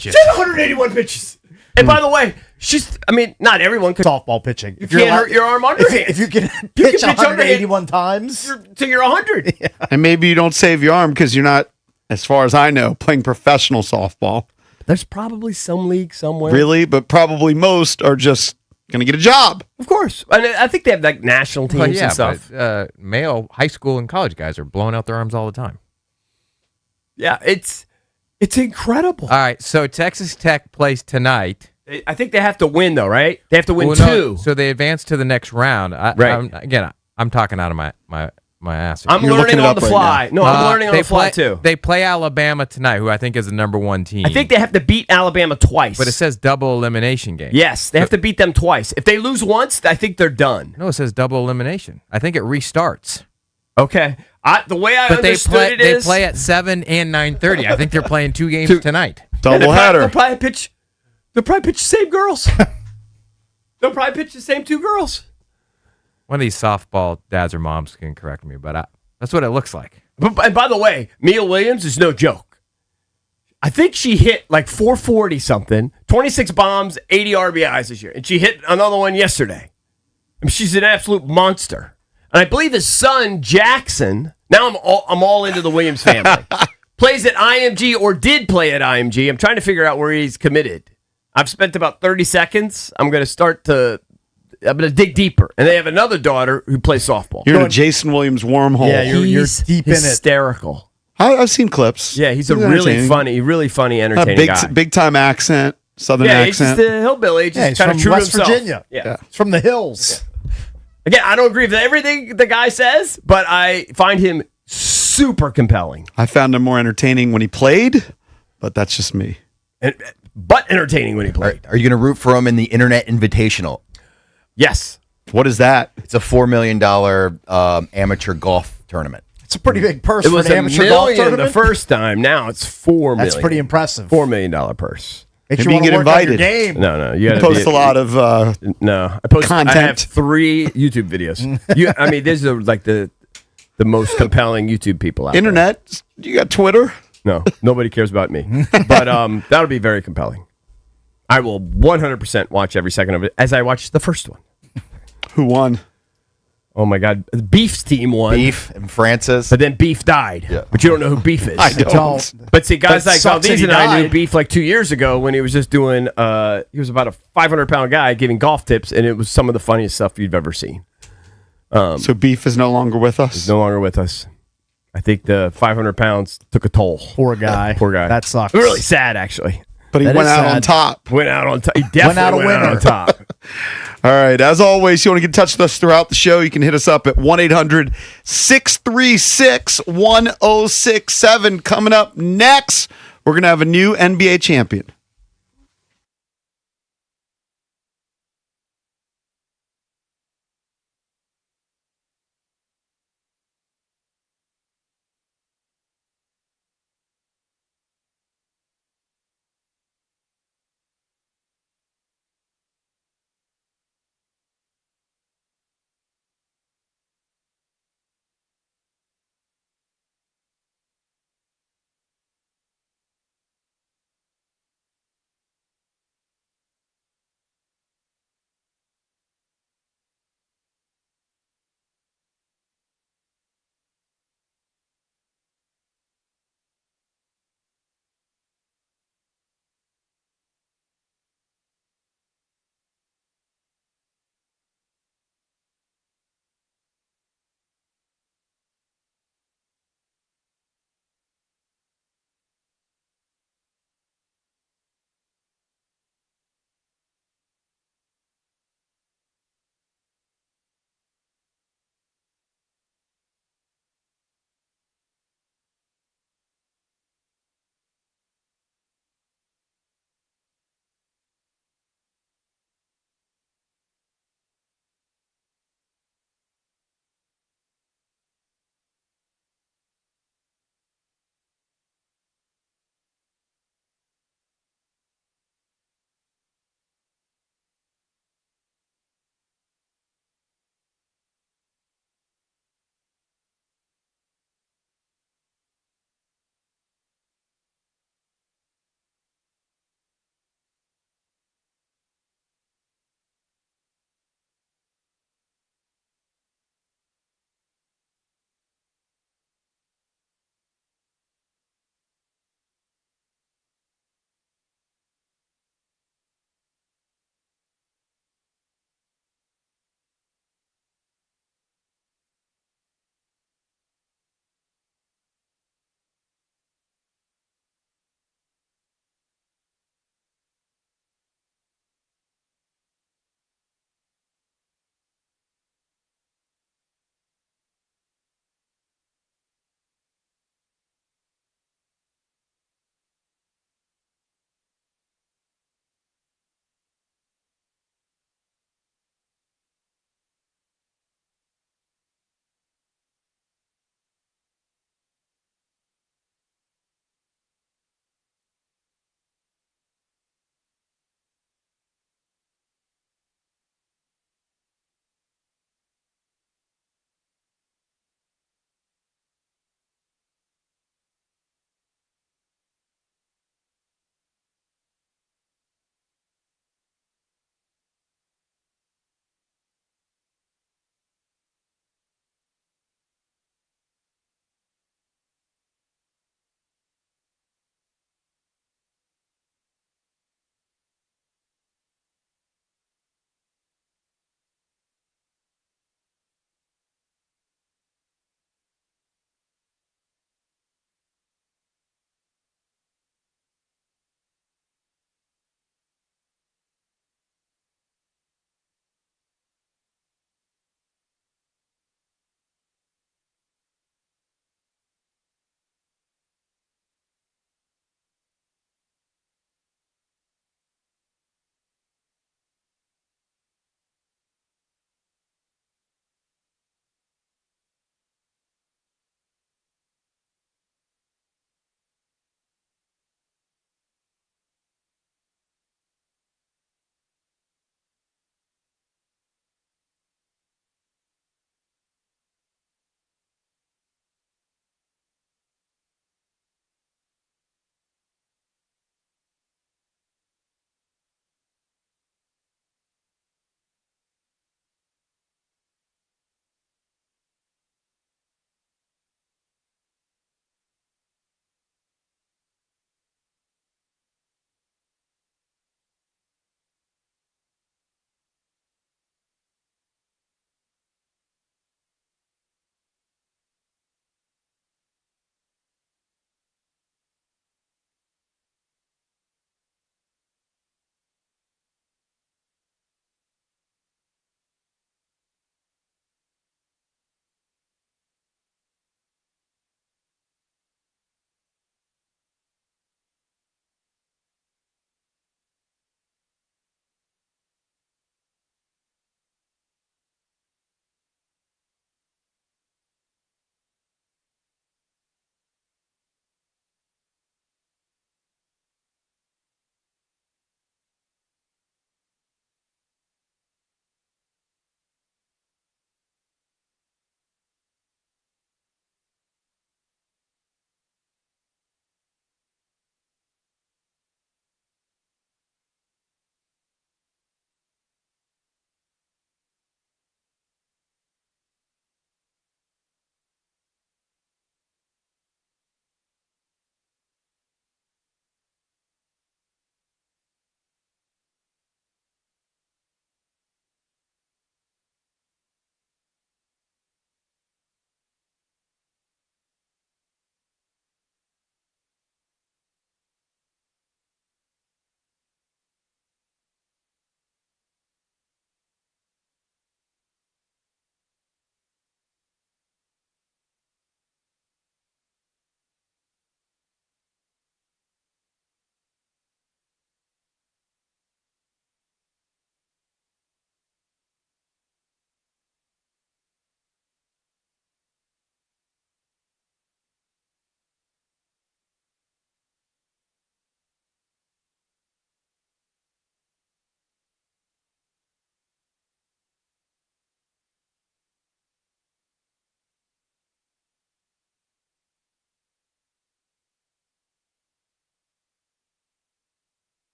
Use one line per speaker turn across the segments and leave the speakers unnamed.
She had 181 pitches. And by the way, not everyone could.
Softball pitching.
You can't hurt your arm underhand.
If you can pitch 181 times.
You're 100. Yeah.
And maybe you don't save your arm because you're not, as far as I know, playing professional softball.
There's probably some league somewhere.
Really? But probably most are just going to get a job.
Of course. And I think they have like national teams and stuff.
But, male high school and college guys are blowing out their arms all the time.
Yeah, it's incredible.
All right, so Texas Tech plays tonight.
I think they have to win, though, right? They have to win 2.
No, so they advance to the next round.
Right.
I'm talking out of my ass.
I'm learning on the fly. Right, no, I'm learning on the fly, too.
They play Alabama tonight, who I think is the number 1 team.
I think they have to beat Alabama twice.
But it says double elimination game.
Yes, they have to beat them twice. If they lose once, I think they're done.
No, it says double elimination. I think it restarts.
Okay. The way I understood it is...
They play at 7 and 9:30. I think they're playing 2 games tonight.
Doubleheader.
They'll probably pitch the same girls. They'll probably pitch the same 2 girls.
One of these softball dads or moms can correct me, but that's what it looks like.
And by the way, Mia Williams is no joke. I think she hit like 440 something, 26 bombs, 80 RBIs this year, and she hit another one yesterday. I mean, she's an absolute monster. And I believe his son Jackson. Now I'm all into the Williams family. Plays at IMG or did play at IMG. I'm trying to figure out where he's committed. I've spent about 30 seconds. I'm going to dig deeper. And they have another daughter who plays softball.
You're in a Jason Williams wormhole.
Yeah, you're deep in it.
Hysterical.
I've seen clips.
Yeah, he's a really funny, entertaining guy.
Big time accent, southern accent.
He's just a hillbilly. Just
he's
kind
from
of true
West
to himself.
Virginia.
Yeah.
It's from the hills.
Yeah. Again, I don't agree with everything the guy says, but I find him super compelling.
I found him more entertaining when he played, but that's just me.
But entertaining when he played.
Are you going to root for him in the Internet Invitational?
Yes.
What is that?
It's a $4 million amateur golf tournament.
It's a pretty big purse for an amateur
$1
golf
million
tournament.
the first time. Now it's $4 million.
That's pretty impressive.
$4 million purse.
Make
Maybe
sure
you get
work on your
invited.
game.
No.
You post a lot of
I post
content.
I have 3 YouTube videos. These are like the most compelling YouTube people out
internet. You got Twitter?
there. No, nobody cares about me. But that'll be very compelling. I will 100% watch every second of it as I watched the first one.
Who won?
Oh my God, Beef's team won.
Beef and Francis.
But then Beef died.
Yeah.
But you don't know who Beef is.
I don't.
But see, guys
But
like
sucks that
Valdez
he
and I knew
died.
Beef like 2 years ago when he was just doing, he was about a 500-pound guy giving golf tips, and it was some of the funniest stuff you've ever seen.
So Beef is no longer with us?
He's no longer with us. I think the 500 pounds took a toll.
Poor guy.
Poor guy.
That sucks.
Really sad, actually.
But he
That
went
is
out on
sad.
top.
Went out on top. He definitely went out on top.
All right. As always, you want to get in touch with us throughout the show, you can hit us up at 1-800-636-1067. Coming up next, we're going to have a new NBA champion.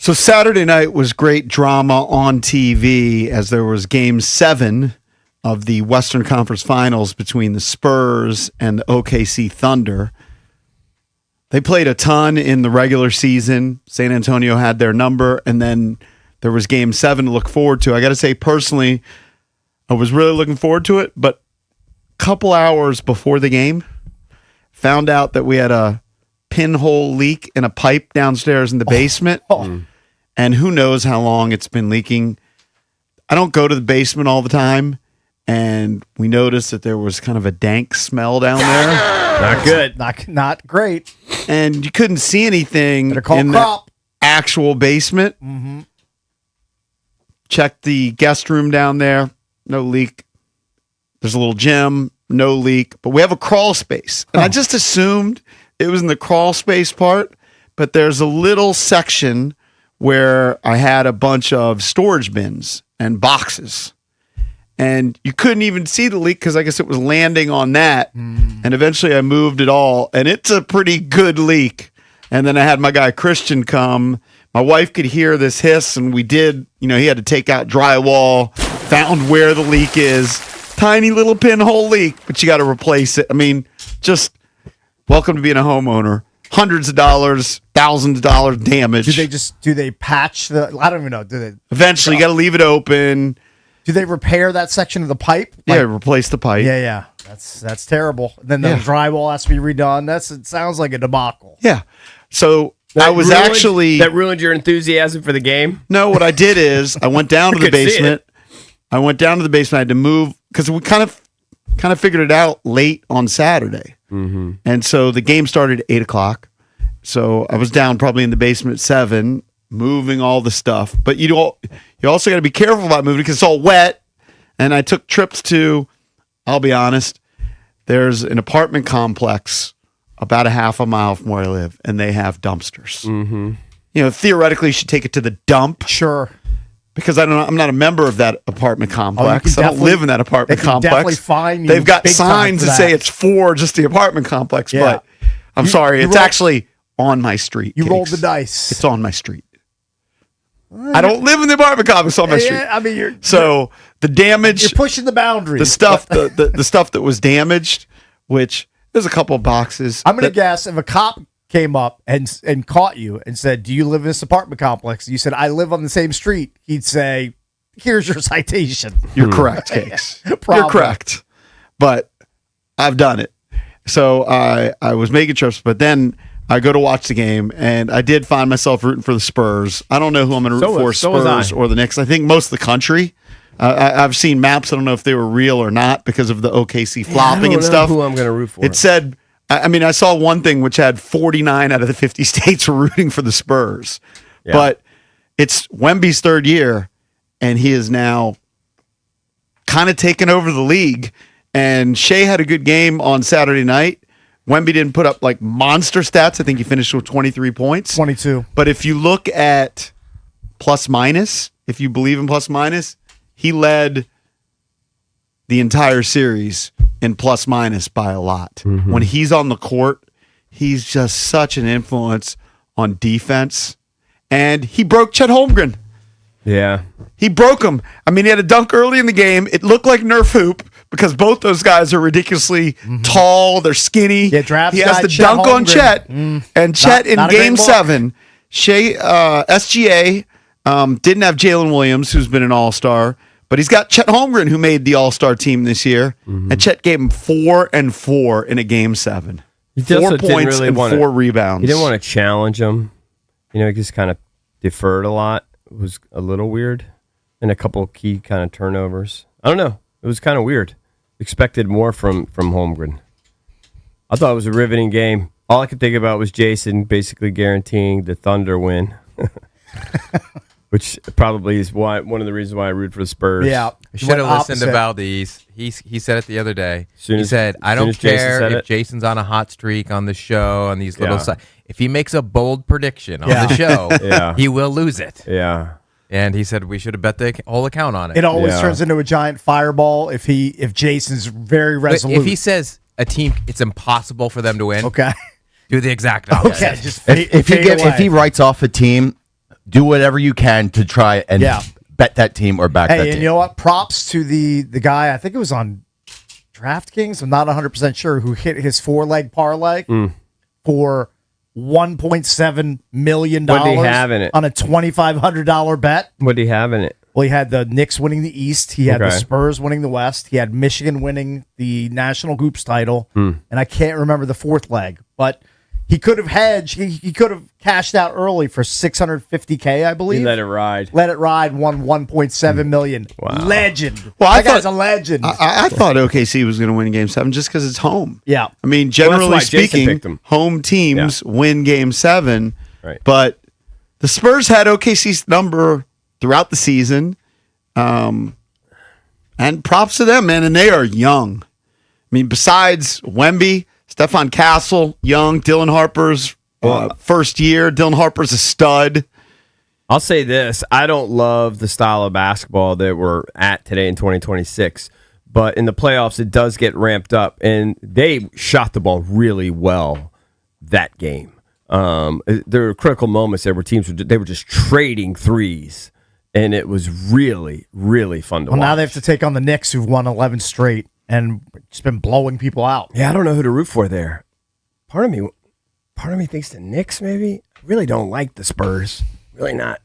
So Saturday night was great drama on TV as there was Game 7 of the Western Conference Finals between the Spurs and the OKC Thunder. They played a ton in the regular season. San Antonio had their number, and then there was Game 7 to look forward to. I got to say, personally, I was really looking forward to it, but a couple hours before the game, found out that we had a pinhole leak in a pipe downstairs in the basement. And who knows how long it's been leaking. I don't go to the basement all the time, and we noticed that there was kind of a dank smell down there.
Not good.
Not great.
And you couldn't see anything
Better call
in the
crop.
actual basement. Checked the guest room down there. No leak. There's a little gym. No leak. But we have a crawl space. And I just assumed it was in the crawl space part. But there's a little section where I had a bunch of storage bins and boxes. And you couldn't even see the leak because I guess it was landing on that. And eventually I moved it all. And it's a pretty good leak. And then I had my guy Christian come. My wife could hear this hiss, and we did, he had to take out drywall, found where the leak is. Tiny little pinhole leak, but you got to replace it. I mean, just welcome to being a homeowner. Hundreds of dollars, thousands of dollars damage.
Do they patch the, I don't even know. Do they
Eventually, you got to leave it open.
Do they repair that section of the pipe?
Yeah, replace the pipe.
Yeah. That's terrible. Then the drywall has to be redone. It sounds like a debacle.
Yeah. So I was
that ruined your enthusiasm for the game.
No, what I did is I went down to the
could see
basement. I went down to the basement. I had to move because we kind of figured it out late on Saturday. And so the game started at 8:00. So I was down probably in the basement at 7, moving all the stuff. But you also got to be careful about moving because it's all wet. And I took trips to, I'll be honest, there's an apartment complex about a half a mile from where I live, and they have dumpsters. Theoretically, you should take it to the dump.
Sure.
Because I'm not a member of that apartment complex. I don't live in that apartment complex.
Definitely fine you.
They've got
big time
signs
for
that say it's for just the apartment complex, but I'm sorry, it's actually on my street.
You
Cakes.
rolled the dice.
It's on my street. I don't live in the apartment complex on my street.
I mean,
so the damage,
you're pushing the boundaries.
the stuff, the stuff that was damaged, which there's a couple of boxes.
I'm going to guess if a cop came up and caught you and said, "Do you live in this apartment complex?" You said, "I live on the same street." He'd say, "Here's your citation."
You're correct, Cakes. You're
Probably.
correct. But I've done it. So I was making trips, but then I go to watch the game, and I did find myself rooting for the Spurs. I don't know who I'm going to root for,
so was
Spurs
I.
or the Knicks. I think most of the country. I've seen maps. I don't know if they were real or not because of the OKC flopping and stuff.
Who I'm going to root for?
It said, I saw one thing which had 49 out of the 50 states were rooting for the Spurs.
Yeah.
But it's Wemby's third year, and he is now kind of taken over the league. And Shea had a good game on Saturday night. Wemby didn't put up like monster stats. I think he finished with 23 points.
22.
But if you look at plus minus, if you believe in plus minus, he led the entire series in plus minus by a lot. When he's on the court, he's just such an influence on defense. And he broke Chet Holmgren.
Yeah.
He broke him. I mean, he had a dunk early in the game. It looked like Nerf hoop because both those guys are ridiculously tall. They're skinny.
Yeah, draft
he has
guy
to
Chet
dunk on
Holmgren.
Chet. And Chet in
not a great
game
look.
7, Shea, SGA didn't have Jalen Williams, who's been an all-star, but he's got Chet Holmgren, who made the all-star team this year. And Chet gave him 4 and 4 in a game 7.
He
4
also didn't
points
really
and
wanna-
4 rebounds.
He didn't want to challenge him. He just kind of deferred a lot. It was a little weird. And a couple of key kind of turnovers. I don't know. It was kind of weird. Expected more from Holmgren. I thought it was a riveting game. All I could think about was Jason basically guaranteeing the Thunder win. Which probably is one of the reasons why I root for the Spurs.
Yeah.
I should have
Went
listened to
opposite.
Valdez. He said it the other day.
Soon
He
as-
said, "I
soon
don't
as Jason
care
said
if
it.
Jason's on a hot streak on the show on these little
Yeah.
sides. If he makes a bold prediction on
Yeah.
the show,
Yeah.
he will lose it."
Yeah.
And he said we should have bet the whole account on it.
It always
Yeah.
turns into a giant fireball if Jason's very
But
resolute.
if he says a team, it's impossible for them to win.
Okay.
Do the exact opposite.
Okay. Just
If
fade away.
he writes off a team do whatever you can to try and bet that team or back that
Hey,
team.
and you know what? Props to the guy. I think it was on DraftKings. I'm not 100% sure who hit his 4-leg parlay for $1.7 million.
What did he have in it?
On a $2,500 bet.
What do you have in it?
Well, he had the Knicks winning the East. He had the
Okay.
Spurs winning the West. He had Michigan winning the National Hoops title. And I can't remember the fourth leg, but he could have hedged. He could have cashed out early for $650K, I believe.
He let it ride.
Let it ride, won $1.7 million.
Wow.
Legend.
Well, I
that guy's
thought-
a legend.
I thought OKC was going to win Game 7 just because it's home.
Yeah.
I mean,
Well,
generally
that's why Jason
speaking,
picked them.
home teams win Game 7.
Right.
But the Spurs had OKC's number throughout the season. And props to them, man. And they are young. I mean, besides Wemby, Stephon Castle, young. Dylan Harper's first year. Dylan Harper's a stud.
I'll say this. I don't love the style of basketball that we're at today in 2026. But in the playoffs, it does get ramped up. And they shot the ball really well that game. There were critical moments there where teams were just trading threes. And it was really, really fun to watch.
Now they have to take on the Knicks, who've won 11 straight and just been blowing people out.
Yeah, I don't know who to root for there. Part of me thinks the Knicks, maybe. I really don't like the Spurs. Really not.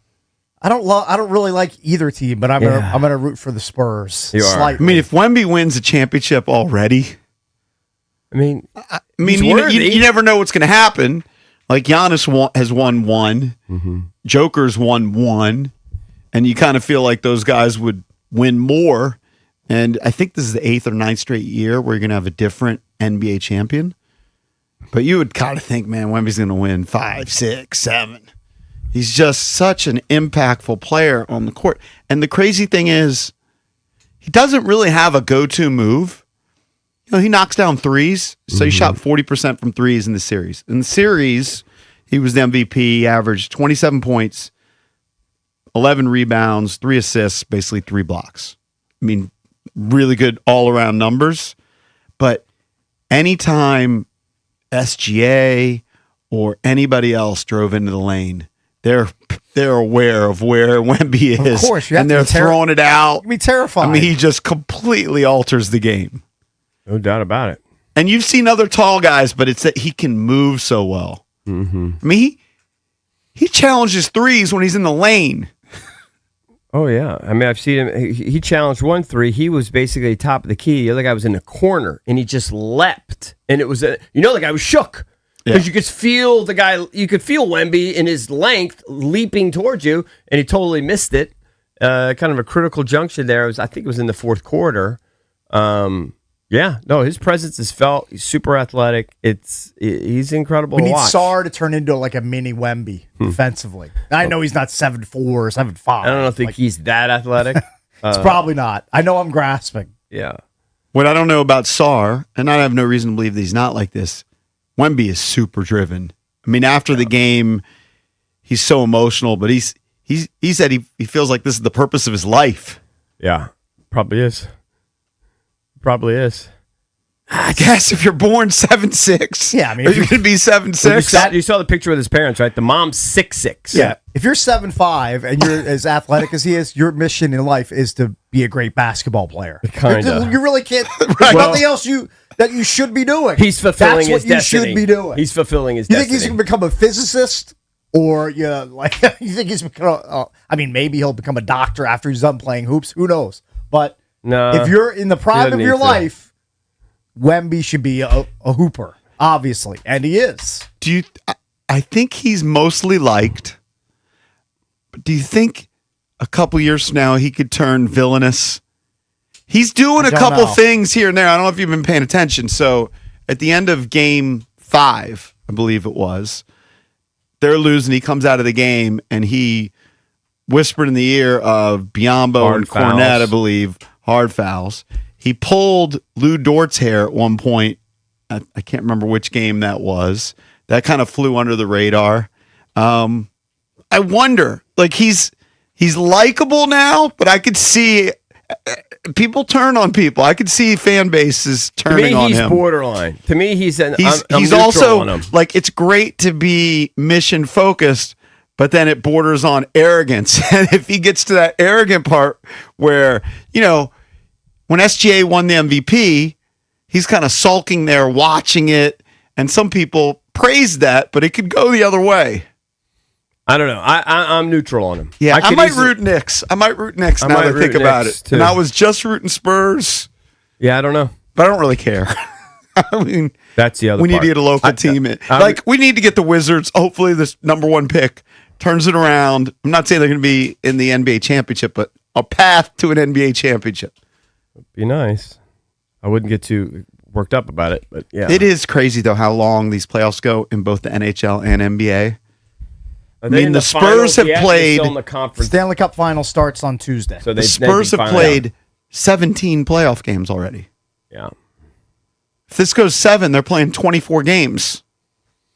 I don't really like either team, but I'm gonna root for the Spurs.
You are.
I mean, if Wemby wins a championship already,
I mean,
you never know what's going to happen. Like Giannis has won one, Joker's won one, and you kind of feel like those guys would win more. And I think this is the 8th or 9th straight year where you're going to have a different NBA champion. But you would kind of think, man, Wemby's going to win 5, 6, 7. He's just such an impactful player on the court. And the crazy thing is, he doesn't really have a go-to move. You know, he knocks down threes. So he shot 40% from threes in the series. In the series, he was the MVP. He averaged 27 points, 11 rebounds, 3 assists, basically 3 blocks. I mean, really good all-around numbers. But anytime SGA or anybody else drove into the lane, they're aware of where Wemby is.
Of course, you have
and
to
they're
be
throwing it out.
It'd be terrifying.
I mean, he just completely alters the game.
no doubt about it.
And you've seen other tall guys, but it's that he can move so well. I mean, he challenges threes when he's in the lane.
Oh, yeah. I mean, I've seen him. He challenged 1-3. He was basically top of the key. The other guy was in the corner, and he just leapt. And it was, the guy was shook. Because you could feel the guy, you could feel Wemby in his length leaping towards you, and he totally missed it. Kind of a critical junction there. I think it was in the fourth quarter. His presence is felt. He's super athletic. He's incredible
we
to
need
watch.
Sarr to turn into like a mini Wemby defensively. I know he's not 7'4" or 7'5".
I don't think he's that athletic.
It's probably not. I know I'm grasping.
Yeah.
What I don't know about Sarr, and I have no reason to believe that he's not like this, Wemby is super driven. I mean, after the game, he's so emotional, but he said he feels like this is the purpose of his life.
Yeah. Probably is. Probably is.
I guess if you're born 7'6",
Yeah, I mean,
are
if
you
you-
going to be 7'6"?
You saw the picture with his parents, right? The mom's 6'6".
Yeah. If you're 7'5" and you're as athletic as he is, your mission in life is to be a great basketball player.
Kinda.
You really can't. There's nothing else that you should be doing.
He's fulfilling
That's
his
what you
destiny.
should be doing.
He's fulfilling his
You
destiny.
think he's going to become a physicist, or you think he's become? I mean, maybe he'll become a doctor after he's done playing hoops. Who knows? But
No,
if you're in the prime
doesn't
of your
need to.
life, Wemby should be a hooper, obviously, and he is.
I think he's mostly liked. But do you think a couple years from now he could turn villainous? He's doing
I
a
don't
couple
know.
things here and there. I don't know if you've been paying attention. So at the end of Game 5, I believe it was, they're losing. He comes out of the game and he whispered in the ear of Biombo
Hard
and Cornette,
fouls.
I believe, hard fouls. He pulled Lou Dort's hair at one point. I can't remember which game that was. That kind of flew under the radar. I wonder, like he's likable now, but I could see people turn on people. I could see fan bases
to
turning
me,
on
he's
him.
borderline. To me, he's
He's
I'm
he's
neutral
also
on him.
like, it's great to be mission focused, but then it borders on arrogance. And if he gets to that arrogant part where, when SGA won the MVP, he's kind of sulking there watching it. And some people praised that, but it could go the other way.
I don't know. I'm neutral on him.
Yeah, I
could
might
easily-
root Knicks. I might root Knicks
I
now
might
that I
root
think about
Knicks,
it.
too.
And I was just rooting Spurs,
Yeah, I don't know.
but I don't really care. I mean,
That's the other
we need
part.
to get a local team in. We need to get the Wizards. Hopefully, this number one pick turns it around. I'm not saying they're going to be in the NBA championship, but a path to an NBA championship.
Be nice. I wouldn't get too worked up about it, but yeah.
It is crazy, though, how long these playoffs go in both the NHL and NBA.
Are they
mean,
in
the
finals
Spurs have
yet? They're
played-
still in the conference.
Stanley Cup final starts on Tuesday.
So
The Spurs have played 17 playoff games already.
Yeah.
If this goes 7, they're playing 24 games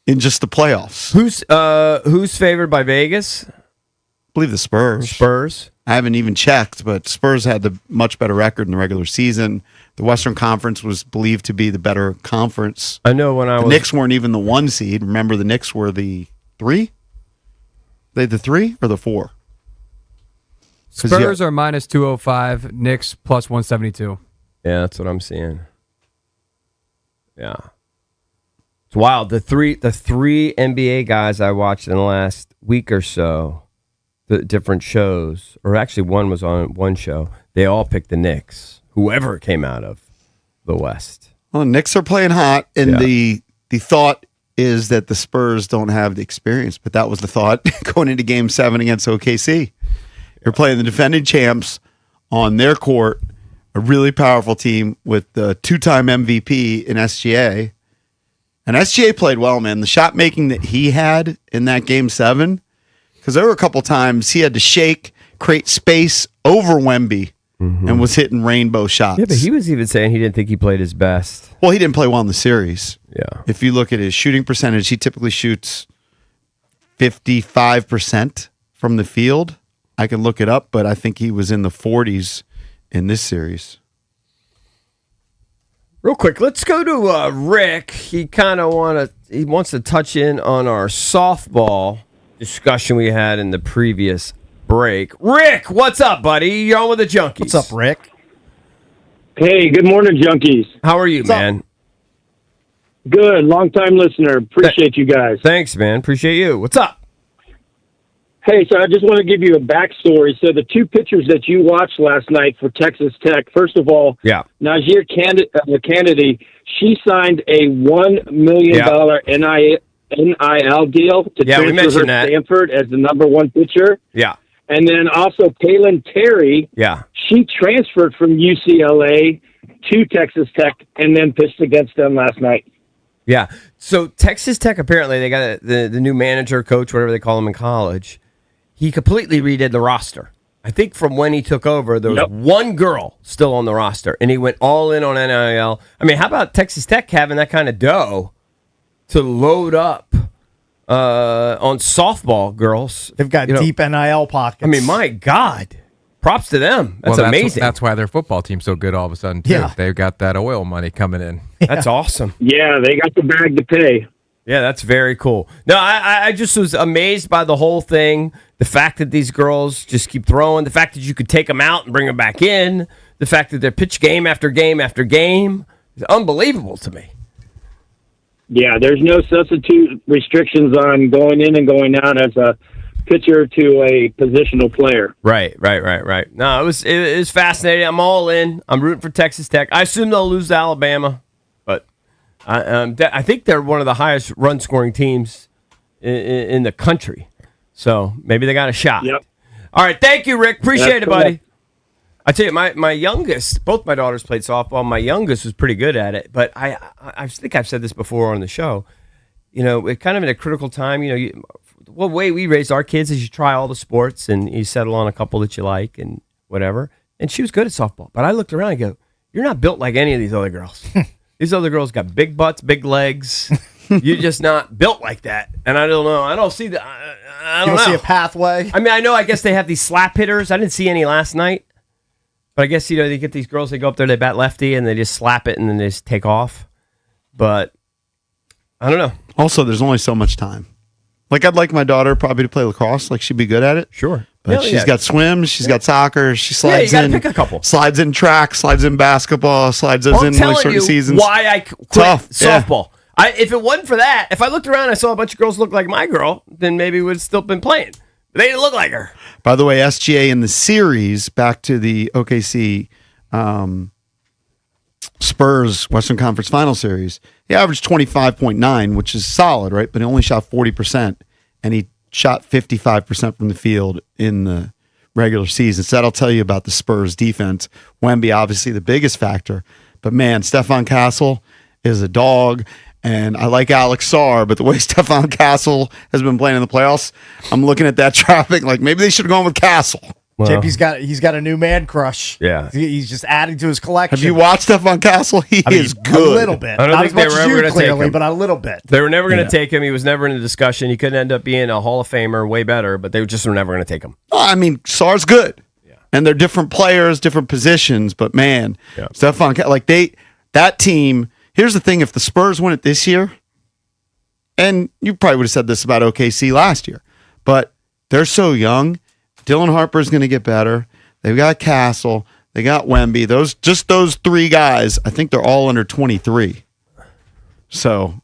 in just the playoffs.
Who's favored by Vegas?
I believe the Spurs.
Spurs.
I haven't even checked, but Spurs had the much better record in the regular season. The Western Conference was believed to be the better conference.
I know when I
The
was
Knicks weren't even the 1 seed. Remember, the Knicks were the 3? They the 3 or the 4? 'Cause, yeah,
Spurs are minus 205, Knicks plus 172.
Yeah, that's what I'm seeing. Yeah. It's wild. The three NBA guys I watched in the last week or so, the different shows, or actually one was on one show, they all picked the Knicks, whoever it came out of the West.
well, the Knicks are playing hot, and
Yeah.
the thought is that the Spurs don't have the experience, but that was the thought going into Game 7 against OKC. You're playing the defending champs on their court, a really powerful team with the 2-time MVP in SGA. And SGA played well, man. The shot making that he had in that Game 7, because there were a couple times he had to shake, create space over Wemby, and was hitting rainbow shots.
Yeah, but he was even saying he didn't think he played his best.
Well, he didn't play well in the series.
Yeah.
If you look at his shooting percentage, he typically shoots 55% from the field. I can look it up, but I think he was in the 40s in this series.
Real quick, let's go to Rick. He wants to touch in on our softball discussion we had in the previous break. Rick, what's up, buddy? You're on with the Junkies.
What's up, Rick?
Hey, good morning, junkies.
How are you,
What's up?
man?
Good, long time listener. Appreciate you guys.
Thanks, man. Appreciate you. What's up?
Hey, so I just want to give you a backstory. So the two pitchers that you watched last night for Texas Tech, first of all,
Yeah.
Najee Kennedy, she signed a $1 million NIL deal to
Yeah, we
transfer her
mentioned
to
that.
Stanford as the number one pitcher.
Yeah.
And then also Kaylin Terry,
Yeah.
she transferred from UCLA to Texas Tech and then pitched against them last night.
Yeah. So Texas Tech, apparently, they got the new manager, coach, whatever they call him in college. He completely redid the roster. I think from when he took over, there was
Yep.
one girl still on the roster, and he went all in on NIL. I mean, how about Texas Tech having that kind of dough to load up on softball girls?
They've got
You know,
deep NIL pockets.
I mean, my God. Props to them. That's amazing.
That's why their football team's so good all of a sudden, too.
Yeah.
They've got that oil money coming in.
That's awesome.
Yeah, they got the bag to pay.
Yeah, that's very cool. No, I just was amazed by the whole thing. The fact that these girls just keep throwing, the fact that you could take them out and bring them back in, the fact that they pitch game after game after game is unbelievable to me.
Yeah, there's no substitute restrictions on going in and going out as a pitcher to a positional player.
Right. No, it was fascinating. I'm all in. I'm rooting for Texas Tech. I assume they'll lose to Alabama, but I think they're one of the highest run scoring teams in the country. So maybe they got a shot.
Yep.
All right. Thank you, Rick. Appreciate
That's
it, buddy.
correct.
I tell you, my youngest, both my daughters played softball. My youngest was pretty good at it, but I think I've said this before on the show. You know, it kind of in a critical time. You know, the way we raised our kids is you try all the sports and you settle on a couple that you like and whatever. And she was good at softball, but I looked around and go, "You're not built like any of these other girls. These other girls got big butts, big legs. You're just not built like that." And I don't know. I don't see the. I
you
don't
don't see
know.
a pathway.
I mean, I guess they have these slap hitters. I didn't see any last night. But I guess, they get these girls, they go up there, they bat lefty, and they just slap it, and then they just take off. But I don't know.
Also, there's only so much time. Like I'd like my daughter probably to play lacrosse. Like she'd be good at it.
Sure.
But
Hell
she's
yeah.
got swim, she's got soccer, she
Yeah, you
slides
gotta
in.
pick a couple.
Slides in track, slides in basketball, slides those
Well, I'm
in like
telling
certain
you
seasons.
why I quit
Tough, yeah.
softball. If it wasn't for that, if I looked around and I saw a bunch of girls look like my girl, then maybe we would have still been playing. But they didn't look like her.
By the way, SGA in the series, back to the OKC Spurs Western Conference Final Series, he averaged 25.9, which is solid, right? But he only shot 40%, and he shot 55% from the field in the regular season. So that'll tell you about the Spurs defense. Wemby, obviously the biggest factor. But man, Stephon Castle is a dog. And I like Alex Sarr, but the way Stephon Castle has been playing in the playoffs, I'm looking at that traffic like maybe they should have gone with Castle.
JP's got a new man crush.
Yeah.
He's just adding to his collection.
Have you watched Stephon Castle? He is good.
A little bit.
I don't
Not
think
as
they
much
were
as
ever
you,
gonna take
clearly,
him.
but a little bit.
They were never going to take him. He was never in the discussion. He could end up being a Hall of Famer, way better, but they just were never going to take him.
I mean, Sarr's good. And they're different players, different positions, but man,
Yeah.
that team, here's the thing, if the Spurs win it this year, and you probably would have said this about OKC last year, but they're so young. Dylan Harper's going to get better. They've got Castle. They got Wemby. Those three guys, I think they're all under 23. So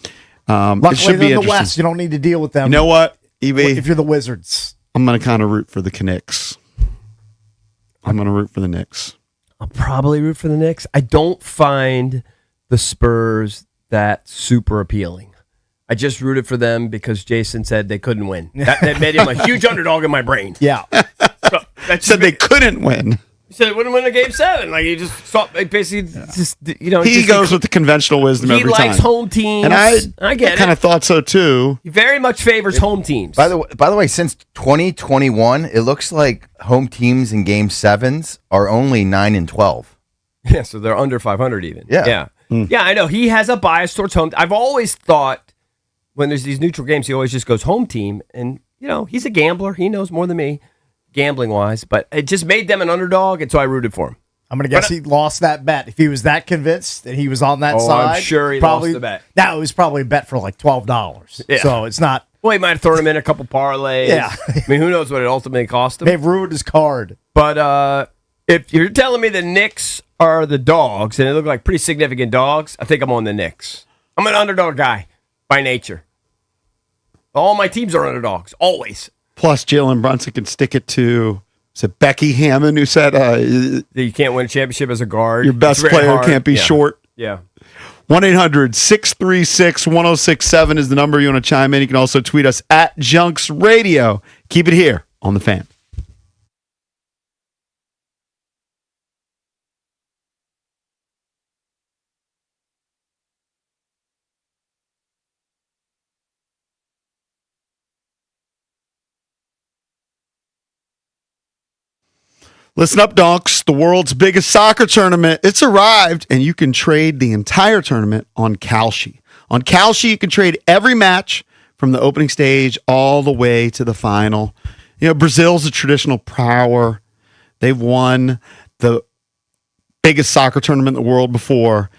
it
Luckily,
should be
they're in the
interesting.
West. You don't need to deal with them.
You know what, EV?
if you're the Wizards.
I'm going to kind of root for the Knicks. I'm going to root for the Knicks.
I'll probably root for the Knicks. I don't find the Spurs that super appealing. I just rooted for them because Jason said they couldn't win. That made him a huge underdog in my brain.
Yeah.
So that
Said they couldn't win.
He said they wouldn't win a game 7. Like he just saw, basically just
He
just-
goes with the conventional wisdom
he
every
likes
time.
home teams.
And I
get
kind
it.
of thought so too.
He very much favors home teams.
By the way, since 2021, it looks like home teams in Game 7s are only 9-12.
Yeah, so they're under 500 even.
Yeah.
Yeah, I know. He has a bias towards home. I've always thought when there's these neutral games, he always just goes home team. And, he's a gambler. He knows more than me, gambling-wise. But it just made them an underdog, and so I rooted for him.
I'm going to guess he lost that bet. If he was that convinced and he was on that
Oh,
side.
I'm sure he
probably,
lost the bet.
That was probably a bet for like $12.
Yeah.
So it's not.
Well, he might have thrown him in a couple parlays.
Yeah.
I mean, who knows what it ultimately cost him.
They've ruined his card.
But if you're telling me the Knicks are the dogs, and they look like pretty significant dogs, I think I'm on the Knicks. I'm an underdog guy by nature. All my teams are underdogs, always.
Plus, Jalen Brunson can stick it to, is it Becky Hammond who said,
You can't win a championship as a guard.
your best
It's very
player
hard.
can't be
Yeah.
short.
Yeah.
1-800-636-1067 is the number you want to chime in. You can also tweet us at Junks Radio. Keep it here on The Fan. Listen up, donks. The world's biggest soccer tournament. It's arrived, and you can trade the entire tournament on Kalshi. On Kalshi, you can trade every match from the opening stage all the way to the final. Brazil's a traditional power. They've won the biggest soccer tournament in the world before.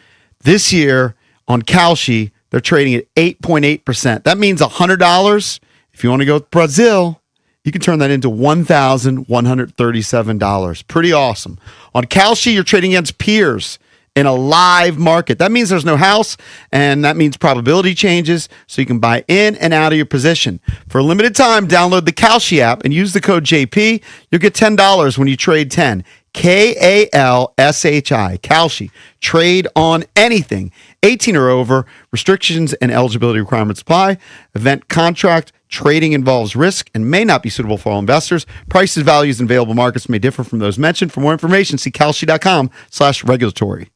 This year, on Kalshi, they're trading at 8.8%. That means $100. If you want to go with Brazil, you can turn that into $1,137. Pretty awesome. On Kalshi, you're trading against peers in a live market. That means there's no house, and that means probability changes, so you can buy in and out of your position. For a limited time, download the Kalshi app and use the code JP. You'll get $10 when you trade 10. Kalshi. Kalshi. Trade on anything. 18 or over. Restrictions and eligibility requirements apply. Event contract. Trading involves risk and may not be suitable for all investors. Prices, values, and available markets may differ from those mentioned. For more information, see kalshi.com/regulatory.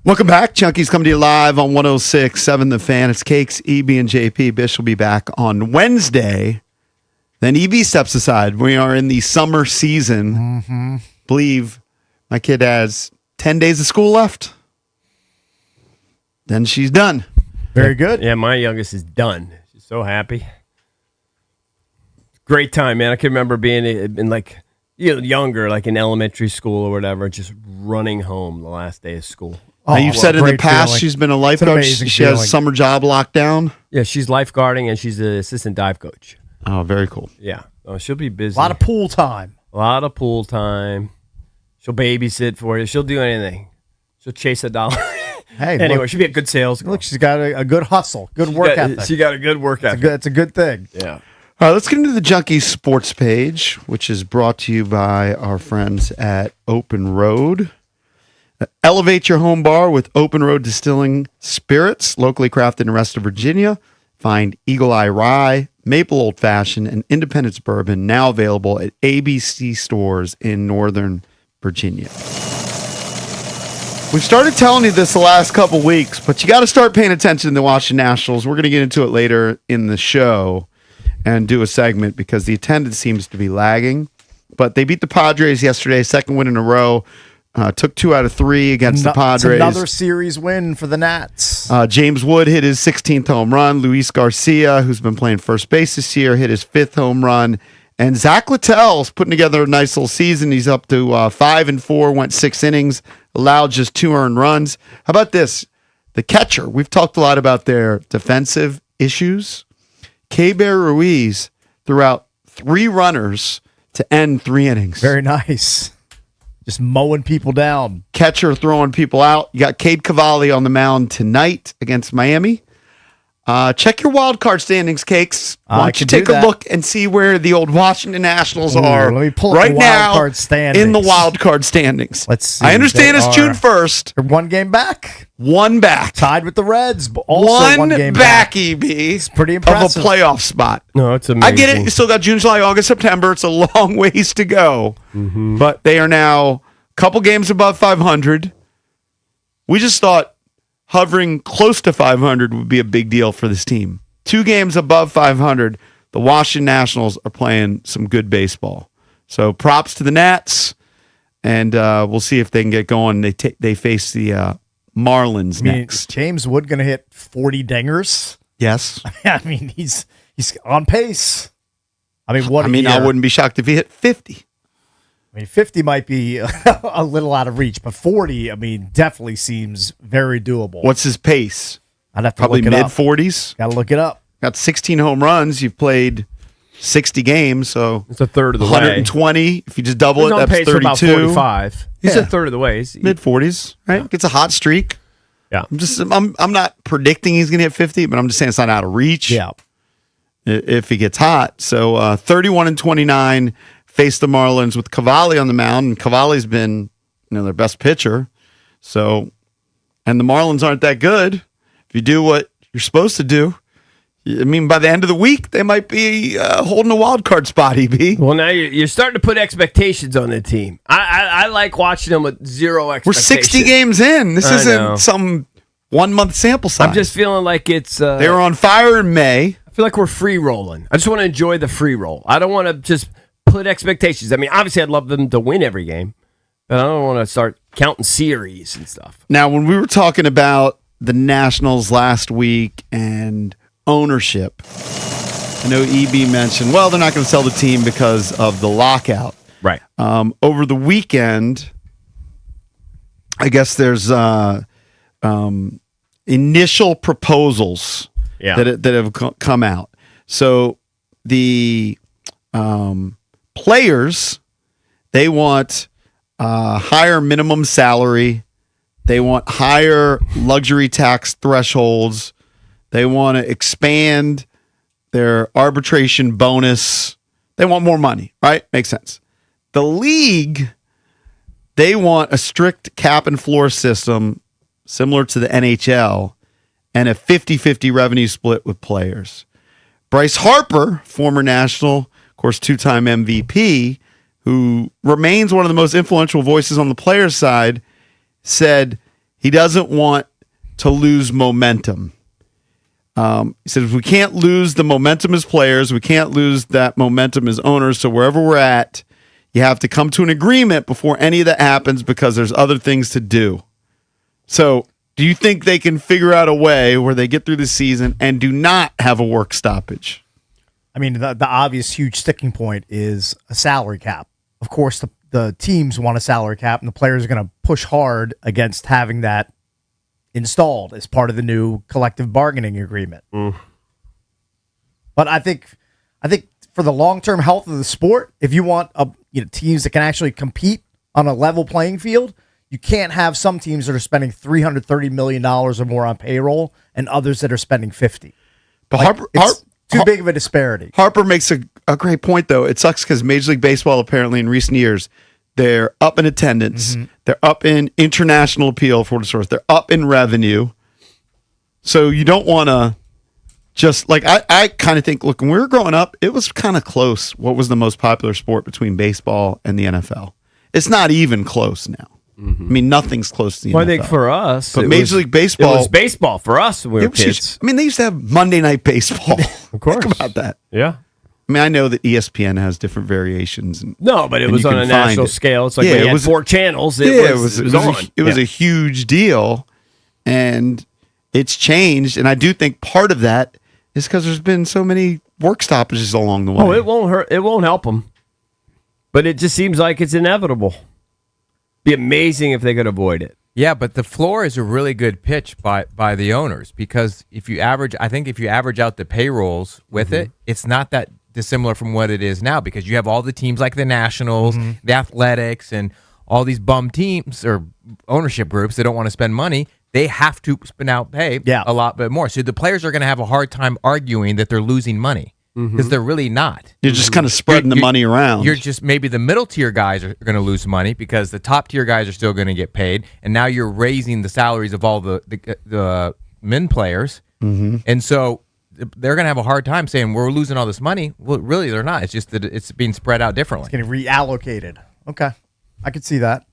Welcome back. Chunky's coming to you live on 106.7 The Fan. It's Cakes, EB, and JP. Bish will be back on Wednesday. Then EB steps aside. We are in the summer season. Believe my kid has 10 days of school left. Then she's done.
Very good.
Yeah, my youngest is done. She's so happy. Great time, man. I can remember being in like younger, like in elementary school or whatever, just running home the last day of school.
Now, you've said in the
great
past
feeling.
she's been a lifeguard.
amazing
She has
feeling.
a summer job locked down.
Yeah, she's lifeguarding and she's the assistant dive coach.
Oh, very cool.
Yeah, she'll be busy.
A lot of pool time.
pool time. She'll babysit for you. She'll do anything. She'll chase a dollar.
Hey,
anyway,
look,
she'll be a good sales girl.
look, she's got a good hustle, good work ethic.
She got a good work ethic.
It's a good thing.
Yeah.
All right, let's get into the Junkies Sports page, which is brought to you by our friends at Open Road. Elevate your home bar with Open Road Distilling Spirits, locally crafted in the rest of Virginia. Find Eagle Eye Rye, Maple Old Fashioned, and Independence Bourbon now available at ABC stores in Northern Virginia. We've started telling you this the last couple weeks, but you got to start paying attention to the Washington Nationals. We're going to get into it later in the show and do a segment because the attendance seems to be lagging. But they beat the Padres yesterday, second win in a row. Took 2 out of 3 against the
It's
Padres.
another series win for the Nats.
James Wood hit his 16th home run. Luis Garcia, who's been playing first base this year, hit his 5th home run. And Zach Littell's putting together a nice little season. He's up to 5-4, went 6 innings, allowed just 2 earned runs. How about this? The catcher. We've talked a lot about their defensive issues. K-Bear Ruiz threw out 3 runners to end 3 innings.
Very nice. Just mowing people down.
Catcher throwing people out. You got Cade Cavalli on the mound tonight against Miami. Check your wild card standings, Cakes. Why
I
don't you
can do
take a
that.
look and see where the old Washington Nationals
Ooh,
are
let me pull up
right
the wild
now
card standings.
in the wild card standings.
Let's see.
I understand
They
it's
are-
June 1st.
They're 1 game back.
1 back.
Tied with the Reds, but also 1
One
game
back, EB.
It's pretty
Of a
impressive.
playoff spot.
No, it's amazing.
I get it. You still got June, July, August, September. It's a long ways to go. But they are now a couple games above 500. We just thought hovering close to 500 would be a big deal for this team. 2 games above 500. The Washington Nationals are playing some good baseball. So props to the Nats. And we'll see if they can get going. They face the Marlins
I mean,
next.
James Wood going to hit 40 dingers.
Yes.
I mean, he's on pace. I mean, what?
I mean,
a year.
I wouldn't be shocked if he hit 50.
I mean, 50 might be a little out of reach, but 40, I mean, definitely seems very doable.
What's his pace?
I'd have to
Probably
look it
mid
up.
40s.
Got to look it up.
Got 16 home runs. You've played 60 games, so
It's a third of the way.
120. If you just double
He's
it,
on
that's
pace for about
32.
45. He's
Yeah.
a third of the way.
Mid 40s, right? Gets a hot streak.
Yeah.
I'm not predicting he's going to hit 50, but I'm just saying it's not out of reach.
Yeah.
If he gets hot. So 31-29 face the Marlins with Cavalli on the mound, and Cavalli's been their best pitcher. So, and the Marlins aren't that good. If you do what you're supposed to do, I mean, by the end of the week, they might be holding a wild card spot, EB.
Well, now you're starting to put expectations on the team. I like watching them with zero
We're
expectations.
60 games in. This
I know.
isn't some 1 month sample size.
I'm just feeling like it's.
They were on fire in May.
I feel like we're free rolling. I just want to enjoy the free roll. I don't want to just put expectations. I mean, obviously, I'd love them to win every game, but I don't want to start counting series and stuff.
Now, when we were talking about the Nationals last week and ownership, I know EB mentioned, well, they're not going to sell the team because of the lockout.
Right.
Over the weekend, I guess there's initial proposals that have come out. So the players, they want higher minimum salary. They want higher luxury tax thresholds. They want to expand their arbitration bonus. They want more money, right? Makes sense. The league, they want a strict cap and floor system similar to the NHL and a 50-50 revenue split with players. Bryce Harper, former National, of course, 2-time MVP, who remains one of the most influential voices on the players' side, said He doesn't want to lose momentum. He said, if we can't lose the momentum as players, we can't lose that momentum as owners. So wherever we're at, you have to come to an agreement before any of that happens because there's other things to do. So do you think they can figure out a way where they get through the season and do not have a work stoppage?
I mean, the obvious huge sticking point is a salary cap. Of course, the teams want a salary cap, and the players are going to push hard against having that installed as part of the new collective bargaining agreement. But I think for the long-term health of the sport, if you want teams that can actually compete on a level playing field, you can't have some teams that are spending $330 million or more on payroll and others that are spending $50.
But
It's too big of a disparity.
Harper makes a great point, though. It sucks because Major League Baseball, apparently, in recent years, they're up in attendance.
Mm-hmm.
They're up in international appeal for what it's worth. They're up in revenue. So you don't want to just, like, I kind of think, look, when we were growing up, it was kind of close what was the most popular sport between baseball and the NFL. It's not even close now. I mean, nothing's close to the NFL.
Well, I think for us,
But
it
Major League Baseball-
it was baseball for us when we were
It was huge.
kids.
I mean, they used to have Monday Night Baseball.
Of course.
Think about that.
Yeah.
I mean, I know that ESPN has different variations.
No, but it
And
was
you
on
can
a
find
national
it.
scale. It's like
Yeah,
when you
it
had
was-
4 channels. It was on.
It was
Yeah.
a huge deal, and it's changed. And I do think part of that is because there's been so many work stoppages along the way.
Oh, it won't hurt. It won't help them. But it just seems like it's inevitable. Be amazing if they could avoid it.
Yeah, but the floor is a really good pitch by the owners because if you average out the payrolls with it, it's not that dissimilar from what it is now because you have all the teams like the Nationals, the Athletics, and all these bum teams or ownership groups that don't want to spend money. They have to spend out pay a lot bit more. So the players are going to have a hard time arguing that they're losing money because they're really not.
You're just kind of spreading the money around.
You're just maybe the middle tier guys are going to lose money because the top tier guys are still going to get paid, and now you're raising the salaries of all the men players, and so they're going to have a hard time saying we're losing all this money. Well, really, they're not. It's just that it's being spread out differently.
Getting reallocated. Okay. I could see that.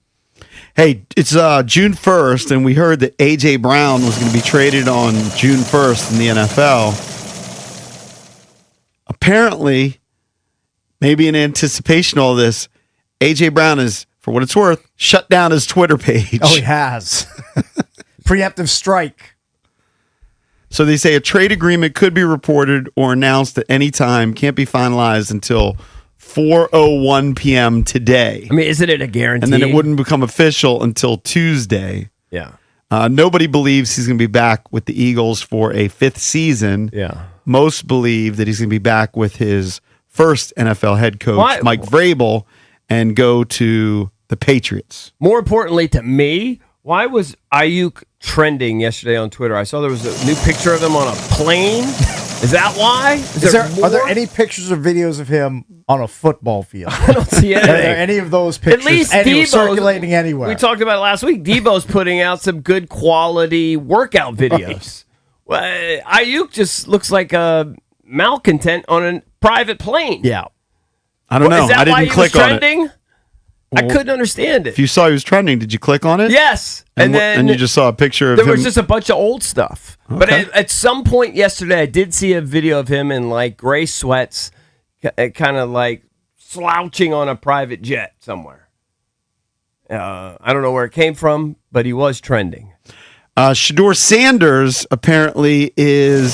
Hey, it's June 1st, and we heard that A.J. Brown was going to be traded on June 1st in the NFL. Apparently, maybe in anticipation of all this, A.J. Brown is, for what it's worth, shut down his Twitter page.
Oh, he has. Preemptive strike.
So they say a trade agreement could be reported or announced at any time, can't be finalized until 4:01 p.m. today.
I mean, isn't it a guarantee?
And then it wouldn't become official until Tuesday.
Yeah.
Nobody believes he's going to be back with the Eagles for a 5th season.
Yeah.
Most believe that he's going to be back with his first NFL head coach,
Why-
Mike Vrabel, and go to the Patriots.
More importantly to me, why was Ayuk trending yesterday on Twitter? I saw there was a new picture of him on a plane. Is that why?
Are there any pictures or videos of him on a football field?
I don't see
Are
anything.
there any of those pictures
At least
anywhere,
Debo's
circulating anywhere?
We talked about it last week. Debo's putting out some good quality workout videos. Well, Ayuk just looks like a malcontent on a private plane.
Yeah.
I don't know.
Is that
I
why
didn't
he was
click on it.
trending? I couldn't understand it.
If you saw he was trending, did you click on it?
Yes, and then
you just saw a picture of
there
him.
was just a bunch of old stuff. But at some point yesterday, I did see a video of him in like gray sweats, kind of like slouching on a private jet somewhere. I don't know where it came from, but he was trending.
Shador Sanders apparently is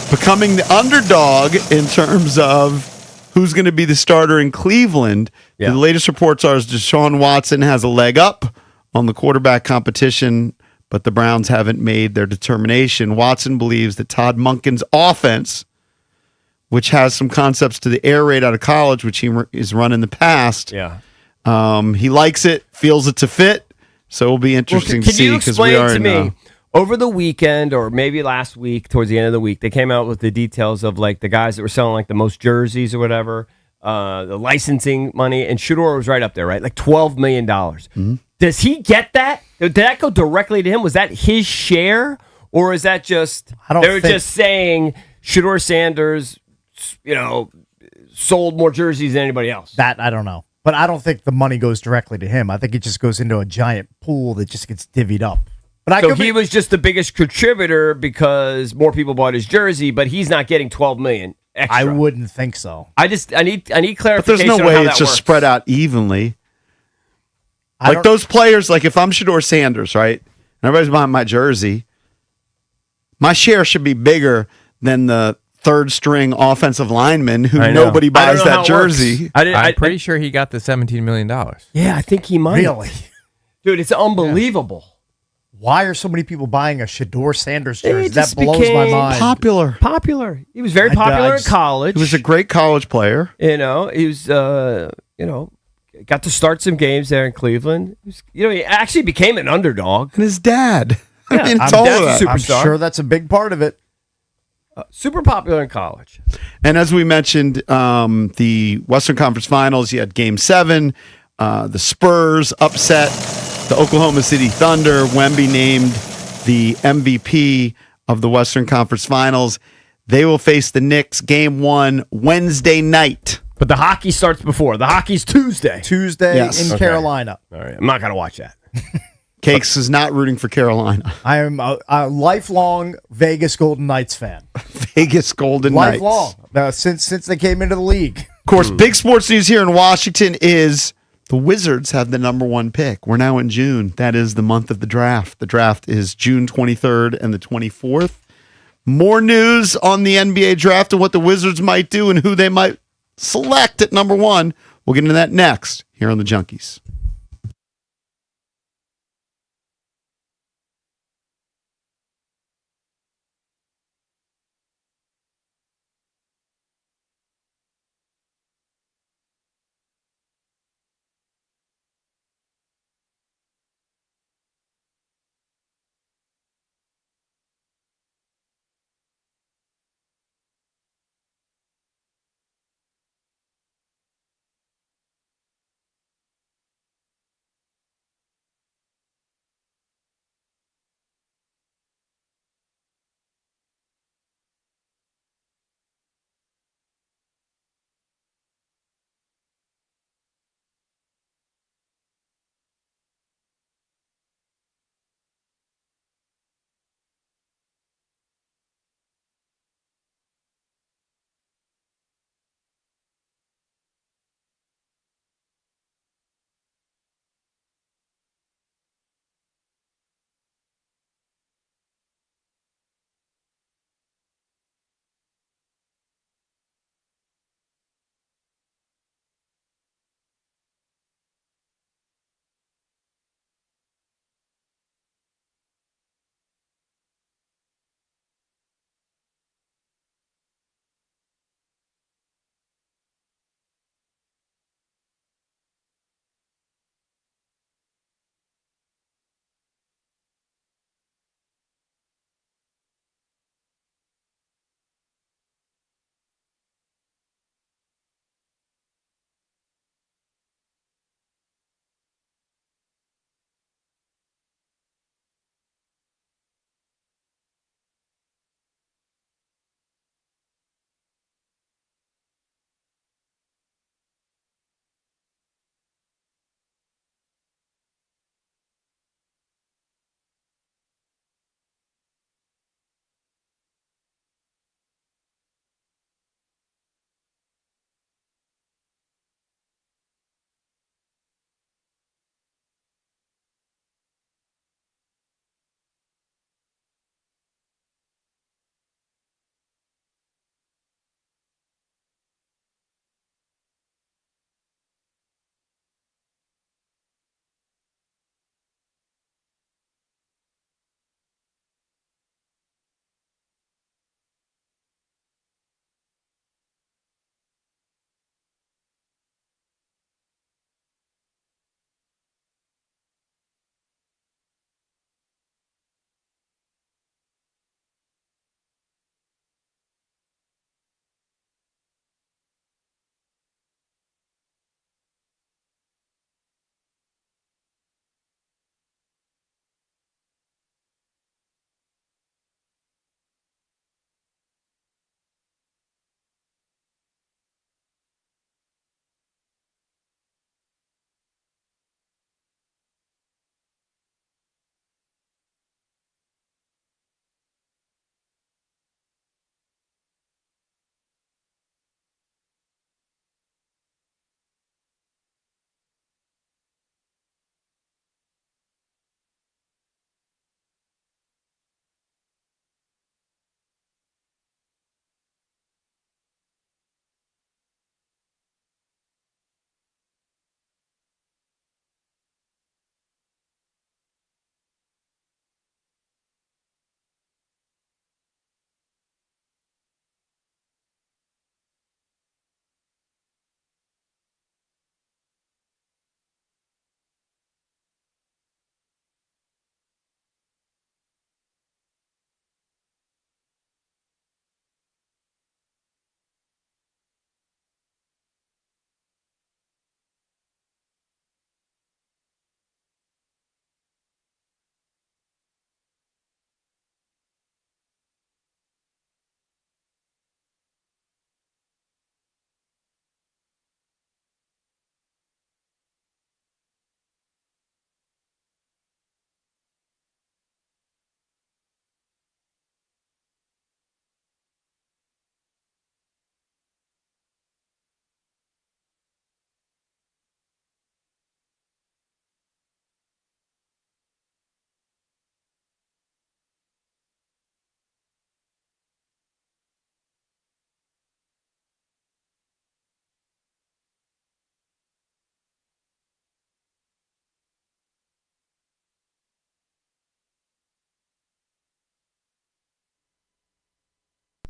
becoming the underdog in terms of who's going to be the starter in Cleveland.
Yeah.
The latest reports are Deshaun Watson has a leg up on the quarterback competition, but the Browns haven't made their determination. Watson believes that Todd Monken's offense, which has some concepts to the air raid out of college, which he has run in the past, he likes it, feels it's a fit. So it'll be interesting to
Can
see
you
because we
explain
are
to
in
me over the weekend or maybe last week, towards the end of the week, they came out with the details of like the guys that were selling like the most jerseys or whatever, the licensing money, and Shador was right up there, right? Like $12 million.
Mm-hmm.
Does he get that? Did that go directly to him? Was that his share, or is that just they were just saying Shador Sanders, sold more jerseys than anybody else?
That I don't know. But I don't think the money goes directly to him. I think it just goes into a giant pool that just gets divvied up. But
So he was just the biggest contributor because more people bought his jersey, but he's not getting $12 million extra.
I wouldn't think so.
I need
But
clarification.
there's no
on
way
how
it's
that
just
works.
spread out evenly.
I
Like
don't-
those players, like if I'm Shador Sanders, right? And everybody's buying my jersey, my share should be bigger than the third string offensive lineman who
I know.
nobody
I don't
buys
know how
that
it works.
jersey.
I'm pretty sure he got the $17 million.
Yeah, I think he might.
Really?
Dude, it's unbelievable.
Why are so many people buying a Shador Sanders
It
jersey? That
just
blows my
became
mind.
Popular.
Popular. He was very
I-
popular
I
in
just-
college.
He was a great college player.
he was, got to start some games there in Cleveland. He actually became an underdog.
And his dad.
Yeah,
I mean, it's
I'm
all
dad's
of
a
that.
super-
I'm
superstar.
sure that's a big part of it.
Super popular in college.
And as we mentioned, the Western Conference Finals, you had Game 7, the Spurs upset the Oklahoma City Thunder. Wemby named the MVP of the Western Conference Finals. They will face the Knicks Game 1 Wednesday night.
But the hockey starts before. The hockey's Tuesday.
Tuesday
Yes.
in
Okay.
Carolina.
All right. I'm not going to watch that.
Cakes is not rooting for Carolina.
I am a lifelong Vegas Golden Knights fan.
Vegas Golden Knights.
Lifelong. Since they came into the league.
Of course, big sports news here in Washington is the Wizards have the number 1 pick. We're now in June. That is the month of the draft. The draft is June 23rd and the 24th. More news on the NBA draft and what the Wizards might do and who they might select at number 1. We'll get into that next here on the Junkies.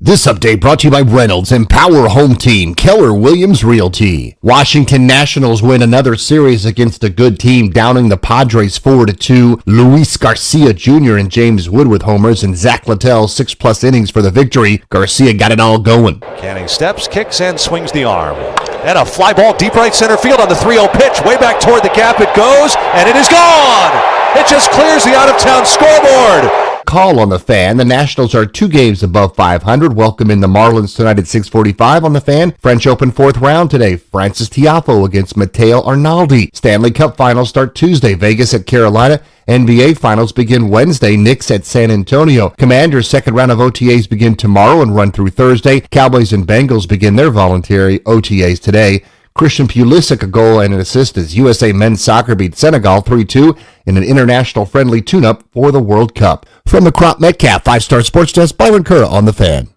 This update brought to you by Reynolds and Power Home Team, Keller Williams Realty. Washington Nationals win another series against a good team, downing the Padres 4-2. Luis Garcia Jr. and James Wood with homers, and Zach Littell 6+ innings for the victory. Garcia got it all going.
Canning steps, kicks, and swings the arm. And a fly ball deep right center field on the 3-0 pitch. Way back toward the gap it goes, and it is gone! It just clears the out-of-town scoreboard.
Call on the Fan. The Nationals are 2 games above 500. Welcome in the Marlins tonight at 6:45 on the Fan. French Open 4th round today. Francis Tiafoe against Matteo Arnaldi. Stanley Cup finals start Tuesday. Vegas at Carolina. NBA finals begin Wednesday. Knicks at San Antonio. Commanders' second round of OTAs begin tomorrow and run through Thursday. Cowboys and Bengals begin their voluntary OTAs today. Christian Pulisic a goal and an assist as USA men's soccer beat Senegal 3-2 in an international friendly tune-up for the World Cup. From the Crop Metcalf 5-Star Sports Desk, Byron Kerr on the Fan.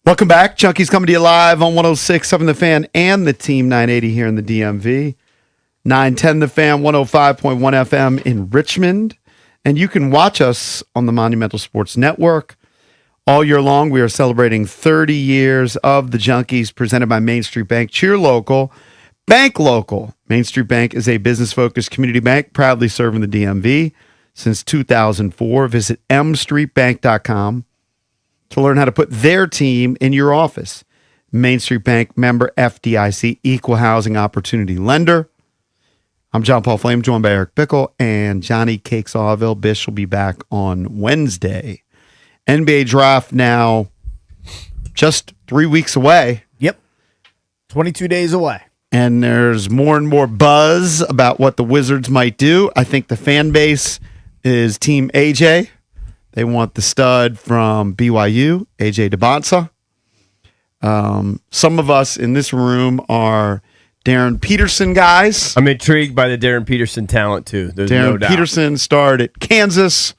Welcome back. Junkies coming to you live on 106.7 The Fan and the Team 980 here in the DMV. 910 The Fan, 105.1 FM in Richmond. And you can watch us on the Monumental Sports Network. All year long, we are celebrating 30 years of the Junkies, presented by Main Street Bank. Cheer local, bank local. Main Street Bank is a business-focused community bank proudly serving the DMV since 2004. Visit mstreetbank.com to learn how to put their team in your office. Main Street Bank, member FDIC, equal housing opportunity lender. I'm John Paul Flame, joined by Eric Bickle and Johnny Cakes Awville. Bish will be back on Wednesday. NBA draft now just 3 weeks away.
Yep. 22 days away.
And there's more and more buzz about what the Wizards might do. I think the fan base is Team AJ. They want the stud from BYU, AJ DeBonsa. Some of us in this room are Darren Peterson guys.
I'm intrigued by the Darren Peterson talent, too. There's no
Darren
doubt.
Peterson starred at Kansas,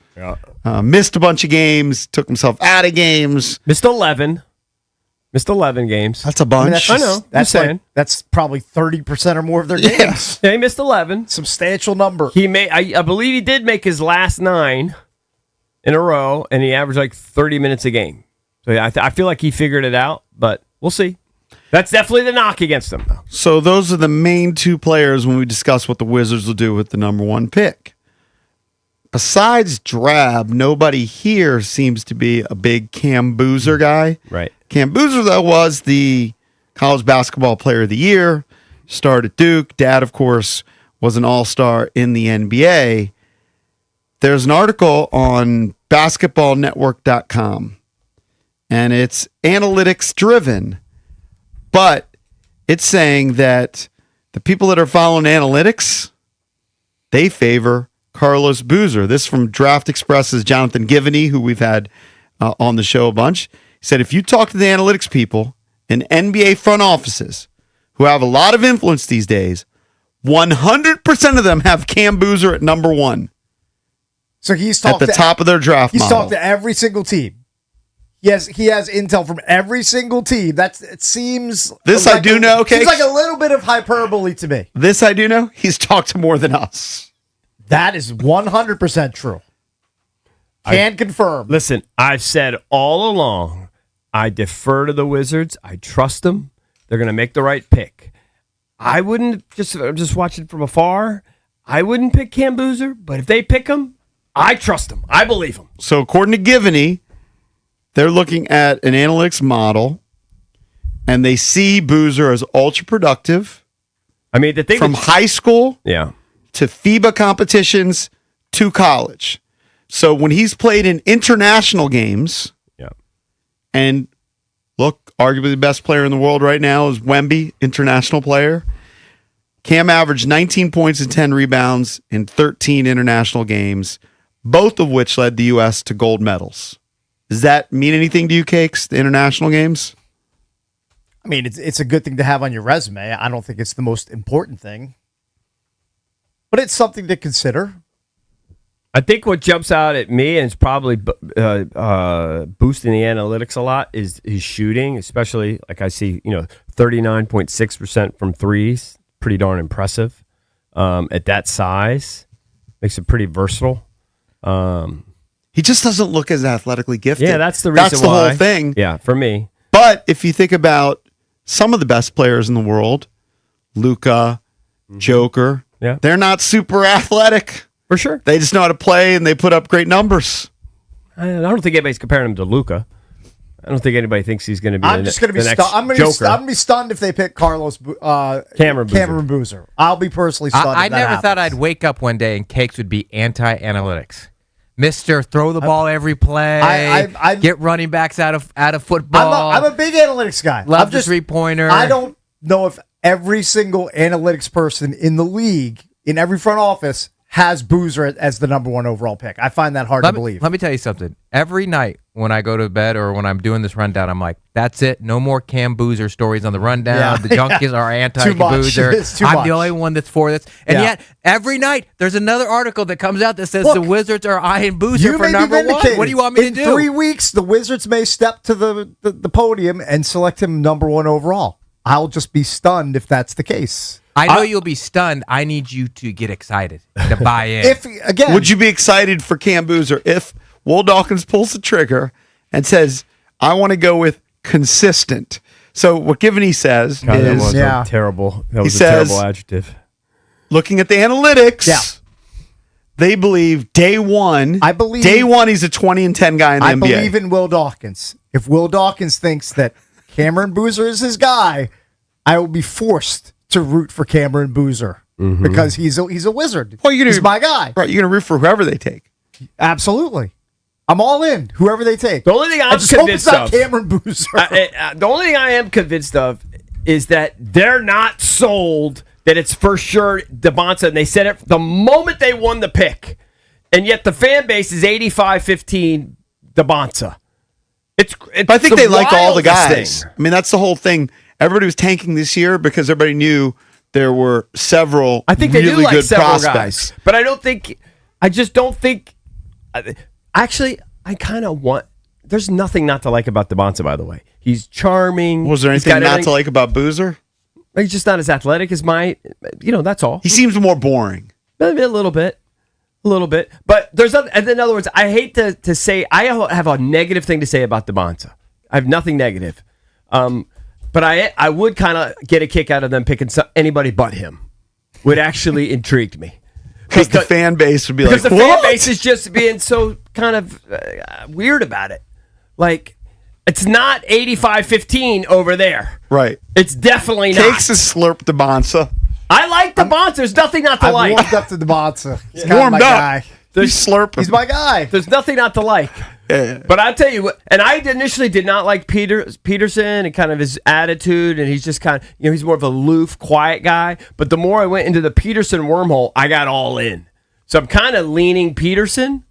missed a bunch of games, took himself out of games.
Missed 11 games.
That's a bunch.
I know.
That's probably 30% or more of their games.
Yes.
Yeah, he missed 11.
Substantial number.
He made. I believe he did make his last 9 in a row, and he averaged like 30 minutes a game. So yeah, I feel like he figured it out, but we'll see. That's definitely the knock against him, though.
So those are the main 2 players when we discuss what the Wizards will do with the number 1 pick. Besides Drab, nobody here seems to be a big Cam Boozer guy.
Right.
Cam Boozer, though, was the college basketball player of the year, starred at Duke. Dad, of course, was an all-star in the NBA. There's an article on basketballnetwork.com, and it's analytics driven, but it's saying that the people that are following analytics, they favor Carlos Boozer. This from Draft Express's Jonathan Givney, who we've had on the show a bunch. He said, if you talk to the analytics people in NBA front offices who have a lot of influence these days, 100% of them have Cam Boozer at number 1.
So he's
at the top of their draft
He's
model.
talked to every single team. He has intel from every single team. It seems
This
like
I do know,
Seems
Cakes.
like a little bit of hyperbole to me.
This I do know. He's talked to more than us.
That is 100% true. Can confirm.
Listen, I've said all along, I defer to the Wizards. I trust them. They're going to make the right pick. I wouldn't just watch it from afar. I wouldn't pick Cam Boozer, but if they pick him, I trust him. I believe him.
So according to Givney, they're looking at an analytics model, and they see Boozer as ultra productive.
I mean, the thing
from high school to FIBA competitions to college. So when he's played in international games, and look, arguably the best player in the world right now is Wemby, international player. Cam averaged 19 points and 10 rebounds in 13 international games, both of which led the U.S. to gold medals. Does that mean anything to you, Cakes, the international games?
I mean, it's a good thing to have on your resume. I don't think it's the most important thing, but it's something to consider.
I think what jumps out at me and it's probably boosting the analytics a lot is his shooting, especially like I see, 39.6% from threes. Pretty darn impressive. At that size, makes it pretty versatile.
He just doesn't look as athletically gifted.
Yeah, that's the reason
That's the
why.
whole thing.
Yeah, for me.
But if you think about some of the best players in the world, Luka, Joker,
Yeah.
they're not super athletic.
For sure.
They just know how to play and they put up great numbers.
I don't think anybody's comparing him to Luka. I don't think anybody thinks he's going to be
I'm just going to be
next
stunned. I'm
Joker.
going to be stunned if they pick Cameron Boozer. I'll be personally stunned.
I
if that
never thought
happens.
I'd wake up one day and Cakes would be anti-analytics. Mr. Throw the ball every play.
I
get running backs out of football.
I'm a big analytics guy.
Love
I'm
the three-pointer.
I don't know if every single analytics person in the league, in every front office, has Boozer as the number one overall pick. I find that hard to believe.
Let me tell you something. Every night when I go to bed or when I'm doing this rundown, I'm like, that's it. No more Cam Boozer stories on the rundown.
Yeah.
The junkies are anti-Boozer.
It's too
I'm
much.
the only one that's for this. And yet, every night, there's another article that comes out that says
Look,
the Wizards are eyeing Boozer
You
for
may be
number one.
vindicated.
What do you want me
in
to do?
3 weeks, the Wizards may step to the podium and select him number one overall. I'll just be stunned if that's the case.
I know you'll be stunned. I need you to get excited, to buy in.
If again,
Would you be excited for Cam Boozer if Will Dawkins pulls the trigger and says, I want to go with consistent? So what Givney says
God, that
is,
was
Yeah.
terrible. That was a
says-
terrible adjective.
looking at the analytics,
Yeah.
they believe day one he's a 20 and 10 guy in the
I
NBA.
believe in Will Dawkins. If Will Dawkins thinks that Cameron Boozer is his guy, I will be forced to root for Cameron Boozer because he's a wizard.
Well,
He's my guy.
Right, you're going to root for whoever they take.
Absolutely. I'm all in. Whoever they take.
The only thing
I
I'm
just hope it's
convinced
not
of,
Cameron Boozer.
the only thing I am convinced of is that they're not sold that it's for sure DeBonsa, and they said it the moment they won the pick, and yet the fan base is 85-15 DeBonsa. It's
But I think
the
they like all the
wildest
guys.
thing.
I mean, that's the whole thing. Everybody was tanking this year because everybody knew there were several
I think they
really
do like
good
several
prospects.
guys, but I just don't think. Actually, I kind of want. There's nothing not to like about DeBonsa, by the way. He's charming.
Was there
He's
anything
got
not
everything-
to like about Boozer?
He's just not as athletic as my. That's all.
He seems more boring.
Maybe a little bit. But there's other, and in other words, I hate to say I have a negative thing to say about DeBonsa. I have nothing negative. But I would kind of get a kick out of them picking anybody but him. Would actually intrigued me.
Because the fan base would be like,
Because the
what?
fan base is just being so kind of weird about it. Like, it's not 85-15 over there.
Right.
It's definitely not.
Takes a slurp to Bonsa.
I like DeBonsa. There's nothing not to
I've
like.
warmed up to DeBonsa. He's kind of
Warmed
my
up.
guy.
He's slurping.
He's my guy.
There's nothing not to like.
Yeah.
But I tell you what, and I initially did not like Peterson and kind of his attitude, and he's just kind of, he's more of a aloof, quiet guy. But the more I went into the Peterson wormhole, I got all in. So I'm kind of leaning Peterson.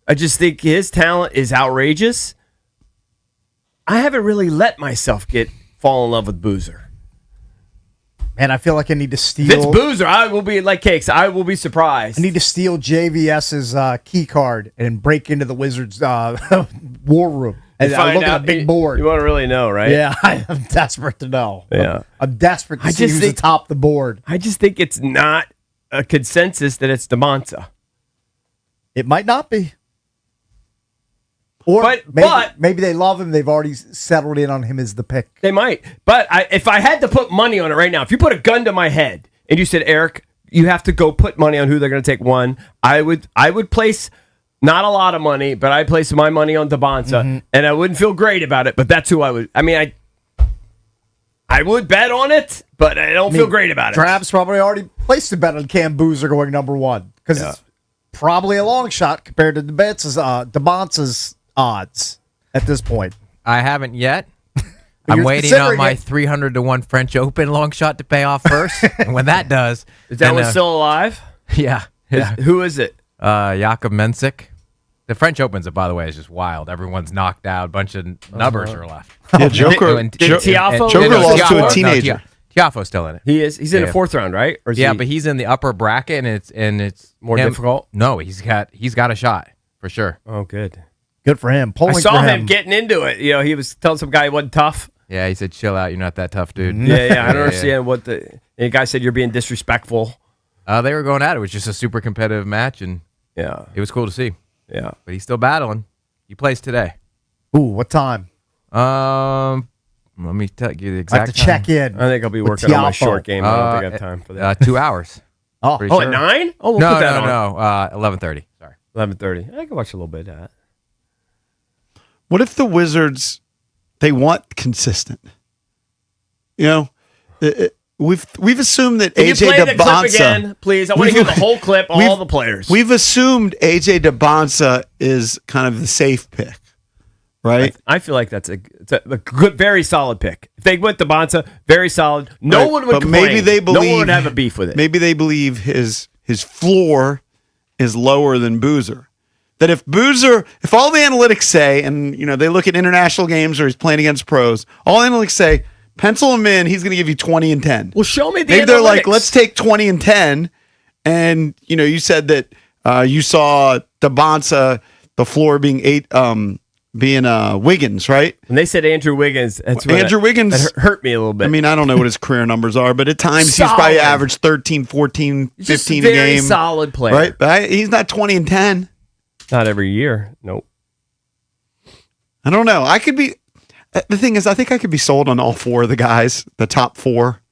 I just think his talent is outrageous. I haven't really let myself fall in love with Boozer.
Man, I feel like I need to steal.
If it's Boozer, I will be like Cakes. I will be surprised.
I need to steal JVS's key card and break into the Wizards' war room and look at a big board.
You want to really know, right?
Yeah, I'm desperate to know.
Yeah.
I'm desperate to
I
see
just
who's
think-
atop the board.
I just think it's not a consensus that it's DeMonta.
It might not be. Or
But-
maybe they love him. They've already settled in on him as the pick.
They might. But if I had to put money on it right now, if you put a gun to my head and you said, Eric, you have to go put money on who they're going to take one, I would place not a lot of money, but I'd place my money on DeBonsa, and I wouldn't feel great about it, but that's who I would. I mean, I would bet on it, but I don't feel great about it.
Drab's probably already placed a bet on Cam Boozer going number one because it's probably a long shot compared to DeBonsa's odds at this point.
I haven't yet. I'm
you're
waiting on
considering
my
it.
300-1 French Open long shot to pay off first. And when that does,
Is that
then,
one still alive?
yeah.
Who is it?
Jakub Mensik. The French Opens, by the way, is just wild. Everyone's knocked out. A bunch of nubbers are left.
Yeah, Joker.
And-
Did Tiafoe-
Joker
No,
lost to a
Tiafoe-
teenager.
Tiafoe's still in it.
He is. He's in
Yeah.
the 4th round, right? Or is
Yeah,
he-
but he's in the upper bracket, and it's
More
him-
difficult?
No, he's got a shot for sure.
Oh, good.
Good for him.
I
Pulling
saw
for
him getting into it. You know, he was telling some guy he wasn't tough.
Yeah, he said, "Chill out, you're not that tough, dude."
Yeah. I don't understand what the guy said. You're being disrespectful.
They were going at it. It was just a super competitive match, and
Yeah.
it was cool to see.
Yeah.
But he's still battling. He plays today.
Ooh, what time?
Let me tell you the
I have
exact
to
time.
check in.
I think I'll be
with
working on my
Tiafoe.
short game. I don't think I have time for that.
2 hours.
Oh,
Pretty
Oh,
sure.
at 9? Oh, we'll
No,
put that on.
no. 11:30. Sorry.
11:30. I can watch a little bit of that.
What if the Wizards they want consistent? You know, we've assumed that
Can you
AJ
play the clip
DeBonsa.
again, please? I want to hear the whole clip, all the players.
We've assumed AJ DeBonsa is kind of the safe pick, right?
I feel like it's a good, very solid pick. If they went to Bonsa, very solid. No
Right,
one would
but
complain.
maybe they believe
no one would have a beef with it.
Maybe they believe his floor is lower than Boozer. That if all the analytics say, and you know they look at international games or he's playing against pros, all analytics say pencil him in. He's going to give you 20 and 10.
Well, show me the
Maybe they're like,
analytics.
let's take 20 and 10. And you know, you said that you saw DeBonsa the floor being Wiggins, right?
When they said Andrew Wiggins, that's what
Andrew Wiggins
that hurt me a little bit.
I mean, I don't know what his career numbers are, but at times he's probably
Solid.
averaged 13, 14,
He's just
15
a
a
very
game.
solid player.
Right? But he's not 20 and 10.
Not every year. Nope.
I don't know. The thing is, I think I could be sold on all four of the guys, the top four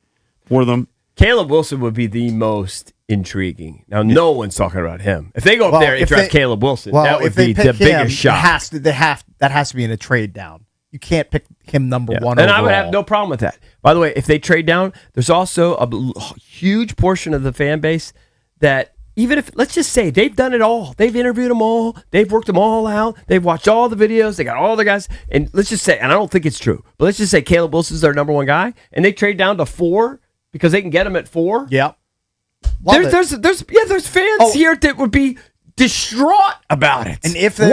for them.
Caleb Wilson would be the most intriguing. Now, no one's talking about him. If they go up there and draft Caleb Wilson, that would be the biggest shot.
That has to be in a trade down. You can't pick him number one.
And
overall.
I would have no problem with that. By the way, if they trade down, there's also a huge portion of the fan base that even if, let's just say, they've done it all. They've interviewed them all. They've worked them all out. They've watched all the videos. They got all the guys. And let's just say, and I don't think it's true, but let's just say Caleb Wilson's their number one guy, and they trade down to 4 because they can get him at 4.
Yep.
There's fans here that would be distraught about it.
And if they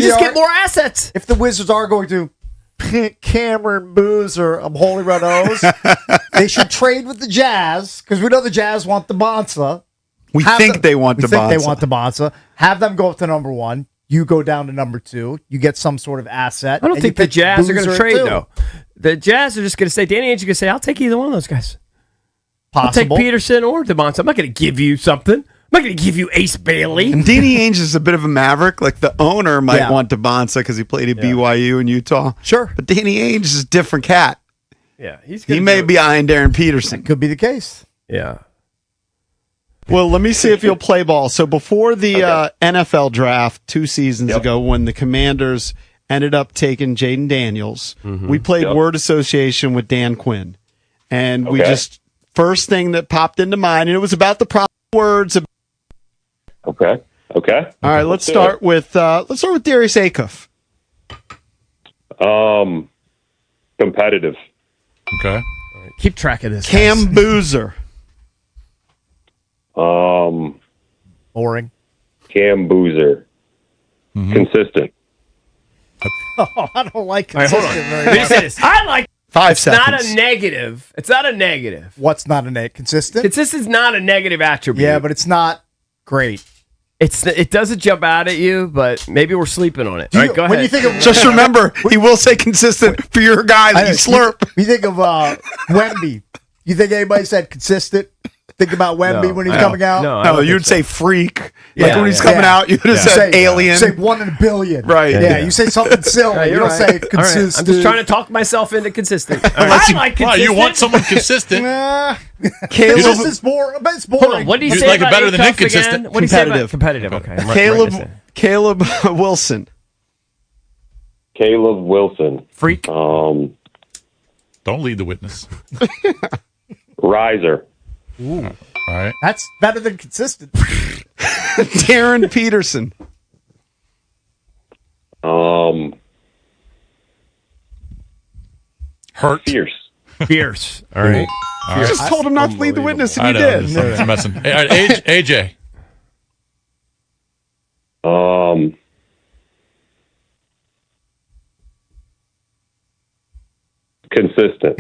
just get more assets.
If the Wizards are going to pick Cameron Boozer, I'm holding my nose. They should trade with the Jazz because we know the Jazz want the Bonsa.
We think they want
the Bonsa. Have them go up to number 1. You go down to number 2. You get some sort of asset.
I don't think the Jazz are going to
Boozer
trade,
too.
though. The Jazz are just going to say, Danny Ainge is going to say, I'll take either one of those guys.
Possible.
I'll take Peterson or DeMonte. I'm not going to give you something. I'm not going to give you Ace Bailey.
And Danny Ainge is a bit of a maverick. Like the owner might want DeBonsa because he played at BYU in Utah.
Sure.
But Danny Ainge is a different cat.
Yeah,
he may be eyeing Darren Peterson.
That could be the case.
Yeah.
Well, let me see if you'll play ball. So before the NFL draft 2 seasons ago, when the Commanders ended up taking Jaden Daniels, we played word association with Dan Quinn. And we just, first thing that popped into mind, and it was about the proper words.
Okay.
All right, let's start with Darius Acuff.
Competitive.
Okay.
Keep track of this.
Cam Boozer.
Boring.
Cam Boozer. Consistent.
Oh, I don't like
All right, hold on.
consistent very
Let me
much.
say this. I like
5
it's
seconds.
not a negative. It's not a negative.
What's not a net? Consistent?
Consistent's not a negative attribute.
Yeah, but it's not great.
it doesn't jump out at you, but maybe we're sleeping on it.
Do
All
you-
right, go
when
ahead.
you think of
Just remember, he will say consistent for your guy that you slurp.
You think of Wemby. You think anybody said consistent? Think about Wemby
No,
when he's
I
coming out?
No, I
No,
don't
you'd
think so.
say freak. Like
Yeah,
when he's
yeah,
coming
yeah.
out, you'd have said alien.
Say 1 in a billion.
Right.
Yeah,
Yeah.
you say something silly.
Yeah,
you
you're
don't
right.
say
All right,
consistent.
I'm just trying to talk myself into consistent. All right.
Unless you-
I like
Wow,
consistent.
you want someone consistent.
Caleb is boring. It's boring.
Hold on. What do you
You'd
say
like it
about
better than
Acuff
inconsistent.
again? What do you say about
Competitive.
competitive? Okay. I'm writing this in.
Caleb Wilson.
Caleb Wilson.
Freak.
Don't lead the witness.
Riser.
All right.
That's better than consistent.
Darren Peterson.
Hurt.
Fierce.
Fierce. All right.
You just told him not to lead the witness, and
I
you
know.
did.
I'm messing. Hey, all right, AJ.
Consistent.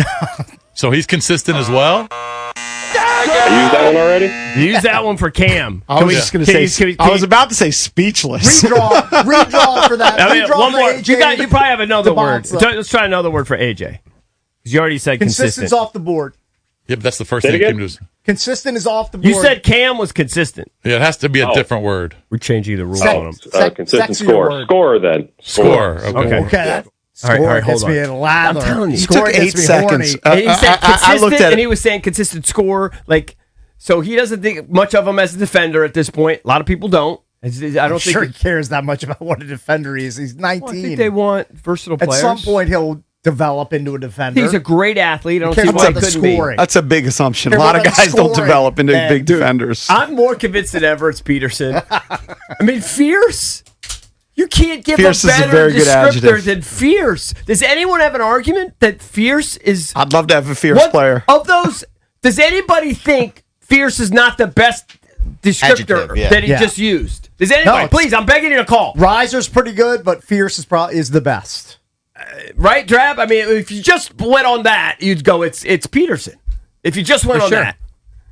So he's consistent as well?
I used that one already?
Use that one for Cam.
I was just going to say. I was about to say speechless.
Redraw for that.
I mean,
Redraw
one
for
more.
AJ.
You probably have another word.
Devonta.
Let's try another word for AJ. Because you already said
Consistent's
consistent.
off the board.
Yeah, but that's the first
Say it
thing that
again?
came to us.
Consistent is off the board.
You said Cam was consistent.
Yeah, it has to be a different word.
We're changing the rules
Sec-
on him.
Consistent
sexier
score.
word.
Scorer then.
Score. Okay.
Okay.
All right,
Score
hold
gets
on.
me in lather.
I'm telling you.
Score
took
gets
8
me
seconds.
horny.
And he said consistent,
I looked at
and
it.
he was saying consistent score. Like, so he doesn't think much of him as a defender at this point. A lot of people don't. I don't
I'm
think.
sure he cares that much about what a defender is. He's 19.
I think they want versatile
At
players.
some point, he'll develop into a defender.
He's a great athlete. I don't
Cares
see why he
about the
couldn't be.
scoring.
That's a big assumption. A
Care
lot of
about
guys don't
scoring,
develop into
man.
big
Dude,
defenders.
I'm more convinced than ever it's Peterson. I mean, fierce. You can't give
Fierce
a
is a
better
very good
descriptor
adjective.
than fierce. Does anyone have an argument that fierce is
I'd love to have a fierce
what
player.
of those? Does anybody think fierce is not the best descriptor
Adjective, yeah.
that he
Yeah.
just used? Does anybody?
it's-
Please, I'm begging you to call.
Riser's pretty good, but Fierce is the best.
Right, Drab? I mean, if you just went on that, you'd go, it's Peterson. If you just went
For
on
sure.
that.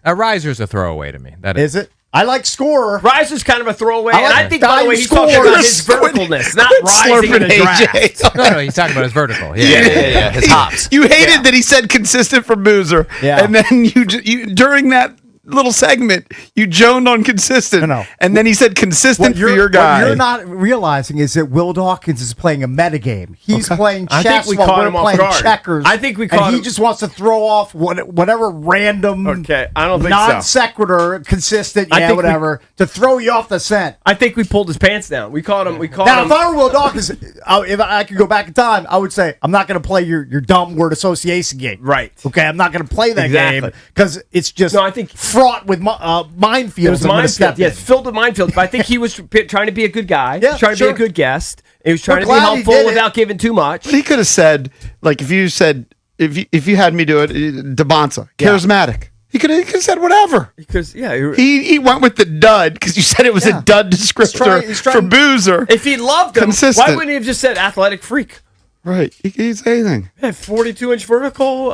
A riser's a throwaway to me. That is.
Is it? I like scorer.
Rise is kind of a throwaway,
I like
and I think, by the way, he's talking
score.
about his verticalness, not rising in the draft.
No, he's talking about his vertical.
Yeah. His hops.
You hated that he said consistent for Boozer.
Yeah.
And then you during that little segment, you joned on consistent.
No.
And then he said consistent for your
What
guy.
you're not realizing is that Will Dawkins is playing a metagame. He's playing
I
chess
think we
while
caught
we're
him off
playing
guard.
checkers.
I think we
and
caught
he
him-
just wants to throw off whatever random
Okay, I don't think
non
so.
sequitur, consistent,
I think
whatever, to throw you off the scent.
I think we pulled his pants down. We caught him. We caught
Now,
him.
if I were Will Dawkins, if I could go back in time, I would say, I'm not going to play your dumb word association game.
Right.
Okay, I'm not going to play that
Exactly.
game because it's just
No, I think-
fraught with minefields.
It was
I'm gonna
minefield.
step
Yes,
in.
filled with minefield. But I think he was trying to be a good guy.
Yeah,
trying to
sure.
be a good guest. He was trying
We're
to be
glad he
helpful
did it.
without giving too much.
But he could have said, like, if you had me do it, Devonta, charismatic. He could have said whatever.
Because
He went with the dud because you said it was a dud descriptor
he's
for
trying-
Boozer.
if he loved him,
Consistent.
why wouldn't he have just said athletic freak?
Right. He could say anything.
42-inch vertical.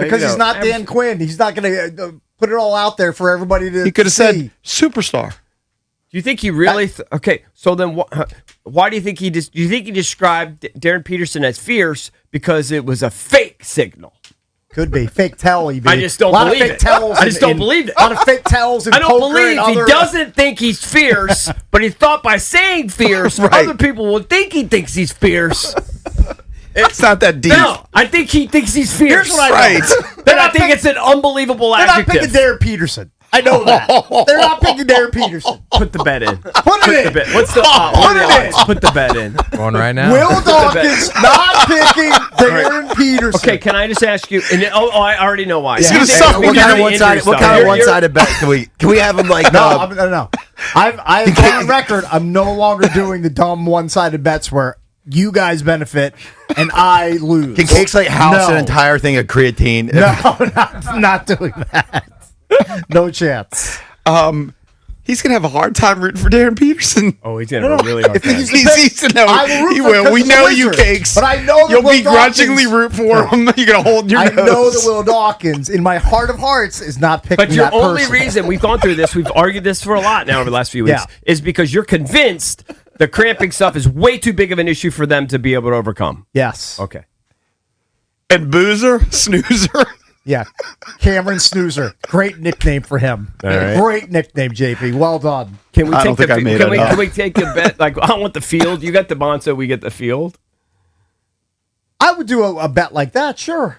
Because he's not Dan Quinn. He's not going to put it all out there for everybody to
He could have
see.
said superstar.
Do you think he really? Okay, so then why do you think he do you think he described Darren Peterson as fierce because it was a fake signal?
Could be fake tell. Even.
I just don't
a lot
believe
of fake
it.
tells.
I just don't believe it.
A lot of fake tells. In
I don't
poker
believe
and
he
other-
doesn't think he's fierce, but he thought by saying fierce,
Right.
other people will think he thinks he's fierce.
It's not that deep.
No, I think he thinks he's fierce.
Here's what I know.
Right.
Then I think it's an unbelievable
They're not
adjective.
picking Darren Peterson. I know that. They're not picking Darren Peterson.
Put the bet in.
Put it in.
The bet. What's the what are the odds? Put the bet in.
Going right now.
Will Dawkins not picking Darren Peterson.
Okay, can I just ask you? And I already know why.
He's
You
gonna
think-
suck me
What
down
kind of
the
one-sided? What kind of one-sided bet can we have him like?
No, no. I've gone on record. I'm no longer doing the dumb one-sided bets where you guys benefit and I lose.
Can Cakes like house
No.
an entire thing of creatine?
No, not doing that. No chance.
He's gonna have a hard time rooting for Darren Peterson.
Oh, he's gonna have a really hard
If
time.
he's
He's to know.
I will root
He
for him
will.
'cause
We
he's a
know you,
wizard.
Cakes.
But I know that
you'll
Will
begrudgingly
Dawkins-
root for him. You're gonna hold your
I
nose.
know that Will Dawkins, in my heart of hearts, is not picking
But your
that
only
person.
reason we've gone through this, we've argued this for a lot now over the last few weeks,
Yeah.
is because you're convinced the cramping stuff is way too big of an issue for them to be able to overcome.
Yes.
Okay.
And Boozer, Snoozer.
Yeah. Cameron Snoozer. Great nickname for him.
right.
Great nickname, JP. Well done.
Can we
I
take
don't think
the
I made
can
it
we,
up.
can we take the bet? Like, I want the field. You got the Bonzo, we get the field.
I would do a bet like that, sure.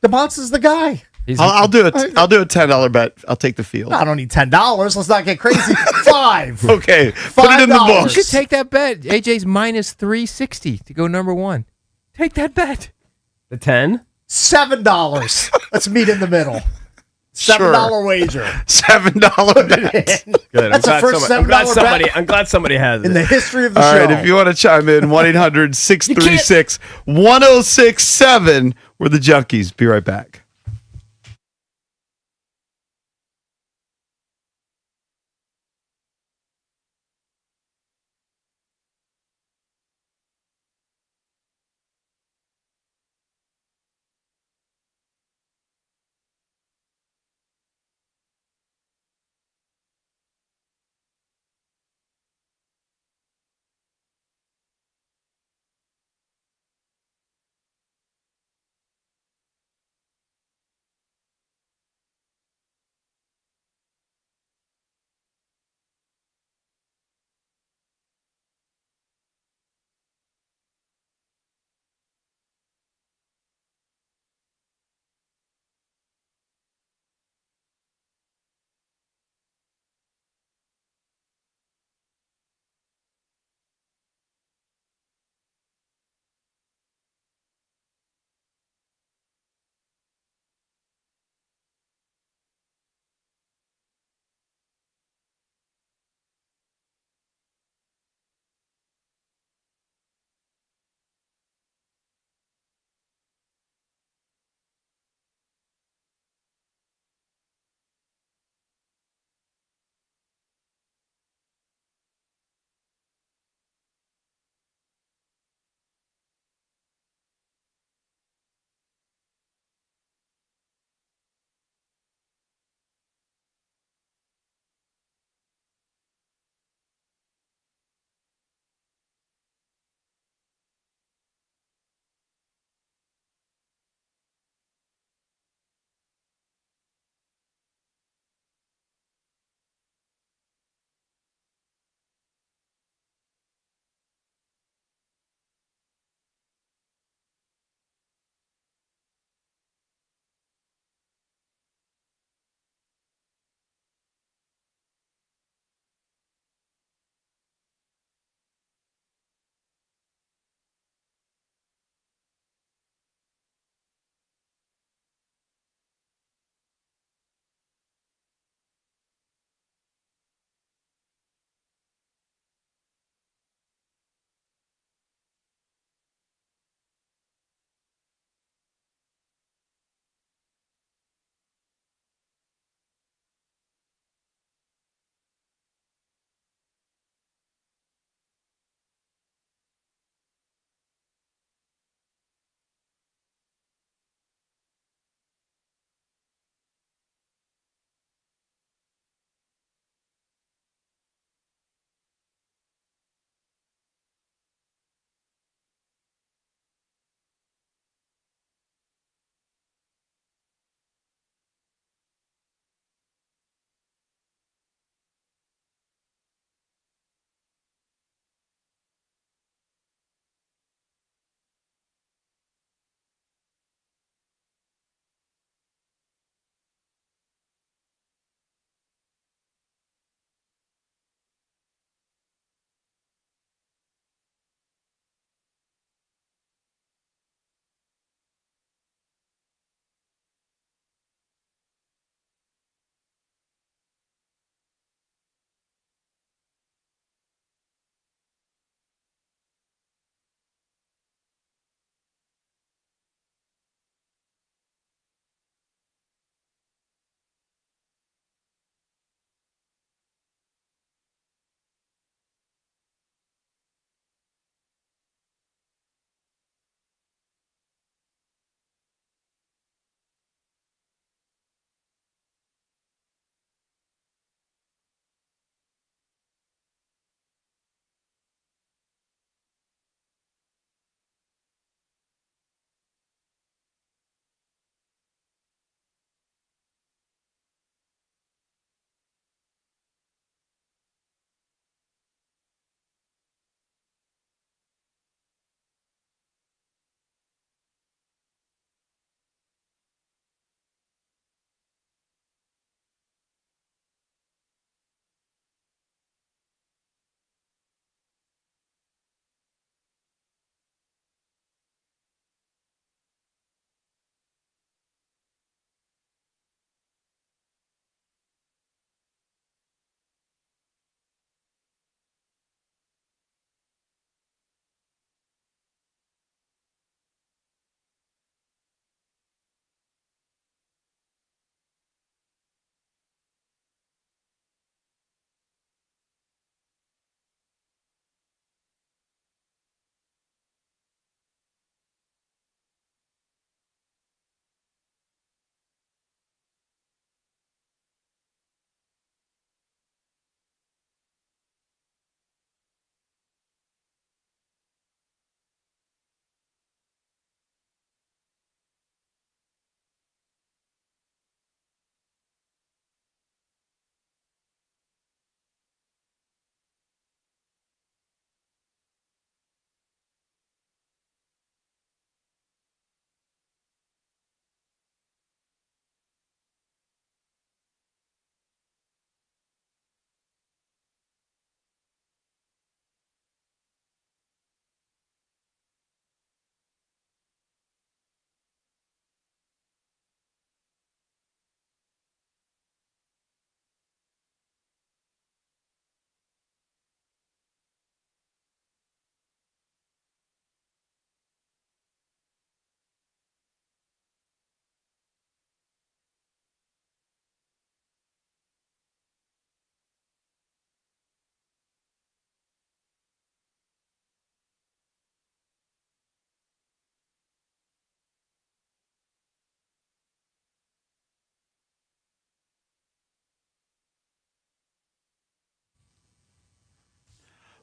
DeMonts the guy.
I'll do it. I'll do a $10 bet. I'll take the field.
I don't need $10. Let's not get crazy. $5.
Okay, put it in the
$5.
You
books.
should take that bet. AJ's minus 360 to go number one. Take that bet.
The 10?
$7. Let's meet in the middle. $7
Sure.
wager.
$7 bet.
Good.
That's the first
I'm glad
$7
somebody.
bet
I'm glad somebody has
in
it.
the history of the
All
show.
right, if you want to chime in, 1-800-636-1067. We're the Junkies. Be right back.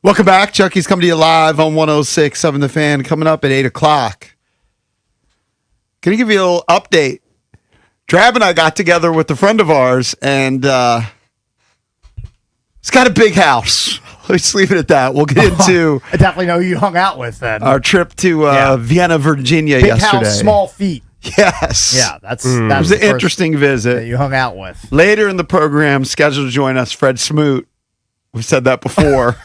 Welcome back. Chucky's coming to you live on 106.7 The Fan. Coming up at 8 o'clock. Can I give you a little update? Drab and I got together with a friend of ours, and he's got a big house. Let's leave it at that. We'll get into
I definitely know who you hung out with then.
our trip to Vienna, Virginia
Big
yesterday.
house, small feet.
Yes.
Yeah, that's
It
that
was
the
an
first
interesting
that
visit.
you hung out with.
Later in the program, scheduled to join us, Fred Smoot. We've said that before.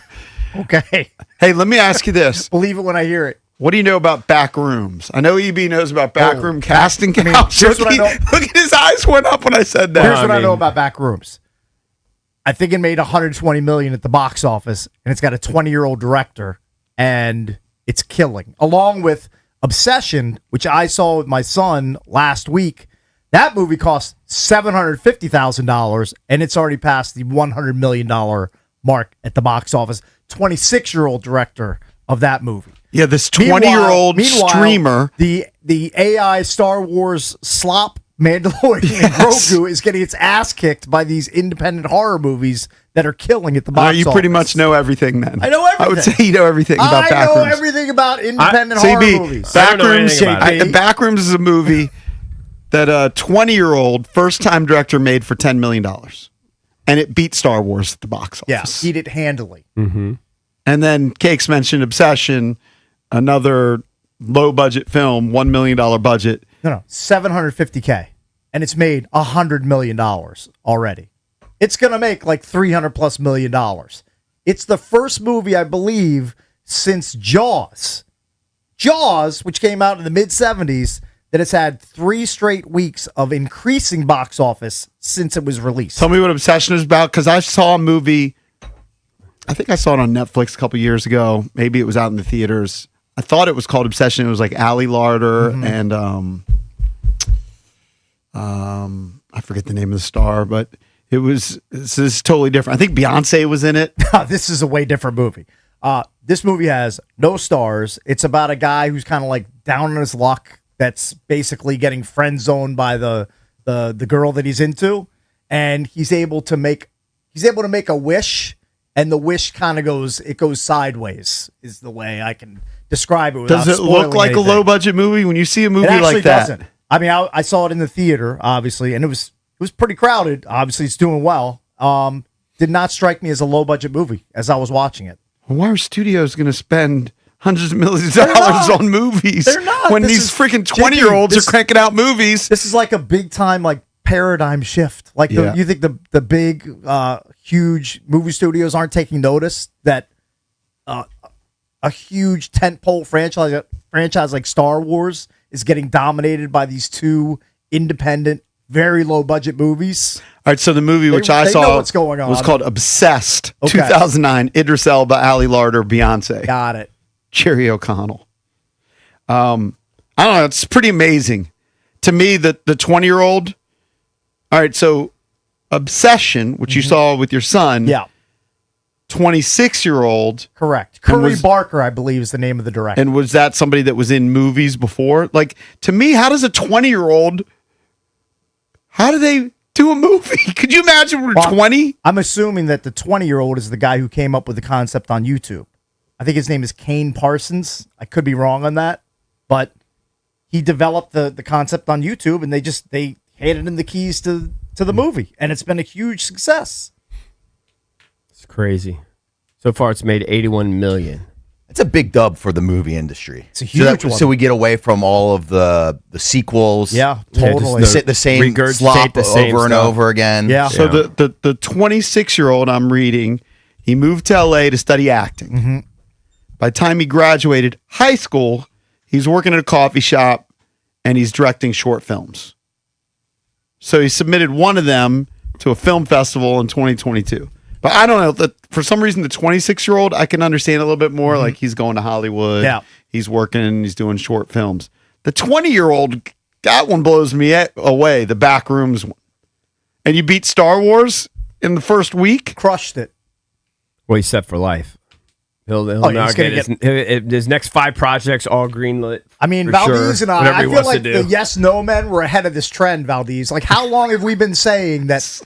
Okay.
Hey, let me ask you this.
Believe it when I hear it.
What do you know about back rooms? I know EB knows about backroom casting couch.
here's what I know.
Look at his eyes went up when I said that.
Here's what I know about back rooms. I think it made $120 million at the box office, and it's got a 20-year-old director, and it's killing. Along with Obsession, which I saw with my son last week. That movie cost $750,000, and it's already passed the $100 million mark at the box office. 26-year-old director of that movie.
Yeah, this 20-year-old
Meanwhile,
streamer.
The AI Star Wars slop Mandalorian and Grogu is getting its ass kicked by these independent horror movies that are killing at the box office.
You pretty much know everything then.
I know everything.
I would say you know everything about Backrooms.
I know everything about independent horror
CB,
movies.
I don't know anything about
Backrooms, Backrooms is a movie that a 20-year-old first-time director made for $10 million. And it beat Star Wars at the box office.
Yeah, beat it handily.
And then Cakes mentioned Obsession, another low-budget film, $1 million budget.
No, $750K. And it's made $100 million already. It's going to make like $300+ million. It's the first movie, I believe, since Jaws. Jaws, which came out in the mid-'70s, that it's had 3 straight weeks of increasing box office since it was released.
Tell me what Obsession is about, because I saw a movie, I think I saw it on Netflix a couple years ago. Maybe it was out in the theaters. I thought it was called Obsession. It was like Ali Larter and I forget the name of the star, but this is totally different. I think Beyonce was in it.
This is a way different movie. This movie has no stars. It's about a guy who's kind of like down on his luck, that's basically getting friend zoned by the girl that he's into, and he's able to make a wish, and the wish kind of goes sideways is the way I can describe it. Without
Does it look
spoiling
like
anything.
a low budget movie when you see a movie
It actually
like that?
doesn't. I mean, I saw it in the theater, obviously, and it was pretty crowded. Obviously, it's doing well. Did not strike me as a low budget movie as I was watching it.
Why are studios going to spend hundreds of millions of dollars on movies?
They're not.
When
This
these
is-
freaking
JP,
20-year-olds
this-
are cranking out movies.
This is like a big time like paradigm shift. Like you think the big huge movie studios aren't taking notice that a huge tentpole franchise like Star Wars is getting dominated by these 2 independent, very low budget movies.
All right, so the movie which I
they know
saw
what's going on.
was called Obsessed,
Okay.
2009. Idris Elba, Ali Larter, Beyonce,
Got it.
Jerry O'Connell. I don't know. It's pretty amazing to me that the 20-year-old. All right, so Obsession, which you saw with your son,
Yeah,
26-year-old.
correct.
And
Curry
was-
Barker, I believe, is the name of the director.
And was that somebody that was in movies before? Like, to me, how does a 20-year-old, how do they do a movie? Could you imagine we're 20?
I'm assuming that the 20-year-old is the guy who came up with the concept on YouTube. I think his name is Kane Parsons. I could be wrong on that, but he developed the concept on YouTube, and they handed him the keys to the movie, and it's been a huge success.
It's crazy. So far, it's made $81 million.
It's a big dub for the movie industry.
It's a huge one.
So we get away from all of the sequels.
Yeah,
Yeah,
totally.
just
The same
regurgitate
slop
the same
over and
stuff.
over again.
Yeah.
So the 26-year-old I'm reading, he moved to LA to study acting. By the time he graduated high school, he's working at a coffee shop and he's directing short films. So he submitted one of them to a film festival in 2022. But I don't know that for some reason the 26-year-old I can understand a little bit more. Like he's going to Hollywood.
Yeah.
He's working. He's doing short films. The 20-year-old, that one blows me away. The Backrooms one. And you beat Star Wars in the first week.
Crushed it.
Well, he's set for life. He'll
yeah,
now
he's
get
gonna
his next 5 projects all greenlit.
I mean,
for
Valdez
sure.
and
Whatever
I
he
feel
wants
like
to do.
the yes no men were ahead of this trend, Valdez. Like, how long have we been saying that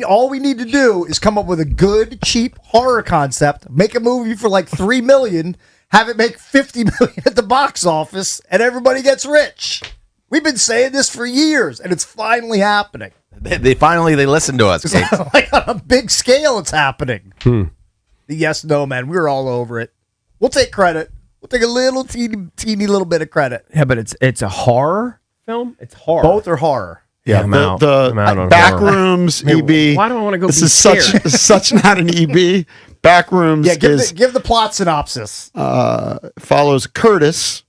All we need to do is come up with a good, cheap horror concept, make a movie for like $3 million, have it make $50 million at the box office, and everybody gets rich. We've been saying this for years, and it's finally happening.
They finally listen to us. Kate.
Like on a big scale, it's happening. The yes, no, man. We're all over it. We'll take credit. We'll take a little teeny little bit of credit.
Yeah, but it's a horror film. It's horror.
Both are horror.
Yeah, I'm out.
The
I'm out on
Backrooms EB.
Why do I want to go?
This
be
is
scared?
such not an EB. Backrooms
Yeah, give the plot synopsis.
Follows Curtis,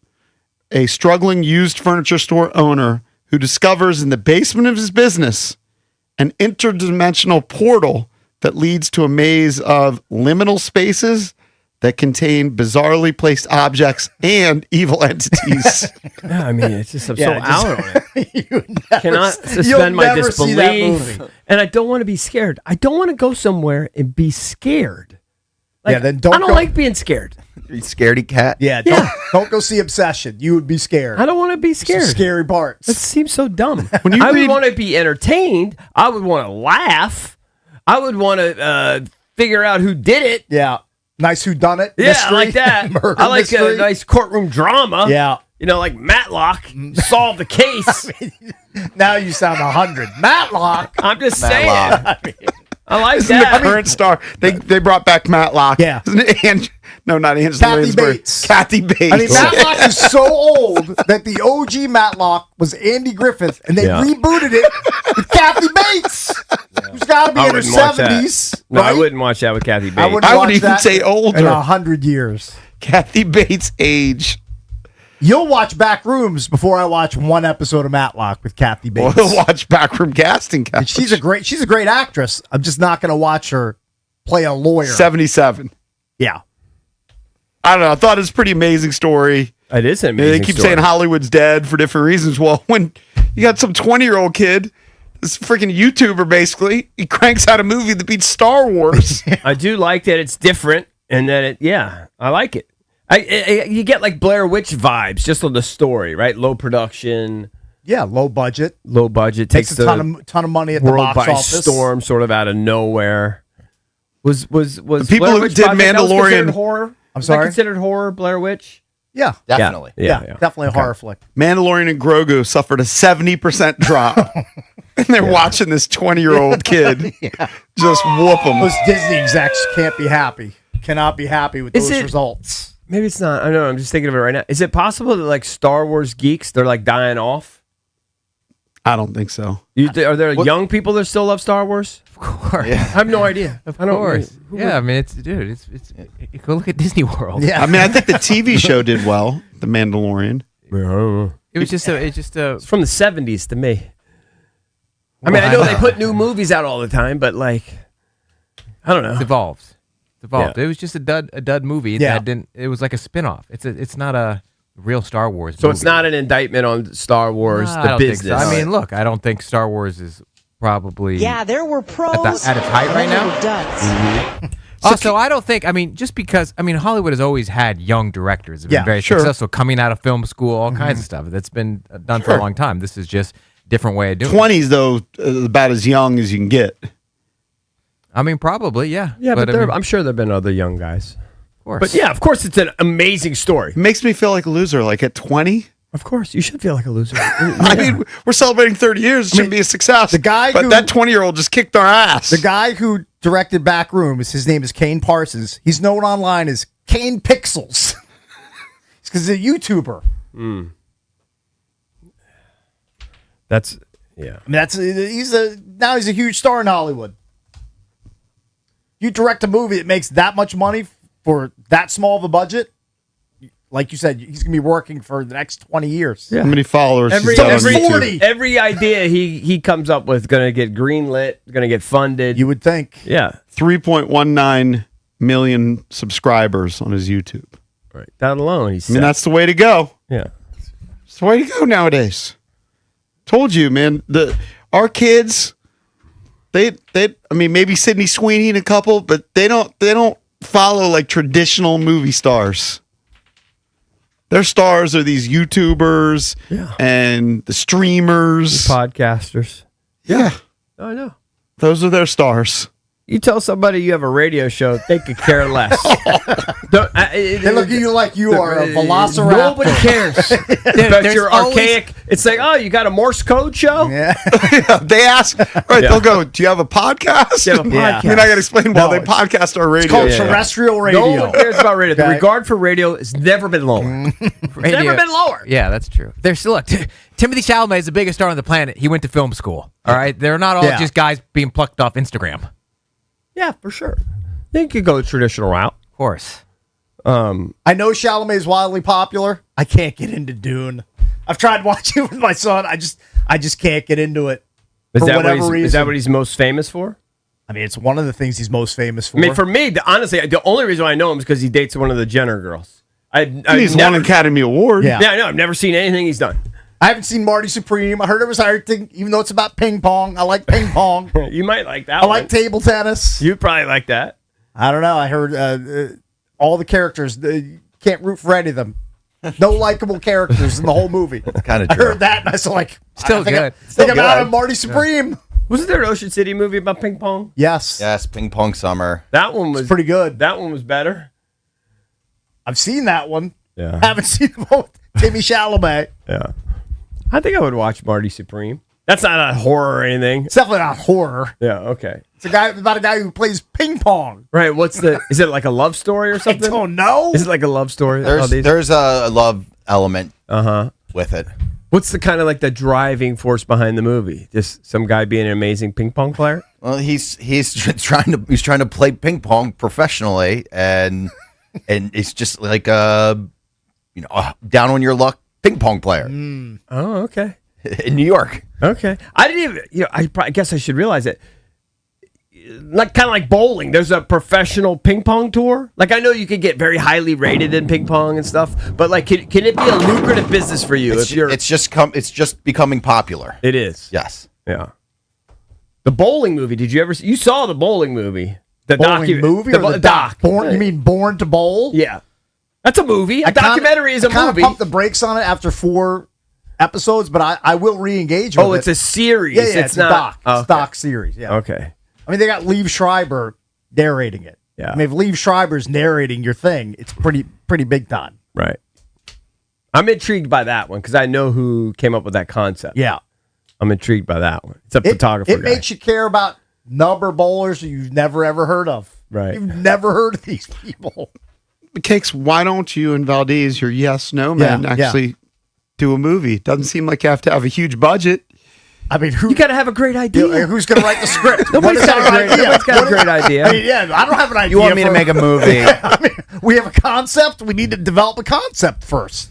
a struggling used furniture store owner who discovers in the basement of his business an interdimensional portal that leads to a maze of liminal spaces that contain bizarrely placed objects and evil entities.
Yeah, I mean, it's just I'm so
Yeah, just-
out on it.
You'll
Cannot
you'll
suspend my
never see that
disbelief,
movie.
and I don't want to be scared. I don't want to go somewhere and be scared. Like,
Yeah, then don't
I don't
go-
like being scared.
You scaredy cat.
Yeah, don't go see Obsession. You would be scared.
I don't want to be
Some
scared.
scary parts.
That seems so dumb.
When you
I
read-
would want to be entertained. I would want to laugh. I would want to figure out who did it.
Yeah. Nice whodunit.
Yeah,
mystery.
I like that.
Murder
I like
mystery.
a nice courtroom drama.
Yeah.
You know, like Matlock, solve the case.
Now you sound 100. Matlock.
I'm just
Matlock.
saying. I like
Isn't the
that.
current star? They brought back Matlock.
Yeah.
Isn't it no, not Angela
Kathy
Lansbury.
Bates.
Kathy Bates.
I mean, Matlock is so old that the OG Matlock was Andy Griffith, and they
Yeah.
rebooted it with Kathy Bates, who's got to be
I
in her
wouldn't watch that.
70s.
No, I
right?
wouldn't watch that with Kathy Bates.
I wouldn't
I would
watch
even
that
say
in
older.
100 years.
Kathy Bates' age.
You'll watch Backrooms before I watch one episode of Matlock with Kathy Bates.
We'll watch Backroom Casting Couch.
And she's a great actress. I'm just not going to watch her play a lawyer.
77.
Yeah.
I don't know. I thought it was a pretty amazing story.
It is an
They
amazing
keep
story.
saying Hollywood's dead for different reasons. Well, when you got some 20-year-old kid, this freaking YouTuber basically, he cranks out a movie that beats Star Wars.
I do like that it's different and that I like it. You get like Blair Witch vibes just on the story, right? Low production,
Yeah, low budget.
takes
Takes a
the
ton of money at the
world
box
by
office.
storm, sort of out of nowhere. Was
The people
Blair
who
Witch
did
Project, that was
Mandalorian-
considered horror?
I'm
Was that
sorry?
considered horror, Blair Witch?
Yeah.
Definitely.
Yeah, definitely a horror flick.
Mandalorian and Grogu suffered a 70% drop. And they're watching this 20-year-old kid just whoop them.
Those Disney execs can't be happy. Cannot be happy with
Is
those
it-
results.
Maybe it's not. I don't know. I'm just thinking of it right now. Is it possible that like Star Wars geeks, they're like dying off?
I don't think so.
Are there young people that still love Star Wars?
Of course.
I have no idea.
Of
I don't
course.
who
Yeah, I mean, it's go look at Disney World.
Yeah.
I mean, I think the TV show did well, The Mandalorian.
It was just a
It's from the 70s to me. I mean, I know they put new movies out all the time, but like, I don't know.
It evolves.
Yeah.
It was just a dud movie.
Yeah.
That didn't. It was like a spin-off. It's not a real Star Wars.
So
movie.
it's not an indictment on Star Wars,
No, I
the
don't think so.
business.
I mean, look, I don't think Star Wars is probably
there were pros
at its height right now.
Duds.
Also, I don't think. I mean, just because Hollywood has always had young directors, have been
Yeah,
very
sure.
successful, coming out of film school, all kinds of stuff. That's been done for a long time. This is just different way of doing it.
20s, though, about as young as you can get.
I mean, probably, yeah.
yeah, but
I mean,
I'm sure there've been other young guys.
of course.
But yeah, of course, it's an amazing story.
It makes me feel like a loser. Like at 20,
Of course, you should feel like a loser.
I mean, we're celebrating 30 years. It should be a success.
the guy
but
who-
that 20-year-old just kicked our ass.
The guy who directed Backrooms, his name is Kane Parsons. He's known online as Kane Pixels. It's because he's a YouTuber.
That's yeah.
I mean, now he's a huge star in Hollywood. You direct a movie that makes that much money for that small of a budget, like you said, he's gonna be working for the next 20 years.
How many followers?
Every
he's got on
every,
YouTube?
40.
every idea he comes up with gonna get greenlit, gonna get funded.
You would think.
Yeah,
3.19 million subscribers on his YouTube.
right. That alone, he's.
I mean, that's the way to go.
yeah.
It's the way to go nowadays. Told you, man. Our kids, they. I mean, maybe Sydney Sweeney and a couple, but they don't follow like traditional movie stars. Their stars are these YouTubers and the streamers.
Podcasters.
Yeah.
Oh, I know.
Those are their stars.
You tell somebody you have a radio show, they could care less.
They look at you like you are a velociraptor.
Nobody cares. But you're archaic. It's like, oh, you got a Morse code show?
Yeah.
They ask, right? They'll go, "Do you have a podcast?"
You have a podcast.
You're not gonna explain why they podcast our radio.
It's called terrestrial radio.
No one cares about radio. The
Okay.
regard for radio has never been lower. Never been lower.
Yeah, that's true. There's look, Timothy Chalamet is the biggest star on the planet. He went to film school. All right, they're not all just guys being plucked off Instagram.
Yeah, for sure. They could go the traditional route.
Of course.
I know Chalamet is wildly popular. I can't get into Dune. I've tried watching it with my son. I just can't get into it.
Is
For
that,
whatever
what he's,
reason.
is that what he's most famous for?
I mean, it's one of the things he's most famous for.
I mean, for me, honestly, the only reason I know him is because he dates one of the Jenner girls.
He's won an Academy Award.
Yeah.
Yeah, I know. I've never seen anything he's done.
I haven't seen Marty Supreme. I heard it was hired thing, even though it's about ping pong. I like ping pong.
You might like that
I
one.
like table tennis.
You'd probably like that.
I don't know. I heard all the characters. Can't root for any of them. No likable characters in the whole movie.
Kind of
I
true.
heard that, and I was like,
Still good.
I think I'm out of Marty Supreme.
Wasn't there an Ocean City movie about ping pong?
Yes.
Yes, Ping Pong Summer.
That one was
Pretty good.
That one was better.
I've seen that one.
Yeah.
Haven't seen the one with Timmy Chalamet.
Yeah. I think I would watch Marty Supreme. That's not a horror or anything.
It's definitely not horror.
Yeah, okay.
It's about a guy who plays ping pong.
Right, is it like a love story or
I
something?
don't know.
Is it like a love story?
There's a love element
Uh-huh.
with it.
What's the kind of like the driving force behind the movie? Just some guy being an amazing ping pong player?
Well, he's trying to play ping pong professionally, and it's just like down on your luck ping pong player
Oh, okay.
in New York.
Okay. I didn't even, I guess I should realize it. Like kind of like bowling. There's a professional ping pong tour. Like I know you could get very highly rated in ping pong and stuff, but like can it be a lucrative business for you if you're
It's just becoming popular.
It is.
Yes.
Yeah. The bowling movie, did you ever see? You saw the bowling movie. The
Bowling movie or the doc?
Born,
You mean Born to Bowl?
Yeah. That's a movie. A documentary is a
I
movie.
pumped the brakes on it after 4 episodes, but I will re-engage with it.
Oh, it's a series.
Yeah, it's a
not
doc.
Oh,
It's a doc series, yeah.
Okay.
I mean, they got Liev Schreiber narrating it.
Yeah.
I mean, if Liev Schreiber's narrating your thing, it's pretty big time.
Right. I'm intrigued by that one because I know who came up with that concept.
Yeah.
I'm intrigued by that one. It's a photographer.
It
guy.
makes you care about number bowlers you've never ever heard of.
Right.
You've never heard of these people.
Cakes, why don't you and Valdez, your yes no man,
Yeah,
actually do a movie? Doesn't seem like you have to have a huge budget.
I mean,
You got to have a great idea.
who's going to write the script?
Nobody's got a great idea.
I mean, yeah, I don't have an idea.
You want me to make a movie?
I mean, we have a concept. We need to develop a concept first.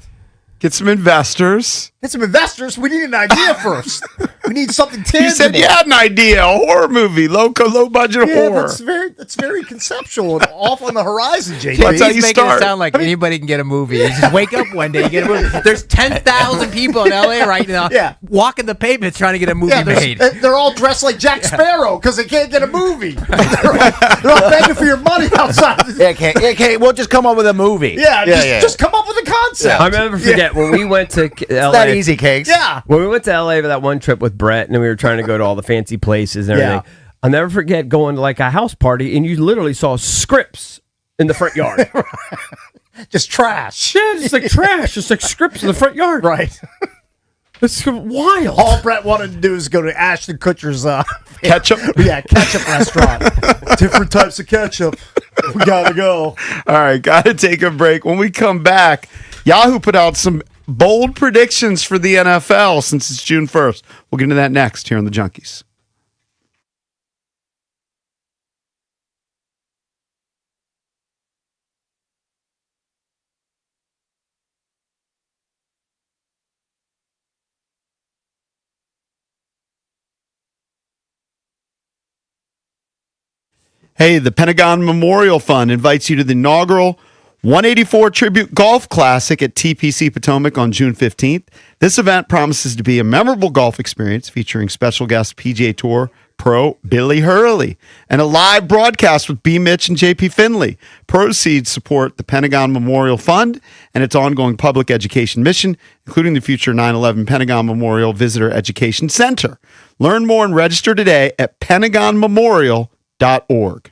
Get some investors.
Get some investors. We need an idea first. We need something tangible.
You said you had an idea, a horror movie, low budget
Yeah,
horror.
that's very conceptual and off on the horizon, JJ.
That's how
He's
you
making
start.
it sound like anybody can get a movie. You just wake up one day, you get a movie. There's 10,000 people in LA right now walking the pavements trying to get a movie
Yeah,
made.
they're all dressed like Jack Sparrow because they can't get a movie. they're all begging for your money outside.
Okay, we'll just come up with a movie.
Just come up with a concept.
I'll never forget when we went to LA.
That easy, Cakes.
Yeah.
When we went to LA for that one trip with Brett and we were trying to go to all the fancy places and everything.
Yeah.
I'll never forget going to like a house party and you literally saw scripts in the front yard.
Just trash.
Yeah, it's like trash. It's like scripts in the front yard.
Right.
It's wild.
All Brett wanted to do is go to Ashton Kutcher's
Ketchup?
ketchup restaurant. Different types of ketchup. We gotta go.
All right, gotta take a break. When we come back, Yahoo put out some bold predictions for the NFL since it's June 1st. We'll get into that next here on the Junkies. Hey, the Pentagon Memorial Fund invites you to the inaugural 184 Tribute Golf Classic at TPC Potomac on June 15th. This event promises to be a memorable golf experience featuring special guest PGA Tour Pro Billy Hurley, and a live broadcast with B. Mitch and JP Finley. Proceeds support the Pentagon Memorial Fund and its ongoing public education mission, including the future 9/11 Pentagon Memorial Visitor Education Center. Learn more and register today at pentagonmemorial.org.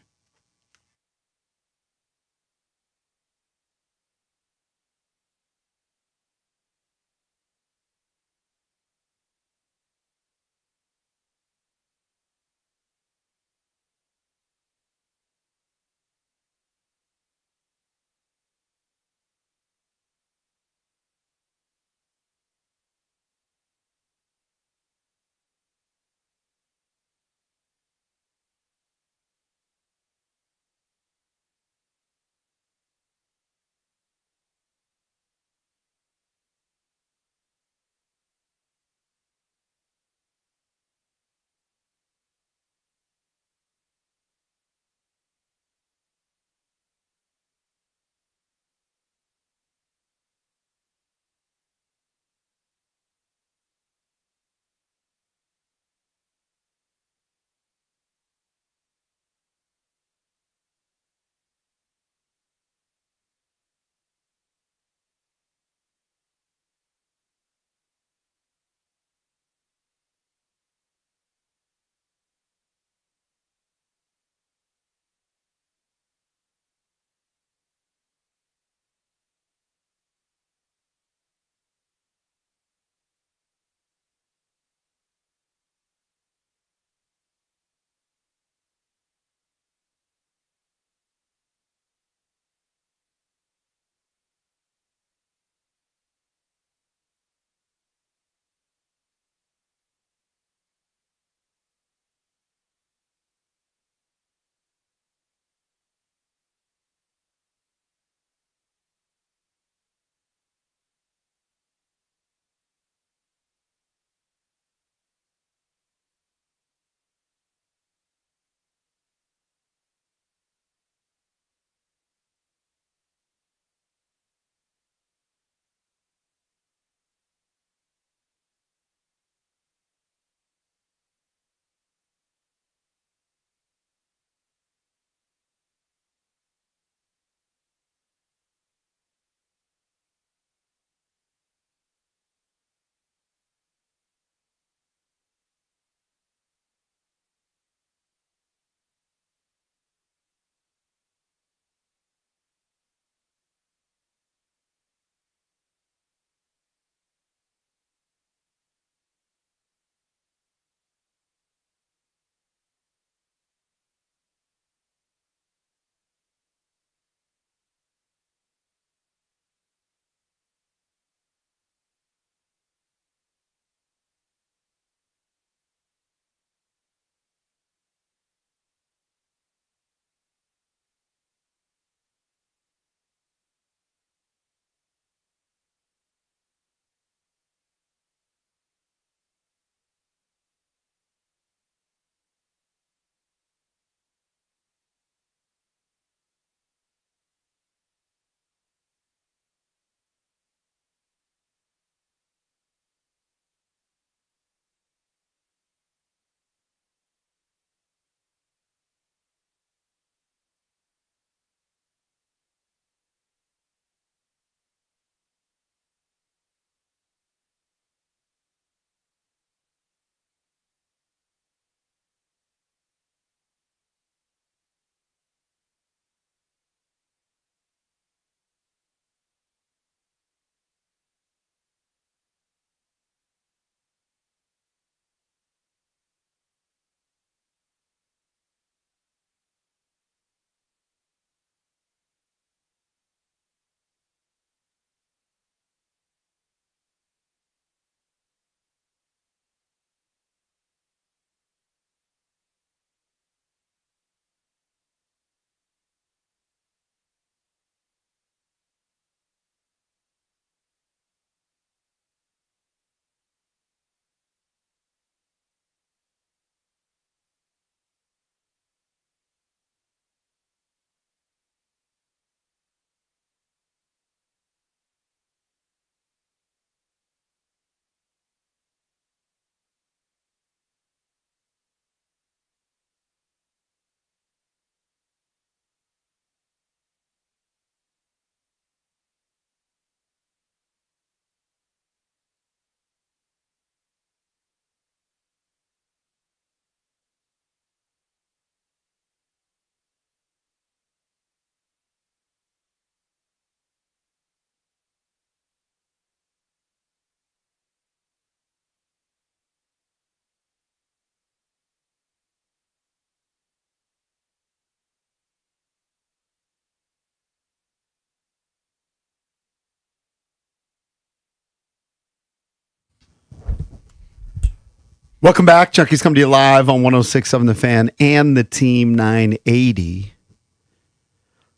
Welcome back. Junkies come to you live on 106.7 The Fan and the Team 980.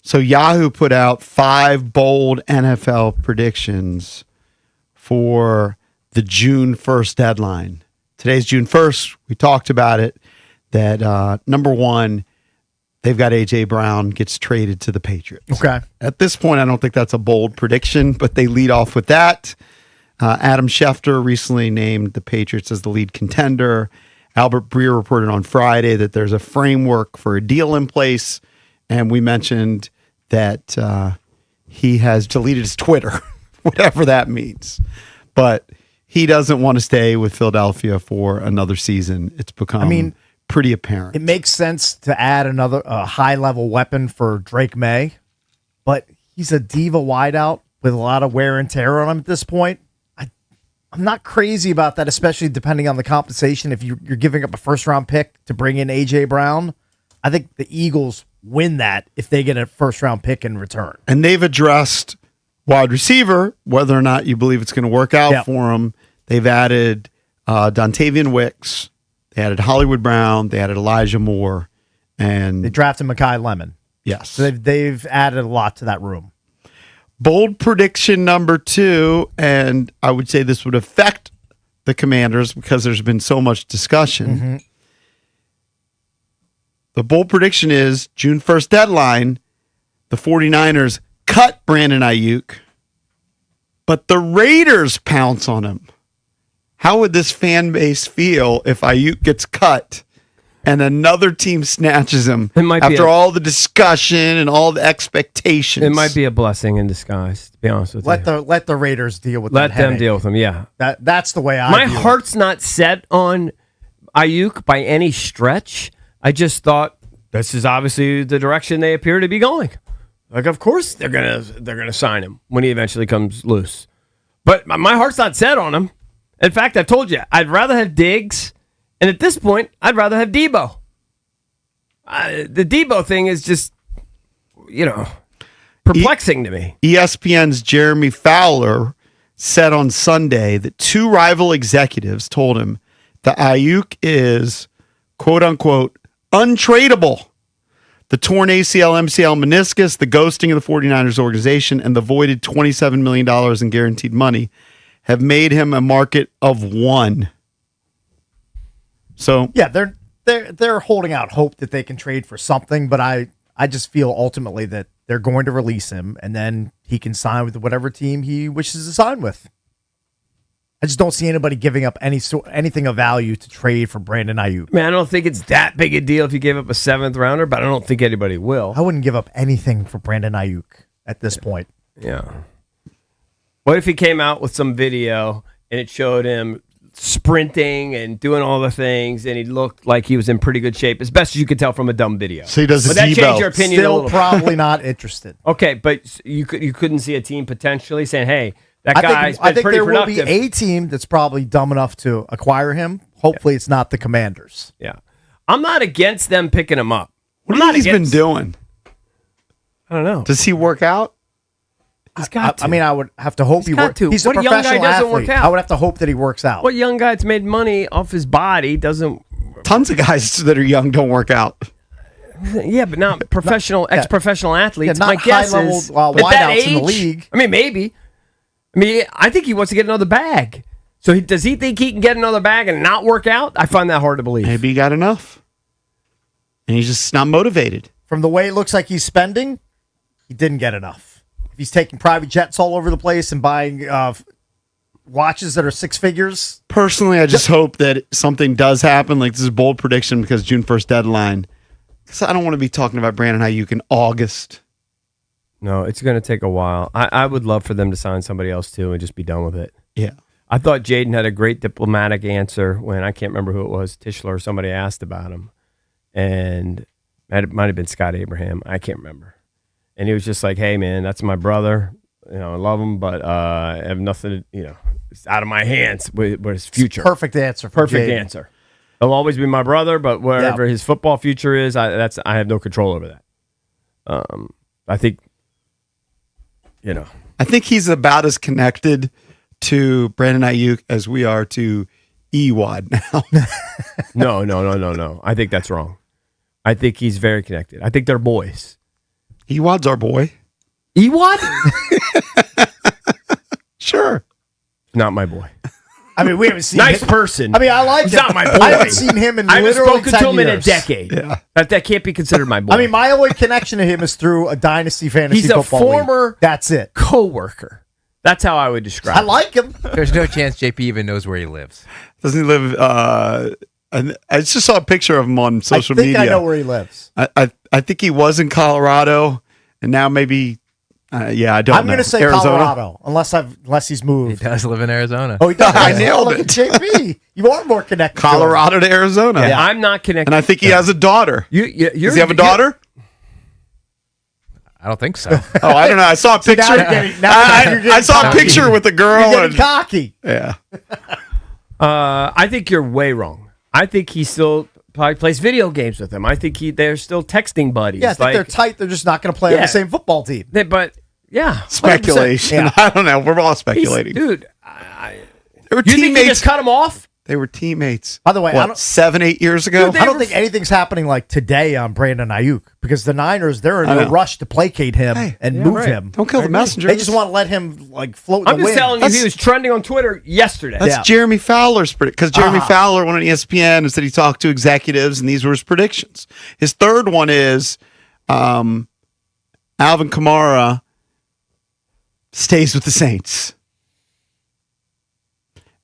So Yahoo put out 5 bold NFL predictions for the June 1st deadline. Today's June 1st. We talked about it. That number one, they've got A.J. Brown gets traded to the Patriots.
Okay.
At this point, I don't think that's a bold prediction, but they lead off with that. Adam Schefter recently named the Patriots as the lead contender. Albert Breer reported on Friday that there's a framework for a deal in place, and we mentioned that he has deleted his Twitter, whatever that means. But he doesn't want to stay with Philadelphia for another season. It's become pretty apparent.
It makes sense to add another high-level weapon for Drake May, but he's a diva wideout with a lot of wear and tear on him at this point. I'm not crazy about that, especially depending on the compensation. If you're giving up a first-round pick to bring in A.J. Brown, I think the Eagles win that if they get a first-round pick in return.
And they've addressed wide receiver, whether or not you believe it's going to work out for them. They've added Dontavian Wicks. They added Hollywood Brown. They added Elijah Moore. And
they drafted Mekhi Lemon.
Yes.
So they've added a lot to that room.
Bold prediction number 2, and I would say this would affect the Commanders because there's been so much discussion.
Mm-hmm.
The bold prediction is June 1st deadline, the 49ers cut Brandon Ayuk, but the Raiders pounce on him. How would this fan base feel if Ayuk gets cut and another team snatches him after all the discussion and all the expectations?
It might be a blessing in disguise, to be honest with you.
Let the Raiders deal with
Let
that
them
headache.
deal with them, yeah.
That's the way I
My
view it.
heart's not set on Ayuk by any stretch. I just thought this is obviously the direction they appear to be going. Like, of course they're gonna sign him when he eventually comes loose. But my heart's not set on him. In fact, I've told you, I'd rather have Diggs, and at this point, I'd rather have Debo. The Debo thing is just, perplexing to me.
ESPN's Jeremy Fowler said on Sunday that 2 rival executives told him that Ayuk is, quote unquote, untradeable. The torn ACL, MCL, meniscus, the ghosting of the 49ers organization, and the voided $27 million in guaranteed money have made him a market of 1. So
yeah, they're holding out hope that they can trade for something, but I just feel ultimately that they're going to release him and then he can sign with whatever team he wishes to sign with. I just don't see anybody giving up anything of value to trade for Brandon Ayuk.
Man, I don't think it's that big a deal if you gave up a 7th rounder, but I don't think anybody will.
I wouldn't give up anything for Brandon Ayuk at this point.
Yeah. What if he came out with some video and it showed him sprinting and doing all the things, and he looked like he was in pretty good shape, as best as you could tell from a dumb video?
So he does
Would
a
that
Debo.
change your opinion a
Still
little?
probably not interested.
Okay, but you couldn't see a team potentially saying, "Hey, that
I
guy's
think
been pretty
there
productive."
will be a team that's probably dumb enough to acquire him. Hopefully, it's not the Commanders.
Yeah, I'm not against them picking him up.
what do you think he's been doing?
I don't know.
Does he work out?
He's got to.
I mean, I would have to hope
He's
he
got
works.
to.
He's a
What young guy
professional
doesn't
athlete.
work out?
I would have to hope that he works out.
What young guy that's made money off his body doesn't?
Tons of guys that are young don't work out.
Yeah, but not professional, ex-professional athletes.
Yeah, not
My guess
high-level,
is at that
wideouts in the
age-
league.
I mean, maybe. I mean, I think he wants to get another bag. So does he think he can get another bag and not work out? I find that hard to believe.
Maybe he got enough. And he's just not motivated.
From the way it looks like he's spending, he didn't get enough. If he's taking private jets all over the place and buying watches that are 6 figures.
Personally, I just hope that something does happen. Like, this is a bold prediction because June 1st deadline. Because I don't want to be talking about Brandon Ayuk in August.
No, it's going to take a while. I would love for them to sign somebody else too and just be done with it.
Yeah.
I thought Jaden had a great diplomatic answer when I can't remember who it was, Tischler or somebody asked about him. And it might have been Scott Abraham. I can't remember. And he was just like, hey, man, that's my brother. I love him, but I have nothing, it's out of my hands with his future.
Perfect answer.
Perfect answer. He'll always be my brother, but wherever his football future is, I have no control over that. I think,
I think he's about as connected to Brandon Ayuk as we are to Ewad now.
No. I think that's wrong. I think he's very connected. I think they're boys.
Ewad's our boy.
Ewad?
Sure.
Not my boy.
I mean, we haven't seen
Nice
him.
person.
I mean, I like
He's
him.
not my boy.
I haven't seen him in
I haven't
literally
spoken
10
to him in a
years.
decade.
Yeah.
That can't be considered my boy.
I mean, my only connection to him is through a dynasty fantasy
he's a
football
former
league. That's it.
co-worker. That's how I would describe
I
him.
like him.
There's no chance JP even knows where he lives.
Doesn't he live? I just saw a picture of him on social
I think
media.
I know where he lives.
I think he was in Colorado, and now maybe. I don't.
I'm going to say
Arizona?
Colorado, unless he's
He
moved.
does live in Arizona.
Oh, he does.
I nailed
Look
it.
at JP. You are more connected.
Colorado to Arizona.
Yeah, I'm not connected.
And I think he has a daughter. Does he have a daughter?
I don't think so.
Oh, I don't know. I saw a picture. I saw a picture with a girl.
You're getting
And,
cocky.
yeah.
I think you're way wrong. I think he still probably plays video games with him. I think they're still texting buddies.
Yeah, I think they're tight. They're just not going to play on the same football team.
But yeah,
Speculation.
100%.
I don't know. We're all speculating.
dude.
They were
You think
teammates.
you just cut him off?
They were teammates.
By the way, I
what,
don't-
7-8 years ago?
I don't think anything's happening like today on Brandon Ayuk because the Niners, they're in
I
no
know.
rush to placate him and move him.
Don't kill the messenger.
They just want to let him like float in
I'm
the
just
wind.
telling you, he was trending on Twitter yesterday.
That's Jeremy Fowler's prediction. Because Jeremy Fowler went on ESPN and said he talked to executives, and these were his predictions. His third one is Alvin Kamara stays with the Saints.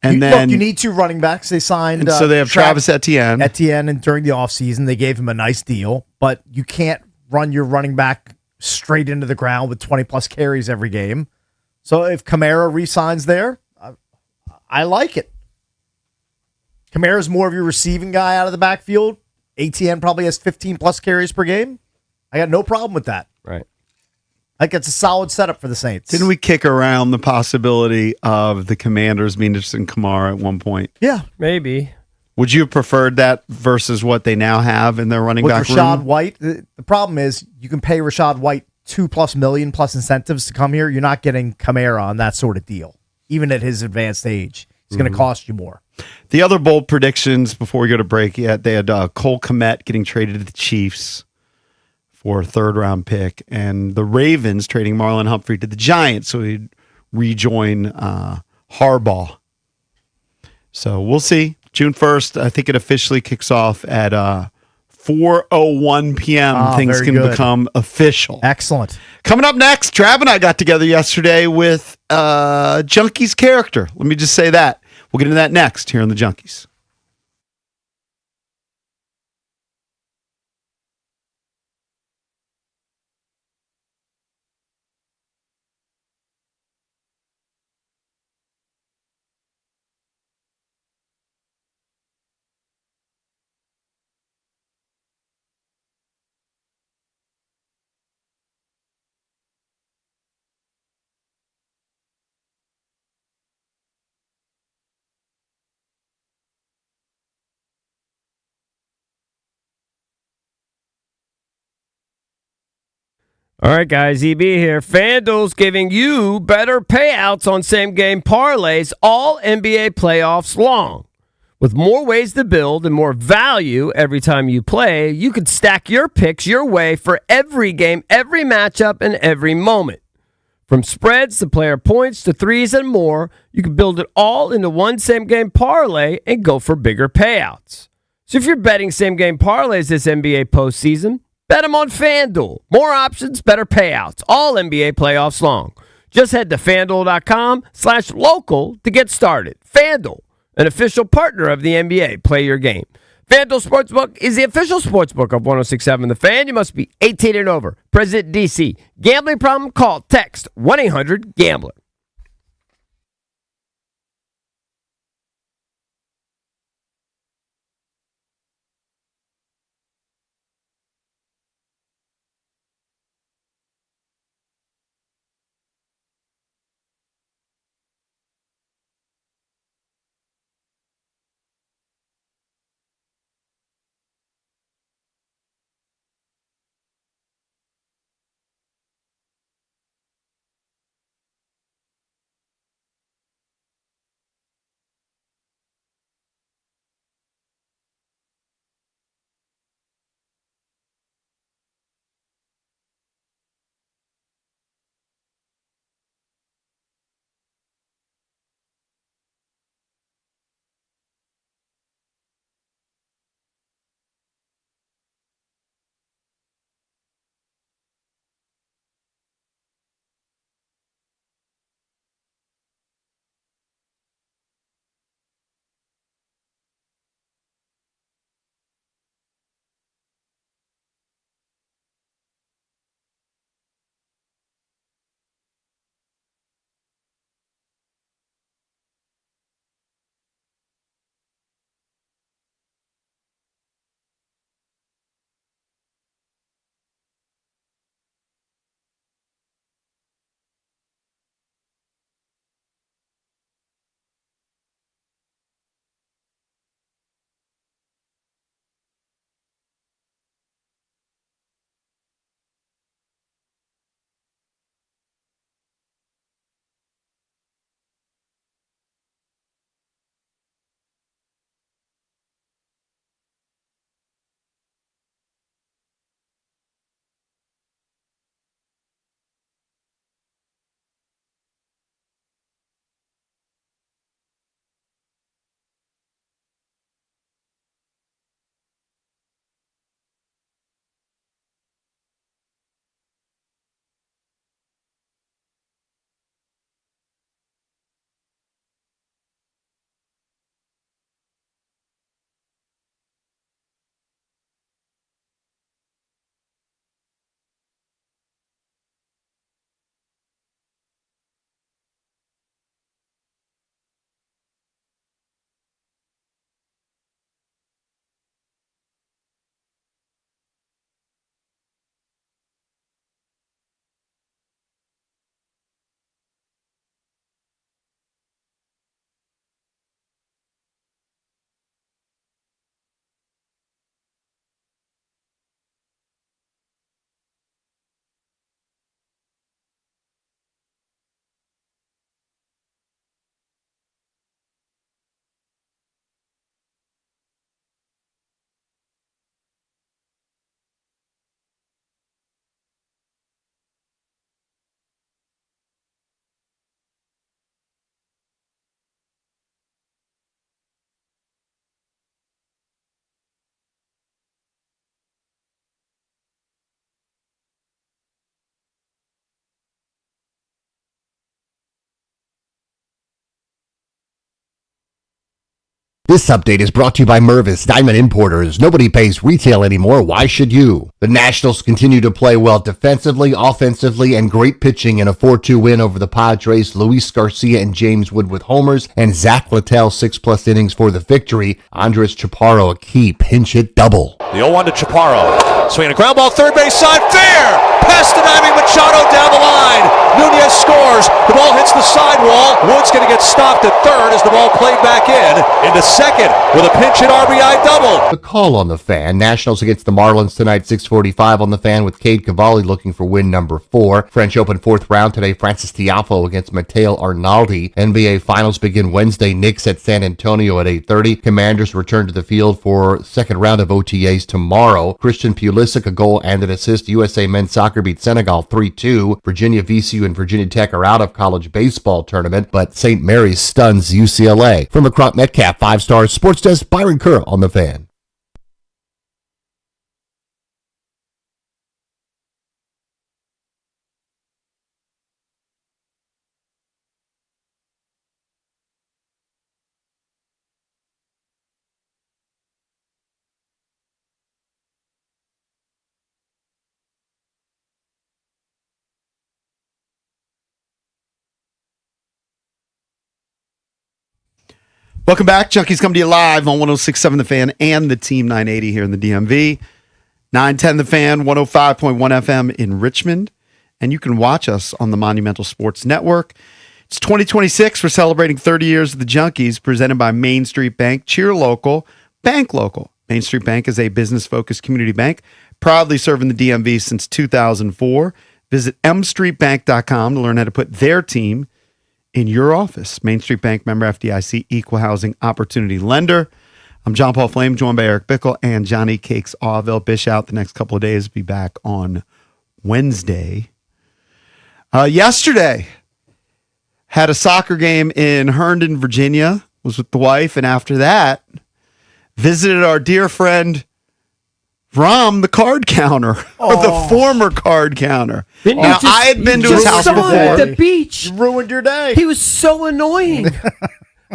And then
you need two running backs. They signed.
and so they have Travis Etienne.
And during the offseason, they gave him a nice deal, but you can't run your running back straight into the ground with 20-plus carries every game. So if Kamara re-signs there, I like it. Kamara's more of your receiving guy out of the backfield. ATN probably has 15-plus carries per game. I got no problem with that.
Right.
I think it's a solid setup for the Saints.
Didn't we kick around the possibility of the Commanders being interested in Kamara at one point?
Yeah.
Maybe.
Would you have preferred that versus what they now have in their running
With
back
Rashad
room?
White, the problem is you can pay Rashad White $2+ million plus incentives to come here. You're not getting Kamara on that sort of deal, even at his advanced age. It's going to cost you more.
The other bold predictions before we go to break, they had Cole Kmet getting traded to the Chiefs for a third-round pick, and the Ravens trading Marlon Humphrey to the Giants so he'd rejoin Harbaugh. So we'll see. June 1st, I think it officially kicks off at 4:01 p.m. Things
very
can
good.
become official.
Excellent.
Coming up next, Trav and I got together yesterday with Junkies character. Let me just say that. We'll get into that next here on the Junkies.
All right, guys, EB here. FanDuel's giving you better payouts on same-game parlays all NBA playoffs long. With more ways to build and more value every time you play, you can stack your picks your way for every game, every matchup, and every moment. From spreads to player points to threes and more, you can build it all into one same-game parlay and go for bigger payouts. So if you're betting same-game parlays this NBA postseason, bet them on FanDuel. More options, better payouts, all NBA playoffs long. Just head to FanDuel.com/local to get started. FanDuel, an official partner of the NBA. Play your game. FanDuel Sportsbook is the official sportsbook of 106.7 The Fan. You must be 18 and over. President DC. Gambling problem? Call, text 1-800-GAMBLER.
This update is brought to you by Mervis Diamond Importers. Nobody pays retail anymore. Why should you? The Nationals continue to play well defensively, offensively, and great pitching in a 4-2 win over the Padres. Luis Garcia and James Wood with homers, and Zach Littell 6+ innings for the victory. Andres Chaparro a key pinch hit double.
The 0-1 to Chaparro. Swinging a ground ball, third base side, fair! Past Machado down the line. Nunez scores. The ball hits the sidewall. Wood's going to get stopped at third as the ball played back into second with a pinch hit RBI double.
The call on the Fan. Nationals against the Marlins tonight, 6:45 on the Fan with Cade Cavalli looking for win number 4. French Open 4th round today, Francis Tiafoe against Mateo Arnaldi. NBA Finals begin Wednesday, Knicks at San Antonio at 8:30. Commanders return to the field for second round of OTAs tomorrow. Christian Pulisic, a goal and an assist. USA men's soccer beat Senegal 3-2. Virginia, VCU, and Virginia Tech are out of college baseball tournament, but St. Mary's stuns UCLA. From McCront Metcalf, 5 Stars Sports Desk, Byron Kerr on the Fan.
Welcome back. Junkies come to you live on 106.7 The Fan and the Team 980 here in the DMV. 910 The Fan, 105.1 FM in Richmond. And you can watch us on the Monumental Sports Network. It's 2026. We're celebrating 30 years of the Junkies, presented by Main Street Bank. Cheer local, bank local. Main Street Bank is a business-focused community bank, proudly serving the DMV since 2004. Visit mstreetbank.com to learn how to put their team in your office. Main Street Bank, member FDIC, equal housing opportunity lender. I'm John Paul Flame, joined by Eric Bickle and Johnny Cakes Auville. Bish out the next couple of days. Be back on Wednesday. Yesterday, had a soccer game in Herndon, Virginia. Was with the wife, and after that, visited our dear friend Rom, the card counter, or the former card counter. Now, I had been to his house before.
At the beach.
You ruined your day.
He was so annoying.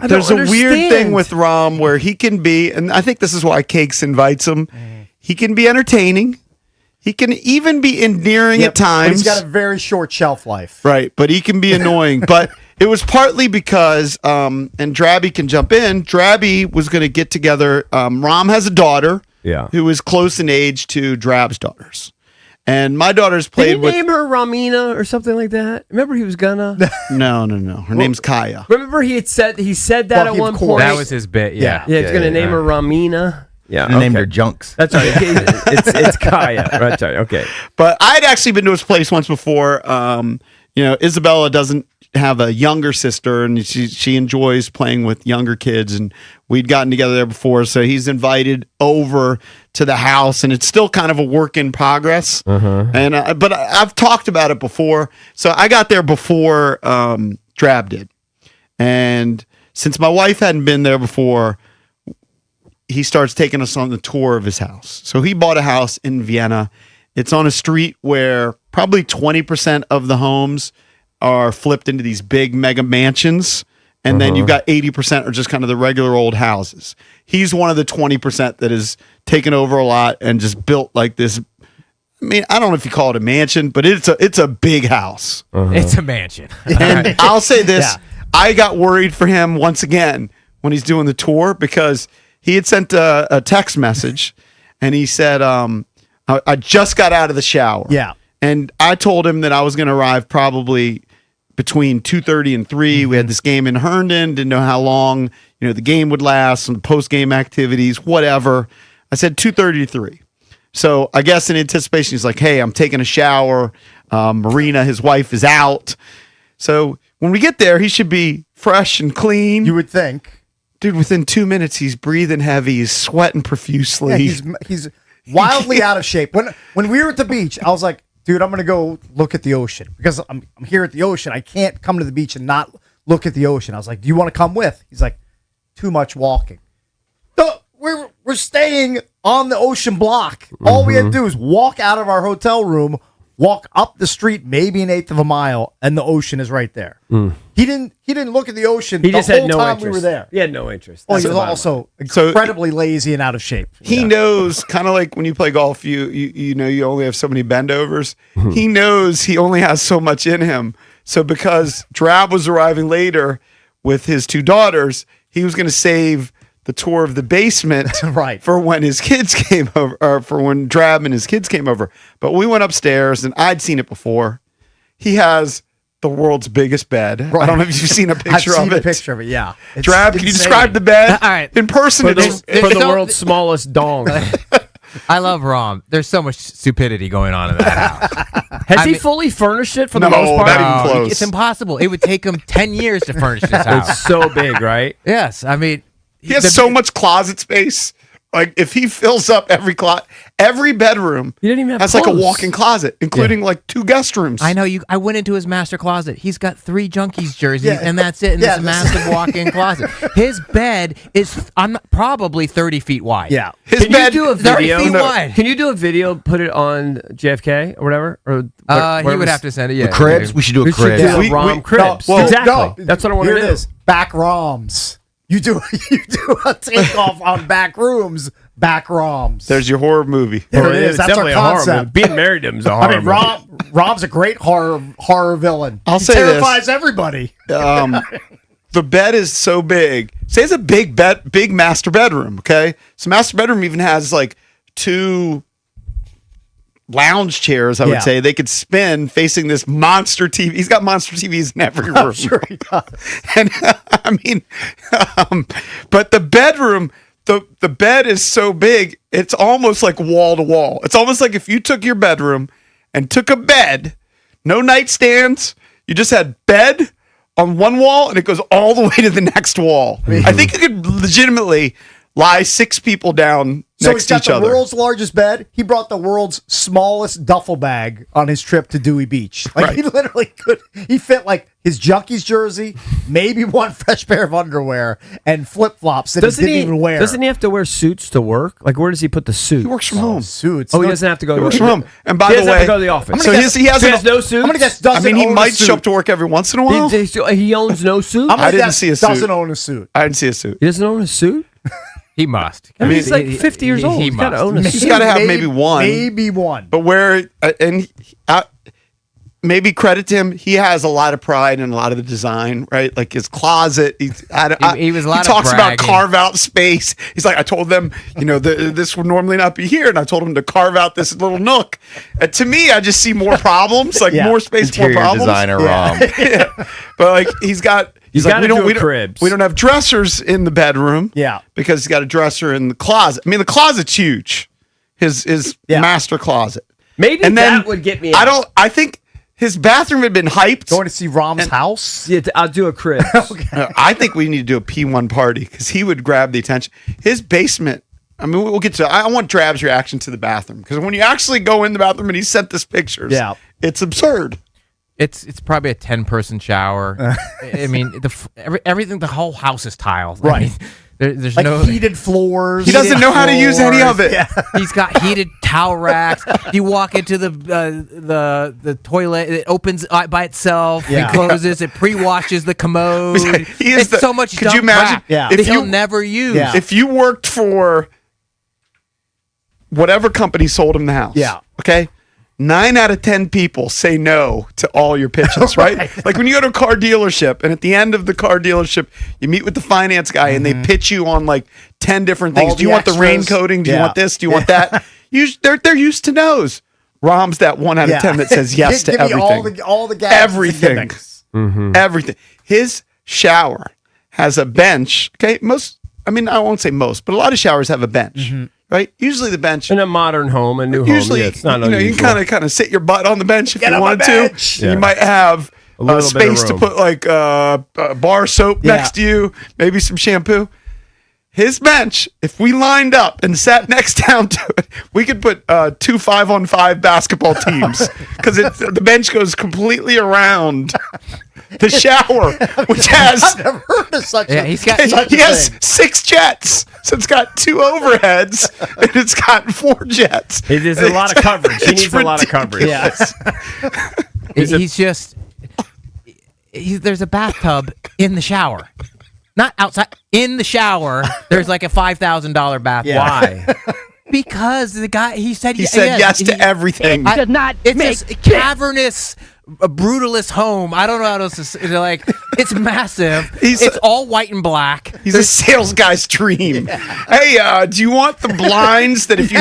There's a weird thing with Rom where he can be, and I think this is why Cakes invites him. He can be entertaining. He can even be endearing at times.
But he's got a very short shelf life.
Right, but he can be annoying. But it was partly because, and Drabby can jump in, Drabby was going to get together. Rom has a daughter who is close in age to Drab's daughters. And my daughter's played
Did he name her Ramina or something like that? Remember he was gonna?
No. Her name's Kaya.
Remember he said that at one point?
That was his bit, yeah.
Yeah, he's going to name her Ramina. Yeah,
Named her Junks.
That's right. It's Kaya. Right, sorry. Okay.
But I'd actually been to his place once before. Isabella doesn't have a younger sister, and she enjoys playing with younger kids, and we'd gotten together there before, so he's invited over to the house, and it's still kind of a work in progress. And but I've talked about it before, so I got there before Drab did, and since my wife hadn't been there before, he starts taking us on the tour of his house. So he bought a house in Vienna. It's on a street where probably 20% of the homes are flipped into these big mega mansions. And then you've got 80% are just kind of the regular old houses. He's one of the 20% that has taken over a lot and just built like this. I mean, I don't know if you call it a mansion, but it's a big house.
It's a mansion.
And I'll say this. I got worried for him once again when he's doing the tour because he had sent a text message and he said, I just got out of the shower.
Yeah.
And I told him that I was going to arrive probably between 2:30 and 3. We had this game in Herndon, didn't know how long, the game would last, some post-game activities, whatever. I said 2:30 to 3. So I guess in anticipation, he's like, hey, I'm taking a shower. Marina, his wife, is out. So when we get there, he should be fresh and clean.
You would think.
Dude, within 2 minutes, he's breathing heavy. He's sweating profusely.
Yeah, he's wildly out of shape. When we were at the beach, I was like, dude, I'm going to go look at the ocean because I'm here at the ocean. I can't come to the beach and not look at the ocean. I was like, do you want to come with? He's like, too much walking. We're staying on the ocean block. All we had to do is walk out of our hotel room, walk up the street maybe an eighth of a mile, and the ocean is right there. He didn't look at the ocean
He just
the
had
whole
no
time
interest.
we were there.
He had no interest.
Well,
That's
he was
the bottom
also
So-
incredibly lazy and out of shape.
He knows, kind of like when you play golf, you know you only have so many bendovers. He knows he only has so much in him. So because Drab was arriving later with his two daughters, he was going to save the tour of the basement
Right.
for when his kids came over, or for when Drab and his kids came over. But we went upstairs, and I'd seen it before. He has the world's biggest bed. I don't know if you've seen a picture
I've seen
of
a
it.
picture of it. Yeah, It's
Drab, can you
insane.
describe the bed?
All right.
In person,
For
it's
the world's smallest dong.
I love Rom. There's so much stupidity going on in that house.
Has
I
he
mean-
fully furnished it for
No,
the most part?
not even close.
It's impossible. It would take him 10 years to furnish this house.
It's so big, right?
Yes, I mean,
He has so much closet space. Like if he fills up every bedroom,
He didn't even have
has like a
clothes.
walk-in closet, including like 2 guest rooms.
I know you. I went into his master closet. He's got 3 Junkies jerseys,
Yeah.
and that's it. And
Yeah,
this massive walk-in closet. His bed is probably 30 feet wide.
Yeah,
His
Can
bed.
you do a
30
video?
feet wide.
Can you do a video? Put it on JFK or whatever. Or
He would have to send it. Yeah,
The cribs. We should do a
We should
cribs.
do
We-
a Rom
we-
Cribs.
no, well,
exactly.
no.
That's what I want
Here
to
it
do.
is. Back Roms. You do a takeoff on back rooms. Back Roms.
There's your horror movie.
There
Well,
it is.
it's
That's our
definitely a horror
concept.
movie. Being married to him is a
I
horror
mean,
movie.
Rob's a great horror villain.
I'll
he
say this.
terrifies everybody.
The bed is so big. Say it's a big master bedroom. Okay, so master bedroom even has like 2 lounge chairs. I would
Yeah.
say they could spin facing this monster TV. He's got monster TVs in every room.
Sure he does.
And I mean, but the bedroom, the bed is so big, it's almost like wall to wall. It's almost like if you took your bedroom and took a bed, no nightstands, you just had bed on one wall and it goes all the way to the next wall. I think you could legitimately lie 6 people down
So
next
he's
to
got
each
the
other.
world's largest bed. He brought the world's smallest duffel bag on his trip to Dewey Beach. Like he literally could. He fit like his Junkies jersey, maybe one fresh pair of underwear, and flip flops that he didn't even wear.
Doesn't he have to wear suits to work? Like, where does he put the suit?
He works from home.
Suits.
Oh, he doesn't have to go.
He works
to
from home. And by
he
the
doesn't have
way,
to go to the office.
so he has
he has no suits.
I'm gonna guess
I
doesn't
mean, he
own a
might
suit.
show up to work every once in a while.
He owns no suit.
I'm gonna
I didn't
guess
see a suit.
Doesn't own a suit.
I didn't see a suit.
He doesn't own a suit.
he must.
I mean, he's like 50 years old.
He
He's got to
must.
own a
He's
suit.
got to have maybe one.
Maybe one.
But maybe credit to him, he has a lot of pride in a lot of the design, right? Like his closet. He was a
lot of
talks about
bragging.
carve out space. He's like, I told them, this would normally not be here, and I told him to carve out this little nook. To me, I just see more problems, like
Yeah.
more space,
Interior
more problems.
designer Rom.
Yeah. But like he's like,
gotta
we
do
don't,
a cribs.
we don't have dressers in the bedroom.
Yeah.
Because he's got a dresser in the closet. I mean, the closet's huge. His
Yeah.
master closet.
Maybe
And then
that would get me.
I think his bathroom had been hyped.
Going to see Rom's house.
Yeah, I'll do a crib.
I think we need to do a P1 party because he would grab the attention. His basement. I mean, we'll get to. I want Drab's reaction to the bathroom because when you actually go in the bathroom and he sent us pictures,
Yeah.
it's absurd.
It's probably a 10-person shower. I mean, everything. The whole house is tiled.
Right.
I mean, there's
Like
no.
heated floors.
He doesn't know how to use any of it.
Yeah.
He's got heated towel racks. You walk into the toilet, it opens by itself.
Yeah.
It closes. It pre-washes the commode.
He is
it's so much.
Could you
dumb
imagine?
crap
Yeah.
that
If
he'll
you
never use.
Yeah.
if you worked for whatever company sold him the house,
Yeah.
okay. 9 out of 10 people say no to all your pitches, right? Like when you go to a car dealership and at the end of the car dealership, you meet with the finance guy and they pitch you on like 10 different things.
All
Do you
the
want the rain
extras.
coating? Do you
Yeah.
want this? Do you want that? They're used to no's. Rom's that 1 out of 10 that says yes to
Give me
everything.
all the gadgets and
Everything.
gimmicks.
Everything. His shower has a bench. Okay, I won't say most, but a lot of showers have a bench, right? Usually the bench.
In a modern home, a new
Usually,
home, yeah, it's not
you know, you
unusual.
can kind of sit your butt on the bench if
Get
you
on my
wanted
bench.
to.
Yeah.
You might have
A little bit of
space to
room.
put like bar soap
Yeah.
next to you, maybe some shampoo. His bench, if we lined up and sat next down to it, we could put 2 5-on-5 basketball teams because the bench goes completely around the shower, which has
I've never heard of such a
he has 6 jets. So it's got 2 overheads and it's got 4 jets.
It is a lot of coverage. He
It's
needs a lot of coverage.
ridiculous.
There's a bathtub in the shower. Not outside, in the shower. There's like a $5,000 bathtub.
Why?
Because the guy, he said
yes to everything.
Does not
It's
make
this cavernous, brutalist home. I don't know how else to say. Like, it's massive. It's all white and black.
He's a sales guy's dream. Hey, do you want the blinds that if you?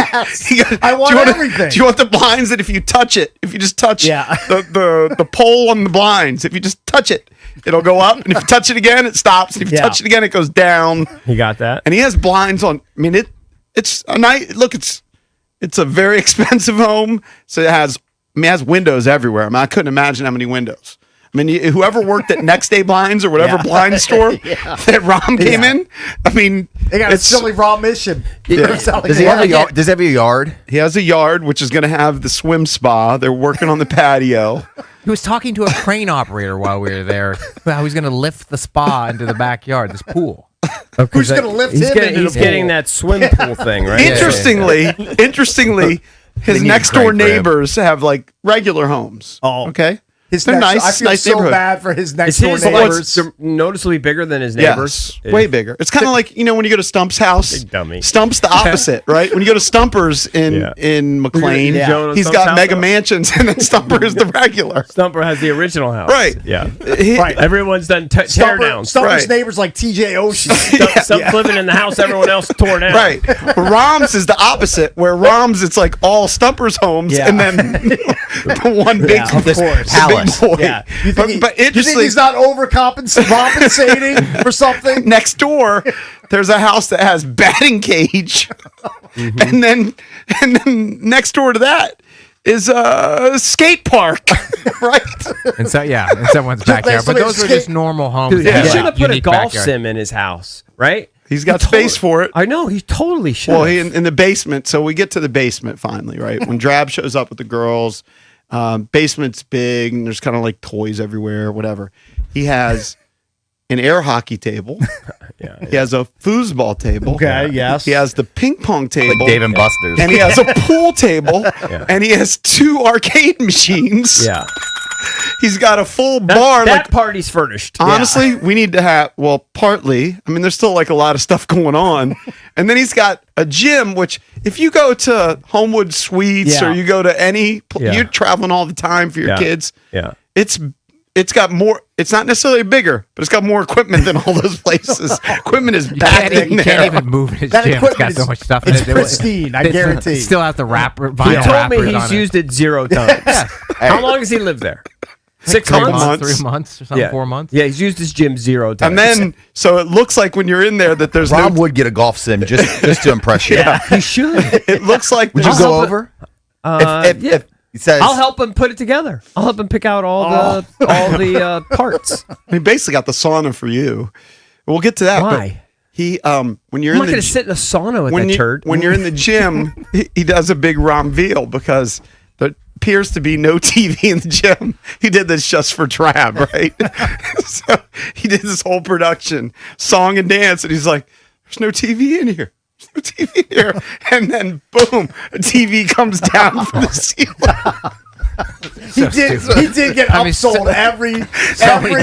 I want everything.
Do you want the blinds that if you touch it, if you just touch the pole on the blinds, if you just touch it, it'll go up, and if you touch it again, it stops. And if you touch it again, it goes down.
He got that.
And he has blinds on. I mean, it's a night. Look, it's a very expensive home, so it has windows everywhere. I mean, I couldn't imagine how many windows. I mean, whoever worked at Next Day Blinds or whatever blind store that Rom came in, I mean,
They got a silly raw mission.
Does he have a yard? Does he have a yard?
He has a yard, which is going to have the swim spa. They're working on the patio.
He was talking to a crane operator while we were there. How he's going to lift the spa into the backyard, this pool.
Who's going to lift him into
He's
the pool?
getting that swim pool thing, right?
Interestingly, his
need
next
a
door
crank rib.
neighbors have like regular homes.
Oh.
Okay.
They're nice. I feel so
neighborhood.
bad for his
Is
next door
his
neighbors.
noticeably bigger than his neighbors?
Yes, way bigger. It's kind of like, when you go to Stump's house.
Big dummy.
Stump's the opposite, right? When you go to Stumpers in McLean,
Joe and
he's
Stump's
got
house
mega
house?
mansions, and then Stumper is the regular.
Stumper has the original house.
Right.
Yeah.
Right.
Everyone's done tear downs.
Stumper's
Right.
neighbors like TJ Oshie.
Stump's living in the house everyone else tore down.
Right. Rom's is the opposite, where Rom's it's like all Stumpers homes,
Yeah.
and then the one big,
Yeah, of
the
course.
Palace.
big boy.
Yeah. You think,
But
you think
interestingly,
he's not overcompensating for something?
next door, there's a house that has batting cage, and then next door to that is a skate park, right?
And so, in someone's backyard. But those are just normal homes.
Dude,
that
he
have
should have put a
unique
golf
backyard.
sim in his house, right?
He's got space for it.
I know. He totally should.
Well, in the basement. So we get to the basement finally, right? When Drab shows up with the girls, basement's big and there's kind of like toys everywhere, whatever. He has an air hockey table. He has a foosball table.
Okay, yes.
He has the ping pong table.
Like Dave and Buster's.
And he has a pool table. And he has 2 arcade machines.
Yeah.
He's got a full bar.
That party's furnished.
Honestly, we need to have, partly, I mean, there's still like a lot of stuff going on. And then he's got a gym, which if you go to Homewood Suites or you go to any, you're traveling all the time for your kids.
Yeah.
It's got more, it's not necessarily bigger, but it's got more equipment than all those places. Equipment is back in
You
there.
can't even move in his
That
gym. It's
equipment
got so
is-
much stuff
it's
in it.
pristine, I guarantee.
It still has the wrapper,
He
vinyl
told
wrappers
me
on
he's
it.
used it 0 times. How long has he lived there? 6
Couple
months?
months.
3 months or something, 4 months.
Yeah, he's used his gym 0 times.
And then, so it looks like when you're in there that there's
Rob would get a golf sim just to impress you.
he should.
it looks like
Would you
there's-
go over? If he says,
I'll help him put it together. I'll help him pick out all the parts.
He basically got the sauna for you. We'll get to that. but
Why?
He when you're
I'm
in
not
the
going to sit in a sauna with
when
that
you,
turd.
when you're in the gym, he does a big reveal because there appears to be no TV in the gym. He did this just for Drab, right? So he did this whole production, song and dance, and he's like, "There's no TV in here. There's no TV in here." And then boom, a TV comes down from the ceiling.
He did get upsold every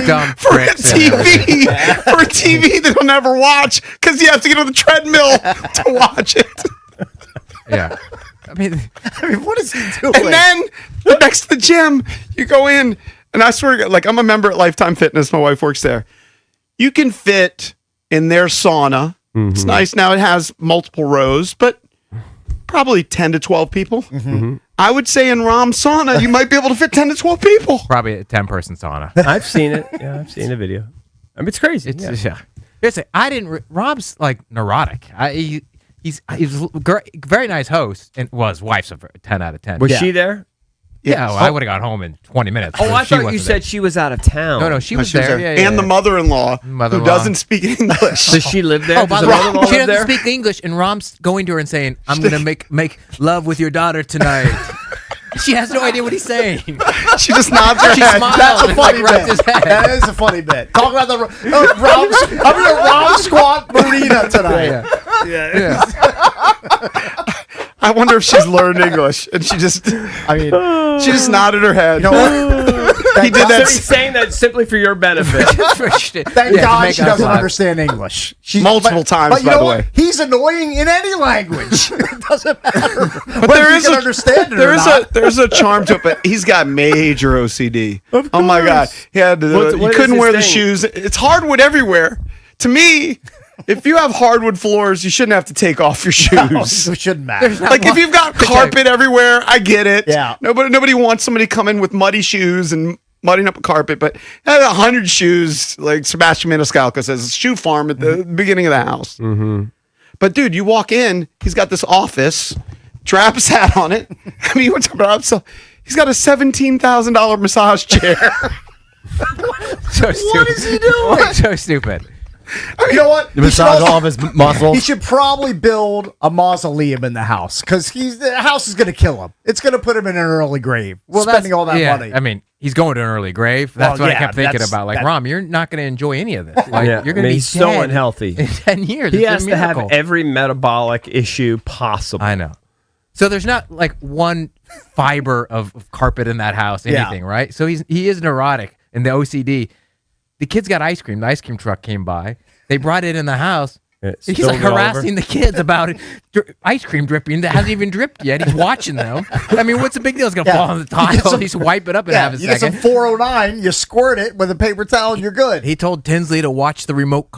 dumb
For a
tricks in there.
TV that he'll never watch because you have to get on the treadmill to watch it.
Yeah.
I mean, what is he doing?
And then next to the gym, you go in, and I swear to God, like I'm a member at Lifetime Fitness. My wife works there. You can fit in their sauna. It's nice. Now it has multiple rows, but probably 10 to 12 people. I would say in Rom's sauna, you might be able to fit 10 to 12 people.
Probably a 10-person sauna.
I've seen it. Yeah, I've seen a video. I mean, it's crazy.
It's Here's the, I didn't. Rob's like neurotic. He's a very nice host, and his wife's a 10 out of 10.
Was she there?
Yeah, well, I would have got home in 20 minutes.
Oh, I
She
thought you
wasn't
said
there.
she was out of town.
No, she was there. Yeah,
and the mother-in-law, who
Mother-in-law.
doesn't speak English.
Does she live there?
Oh, by
Does
the
the mother-in-law
way, she
live
doesn't
there?
speak English, and Rom's going to her and saying, "I'm gonna make love with your daughter tonight." She has no idea what he's saying.
She just nods her
She
head.
smiles.
That's a
and,
funny
like, rubs
bit.
his head.
That is a funny bit. Talk about the Rom Squat Marina tonight.
Yeah.
I wonder if she's learned English and she just nodded her head.
You know what?
He did
So
that
he's saying that simply for your benefit.
Thank God she doesn't understand English.
Multiple times,
but you
by
know
the
what?
way.
He's annoying in any language. It doesn't matter.
But
whether you can understand it or not.
there's a charm to it, but he's got major OCD. Oh my God. He had
What
you
is
couldn't
his
wear the
thing?
shoes. It's hardwood everywhere. To me, if you have hardwood floors, you shouldn't have to take off your shoes.
It shouldn't matter.
Like if you've got carpet everywhere, I get it.
Yeah.
Nobody wants somebody to come in with muddy shoes and mudding up a carpet, but had 100 shoes, like Sebastian Maniscalco says, shoe farm at the beginning of the house.
Mm-hmm.
But dude, you walk in, he's got this office, Travis hat on it. I mean, what's up? So he's got a $17,000 massage chair.
So stupid.
What is he doing?
So stupid.
You know what?
To massage all of his muscles.
He should probably build a mausoleum in the house because the house is going to kill him. It's going to put him in an early grave. Spending all that money.
I mean, he's going to an early grave. That's
Well,
what
yeah,
I kept thinking
that's-
about. Like,
that-
Rom, you're not going to enjoy any of this. Like,
Yeah,
you're going to
I mean,
be
he's so
dead
unhealthy.
in 10 years.
He
It's a
has to have
miracle.
every metabolic issue possible.
I know. So there's not like one fiber of carpet in that house, anything, right? So he is neurotic in the OCD. The kids got ice cream. The ice cream truck came by. They brought it in the house. He's like harassing the kids about it. Ice cream dripping that hasn't even dripped yet. He's watching them. I mean, what's the big deal? It's going to fall on the tile. He's wipe it up and have a
you get
second.
some 409, you squirt it with a paper towel, and you're good.
He told Tinsley to watch the remote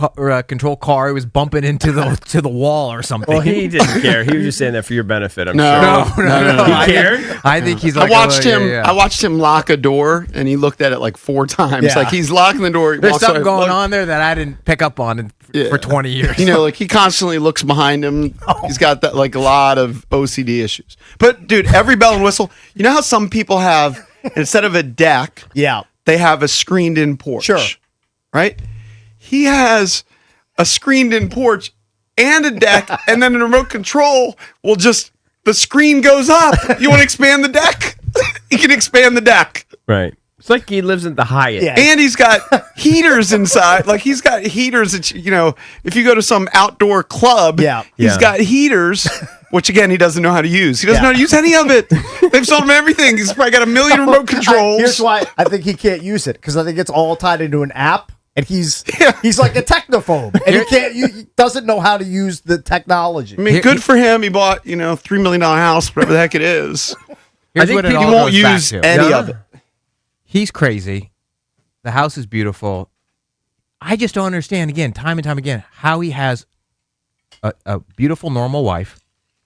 control car. He was bumping into the wall or something.
Well, he didn't care. He was just saying that for your benefit. I'm
No.
sure.
No.
He
I
cared.
I think he's like,
I watched
oh,
him.
yeah, yeah.
I watched him lock a door, and he looked at it like 4 times.
Yeah.
Like he's locking the door. He
There's
walks
something
away,
going
look-
on there that I didn't pick up on for 20 years.
You know, like he constantly looks behind him. He's got that like a lot of OCD issues. But dude, every bell and whistle. You know how some people have instead of a deck,
Yeah.
they have a screened-in porch.
Sure.
Right? He has a screened-in porch and a deck, and then a remote control will just the screen goes up. You want to expand the deck? You can expand the deck.
Right. It's like he lives at the Hyatt.
Yeah.
And he's got heaters inside. Like he's got heaters that if you go to some outdoor club,
Yeah.
he's
Yeah.
got heaters, which again he doesn't know how to use. He doesn't
Yeah.
know how to use any of it. They've sold him everything. He's probably got 1 million remote controls.
Here's why I think he can't use it because I think it's all tied into an app, and he's like a technophobe, and he doesn't know how to use the technology.
I mean, good for him. He bought $3 million house, whatever the heck it is.
Here's
I think
what it
people
He
all
won't
goes back
use
to.
any
Yeah.
of it.
He's crazy. The house is beautiful. I just don't understand, again, time and time again, how he has a beautiful, normal wife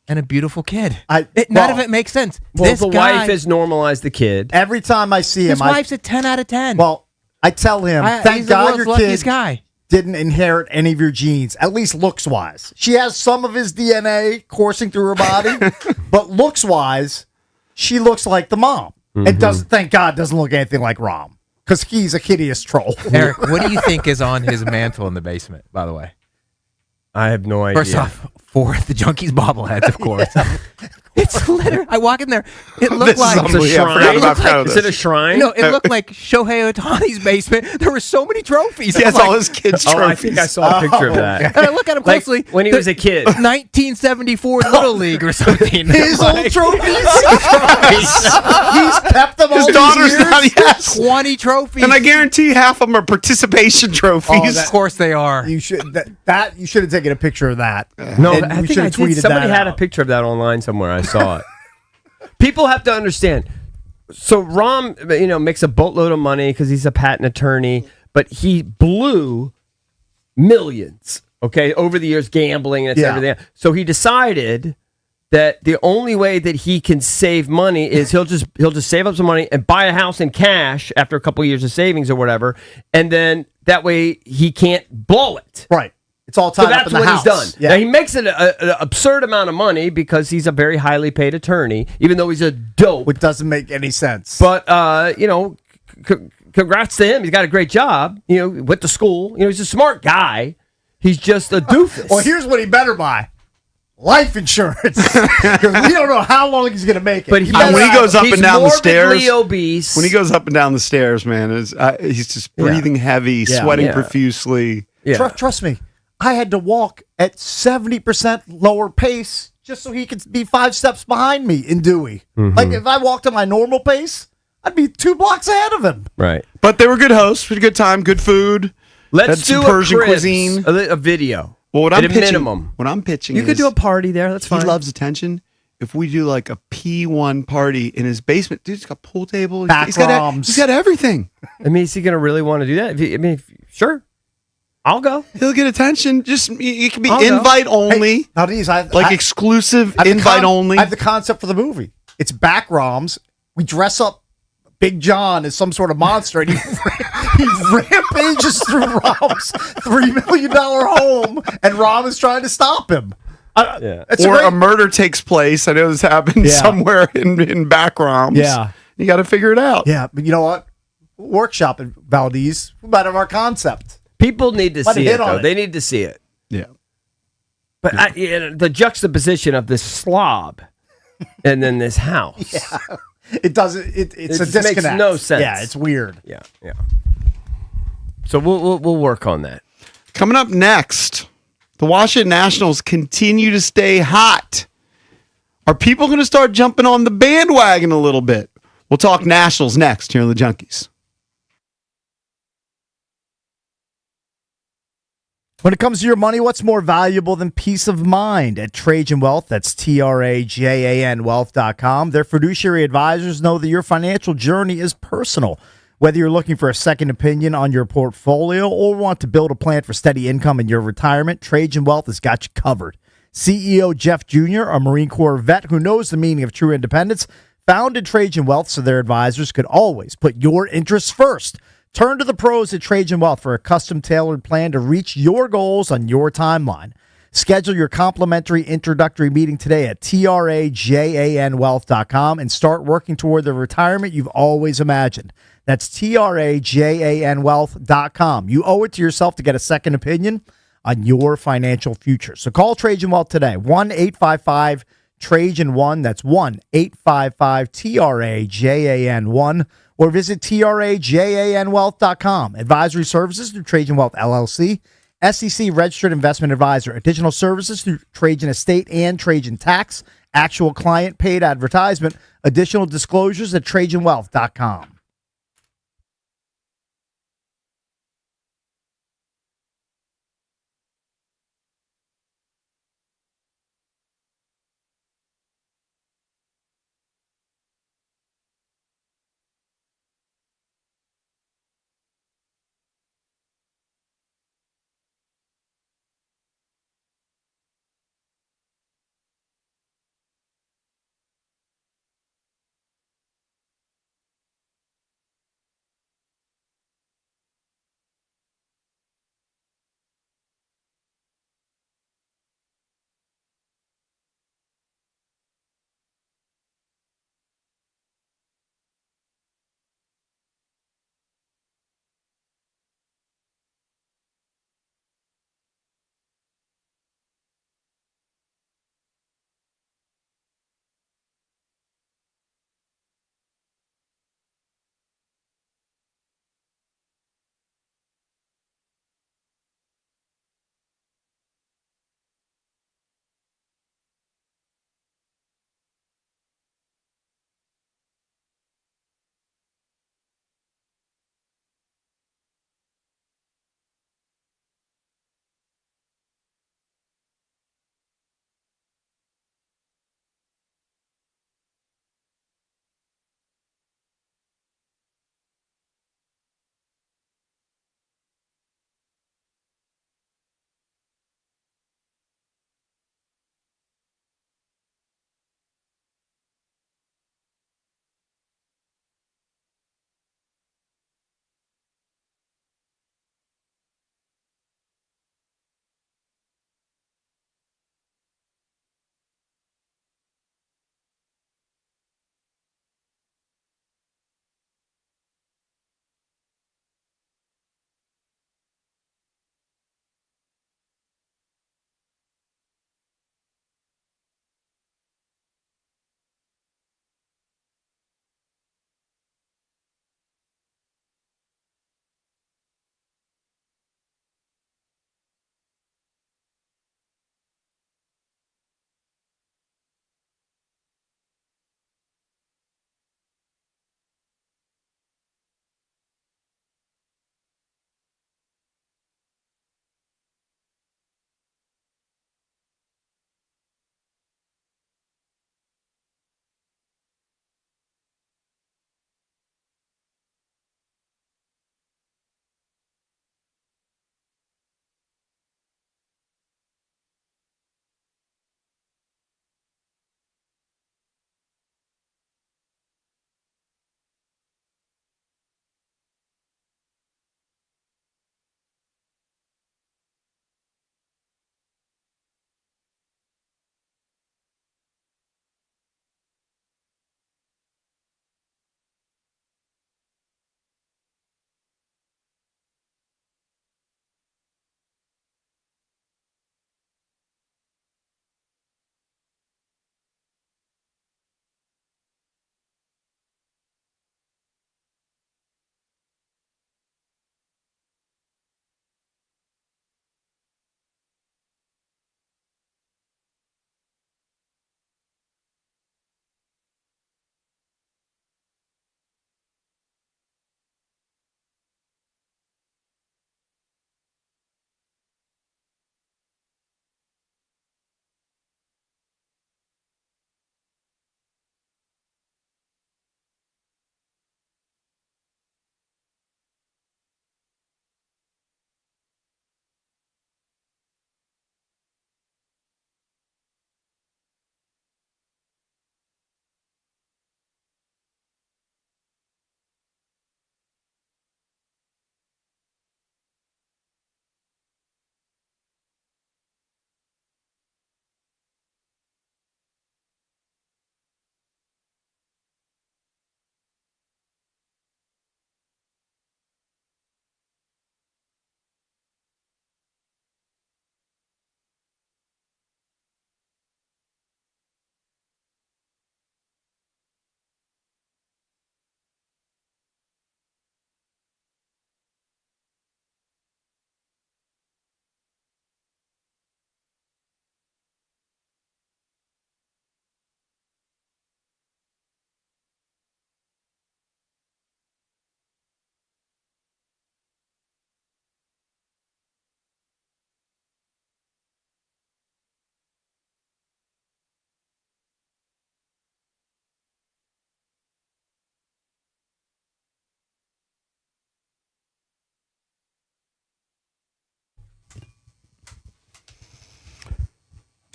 and a beautiful kid. None of it makes sense.
Well,
this
the
guy,
wife has normalized the kid.
Every time I see him,
his wife's a 10 out of 10.
well, I tell him,
he's
thank
the
God
world's
your
luckiest
kid
guy.
didn't inherit any of your genes, at least looks wise. She has some of his DNA coursing through her body, but looks wise, she looks like the mom. And doesn't, thank God, doesn't look anything like Rom because he's a hideous troll.
Eric, what do you think is on his mantle in the basement, by the way?
I have no idea.
First off, 4 the Junkies bobbleheads, of course. It's literally, I walk in there, it looked like
It's a shrine. Is it a shrine?
No, it looked like Shohei Ohtani's basement. There were so many trophies.
He has
I'm like,
all his kids'
Oh,
trophies.
I think I saw a picture of that.
and I look at him
Like
closely.
when he was a kid.
1974 Little League or something.
His old
Like,
trophies. He's kept them all
His
these
daughter's
years.
not, yes.
20 trophies.
And I guarantee half of them are participation trophies.
Of course they are.
You should that you should have taken a picture of that.
No,
And
I
we
think
should
I
have
did.
tweeted
Somebody
that
had a
out.
picture of that online somewhere. I saw it. People have to understand. So Rom, makes a boatload of money because he's a patent attorney, but he blew millions. Okay, over the years gambling and everything. So he decided that the only way that he can save money is he'll just save up some money and buy a house in cash after a couple of years of savings or whatever, and then that way he can't blow it.
Right. It's all tied
So
up
that's
in the
what
house.
he's done.
Yeah.
Now he makes it an absurd amount of money because he's a very highly paid attorney, even though he's a dope.
Which doesn't make any sense.
But congrats to him. He's got a great job. Went to school. He's a smart guy. He's just a doofus.
Well, here's what he better buy. life insurance. 'Cause we don't know how long he's going to make it.
But
when he goes up
he's
and down the
morbidly
stairs,
obese.
when he goes up and down the stairs, man, he's just breathing heavy,
Yeah.
sweating
Yeah.
profusely.
Yeah.
Trust me, I had to walk at 70% lower pace just so he could be 5 steps behind me in Dewey. Like if I walked at my normal pace, I'd be 2 blocks ahead of him.
Right.
But they were good hosts. We had a good time, good food.
Let's
Had
do
some Persian
Cribs,
cuisine.
a video.
Well, what
at
I'm
a
pitching,
minimum.
what I'm pitching,
You could
is
do a party there. That's fine.
he loves attention. If we do like a P1 party in his basement, dude, he's got a pool table.
Back
He's got
roms.
everything.
I mean, is he going to really want to do that? Sure. I'll go.
He'll get attention. Just it can be
I'll go.
invite only,
Hey, now these
exclusive
I have the
invite only.
I have the concept for the movie. It's back roms. We dress up Big John as some sort of monster, and he rampages through Rom's $3 million home, and Rom is trying to stop him.
Yeah.
It's
or
great-
a murder takes place. I know this happened
Yeah.
somewhere in back roms.
Yeah.
You got to figure it out.
Yeah, but you know what? Workshop at Valdez. We might have our concept.
People need to
Might
see
have
it,
hit on
though.
it.
They need to see it.
Yeah.
But the juxtaposition of this slob and then this house.
Yeah. It doesn't. It's
It
a
just
disconnect.
makes no sense.
Yeah, it's weird.
Yeah. So we'll work on that.
Coming up next, the Washington Nationals continue to stay hot. Are people going to start jumping on the bandwagon a little bit? We'll talk Nationals next here on the Junkies.
When it comes to your money, what's more valuable than peace of mind? At Trajan Wealth, that's TRAJAN Wealth.com. Their fiduciary advisors know that your financial journey is personal. Whether you're looking for a second opinion on your portfolio or want to build a plan for steady income in your retirement, Trajan Wealth has got you covered. CEO Jeff Jr., a Marine Corps vet who knows the meaning of true independence, founded Trajan Wealth so their advisors could always put your interests first. Turn to the pros at Trajan Wealth for a custom-tailored plan to reach your goals on your timeline. Schedule your complimentary introductory meeting today at TRAJANWealth.com and start working toward the retirement you've always imagined. That's TRAJANWealth.com. You owe it to yourself to get a second opinion on your financial future. So call Trajan Wealth today, 1-855-TRAJAN1. That's 1-855-TRAJAN1. Or visit TRAJANWealth.com. Advisory services through Trajan Wealth LLC, SEC registered investment advisor. Additional services through Trajan Estate and Trajan Tax. Actual client paid advertisement. Additional disclosures at TrajanWealth.com.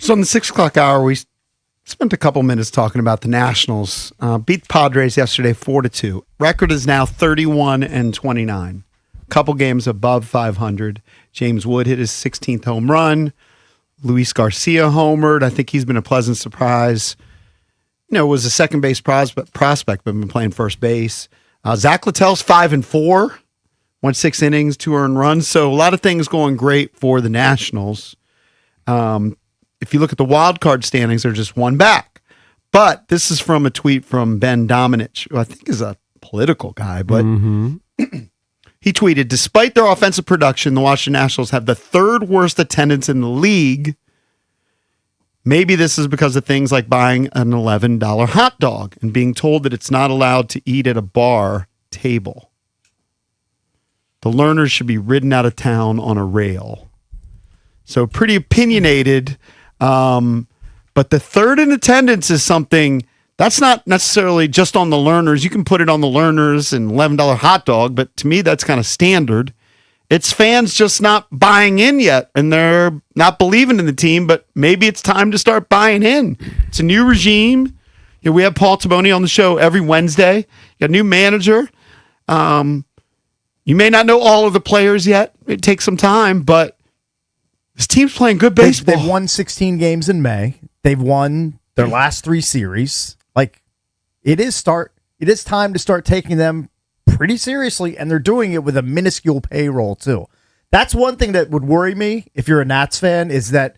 So on the 6 o'clock hour, we spent a couple minutes talking about the Nationals. Beat the Padres yesterday 4-2. Record is now 31-29. Couple games above 500. James Wood hit his 16th home run. Luis Garcia homered. I think he's been a pleasant surprise. Was a second base prospect, but been playing first base. Zach Littell's 5-4, went 6 innings, 2 earned runs. So a lot of things going great for the Nationals. If you look at the wild card standings, they're just one back. But this is from a tweet from Ben Domenech, who I think is a political guy, but he tweeted, despite their offensive production, the Washington Nationals have the 3rd worst attendance in the league. Maybe this is because of things like buying an $11 hot dog and being told that it's not allowed to eat at a bar table. The learners should be ridden out of town on a rail. So pretty opinionated. But the 3rd in attendance is something that's not necessarily just on the learners. You can put it on the learners and $11 hot dog, but to me, that's kind of standard. It's fans just not buying in yet, and they're not believing in the team, but maybe it's time to start buying in. It's a new regime. We have Paul Taboni on the show every Wednesday. You got a new manager. You may not know all of the players yet. It takes some time, but this team's playing good baseball.
They've won 16 games in May. They've won their last 3 series. It is time to start taking them pretty seriously, and they're doing it with a minuscule payroll too. That's one thing that would worry me if you're a Nats fan, is that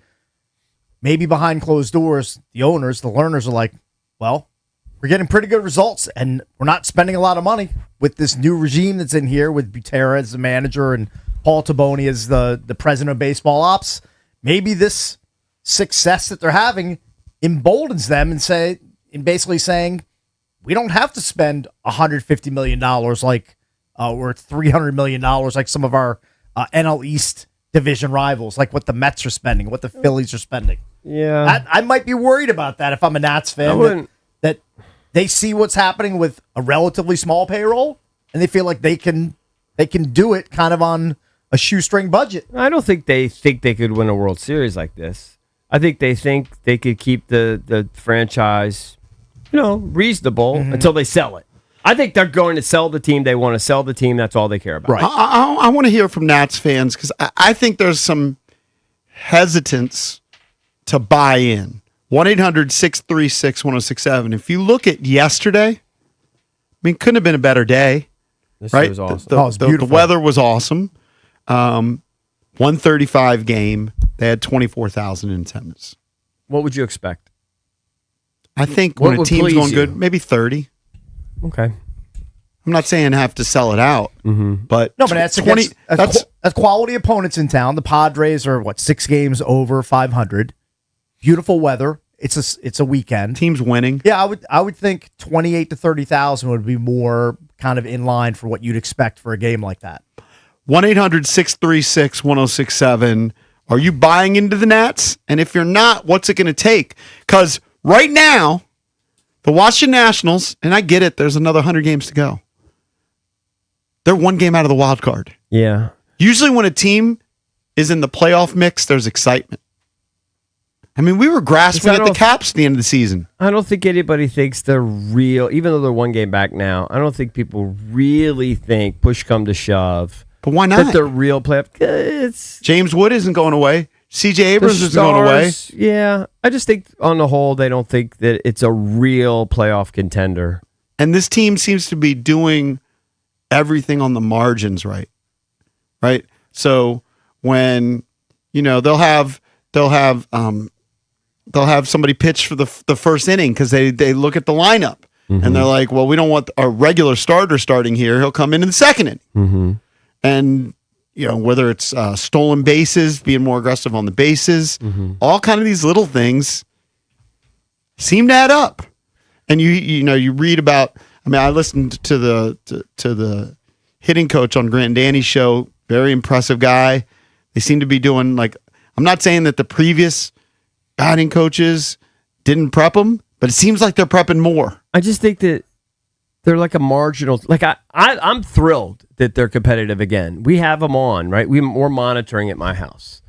maybe behind closed doors, the owners, the learners are like, well, we're getting pretty good results, and we're not spending a lot of money with this new regime that's in here with Butera as the manager and Paul Taboni as the president of baseball ops. Maybe this success that they're having emboldens them and basically saying, we don't have to spend $150 million or $300 million like some of our NL East division rivals, like what the Mets are spending, what the Phillies are spending.
Yeah.
I might be worried about that if I'm a Nats fan, that they see what's happening with a relatively small payroll and they feel like they can do it kind of on a shoestring budget.
I don't think they could win a World Series like this. I think they could keep the franchise, reasonable until they sell it. I think they're going to sell the team. They want to sell the team. That's all they care about.
Right. I want to hear from Nats fans because I think there's some hesitance to buy in. 1-800-636-1067. If you look at yesterday, couldn't have been a better day.
This
right?
was awesome.
It was beautiful.
The weather was awesome. 135 game. They had 24,000 in attendance.
What would you expect?
I think
What
when a
would
team's
please
going
you?
good, maybe 30.
Okay.
I'm not saying have to sell it out, but
No, but that's
20.
that's quality opponents in town. The Padres are 6 games over 500. Beautiful weather. It's a weekend.
Teams winning.
Yeah, I would think 28 to 30,000 would be more kind of in line for what you'd expect for a game like that.
1-800-636-1067. Are you buying into the Nats? And if you're not, what's it going to take? Because right now, the Washington Nationals, and I get it, there's another 100 games to go. They're 1 game out of the wild card.
Yeah.
Usually when a team is in the playoff mix, there's excitement. We were grasping at the Caps at the end of the season.
I don't think anybody thinks they're real, even though they're 1 game back now. I don't think people really think, push come to shove,
but why not?
that they're real playoff.
James Wood isn't going away. C.J. Abrams isn't going away.
Yeah. I just think on the whole, they don't think that it's a real playoff contender.
And this team seems to be doing everything on the margins right. So when they'll have somebody pitch for the first inning because they look at the lineup and they're like, well, we don't want a regular starter starting here. He'll come in the second inning. And whether it's stolen bases, being more aggressive on the bases, all kind of these little things seem to add up. And you read about. I listened to the hitting coach on Grant and Danny's show. Very impressive guy. They seem to be doing I'm not saying that the previous batting coaches didn't prep them, but it seems like they're prepping more.
I just think that they're like a marginal. I'm thrilled that they're competitive again. We have them on, right? We're monitoring at my house.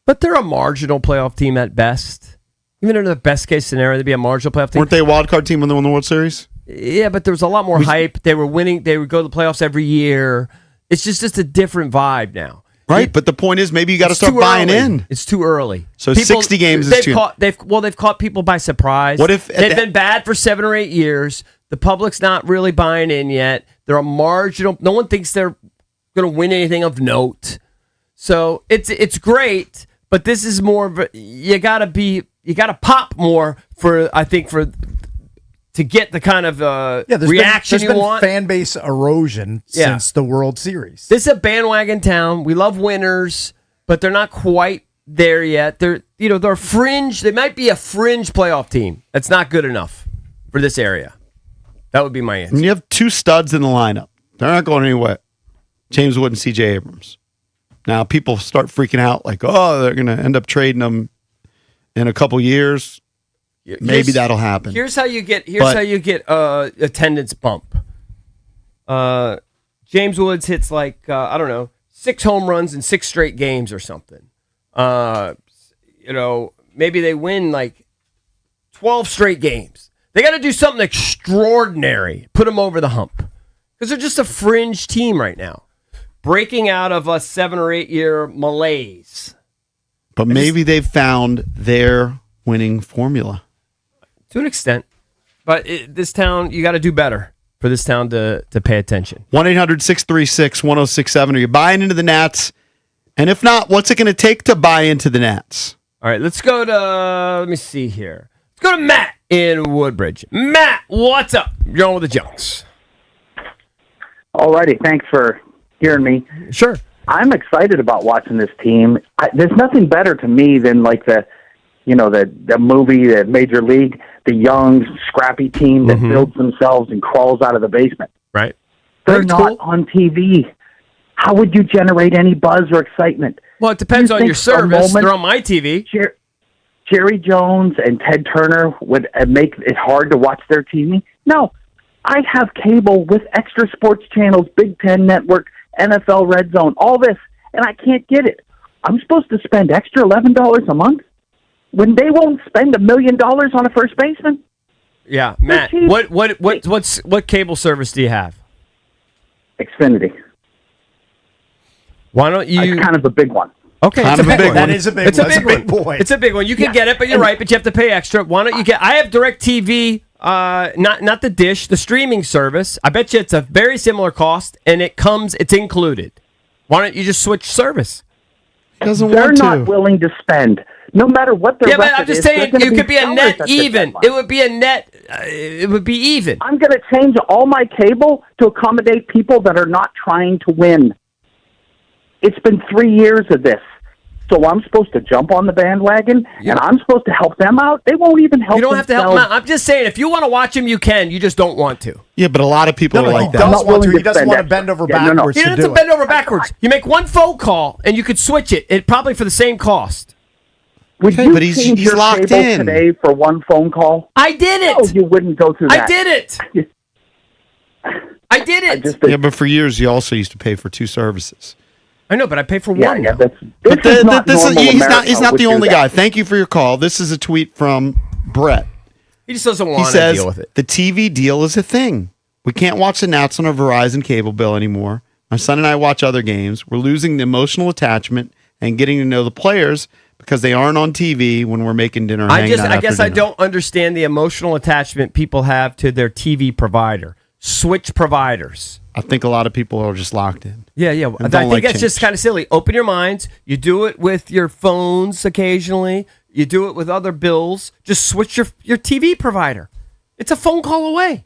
But they're a marginal playoff team at best. Even in the best case scenario, they'd be a marginal playoff team.
Weren't they a wild card team when they won the World Series?
Yeah, but there was a lot more hype. They were winning. They would go to the playoffs every year. It's just a different vibe now.
Right, but the point is maybe you got to start buying in.
It's too early.
So 60 games is too.
They've caught people by surprise.
What if
they've been bad for 7 or 8 years? The public's not really buying in yet. They're a marginal. No one thinks they're going to win anything of note. So it's great, but this is more of you got to pop more to get the kind of reaction
there's been
you want.
Fan base erosion since the World Series.
This is a bandwagon town. We love winners, but they're not quite there yet. They're fringe. They might be a fringe playoff team. That's not good enough for this area. That would be my answer.
And you have 2 studs in the lineup. They're not going anywhere. James Wood and C.J. Abrams. Now people start freaking out like, oh, they're going to end up trading them in a couple years. Maybe that'll happen.
Here's how you get attendance bump. James Woods hits 6 home runs in 6 straight games or something. Maybe they win 12 straight games. They got to do something extraordinary, put them over the hump, because they're just a fringe team right now, breaking out of a 7 or 8 year malaise.
But maybe they've found their winning formula.
To an extent. But this town, you got to do better for this town to pay attention.
1-800-636-1067. Are you buying into the Nats? And if not, what's it going to take to buy into the Nats?
All right, let's go to, let me see here. Let's go to Matt in Woodbridge. Matt, what's up? You're on with the Junks.
All righty, thanks for hearing me.
Sure.
I'm excited about watching this team. There's nothing better to me than the movie, the Major League, the young, scrappy team that builds themselves and crawls out of the basement.
Right.
They're not on TV. How would you generate any buzz or excitement?
Well, it depends on your service. They're on my TV.
Jerry Jones and Ted Turner would make it hard to watch their TV? No. I have cable with extra sports channels, Big Ten Network, NFL Red Zone, all this, and I can't get it. I'm supposed to spend extra $11 a month when they won't spend $1 million on a first baseman?
Yeah, Matt. What cable service do you have?
Xfinity.
Why don't you?
It's kind of a big one.
Okay,
Kind
it's
of
a
a
big
big
one.
one. That is a big
It's
one.
a
That's
big
a big
one.
point.
It's a big one. You can get it, but you're right. But you have to pay extra. Why don't you get? I have DirecTV, not the dish, the streaming service. I bet you it's a very similar cost, and it's included. Why don't you just switch service?
They're not willing to spend, no matter what their record is.
But I'm just saying, you could be a net even. It would be a net. It would be even.
I'm going to change all my cable to accommodate people that are not trying to win. It's been 3 years of this. So I'm supposed to jump on the bandwagon, and I'm supposed to help them out? They won't even help
You don't have to help
themselves.
them out. I'm just saying, if you want to watch them, you can. You just don't want to.
Yeah, but a lot of people are like that.
He does want to. He
to
doesn't
spend
want to
extra.
bend over
Yeah, no, no.
backwards
You
to
don't
do
have to
it.
bend over backwards. You make one phone call, and you could switch it probably for the same cost.
Would
Okay,
you
but he's
change your
locked
cable
in.
today for one phone call?
I did it.
No, you wouldn't go through that.
I did it. I did it.
Yeah, but for years you also used to pay for 2 services.
I know, but I pay for
Yeah,
one.
yeah,
now.
that's,
But
this is not normal
he's
America
not
would
the
do
only
that.
guy. Thank you for your call. This is a tweet from Brett.
He just doesn't
He
want to
says
deal with it.
the TV deal is a thing. We can't watch the Nats on our Verizon cable bill anymore. My son and I watch other games. We're losing the emotional attachment and getting to know the players because they aren't on TV when we're making dinner.
I guess I don't understand the emotional attachment people have to their TV provider. Switch providers.
I think a lot of people are just locked in.
Yeah. I
don't
think
like
that's
change.
just kind of silly. Open your minds. You do it with your phones occasionally. You do it with other bills. Just switch your TV provider. It's a phone call away.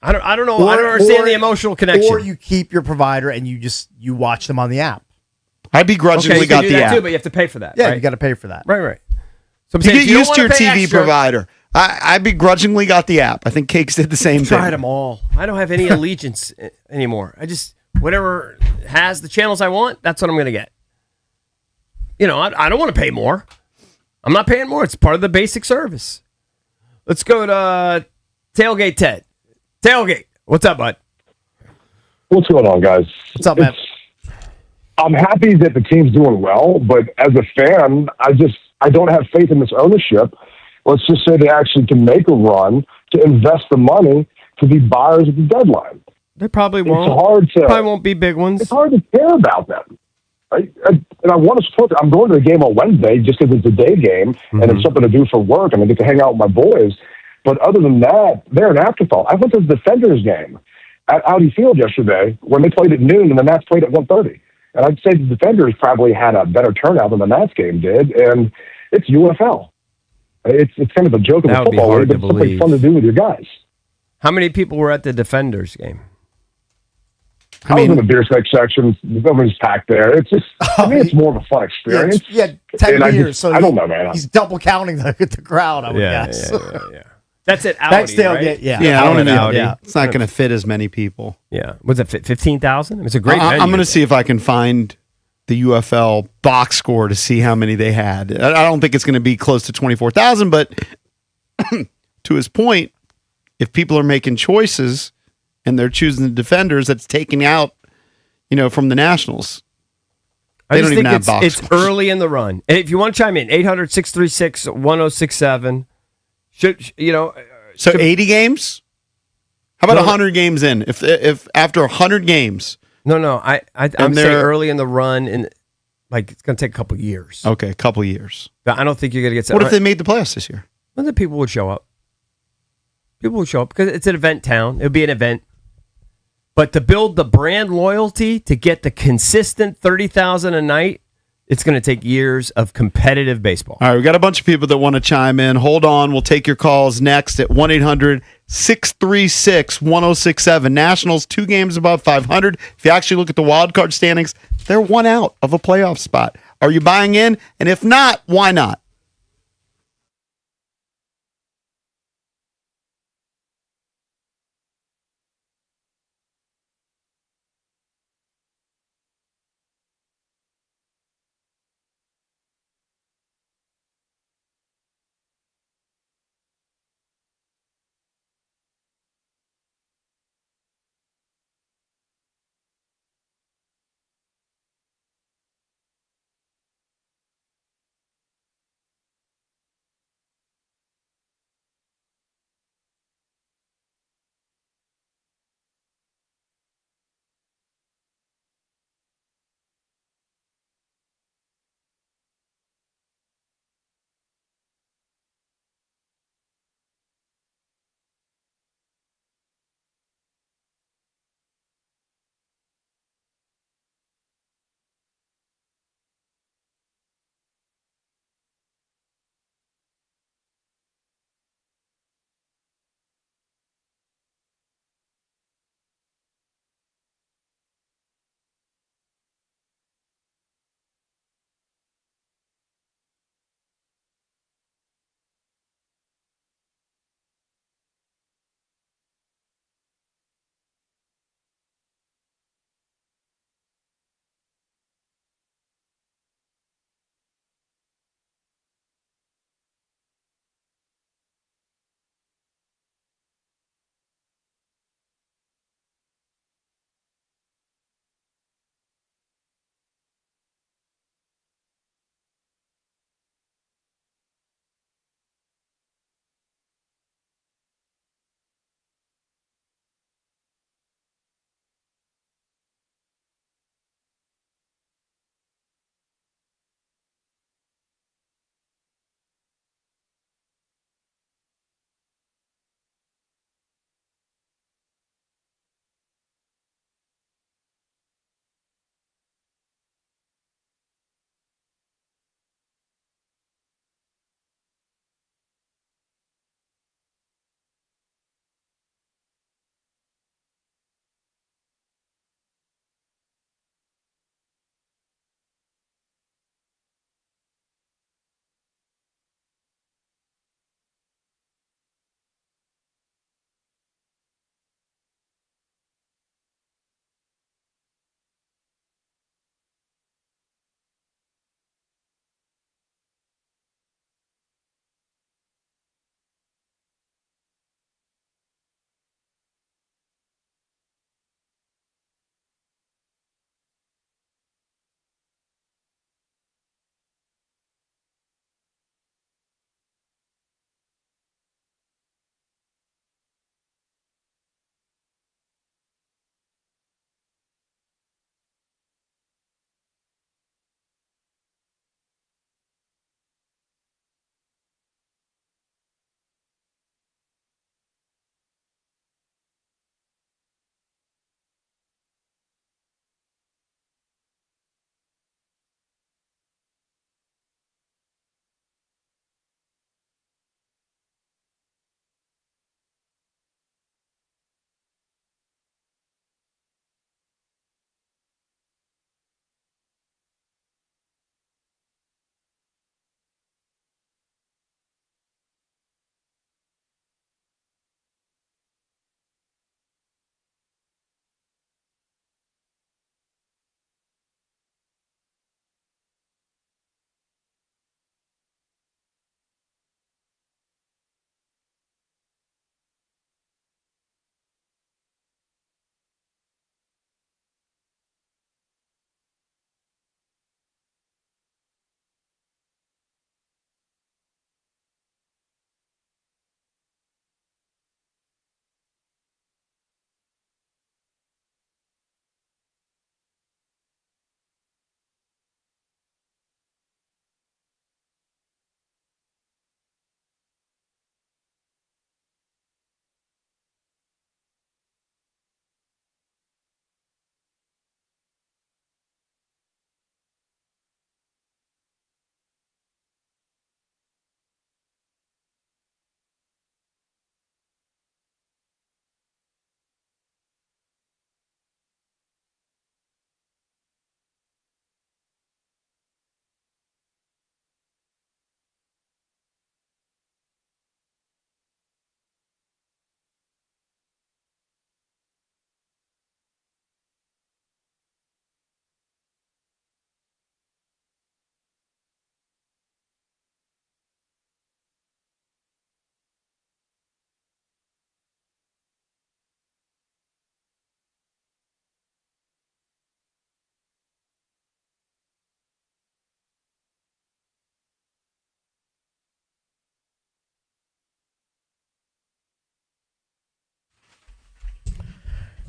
I don't know. I don't understand the emotional connection.
Or you keep your provider and you watch them on the app.
I begrudgingly
you can
got
do
the
that
app.
too, but you have to pay for that.
Yeah,
right?
you got to pay for that.
Right. So I'm
You
saying,
get
if you don't
used to your
wanna pay
TV
extra,
provider. I begrudgingly got the app. I think Cakes did the same thing.
Tried them all. I don't have any allegiance anymore. I just whatever has the channels I want. That's what I'm going to get. I don't want to pay more. I'm not paying more. It's part of the basic service. Let's go to Tailgate Ted. Tailgate, what's up, bud?
What's going on, guys?
What's up, man?
I'm happy that the team's doing well, but as a fan, I don't have faith in this ownership. Let's just say they actually can make a run to invest the money to be buyers at the deadline.
They probably won't.
It's hard to
probably won't be big ones.
It's hard to care about them. And I want to support them. I'm going to the game on Wednesday just because it's a day game and it's something to do for work and I get to hang out with my boys. But other than that, they're an afterthought. I went to the Defenders game at Audi Field yesterday when they played at noon and the Nats played at 1:30. And I'd say the Defenders probably had a better turnout than the Nats game did. And it's UFL. It's kind of a joke of
That
a
would be
football
hard
league,
to
but it's something
believe.
fun to do with your guys.
How many people were at the Defenders game?
I was in the beer section. Everybody's packed there. It's just, to me, it's more of a fun experience.
Yeah, 10
And
years.
I don't know, man.
He's double counting the crowd, I would guess.
Yeah. That's at Audi,
That's still,
right?
yeah.
Yeah, I don't know.
Audi.
Yeah. It's not going to fit as many people.
Yeah. Was it 15,000? It's a great venue.
I'm going to see if I can find the UFL box score to see how many they had. I don't think it's going to be close to 24,000, but to his point, if people are making choices and they're choosing the Defenders, that's taking out, from the Nationals.
I
They
just
don't even
think
have box
it's
scores.
early in the run. And if you want to chime in, 800-636-1067.
So 80 games? How about
No.
100 games in? If after 100 games,
No, I'm saying
they're-
early in the run, and it's going to take a couple years.
okay, a couple years.
I don't think you're going to get.
What if they made the playoffs this year?
Well, then people would show up. People would show up because it's an event town. It would be an event. But to build the brand loyalty, to get the consistent 30,000 a night, it's going to take years of competitive baseball.
All right, we got a bunch of people that want to chime in. Hold on. We'll take your calls next at 1-800-636-1067. Nationals, 2 games above 500. If you actually look at the wild card standings, they're 1 out of a playoff spot. Are you buying in? And if not, why not?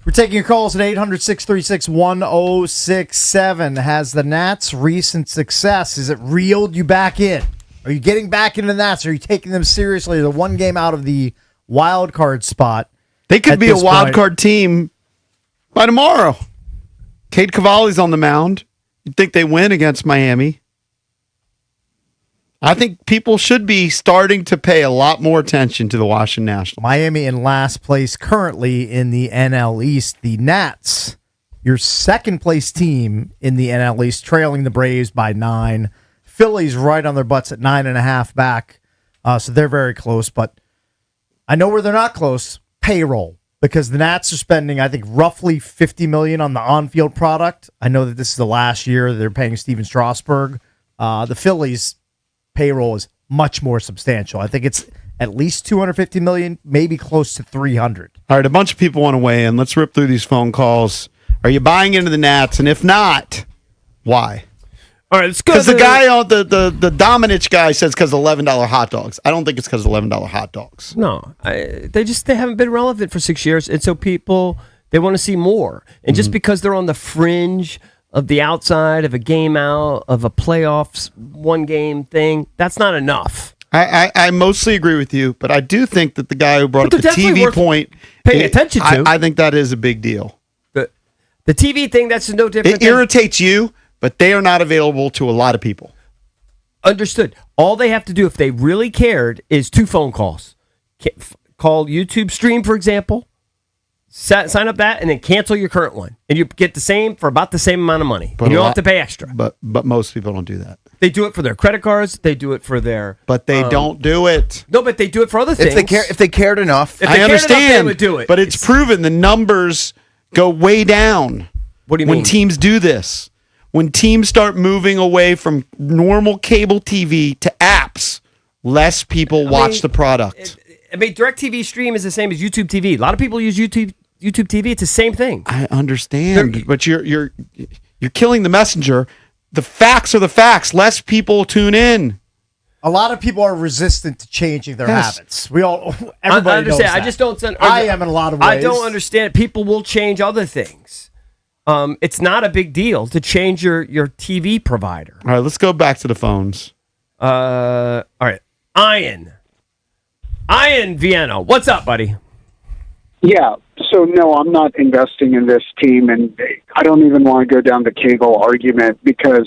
We're taking your calls at 800-636-1067. Has the Nats' recent success, is it reeled you back in? Are you getting back into the Nats? Are you taking them seriously? They're one game out of the wild card spot.
They could
at
be a
this
wild
point.
card team by tomorrow. Cade Cavalli's on the mound. You'd think they win against Miami. I think people should be starting to pay a lot more attention to the Washington Nationals.
Miami in last place currently in the NL East. The Nats, your second place team in the NL East, trailing the Braves by 9. Phillies right on their butts at 9.5 back. So they're very close. But I know where they're not close. Payroll. Because the Nats are spending, I think, roughly $50 million on the on-field product. I know that this is the last year they're paying Steven Strasburg. The Phillies' payroll is much more substantial. I think it's at least $250 million, maybe close to $300.
All right, a bunch of people want to weigh in. Let's rip through these phone calls. Are you buying into the Nats? And if not, why?
All right, let's go.
Because the guy on the Dominich guy says because of $11 hot dogs. I don't think it's because of $11 hot dogs.
No, they haven't been relevant for 6 years, and so people, they want to see more. And just because they're on the fringe of the outside of a game out of a playoffs one game thing, that's not enough.
I mostly agree with you, but I do think that the guy who brought up
But
the
they're definitely
TV
worth
point,
paying attention to.
I think that is a big deal.
The TV thing, that's no different.
It irritates you, but they are not available to a lot of people.
Understood. All they have to do, if they really cared, is 2 phone calls. Call YouTube Stream, for example. Sign up that, and then cancel your current one, and you get the same for about the same amount of money.
But
And you don't
a
have to pay extra.
But most people don't do that.
They do it for their credit cards. They do it for their.
But they don't do it.
No, but they do it for other things.
If they cared enough,
If
I
they cared enough,
understand,
they would do it.
but it's proven the numbers go way down.
What do you
when
mean?
teams do this? When teams start moving away from normal cable TV to apps, less people watch the product.
I mean, DirecTV Stream is the same as YouTube TV. A lot of people use YouTube TV. It's the same thing.
I understand, but you're killing the messenger. The facts are the facts. Less people tune in.
A lot of people are resistant to changing their habits. Everybody
I understand.
knows that.
I just don't.
I am in a lot of ways.
I don't understand. People will change other things. It's not a big deal to change your TV provider.
All right, let's go back to the phones.
All right, Ian Vienna, what's up, buddy?
Yeah. So, no, I'm not investing in this team, and I don't even want to go down the cable argument because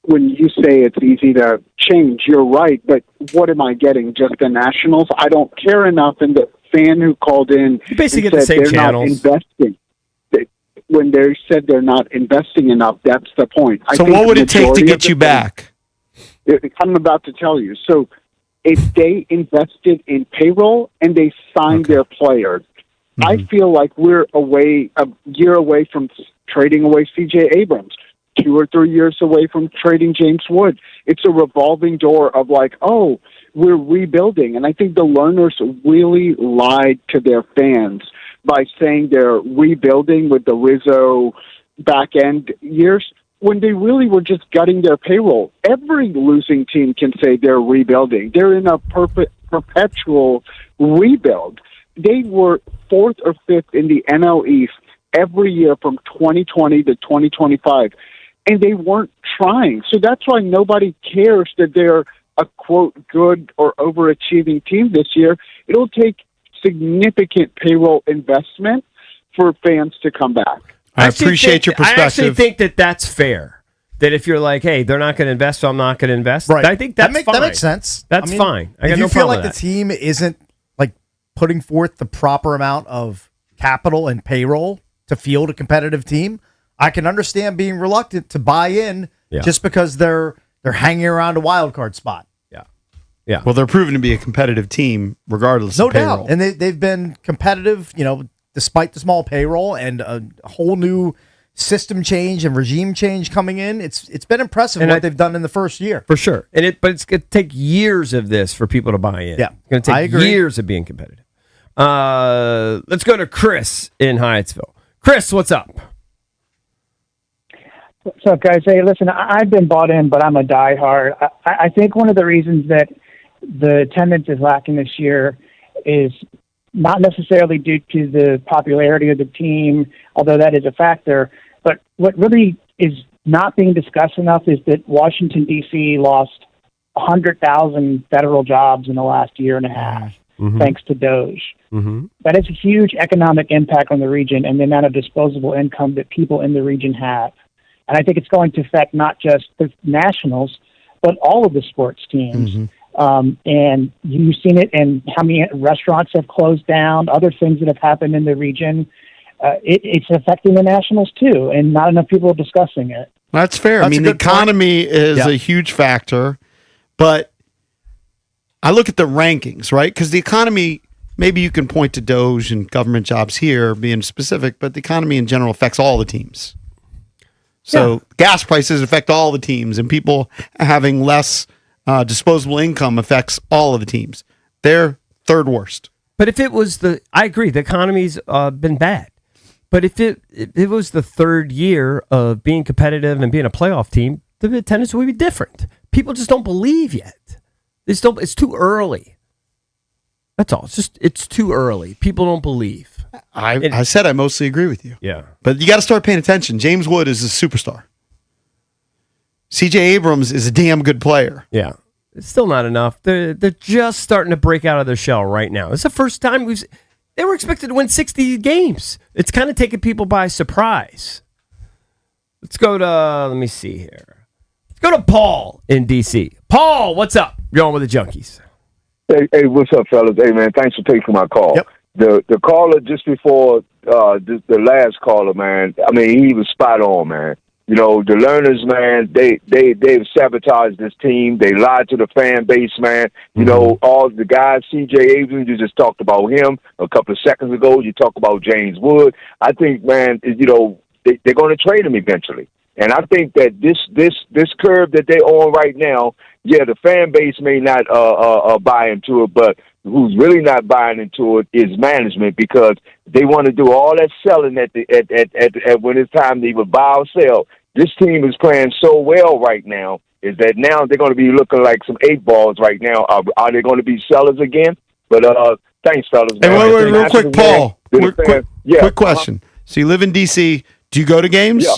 when you say it's easy to change, you're right, but what am I getting? Just the Nationals? I don't care enough, and the fan who called in
You basically
and
get the
said
same
they're
channels.
not investing. When they said they're not investing enough, that's the point.
So
think
what would
the
it take to
majority
get
of the
you back?
I'm about to tell you. So if they invested in payroll and they signed their players, I feel like we're a year away from trading away C.J. Abrams, 2 or 3 years away from trading James Wood. It's a revolving door of like, oh, we're rebuilding. And I think the learners really lied to their fans by saying they're rebuilding with the Rizzo back-end years when they really were just gutting their payroll. Every losing team can say they're rebuilding. They're in a perpetual rebuild. They were 4th or 5th in the NL East every year from 2020 to 2025, and they weren't trying. So that's why nobody cares that they're a, quote, good or overachieving team this year. It'll take significant payroll investment for fans to come back.
I appreciate your perspective.
I actually think that that's fair. That if you're like, hey, they're not going to invest, so I'm not going to invest.
Right.
I think that's fine.
That makes sense.
That's fine. I got
if
no
you feel
problem
like
with
the team isn't like putting forth the proper amount of capital and payroll to field a competitive team, I can understand being reluctant to buy in just because they're hanging around a wild card spot.
Yeah.
Well, they're proven to be a competitive team regardless
No
of payroll.
doubt. And they've been competitive, despite the small payroll and a whole new system change and regime change coming in. It's been impressive what they've done in the first year.
For sure. But it's going to take years of this for people to buy in.
Yeah.
It's going to
I
take
agree.
years of being competitive. Let's go to Chris in Hyattsville. Chris, what's up?
What's up, guys? Hey, listen, I've been bought in, but I'm a diehard. I think one of the reasons that the attendance is lacking this year is not necessarily due to the popularity of the team, although that is a factor. But what really is not being discussed enough is that Washington, D.C. lost 100,000 federal jobs in the last year and a half, thanks to Doge. That is a huge economic impact on the region and the amount of disposable income that people in the region have. And I think it's going to affect not just the Nationals, but all of the sports teams. And you've seen it in how many restaurants have closed down, other things that have happened in the region. It's affecting the Nationals too, and not enough people are discussing it.
That's fair. I mean, the economy is a huge factor, but I look at the rankings, right? Because the economy, maybe you can point to Doge and government jobs here being specific, but the economy in general affects all the teams. So gas prices affect all the teams, and people having less disposable income affects all of the teams. They're third worst.
But if it was I agree, the economy's been bad. But if it was the third year of being competitive and being a playoff team, the attendance would be different. People just don't believe yet. It's too early. That's all. It's too early. People don't believe.
I said I mostly agree with you.
Yeah.
But you got to start paying attention. James Wood is a superstar. C.J. Abrams is a damn good player.
Yeah. It's still not enough. They're just starting to break out of their shell right now. It's the first time they were expected to win 60 games. It's kind of taking people by surprise. Let's go to, let me see here. Let's go to Paul in D.C. Paul, what's up? You're on with the Junkies.
Hey, what's up, fellas? Hey, man, thanks for taking my call.
Yep.
The caller just before the last caller, man, I mean, he was spot on, man. You know, the learners, man, they've sabotaged this team. They lied to the fan base, man. You know, all the guys, C.J. Abrams, you just talked about him a couple of seconds ago. You talked about James Wood. I think, man, you know, they're going to trade him eventually. And I think that this curve that they're on right now, yeah, the fan base may not buy into it, but who's really not buying into it is management, because they want to do all that selling at when it's time to either buy or sell. This team is playing so well right now, is that now they're going to be looking like some 8 balls right now. Are they going to be sellers again? But thanks, fellas.
Hey,
man.
wait, real quick, Paul. Quick
Uh-huh.
question. So you live in D.C. Do you go to games?
Yeah.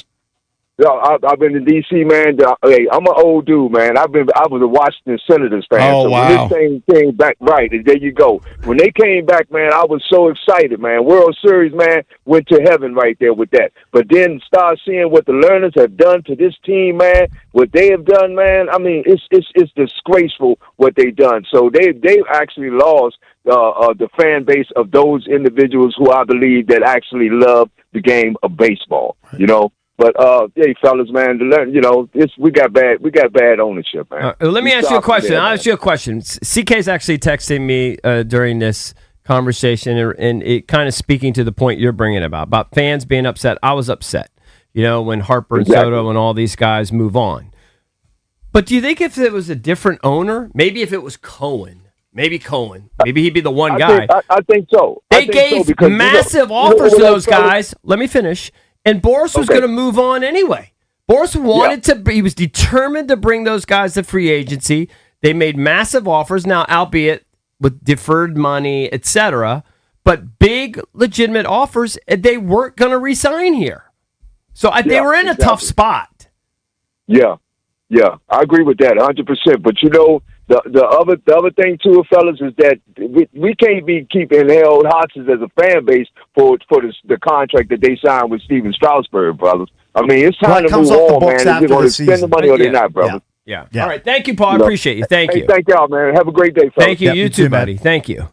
Yeah, I've been in D.C., man. Hey, I'm an old dude, man. I was a Washington Senators fan.
Oh,
so
wow.
when this thing came back, right, and there you go. When they came back, man, I was so excited, man. World Series, man, went to heaven right there with that. But then start seeing what the learners have done to this team, man, what they have done, man. I mean, it's disgraceful what they've done. So they've actually lost the fan base of those individuals who I believe that actually love the game of baseball, you know. But hey, fellas, man, you know, we got bad ownership, man.
Let me ask you a question. I'll ask you a question. CK's actually texting me during this conversation, and it kind of speaking to the point you're bringing about fans being upset. I was upset, you know, when Harper and Soto and all these guys move on. But do you think if it was a different owner, maybe if it was Cohen, maybe he'd be the one guy.
I think so.
They gave massive offers to those guys. Let me finish. And Boris was going to move on anyway. Boris wanted to. He was determined to bring those guys to free agency. They made massive offers, now albeit with deferred money, etc. But big, legitimate offers. They weren't going to resign here, so they were in a tough spot.
Yeah, I agree with that 100%. But you know, the other thing too, fellas, is that we can't be keeping held hostage as a fan base for the contract that they signed with Steven Strasburg, brothers. I mean, it's time to move on, man. Is they going to spend the money or they not, brother?
Yeah. All right. Thank you, Paul. I appreciate you. Thank you.
Thank y'all, man. Have a great day, fellas.
Thank you. You too, buddy. Thank you.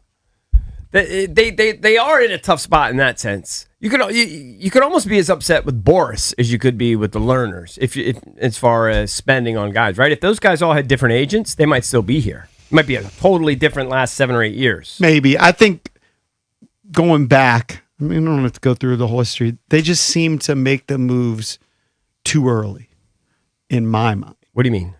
They are in a tough spot in that sense. You could almost be as upset with Boris as you could be with the learners, if as far as spending on guys, right? If those guys all had different agents, they might still be here. It might be a totally different last 7 or 8 years.
Maybe. I think going back, I mean, I don't have to go through the whole history. They just seem to make the moves too early, in my mind.
What do you mean?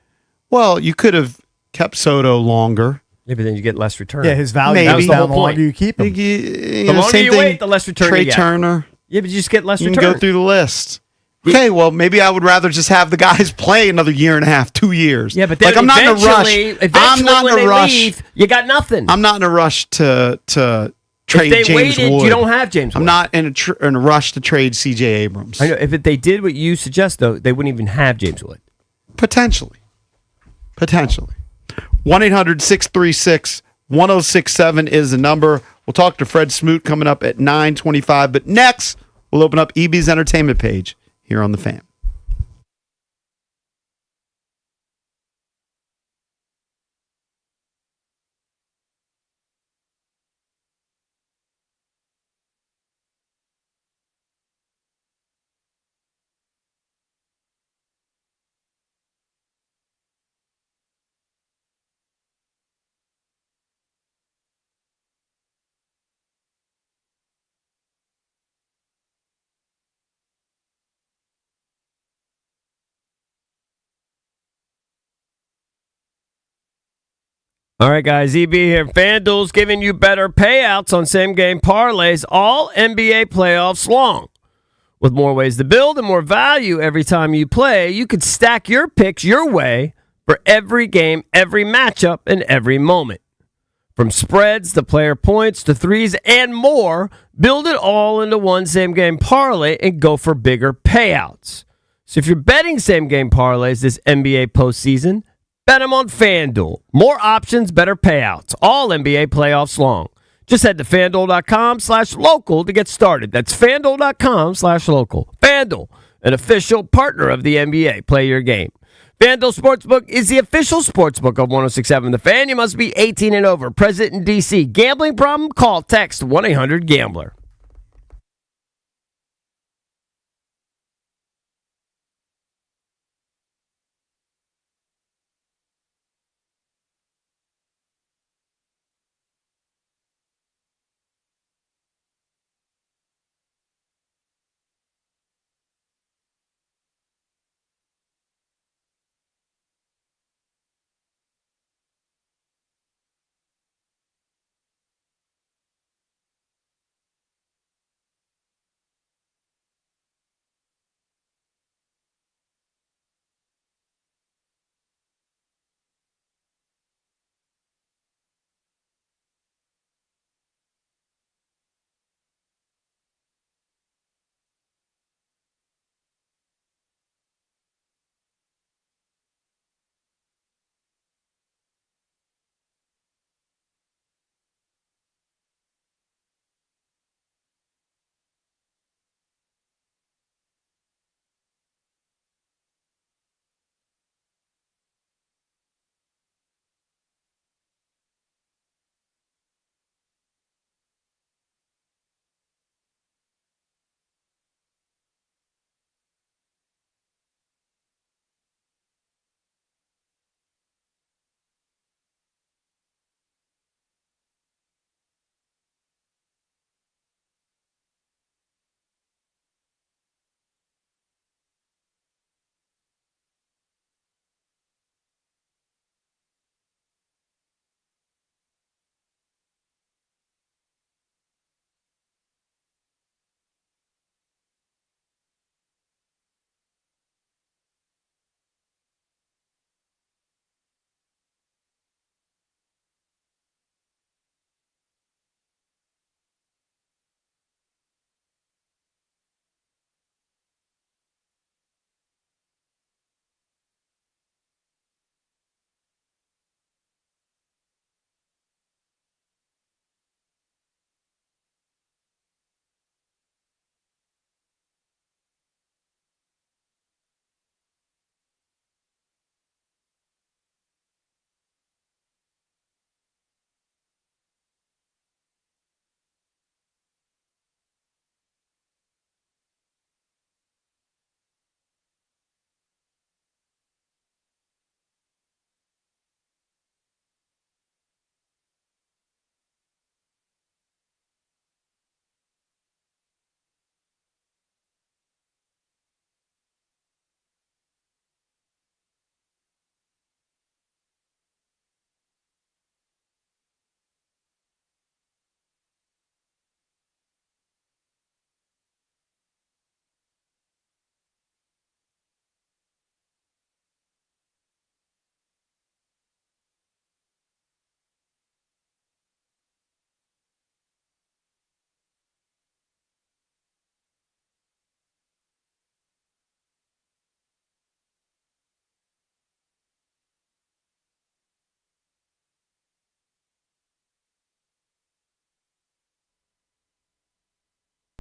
Well, you could have kept Soto longer.
Yeah, but then you get less return.
Yeah, his value goes down the longer you keep him.
The longer you wait, the less return
Trey
you get.
Turner.
Yeah, but you just get less
You
return.
can go through the list. Okay, well, maybe I would rather just have the guys play another year and a half, 2 years.
Yeah, but then
I'm not in a rush.
Eventually,
I'm not
when
in a
they
rush.
leave, you got nothing.
I'm not in a rush to trade
they
James
waited,
Wood.
you don't have James Wood.
I'm not in a rush to trade C.J. Abrams.
I know. If they did what you suggest, though, they wouldn't even have James Wood.
Potentially. 1-800-636-1067 is the number. We'll talk to Fred Smoot coming up at 9:25. But next, we'll open up EB's entertainment page here on The Fan.
All right, guys. EB here. FanDuel's giving you better payouts on same-game parlays all NBA playoffs long. With more ways to build and more value every time you play, you could stack your picks your way for every game, every matchup, and every moment. From spreads to player points to threes and more, build it all into one same-game parlay and go for bigger payouts. So if you're betting same-game parlays this NBA postseason, bet them on FanDuel. More options, better payouts. All NBA playoffs long. Just head to FanDuel.com/local to get started. That's FanDuel.com/local. FanDuel, an official partner of the NBA. Play your game. FanDuel Sportsbook is the official sportsbook of 106.7 The Fan. You must be 18 and over. Present in D.C. Gambling problem? Call, text 1-800-GAMBLER.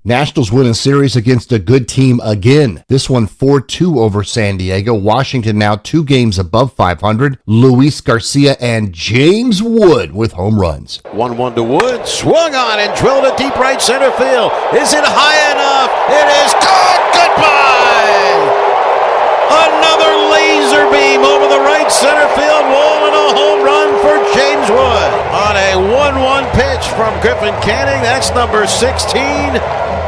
Nationals win a series against a good team again. This one 4-2 over San Diego. Washington now 2 games above 500. Luis Garcia and James Wood with home runs.
1-1 to Wood. Swung on and drilled to deep right center field. Is it high enough? It is good. Goodbye. Another laser beam over the right center field wall and a home run for James Wood on a 1-1 pitch from Griffin Canning. That's number 16.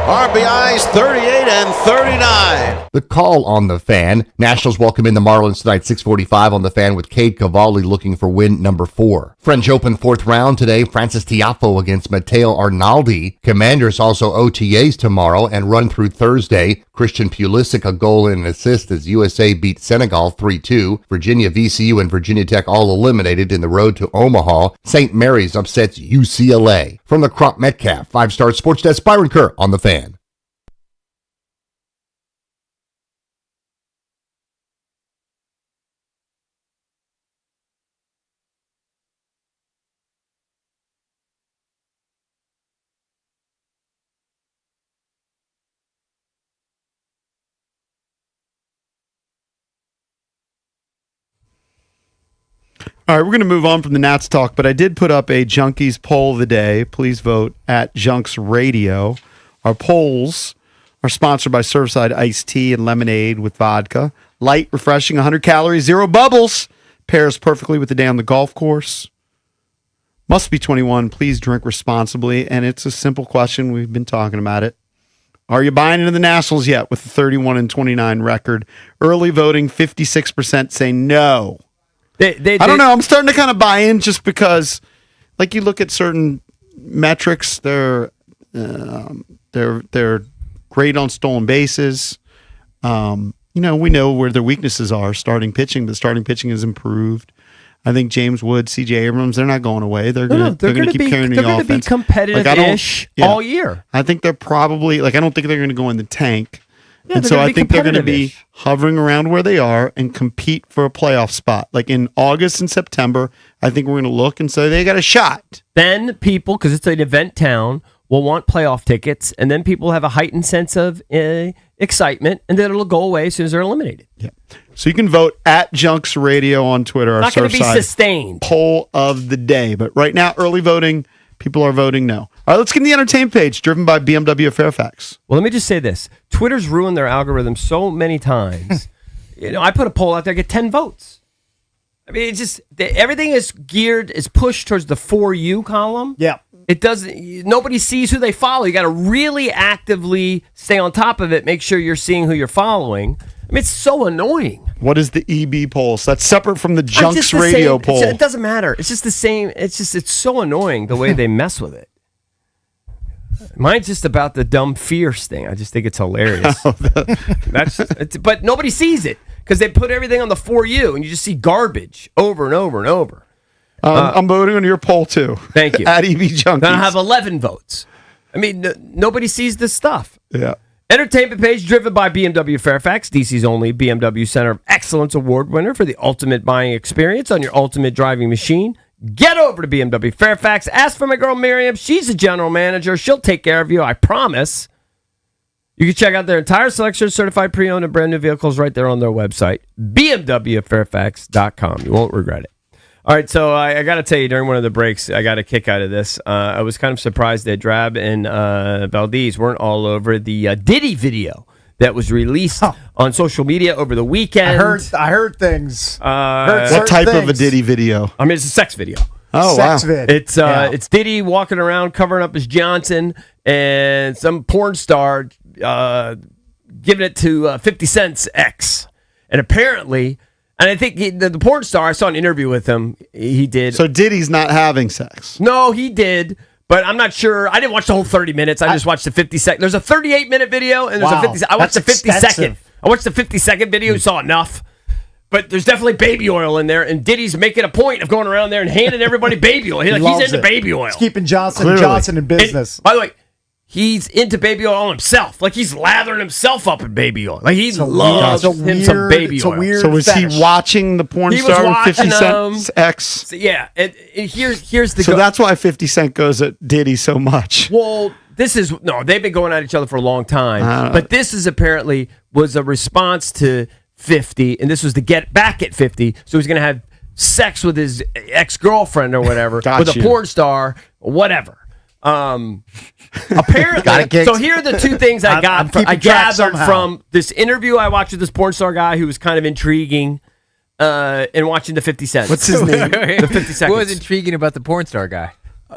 RBIs 38 and 39.
The call on the Fan. Nationals welcome in the Marlins tonight, 6:45 on the Fan with Cade Cavalli looking for win number 4. French Open 4th round today. Francis Tiafoe against Matteo Arnaldi. Commanders also OTAs tomorrow and run through Thursday. Christian Pulisic a goal and an assist as USA beat Senegal 3-2. Virginia, VCU, and Virginia Tech all eliminated in the road to Omaha. St. Mary's upsets UCLA. From the Crop Metcalf 5-star sports desk, Byron Kerr on the Fan.
All right, we're going to move on from the Nats talk, but I did put up a Junkies poll of the day. Please vote at Junks Radio. Our polls are sponsored by Surfside Iced Tea and Lemonade with vodka. Light, refreshing, 100 calories, 0 bubbles. Pairs perfectly with the day on the golf course. Must be 21. Please drink responsibly. And it's a simple question. We've been talking about it. Are you buying into the Nationals yet with the 31-29 record? Early voting, 56% say no. I don't know. I'm starting to kind of buy in just because, like, you look at certain metrics, they're great on stolen bases. We know where their weaknesses are. Starting pitching, but starting pitching has improved. I think James Wood, C.J. Abrams, they're not going away. They're going to keep carrying the offense. They're going to be
competitive-ish all year.
I think they're probably I don't think they're going to go in the tank. Yeah, and so I think they're going to be hovering around where they are and compete for a playoff spot. Like in August and September, I think we're going to look and say they got a shot.
Then people, because it's an event town, will want playoff tickets, and then people have a heightened sense of excitement, and then it'll go away as soon as they're eliminated.
Yeah. So you can vote at Junks Radio on Twitter.
Not going to be sustained.
Poll of the day. But right now, early voting, people are voting no. All right, let's get in the entertainment page, driven by BMW of Fairfax.
Well, let me just say this. Twitter's ruined their algorithm so many times. I put a poll out there, get 10 votes. I mean, it's just, everything is pushed towards the For You column.
Yeah.
It doesn't, nobody sees who they follow. You got to really actively stay on top of it, make sure you're seeing who you're following. I mean, it's so annoying.
What is the EB poll? So that's separate from the Junks Radio poll.
It doesn't matter. It's just the same. It's so annoying the way they mess with it. Mine's just about the dumb fierce thing. I just think it's hilarious. But nobody sees it because they put everything on the For You, and you just see garbage over and over and over.
I'm voting on your poll too.
Thank you.
At EB Junkies.
Then I have 11 votes. I mean, nobody sees this stuff.
Yeah.
Entertainment page driven by BMW Fairfax, DC's only BMW Center of Excellence Award winner for the ultimate buying experience on your ultimate driving machine. Get over to BMW Fairfax. Ask for my girl Miriam. She's the general manager. She'll take care of you, I promise. You can check out their entire selection of certified pre-owned and brand new vehicles right there on their website, bmwfairfax.com. You won't regret it. All right, so I got to tell you, during one of the breaks, I got a kick out of this. I was kind of surprised that Drab and Valdez weren't all over the Diddy video that was released on social media over the weekend.
I heard things.
What type of a Diddy video?
I mean, it's a sex video.
Oh,
sex
wow.
vid.
It's Diddy walking around covering up his Johnson, and some porn star giving it to 50 Cent's ex. And apparently... And I think the porn star, I saw an interview with him. He did.
So Diddy's not having sex.
No, he did. But I'm not sure. I didn't watch the whole 30 minutes. I just watched the 50-second. There's a 38-minute video, and there's a 50. I watched the 50-second. I watched the 50-second video. Saw enough. But there's definitely baby oil in there, and Diddy's making a point of going around there and handing everybody baby oil. He's into baby oil.
He's keeping Johnson in business.
By the way, he's into baby oil himself. Like, he's lathering himself up in baby oil. Like, he loves some baby oil.
So was he watching the porn star with 50 Cent's ex?
So, yeah. And here's the...
So that's why 50 Cent goes at Diddy so much.
Well, they've been going at each other for a long time. But this is apparently was a response to 50, and this was to get back at 50. So he's going to have sex with his ex-girlfriend or whatever, with a porn star, whatever. Apparently, so here are the two things I gathered from this interview I watched with this porn star guy who was kind of intriguing. And watching the 50 Cent.
What's his name?
The 50 seconds.
What was intriguing about the porn star guy?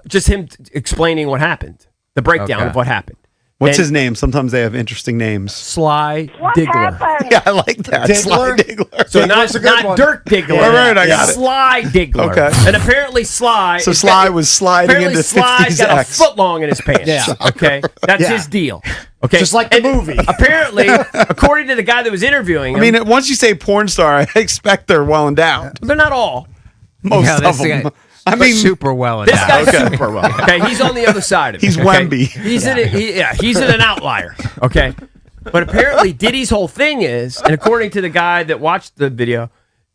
Just him explaining what happened. The breakdown of what happened.
What's his name? Sometimes they have interesting names.
Sly Diggler.
Yeah, I like that. Sly Diggler.
So not Dirk Diggler.
Right, I got it.
Sly Diggler.
Okay.
And apparently Sly.
So Sly was sliding
apparently
into
Sly's
50's
got
X.
a foot long in his pants.
Yeah.
Okay. That's his deal. Okay.
Just like the movie.
Apparently, according to the guy that was interviewing him,
I mean, once you say porn star, I expect they're well endowed.
they're not all.
Most
Yeah,
of
this
them.
guy-
I mean,
super well
This
endowed.
guy's super well. Okay, he's on the other side of it.
He's
okay?
Wemby.
He's he's an outlier. Okay, but apparently Diddy's whole thing is, and according to the guy that watched the video,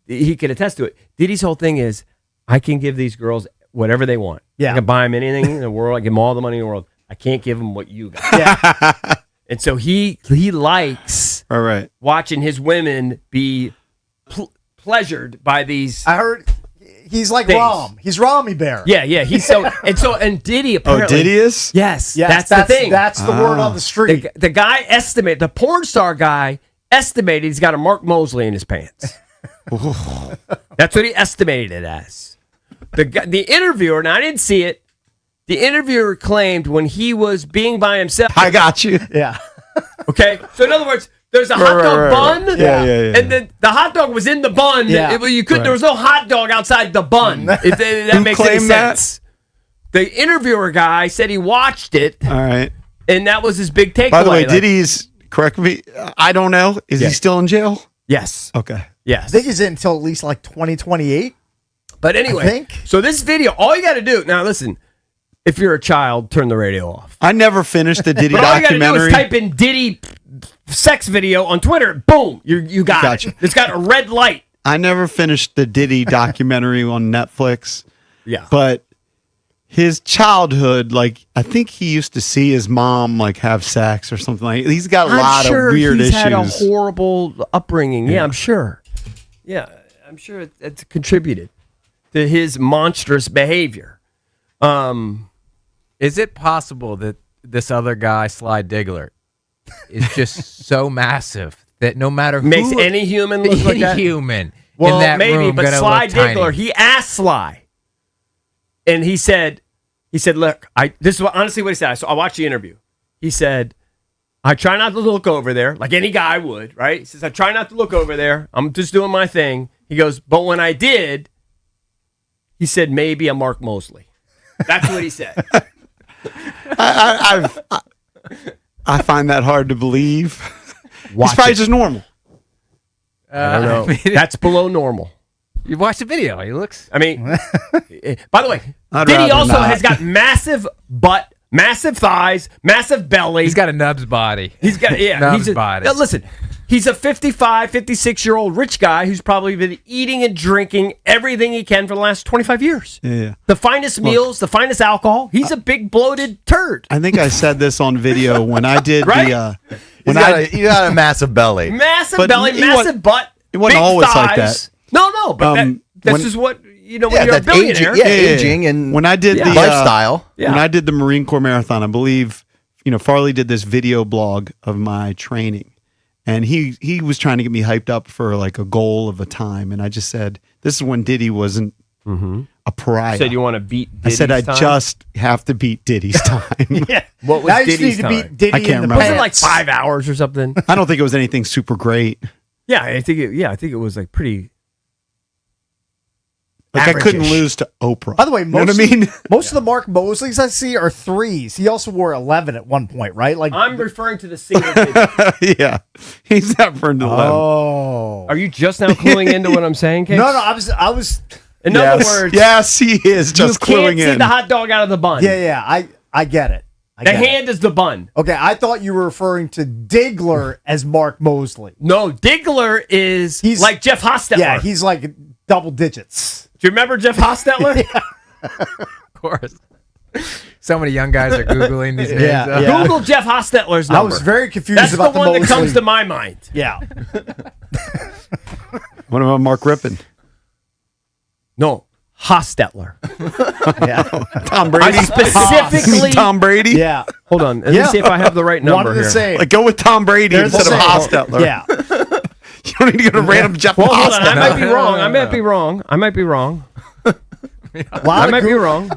he can attest to it. Diddy's whole thing is, I can give these girls whatever they want.
Yeah.
I can buy them anything in the world. I give them all the money in the world. I can't give them what you got.
Yeah.
And so he likes
all right.
watching his women be pleasured by these.
I heard he's like
things.
Rom. He's Romy Bear.
Yeah, he's and Diddy apparently.
Oh, Diddy is?
Yes,
Yes,
that's the thing.
That's the word on the street.
The guy the porn star guy estimated he's got a Mark Mosley in his pants. That's what he estimated it as. The interviewer, now I didn't see it. The interviewer claimed when he was being by himself.
I got you.
Yeah.
Okay, so in other words, there's a hot dog bun,
Yeah.
and then the hot dog was in the bun.
Yeah.
There was no hot dog outside the bun. If that
Who
makes any
claimed that?
sense. The interviewer guy said he watched it,
All right.
and that was his big takeaway.
By the way,
Like,
Diddy's, correct me, I don't know. Is he still in jail?
yes,
Okay.
yes.
I think he's in until at least like 2028.
But anyway,
I think.
so this video, all you got to do now. Listen, if you're a child, turn the radio off.
I never finished the Diddy
But all you got to do
documentary.
is type in Diddy sex video on Twitter. Boom, you got
Gotcha.
it. It's got a red light.
I never finished the Diddy documentary on Netflix.
Yeah,
But his childhood, like, I think he used to see his mom, like, have sex or something like that. He's got a lot of weird
he's
issues.
had a horrible upbringing. Yeah, I'm sure. Yeah, I'm sure it's contributed to his monstrous behavior.
Is it possible that this other guy, Sly Diggler, is just so massive that no matter who
Makes any human look like that?
human
Well,
in that
maybe,
room
but
gonna
Sly
look tiny?
Diggler, he asked Sly, and he said, look, this is honestly what he said. So I watched the interview. He said, I try not to look over there, like any guy would, right? He says, I try not to look over there. I'm just doing my thing. He goes, but when I did, he said, maybe a Mark Mosley. That's what he said.
I find that hard to believe.
Watch
He's probably
it.
just normal.
I don't know. That's below normal.
You watch the video. He looks.
I mean, by the way,
I'd
Diddy
rather
also
not.
has got massive butt, massive thighs, massive belly.
He's got a nubs body.
He's got, yeah.
Nubs
he's
body.
Now, listen, he's a 55, 56-year-old rich guy who's probably been eating and drinking everything he can for the last 25 years.
Yeah.
The finest meals, the finest alcohol. He's a big bloated turd.
I think I said this on video when I did
Right?
the.
He got a massive belly.
Massive
But
belly,
he
massive butt.
it wasn't
big
always
thighs.
like that.
No, but this
when-
is what, when
Yeah,
you're a
that's
billionaire.
aging, aging and
when I did the
lifestyle.
Yeah.
when I did the Marine Corps Marathon, I believe Farley did this video blog of my training, and he was trying to get me hyped up for like a goal of a time, and I just said this is when Diddy wasn't a pariah.
You said you want to beat
I
Diddy's
said I
time?
just have to beat Diddy's time.
Yeah.
What was
Now you just
Diddy's
need to
time?
beat Diddy
I can't
in the
remember.
Was it like
pants.
5 hours or something?
I don't think it was anything super great.
Yeah, I think it was like pretty.
Like I couldn't
average-ish.
lose to Oprah.
By the way,
you know what I mean?
most of the Mark Mosleys I see are threes. He also wore 11 at one point, right? Like,
I'm referring to the single digit.
Yeah, he's not burned to 11.
oh,
Are you just now cluing into what I'm saying, Case?
no, I was,
In other words,
yes, he is just
you
cluing
can't see
in.
the hot dog out of the bun.
yeah, I get it. I
The
get it.
hand is the bun.
Okay, I thought you were referring to Diggler as Mark Mosley.
No, Diggler is
He's-
like Jeff Hostetler.
Yeah, he's like double digits.
Do you remember Jeff Hostetler?
Of course. So many young guys are Googling these names.
Yeah.
Google Jeff Hostetler's number.
I was very confused
That's
about
the one that
Mosley.
comes to my mind.
Yeah.
What about Mark Rippon?
No, Hostetler.
Yeah.
Tom Brady.
I specifically
Tom Brady.
Yeah.
Hold on. Let me see if I have the right number
One of the
here.
same.
Like go with Tom Brady
They're the
instead of
same.
Hostetler.
Yeah.
You don't need to go to random Jeff
Well, hold on. I
Hostetler.
might be wrong. I might be wrong. I might be wrong. I might be wrong.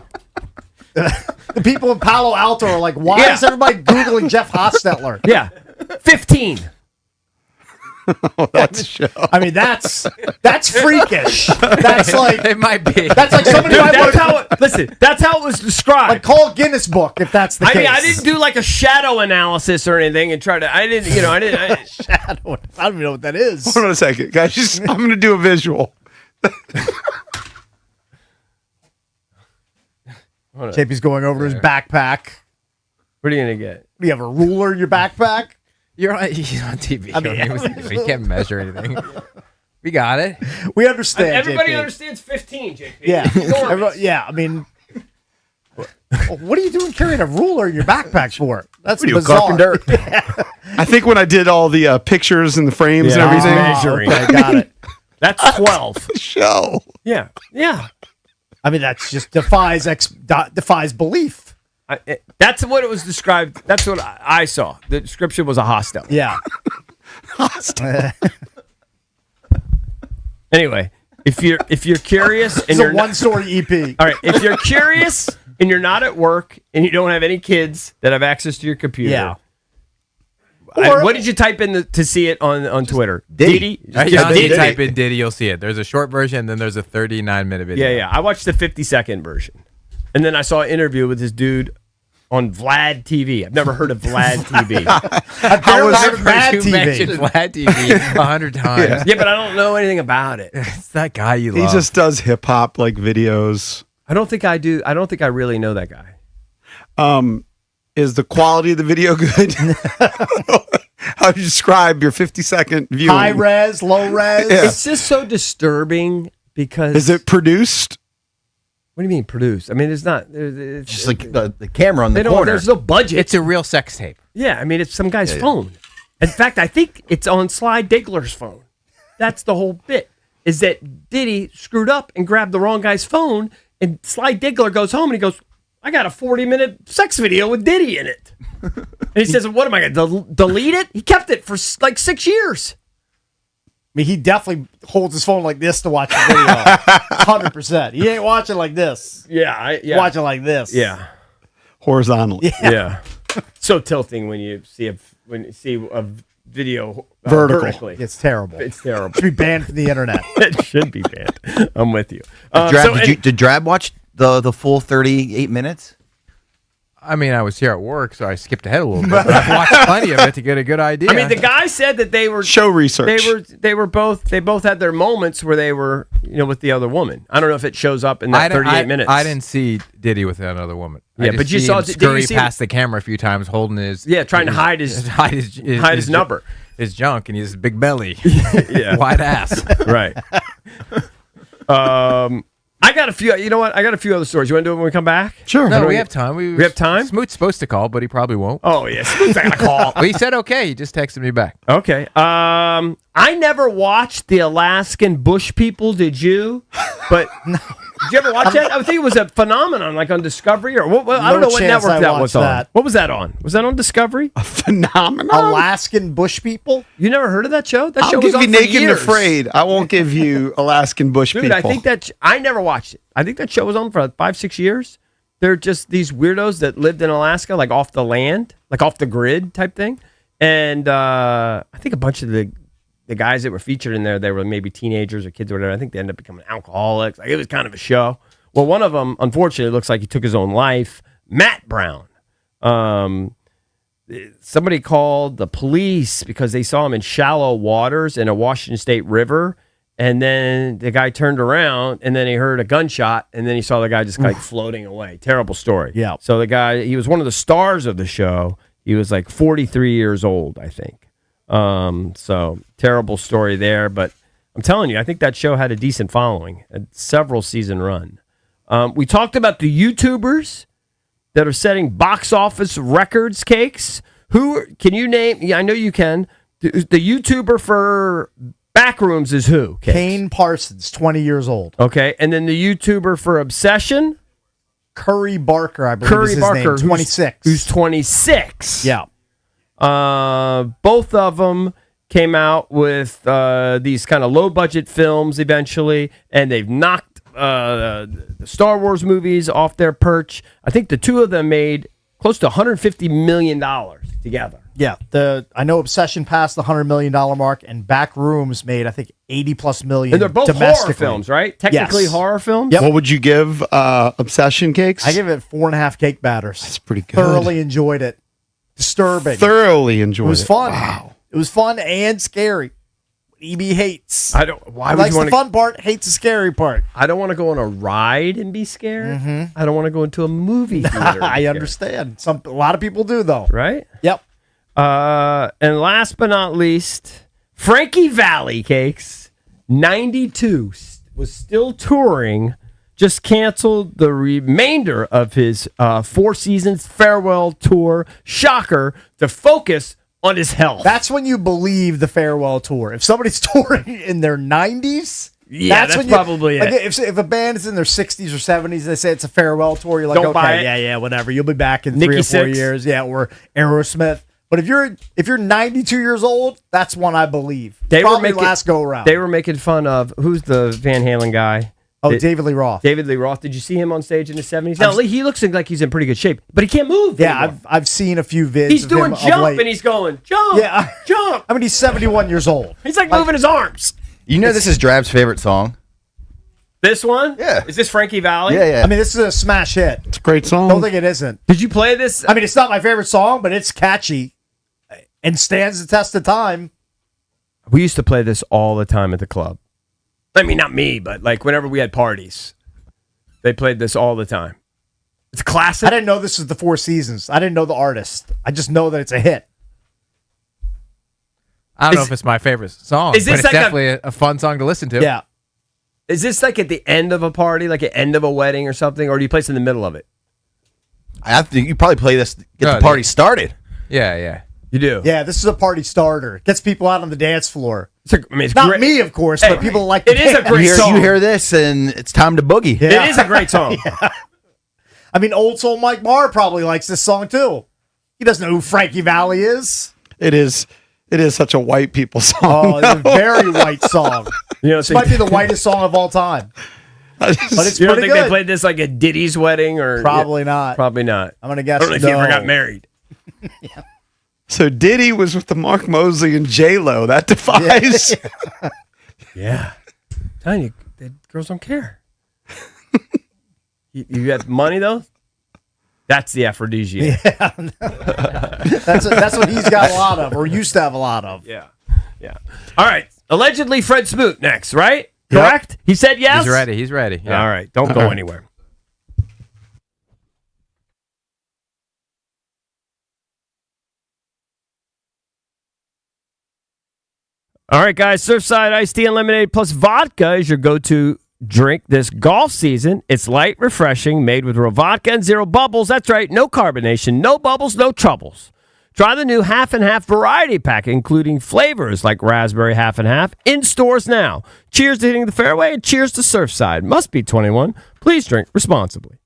The people in Palo Alto are like, why
Yeah.
is everybody Googling Jeff Hostetler?
Yeah. 15.
That's a show.
I mean, that's freakish. That's like
It might be.
that's like somebody
Dude,
might
that's
want
how it, listen, that's how it was described.
like call a Guinness book if that's the
I
case.
mean, I didn't do like a shadow analysis or anything and try to. I didn't.
shadow. I don't even know what that is.
Hold on a second, guys. I'm going to do a visual.
JP's going over his backpack.
What are you gonna get?
Do you have a ruler in your backpack?
You're on TV.
I mean,
You can't measure anything. We got it.
We understand.
Everybody
JP.
understands 15, JP.
Yeah.
It's enormous.
Everybody- yeah. I mean, what are you doing carrying a ruler in your backpack for? That's
What are you, a
bizarre.
carpenter? I think when I did all the pictures and the frames and everything,
measuring.
Okay, got it.
That's 12.
show.
Yeah. Yeah.
I mean, that's just defies belief.
That's what it was described. That's what I saw. The description was a hostel.
Yeah.
Anyway, if you're curious and
It's
you're
a one-story EP.
all right, if you're curious and you're not at work and you don't have any kids that have access to your computer,
Yeah.
what did you type in to see it on Twitter?
Diddy.
Just
If
Diddy.
you type in Diddy, you'll see it. There's a short version, then there's a 39-minute video.
Yeah. I watched the 50-second version, and then I saw an interview with this dude on Vlad TV. I've never heard of Vlad TV.
I've barely heard of Mad
You mentioned
TV.
Vlad TV 100 times.
Yeah, but I don't know anything about it.
It's that guy you
He
love.
just does hip hop like videos.
I don't think I do. I don't think I really know that guy.
Is the quality of the video good? How do you describe your 50-second viewing?
High res, low res.
Yeah.
It's just so disturbing because
Is it produced?
What do you mean produced? I mean, it's not. It's
Just like the camera on
they
the
don't.
corner.
There's no budget.
It's a real sex tape.
Yeah, I mean, it's some guy's phone. In fact, I think it's on Sly Diggler's phone. That's the whole bit. Is that Diddy screwed up and grabbed the wrong guy's phone, and Sly Diggler goes home and he goes, "I got a 40-minute sex video with Diddy in it." And he says, "What am I going to delete it?" He kept it for like 6 years.
I mean, he definitely holds his phone like this to watch the video. 100%. He ain't watching like this.
Yeah,
Watching like this.
Yeah.
Horizontally.
Yeah. So tilting when you see a video vertically.
It's terrible.
It's terrible.
Should be banned from the internet.
It should be banned. I'm with you.
Did Drab watch the full 38 minutes?
I mean, I was here at work, so I skipped ahead a little bit. But I've watched plenty of it to get a good idea.
I mean, the guy said that they were
Show research.
They both had their moments where they were, with the other woman. I don't know if it shows up in that 38 minutes.
I didn't see Diddy with another woman. I
Yeah,
just
but you
see
saw-
him
did you
scurry
see him-
past the camera a few times, holding his
trying to hide his number,
his junk, and his big belly,
Yeah.
wide ass.
Right. I got a few. You know what? I got a few other stories. You want to do it when we come back?
Sure.
No, we have time.
We have time?
Smoot's supposed to call, but he probably won't.
Oh yeah, Smooth's not gonna call.
Well, he said okay. He just texted me back.
Okay. I never watched the Alaskan Bush People. Did you? But did you ever watch that? I think it was a phenomenon, like on Discovery or what? I don't know what
chance
network
I
that was
watched
on.
that.
What was that on? Was that on Discovery?
Phenomenon.
Alaskan Bush People?
You never heard of that show? That
I'll
show was
give
on
you
for
Naked and
years.
Afraid. I won't give you Alaskan Bush
Dude,
People.
I think that I never watched it. I think that show was on for 5-6 years. They're just these weirdos that lived in Alaska, like off the land, like off the grid type thing. And I think a bunch of the guys that were featured in there, they were maybe teenagers or kids or whatever. I think they ended up becoming alcoholics. Like, it was kind of a show. Well, one of them, unfortunately, looks like he took his own life. Matt Brown. Somebody called the police because they saw him in shallow waters in a Washington State river. And then the guy turned around and then he heard a gunshot and then he saw the guy just like floating away. Terrible story.
Yeah.
So the guy, he was one of the stars of the show. He was like 43 years old, I think. So terrible story there. But I'm telling you, I think that show had a decent following, a several season run. We talked about the YouTubers that are setting box office records, Cakes. Who can you name? Yeah, I know you can. The YouTuber for Backrooms is who? Cakes?
Kane Parsons, 20 years old.
Okay, and then the YouTuber for Obsession?
Curry Barker, I believe is his name, 26.
Who's 26.
Yeah.
Both of them came out with these kind of low-budget films eventually, and they've knocked the Star Wars movies off their perch. I think the two of them made close to $150 million together.
Yeah, I know Obsession passed the $100 million mark, and Backrooms made, I think, $80+ million.
And they're both horror films, right? Technically
Yes.
horror films?
Yep.
What would you give Obsession Cakes?
I give it 4.5 cake batters.
That's pretty good.
Thoroughly enjoyed it. Disturbing.
Thoroughly enjoyed it.
It was fun.
Wow.
It was fun and scary. EB hates.
I don't. Why would
likes
you
the
want
fun part, hates the scary part.
I don't want to go on a ride and be scared. I don't want to go into a movie theater. and be
I
scared.
understand. A lot of people do though.
Right?
Yep.
And last but not least, Frankie Valli, Cakes, 92, was still touring, just canceled the remainder of his 4 seasons farewell tour, shocker, to focus on his health.
That's when you believe the farewell tour. If somebody's touring in their 90s,
Yeah, that's
when
probably
like,
it.
If a band is in their 60s or 70s and they say it's a farewell tour, you're like,
Don't buy
okay,
it.
yeah, whatever. You'll be back in
Nikki
3 or 4
Sixx.
years. Yeah, or Aerosmith. But if you're 92 years old, that's one I believe.
They were
Probably
making
last go around.
They were making fun of who's the Van Halen guy.
David Lee Roth.
David Lee Roth. Did you see him on stage in the 70s? No, he looks like he's in pretty good shape, but he can't move.
Yeah,
anymore.
I've seen a few vids.
He's
of
doing
him of
jump
late.
and he's going jump.
Yeah,
jump.
I mean, he's 71 years old.
He's like moving his arms.
You know this is Drab's favorite song?
This one?
Yeah.
Is this Frankie Valli?
Yeah.
I mean, this is a smash hit.
It's a great song.
Don't think it isn't.
Did you play this?
I mean, it's not my favorite song, but it's catchy and stands the test of time.
We used to play this all the time at the club. I mean, not me, but like whenever we had parties, they played this all the time. It's a classic.
I didn't know this was the 4 Seasons. I didn't know the artist. I just know that it's a hit.
I don't know if it's my favorite song,
Is this
but it's
like
definitely a fun song to listen to.
Yeah.
Is this like at the end of a party, like at the end of a wedding or something, or do you play this in the middle of it?
You probably play this to get the party started.
Yeah.
You do.
Yeah, this is a party starter. Gets people out on the dance floor.
It's
not
great.
me, of course,
Hey,
but people like
it is a great song.
You hear this, and it's time to boogie.
Yeah.
It is a great song.
Yeah. I mean, old soul Mike Marr probably likes this song too. He doesn't know who Frankie Valli is.
It is such a white people song.
Oh, it's a very white song.
You know,
This might be the whitest song of all time. But it's
you don't
pretty
think
good.
they played this like at Diddy's wedding or
Probably not.
Probably not.
I'm gonna guess
I don't know if he ever
no.
got married.
So Diddy was with the Mark Mosley and J-Lo. That defies.
Yeah. Telling you, the girls don't care. you got money though? That's the aphrodisiac.
Yeah. That's what he's got a lot of, or used to have a lot of.
Yeah. All right. Allegedly Fred Smoot next, right? Correct? He said yes?
He's ready. Yeah.
All right. Don't go anywhere. All right, guys. Surfside iced tea and lemonade plus vodka is your go-to drink this golf season. It's light, refreshing, made with real vodka and zero bubbles. That's right. No carbonation, no bubbles, no troubles. Try the new half and half variety pack, including flavors like raspberry half and half, in stores now. Cheers to hitting the fairway and cheers to Surfside. Must be 21. Please drink responsibly.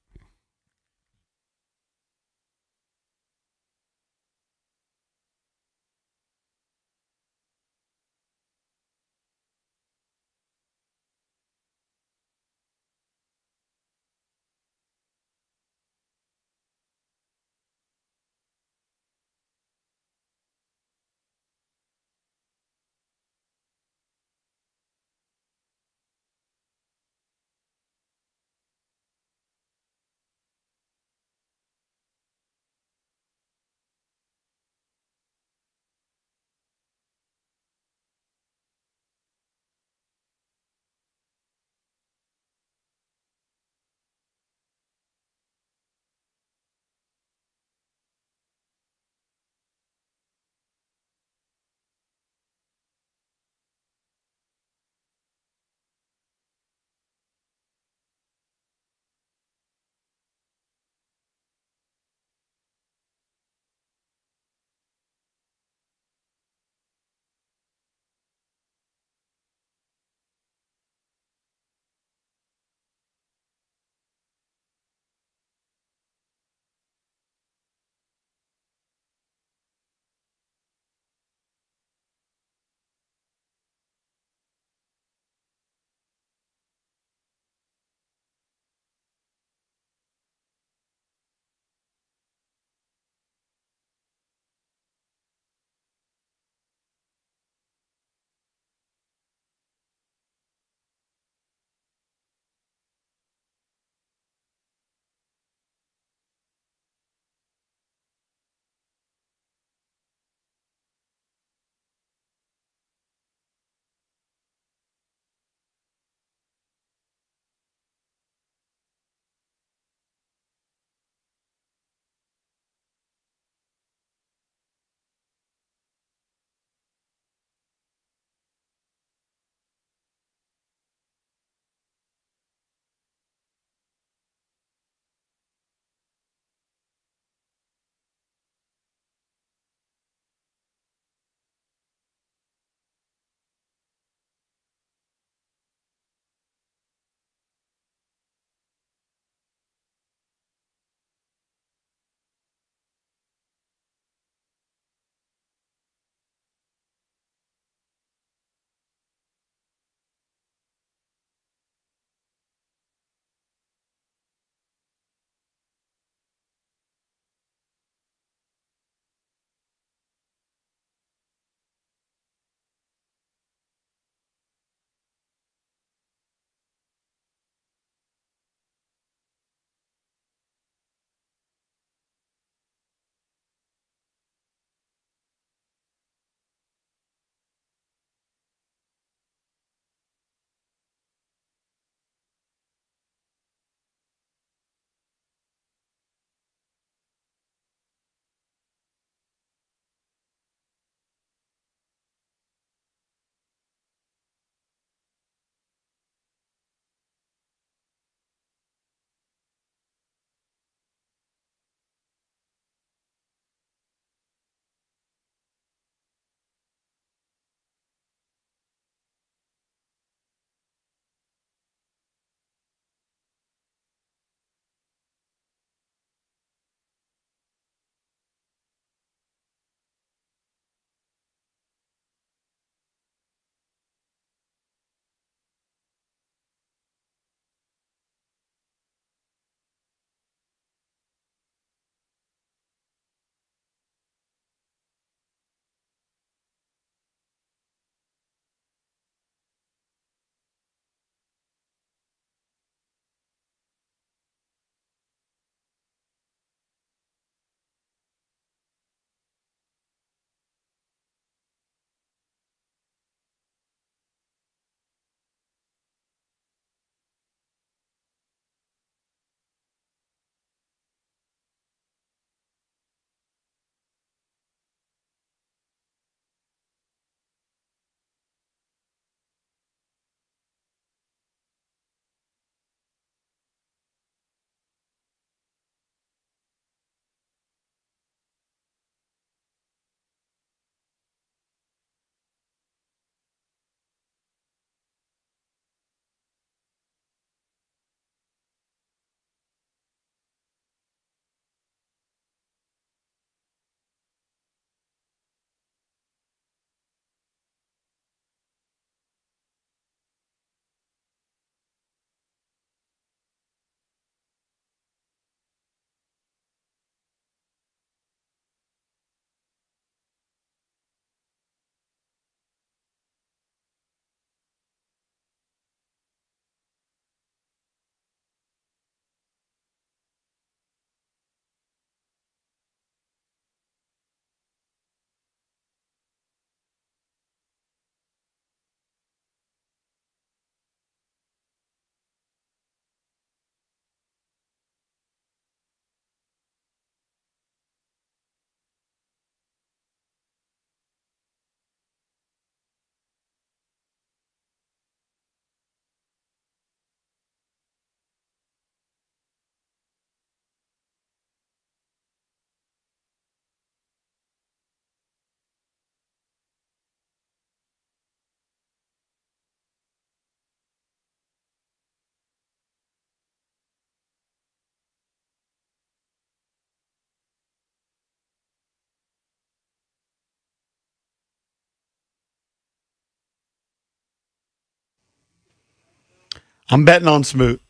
I'm betting on Smoot.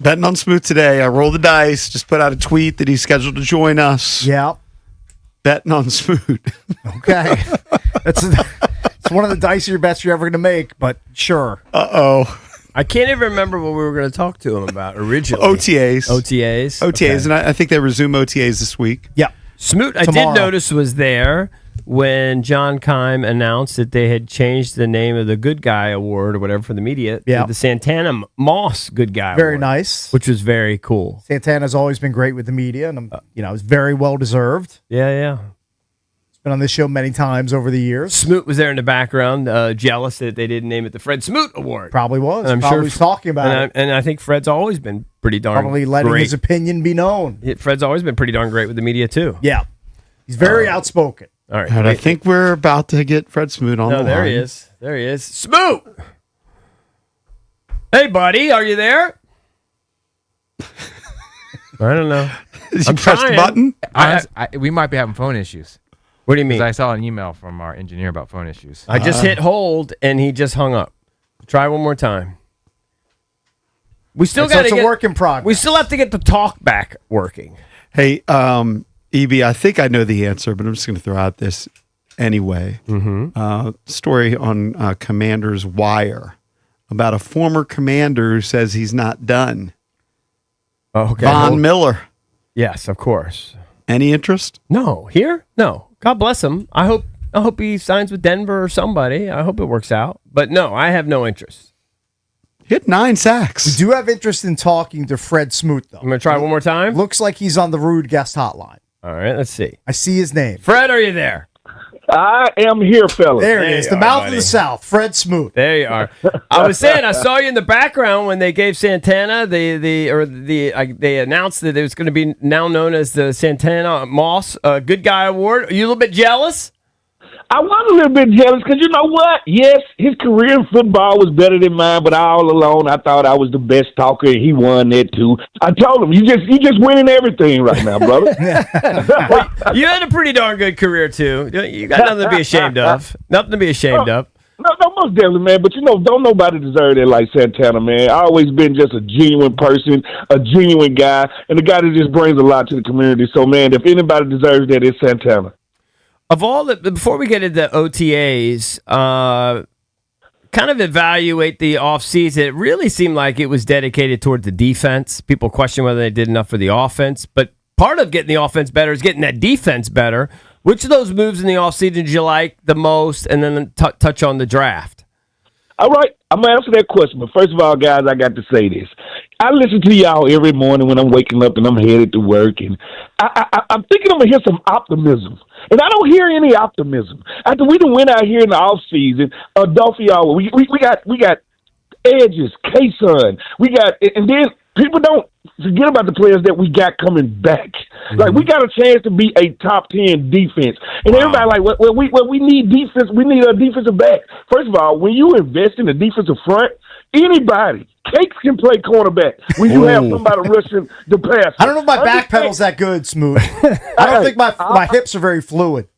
Betting on Smoot today. I roll the dice. Just put out a tweet that he's scheduled to join us.
Yeah.
Betting on Smoot.
Okay. It's one of the dicier bets you're ever going to make, but sure.
Uh-oh.
I can't even remember what we were going to talk to him about originally.
OTAs.
OTAs.
OTAs,
Okay.
and I think they resume OTAs this week.
Yeah.
Smoot, I
Tomorrow.
did notice, was there when John Keim announced that they had changed the name of the Good Guy Award or whatever for the media to the Santana Moss Good Guy
Very
Award.
nice.
Which was very cool.
Santana's always been great with the media, and it's very well deserved.
Yeah.
It's been on this show many times over the years.
Smoot was there in the background, jealous that they didn't name it the Fred Smoot Award.
Probably was.
And I'm
Probably
sure
was talking about it.
And I think Fred's always been pretty darn
Probably letting
great.
his opinion be known.
Fred's always been pretty darn great with the media, too.
Yeah. He's very outspoken.
All right.
And I think we're about to get Fred Smoot on the line.
There he is. There he is. Smoot! Hey, buddy, are you there? I don't know.
Did you
I'm
press the
trying.
button?
We might be having phone issues.
What do you mean?
I saw an email from our engineer about phone issues.
I just hit hold, and he just hung up. Try one more time. We still
So
got
it's a work in progress.
We still have to get the talk back working.
Hey, EB, I think I know the answer, but I'm just going to throw out this anyway. Story on Commander's Wire about a former commander who says he's not done.
Oh, okay.
Von Miller.
Yes, of course.
Any interest?
No, here? No. God bless him. I hope he signs with Denver or somebody. I hope it works out. But no, I have no interest.
Hit 9 sacks.
We do have interest in talking to Fred Smoot, though.
I'm going to try one more time.
Looks like he's on the Rude guest hotline.
All right, let's see.
I see his name.
Fred, are you there?
I am here, fellas.
There he is.
you
The
are,
mouth
buddy.
of the South, Fred Smoot.
There you are. I was saying I saw you in the background when they gave Santana they announced that it was going to be now known as the Santana Moss Good Guy Award. Are you a little bit jealous?
I was a little bit jealous because you know what? Yes, his career in football was better than mine, but all alone I thought I was the best talker, and he won that too. I told him, you just winning everything right now, brother.
You had a pretty darn good career too. You got nothing to be ashamed of. Nothing to be ashamed of.
No, most definitely, man. But don't nobody deserve that like Santana, man. I always been just a genuine person, a genuine guy, and a guy that just brings a lot to the community. So, man, if anybody deserves that, it's Santana.
Of all the, before we get into OTAs, kind of evaluate the offseason. It really seemed like it was dedicated toward the defense. People question whether they did enough for the offense, but part of getting the offense better is getting that defense better. Which of those moves in the offseason did you like the most, and then touch on the draft?
All right, I'm going to answer that question. But first of all, guys, I got to say this. I listen to y'all every morning when I'm waking up and I'm headed to work, and I'm thinking I'm going to hear some optimism. And I don't hear any optimism. After we done went out here in the offseason, Adolfo, we got edges, K-Sun. And then people don't forget about the players that we got coming back. Mm-hmm. Like, we got a chance to be a top 10 defense. And everybody like, well, we need defense. We need a defensive back. First of all, when you invest in the defensive front, anybody, Cakes can play cornerback when you have somebody rushing the pass.
I don't know if my back pedal's that good, Smoot. I don't think my hips are very fluid.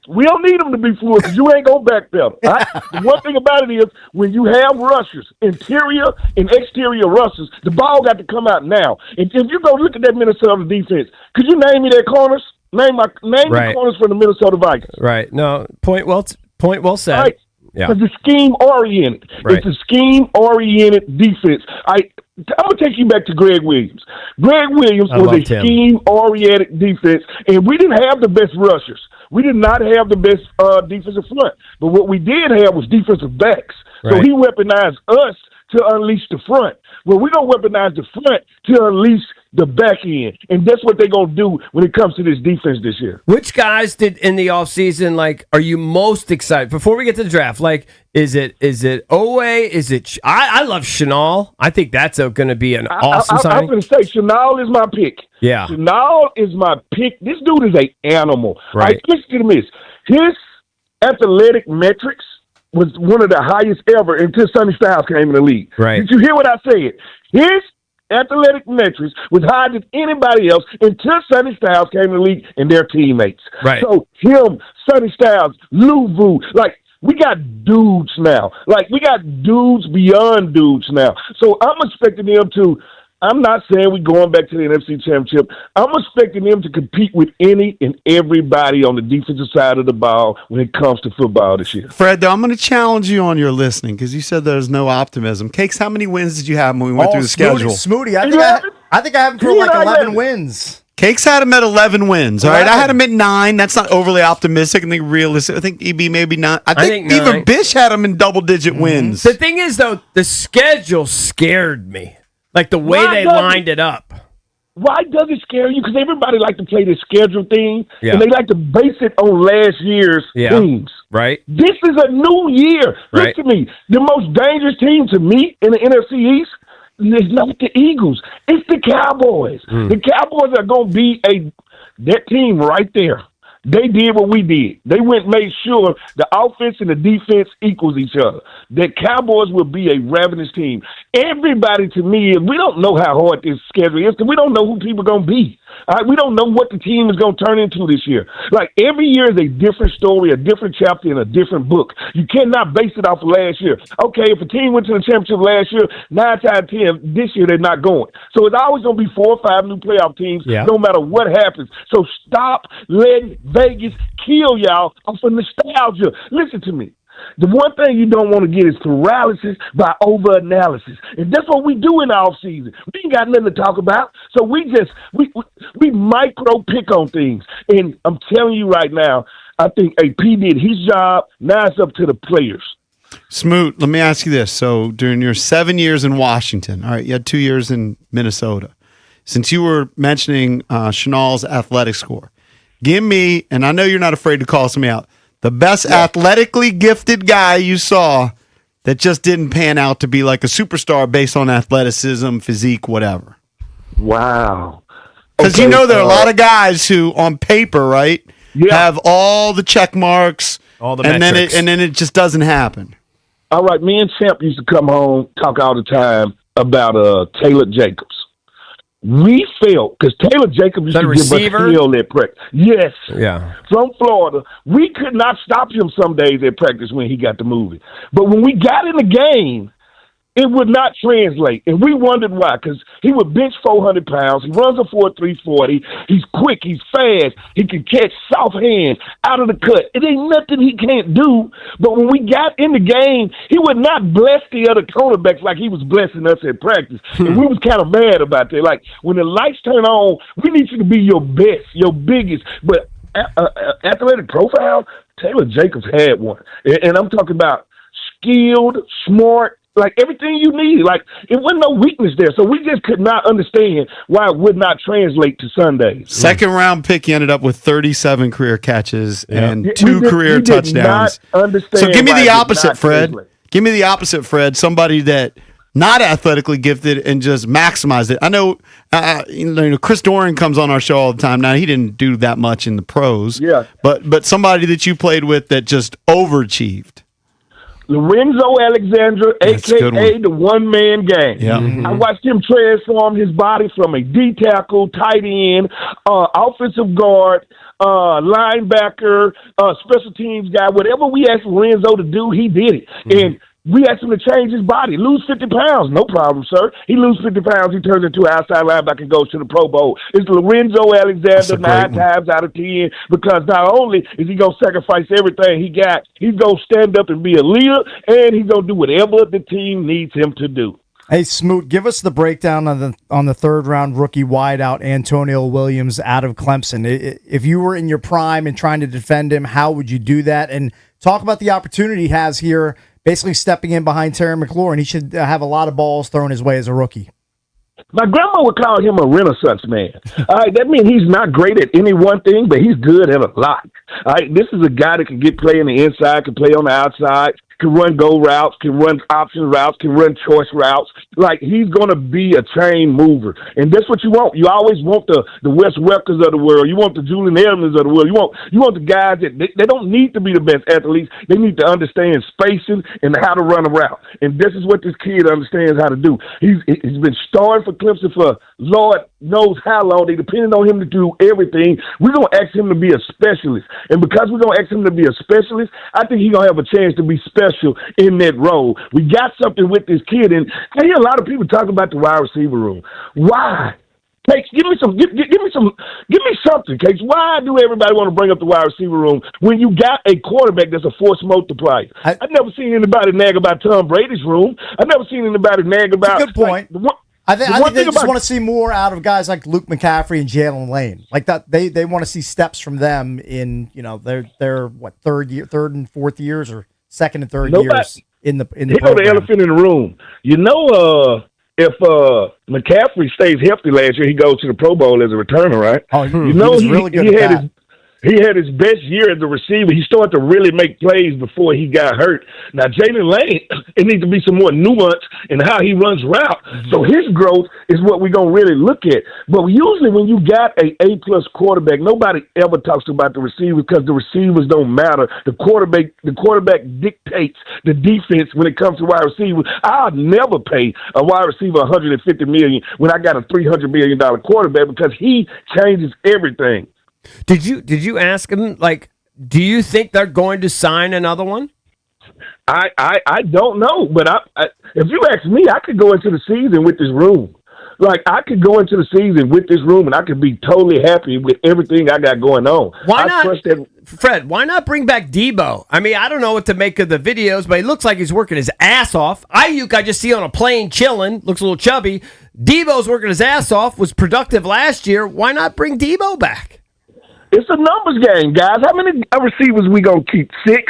We don't need them to be fluid because you ain't going to backpedal. The one thing about it is when you have rushers, interior and exterior rushers, the ball got to come out now. And if you go look at that Minnesota defense, could you name me their corners? Name the corners for the Minnesota Vikings.
Right. No, point well said.
Right.
Yeah.
Because it's scheme-oriented.
Right.
It's a scheme-oriented defense. I'm going to take you back to Greg Williams. Greg Williams was a scheme-oriented defense, and we didn't have the best rushers. We did not have the best defensive front. But what we did have was defensive backs.
Right.
So he weaponized us to unleash the front. Well, we're going to weaponize the front to unleash the back end. And that's what they're going to do when it comes to this defense this year.
Which guys did in the offseason, like, are you most excited? Before we get to the draft, like, is it Owe? Is it I love Chenal. I think that's going to be an awesome signing.
I'm going to say Chenal is my pick.
Yeah.
Chenal is my pick. This dude is an animal.
Right.
Listen to this. His athletic metrics was one of the highest ever until Sonny Styles came in the league.
Right.
Did you hear what I said? His athletic metrics was higher than anybody else until Sonny Styles came in the league and their teammates.
Right.
So him, Sonny Styles, Lou Vu, like We got dudes now. Like, we got dudes beyond dudes now. So I'm expecting them to, I'm not saying we're going back to the NFC Championship. I'm expecting them to compete with any and everybody on the defensive side of the ball when it comes to football this year.
Fred, though, I'm going to challenge you on your listening because you said there's no optimism. Cakes, how many wins did you have when we went through the schedule?
Smoothie, I think I have him for like 11 wins.
Cakes had him at 11 wins. All right, I had him at 9. That's not overly optimistic. I think realistic. I think EB maybe not. I think even
9.
Bish had him in double-digit wins.
The thing is, though, the schedule scared me. Like the way
Why
they
does
lined it up.
Why does it scare you? Because everybody like to play the schedule thing,
Yeah.
and they like to base it on last year's teams.
Right.
This is a new year.
Right.
Listen to me. The most dangerous team to me in the NFC East is not the Eagles. It's the Cowboys. The Cowboys are going to be that team right there. They did what we did. They went and made sure the offense and the defense equals each other. The Cowboys will be a ravenous team. Everybody, to me, we don't know how hard this schedule is because we don't know who people are going to be. We don't know what the team is going to turn into this year. Like, every year is a different story, a different chapter, and a different book. You cannot base it off of last year. Okay, if a team went to the championship last year, 9 times 10, this year they're not going. So it's always going to be 4 or 5 new playoff teams, no matter what happens. So stop letting Vegas kill y'all off of nostalgia. Listen to me. The one thing you don't want to get is paralysis by over-analysis. And that's what we do in the offseason. We ain't got nothing to talk about. So we micro-pick on things. And I'm telling you right now, I think AP did his job. Now it's up to the players.
Smoot, let me ask you this. So during your 7 years in Washington, all right, you had 2 years in Minnesota. Since you were mentioning Chenal's athletic score, give me, and I know you're not afraid to call somebody out, the best athletically gifted guy you saw that just didn't pan out to be like a superstar based on athleticism, physique, whatever.
Wow.
Because you know there are a lot of guys who, on paper, right, have all the check marks,
all the
and
metrics.
then it just doesn't happen.
All right, me and Champ used to come home, talk all the time about Taylor Jacobs. We felt, because Taylor Jacobs used to give us hell at practice. Yes.
Yeah.
From Florida. We could not stop him some days at practice when he got to moving. But when we got in the game, it would not translate. And we wondered why, because he would bench 400 pounds. He runs a 4.340. He's quick. He's fast. He can catch soft hands out of the cut. It ain't nothing he can't do. But when we got in the game, he would not bless the other cornerbacks like he was blessing us at practice. And we was kind of mad about that. Like, when the lights turn on, we need you to be your best, your biggest. But athletic profile, Taylor Jacobs had one. And I'm talking about skilled, smart, like everything you need. Like, it wasn't no weakness there. So we just could not understand why it would not translate to Sundays.
Second round pick, he ended up with 37 career catches and
Yeah,
2 career touchdowns.
Understand
So give me
why
the
it did
opposite,
not
Fred.
translate.
Give me the opposite, Fred. Somebody that not athletically gifted and just maximized it. I know, Chris Doran comes on our show all the time. Now, he didn't do that much in the pros.
Yeah.
But somebody that you played with that just overachieved.
Lorenzo Alexander,
That's a good
a.k.a.
one.
the one-man game.
Yeah.
I watched him transform his body from a D tackle, tight end, offensive guard, linebacker, special teams guy. Whatever we asked Lorenzo to do, he did it. And we asked him to change his body, lose 50 pounds. No problem, sir. He loses 50 pounds, he turns into an outside linebacker and goes to the Pro Bowl. It's Lorenzo Alexander 9 times out of 10 because not only is he going to sacrifice everything he got, he's going to stand up and be a leader, and he's going to do whatever the team needs him to do.
Hey, Smoot, give us the breakdown on the third round rookie wideout Antonio Williams out of Clemson. If you were in your prime and trying to defend him, how would you do that? And talk about the opportunity he has here, basically stepping in behind Terry McLaurin. He should have a lot of balls thrown his way as a rookie.
My grandma would call him a renaissance man. All right, that means he's not great at any one thing, but he's good at a lot. All right, this is a guy that can get play on the inside, can play on the outside, can run go routes, can run option routes, can run choice routes. Like, he's going to be a chain mover. And that's what you want. You always want the Wes Welkers of the world. You want the Julian Edelmans of the world. You want the guys that they don't need to be the best athletes. They need to understand spacing and how to run a route. And this is what this kid understands how to do. He's been starring for Clemson for Lord knows how long. They depending on him to do everything. We're going to ask him to be a specialist. And because we're going to ask him to be a specialist, I think he's going to have a chance to be special in that role. We got something with this kid. And I hear a lot of people talking about the wide receiver room. Why? Cakes, give me something, Cakes. Why do everybody want to bring up the wide receiver room when you got a quarterback that's a force multiplier? I've never seen anybody nag about Tom Brady's room. I've never seen anybody nag about.
Good point. I think they just want to see more out of guys like Luke McCaffrey and Jalen Lane. Like that, they want to see steps from them in their what third and fourth years or second and third years in the
You know the
program.
elephant in the room. If McCaffrey stays healthy last year, he goes to the Pro Bowl as a returner, right?
Oh,
you know
he was really good at that.
He had his best year as a receiver. He started to really make plays before he got hurt. Now, Jalen Lane, it needs to be some more nuance in how he runs route. So his growth is what we're going to really look at. But usually when you got a A-plus quarterback, nobody ever talks about the receivers because the receivers don't matter. The quarterback dictates the defense when it comes to wide receivers. I'll never pay a wide receiver $150 million when I got a $300 million quarterback because he changes everything.
Did you ask him, like, do you think they're going to sign another one?
I don't know, but if you ask me, I could go into the season with this room. Like, I could go into the season with this room, and I could be totally happy with everything I got going on.
Why not, Fred, why not bring back Debo? I mean, I don't know what to make of the videos, but he looks like he's working his ass off. Ayuk, I just see on a plane chilling, looks a little chubby. Debo's working his ass off, was productive last year. Why not bring Debo back?
It's a numbers game, guys. How many receivers we going to keep? 6?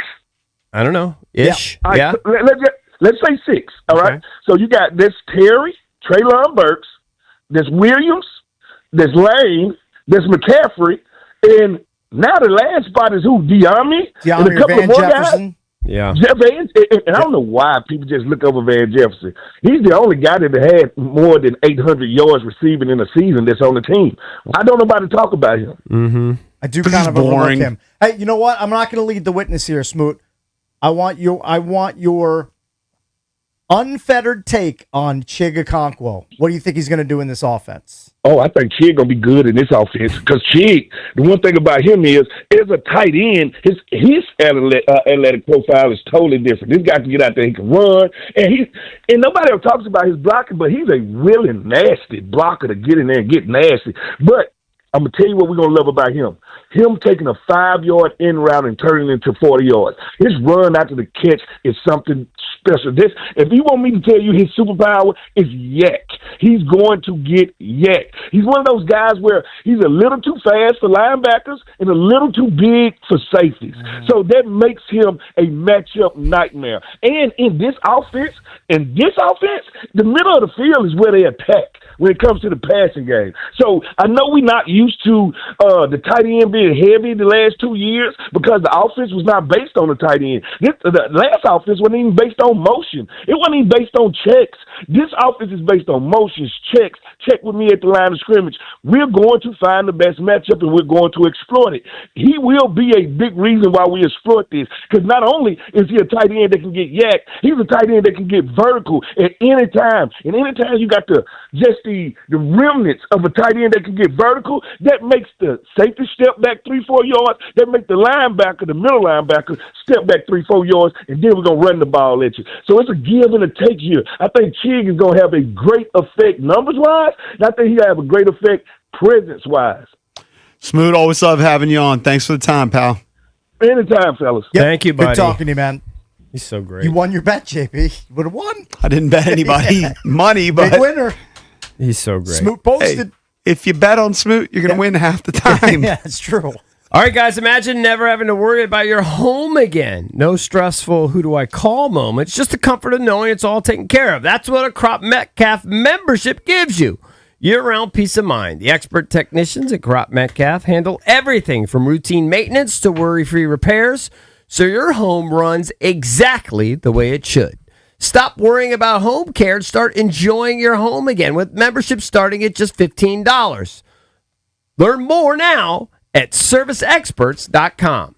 I don't know. Ish.
Yeah. Let's say 6, all right? So you got this Terry, Treylon Burks, this Williams, this Lane, this McCaffrey, and now the last spot is who? De'Ami and a couple
Van
of more
Jefferson.
guys.
Yeah.
And I don't know why people just look over Van Jefferson. He's the only guy that had more than 800 yards receiving in a season that's on the team. Why don't nobody talk about him?
Mm-hmm.
I do kind of overlook him. Hey, you know what? I'm not going to lead the witness here, Smoot. I want your unfettered take on Chig Okonkwo. What do you think he's going to do in this offense?
Oh, I think Chig going to be good in this offense because Chig, the one thing about him is a tight end, his athletic profile is totally different. This guy can get out there, he can run, and nobody ever talks about his blocking, but he's a really nasty blocker to get in there and get nasty. But I'm going to tell you what we're going to love about him. Him taking a 5-yard in route and turning it into 40 yards. His run after the catch is something special. If you want me to tell you his superpower is yak. He's going to get yak. He's one of those guys where he's a little too fast for linebackers and a little too big for safeties. So that makes him a matchup nightmare. And in this offense, the middle of the field is where they attack when it comes to the passing game. So I know we're not used to the tight end being heavy the last 2 years because the offense was not based on the tight end. The last offense wasn't even based on motion. It wasn't even based on checks. This offense is based on motions, checks. Check with me at the line of scrimmage. We're going to find the best matchup and we're going to exploit it. He will be a big reason why we exploit this because not only is he a tight end that can get yak, he's a tight end that can get vertical at any time. And anytime you got the remnants of a tight end that can get vertical, that makes the safety step back 3-4 yards. That makes the middle linebacker, step back 3-4 yards, and then we're going to run the ball at you. So it's a give and a take here. I think Chig is going to have a great effect numbers-wise, and I think he'll have a great effect presence-wise.
Smoot, always love having you on. Thanks for the time, pal.
Anytime, fellas.
Yep.
Thank you, buddy.
Good talking to you, man.
He's so great.
You won your bet, JP. You would have won.
I didn't bet anybody money, but
big winner.
He's so great.
Smoot posted.
Hey, if you bet on Smoot, you're going to win half the time.
Yeah, it's true.
All right, guys, imagine never having to worry about your home again. No stressful who do I call moments, just the comfort of knowing it's all taken care of. That's what a Crop Metcalf membership gives you. Year-round peace of mind. The expert technicians at Crop Metcalf handle everything from routine maintenance to worry-free repairs, so your home runs exactly the way it should. Stop worrying about home care and start enjoying your home again with membership starting at just $15. Learn more now at serviceexperts.com.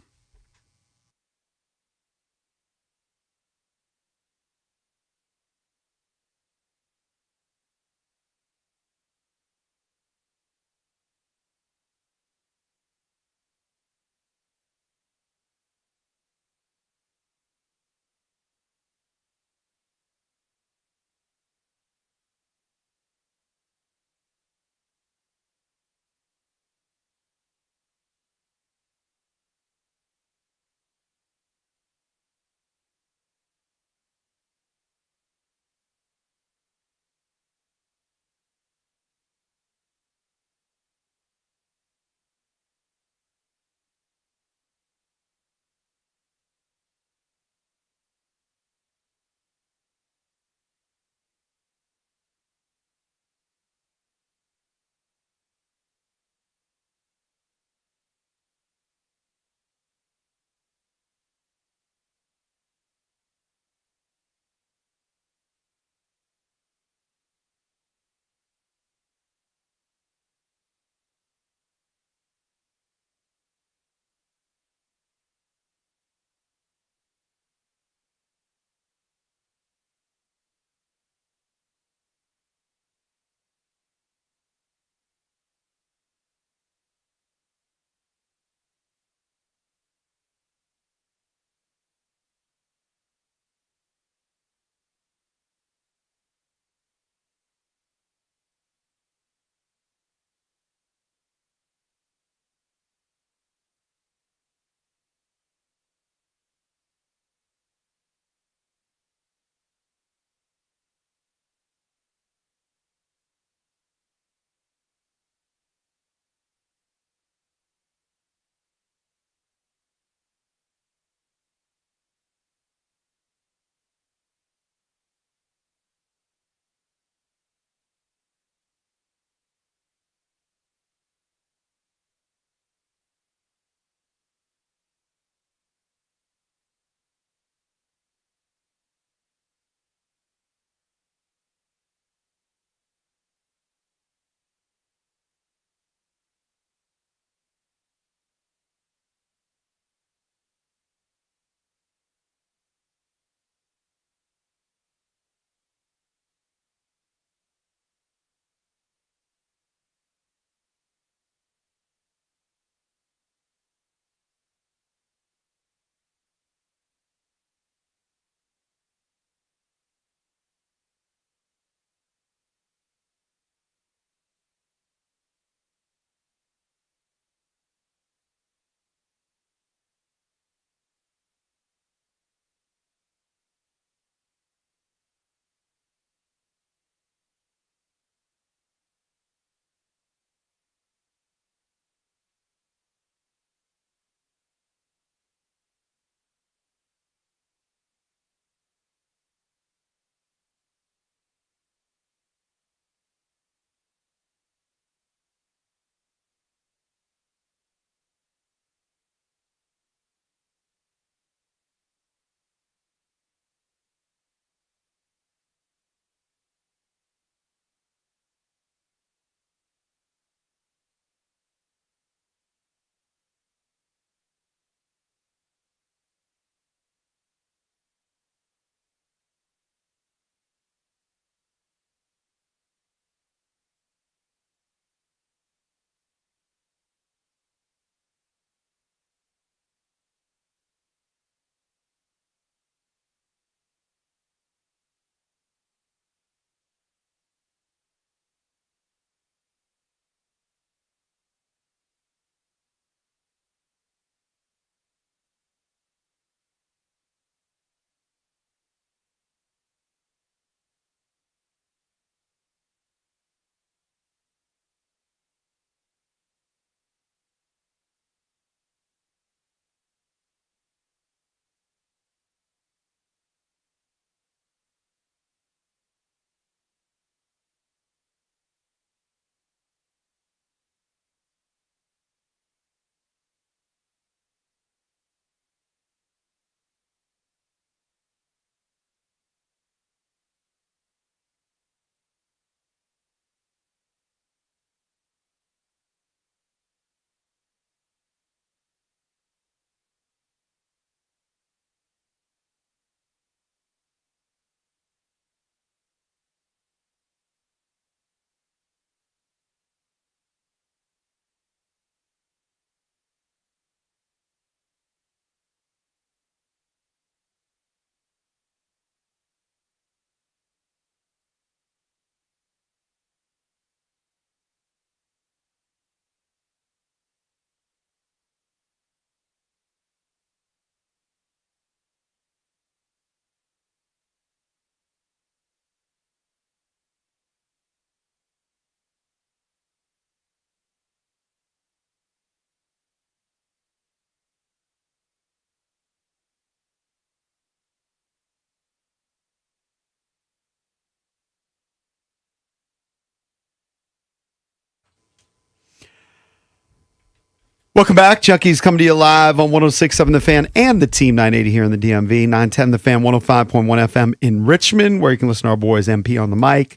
Welcome back. Chucky's coming to you live on 106.7 The Fan and the Team 980 here in the DMV. 910 The Fan, 105.1 FM in Richmond, where you can listen to our boys MP on the mic,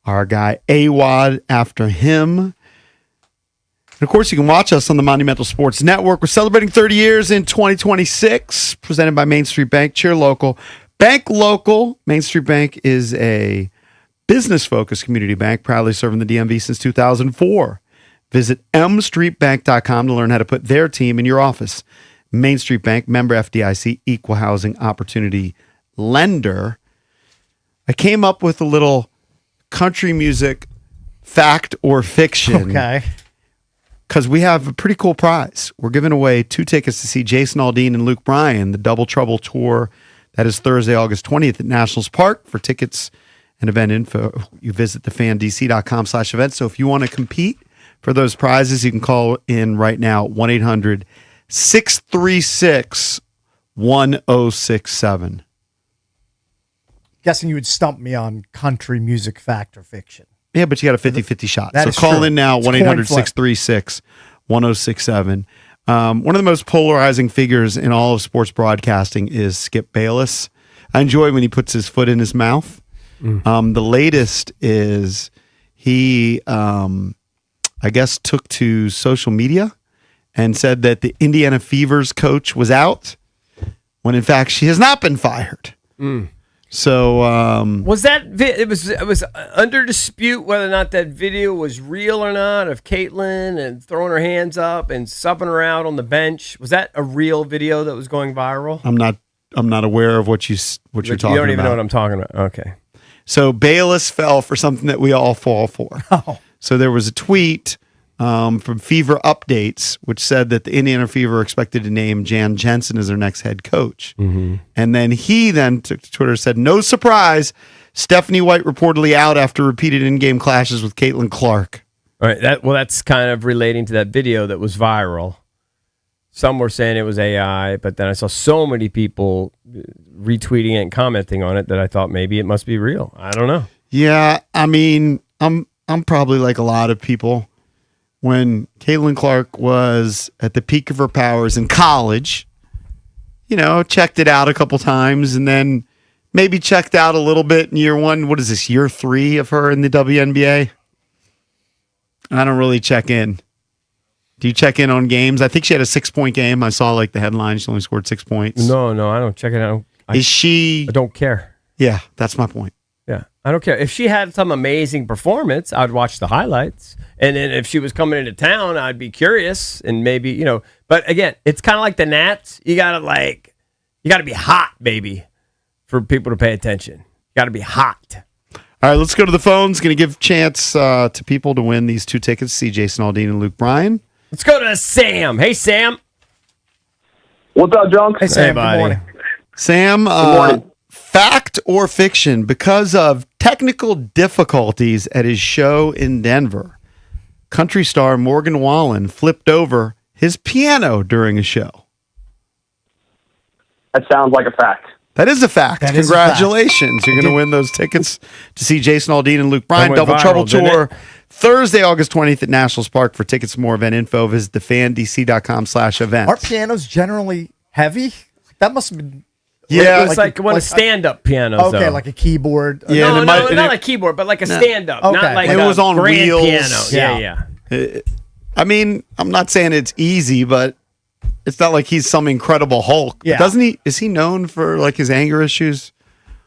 our guy AWOD after him. And of course, you can watch us on the Monumental Sports Network. We're celebrating 30 years in 2026, presented by Main Street Bank. Cheer local. Bank local. Main Street Bank is a business-focused community bank, proudly serving the DMV since 2004. Visit mstreetbank.com to learn how to put their team in your office. Main Street Bank, member FDIC, equal housing opportunity lender. I came up with a little country music fact or fiction.
Okay.
Because we have a pretty cool prize. We're giving away 2 tickets to see Jason Aldean and Luke Bryan, the Double Trouble Tour. That is Thursday, August 20th at Nationals Park. For tickets and event info, you visit thefandc.com/events. So if you want to compete for those prizes, you can call in right now, 1-800-636-1067.
Guessing you would stump me on country music fact or fiction.
Yeah, but you got a 50-50 shot.
That
So
is
call
true.
in now,
It's coin flip.
1-800-636-1067. One of the most polarizing figures in all of sports broadcasting is Skip Bayless. I enjoy when he puts his foot in his mouth. The latest is he... I guess, took to social media and said that the Indiana Fever's coach was out, when in fact she has not been fired. So
was that it was under dispute whether or not that video was real or not of Caitlin and throwing her hands up and subbing her out on the bench. Was that a real video that was going viral?
I'm not aware of what you're talking about.
You don't even know what I'm talking about. Okay.
So Bayless fell for something that we all fall for. So there was a tweet from Fever Updates, which said that the Indiana Fever are expected to name Jan Jensen as their next head coach. And then he took to Twitter and said, no surprise, Stephanie White reportedly out after repeated in-game clashes with Caitlin Clark.
All right. That's kind of relating to that video that was viral. Some were saying it was AI, but then I saw so many people retweeting it and commenting on it that I thought maybe it must be real. I don't know.
Yeah, I mean, I'm probably like a lot of people. When Caitlin Clark was at the peak of her powers in college, checked it out a couple times and then maybe checked out a little bit in year 1. What is this, year 3 of her in the WNBA? I don't really check in. Do you check in on games? I think she had a 6-point game. I saw like the headline. She only scored 6 points.
No, I don't check it out.
Is she?
I don't care.
Yeah, that's my point.
Yeah, I don't care. If she had some amazing performance, I'd watch the highlights. And then if she was coming into town, I'd be curious and maybe, But again, it's kind of like the Nats. You gotta be hot, baby, for people to pay attention. You gotta be hot.
All right, let's go to the phones. Going to give a chance to people to win these 2 tickets to see Jason Aldean and Luke Bryan.
Let's go to Sam. Hey, Sam.
What's up, John?
Hey, Sam.
buddy.
Good morning.
Sam, fact or fiction, because of technical difficulties at his show in Denver, country star Morgan Wallen flipped over his piano during a show.
That sounds like a fact.
That is a fact.
That is a
Congratulations. You're going to win those tickets to see Jason Aldean and Luke Bryan.
That went
Double
viral,
Trouble
didn't
Tour,
it?
Thursday, August 20th at Nationals Park. For tickets and more event info, visit thefandc.com/events.
Aren't pianos generally heavy? That must have been...
Yeah,
It's like one of stand-up pianos.
Okay,
though.
like a keyboard.
Yeah,
no,
and it might- and
not
it-
a keyboard, but like a
No.
stand-up,
Okay.
not like
It
a
was on
grand
wheels.
piano. Yeah.
I mean, I'm not saying it's easy, but it's not like he's some incredible Hulk.
Yeah.
Doesn't he? Is he known for like his anger issues?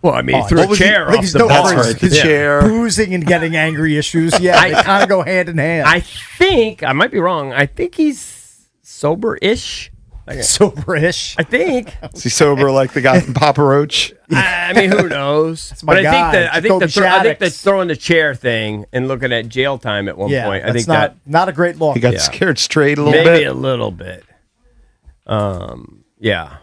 Well, I mean, he threw
what
a
was he-
chair
I think
off
he's
the
known
bar.
for
That's right, the
Yeah.
chair.
Boozing and getting angry issues. Yeah, they kind of go hand in hand.
I think I might be wrong. I think he's sober-ish.
Soberish.
I think.
Is he sober like the guy from Papa Roach?
I mean, who knows?
my
But
guy,
I think
Jacoby
I think the
Shaddix.
throwing the chair thing and looking at jail time at one
Yeah,
point. I
that's
think
not,
that
not a great look.
He got
Yeah.
scared straight a little
maybe
bit.
a little bit. Yeah.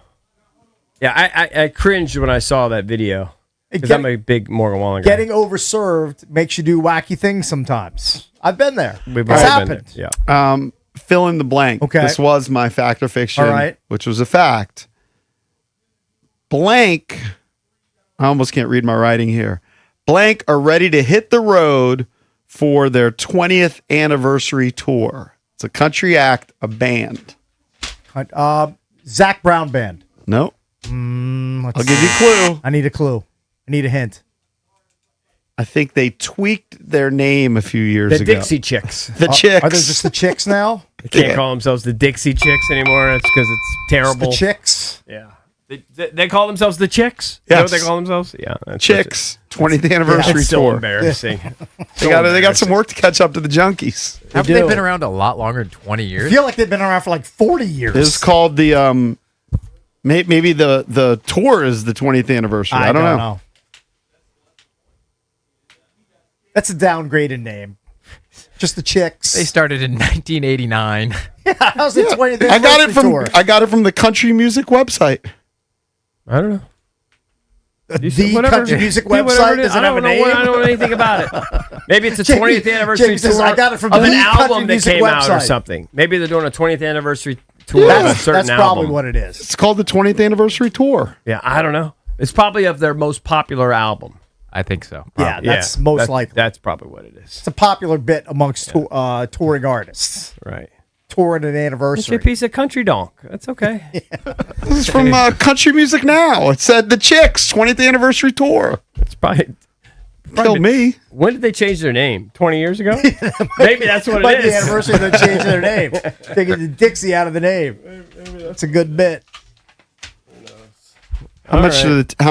I cringed when I saw that video because I'm a big Morgan Wallen guy.
Getting overserved makes you do wacky things sometimes. I've been there.
We've
It's
all been
happened.
there. Yeah.
Fill in the blank.
Okay.
This was my fact or fiction,
All right.
which was a fact. Blank, I almost can't read my writing here. Blank are ready to hit the road for their 20th anniversary tour. It's a country act, a band.
Zach Brown Band.
No.
I'll
give you a clue.
I need a clue. I need a hint.
I think they tweaked their name a few years
The
ago.
Dixie Chicks.
The Chicks.
Are they just the Chicks now?
They can't call themselves the Dixie Chicks anymore. It's because it's terrible.
The Chicks?
Yeah. They call themselves the Chicks? Is that what
Yes.
they call themselves? Yeah. That's
Chicks. 20th anniversary
It's so
tour.
embarrassing.
They got some work to catch up to the Junkies.
Haven't they been around a lot longer than 20
I
years?
feel like they've been around for like 40 years.
It's called the maybe the tour is the 20th anniversary. I don't know.
That's a downgraded name. Just the Chicks.
They started in 1989.
How's the 20th
I got it
anniversary
from
tour?
I got it from the country music website.
I don't know.
The country music
Yeah, whatever
website
it is.
doesn't
I
have a
don't know
name.
I don't know anything about it. Maybe it's a
Jamie-
20th anniversary
Jamie says,
tour
I got it from
of an
the country
album that
music
came out or
website.
something. Maybe they're doing a 20th anniversary tour of a certain
That's
album.
probably what it is.
It's called the 20th anniversary tour.
Yeah, I don't know. It's probably of their most popular album.
I think so.
Yeah, that's most likely.
That's probably what it is.
It's a popular bit amongst touring artists.
Right.
Touring an
It's
anniversary.
a piece of country donk. That's okay.
This is from Country Music Now. It said the Chicks 20th anniversary tour.
It's probably
Killed me.
When did they change their name? 20 years ago? Maybe that's what
Might
it
be
is.
the anniversary they changed their name. Taking the Dixie out of the name. That's a good bit.
How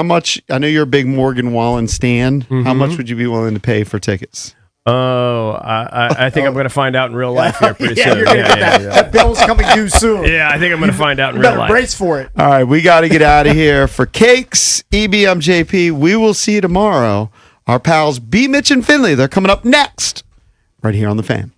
much? I know you're a big Morgan Wallen stan. How much would you be willing to pay for tickets?
Oh, I think I'm going to find out in real life here pretty
Yeah,
soon.
you're gonna get that. That bill's coming due soon.
Yeah, I think I'm going to find out in
You
real
better
life.
brace for it.
All right, we got to get out of here. For Cakes, EBM JP, we will see you tomorrow. Our pals B. Mitch and Finley, they're coming up next, right here on The Fan.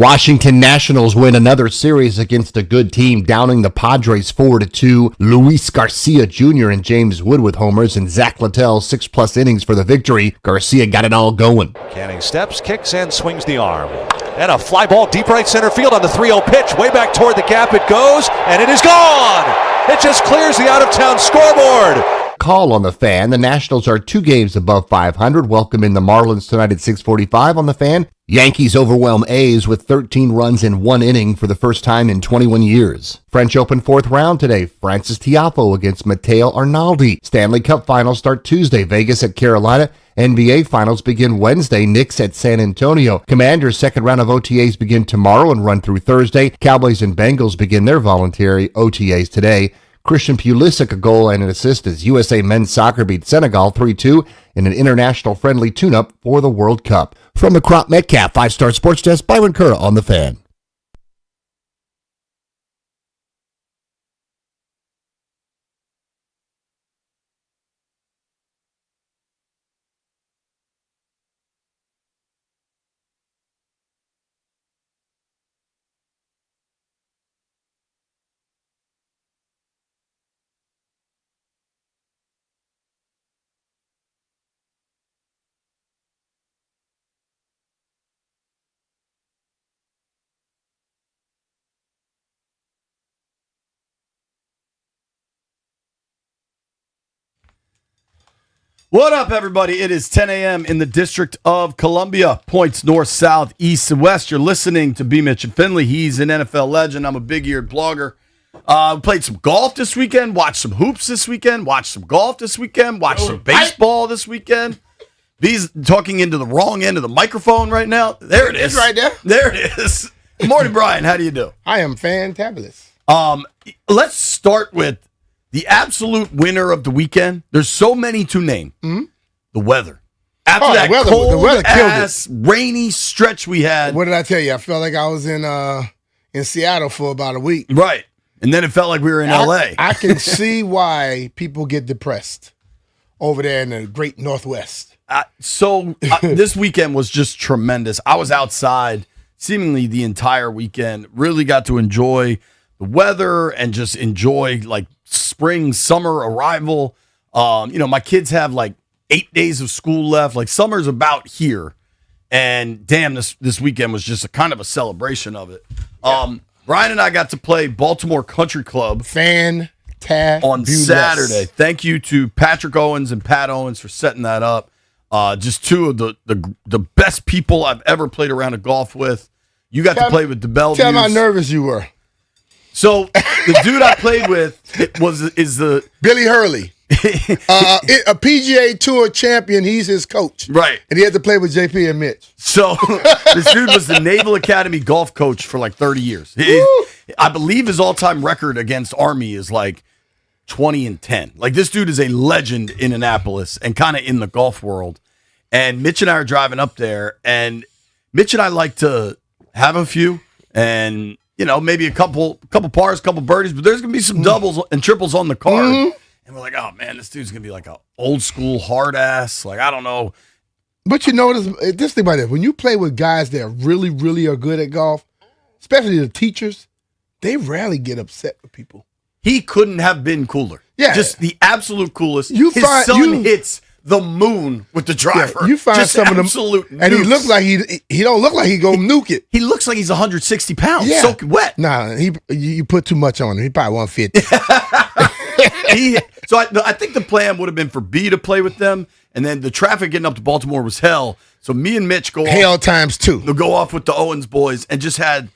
Washington Nationals win another series against a good team, downing the Padres 4-2. Luis Garcia Jr. and James Wood with homers, and Zach Littell 6+ innings for the victory. Garcia got it all going.
Canning steps, kicks, and swings the arm. And a fly ball deep right center field on the 3-0 pitch. Way back toward the gap it goes, and it is gone! It just clears the out-of-town scoreboard.
Call on the Fan. The Nationals are 2 games above 500. Welcome in the Marlins tonight at 6:45 on the Fan. Yankees overwhelm A's with 13 runs in 1 inning for the first time in 21 years. French Open 4th round today. Frances Tiafoe against Matteo Arnaldi. Stanley Cup finals start Tuesday. Vegas at Carolina. NBA finals begin Wednesday. Knicks at San Antonio. Commanders' second round of OTAs begin tomorrow and run through Thursday. Cowboys and Bengals begin their voluntary OTAs today. Christian Pulisic a goal and an assist as USA men's soccer beat Senegal 3-2 in an international friendly tune-up for the World Cup. From the Crop Metcalf 5-Star Sports Desk, Byron Kerr on the Fan.
What up, everybody? It is 10 a.m. in the District of Columbia. Points north, south, east, and west. You're listening to B. Mitch and Finley. He's an NFL legend. I'm a big-eared blogger. Played some golf this weekend. Watched some hoops this weekend. Watched some golf this weekend. Watched some baseball this weekend. B's talking into the wrong end of the microphone right now. There it is.
It's right there.
There it is. Good morning, Brian. How do you do?
I am fantabulous.
Let's start with the absolute winner of the weekend. There's so many to name.
Mm-hmm.
The weather. After that
the
cold
weather killed
ass, rainy stretch we had.
What did I tell you? I felt like I was in Seattle for about a week.
Right. And then it felt like we were in L.A.
I can see why people get depressed over there in the great Northwest.
This weekend was just tremendous. I was outside seemingly the entire weekend. Really got to enjoy the weather and just enjoy like spring, summer arrival. My kids have like 8 days of school left. Like summer's about here. And damn, this weekend was just a kind of a celebration of it. Yeah. Brian and I got to play Baltimore Country Club on Saturday. Thank you to Patrick Owens and Pat Owens for setting that up. Just two of the best people I've ever played around a golf with. You got to play with DeBellevue.
Tell me how nervous you were.
So the dude I played with is the
Billy Hurley, a PGA Tour champion. He's his coach,
right?
And he had to play with JP and Mitch.
So this dude was the Naval Academy golf coach for like 30 years. I believe his all-time record against Army is like 20-10. Like this dude is a legend in Annapolis and kind of in the golf world. And Mitch and I are driving up there, and Mitch and I like to have a few and maybe a couple pars, couple birdies, but there's going to be some doubles and triples on the card. Mm-hmm. And we're like, oh, man, this dude's going to be like an old school hard ass. Like, I don't know.
But this thing about it, when you play with guys that really, really are good at golf, especially the teachers, they rarely get upset with people.
He couldn't have been cooler.
Yeah.
Just the absolute coolest. His son hits the moon with the driver.
Yeah, you find
just
some of them,
nukes.
and he looks like he don't look like he gonna nuke it.
He looks like he's 160 pounds, soaking wet.
Nah, you put too much on him. He probably 150.
So I think the plan would have been for B to play with them, and then the traffic getting up to Baltimore was hell. So me and Mitch go
hell times 2.
They'll go off with the Owens boys and just had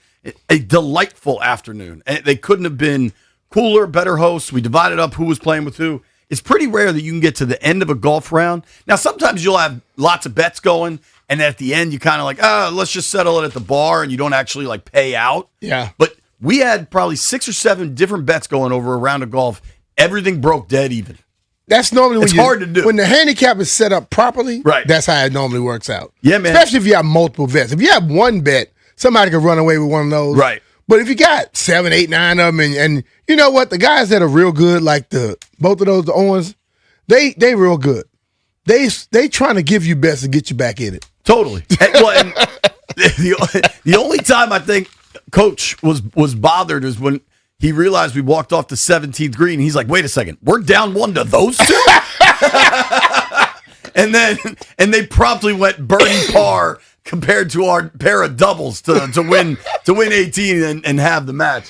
a delightful afternoon. And they couldn't have been cooler, better hosts. We divided up who was playing with who. It's pretty rare that you can get to the end of a golf round. Now, sometimes you'll have lots of bets going, and then at the end, you kind of like, let's just settle it at the bar, and you don't actually like pay out.
Yeah.
But we had probably 6 or 7 different bets going over a round of golf. Everything broke dead even.
That's normally
it's hard to do.
When the handicap is set up properly,
right?
That's how it normally works out.
Yeah, man.
Especially if you have multiple bets. If you have one bet, somebody could run away with one of those.
Right.
But if you got 7, 8, 9 of them, and you know what? The guys that are real good, like both of those, the Owens, they real good. They trying to give you bets to get you back in it.
Totally. The only time I think Coach was bothered is when he realized we walked off the 17th green. He's like, wait a second, we're down 1 to those two? and they promptly went birdie par compared to our pair of doubles to win 18 and have the match.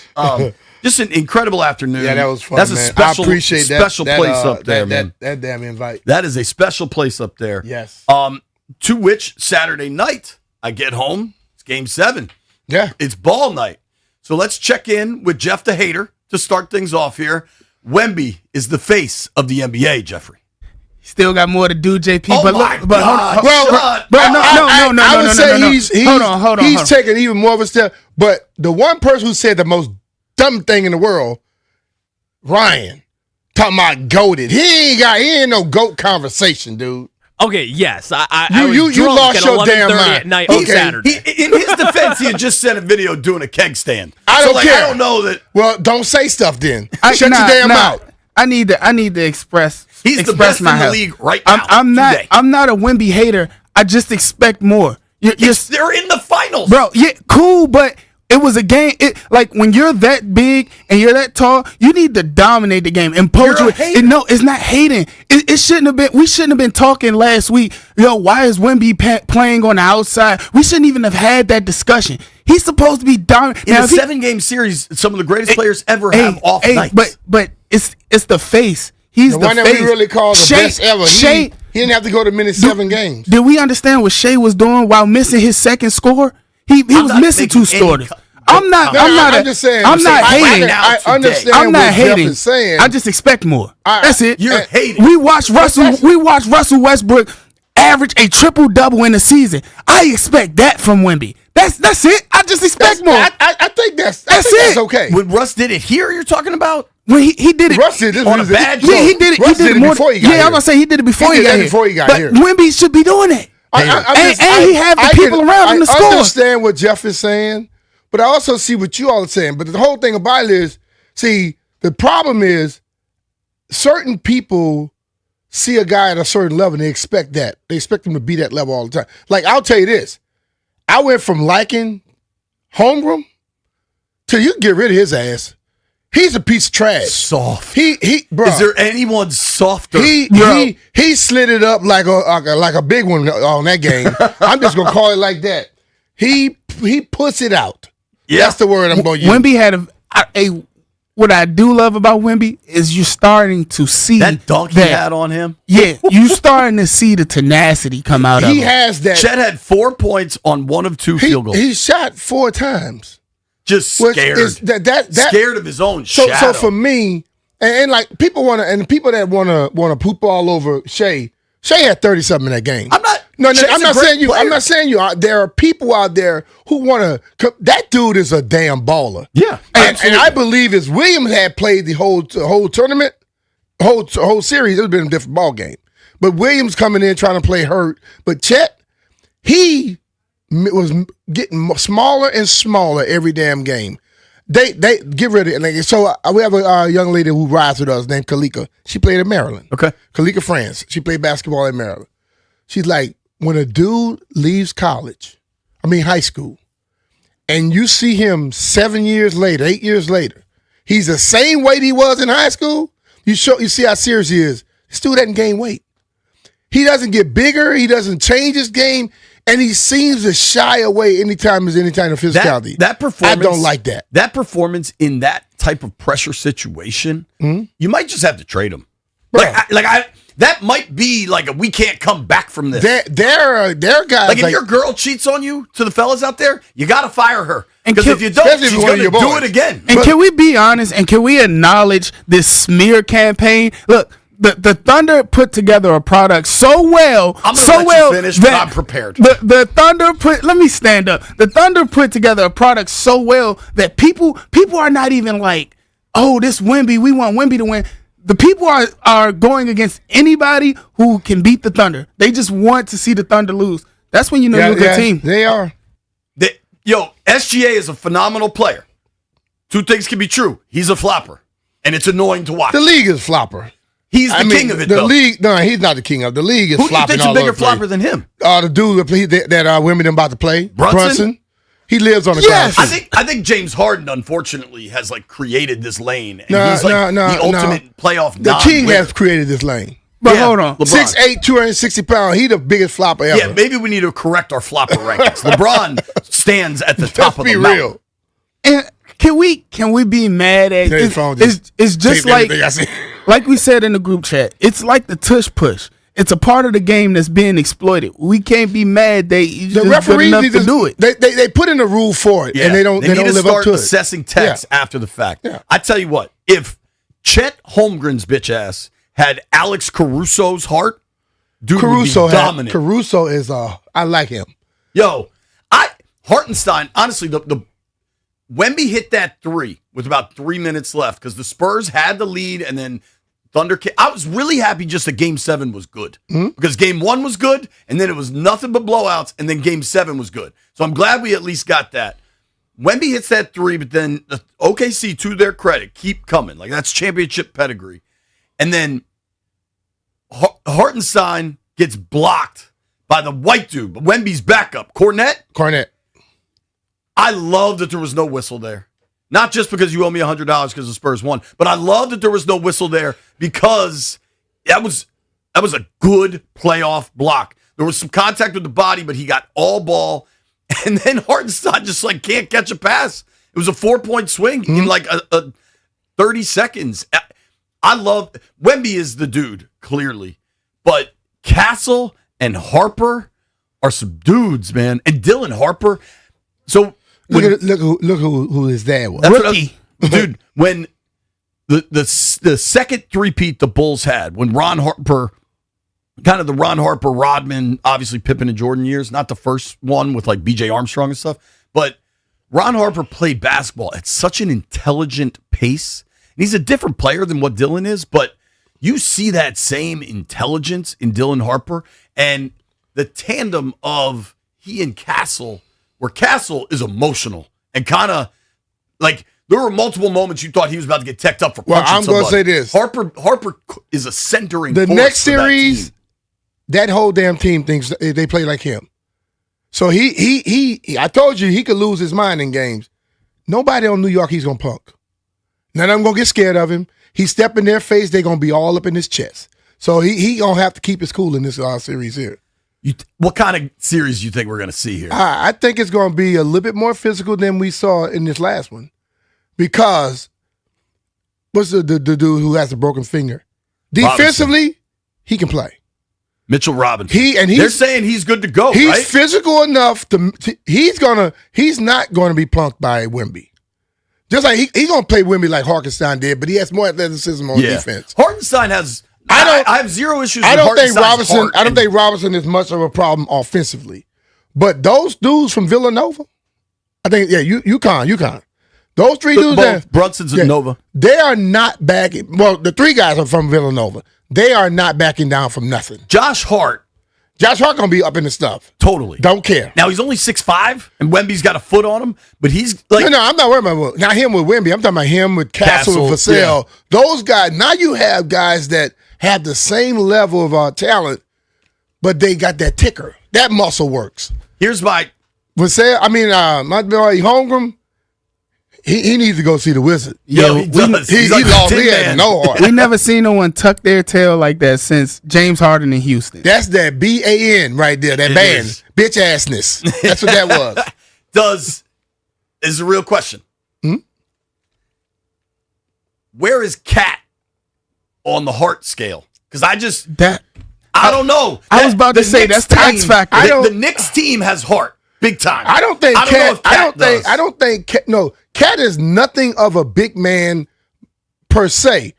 Just an incredible afternoon.
Yeah, that was fun.
That's a
man.
special,
I appreciate
special
that,
place up there, man.
That damn invite.
That is a special place up there.
Yes.
To which Saturday night I get home. It's Game 7.
Yeah.
It's ball night. So let's check in with Jeff the Hater to start things off here. Wemby is the face of the NBA, Jeffrey.
Still got more to do, JP.
Oh
but
my
look, but
God,
no.
I would say
hold on.
He's taking even more of a step. But the one person who said the most dumb thing in the world, Ryan, talking about goated. He ain't no goat conversation, dude.
Okay, yes. I
You
was drunk
lost
at
your damn
11:30
mind.
at night on Saturday.
In his defense, he had just sent a video doing a keg stand.
I don't care.
I don't know that.
Well, don't say stuff then. Shut your
Nah,
damn
nah.
mouth.
I need to express.
He's the
express
best in the
my
league right now.
I'm not a Wemby hater. I just expect more.
They're in the finals,
bro. Yeah, cool, but it was a game. Like when you're that big and you're that tall, you need to dominate the game. Impose
You're a
it.
hater.
No, it's not hating. It shouldn't have been. We shouldn't have been talking last week. Why is Wemby playing on the outside? We shouldn't even have had that discussion. He's supposed to be dominant.
In a 7-game series, some of the greatest players ever have off nights.
But it's the face. He's
The
the
one that
face.
we really call the best ever. He didn't have to go to many 7 games.
Did we understand what Shea was doing while missing his second score? He was missing 2 starters. I'm not
just saying.
I'm not hating.
I understand
I'm not
what Jeff
hating.
is saying.
I just expect more. That's it.
You're hating.
We watched Russell Westbrook average a triple-double in the season. I expect that from Wemby. That's it. I just expect more.
I think that's
it.
okay.
When Russ did it here, you're talking about?
When he did it,
Russ did this
on a bad
yeah, he did it.
Russ
he did it more
before he got here.
I'm gonna say he did it before he got here.
Before he got
but
here.
Wemby should be doing it. And he have the people around him to
I
score.
understand what Jeff is saying, but I also see what you all are saying. But the whole thing about it is, see, the problem is certain people see a guy at a certain level and they expect that. They expect him to be that level all the time. Like, I'll tell you this. I went from liking Holmgren to you can get rid of his ass. He's a piece of trash.
Soft.
Bro.
Is there anyone softer?
He slid it up like a big one on that game. I'm just gonna call it like that. He puts it out.
Yeah.
That's the word I'm gonna use.
Wemby had a what I do love about Wemby is you're starting to see
that dunk he had on him.
Yeah, you starting to see the tenacity come out of him.
He has that.
Chet had 4 points on 1 of 2 field goals.
He shot 4 times.
Just scared. Scared of his own shadow.
So for me, and like people want to, and the people that want to poop all over Shea had 30-something in that game.
I'm not.
No,
Shea's
I'm
a
not
great
saying you.
player.
I'm not saying you. There are people out there who want to. That dude is a damn baller.
Yeah,
and I believe if Williams had played the whole tournament, whole series, it would have been a different ball game. But Williams coming in trying to play hurt. But Chet, he was getting smaller and smaller every damn game. They get rid of it. So we have a young lady who rides with us named Kalika. She played at Maryland.
Okay,
Kalika France. She played basketball at Maryland. She's like, when a dude leaves high school, and you see him 7 years later, 8 years later, he's the same weight he was in high school. You see how serious he is. This dude doesn't gain weight. He doesn't get bigger. He doesn't change his game. And he seems to shy away anytime there's any kind of physicality.
That performance,
I don't like that.
That performance in that type of pressure situation, you might just have to trade him. That might be like we can't come back from this.
There are guys
like if your girl cheats on you, to the fellas out there, you got to fire her. Because if you
especially
don't,
if
she's
one of
going to
your
do
boys.
it again.
And can we be honest? And can we acknowledge this smear campaign? Look, the Thunder put together a product so well.
I'm
so
let
well
you finish, but I'm prepared.
The Thunder let me stand up. The Thunder put together a product so well that people are not even like, oh, this Wemby, we want Wemby to win. The people are going against anybody who can beat the Thunder. They just want to see the Thunder lose. That's when you know you're a good team.
They are.
SGA is a phenomenal player. 2 things can be true. He's a flopper, and it's annoying to watch.
The league is flopper.
He's the king of it,
the
though.
league. No, he's not the king of the league. Is
Who do you
flopping
think's a
all
bigger
over the place.
flopper than him?
The dude that Wimbledon about to play,
Brunson?
He lives on the
Yes,
ground.
I think James Harden unfortunately has like created this lane, and
No,
he's like
no,
the ultimate playoff.
The king has created this lane.
But hold on.
LeBron.
6'8", 260 pounds. He the biggest flopper ever.
Yeah, maybe we need to correct our flopper rankings. LeBron stands at the top of the mountain.
And can we be mad at
His phone just
it's just
taped
like
everything I said.
like we said in the group chat. It's like the tush push. It's a part of the game that's being exploited. We can't be mad they
The
just good
referees
enough
need
to do it.
They put in a rule for it,
Yeah,
and they don't
need to
live
start
up to it.
assessing text after the fact. I tell you what, if Chet Holmgren's bitch ass had Alex Caruso's heart, dude
Caruso
would be dominant.
Caruso is I like him.
Yo, Hartenstein, honestly, the Wemby hit that three with about 3 minutes left because the Spurs had the lead and then Thunder came. I was really happy just that Game 7 was good because Game 1 was good and then it was nothing but blowouts and then Game 7 was good. So I'm glad we at least got that. Wemby hits that three, but then the OKC, to their credit, keep coming. Like that's championship pedigree. And then Hartenstein gets blocked by the white dude, but Wemby's backup, Cornette. I love that there was no whistle there. Not just because you owe me $100 because the Spurs won, but I love that there was no whistle there because that was a good playoff block. There was some contact with the body, but he got all ball, and then Hartenstein just like can't catch a pass. It was a 4-point swing in like a 30 seconds. I love Wemby is the dude clearly, but Castle and Harper are some dudes, man, and Dylan Harper. So.
Look who his dad was.
Rookie.
Dude, when the second three-peat the Bulls had, when Ron Harper, kind of the Ron Harper, Rodman, obviously Pippen and Jordan years, not the first one with like B.J. Armstrong and stuff, but Ron Harper played basketball at such an intelligent pace. And he's a different player than what Dylan is, but you see that same intelligence in Dylan Harper and the tandem of he and Castle, where Castle is emotional and kind of like there were multiple moments you thought he was about to get teched up for punching
I'm going to say
somebody.
this.
Harper is a centering
The
force
next
for that
series,
team.
that whole damn team thinks they play like him. So he I told you he could lose his mind in games. Nobody on New York he's going to punk. None of them going to get scared of him. He step in their face, they're going to be all up in his chest. So he going to have to keep his cool in this series here.
What kind of series do you think we're going to see here?
I think it's going to be a little bit more physical than we saw in this last one. Because what's the dude who has a broken finger? Defensively, he can play.
Mitchell Robinson.
They're
They're saying he's good to go,
He's
right?
physical enough he's not going to be plunked by Wemby. Just like he's going to play Wemby like Hartenstein did, but he has more athleticism on defense.
Hartenstein has. I have zero issues.
I
with
don't think
Hartenstein's
Robinson.
heart
I don't
and-
think Robinson is much of a problem offensively, but those dudes from Villanova, I think UConn. Those three dudes,
both Brunson's and Nova.
they are not backing. Well, the three guys are from Villanova. They are not backing down from nothing.
Josh Hart
gonna be up in the stuff.
Totally.
Don't care.
Now he's only 6'5", and Wemby's got a foot on him, but he's like
No, I'm not worried about not him with Wemby. I'm talking about him with Castle and
Castle,
Vassell. Those guys. Now you have guys that have the same level of talent, but they got that ticker. That muscle works.
Here's my
Vassell. My boy Holmgren. He needs to go see the Wizard.
he does.
He
He's like
lost.
Tin
He had
Man.
no heart.
We never seen no one tuck their tail like that since James Harden in Houston.
That's that BAN right there. That
It
band.
is.
Bitch assness. That's what that was.
Is a real question. Where is Cat on the heart scale? Because I don't know.
I was about to say,
Knicks
that's the X factor.
The Knicks team has heart. Big time.
I don't think
know
Cat.
if Cat does.
Cat is nothing of a big man per se.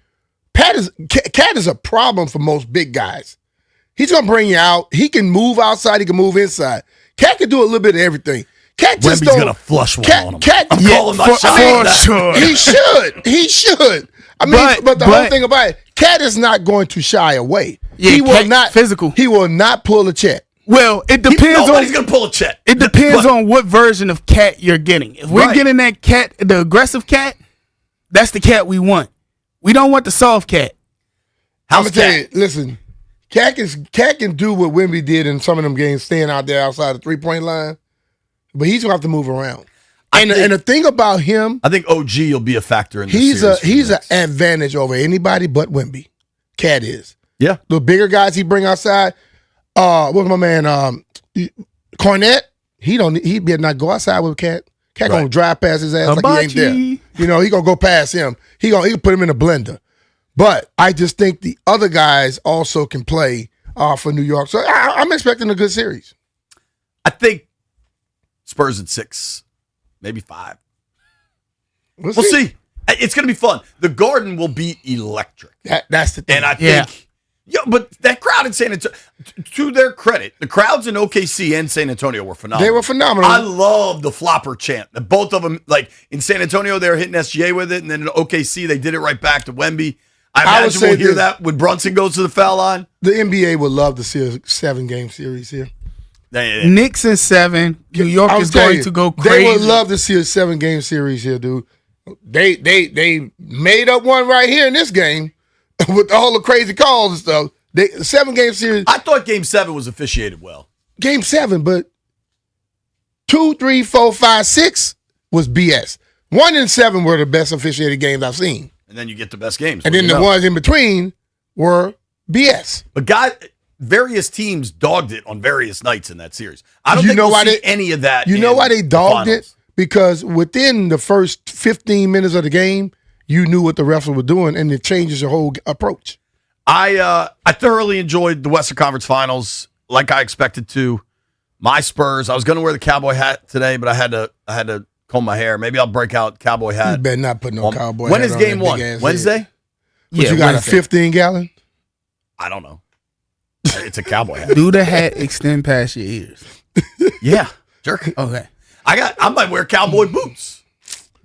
Cat is a problem for most big guys. He's gonna bring you out. He can move outside. He can move inside. Cat can do a little bit of everything. Cat just
Wemby's gonna flush one on him.
Cat,
I'm calling my shot on that.
sure.
He should. He should. I mean, but the whole thing about it, Cat is not going to shy away.
Yeah,
he will
Cat
not
physical.
He will not pull a check.
Well, it depends
Nobody's
on.
gonna pull a check.
It depends on what version of Cat you're getting. If we're
Right.
getting that Cat, the aggressive Cat, that's the Cat we want. We don't want the soft Cat.
I'm gonna tell you, listen, Cat can do what Wemby did in some of them games, staying out there outside the 3-point line, but he's gonna have to move around. And the thing about him,
I think OG will be a factor in this
he's an advantage over anybody but Wemby. Cat is.
Yeah.
The bigger guys he bring outside. What's my man? Cornette. He better not go outside with Cat. Cat gonna drive past his ass like he ain't there. You know, he gonna go past him. He can put him in a blender. But I just think the other guys also can play for New York. So I'm expecting a good series.
I think Spurs at 6, maybe 5. We'll see. It's going to be fun. The Garden will be electric.
That's the thing.
And I think, but that crowd in San Antonio, to their credit, the crowds in OKC and San Antonio were phenomenal.
They were phenomenal.
I love the flopper chant. Both of them, like in San Antonio, they were hitting SGA with it, and then in OKC, they did it right back to Wemby. I imagine we'll hear that when Brunson goes to the foul line.
The NBA would love to see a 7-game series here.
Knicks in 7. New York is going to go crazy.
They would love to see a 7-game series here, dude. They made up one right here in this game with all the crazy calls and stuff. 7-game series.
I thought Game 7 was officiated well.
Game 7, but 2, 3, 4, 5, 6 was BS. 1 and 7 were the best officiated games I've seen.
And then you get the best games.
And then the ones in between were BS.
But various teams dogged it on various nights in that series. I don't think we'll see any of that.
You know why they dogged it? Because within the first 15 minutes of the game, you knew what the refs were doing, and it changes your whole approach.
I thoroughly enjoyed the Western Conference Finals, like I expected to. My Spurs. I was going to wear the cowboy hat today, but I had to comb my hair. Maybe I'll break out cowboy hat.
You better not put no cowboy hat on.
When is Game 1? Wednesday?
But you got Wednesday. A 15-gallon?
I don't know. It's a cowboy hat.
Do the hat extend past your ears?
Yeah. Jerk.
Okay.
I might wear cowboy boots.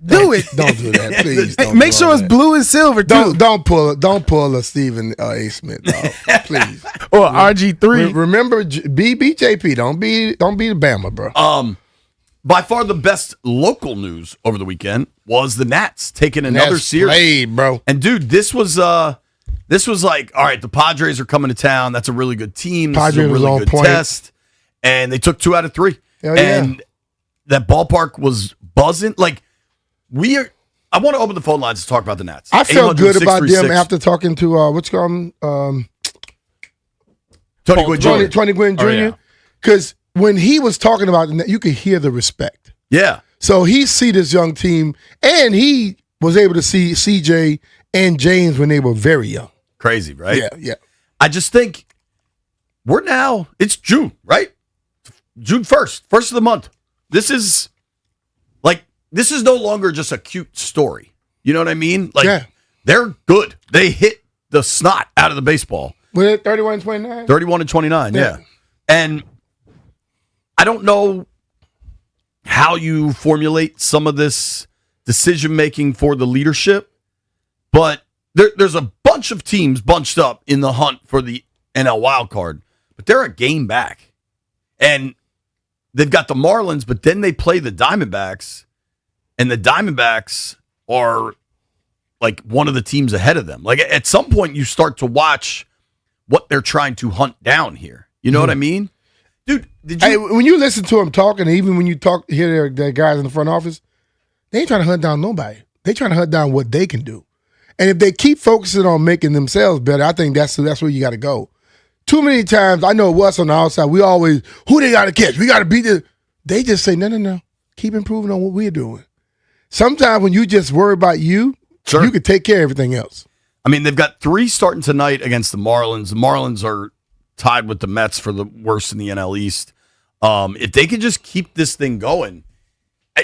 Do it.
Don't do that, please. Don't
Make sure it's blue and silver too.
Don't pull a Stephen A. Smith, dog. Please.
Or RG3.
Remember, BJP. Don't be the Bama, bro.
By far the best local news over the weekend was the Nats taking another series.
Played, bro.
And dude, this was like, all right, the Padres are coming to town. That's a really good team. This
Padres
is a really good
point.
test. And they took 2 out of 3.
Hell
and that ballpark was buzzing. Like, I want to open the phone lines to talk about the Nats.
I felt good about them after talking to what's called
Tony Gwynn Jr.
Tony Gwynn Jr. Because when he was talking about the Nats, you could hear the respect.
Yeah.
So he see this young team, and he was able to see CJ and James when they were very young.
Crazy, right?
Yeah.
I just think it's June, right? June 1st, first of the month. This is no longer just a cute story. You know what I mean? Like, they're good. They hit the snot out of the baseball.
Was it 31-29?
31-29, yeah. And I don't know how you formulate some of this decision-making for the leadership, but there's a bunch of teams bunched up in the hunt for the NL wild card, but they're a game back. And they've got the Marlins, but then they play the Diamondbacks, and the Diamondbacks are like one of the teams ahead of them. Like, at some point, you start to watch what they're trying to hunt down here. You know what I mean? Dude,
when you listen to them talking, even when you hear their guys in the front office, they ain't trying to hunt down nobody. They trying to hunt down what they can do. And if they keep focusing on making themselves better, I think that's where you got to go. Too many times, I know what's on the outside, we always, who they got to catch? We got to beat this. They just say, no. Keep improving on what we're doing. Sometimes when you just worry about you can take care of everything else.
I mean, they've got 3 starting tonight against the Marlins. The Marlins are tied with the Mets for the worst in the NL East. If they can just keep this thing going,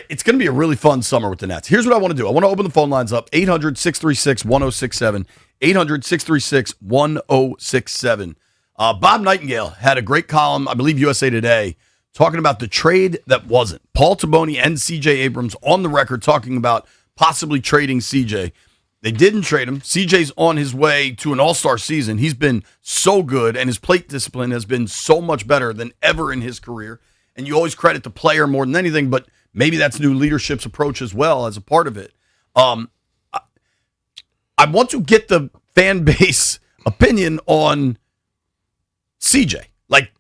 it's going to be a really fun summer with the Nats. Here's what I want to do. I want to open the phone lines up. 800-636-1067. 800-636-1067. Bob Nightingale had a great column, I believe USA Today, talking about the trade that wasn't. Paul Taboni and C.J. Abrams on the record talking about possibly trading C.J. They didn't trade him. C.J.'s on his way to an all-star season. He's been so good, and his plate discipline has been so much better than ever in his career. And you always credit the player more than anything, but maybe that's new leadership's approach as well as a part of it. I want to get the fan base opinion on CJ. Like,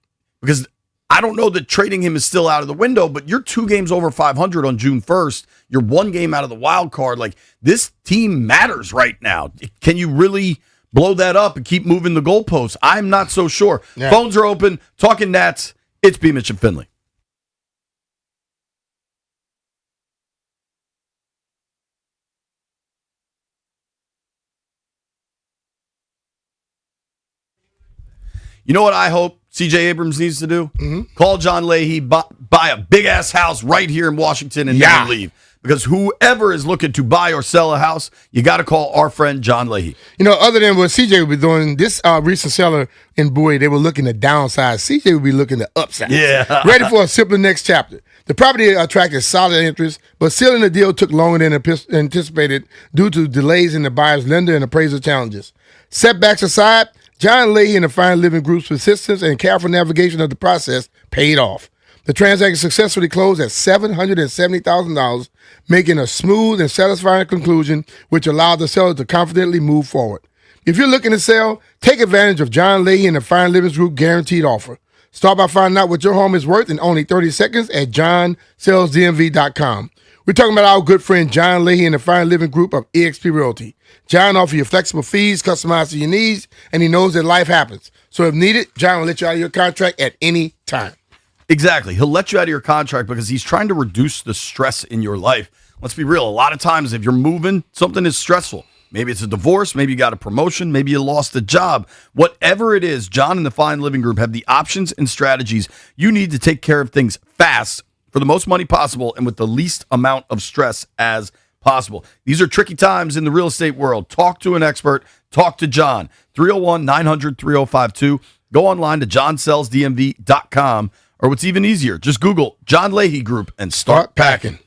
because I don't know that trading him is still out of the window, but you're 2 games over 500 on June 1st. You're 1 game out of the wild card. Like, this team matters right now. Can you really blow that up and keep moving the goalposts? I'm not so sure.
Yeah.
Phones are open. Talking Nats. It's B. Mitch and Finley. You know what I hope C.J. Abrams needs to do? Call John Leahy, buy a big-ass house right here in Washington and never leave. Because whoever is looking to buy or sell a house, you got to call our friend John Leahy.
You know, other than what CJ would be doing, this recent seller in Bowie, they were looking to downsize. CJ would be looking to upsize.
Yeah.
Ready for a simpler next chapter. The property attracted solid interest, but sealing the deal took longer than anticipated due to delays in the buyer's lender and appraiser challenges. Setbacks aside, John Leahy and the Fine Living Group's persistence and careful navigation of the process paid off. The transaction successfully closed at $770,000, making a smooth and satisfying conclusion, which allowed the seller to confidently move forward. If you're looking to sell, take advantage of John Leahy and the Fine Living Group guaranteed offer. Start by finding out what your home is worth in only 30 seconds at johnsellsdmv.com. We're talking about our good friend John Leahy and the Fine Living Group of eXp Realty. John offers you flexible fees customized to your needs, and he knows that life happens. So if needed, John will let you out of your contract at any time.
Exactly. He'll let you out of your contract because he's trying to reduce the stress in your life. Let's be real. A lot of times if you're moving, something is stressful. Maybe it's a divorce. Maybe you got a promotion. Maybe you lost a job. Whatever it is, John and the Fine Living Group have the options and strategies you need to take care of things fast for the most money possible and with the least amount of stress as possible. These are tricky times in the real estate world. Talk to an expert. Talk to John. 301-900-3052. Go online to johnsellsdmv.com, or what's even easier, just Google John Leahy Group and start packing.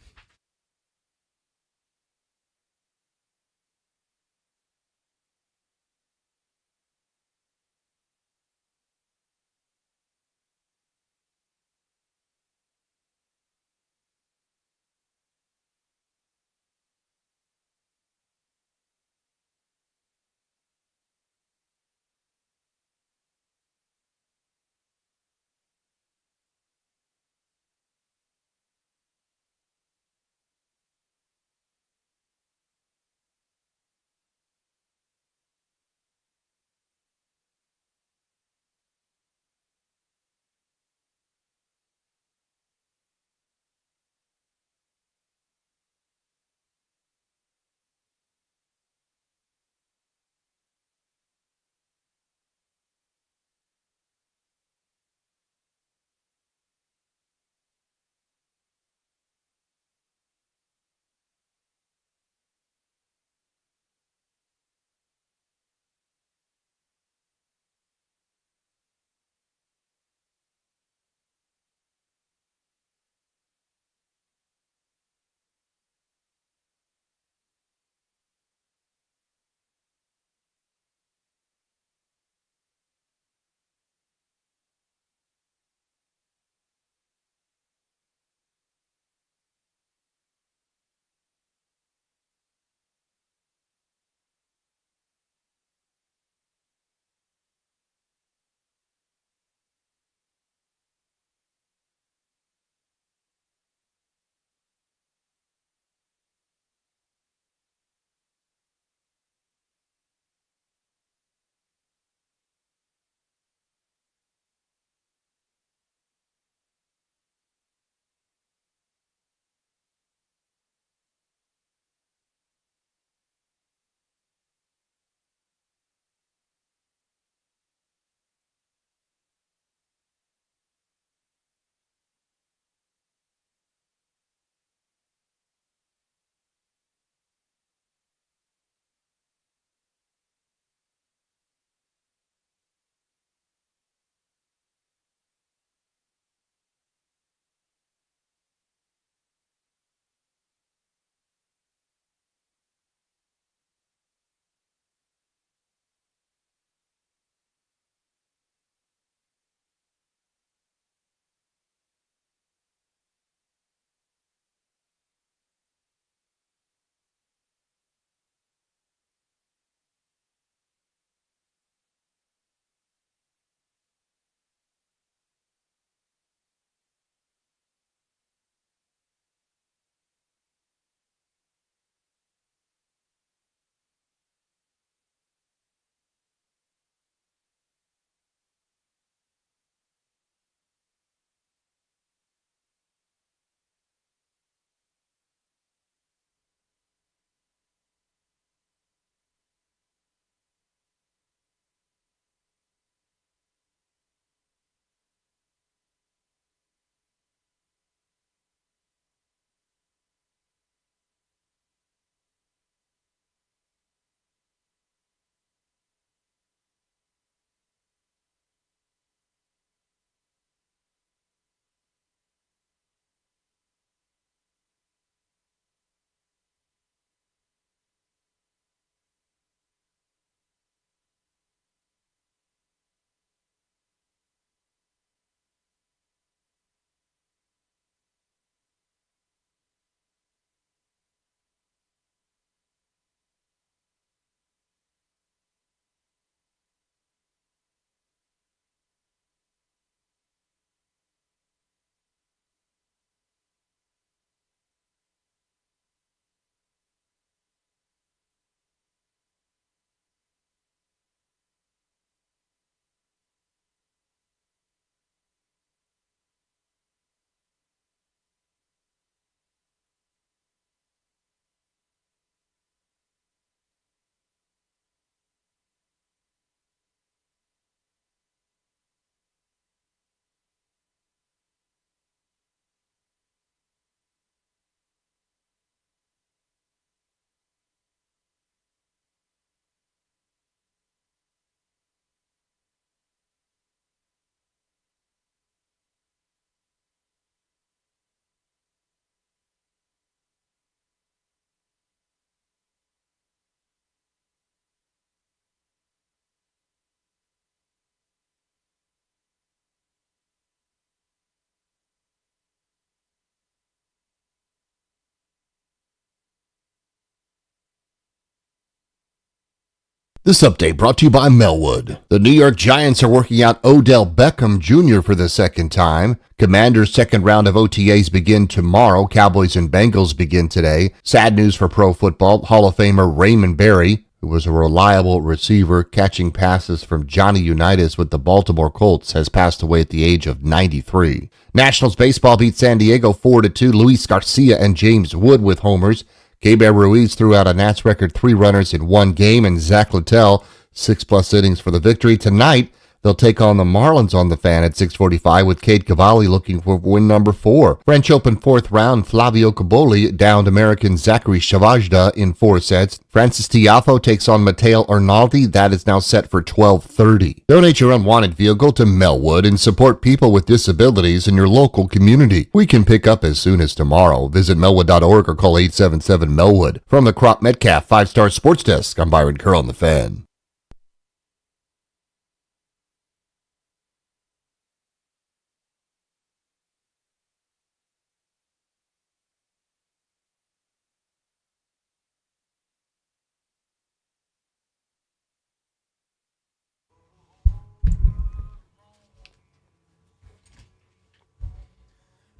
This update brought to you by Melwood. The New York Giants are working out Odell Beckham Jr. for the second time. Commanders' second round of OTAs begin tomorrow. Cowboys and Bengals begin today. Sad news for pro football. Hall of Famer Raymond Berry, who was a reliable receiver catching passes from Johnny Unitas with the Baltimore Colts, has passed away at the age of 93. Nationals baseball beat San Diego 4-2. Luis Garcia and James Wood with homers. Keibert Ruiz threw out a Nats record 3 runners in one game, and Zach Littell 6+ innings for the victory. Tonight, they'll take on the Marlins on the Fan at 6:45 with Cade Cavalli looking for win number 4. French Open 4th round, Flavio Caboli downed American Zachary Shavajda in 4 sets. Francis Tiafoe takes on Matteo Arnaldi. That is now set for 12:30. Donate your unwanted vehicle to Melwood and support people with disabilities in your local community. We can pick up as soon as tomorrow. Visit melwood.org or call 877-MELWOOD. From the Crop Metcalf 5-Star Sports Desk, I'm Byron Kerr on the Fan.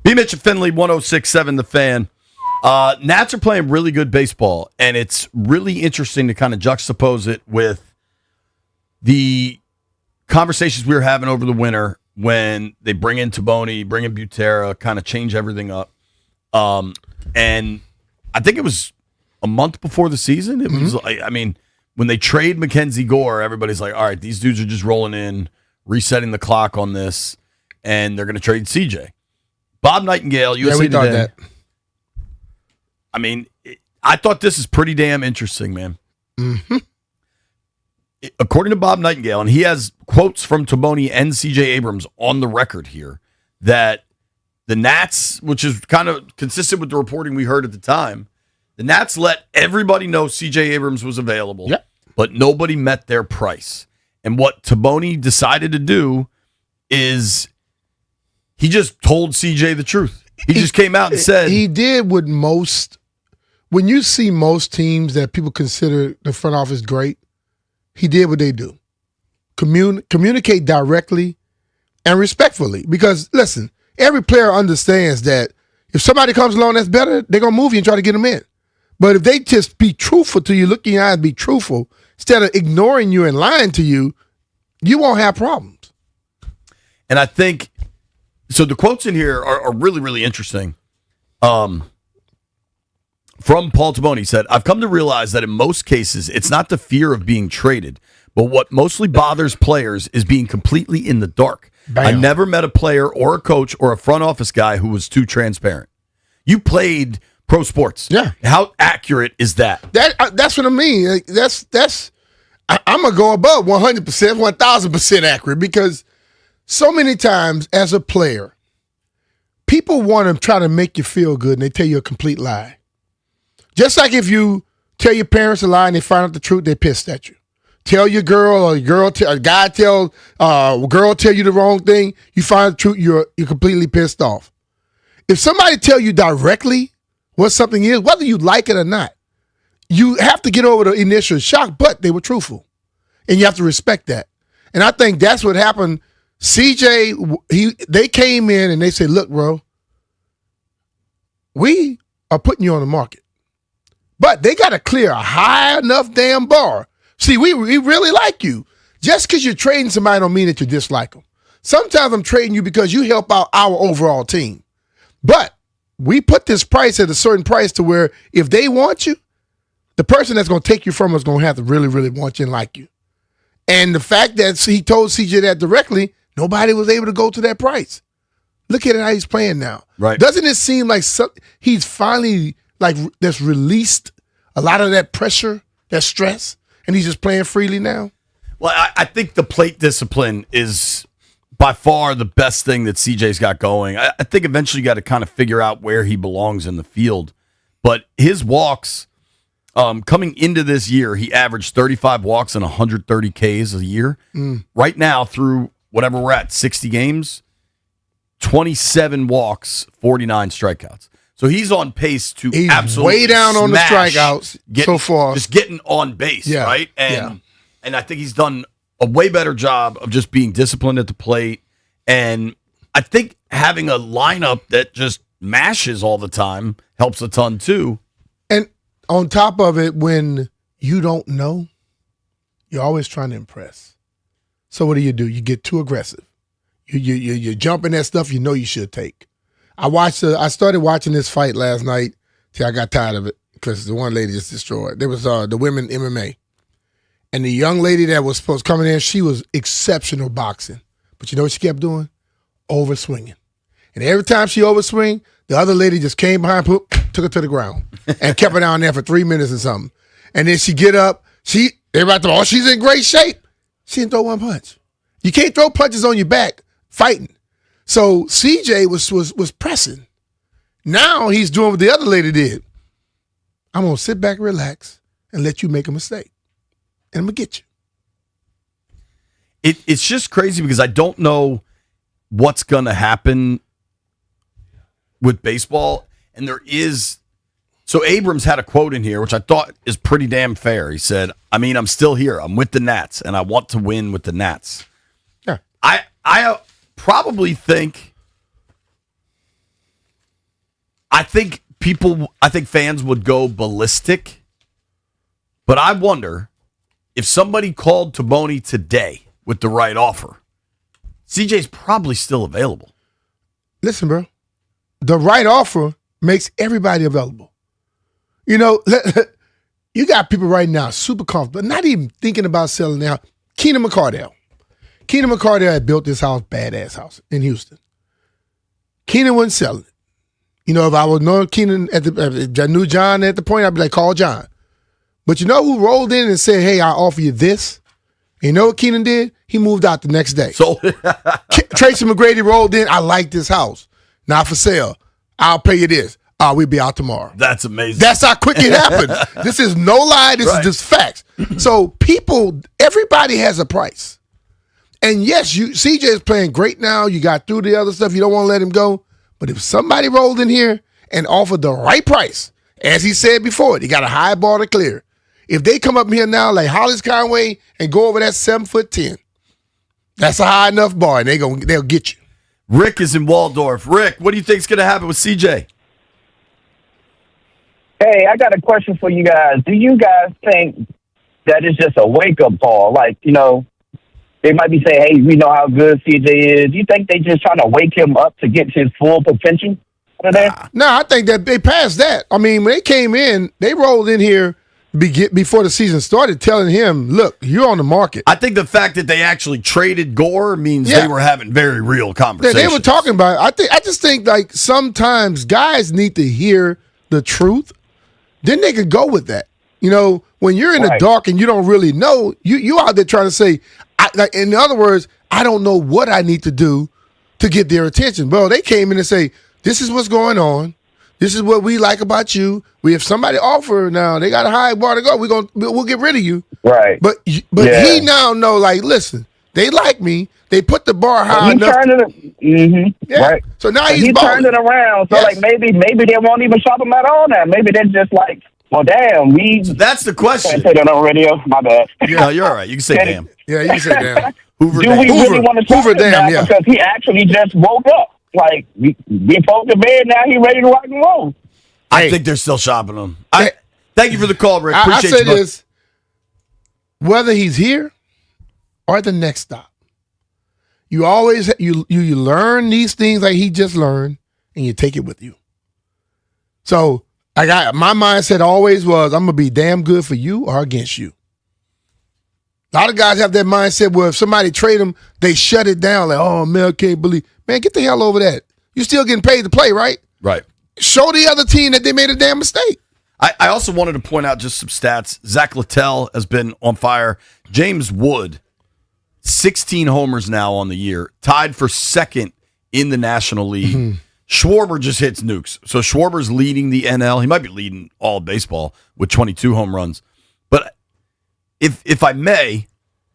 B. Mitch and Finley, 106.7 The Fan. Nats are playing really good baseball, and it's really interesting to kind of juxtapose it with the conversations we were having over the winter when they bring in Taboni, bring in Butera, kind of change everything up. And I think it was a month before the season. It was, I mean, when they trade Mackenzie Gore, everybody's like, all right, these dudes are just rolling in, resetting the clock on this, and they're going to trade CJ. Bob Nightingale, USA Today. That. I mean, I thought this is pretty damn interesting, man. Mm-hmm. According to Bob Nightingale, and he has quotes from Taboni and CJ Abrams on the record here, that the Nats, which is kind of consistent with the reporting we heard at the time, the Nats let everybody know CJ Abrams was available, but nobody met their price. And what Taboni decided to do is he just told CJ the truth. He just came out and said...
He did what most... When you see most teams that people consider the front office great, he did what they do. Communicate directly and respectfully. Because, listen, every player understands that if somebody comes along that's better, they're going to move you and try to get them in. But if they just be truthful to you, look in your eyes and be truthful, instead of ignoring you and lying to you, you won't have problems.
And I think... So the quotes in here are really, really interesting. From Paul Taboni, he said, I've come to realize that in most cases, it's not the fear of being traded, but what mostly bothers players is being completely in the dark. Bam. I never met a player or a coach or a front office guy who was too transparent. You played pro sports.
Yeah.
How accurate is that?
That's what I mean. Like, I'm going to go above 100%, 1,000% accurate, because so many times as a player, people want to try to make you feel good and they tell you a complete lie. Just like if you tell your parents a lie and they find out the truth, they're pissed at you. Tell your girl or a guy tell a girl tell you the wrong thing, you find the truth, you're completely pissed off. If somebody tell you directly what something is, whether you like it or not, you have to get over the initial shock, but they were truthful. And you have to respect that. And I think that's what happened. CJ, they came in and they said, look, bro, we are putting you on the market. But they got to clear a high enough damn bar. See, we really like you. Just because you're trading somebody don't mean that you dislike them. Sometimes I'm trading you because you help out our overall team. But we put this price at a certain price to where if they want you, the person that's going to take you from us is going to have to really, really want you and like you. And the fact that he told CJ that directly, nobody was able to go to that price. Look at how he's playing now.
Right.
Doesn't it seem like he's finally that's released a lot of that pressure, that stress, and he's just playing freely now?
Well, I think the plate discipline is by far the best thing that CJ's got going. I think eventually you got to kind of figure out where he belongs in the field. But his walks, coming into this year, he averaged 35 walks and 130 Ks a year. Right now, through whatever we're at, 60 games, 27 walks, 49 strikeouts. So he's on pace to absolutely
way down on the
smash
strikeouts so far.
Just getting on base, right? And And I think he's done a way better job of just being disciplined at the plate. And I think having a lineup that just mashes all the time helps a ton too.
And on top of it, when you don't know, you're always trying to impress. So what do? You get too aggressive. You jump in that stuff you know you should take. I started watching this fight last night till I got tired of it because the one lady just destroyed. There was the women MMA. And the young lady that was supposed to come in, she was exceptional boxing. But you know what she kept doing? Overswinging. And every time she overswing, the other lady just came behind, took her to the ground, and kept her down there for 3 minutes or something. And then she get up. Everybody thought, she's in great shape. She didn't throw one punch. You can't throw punches on your back fighting. So CJ was pressing. Now he's doing what the other lady did. I'm going to sit back, relax, and let you make a mistake. And I'm going to get you.
It's just crazy because I don't know what's going to happen with baseball. And so Abrams had a quote in here, which I thought is pretty damn fair. He said, I'm still here. I'm with the Nats, and I want to win with the Nats.
Yeah.
I probably think fans would go ballistic, but I wonder if somebody called Taboni today with the right offer, CJ's probably still available.
Listen, bro, the right offer makes everybody available. You got people right now super comfortable, not even thinking about selling now. Keenan McCardell. Keenan McCardell had built this house, badass house in Houston. Keenan wasn't selling it. If I was knowing Keenan if I knew John at the point, I'd be like, call John. But you know who rolled in and said, hey, I'll offer you this? And you know what Keenan did? He moved out the next day.
So
Tracy McGrady rolled in. I like this house. Not for sale. I'll pay you this. We'll be out tomorrow.
That's amazing.
That's how quick it happened. This is no lie. This is just facts. So everybody has a price. And yes, CJ is playing great now. You got through the other stuff. You don't want to let him go. But if somebody rolled in here and offered the right price, as he said before, they got a high bar to clear. If they come up here now like Hollis Conway and go over that 7'10", that's a high enough bar, and they'll get you.
Rick is in Waldorf. Rick, what do you think is going to happen with CJ?
Hey, I got a question for you guys. Do you guys think that is just a wake-up call? They might be saying, hey, we know how good CJ is. Do you think they just trying to wake him up to get his full potential out of there?
No, I think that they passed that. When they came in, they rolled in here before the season started telling him, look, you're on the market.
I think the fact that they actually traded Gore means they were having very real conversations.
Yeah, they were talking about it. I just think sometimes guys need to hear the truth. Then they could go with that. When you're in the dark and you don't really know, you out there trying to say, in other words, I don't know what I need to do to get their attention. Well, they came in and say, this is what's going on. This is what we like about you. If somebody offer now, they got a high bar to go. We'll get rid of you.
Right.
But he now know, listen, they like me. They put the bar high enough.
Right.
So now
he turned it around. So maybe they won't even shop him at all now. Maybe they're just like, well, damn,
So that's the question.
Can't say that on radio. My bad.
No, you're all right. You can say damn.
Yeah, you can say damn.
Do we really want to shop him now?
Yeah.
Because he actually just woke up. We poked the bed, now he ready to rock and roll.
I think they're still shopping him. Thank you for the call, Rick. Appreciate
I say
you.
this, whether he's here or at the next stop, you always you learn these things like he just learned, and you take it with you. So my mindset always was, I'm gonna be damn good for you or against you. A lot of guys have that mindset where if somebody trade them, they shut it down. Like, oh, man, I can't believe. Man, get the hell over that. You're still getting paid to play, right?
Right.
Show the other team that they made a damn mistake.
I also wanted to point out just some stats. Zach Littell has been on fire. James Wood, 16 homers now on the year, tied for second in the National League. Schwarber just hits nukes. So Schwarber's leading the NL. He might be leading all of baseball with 22 home runs. But if I may,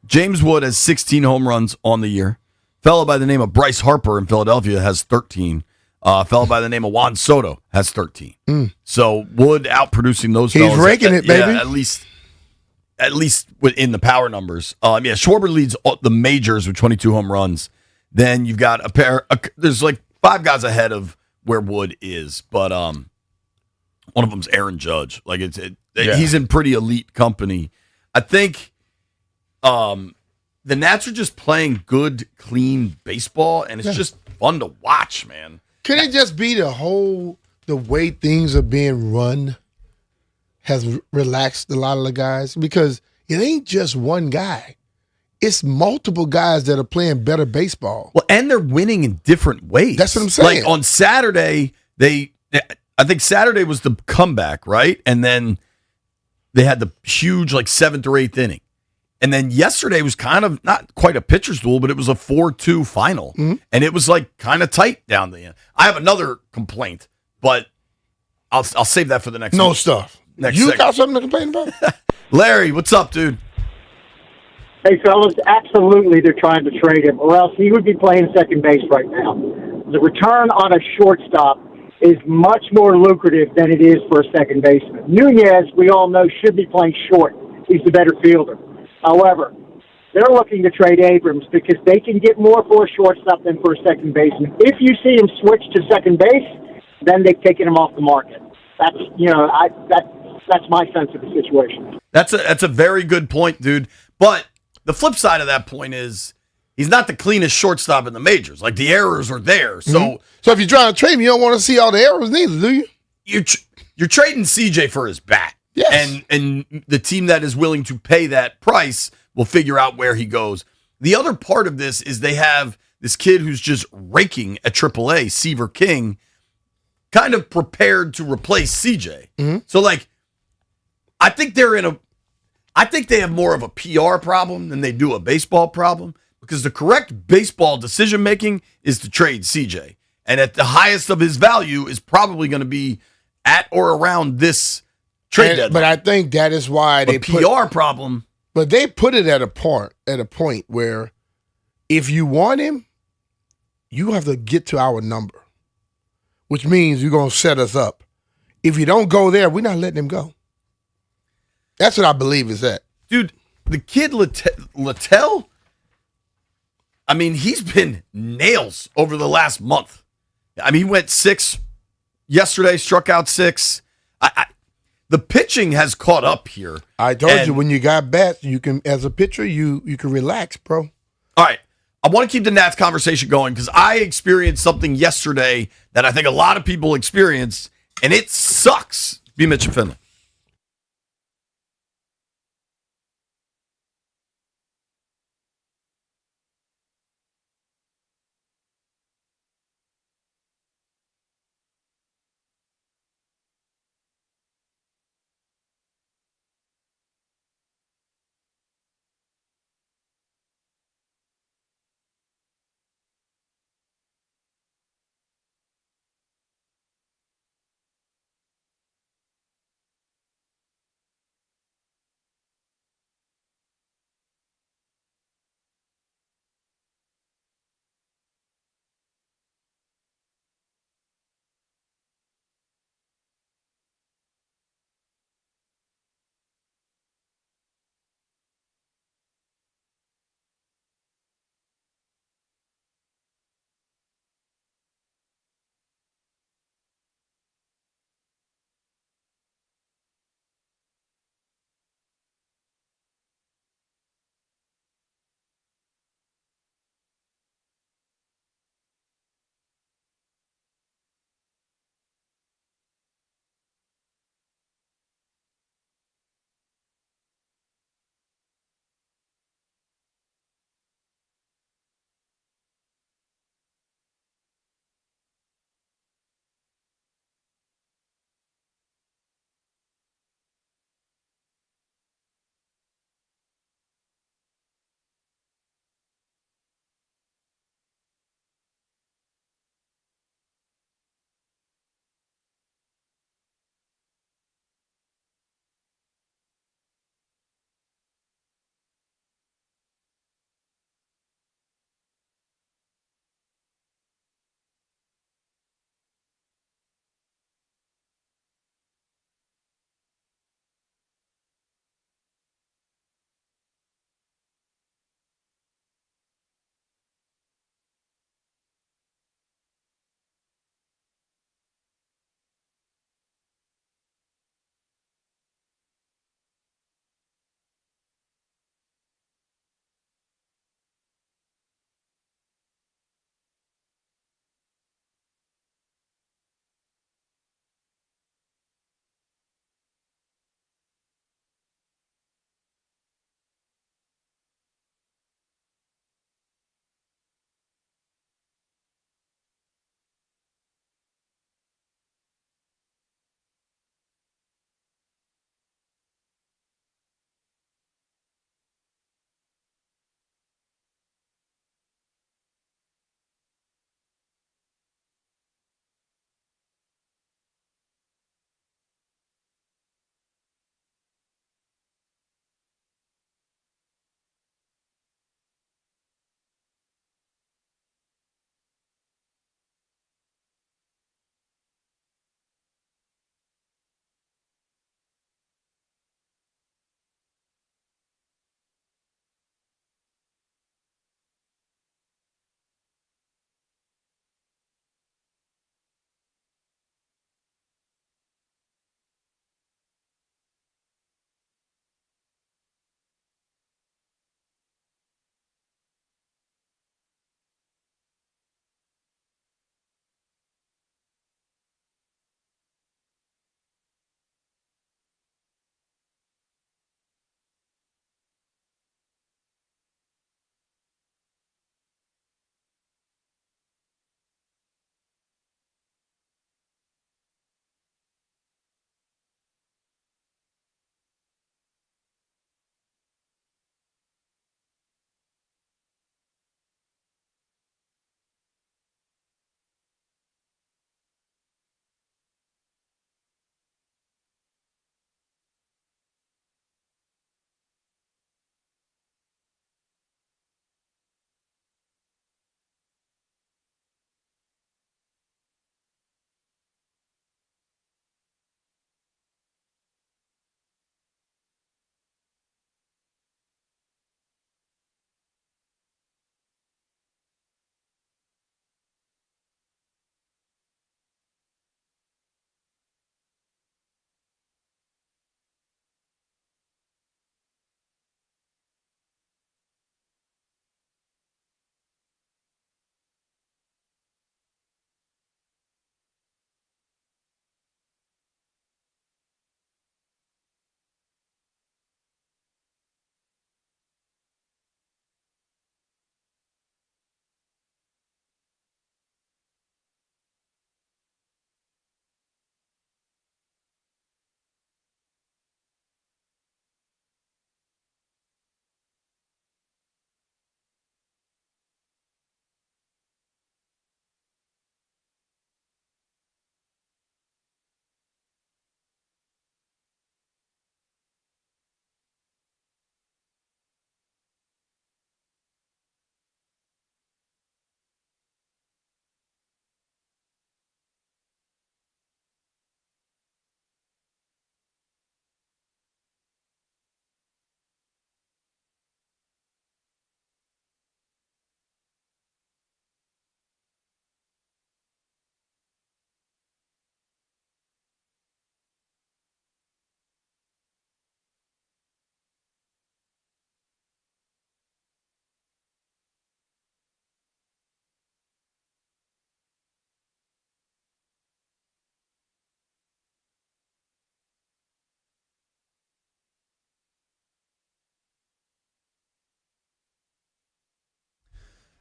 James Wood has 16 home runs on the year. Fellow by the name of Bryce Harper in Philadelphia has 13. Fellow by the name of Juan Soto has 13. So Wood outproducing those fellows.
He's raking it, baby.
Yeah, at least at least in the power numbers. Schwarber leads the majors with 22 home runs. Then you've got there's like 5 guys ahead of where Wood is, but one of them's Aaron Judge. Like he's in pretty elite company. I think the Nats are just playing good, clean baseball, and it's just fun to watch, man.
Can it just be the way things are being run has relaxed a lot of the guys? Because it ain't just one guy. It's multiple guys that are playing better baseball.
Well, and they're winning in different ways.
That's what I'm saying.
Like on Saturday, I think Saturday was the comeback, right? And then they had the huge 7th or 8th inning. And then yesterday was kind of not quite a pitcher's duel, but it was a 4-2 final. Mm-hmm. And it was kind of tight down the end. I have another complaint, but I'll save that for the next
No
one.
stuff.
Next
You
segment.
got something to complain about?
Larry, what's up, dude?
Hey, fellas, absolutely they're trying to trade him, or else he would be playing second base right now. The return on a shortstop is much more lucrative than it is for a second baseman. Nunez, we all know, should be playing short. He's the better fielder. However, they're looking to trade Abrams because they can get more for a shortstop than for a second baseman. If you see him switch to second base, then they've taken him off the market. That's that's my sense of the situation.
That's a very good point, dude. But the flip side of that point is he's not the cleanest shortstop in the majors. Like the errors are there. So
So if you're trying to trade him, you don't want to see all the errors neither, do you?
You're trading CJ for his bat.
Yes.
And the team that is willing to pay that price will figure out where he goes. The other part of this is they have this kid who's just raking at AAA, Seaver King, kind of prepared to replace CJ.
Mm-hmm.
So I think they have more of a PR problem than they do a baseball problem, because the correct baseball decision making is to trade CJ. And at the highest of his value is probably going to be at or around this trade deadline.
But I think that is why they
PR problem.
But they put it at a point where if you want him, you have to get to our number, which means you're going to set us up. If you don't go there, we're not letting him go. That's what I believe is that.
Dude, the kid Littell, I mean, he's been nails over the last month. I mean, he went 6 yesterday, struck out 6. The pitching has caught up here.
I told you, when you got bats, you can, as a pitcher, you can relax, bro.
All right. I want to keep the Nats conversation going because I experienced something yesterday that I think a lot of people experienced, and it sucks. Be Mitch and Finley.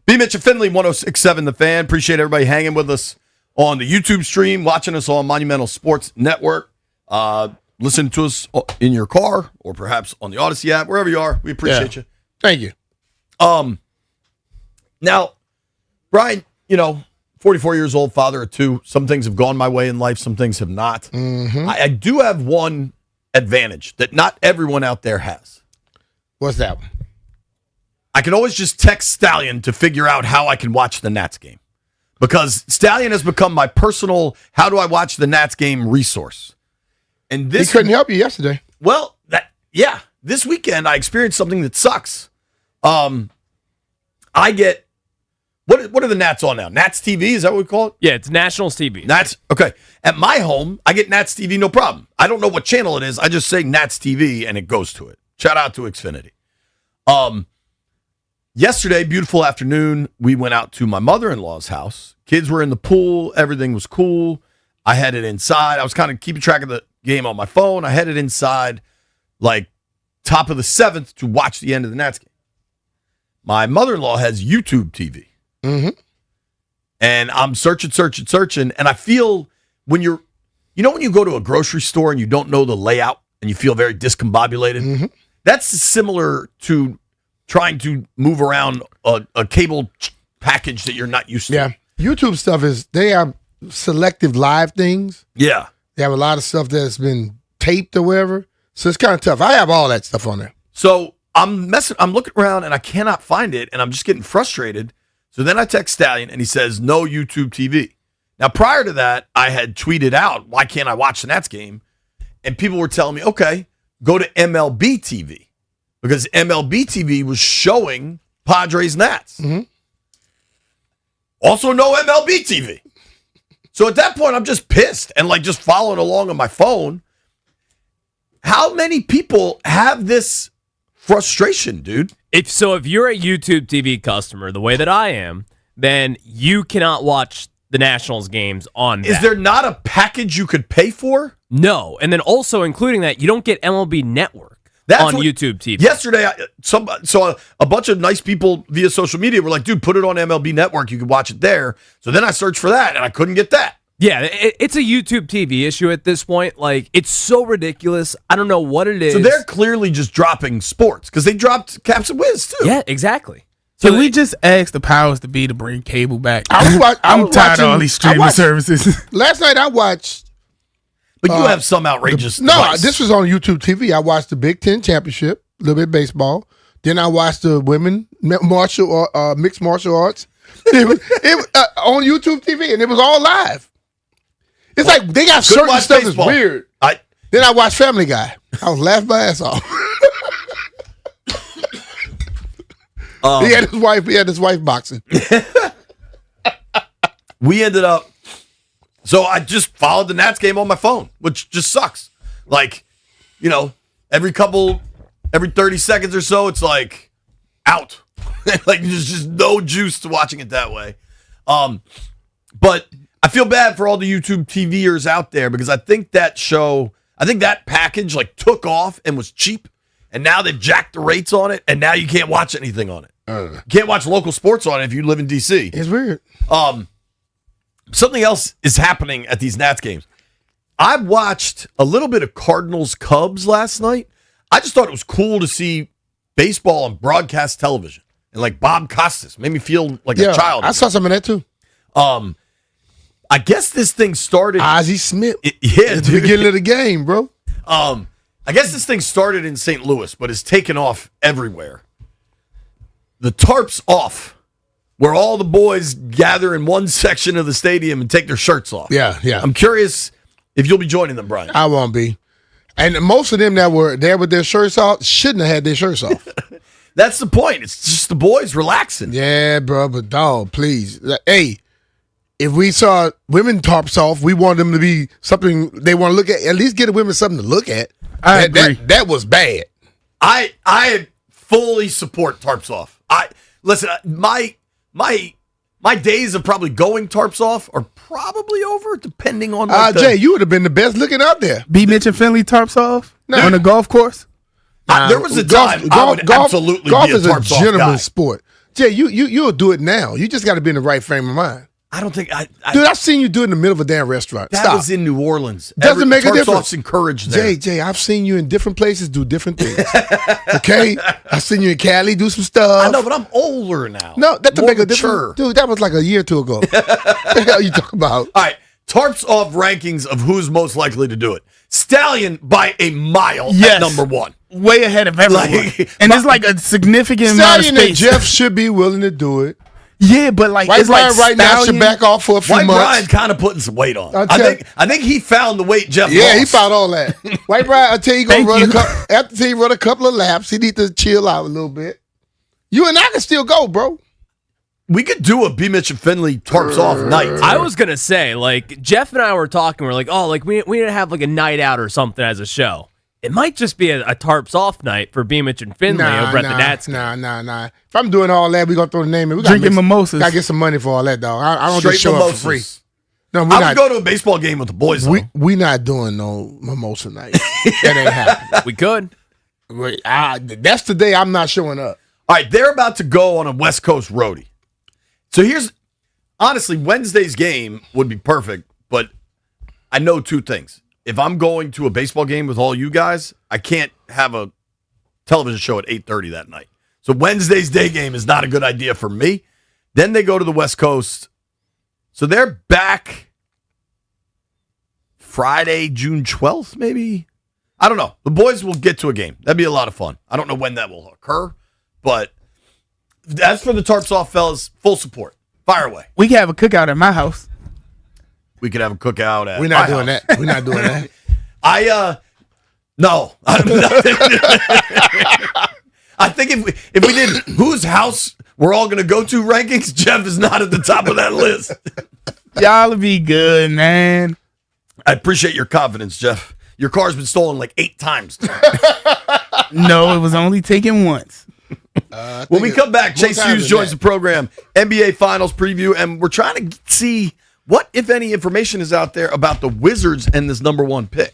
B. Mitch and Finley, 106.7 The Fan. Appreciate everybody hanging with us on the YouTube stream, watching us on Monumental Sports Network. Listen to us in your car or perhaps on the Odyssey app, wherever you are. We appreciate you.
Thank you.
Now, Brian, 44 years old, father of two. Some things have gone my way in life. Some things have not.
Mm-hmm.
I do have one advantage that not everyone out there has.
What's that one?
I can always just text Stallion to figure out how I can watch the Nats game. Because Stallion has become my personal how do I watch the Nats game resource. And
He couldn't help you yesterday.
Well, this weekend I experienced something that sucks. I get what are the Nats on now? Nats TV, is that what we call it?
Yeah, it's Nationals TV.
Nats, okay. At my home, I get Nats TV, no problem. I don't know what channel it is. I just say Nats TV and it goes to it. Shout out to Xfinity. Yesterday, beautiful afternoon, we went out to my mother-in-law's house. Kids were in the pool. Everything was cool. I headed inside. I was kind of keeping track of the game on my phone. I headed inside like top of the 7th to watch the end of the Nats game. My mother-in-law has YouTube TV.
Mm-hmm.
And I'm searching, and I feel when you go to a grocery store and you don't know the layout and you feel very discombobulated,
Mm-hmm.
that's similar to trying to move around a cable package that you're not used to.
Yeah. YouTube stuff they have selective live things.
Yeah.
They have a lot of stuff that's been taped or whatever. So it's kind of tough. I have all that stuff on there.
So I'm looking around and I cannot find it, and I'm just getting frustrated. So then I text Stallion and he says, no YouTube TV. Now, prior to that, I had tweeted out, why can't I watch the Nats game? And people were telling me, okay, go to MLB TV. Because MLB TV was showing Padres Nats.
Mm-hmm.
Also, no MLB TV. So at that point, I'm just pissed and just following along on my phone. How many people have this frustration, dude?
If you're a YouTube TV customer, the way that I am, then you cannot watch the Nationals games on that.
Is there not a package you could pay for?
No. And then also including that, you don't get MLB Network on YouTube TV.
Yesterday, a bunch of nice people via social media were like, dude, put it on MLB Network. You can watch it there. So then I searched for that, and I couldn't get that.
Yeah, it's a YouTube TV issue at this point. It's so ridiculous. I don't know what it is.
So they're clearly just dropping sports because they dropped Caps and Wiz, too.
Yeah, exactly.
Can we just ask the powers to be to bring cable back?
I'm
tired of all these streaming services.
Last night I watched.
But you have some outrageous.
This was on YouTube TV. I watched the Big Ten Championship, a little bit of baseball. Then I watched the women mixed martial arts. It was on YouTube TV, and it was all live. It's like they got certain stuff that's weird. Then I watched Family Guy. I was laughing my ass off. He had his wife boxing.
We ended up. So I just followed the Nats game on my phone, which just sucks. Every 30 seconds or so, it's out. There's just no juice to watching it that way. But I feel bad for all the YouTube TVers out there because I think that package took off and was cheap, and now they've jacked the rates on it, and now you can't watch anything on it. You can't watch local sports on it if you live in DC.
It's weird.
Something else is happening at these Nats games. I watched a little bit of Cardinals Cubs last night. I just thought it was cool to see baseball on broadcast television. And Bob Costas made me feel like a child.
I saw some of that too.
I guess this thing started.
Ozzie Smith.
At
the beginning of the game, bro.
I guess this thing started in St. Louis, but has taken off everywhere. The tarp's off. Where all the boys gather in one section of the stadium and take their shirts off.
Yeah.
I'm curious if you'll be joining them, Brian.
I won't be. And most of them that were there with their shirts off shouldn't have had their shirts off.
That's the point. It's just the boys relaxing.
Yeah, bro, but dog, please. Hey, if we saw women tarps off, we want them to be something they want to look at least get the women something to look at.
I agree.
That was bad.
I fully support tarps off. Listen, my days of probably going tarps off are probably over, depending on.
Jay, you would have been the best looking out there.
B. Mitch and Finley tarps off on the golf course.
There was a time I would absolutely
golf
be a
is
tarps
a
off
gentleman's
guy.
sport. Jay, you'll do it now. You just got to be in the right frame of mind.
I don't think
Dude, I've seen you do it in the middle of a damn restaurant.
that
Stop.
was in New Orleans.
Doesn't make a
Tarps
difference.
Off's encouraged there.
Jay, I've seen you in different places do different things. Okay? I've seen you in Cali do some stuff.
I know, but I'm older now.
No, that doesn't
More
make a
mature.
difference. Dude, that was like a year or two ago. What the hell you talking about?
All right, Tarps Off rankings of who's most likely to do it. Stallion by a mile
Yes.
at number 1.
Way ahead of everyone. And it's like a significant amount of
Stallion and
space.
Jeff should be willing to do it.
Yeah, but like
White
it's like
Brian right now should
Stallion-
back off for a few
White
months.
Brian kind of putting some weight on.
I'll
I
tell-
think he found the weight Jeff
Yeah,
lost.
he found all that. White Brian, I tell you,
Thank
run
you.
after he run a couple of laps, he need to chill out a little bit. You and I can still go, bro.
We could do a B. Mitch and Finley Tarps Off night.
I was gonna say, like, Jeff and I were talking. We're like, oh, like we need to have like a night out or something as a show. It might just be a Tarps Off night for B. Mitch and Finley over at the Nats.
Nah. If I'm doing all that, we gonna throw the name in. We
Drinking mimosas.
Gotta get some money for all that, dog. I don't
Straight
just show
mimosas.
up for free. No, we're
I
not.
would go to a baseball game with the boys.
We
though.
we not doing no mimosa night. That ain't happening.
We could.
That's the day I'm not showing up.
All right, they're about to go on a West Coast roadie. So honestly, Wednesday's game would be perfect, but I know two things. If I'm going to a baseball game with all you guys, I can't have a television show at 8:30 that night. So Wednesday's day game is not a good idea for me. Then they go to the West Coast. So they're back Friday, June 12th, maybe? I don't know. The boys will get to a game. That'd be a lot of fun. I don't know when that will occur, but as for the Tarps Off fellas, full support. Fire away.
We can have a cookout at my house.
We could have a cookout at
We're not
my
doing
house.
that. We're not doing that.
No. I think if we did whose house we're all going to go to rankings, Jeff is not at the top of that list.
Y'all be good, man.
I appreciate your confidence, Jeff. Your car's been stolen like 8 times.
No, it was only taken once.
When we come back,
more
Chase
times
Hughes
than
joins
that.
the program, NBA Finals preview, and we're trying to see what, if any, information is out there about the Wizards and this number 1 pick.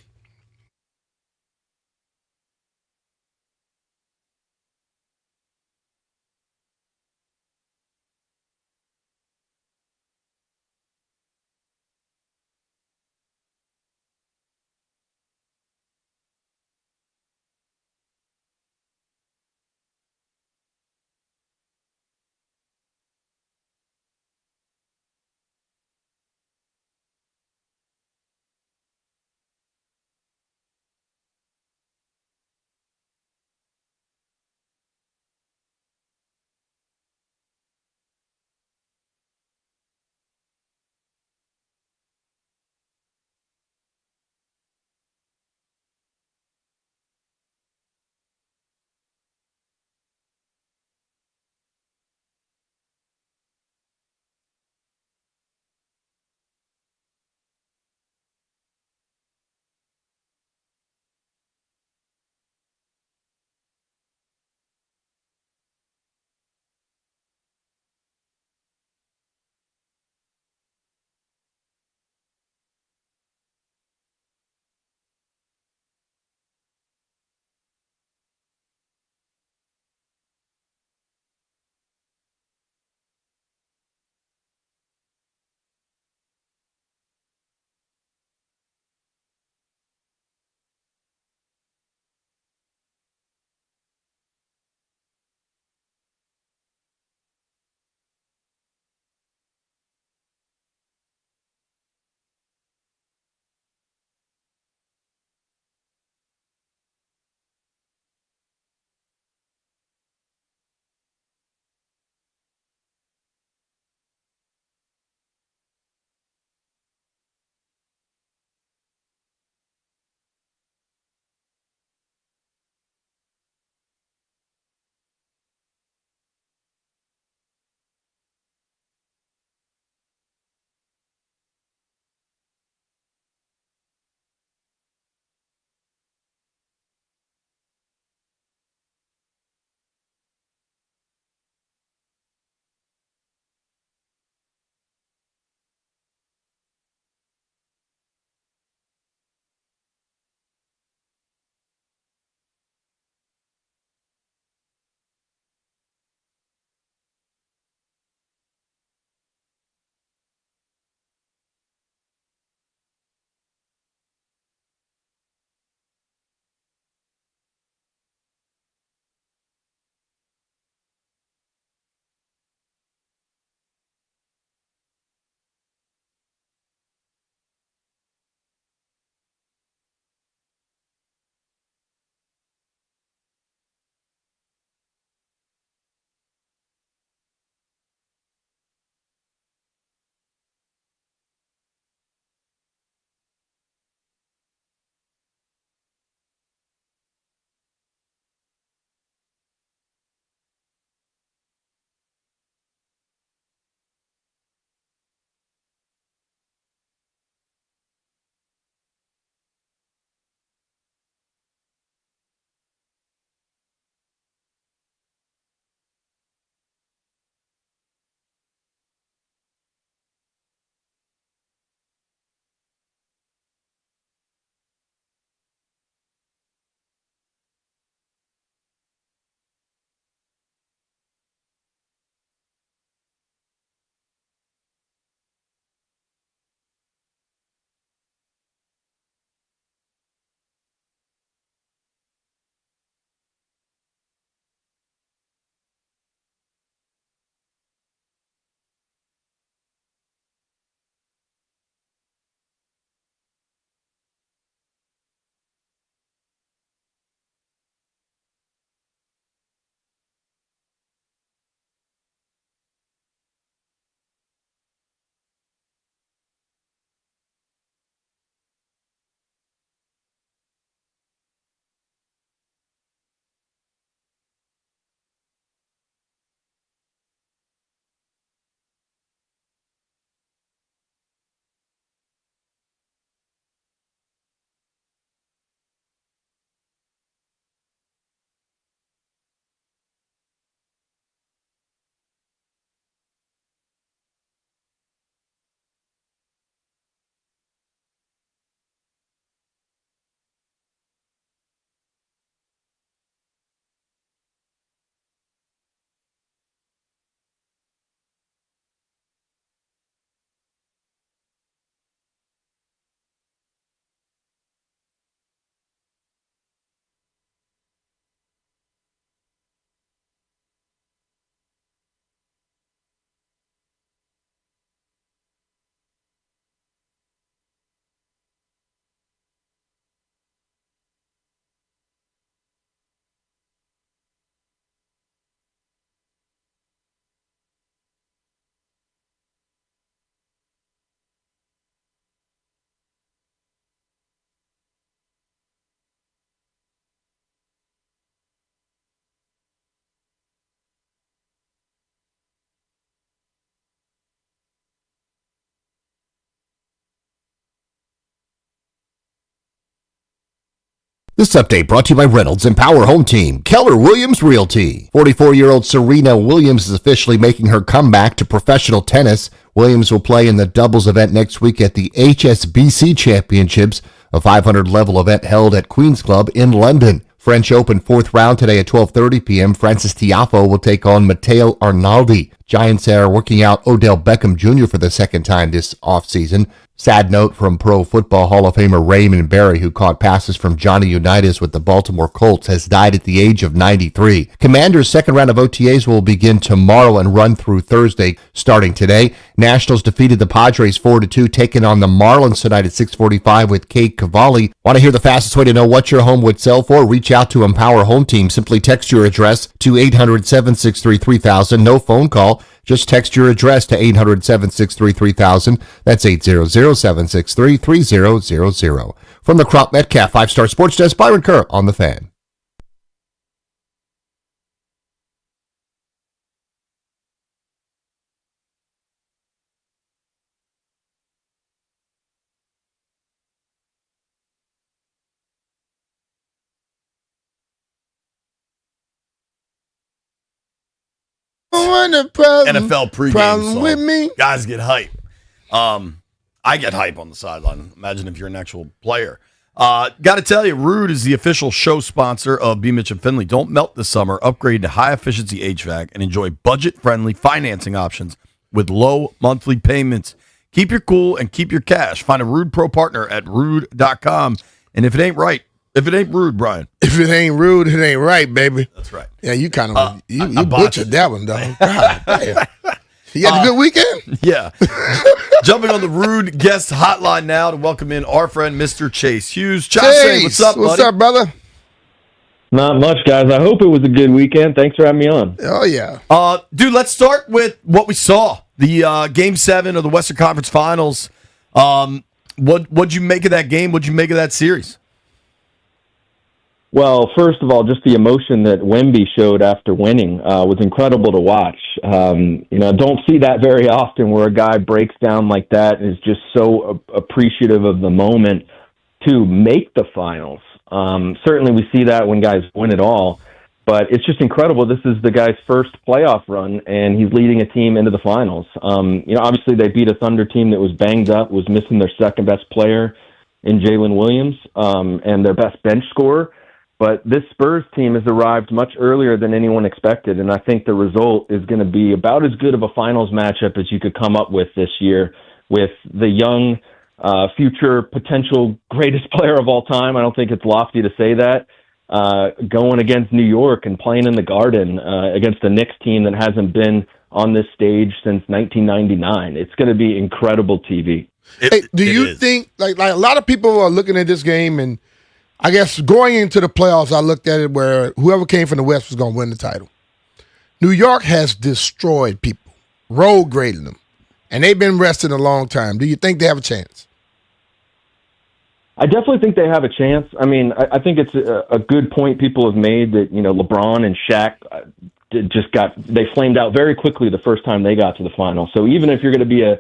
This update brought to you by Reynolds and Power Home Team, Keller Williams Realty. 44-year-old Serena Williams is officially making her comeback to professional tennis. Williams will play in the doubles event next week at the HSBC Championships, a 500-level event held at Queen's Club in London. French Open fourth round today at 12:30 p.m. Frances Tiafoe will take on Matteo Arnaldi. Giants are working out Odell Beckham Jr. for the second time this offseason. Sad note from Pro Football Hall of Famer Raymond Berry, who caught passes from Johnny Unitas with the Baltimore Colts, has died at the age of 93. Commanders' second round of OTAs will begin tomorrow and run through Thursday, starting today. Nationals defeated the Padres 4-2, taking on the Marlins tonight at 6:45 with Kate Cavalli. Want to hear the fastest way to know what your home would sell for? Reach out to Empower Home Team. Simply text your address to 800-763-3000. No phone call. Just text your address to 800-763-3000. That's 800-763-3000. From the Crop Metcalf 5-Star Sports Desk, Byron Kerr on The Fan.
NFL pregame
problem
song.
with me.
Guys get hype. I get hype on the sideline. Imagine if you're an actual player. Got to tell you, Rude is the official show sponsor of B. Mitch and Finley. Don't melt this summer. Upgrade to high-efficiency HVAC and enjoy budget-friendly financing options with low monthly payments. Keep your cool and keep your cash. Find a Rude Pro partner at rude.com. And if it ain't right, if it ain't rude, Brian.
If it ain't rude, it ain't right, baby.
That's right.
Yeah, you kind of you
I
butchered that one, dog. God damn. You had a good weekend?
Yeah. Jumping on the Rude guest hotline now to welcome in our friend, Mr. Chase Hughes. Chase, what's up, buddy?
What's up, brother?
Not much, guys. I hope it was a good weekend. Thanks for having me on.
Oh, yeah.
Dude, let's start with what we saw. The Game 7 of the Western Conference Finals. What'd you make of that game? What'd you make of that series?
Well, first of all, just the emotion that Wemby showed after winning was incredible to watch. Don't see that very often where a guy breaks down like that and is just so appreciative of the moment to make the finals. Certainly we see that when guys win it all, but it's just incredible. This is the guy's first playoff run, and he's leading a team into the finals. Obviously they beat a Thunder team that was banged up, was missing their second best player in Jalen Williams, and their best bench scorer. But this Spurs team has arrived much earlier than anyone expected, and I think the result is going to be about as good of a finals matchup as you could come up with this year with the young, future potential greatest player of all time. I don't think it's lofty to say that, going against New York and playing in the Garden against a Knicks team that hasn't been on this stage since 1999. It's going to be incredible TV.
Do you think, like a lot of people are looking at this game, and I guess going into the playoffs, I looked at it where whoever came from the West was going to win the title. New York has destroyed people, road grading them, and they've been resting a long time. Do you think they have a chance?
I definitely think they have a chance. I mean, I think it's a good point people have made that, LeBron and Shaq they flamed out very quickly the first time they got to the final. So even if you're going to be a,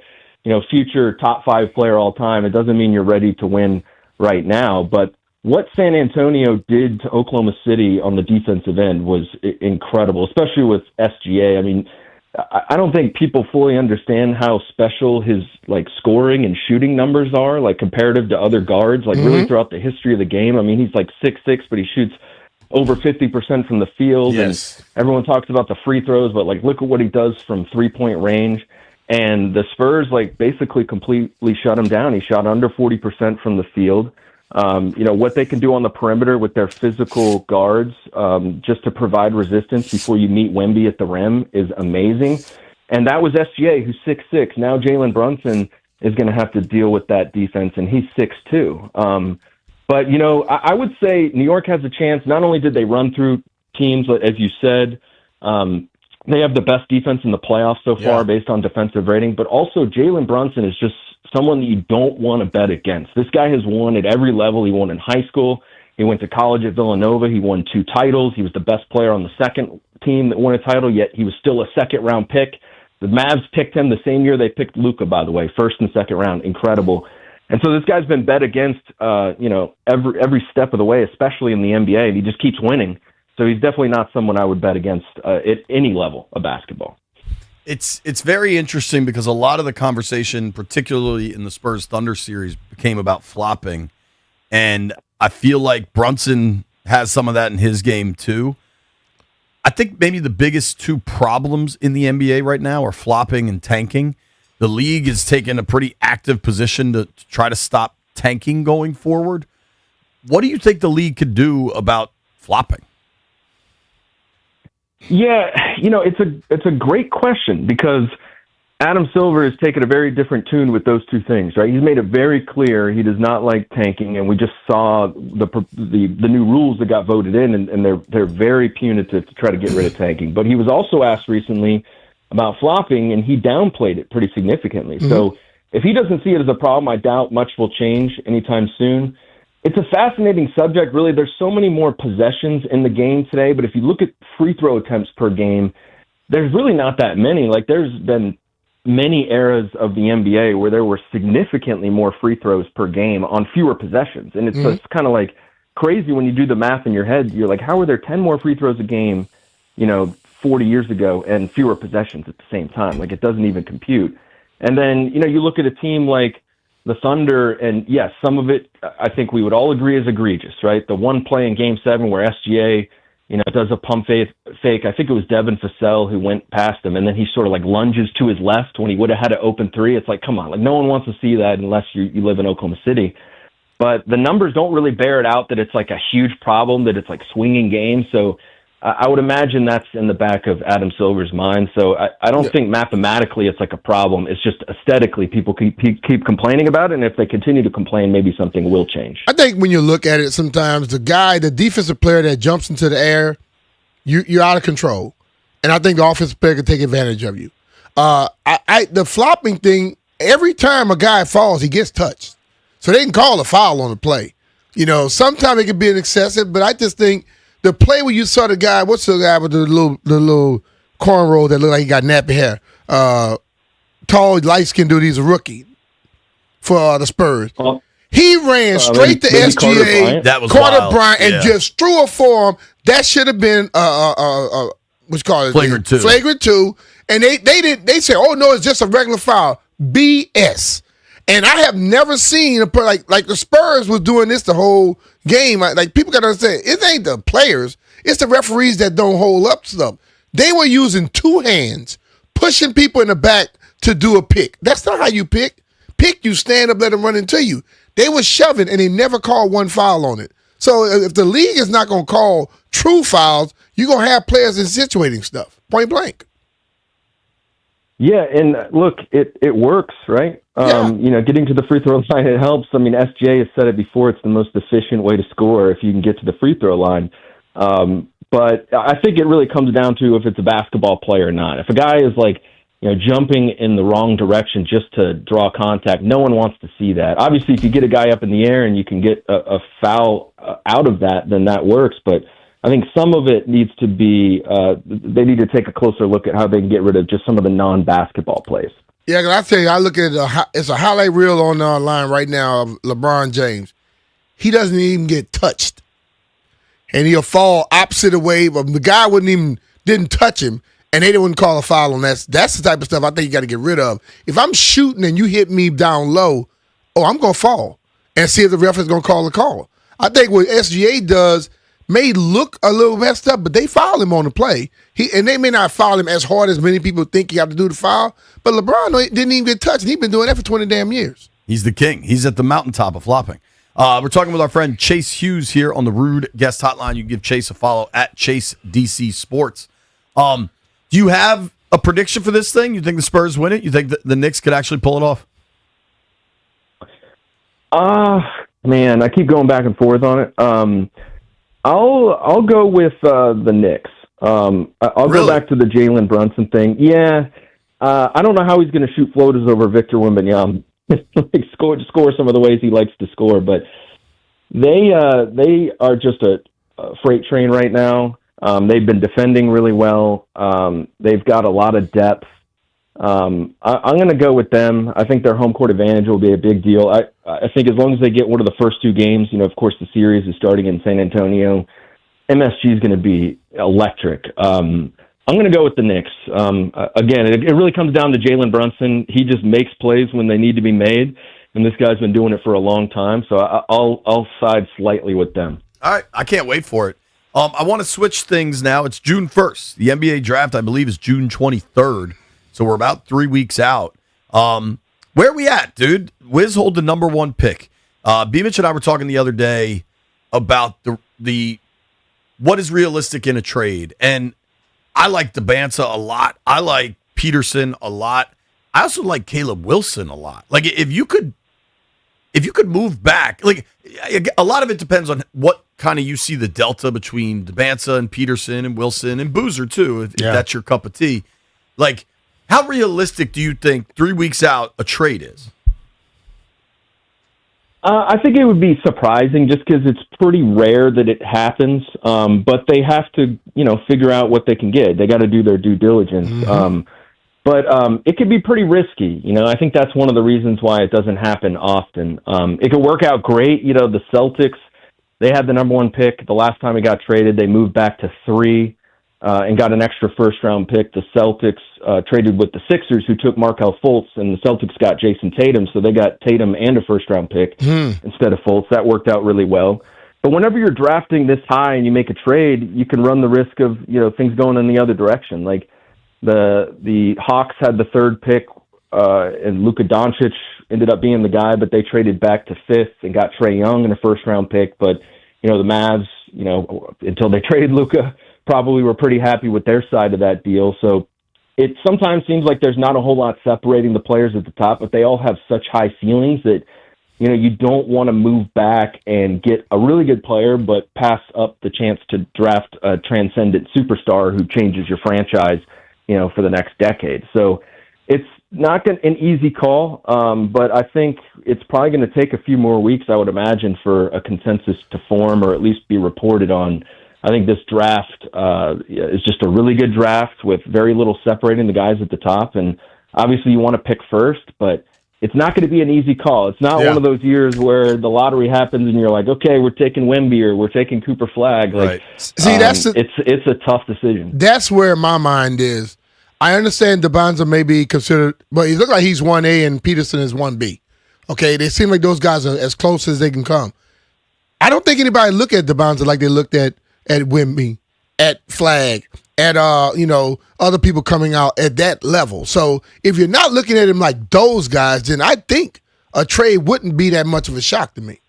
future top 5 player all time, it doesn't mean you're ready to win right now. But what San Antonio did to Oklahoma City on the defensive end was incredible, especially with SGA. I mean, I don't think people fully understand how special his scoring and shooting numbers are, comparative to other guards, really throughout the history of the game. I mean, he's 6'6", but he shoots over 50% from the field.
Yes.
And everyone talks about the free throws, but look at what he does from 3-point range. And the Spurs basically completely shut him down. He shot under 40% from the field. What they can do on the perimeter with their physical guards, just to provide resistance before you meet Wemby at the rim is amazing. And that was SGA, who's 6'6". Now Jalen Brunson is going to have to deal with that defense, and he's 6'2". But, I would say New York has a chance. Not only did they run through teams, as you said, they have the best defense in the playoffs so far based on defensive rating, but also Jalen Brunson is just someone that you don't want to bet against. This guy has won at every level. He won in high school. He went to college at Villanova. He won 2 titles. He was the best player on the second team that won a title, yet he was still a second-round pick. The Mavs picked him the same year they picked Luka, by the way, first and second round. Incredible. And so this guy's been bet against, every step of the way, especially in the NBA, and he just keeps winning. So he's definitely not someone I would bet against at any level of basketball.
It's very interesting because a lot of the conversation, particularly in the Spurs Thunder series, became about flopping. And I feel like Brunson has some of that in his game too. I think maybe the biggest two problems in the NBA right now are flopping and tanking. The league is taking a pretty active position to try to stop tanking going forward. What do you think the league could do about flopping?
Yeah, it's a great question because Adam Silver has taken a very different tune with those two things, right? He's made it very clear he does not like tanking, and we just saw the new rules that got voted in, and they're very punitive to try to get rid of tanking. But he was also asked recently about flopping, and he downplayed it pretty significantly. Mm-hmm. So if he doesn't see it as a problem, I doubt much will change anytime soon. It's a fascinating subject, really. There's so many more possessions in the game today, but if you look at free throw attempts per game, there's really not that many. Like, there's been many eras of the NBA where there were significantly more free throws per game on fewer possessions. And it's kind of like crazy when you do the math in your head. You're like, how are there 10 more free throws a game, 40 years ago and fewer possessions at the same time? Like, it doesn't even compute. And then, you look at a team like the Thunder, and yes, some of it I think we would all agree is egregious, right? The one play in Game 7 where SGA, does a pump fake. I think it was Devin Vassell who went past him, and then he sort of like lunges to his left when he would have had an open three. It's like, come on, like no one wants to see that unless you live in Oklahoma City. But the numbers don't really bear it out that it's like a huge problem, that it's like swinging games. So I would imagine that's in the back of Adam Silver's mind. So I don't think mathematically it's like a problem. It's just aesthetically people keep complaining about it, and if they continue to complain, maybe something will change.
I think when you look at it, sometimes the defensive player that jumps into the air, you're out of control, and I think the offensive player can take advantage of you. The flopping thing, every time a guy falls, he gets touched, so they can call a foul on the play. Sometimes it can be an excessive, but I just think the play where you saw the guy, what's the guy with the little cornrow that looked like he got nappy hair? Tall, light-skinned dude, he's a rookie for the Spurs. He ran straight to SGA, Carter Bryant, and just threw a form. That should have been what's called
flagrant two.
Flagrant two. And they said, oh no, it's just a regular foul. BS. And I have never seen like the Spurs was doing this the whole game. Like, people got to understand, it ain't the players, it's the referees that don't hold up stuff. They were using two hands, pushing people in the back to do a pick. That's not how you pick. Pick, you stand up, let them run into you. They were shoving, and they never called one foul on it. So if the league is not going to call true fouls, you're going to have players insinuating stuff, point blank.
Yeah, and look, it works, right? Getting to the free throw line, it helps. I mean, SJ has said it before, it's the most efficient way to score if you can get to the free throw line. But I think it really comes down to if it's a basketball player or not. If a guy is like, jumping in the wrong direction just to draw contact, no one wants to see that. Obviously, if you get a guy up in the air and you can get a foul out of that, then that works. But I think some of it needs to be, they need to take a closer look at how they can get rid of just some of the non-basketball plays.
Yeah, because I tell you, I look at it's a highlight reel online right now of LeBron James. He doesn't even get touched. And he'll fall opposite away. But the guy didn't touch him, and they wouldn't call a foul on that. That's the type of stuff I think you got to get rid of. If I'm shooting and you hit me down low, I'm going to fall and see if the ref is going to call the call. I think what SGA does may look a little messed up, but they foul him on the play. And they may not foul him as hard as many people think you have to do the foul, but LeBron didn't even get touched, and he's been doing that for 20 damn years.
He's the king. He's at the mountaintop of flopping. We're talking with our friend Chase Hughes here on the Rude Guest Hotline. You can give Chase a follow at Chase DC Sports. Do you have a prediction for this thing? You think the Spurs win it? You think the Knicks could actually pull it off?
Man, I keep going back and forth on it. I'll go with the Knicks. I'll go back to the Jalen Brunson thing. Yeah, I don't know how he's going to shoot floaters over Victor Wembanyama. score some of the ways he likes to score, but they are just a freight train right now. They've been defending really well. They've got a lot of depth. I'm going to go with them. I think their home court advantage will be a big deal. I think as long as they get one of the first two games, of course the series is starting in San Antonio. MSG is going to be electric. I'm going to go with the Knicks. Again, it really comes down to Jalen Brunson. He just makes plays when they need to be made, and this guy's been doing it for a long time. So I'll side slightly with them.
All right, I can't wait for it. I want to switch things now. It's June 1st. The NBA draft, I believe, is June 23rd. So we're about 3 weeks out. Where are we at, dude? Wiz hold the number one pick. B-Mitch and I were talking the other day about the what is realistic in a trade. And I like DeBanza a lot. I like Peterson a lot. I also like Caleb Wilson a lot. Like, if you could move back, like, a lot of it depends on what kind of you see the delta between DeBanza and Peterson and Wilson and Boozer too, if that's your cup of tea. Like, how realistic do you think 3 weeks out a trade is?
I think it would be surprising just because it's pretty rare that it happens. But they have to, figure out what they can get. They got to do their due diligence.
Mm-hmm.
But it could be pretty risky. I think that's one of the reasons why it doesn't happen often. It could work out great. The Celtics, they had the number one pick. The last time it got traded, they moved back to 3 and got an extra first-round pick. The Celtics traded with the Sixers, who took Markelle Fultz, and the Celtics got Jason Tatum, so they got Tatum and a first-round pick instead of Fultz. That worked out really well. But whenever you're drafting this high and you make a trade, you can run the risk of things going in the other direction. Like the Hawks had the 3rd pick, and Luka Doncic ended up being the guy, but they traded back to 5th and got Trae Young in a first-round pick. But the Mavs, until they traded Luka, probably were pretty happy with their side of that deal. So it sometimes seems like there's not a whole lot separating the players at the top, but they all have such high ceilings that, you don't want to move back and get a really good player, but pass up the chance to draft a transcendent superstar who changes your franchise, for the next decade. So it's not an easy call, but I think it's probably going to take a few more weeks, I would imagine, for a consensus to form or at least be reported on. I think this draft is just a really good draft with very little separating the guys at the top. And obviously you want to pick first, but it's not going to be an easy call. It's not one of those years where the lottery happens and you're like, okay, we're taking Wemby or we're taking Cooper Flagg. Like,
See,
it's a tough decision.
That's where my mind is. I understand DeBanza may be considered, but he looks like he's 1A and Peterson is 1B. Okay, they seem like those guys are as close as they can come. I don't think anybody look at DeBanza like they looked at Wemby, at Flagg, at other people coming out at that level. So if you're not looking at him like those guys, then I think a trade wouldn't be that much of a shock to me.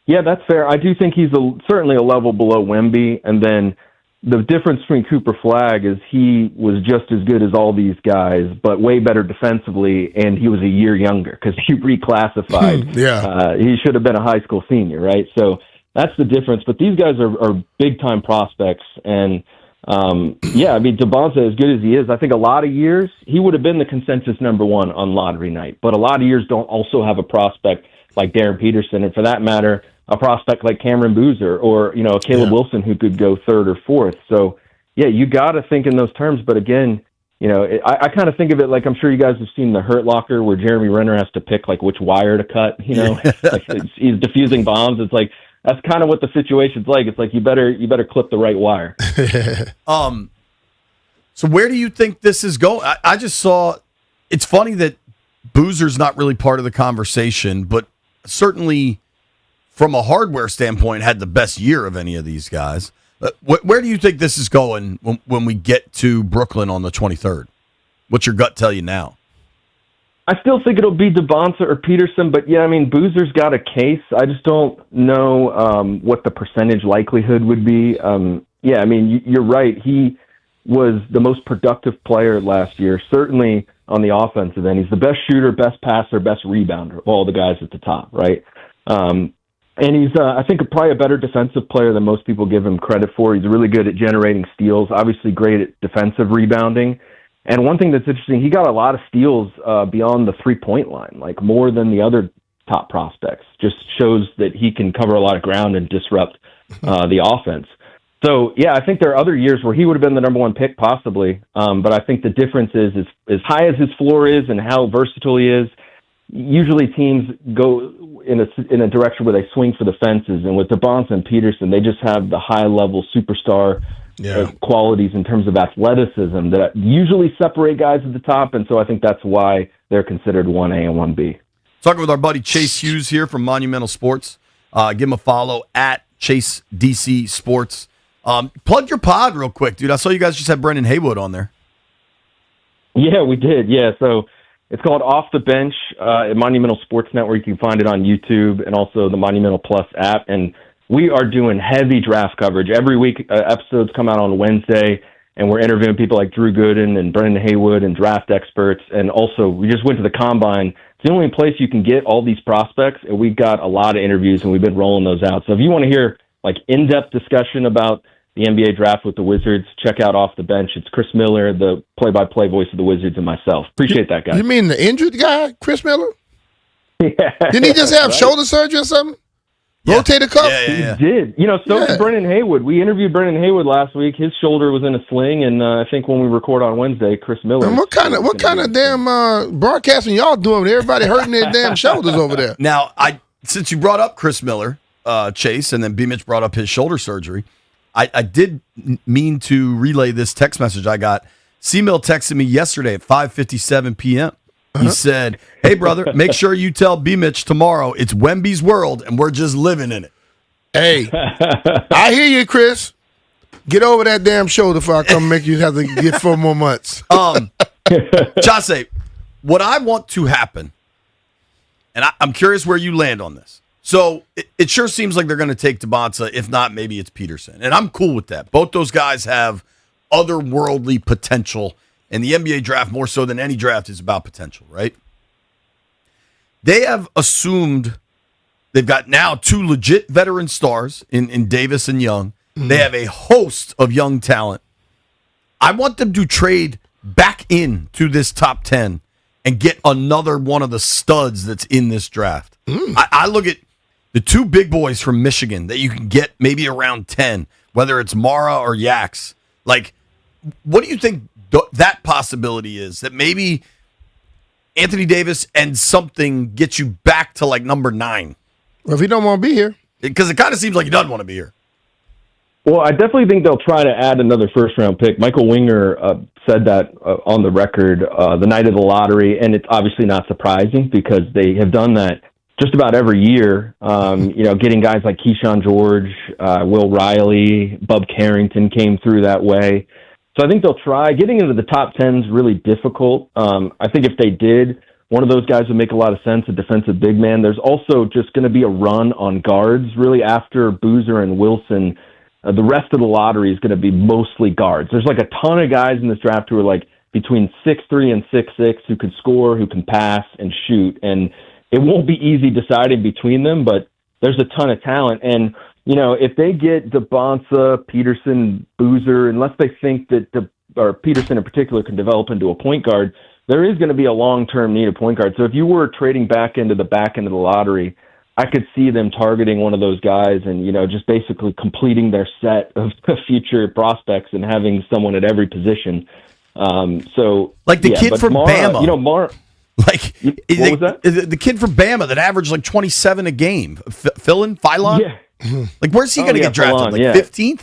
Yeah, that's fair. I do think he's certainly a level below Wemby, and then the difference between Cooper Flagg is he was just as good as all these guys, but way better defensively, and he was a year younger because he reclassified. He should have been a high school senior, right? So that's the difference. But these guys are big-time prospects, and DeBanza, as good as he is, I think a lot of years he would have been the consensus number one on lottery night, but a lot of years don't also have a prospect like Darren Peterson, and for that matter, a prospect like Cameron Boozer or, Caleb Wilson who could go 3rd or 4th. So, you got to think in those terms. But again, I kind of think of it like I'm sure you guys have seen The Hurt Locker where Jeremy Renner has to pick like which wire to cut, like he's diffusing bombs. It's like, that's kind of what the situation's like. It's like, you better clip the right wire.
So where do you think this is going? I just saw, it's funny that Boozer's not really part of the conversation, but certainly from a hardware standpoint, had the best year of any of these guys. Where do you think this is going when we get to Brooklyn on the 23rd? What's your gut tell you now?
I still think it'll be DeBanza or Peterson, but Boozer's got a case. I just don't know what the percentage likelihood would be. You're right. He was the most productive player last year, certainly on the offensive end. He's the best shooter, best passer, best rebounder of all the guys at the top, right? And he's, I think, probably a better defensive player than most people give him credit for. He's really good at generating steals, obviously great at defensive rebounding. And one thing that's interesting, he got a lot of steals beyond the three-point line, like more than the other top prospects. Just shows that he can cover a lot of ground and disrupt the offense. So, yeah, I think there are other years where he would have been the number one pick possibly. But I think the difference is as high as his floor is and how versatile he is, usually teams go in a direction where they swing for the fences. And with DeBonsa and Peterson, they just have the high-level superstar qualities in terms of athleticism that usually separate guys at the top. And so I think that's why they're considered 1A and 1B.
Talking with our buddy Chase Hughes here from Monumental Sports. Give him a follow at Chase DC Sports. Plug your pod real quick, dude. I saw you guys just had Brendan Haywood on there.
Yeah, we did. Yeah, so it's called Off the Bench at Monumental Sports Network. You can find it on YouTube and also the Monumental Plus app. And we are doing heavy draft coverage. Every week, episodes come out on Wednesday, and we're interviewing people like Drew Gooden and Brendan Haywood and draft experts. And also, we just went to the Combine. It's the only place you can get all these prospects, and we've got a lot of interviews, and we've been rolling those out. So if you want to hear like in-depth discussion about the NBA draft with the Wizards, check out Off the Bench. It's Chris Miller, the play-by-play voice of the Wizards, and myself. Appreciate that, guys.
You mean the injured guy, Chris Miller?
Yeah.
Didn't he just have shoulder surgery or something? Rotator cuff?
He did. So did Brendan Haywood. We interviewed Brendan Haywood last week. His shoulder was in a sling, and I think when we record on Wednesday, Chris Miller.
And what kind of damn broadcasting y'all doing with everybody hurting their damn shoulders over there?
Now, since you brought up Chris Miller, Chase, and then B. Mitch brought up his shoulder surgery, I did mean to relay this text message I got. C-Mill texted me yesterday at 5:57 p.m. He said, "Hey, brother, make sure you tell B. Mitch tomorrow it's Wemby's world, and we're just living in it."
Hey, I hear you, Chris. Get over that damn shoulder before I come make you have to get 4 more months.
Chase, what I want to happen, and I'm curious where you land on this. So it sure seems like they're going to take DeBonsa. If not, maybe it's Peterson. And I'm cool with that. Both those guys have otherworldly potential. And the NBA draft, more so than any draft, is about potential, right? They have assumed they've got now 2 legit veteran stars in Davis and Young. They have a host of young talent. I want them to trade back into this top 10 and get another one of the studs that's in this draft. I look at the 2 big boys from Michigan that you can get maybe around 10, whether it's Mara or Yax. Like, what do you think that possibility is? That maybe Anthony Davis and something gets you back to like number 9?
Well, if he don't want to be here.
Because it kind of seems like he doesn't want to be here.
Well, I definitely think they'll try to add another first-round pick. Michael Winger said that on the record the night of the lottery, and it's obviously not surprising because they have done that just about every year. Getting guys like Keyshawn George, Will Riley, Bub Carrington came through that way. So I think they'll try. Getting into the top 10 is really difficult. I think if they did, one of those guys would make a lot of sense, a defensive big man. There's also just going to be a run on guards, really, after Boozer and Wilson. The rest of the lottery is going to be mostly guards. There's like a ton of guys in this draft who are like between 6'3" and 6'6", who can score, who can pass and shoot. And it won't be easy deciding between them, but there's a ton of talent. And, if they get DeBonsa, Peterson, Boozer, unless they think that Peterson in particular can develop into a point guard, there is going to be a long-term need of point guard. So if you were trading back into the back end of the lottery, I could see them targeting one of those guys and, just basically completing their set of future prospects and having someone at every position.
Like the kid from Bama.
Mara.
Like, what was that? The kid from Bama that averaged like 27 a game. Philon?
Yeah.
Like, where's he going to get drafted?
Philon,
15th?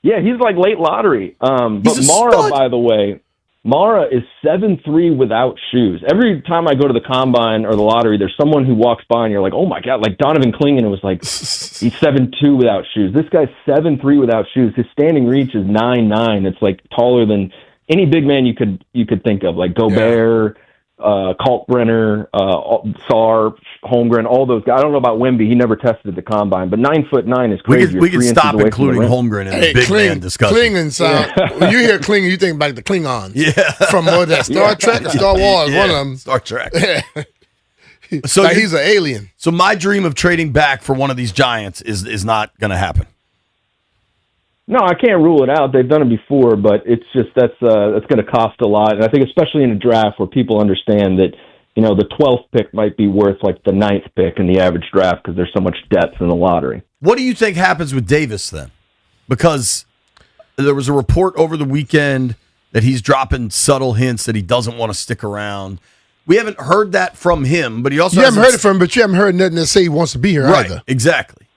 Yeah, he's like late lottery. But Mara, by the way, Mara is 7'3" without shoes. Every time I go to the Combine or the lottery, there's someone who walks by and you're like, oh my God, like Donovan Clingan was like, he's 7'2" without shoes. This guy's 7'3" without shoes. His standing reach is 9'9". It's like taller than any big man you could think of, like Gobert, Kalkbrenner, Sarr, Holmgren, all those guys. I don't know about Wemby. He never tested at the Combine, but 9'9" is crazy.
We could stop including Holmgren in the big man discussion.
Klingon, when you hear Klingon, you think about the Klingons.
Yeah.
From that Star Trek or Star Wars, one of them.
Star Trek.
So like he's an alien.
So my dream of trading back for one of these giants is not going to happen.
No, I can't rule it out. They've done it before, but it's just that's going to cost a lot. And I think especially in a draft where people understand that, the 12th pick might be worth like the 9th pick in the average draft because there's so much depth in the lottery.
What do you think happens with Davis then? because there was a report over the weekend that he's dropping subtle hints that he doesn't want to stick around. We haven't heard that from him, but he also
You haven't heard it from him, but you haven't heard nothing that say he wants to be here either.
Exactly.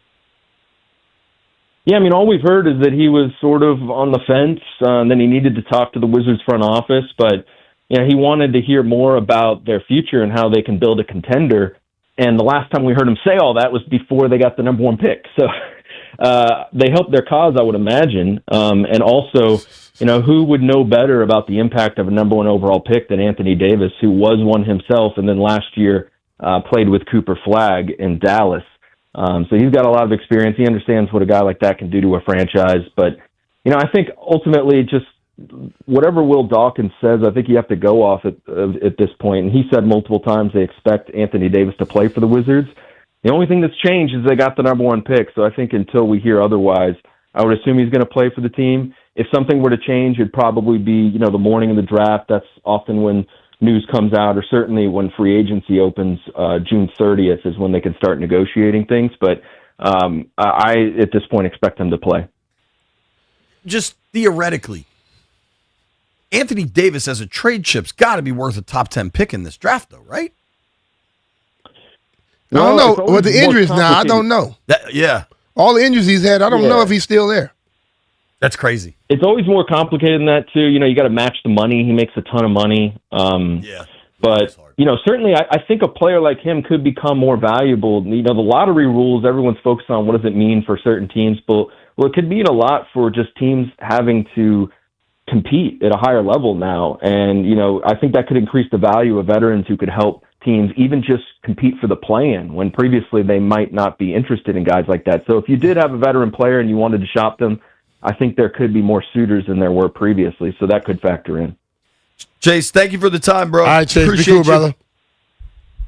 Yeah, I mean, all we've heard is that he was sort of on the fence, and then he needed to talk to the Wizards front office, but he wanted to hear more about their future and how they can build a contender. And the last time we heard him say all that was before they got the number one pick. So they helped their cause, I would imagine. And also, who would know better about the impact of a number one overall pick than Anthony Davis, who was one himself and then last year played with Cooper Flagg in Dallas. So he's got a lot of experience. He understands what a guy like that can do to a franchise. But, I think ultimately just whatever Will Dawkins says, I think you have to go off at this point. And he said multiple times they expect Anthony Davis to play for the Wizards. The only thing that's changed is they got the number one pick. So I think until we hear otherwise, I would assume he's going to play for the team. If something were to change, it'd probably be, the morning of the draft. That's often when news comes out, or certainly when free agency opens, June 30th is when they can start negotiating things. But I, at this point, expect him to play.
Just theoretically, Anthony Davis as a trade chip's got to be worth a top 10 pick in this draft, though, right?
I don't know. With the injuries now, I don't know.
Yeah.
All the injuries he's had, I don't know if he's still there.
That's crazy.
It's always more complicated than that, too. You got to match the money. He makes a ton of money. But, certainly I think a player like him could become more valuable. The lottery rules, everyone's focused on what does it mean for certain teams. But, it could mean a lot for just teams having to compete at a higher level now. And, I think that could increase the value of veterans who could help teams even just compete for the play-in when previously they might not be interested in guys like that. So if you did have a veteran player and you wanted to shop them, I think there could be more suitors than there were previously. So that could factor in.
Chase, thank you for the time, bro.
All right, Chase.
Appreciate
be cool,
you.
brother.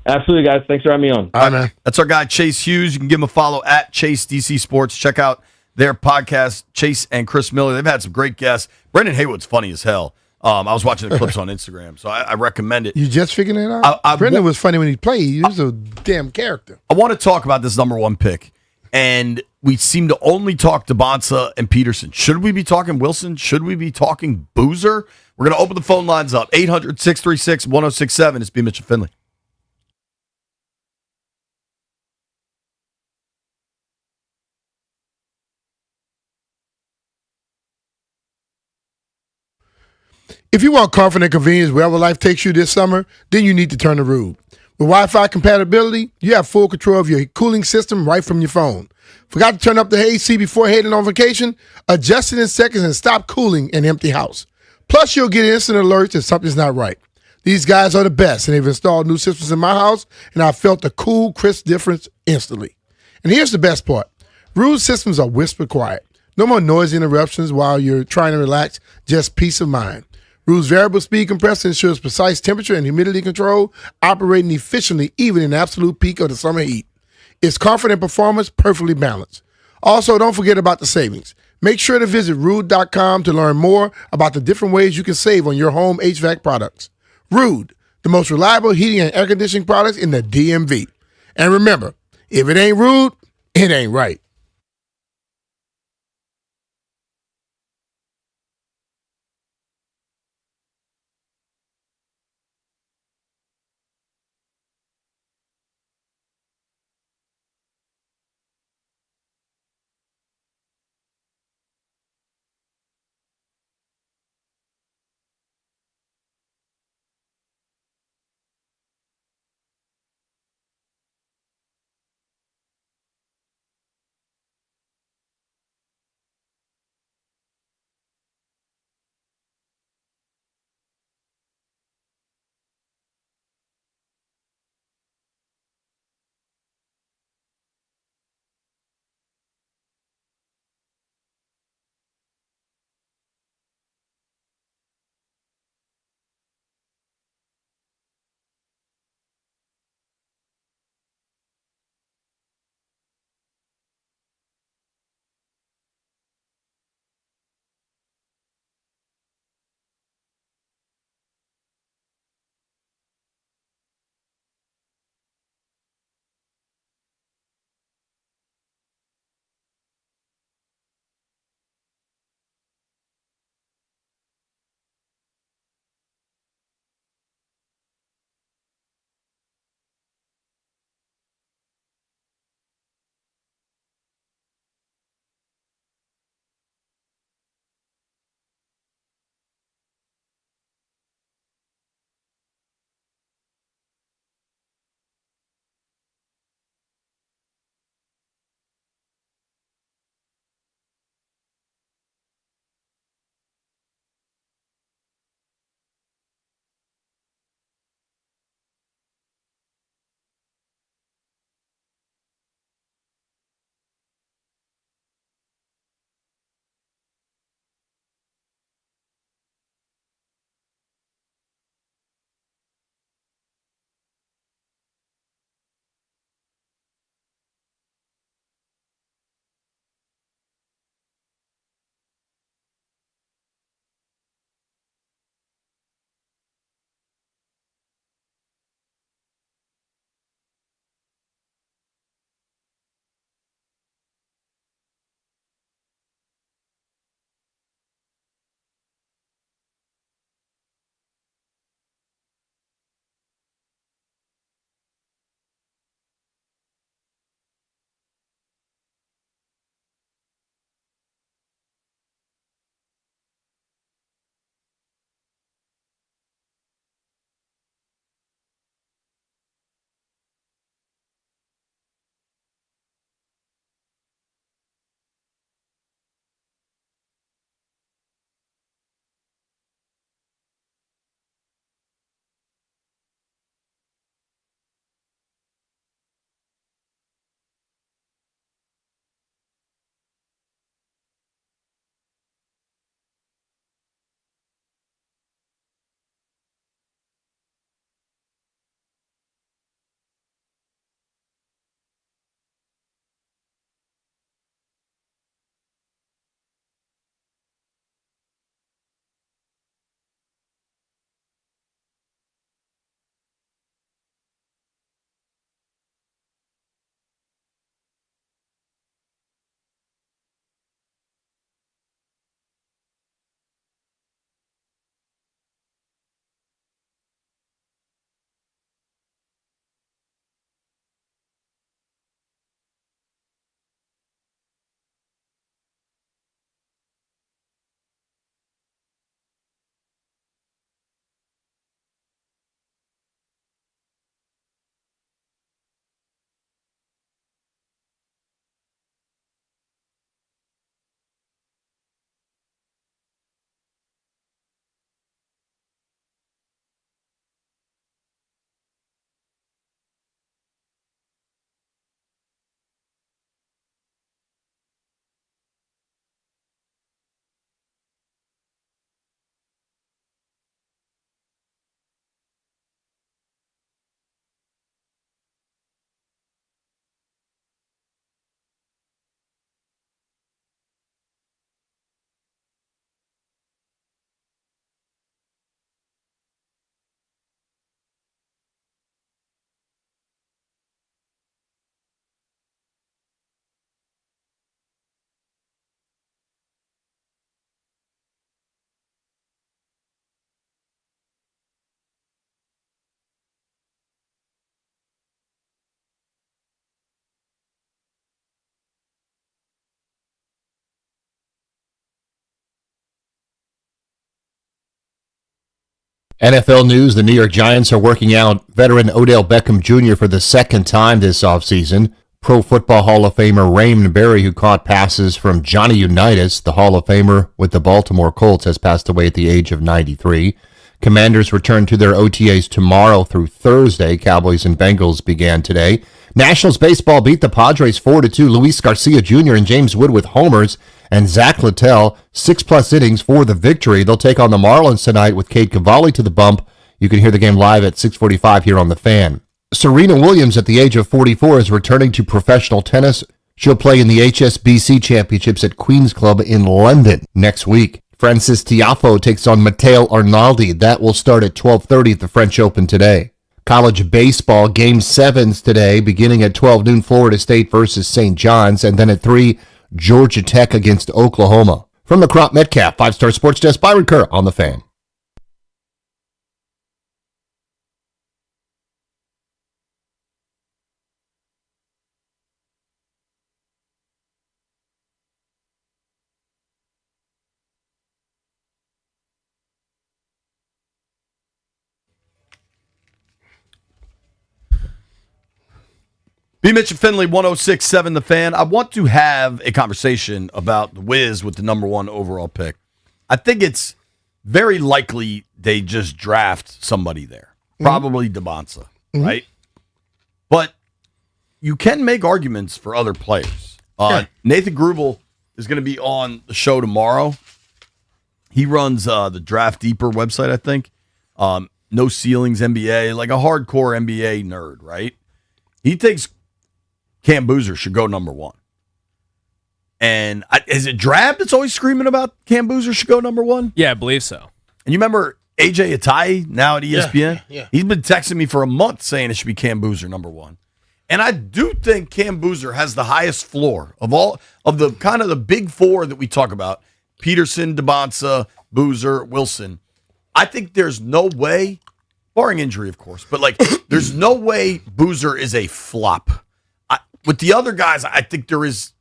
Absolutely, guys. Thanks for having me on.
All right, man.
That's our guy, Chase Hughes. You can give him a follow at Chase DC Sports. Check out their podcast, Chase and Chris Miller. They've had some great guests. Brendan Haywood's funny as hell. I was watching the clips on Instagram, so I recommend it.
You just figured it out? Brendan was funny when he played. He was a damn character.
I want to talk about this number one pick, and we seem to only talk to Bonsa and Peterson. Should we be talking Wilson? Should we be talking Boozer? We're going to open the phone lines up. 800-636-1067. It's B. Mitchell Finley.
If you want comfort and convenience wherever life takes you this summer, then you need to turn to Ruud. With Wi-Fi compatibility, you have full control of your cooling system right from your phone. Forgot to turn up the AC before heading on vacation? Adjust it in seconds and stop cooling an empty house. Plus, you'll get instant alerts if something's not right. These guys are the best, and they've installed new systems in my house, and I felt the cool, crisp difference instantly. And here's the best part. Ruud systems are whisper quiet. No more noisy interruptions while you're trying to relax, just peace of mind. Ruud's variable speed compressor ensures precise temperature and humidity control, operating efficiently even in the absolute peak of the summer heat. It's comfort and performance perfectly balanced. Also, don't forget about the savings. Make sure to visit Ruud.com to learn more about the different ways you can save on your home HVAC products. Ruud, the most reliable heating and air conditioning products in the DMV. And remember, if it ain't Ruud, it ain't right.
NFL news, the New York Giants are working out veteran Odell Beckham Jr. for the second time this offseason. Pro Football Hall of Famer Raymond Berry, who caught passes from Johnny Unitas, the Hall of Famer with the Baltimore Colts, has passed away at the age of 93. Commanders return to their OTAs tomorrow through Thursday. Cowboys and Bengals began today. Nationals baseball beat the Padres 4-2. Luis Garcia Jr. and James Wood with homers, and Zach Littell 6+ innings for the victory. They'll take on the Marlins tonight with Cade Cavalli to the bump. You can hear the game live at 6:45 here on The Fan. Serena Williams, at the age of 44, is returning to professional tennis. She'll play in the HSBC Championships at Queen's Club in London next week. Frances Tiafoe takes on Matteo Arnaldi. That will start at 12:30 at the French Open today. College baseball, Game 7s today, beginning at 12 noon, Florida State versus St. John's, and then at 3, Georgia Tech against Oklahoma. From the Crop Metcalf 5-Star Sports Desk, Byron Kerr on The Fan.
B. Mitch and Finley, 106.7 The Fan. I want to have a conversation about the Wiz with the number 1 overall pick. I think it's very likely they just draft somebody there. Probably DeBonsa, right? But you can make arguments for other players. Nathan Grubel is going to be on the show tomorrow. He runs the Draft Deeper website, I think. No Ceilings NBA, like a hardcore NBA nerd, right? He thinks Cam Boozer should go number 1. And is it Drab that's always screaming about Cam Boozer should go number 1?
Yeah, I believe so.
And you remember AJ Atai now at ESPN?
Yeah.
He's been texting me for a month saying it should be Cam Boozer number 1. And I do think Cam Boozer has the highest floor of all of the kind of the big 4 that we talk about. Peterson, DeBonsa, Boozer, Wilson. I think there's no way, barring injury, of course, but like there's no way Boozer is a flop. With the other guys, I think there is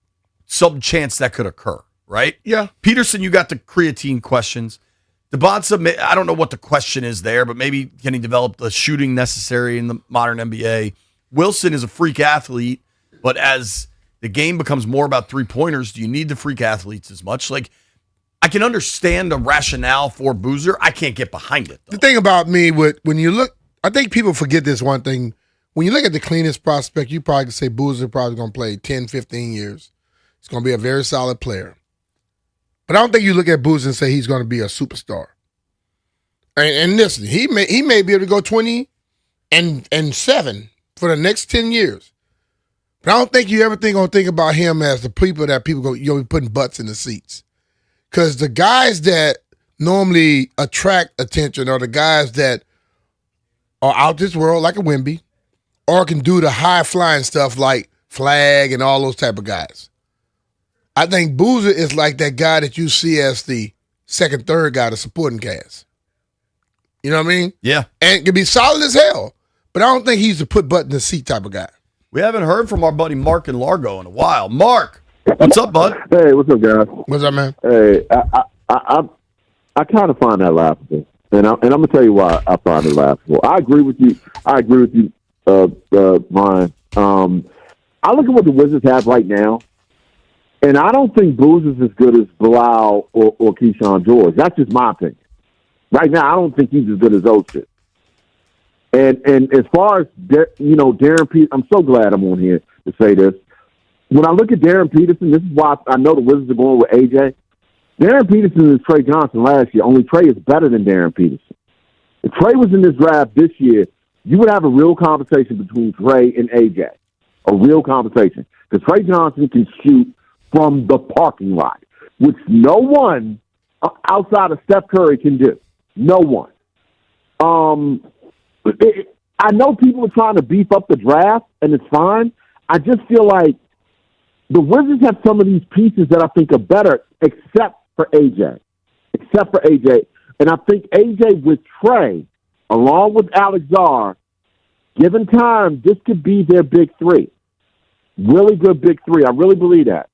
some chance that could occur, right?
Yeah.
Peterson, you got the creatine questions. DeBonsa, I don't know what the question is there, but maybe can he develop the shooting necessary in the modern NBA? Wilson is a freak athlete, but as the game becomes more about three-pointers, do you need the freak athletes as much? Like, I can understand the rationale for Boozer. I can't get behind it, though.
The thing about me, when you look, I think people forget this one thing. When you look at the cleanest prospect, you probably can say Boozer probably going to play 10, 15 years. He's going to be a very solid player. But I don't think you look at Boozer and say he's going to be a superstar. And listen, he may be able to go 20 and 7 for the next 10 years. But I don't think you ever going to think about him as the people that you'll be putting butts in the seats. Because the guys that normally attract attention are the guys that are out this world, like a Wemby, or can do the high-flying stuff like Flag and all those type of guys. I think Boozer is like that guy that you see as the second, third guy, the supporting cast. You know what I mean?
Yeah.
And can be solid as hell, but I don't think he's a put butt in the seat type of guy.
We haven't heard from our buddy Mark in Largo in a while. Mark, what's up, bud?
Hey, what's up, guys?
What's up, man?
Hey, I kind of find that laughable, and I'm gonna tell you why I find it laughable. I agree with you, Brian. I look at what the Wizards have right now, and I don't think Boozer's as good as Bilal or Keyshawn George. That's just my opinion. Right now, I don't think he's as good as those two. And as far as Darren Peterson, I'm so glad I'm on here to say this. When I look at Darren Peterson, this is why I know the Wizards are going with AJ. Darren Peterson is Trey Johnson last year. Only Trey is better than Darren Peterson. If Trey was in this draft this year, you would have a real conversation between Trey and AJ. A real conversation. Because Trey Johnson can shoot from the parking lot, which no one outside of Steph Curry can do. No one. I know people are trying to beef up the draft, and it's fine. I just feel like the Wizards have some of these pieces that I think are better, except for AJ. And I think AJ with Trey, along with Alex Zar, given time, this could be their big three. Really good big three. I really believe that.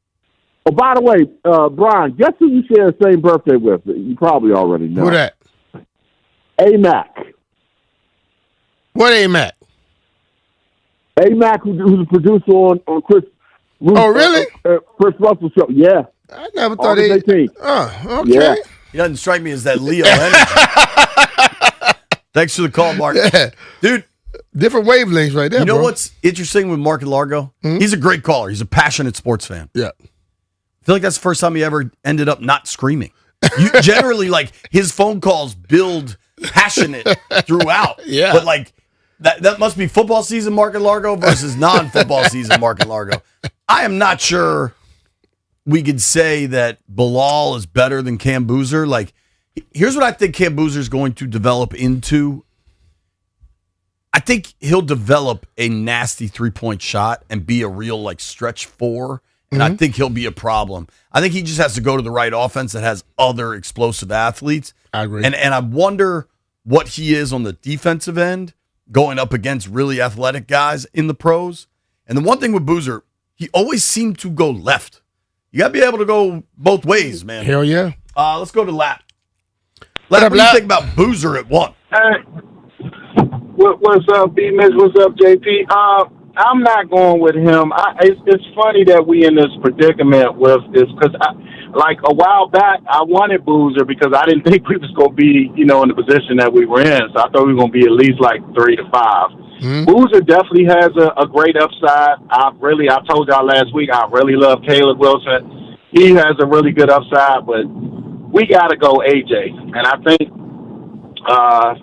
Oh, by the way, Brian, guess who you share the same birthday with? You probably already know.
Who that?
A-Mac.
What A-Mac?
A-Mac, who's a producer on Chris.
Oh, really?
Chris Russell show. Yeah.
I never thought
August 18th.
Oh, okay.
Yeah.
He doesn't strike me as that Leo energy. Thanks for the call, Mark.
Yeah.
Dude.
Different wavelengths right there,
You know
bro.
what's interesting with Mark at Largo? He's a great caller. He's a passionate sports fan.
Yeah.
I feel like that's the first time he ever ended up not screaming. You generally, like, his phone calls build passionate throughout.
Yeah.
But, like, that must be football season Mark at Largo versus non-football season Mark at Largo. I am not sure we could say that Bilal is better than Cam Boozer. Like, here's what I think Cam Boozer is going to develop into. I think he'll develop a nasty three-point shot and be a real, like, stretch four, and I think he'll be a problem. I think he just has to go to the right offense that has other explosive athletes.
I agree.
And I wonder what he is on the defensive end going up against really athletic guys in the pros. And the one thing with Boozer, he always seemed to go left. You got to be able to go both ways, man.
Hell yeah.
Let's go to Lap. What do you think about Boozer at one?
What's up, B-Mitch? What's up, JP? I'm not going with him. It's funny that we in this predicament with this because, like a while back, I wanted Boozer because I didn't think we was going to be, in the position that we were in. So I thought we were going to be at least like 3 to 5. Boozer definitely has a great upside. I told y'all last week, I really love Caleb Wilson. He has a really good upside, but we got to go AJ. And I think,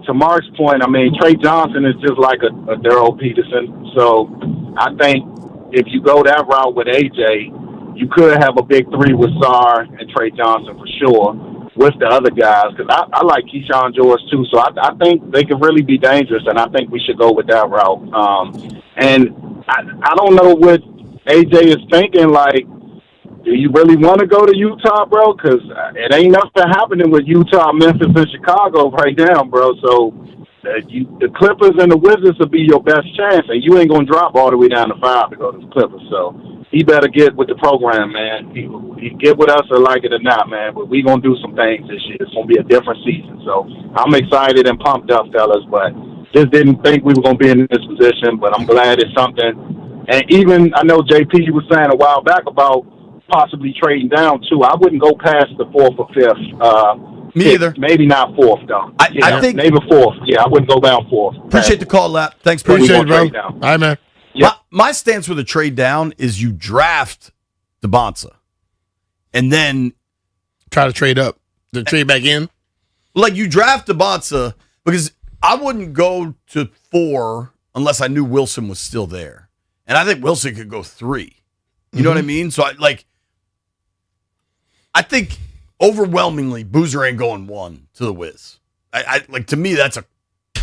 to Mark's point, I mean, Trey Johnson is just like a Daryl Peterson. So I think if you go that route with AJ, you could have a big three with Sarr and Trey Johnson for sure with the other guys. Because I like Keyshawn George too. So I think they could really be dangerous, and I think we should go with that route. And I don't know what AJ is thinking, like, do you really want to go to Utah, bro? Because it ain't nothing happening with Utah, Memphis, and Chicago right now, bro. So the Clippers and the Wizards will be your best chance, and you ain't going to drop all the way down to 5 to go to the Clippers. So he better get with the program, man. He get with us or like it or not, man. But we going to do some things this year. It's going to be a different season. So I'm excited and pumped up, fellas, but just didn't think we were going to be in this position, but I'm glad it's something. And even, I know JP was saying a while back about possibly trading down too. I wouldn't go past the 4th or 5th.
Me either.
Maybe not 4th though.
I think
maybe 4th. Yeah, I wouldn't go down 4th.
Appreciate the call, Lap. Thanks,
Appreciate it, bro.
Down.
All right, man.
My stance with a trade down is you draft DeBonsa and then
try to trade up, to trade back in.
Like you draft DeBonsa because I wouldn't go to 4 unless I knew Wilson was still there, and I think Wilson could go 3. You know what I mean? So I think overwhelmingly Boozer ain't going 1 to the Wiz. I like, to me, you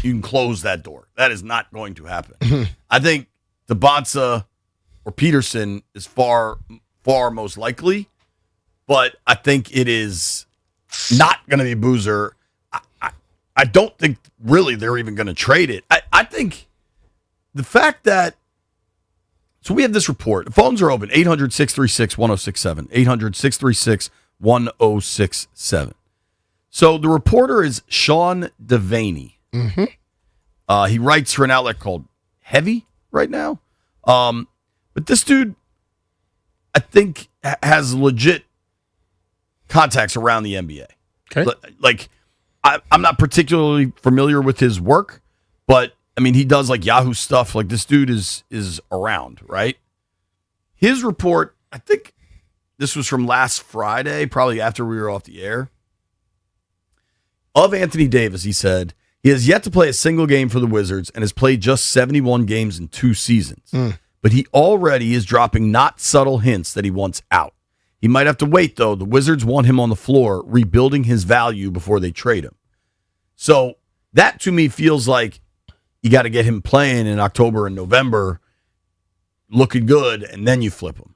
can close that door. That is not going to happen. I think DeBonsa or Peterson is far most likely, but I think it is not going to be Boozer. I don't think really they're even going to trade it. I think the fact that, so we have this report. The phones are open, 800-636-1067, 800-636-1067. So the reporter is Sean Devaney. He writes for an outlet called Heavy right now. But this dude, I think, has legit contacts around the NBA.
Okay.
Like, I'm not particularly familiar with his work, but I mean, he does like Yahoo stuff. Like, this dude is around, right? His report, I think this was from last Friday, probably after we were off the air. Of Anthony Davis, he said, he has yet to play a single game for the Wizards and has played just 71 games in 2 seasons. But he already is dropping not subtle hints that he wants out. He might have to wait, though. The Wizards want him on the floor, rebuilding his value before they trade him. So that, to me, feels like you got to get him playing in October and November, looking good, and then you flip him.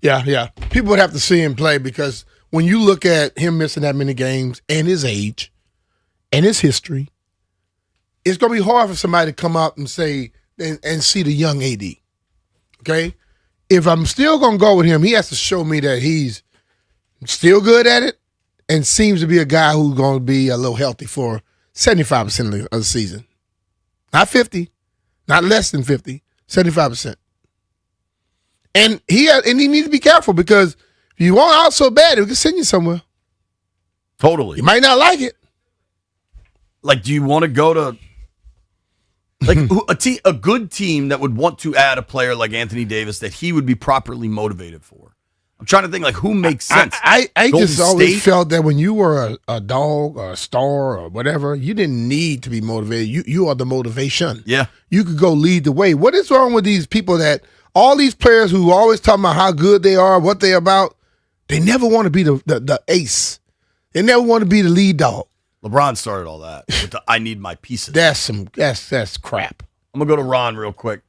Yeah. People would have to see him play because when you look at him missing that many games and his age and his history, it's going to be hard for somebody to come out and say and see the young AD. Okay? If I'm still going to go with him, he has to show me that he's still good at it and seems to be a guy who's going to be a little healthy for 75% of the season. Not 50, not less than 50, 75%. And he needs to be careful because if you want out so bad, it can send you somewhere.
Totally.
You might not like it.
Like, do you want to go to like a good team that would want to add a player like Anthony Davis that he would be properly motivated for? I'm trying to think like who makes sense.
I
Golden
just always
State?
felt that when you were a dog or a star or whatever, you didn't need to be motivated. You are the motivation.
Yeah.
You could go lead the way. What is wrong with these people that all these players who always talking about how good they are, what they're about, they never want to be the ace. They never want to be the lead dog.
LeBron started all that with the I need my pieces.
That's crap.
I'm gonna go to Ron real quick.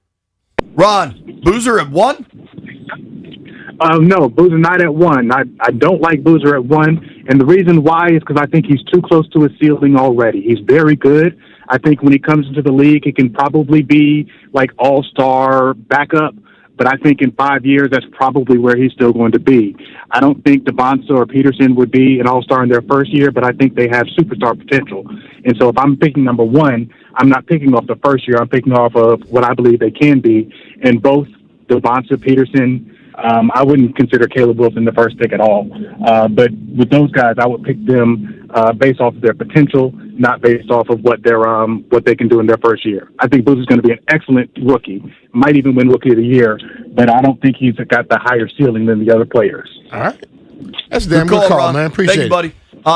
Ron, Boozer at 1?
No, Boozer not at 1. I don't like Boozer at 1, and the reason why is because I think he's too close to his ceiling already. He's very good. I think when he comes into the league, he can probably be like all-star backup, but I think in 5 years, that's probably where he's still going to be. I don't think DeBonsa or Peterson would be an all-star in their first year, but I think they have superstar potential. And so if I'm picking number 1, I'm not picking off the first year. I'm picking off of what I believe they can be. And both DeBonsa, Peterson, I wouldn't consider Caleb Wilson the first pick at all. But with those guys, I would pick them based off of their potential, not based off of what they can do in their first year. I think Booz is going to be an excellent rookie, might even win Rookie of the Year, but I don't think he's got the higher ceiling than the other players.
All right. That's a damn good call,
Ron.
man. Appreciate
Thank you,
it.
buddy.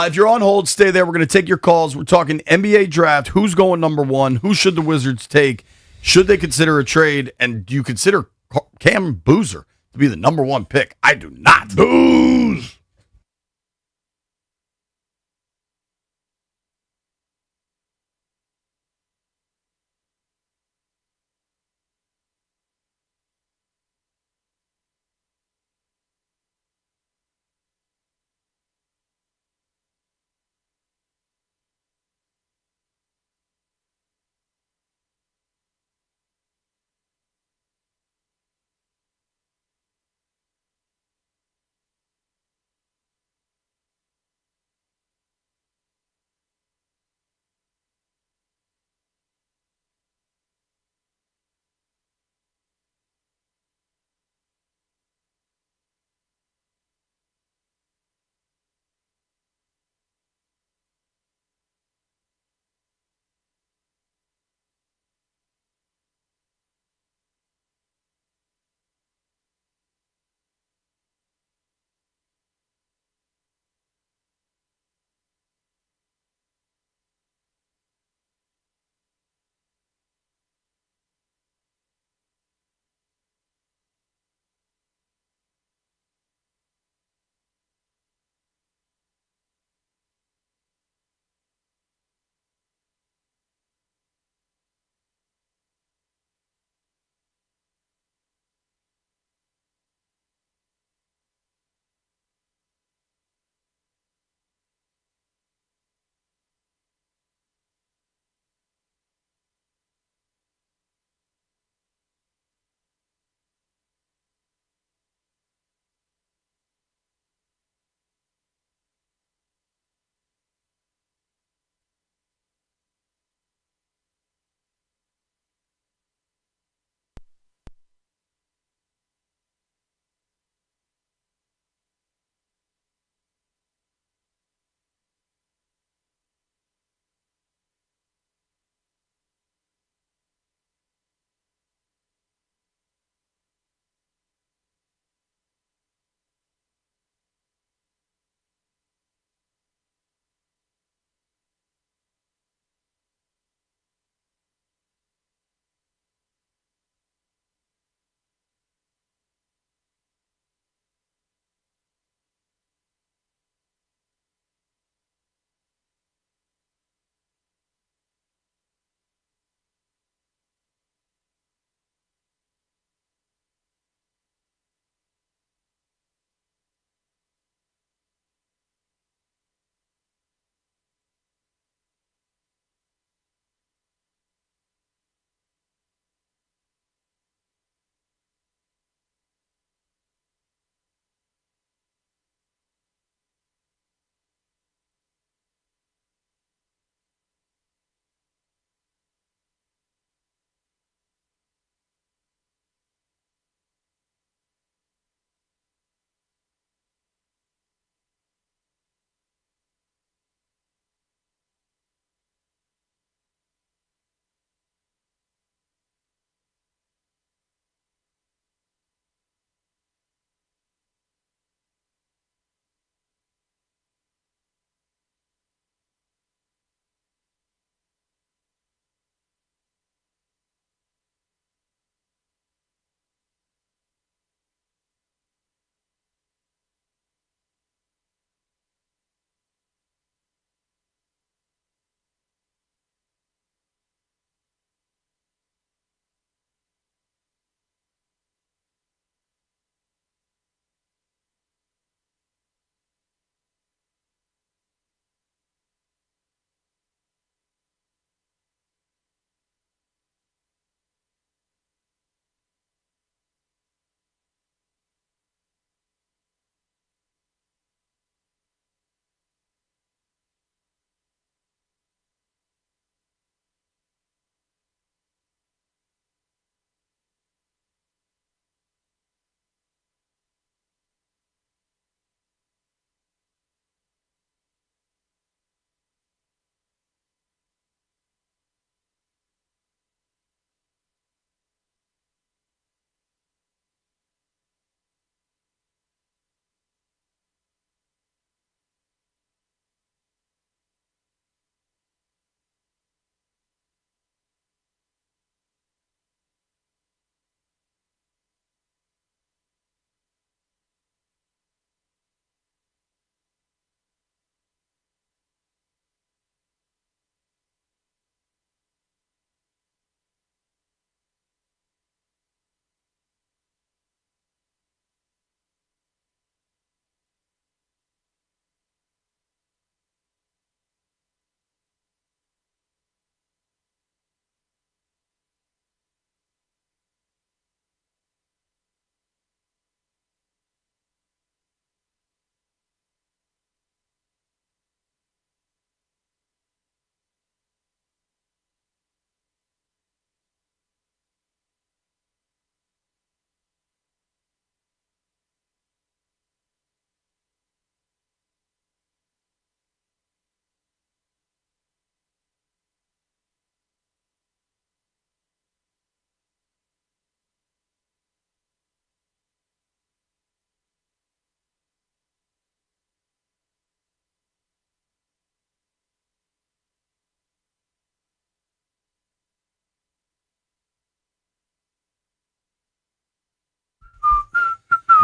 If you're on hold, stay there. We're going to take your calls. We're talking NBA draft. Who's going number 1? Who should the Wizards take? Should they consider a trade? And do you consider Cam Boozer to be the number 1 pick? I do not.
Booze.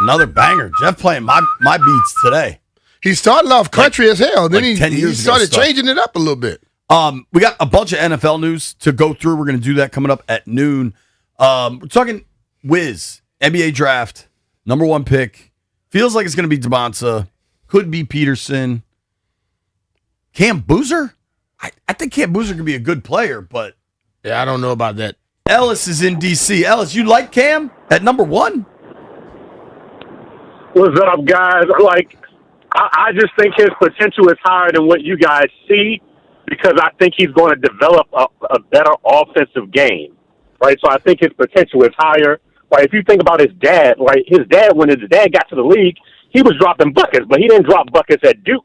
Another banger. Jeff playing my beats today.
He started off country as hell. Then
like 10
he
years ago
started
stuff.
changing it up a little bit.
We got a bunch of NFL news to go through. We're going to do that coming up at noon. We're talking Wiz, NBA draft, number 1 pick. Feels like it's going to be DeBonsa. Could be Peterson. Cam Boozer? I think Cam Boozer could be a good player, but
yeah, I don't know about that.
Ellis is in D.C. Ellis, you like Cam at number 1?
What's up, guys? I just think his potential is higher than what you guys see because I think he's going to develop a better offensive game, right? So I think his potential is higher. Right? If you think about his dad, right? When his dad got to the league, he was dropping buckets, but he didn't drop buckets at Duke,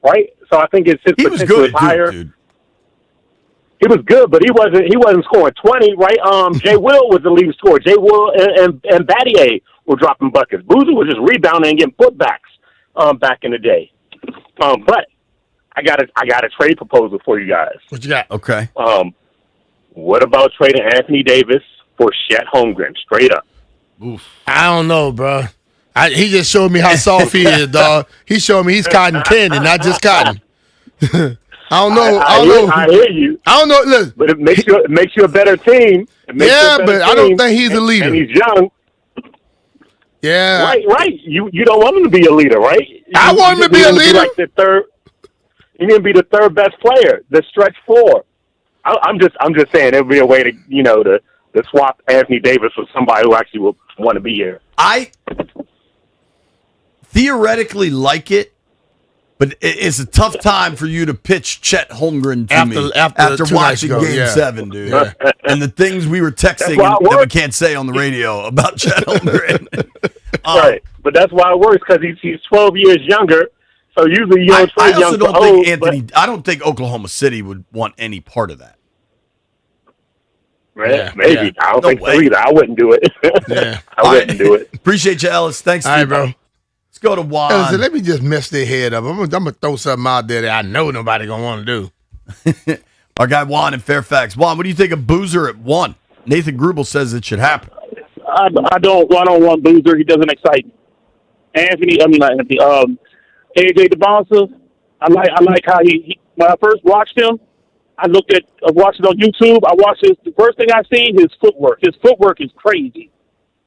right? So I think his potential is higher. Dude. He was good, but he wasn't scoring 20, right? Jay Will was the leading scorer. Jay Will and Battier were dropping buckets. Boozer was just rebounding and getting putbacks back in the day. But I got a trade proposal for you guys.
What you got?
Okay.
What about trading Anthony Davis for Chet Holmgren? Straight up.
Oof. I don't know, bro. He just showed me how soft he is, dog. He showed me he's cotton candy, not just cotton. I don't know.
I hear you.
I don't know. Look,
but it makes you a better team.
I don't think he's a leader.
And he's young.
Yeah.
Right. You don't want him to be a leader, right?
I want him to be a leader.
Like the third. You need to be the third best player, the stretch 4. I'm just saying it would be a way to to swap Anthony Davis with somebody who actually will want to be here.
I theoretically like it. But it's a tough time for you to pitch Chet Holmgren to me after watching Game 7, dude. Yeah. And the things we were texting that we can't say on the radio about Chet Holmgren.
Right, but that's why it works because he's 12 years younger. So usually you don't trade young for old.
I don't think Oklahoma City would want any part of that.
Maybe. Yeah. I don't think so either. I wouldn't do it. I wouldn't do it.
Appreciate you, Ellis. Thanks,
all right, bro.
Go to Juan.
Let me just mess their head up. I'm gonna throw something out there that I know nobody gonna want to
do. Our guy Juan in Fairfax. Juan, what do you think of Boozer at 1? Nathan Grubel says it should happen.
I don't want Boozer. He doesn't excite me. AJ DeBonsa. I like how he. When I first watched him, I watched it on YouTube. The first thing I seen his footwork. His footwork is crazy.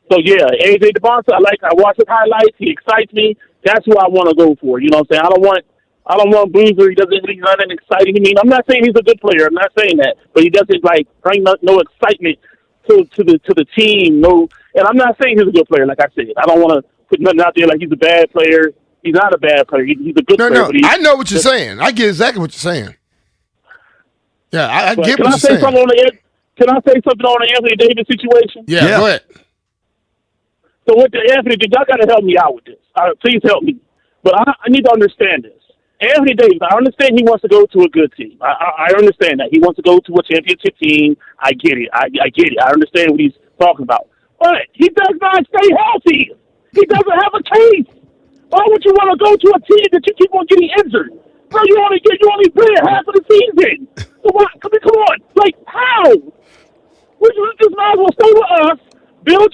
So, yeah, AJ DeBonsa, I watch his highlights. He excites me. That's who I want to go for. You know what I'm saying? I don't want Boozer. He's not an exciting. I'm not saying he's a good player. I'm not saying that. But he doesn't, bring no excitement to the team. No, and I'm not saying he's a good player, like I said. I don't want to put nothing out there like he's a bad player. He's not a bad player. He's a good player.
No, I know what you're saying. I get exactly what you're saying. Yeah, I get what you're saying.
Can I say something on the Anthony Davis situation?
Yeah, go ahead.
So with the Anthony, y'all got to help me out with this. Please help me. But I need to understand this. Anthony Davis, I understand he wants to go to a good team. I understand that. He wants to go to a championship team. I get it. I get it. I understand what he's talking about. But he does not stay healthy. He doesn't have a case. Why would you want to go to a team that you keep on getting injured? Bro, you only play half of the season. Come on. How? We just might as well stay with us, build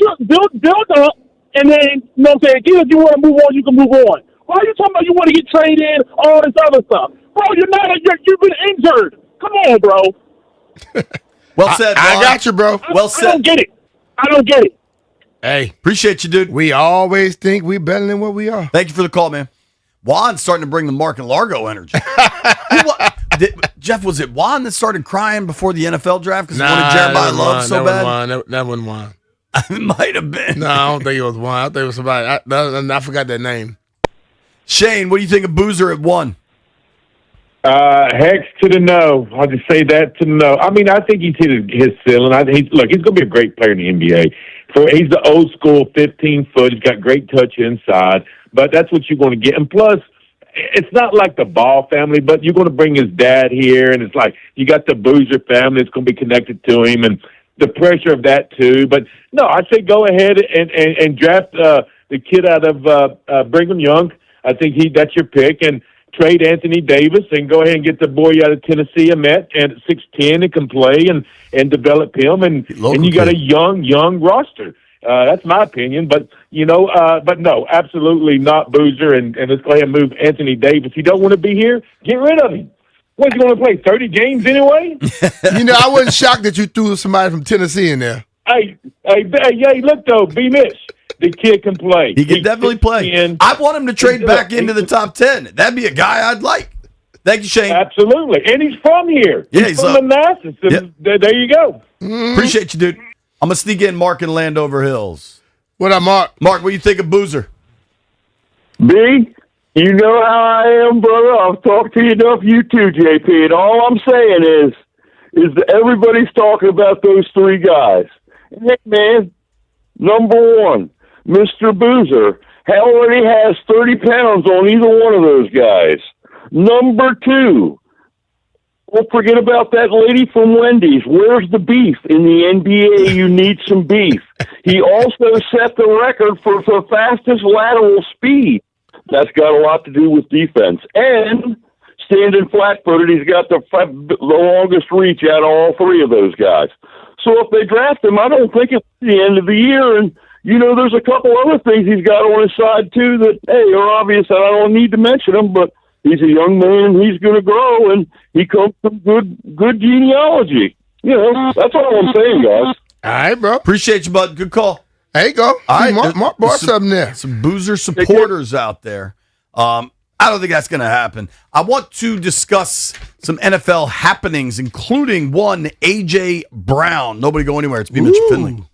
up, and then, you know what I'm saying, if you want to move on, you can move on. Why are you talking about you want to get traded, all this other stuff? Bro, you've been injured. Come on, bro.
Well said,
I got you, bro.
Well said.
I don't get it.
Hey.
Appreciate you, dude.
We always think we're better than what we are.
Thank you for the call, man. Juan's starting to bring the Mark and Largo energy. Jeff, was it Juan that started crying before the NFL draft because he wanted Jeremiah Love so bad?
That wasn't Juan.
It might have been.
No, I don't think it was Juan. I think it was somebody. I forgot that name.
Shane, what do you think of Boozer at 1?
Hex to the no. I'll just say that to the no. I think he's hit his ceiling. He's going to be a great player in the NBA. He's the old school 15-foot. He's got great touch inside, but that's what you're going to get. And plus, it's not like the Ball family, but you're going to bring his dad here, and it's like you got the Boozer family that's going to be connected to him, and the pressure of that too. But no, I say go ahead and draft the kid out of Brigham Young. I think that's your pick, and trade Anthony Davis and go ahead and get the boy out of Tennessee, Amet, and at 6'10" and can play and develop him, and you got a young roster. That's my opinion. But but no, absolutely not Boozer. And let's go ahead and move Anthony Davis. He don't want to be here. Get rid of him. What's he going to play? 30 games anyway?
I wasn't shocked that you threw somebody from Tennessee in there.
Hey, look though, B-Mitch. The kid can play.
He can definitely play. I want him to trade back into the top 10. That'd be a guy I'd like. Thank you, Shane.
Absolutely. And he's from here.
Yeah,
he's from Manassas.
Yep.
There you go.
Appreciate you, dude. I'm going to sneak in Mark in Landover Hills.
What up, Mark?
Mark, what do you think of Boozer?
B, you know how I am, brother. I've talked to you enough. You too, JP. And all I'm saying is that everybody's talking about those three guys. Hey, man, number one, Mr. Boozer already has 30 pounds on either one of those guys. Number two, don't forget about that lady from Wendy's. Where's the beef? In the NBA, you need some beef. He also set the record for the fastest lateral speed. That's got a lot to do with defense. And standing flat-footed, he's got the longest reach out of all three of those guys. So if they draft him, I don't think it's the end of the year. And, there's a couple other things he's got on his side, too, that, hey, are obvious, and I don't need to mention them, but he's a young man, and he's going to grow, and he comes from good genealogy. That's all I'm saying, guys.
All right, bro.
Appreciate you, bud. Good call.
There you go.
All right,
Mark brought something there.
Some Boozer supporters out there. I don't think that's going to happen. I want to discuss some NFL happenings, including one, A.J. Brown. Nobody go anywhere. It's B. Mitchell Finley.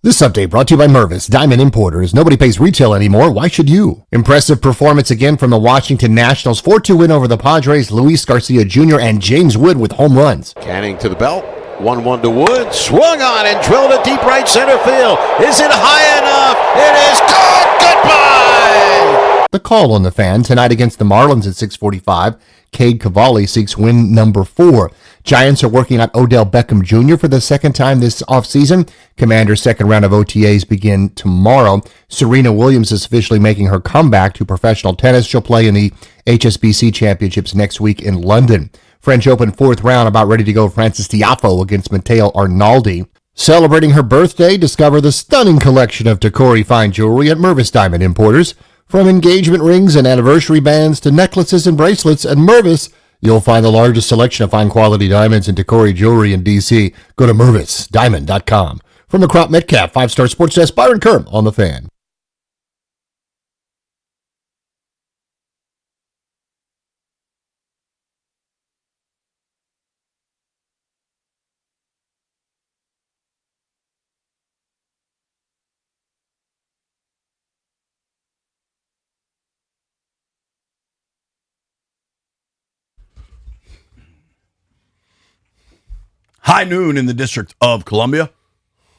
This update brought to you by Mervis, Diamond Importers. Nobody pays retail anymore. Why should you? Impressive performance again from the Washington Nationals. 4-2 win over the Padres. Luis Garcia Jr. and James Wood with home runs.
Canning to the belt. 1-1 to Wood. Swung on and drilled to deep right center field. Is it high enough? It is caught. Goodbye.
The call on the Fan tonight against the Marlins at 6:45. Cade Cavalli seeks win number 4. Giants are working on Odell Beckham Jr. for the second time this offseason. Commanders' second round of OTAs begin tomorrow. Serena Williams is officially making her comeback to professional tennis. She'll play in the HSBC Championships next week in London. French Open fourth round, about ready to go. Frances Tiafoe against Matteo Arnaldi. Celebrating her birthday, discover the stunning collection of Tacori fine jewelry at Mervis Diamond Importers. From engagement rings and anniversary bands to necklaces and bracelets at Mervis, you'll find the largest selection of fine quality diamonds and Tacori jewelry in D.C. Go to MervisDiamond.com. From the Crop Metcalf 5-Star Sports Desk, Byron Kerm on the Fan.
High noon in the District of Columbia.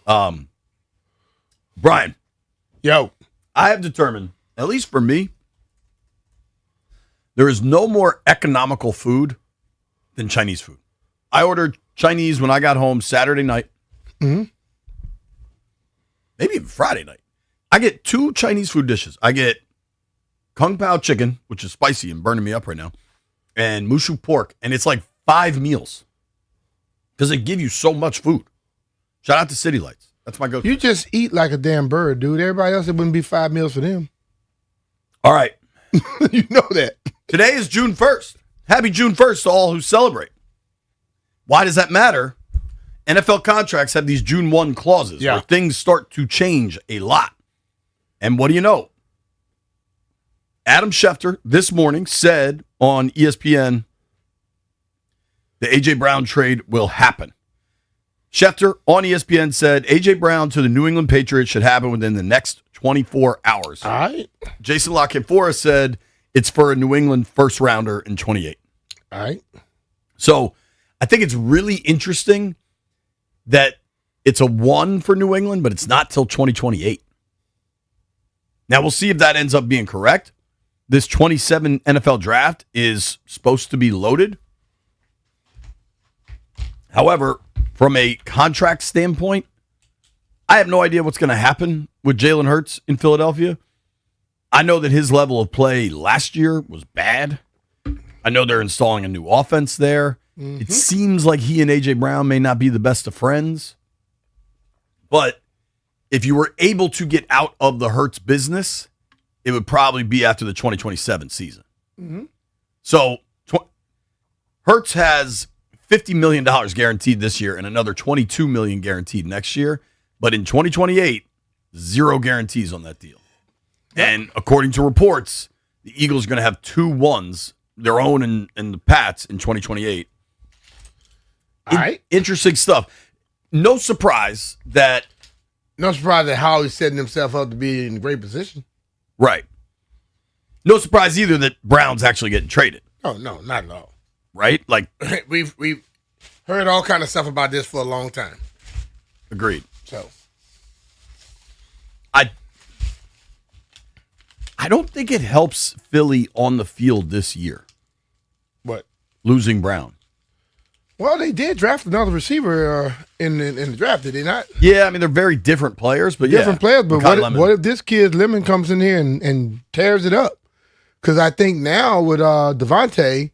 Brian.
Yo.
I have determined, at least for me, there is no more economical food than Chinese food. I ordered Chinese when I got home Saturday night.
Mm-hmm.
Maybe even Friday night. I get 2 Chinese food dishes. I get Kung Pao chicken, which is spicy and burning me up right now, and Mushu pork, and it's like 5 meals. Because they give you so much food. Shout out to City Lights. That's my go-to.
You just eat like a damn bird, dude. Everybody else, it wouldn't be 5 meals for them.
All right.
You know that.
Today is June 1st. Happy June 1st to all who celebrate. Why does that matter? NFL contracts have these June 1 clauses where things start to change a lot. And what do you know? Adam Schefter this morning said on ESPN the A.J. Brown trade will happen. Schefter on ESPN said A.J. Brown to the New England Patriots should happen within the next 24 hours.
All right.
Jason LaCanfora said it's for a New England first rounder in 28.
All right.
So I think it's really interesting that it's a 1 for New England, but it's not till 2028. Now we'll see if that ends up being correct. This 27 NFL draft is supposed to be loaded. However, from a contract standpoint, I have no idea what's going to happen with Jalen Hurts in Philadelphia. I know that his level of play last year was bad. I know they're installing a new offense there. Mm-hmm. It seems like he and A.J. Brown may not be the best of friends. But if you were able to get out of the Hurts business, it would probably be after the 2027 season.
Mm-hmm.
So Hurts has $50 million guaranteed this year and another $22 million guaranteed next year. But in 2028, 0 guarantees on that deal. And according to reports, the Eagles are going to have 2 1s, their own and the Pats, in 2028.
All right.
Interesting stuff. No surprise that
Howie's setting himself up to be in a great position.
Right. No surprise either that Brown's actually getting traded.
Oh, no, not at all.
Right? Like
we've heard all kind of stuff about this for a long time.
Agreed.
So
I don't think it helps Philly on the field this year.
What?
Losing Brown.
Well, they did draft another receiver in the draft, did they not?
Yeah, I mean, they're very different players, but
different players. But what if this kid Lemon comes in here and tears it up? Because I think now with Devontae,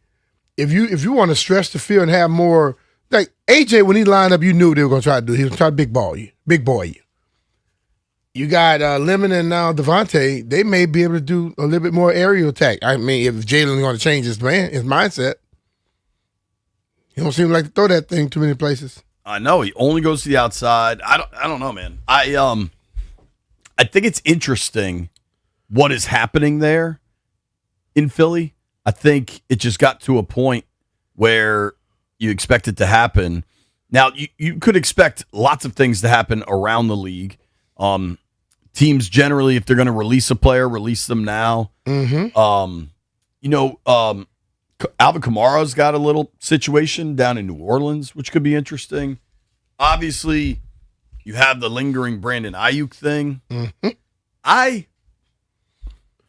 if you want to stretch the field and have more, like AJ, when he lined up, you knew what they were going to try to do. He was trying to big boy you. You got Lemon and now Devontae. They may be able to do a little bit more aerial attack. I mean, if Jalen's going to change his mindset, he don't seem like to throw that thing too many places.
I know he only goes to the outside. I don't know, man. I think it's interesting what is happening there in Philly. I think it just got to a point where you expect it to happen. Now, you could expect lots of things to happen around the league. Teams generally, if they're going to release a player, release them now.
Mm-hmm.
Alvin Kamara's got a little situation down in New Orleans, which could be interesting. Obviously, you have the lingering Brandon Ayuk thing.
Mm-hmm.
I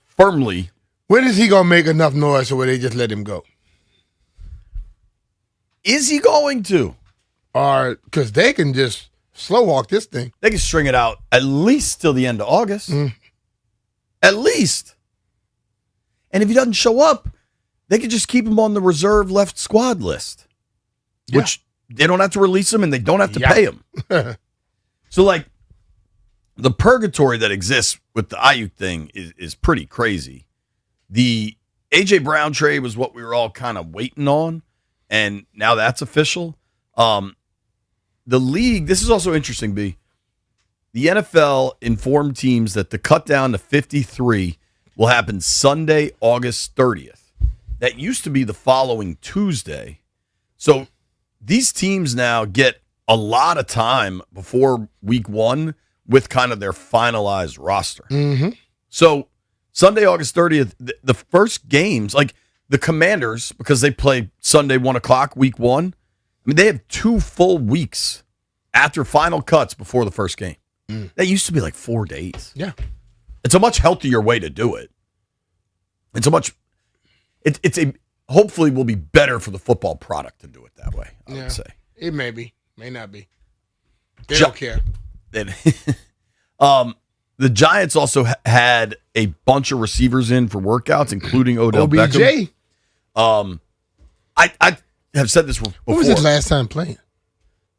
firmly...
When is he going to make enough noise so where they just let him go?
Is he going to?
Or because they can just slow walk this thing.
They can string it out at least till the end of August. At least. And if he doesn't show up, they could just keep him on the reserve left squad list, which they don't have to release him and they don't have to pay him. So, like, the purgatory that exists with the Ayuk thing is pretty crazy. The A.J. Brown trade was what we were all kind of waiting on, and now that's official. The league, this is also interesting, B. The NFL informed teams that the cut down to 53 will happen Sunday, August 30th. That used to be the following Tuesday. So these teams now get a lot of time before week 1 with kind of their finalized roster.
Mm-hmm.
So Sunday, August 30th, the first games, like the Commanders, because they play Sunday 1 o'clock, week 1, I mean, they have 2 full weeks after final cuts before the first game. That used to be like 4 days.
Yeah.
It's a much healthier way to do it. It's a hopefully will be better for the football product to do it that way, I would say.
It may be. May not be. They don't care.
The Giants also had a bunch of receivers in for workouts, including Odell
Beckham.
I have said this before.
When was his last time playing?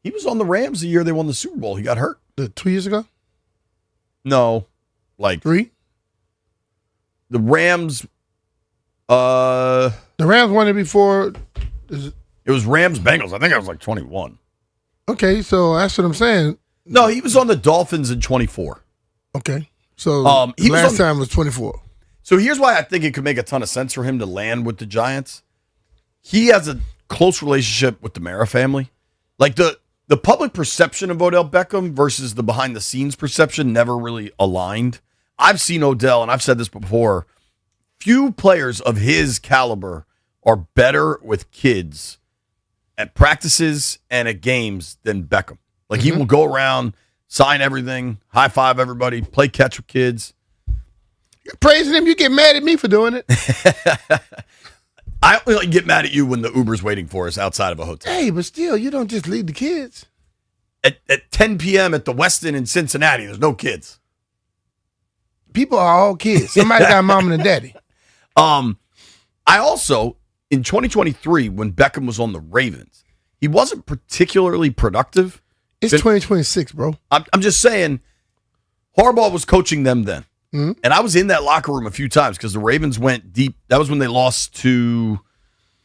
He was on the Rams the year they won the Super Bowl. He got hurt.
2 years ago?
No. Like
3?
The Rams
the Rams won it before.
It was Rams Bengals. I think I was like 21.
Okay, so that's what I'm saying.
No, he was on the Dolphins in 24.
Okay. So
last
time was 24.
So here's why I think it could make a ton of sense for him to land with the Giants. He has a close relationship with the Mara family. Like the public perception of Odell Beckham versus the behind the scenes perception never really aligned. I've seen Odell, and I've said this before, few players of his caliber are better with kids at practices and at games than Beckham. Like he will go around, sign everything, high five everybody, play catch with kids.
You're praising him, you get mad at me for doing it.
I only get mad at you when the Uber's waiting for us outside of a hotel.
Hey, but still, you don't just leave the kids.
At 10 p.m. at the Westin in Cincinnati, there's no kids.
People are all kids. Somebody got mom and a daddy.
I also, in 2023, when Beckham was on the Ravens, he wasn't particularly productive.
It's 2026, bro.
I'm just saying, Harbaugh was coaching them then.
Mm-hmm.
And I was in that locker room a few times because the Ravens went deep. That was when they lost to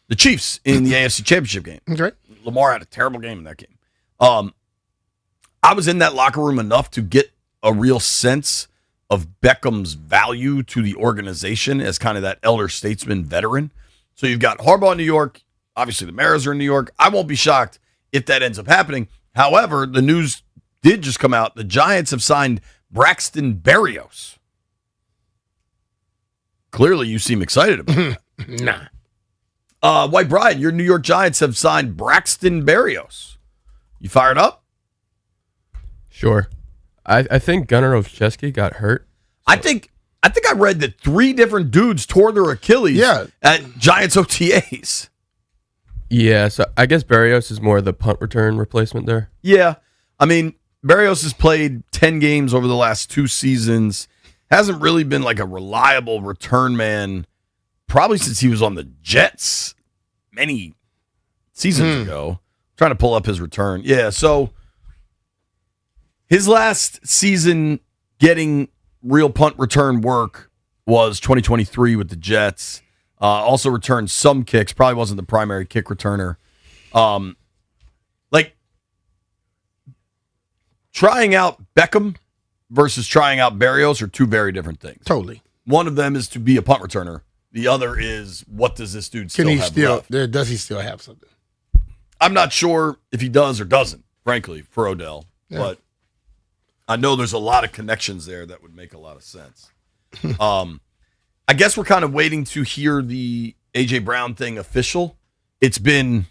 the Chiefs in the AFC Championship game.
Okay.
Lamar had a terrible game in that game. I was in that locker room enough to get a real sense of Beckham's value to the organization as kind of that elder statesman veteran. So you've got Harbaugh in New York. Obviously, the Maras are in New York. I won't be shocked if that ends up happening. However, the news did just come out. The Giants have signed Braxton Berrios. Clearly, you seem excited about that.
Nah.
White Brian, your New York Giants have signed Braxton Berrios. You fired up?
Sure. I think Gunnar Olszewski got hurt.
I think I read that 3 different dudes tore their Achilles at Giants OTAs.
Yeah, so I guess Berrios is more the punt return replacement there.
Yeah. I mean, Berrios has played 10 games over the last 2 seasons. Hasn't really been like a reliable return man probably since he was on the Jets many seasons ago. I'm trying to pull up his return. Yeah, so his last season getting real punt return work was 2023 with the Jets. Also returned some kicks. Probably wasn't the primary kick returner. Like trying out Beckham versus trying out Berrios are 2 very different things.
Totally.
One of them is to be a punt returner. The other is, what does this dude still have left?
Does he still have something?
I'm not sure if he does or doesn't, frankly, for Odell.
Yeah.
But I know there's a lot of connections there that would make a lot of sense. I guess we're kind of waiting to hear the A.J. Brown thing official. It's been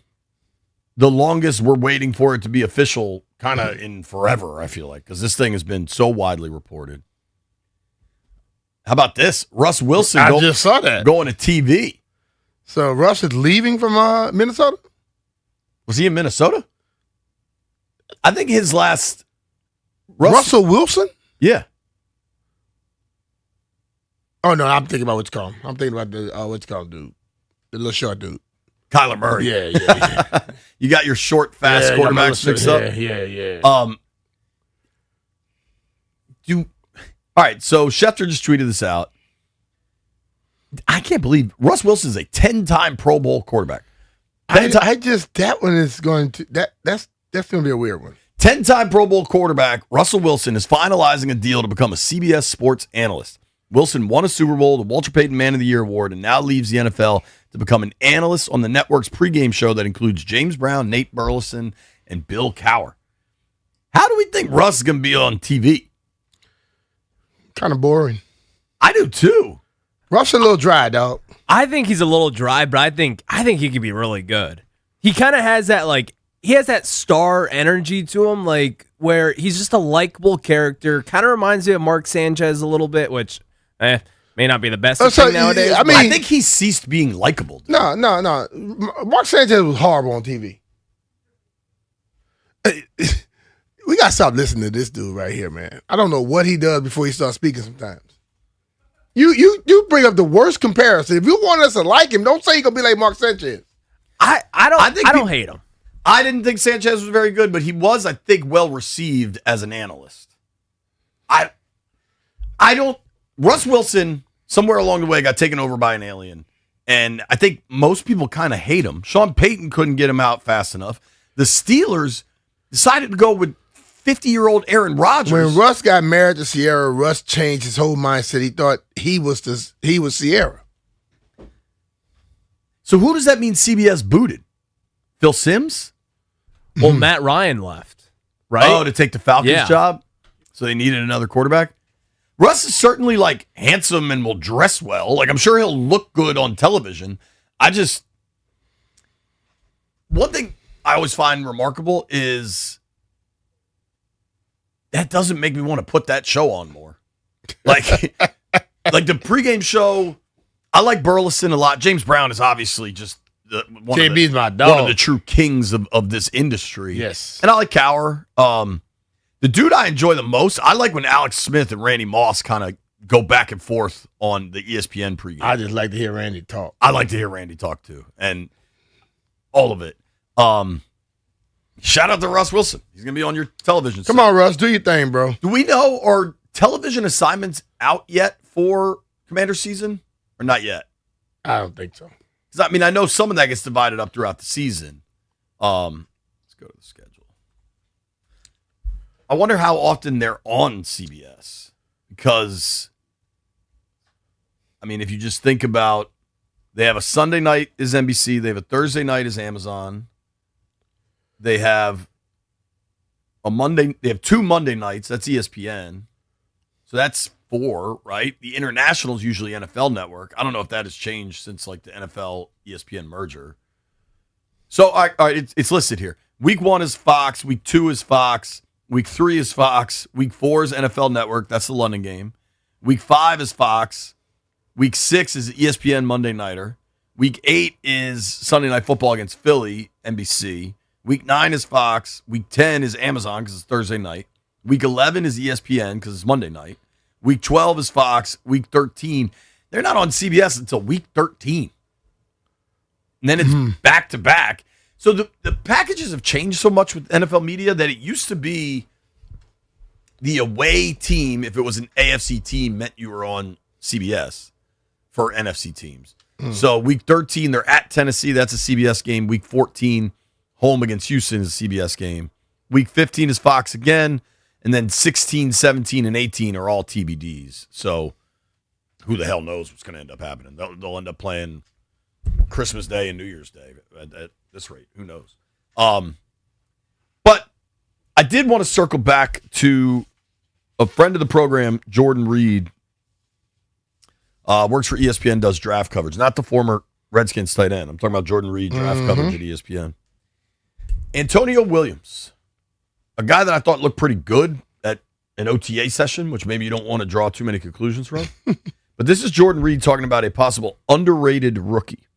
the longest we're waiting for it to be official kind of in forever, I feel like, because this thing has been so widely reported. How about this? Russ Wilson
I just saw that.
Going to TV.
So Russ is leaving from Minnesota?
Was he in Minnesota? I think his last...
Russell Wilson?
Yeah.
Oh, no, I'm thinking about what's called. I'm thinking about the, what's called, dude. The little short dude.
Kyler Murray.
Yeah.
You got your short, fast quarterbacks mixed up.
Yeah.
All right, so Schefter just tweeted this out. I can't believe Russ Wilson is a 10-time Pro Bowl quarterback.
That one is going to, that's going to be a weird one.
10-time Pro Bowl quarterback Russell Wilson is finalizing a deal to become a CBS sports analyst. Wilson won a Super Bowl, the Walter Payton Man of the Year award, and now leaves the NFL to become an analyst on the network's pregame show that includes James Brown, Nate Burleson, and Bill Cowher. How do we think Russ is going to be on TV?
Kind of boring.
I do too.
Russ a little dry, dog.
I think he's a little dry, but I think he could be really good. He kind of has that he has that star energy to him, where he's just a likable character. Kind of reminds me of Mark Sanchez a little bit, which may not be the best thing nowadays.
I think he ceased being likable.
No. Mark Sanchez was horrible on TV. We got to stop listening to this dude right here, man. I don't know what he does before he starts speaking sometimes. You bring up the worst comparison. If you want us to like him, don't say he's going to be like Mark Sanchez.
I don't hate him.
I didn't think Sanchez was very good, but he was, I think, well received as an analyst. Russ Wilson, somewhere along the way, got taken over by an alien. And I think most people kind of hate him. Sean Payton couldn't get him out fast enough. The Steelers decided to go with 50-year-old Aaron Rodgers.
When Russ got married to Sierra, Russ changed his whole mindset. He thought he was Sierra.
So who does that mean CBS booted? Phil Simms?
Well, Matt Ryan left, right?
Oh, to take the Falcons job? So they needed another quarterback? Russ is certainly handsome and will dress well. I'm sure he'll look good on television. One thing I always find remarkable is that doesn't make me want to put that show on more. The pregame show, I like Burleson a lot. James Brown is obviously just one of the true kings of this industry.
Yes.
And I like Cowher. The dude I enjoy the most, I like when Alex Smith and Randy Moss kind of go back and forth on the ESPN pregame.
I just like to hear Randy talk.
I like to hear Randy talk too. And all of it. Shout out to Russ Wilson. He's going to be on your television set.
Come on, Russ. Do your thing, bro.
Do we know, are television assignments out yet for Commander season? Or not yet?
I don't think so.
Because, I know some of that gets divided up throughout the season. Let's go to the schedule. I wonder how often they're on CBS. Because, if you just think about, they have a Sunday night is NBC. They have a Thursday night is Amazon. They have They have 2 Monday nights. That's ESPN. So that's 4, right? The international is usually NFL Network. I don't know if that has changed since the NFL ESPN merger. So, all right, it's listed here. Week 1 is Fox. Week 2 is Fox. Week 3 is Fox. Week 4 is NFL Network. That's the London game. Week 5 is Fox. Week 6 is ESPN Monday Nighter. Week 8 is Sunday Night Football against Philly, NBC. Week 9 is Fox. Week 10 is Amazon because it's Thursday night. Week 11 is ESPN because it's Monday night. Week 12 is Fox. Week 13, they're not on CBS until week 13. And then it's back-to-back. So the packages have changed so much with NFL media that it used to be the away team, if it was an AFC team, meant you were on CBS for NFC teams. So week 13, they're at Tennessee. That's a CBS game. Week 14, home against Houston is a CBS game. Week 15 is Fox again. And then 16, 17, and 18 are all TBDs. So who the hell knows what's going to end up happening? They'll end up playing Christmas Day and New Year's Day at this rate. Who knows? But I did want to circle back to a friend of the program, Jordan Reed, works for ESPN, does draft coverage. Not the former Redskins tight end. I'm talking about Jordan Reed, draft coverage at ESPN. Antonio Williams, a guy that I thought looked pretty good at an OTA session, which maybe you don't want to draw too many conclusions from. But this is Jordan Reed talking about a possible underrated rookie.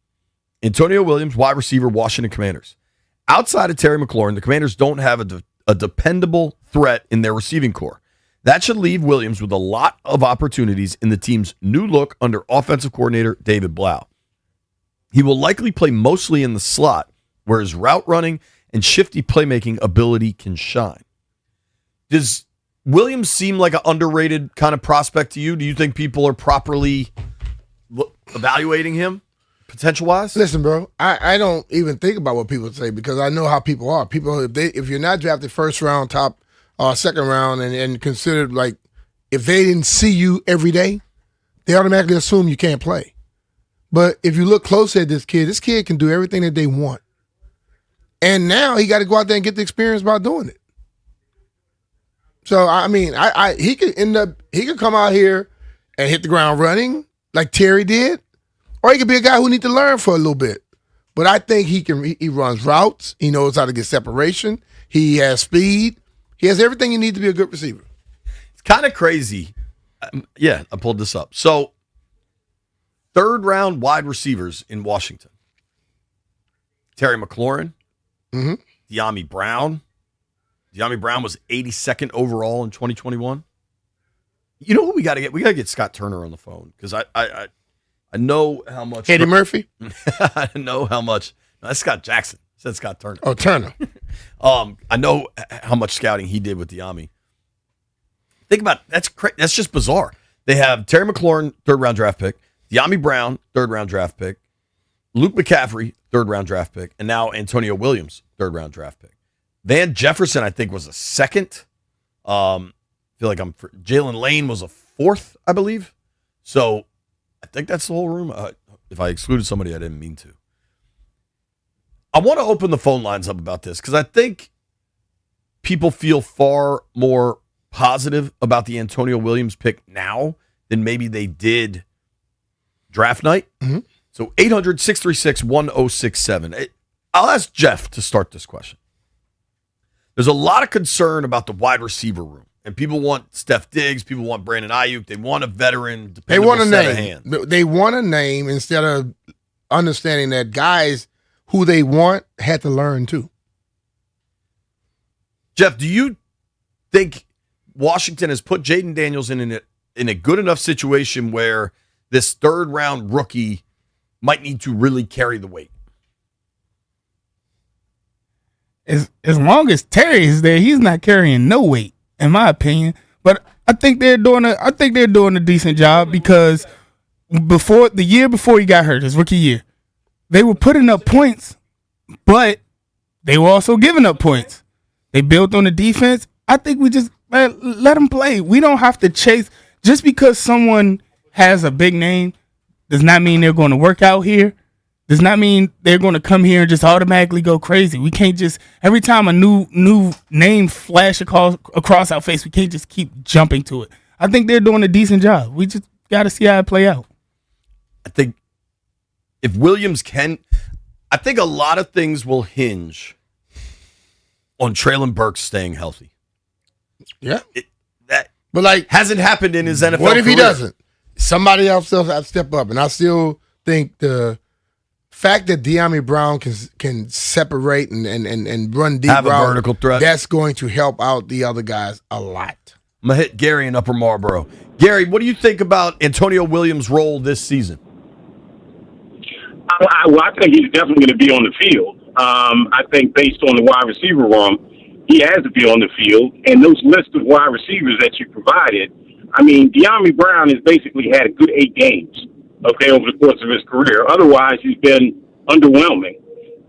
Antonio Williams, wide receiver, Washington Commanders. Outside of Terry McLaurin, the Commanders don't have a dependable threat in their receiving core. That should leave Williams with a lot of opportunities in the team's new look under offensive coordinator David Blau. He will likely play mostly in the slot, where his route running and shifty playmaking ability can shine. Does Williams seem like an underrated kind of prospect to you? Do you think people are properly evaluating him potential-wise?
Listen, bro, I don't even think about what people say because I know how people are. People, if you're not drafted first round, top second round, and considered like if they didn't see you every day, they automatically assume you can't play. But if you look close at this kid can do everything that they want. And now he got to go out there and get the experience by doing it. So I mean, he could come out here and hit the ground running like Terry did, or he could be a guy who need to learn for a little bit. But I think he runs routes. He knows how to get separation. He has speed. He has everything you need to be a good receiver.
It's kind of crazy. Yeah, I pulled this up. So, third round wide receivers in Washington. Terry McLaurin. De'Ami Brown. De'Ami Brown was 82nd overall in 2021. You know who we got to get? We got to get Scott Turner on the phone because I know how much.
Eddie Murphy?
I know how much. No, that's Scott Jackson. I said Scott Turner.
Oh, Turner.
I know how much scouting he did with De'Ami. Think about it. That's just bizarre. They have Terry McLaurin, third-round draft pick. De'Ami Brown, third-round draft pick. Luke McCaffrey, third-round draft pick. And now Antonio Williams, third-round draft pick. Van Jefferson, I think, was a second. Jalen Lane was a fourth, I believe. So I think that's the whole room. If I excluded somebody, I didn't mean to. I want to open the phone lines up about this because I think people feel far more positive about the Antonio Williams pick now than maybe they did draft night. So 800-636-1067. I'll ask Jeff to start this question. There's a lot of concern about the wide receiver room. And people want Steph Diggs. People want Brandon Ayuk. They want a veteran, dependable set of hands.
They want a name instead of understanding that guys who they want had to learn too.
Jeff, do you think Washington has put Jaden Daniels in a good enough situation where this third-round rookie might need to really carry the weight?
As long as Terry is there, he's not carrying no weight, in my opinion. But I think they're doing a decent job because the year before he got hurt, his rookie year, they were putting up points, but they were also giving up points. They built on the defense. I think we just let them play. We don't have to chase. Just because someone has a big name does not mean they're going to work out here. Does not mean they're going to come here and just automatically go crazy. We can't just, every time a new name flash across our face, we can't just keep jumping to it. I think they're doing a decent job. We just got to see how it play out.
I think if Williams I think a lot of things will hinge on Treylon Burks staying healthy.
Yeah.
But hasn't happened in his NFL
What if
career.
he doesn't? Somebody else has to step up. And I still think the fact that De'Ami Brown can separate and run deep,
have a vertical threat,
that's going to help out the other guys a lot.
I'm going to hit Gary in Upper Marlboro. Gary, what do you think about Antonio Williams' role this season?
I think he's definitely going to be on the field. I think based on the wide receiver room, he has to be on the field. And those lists of wide receivers that you provided, I mean, De'Ami Brown has basically had a good 8 games, over the course of his career. Otherwise, he's been underwhelming.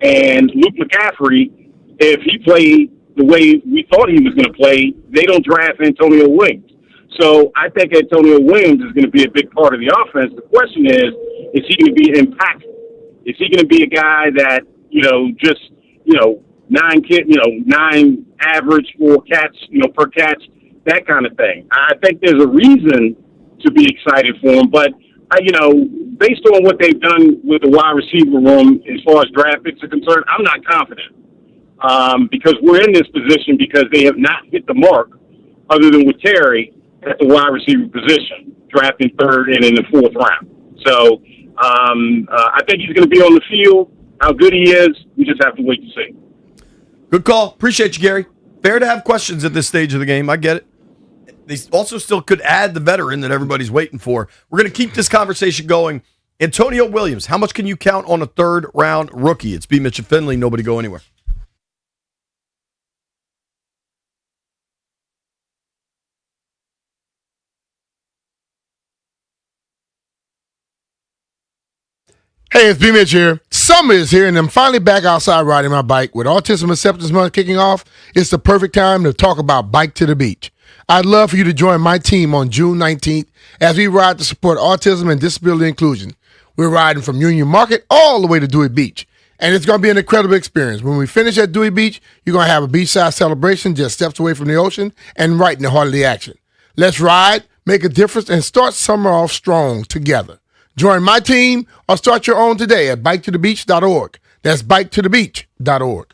And Luke McCaffrey, if he played the way we thought he was going to play, they don't draft Antonio Williams. So I think Antonio Williams is going to be a big part of the offense. The question is he going to be impactful? Is he going to be a guy that, 9 average for catch, per catch, that kind of thing. I think there's a reason to be excited for him, but based on what they've done with the wide receiver room as far as draft picks are concerned, I'm not confident because we're in this position because they have not hit the mark, other than with Terry at the wide receiver position, drafting third and in the fourth round. So I think he's going to be on the field. How good he is, we just have to wait to see.
Good call. Appreciate you, Gary. Fair to have questions at this stage of the game. I get it. They also still could add the veteran that everybody's waiting for. We're going to keep this conversation going. Antonio Williams, how much can you count on a third-round rookie? It's B. Mitch and Finley. Nobody go anywhere.
Hey, it's B. Mitch here. Summer is here, and I'm finally back outside riding my bike. With Autism Acceptance Month kicking off, it's the perfect time to talk about Bike to the Beach. I'd love for you to join my team on June 19th as we ride to support autism and disability inclusion. We're riding from Union Market all the way to Dewey Beach, and it's going to be an incredible experience. When we finish at Dewey Beach, you're going to have a beachside celebration just steps away from the ocean and right in the heart of the action. Let's ride, make a difference, and start summer off strong together. Join my team or start your own today at biketothebeach.org. That's biketothebeach.org.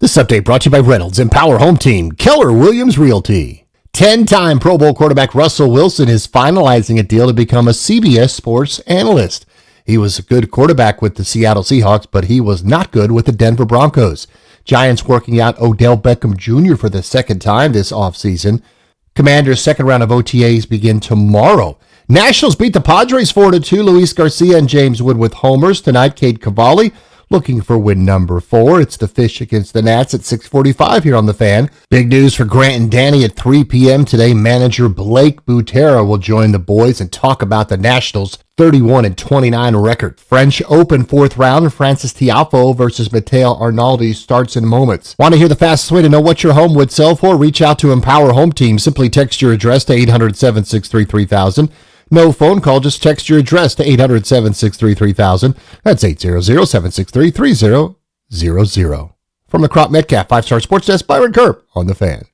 This update brought to you by Reynolds Empower Home Team, Keller Williams Realty. 10-time Pro Bowl quarterback Russell Wilson is finalizing a deal to become a CBS Sports analyst. He was a good quarterback with the Seattle Seahawks, but he was not good with the Denver Broncos. Giants working out Odell Beckham Jr. for the second time this offseason. Commanders' second round of OTAs begin tomorrow. Nationals beat the Padres 4-2. Luis Garcia and James Wood with homers. Tonight, Cade Cavalli looking for win number 4. It's the Fish against the Nats at 6:45 here on The Fan. Big news for Grant and Danny at 3 p.m. today. Manager Blake Butera will join the boys and talk about the Nationals' 31-29 record. French Open 4th round. Francis Tiafoe versus Matteo Arnaldi starts in moments. Want to hear the fastest way to know what your home would sell for? Reach out to Empower Home Team. Simply text your address to 800-763-3000. No phone call, just text your address to 800-763-3000. That's 800-763-3000. From the Crop Metcalf 5-Star Sports Desk, Byron Kerr on The Fan.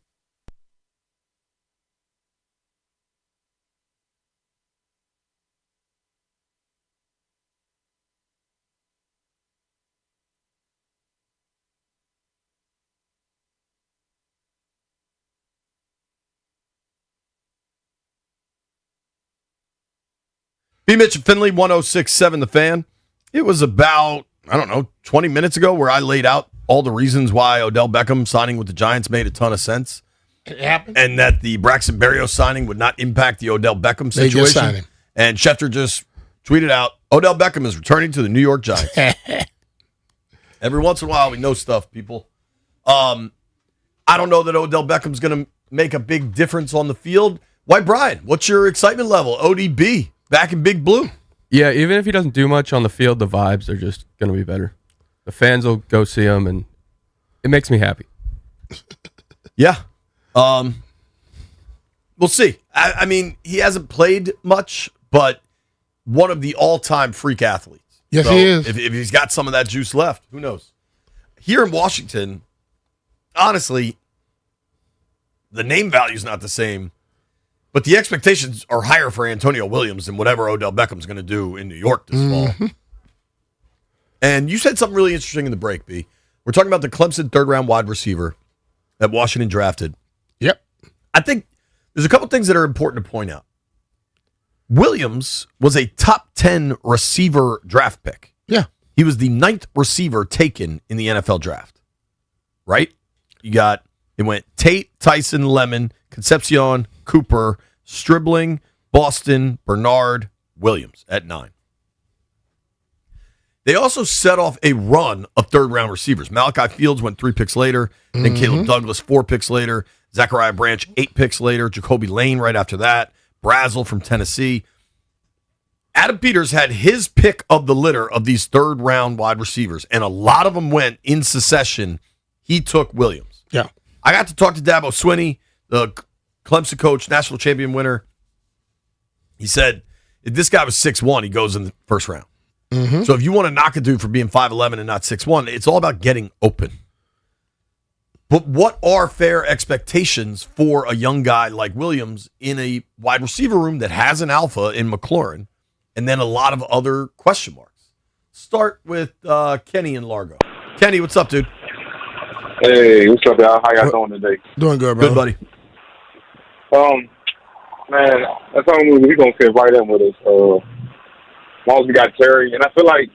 B. Mitch and Finley, 106.7 The Fan. It was about, 20 minutes ago where I laid out all the reasons why Odell Beckham signing with the Giants made a ton of sense.
It happened.
And that the Braxton Berrios signing would not impact the Odell Beckham
They
situation.
just signed him.
And Schefter just tweeted out, Odell Beckham is returning to the New York Giants. Every once in a while, we know stuff, people. I don't know that Odell Beckham's going to make a big difference on the field. White Brian, what's your excitement level? ODB. Back in Big Blue.
Yeah, even if he doesn't do much on the field, the vibes are just going to be better. The fans will go see him, and it makes me happy.
Yeah. We'll see. I mean, he hasn't played much, but one of the all-time freak athletes.
Yes, he is.
If he's got some of that juice left, who knows? Here in Washington, honestly, the name value is not the same. But the expectations are higher for Antonio Williams than whatever Odell Beckham's going to do in New York this fall. And you said something really interesting in the break, B. We're talking about the Clemson third-round wide receiver that Washington drafted.
Yep.
I think there's a couple things that are important to point out. Williams was a top 10 receiver draft pick.
Yeah.
He was the 9th receiver taken in the NFL draft. Right? It went Tate, Tyson, Lemon, Concepcion, Cooper, Stribling, Boston, Bernard, Williams at 9. They also set off a run of third-round receivers. Malachi Fields went 3 picks later. Then Caleb Douglas 4 picks later. Zachariah Branch 8 picks later. Jacoby Lane right after that. Brazel from Tennessee. Adam Peters had his pick of the litter of these third-round wide receivers, and a lot of them went in succession. He took Williams.
Yeah.
I got to talk to Dabo Swinney, the Clemson coach, national champion winner. He said, if this guy was 6'1", he goes in the first round. So if you want to knock a dude for being 5'11" and not 6'1", it's all about getting open. But what are fair expectations for a young guy like Williams in a wide receiver room that has an alpha in McLaurin and then a lot of other question marks? Start with Kenny in Largo. Kenny, what's up, dude?
Hey, what's up, y'all? How y'all doing today?
Doing good, bro.
Good, buddy.
Man, that's something we're gonna fit right in with us. As long as we got Terry, and I feel like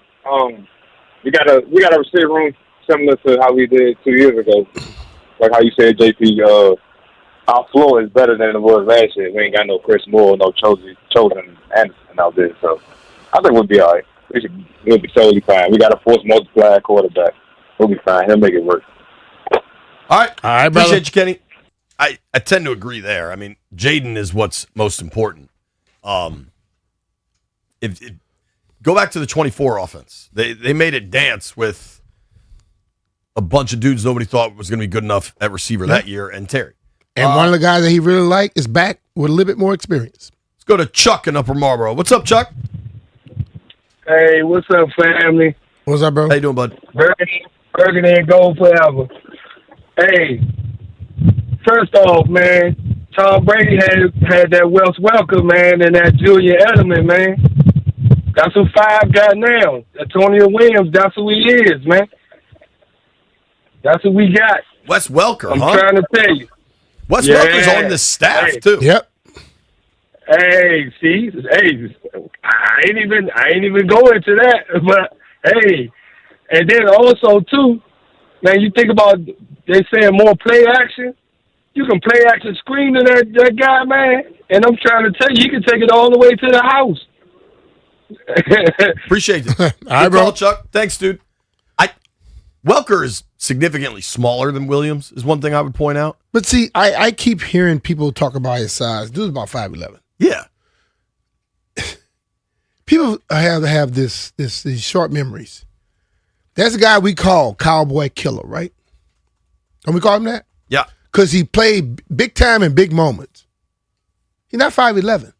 we got a receiver room similar to how we did 2 years ago. Like how you said, JP, our floor is better than it was last year. We ain't got no Chris Moore, no Chosen Anderson out there, so I think we'll be all right. We'll be totally fine. We got a force multiplier quarterback. We'll be fine. He'll make it work.
All right,
brother.
Appreciate you, Kenny. I tend to agree there. I mean, Jaden is what's most important. If go back to the 24 offense, they made it dance with a bunch of dudes nobody thought was going to be good enough at receiver that year, and Terry.
And one of the guys that he really liked is back with a little bit more experience.
Let's go to Chuck in Upper Marlboro. What's up, Chuck?
Hey, what's up, family?
What's up, bro?
How you doing, bud?
Burgundy and gold forever. Hey, first off, man, Tom Brady had that Wells Welker, man, and that Julian Edelman, man. That's who 5 got now. Antonio Williams, that's who he is, man. That's what we got.
Wes Welker,
I'm
huh?
trying to tell you.
Wes
Yeah.
Welker's on this staff
Hey.
too.
Yep.
Hey, see, hey, I ain't even going to that, but hey, and then also too, man, you think about they saying more play action. You can play action screen to that guy, man, and I'm trying to tell you, you can take it all the way to the house.
Appreciate it.
All right,
Good
bro.
call, Chuck. Thanks, dude. Welker is significantly smaller than Williams, is one thing I would point out.
But see, I keep hearing people talk about his size. Dude's about 5'11".
Yeah.
People have these short memories. That's a guy we call Cowboy Killer, right? Don't we call him that?
Yeah.
Because he played big time in big moments. He's not 5'11".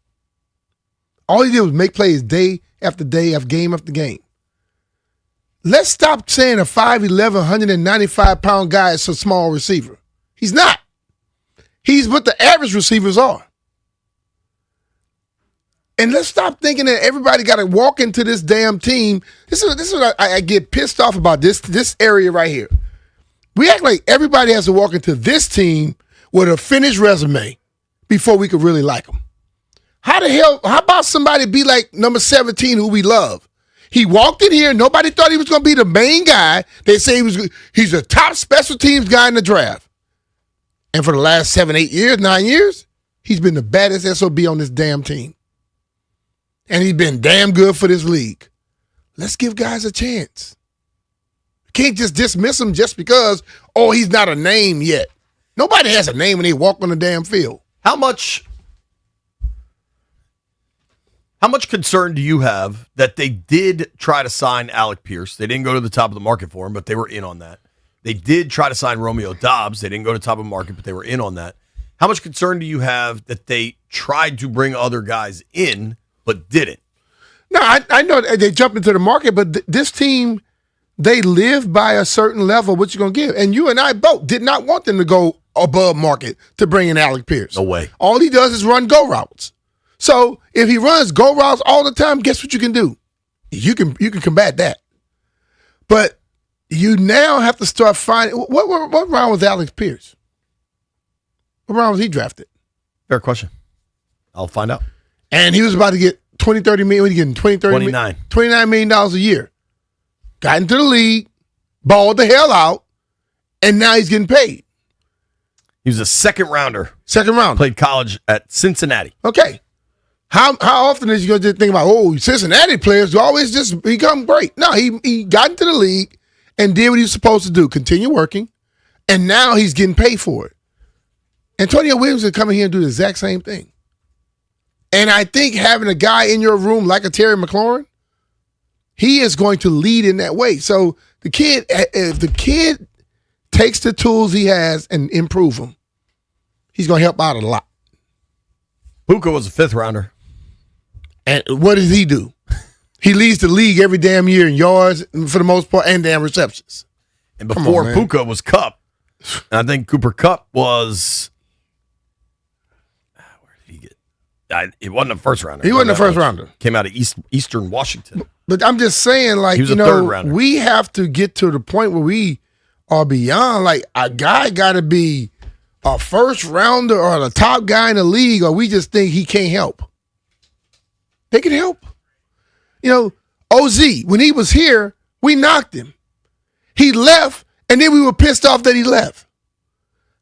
All he did was make plays day after day, after game after game. Let's stop saying a 5'11", 195-pound guy is a small receiver. He's not. He's what the average receivers are. And let's stop thinking that everybody got to walk into this damn team. This is what I get pissed off about, this area right here. We act like everybody has to walk into this team with a finished resume before we could really like them. How about somebody be like number 17 who we love? He walked in here. Nobody thought he was going to be the main guy. They say he's a top special teams guy in the draft. And for the last 7, 8 years, 9 years, he's been the baddest SOB on this damn team. And he's been damn good for this league. Let's give guys a chance. Can't just dismiss him just because, he's not a name yet. Nobody has a name when they walk on the damn field.
How much concern do you have that they did try to sign Alec Pierce? They didn't go to the top of the market for him, but they were in on that. They did try to sign Romeo Doubs. They didn't go to the top of the market, but they were in on that. How much concern do you have that they tried to bring other guys in, but didn't?
No, I know they jumped into the market, but this team, they live by a certain level, what you're going to give. And you and I both did not want them to go above market to bring in Alec Pierce.
No way.
All he does is run go routes. So if he runs go routes all the time, guess what you can do? You can combat that. But you now have to start finding what round was Alex Pierce? What round was he drafted?
Fair question. I'll find out.
And he was about to get 20, 30 million. What are you getting? 20, 30
$29.
$29 million a year. Got into the league, balled the hell out, and now he's getting paid.
He was a second rounder.
Second round.
Played college at Cincinnati.
Okay. How often is you going to think about, Cincinnati players always just become great? No, he got into the league and did what he was supposed to do, continue working, and now he's getting paid for it. Antonio Williams is coming here and do the exact same thing. And I think having a guy in your room like a Terry McLaurin, he is going to lead in that way. So if the kid takes the tools he has and improve them, he's going to help out a lot.
Puka was a fifth rounder.
And what does he do? He leads the league every damn year in yards for the most part and damn receptions.
And before Puka was Kupp, and I think Cooper Kupp was, where did he get? It wasn't a first rounder.
He wasn't a first rounder.
Came out of Eastern Washington.
But I'm just saying,
He was a third rounder.
we have to get to the point where we are beyond, like, a guy got to be a first rounder or the top guy in the league, or we just think he can't help. They can help. OZ, when he was here, we knocked him. He left, and then we were pissed off that he left.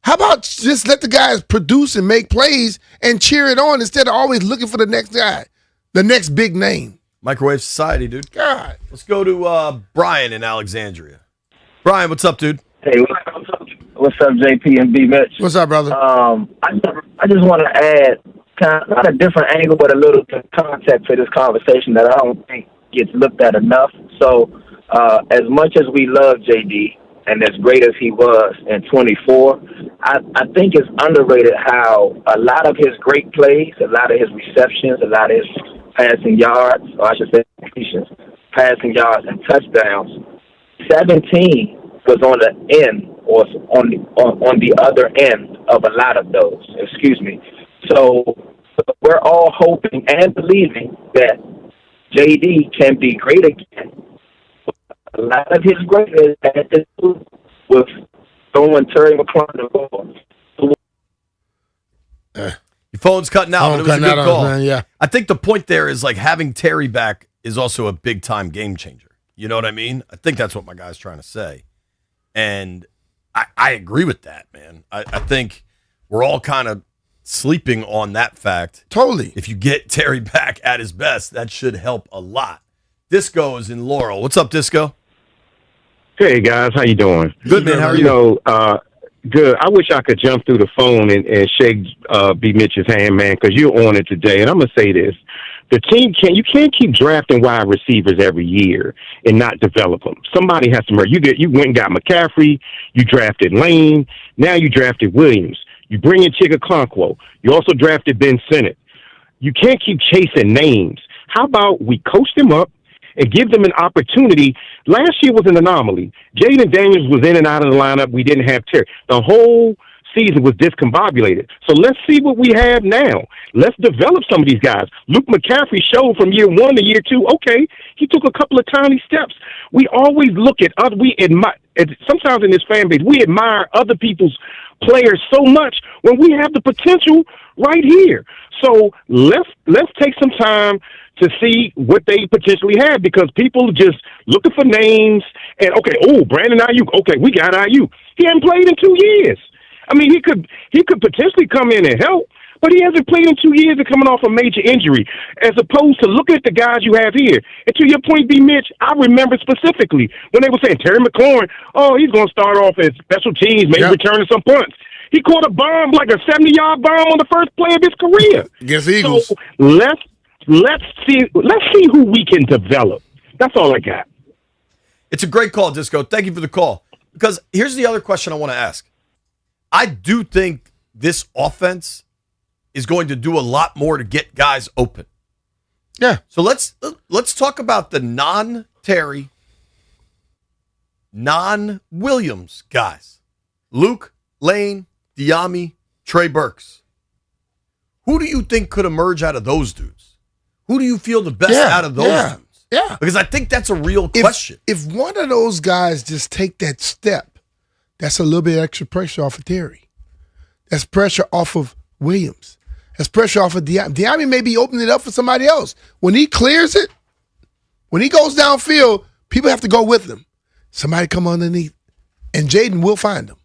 How about just let the guys produce and make plays and cheer it on instead of always looking for the next guy, the next big name?
Microwave Society, dude.
God.
Let's go to Brian in Alexandria. Brian, what's up, dude?
Hey, what's up, JP and B Mitch?
What's up, brother?
I just want to add kind of not a different angle, but a little context to this conversation that I don't think gets looked at enough. So, as much as we love JD and as great as he was in 24, I think it's underrated how a lot of his great plays, a lot of his receptions, a lot of his passing yards, or I should say completions, passing yards and touchdowns, 17 was on the end or on the other end of a lot of those. Excuse me. So we're all hoping and believing that JD can be great again. A lot of his greatness had to do with throwing Terry McLaurin the ball.
Your phone's cutting out, but it was a
Cutting
good
out
call.
man, yeah.
I think the point there is like having Terry back is also a big time game changer. You know what I mean? I think that's what my guy's trying to say. And I agree with that, man. I think we're all kind of sleeping on that fact.
Totally.
If you get Terry back at his best, that should help a lot. Disco is in Laurel. What's up, Disco?
Hey guys, how you doing?
Good, man. How are you?
Good. I wish I could jump through the phone and shake B. Mitch's hand, man, because you're on it today. And I'm gonna say this: the team you can't keep drafting wide receivers every year and not develop them. Somebody has to merge. You went and got McCaffrey. You drafted Lane. Now you drafted Williams. You bring in Chigakonkwo. You also drafted Ben Sinnott. You can't keep chasing names. How about we coach them up and give them an opportunity? Last year was an anomaly. Jaden Daniels was in and out of the lineup. We didn't have Terry. The whole season was discombobulated. So let's see what we have now. Let's develop some of these guys. Luke McCaffrey showed from year 1 to year 2, okay, he took a couple of tiny steps. We always look at we admire, sometimes in this fan base, we admire other people's players so much when we have the potential right here. So let's take some time to see what they potentially have, because people just looking for names and Brandon Ayuk, okay, we got Ayuk. He hasn't played in 2 years. I mean, he could potentially come in and help, but he hasn't played in 2 years and coming off a major injury, as opposed to looking at the guys you have here. And to your point, B. Mitch, I remember specifically when they were saying Terry McLaurin, he's going to start off as special teams, maybe returning some punts. He caught a bomb, like a 70-yard bomb on the first play of his career.
Against the Eagles.
So let's see who we can develop. That's all I got.
It's a great call, Disco. Thank you for the call. Because here's the other question I want to ask. I do think this offense is going to do a lot more to get guys open.
Yeah.
So let's talk about the non-Terry, non-Williams guys. Luke, Lane, Diami, Trey Burks. Who do you think could emerge out of those dudes? Who do you feel the best out of those dudes?
Yeah.
Because I think that's a real question.
If one of those guys just take that step, that's a little bit extra pressure off of Terry. That's pressure off of Williams. That's pressure off of Diami. Diami may be opening it up for somebody else. When he clears it, when he goes downfield, people have to go with him. Somebody come underneath, and Jaden will find him.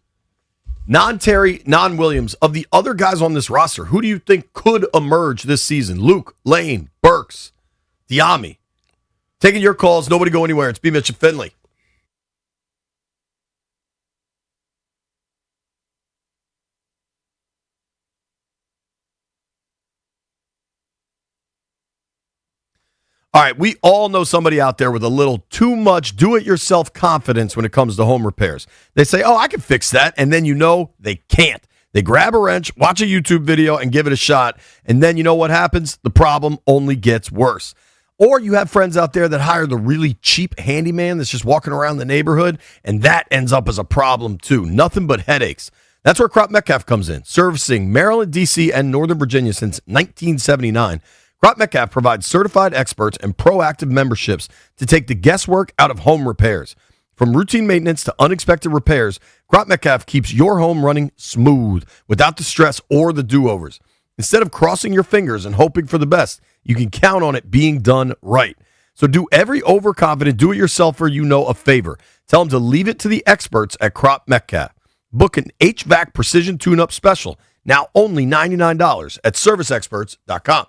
Non-Terry, non-Williams, of the other guys on this roster, who do you think could emerge this season? Luke, Lane, Burks, Diami. Taking your calls. Nobody go anywhere. It's B. Mitch and Finley. All right, we all know somebody out there with a little too much do-it-yourself confidence when it comes to home repairs. They say, I can fix that, and then they can't. They grab a wrench, watch a YouTube video, and give it a shot, and then you know what happens? The problem only gets worse. Or you have friends out there that hire the really cheap handyman that's just walking around the neighborhood, and that ends up as a problem too. Nothing but headaches. That's where Crop Metcalf comes in, servicing Maryland, D.C., and Northern Virginia since 1979. Crop Metcalf provides certified experts and proactive memberships to take the guesswork out of home repairs. From routine maintenance to unexpected repairs, Crop Metcalf keeps your home running smooth without the stress or the do-overs. Instead of crossing your fingers and hoping for the best, you can count on it being done right. So do every overconfident do-it-yourselfer a favor. Tell them to leave it to the experts at Crop Metcalf. Book an HVAC Precision Tune-Up Special, now only $99 at ServiceExperts.com.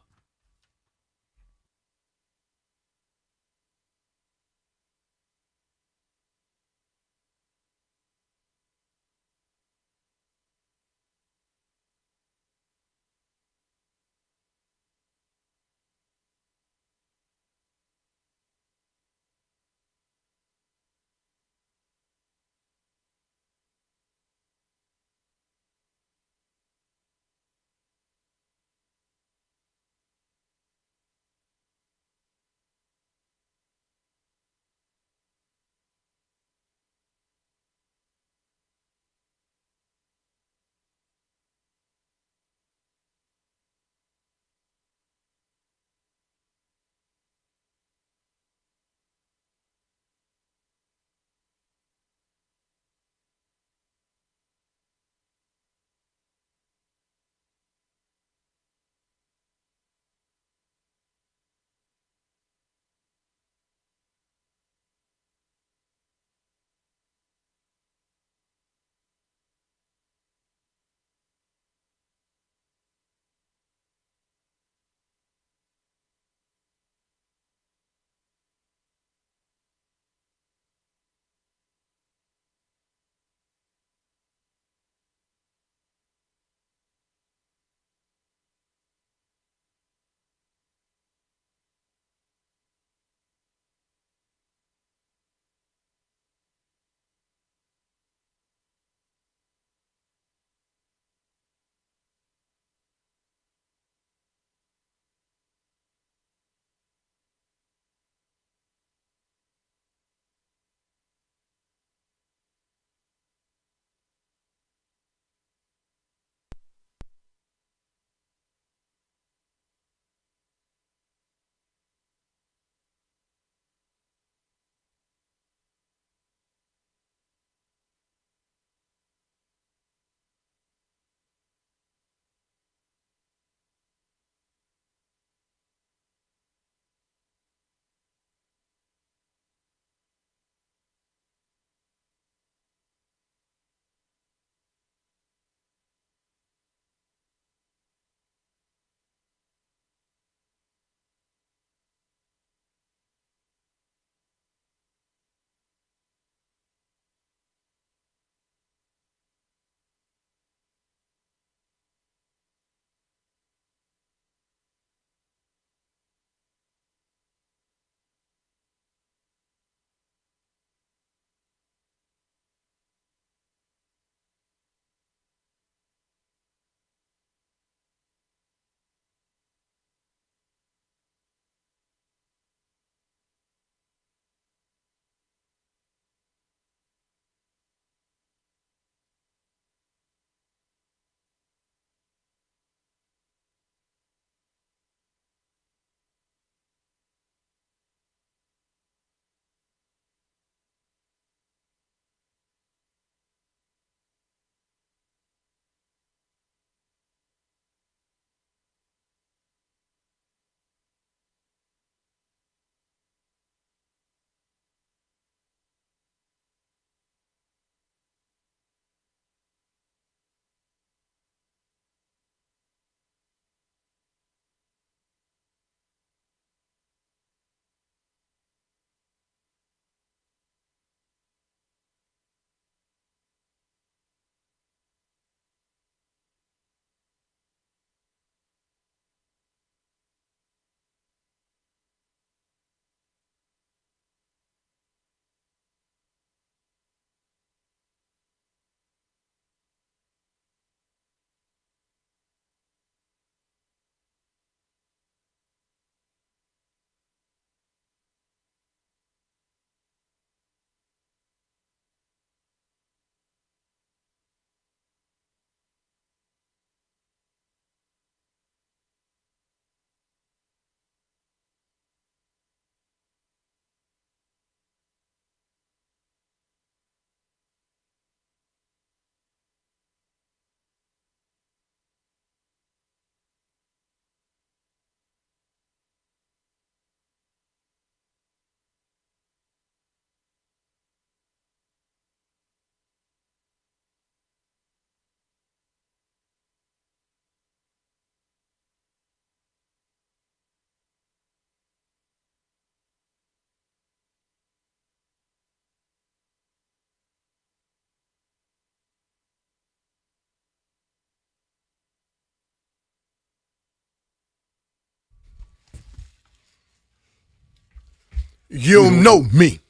You know me.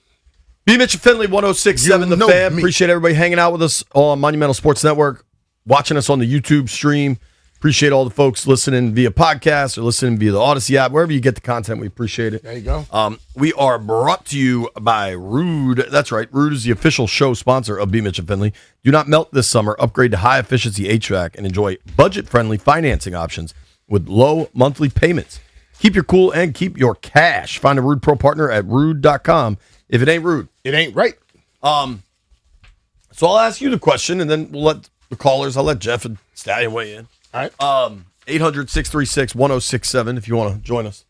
B. Mitch and Finley, 106.7 The Fan. Appreciate everybody hanging out with us on Monumental Sports Network, watching us on the YouTube stream. Appreciate all the folks listening via podcast or listening via the Odyssey app. Wherever you get the content, we appreciate it.
There you go.
We are brought to you by Rude. That's right. Rude is the official show sponsor of B. Mitch and Finley. Do not melt this summer. Upgrade to high-efficiency HVAC and enjoy budget-friendly financing options with low monthly payments. Keep your cool and keep your cash. Find a Rude Pro partner at rude.com. If it ain't rude,
it ain't right.
So I'll ask you the question, and then we'll let the callers, I'll let Jeff and Stallion weigh in.
All right.
800-636-1067 if you want to join us.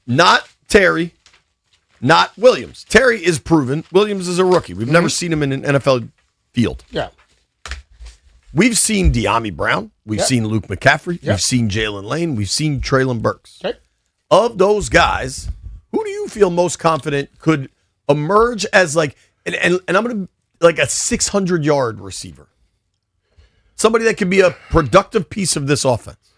Not Terry, not Williams. Terry is proven. Williams is a rookie. We've never seen him in an NFL field.
Yeah.
We've seen De'Ami Brown. We've
Yep.
seen Luke McCaffrey.
Yep.
We've seen Jalen Lane. We've seen Traylon Burks.
Okay.
Of those guys, who do you feel most confident could emerge as like, and I'm going to, like a 600-yard receiver? Somebody that could be a productive piece of this offense.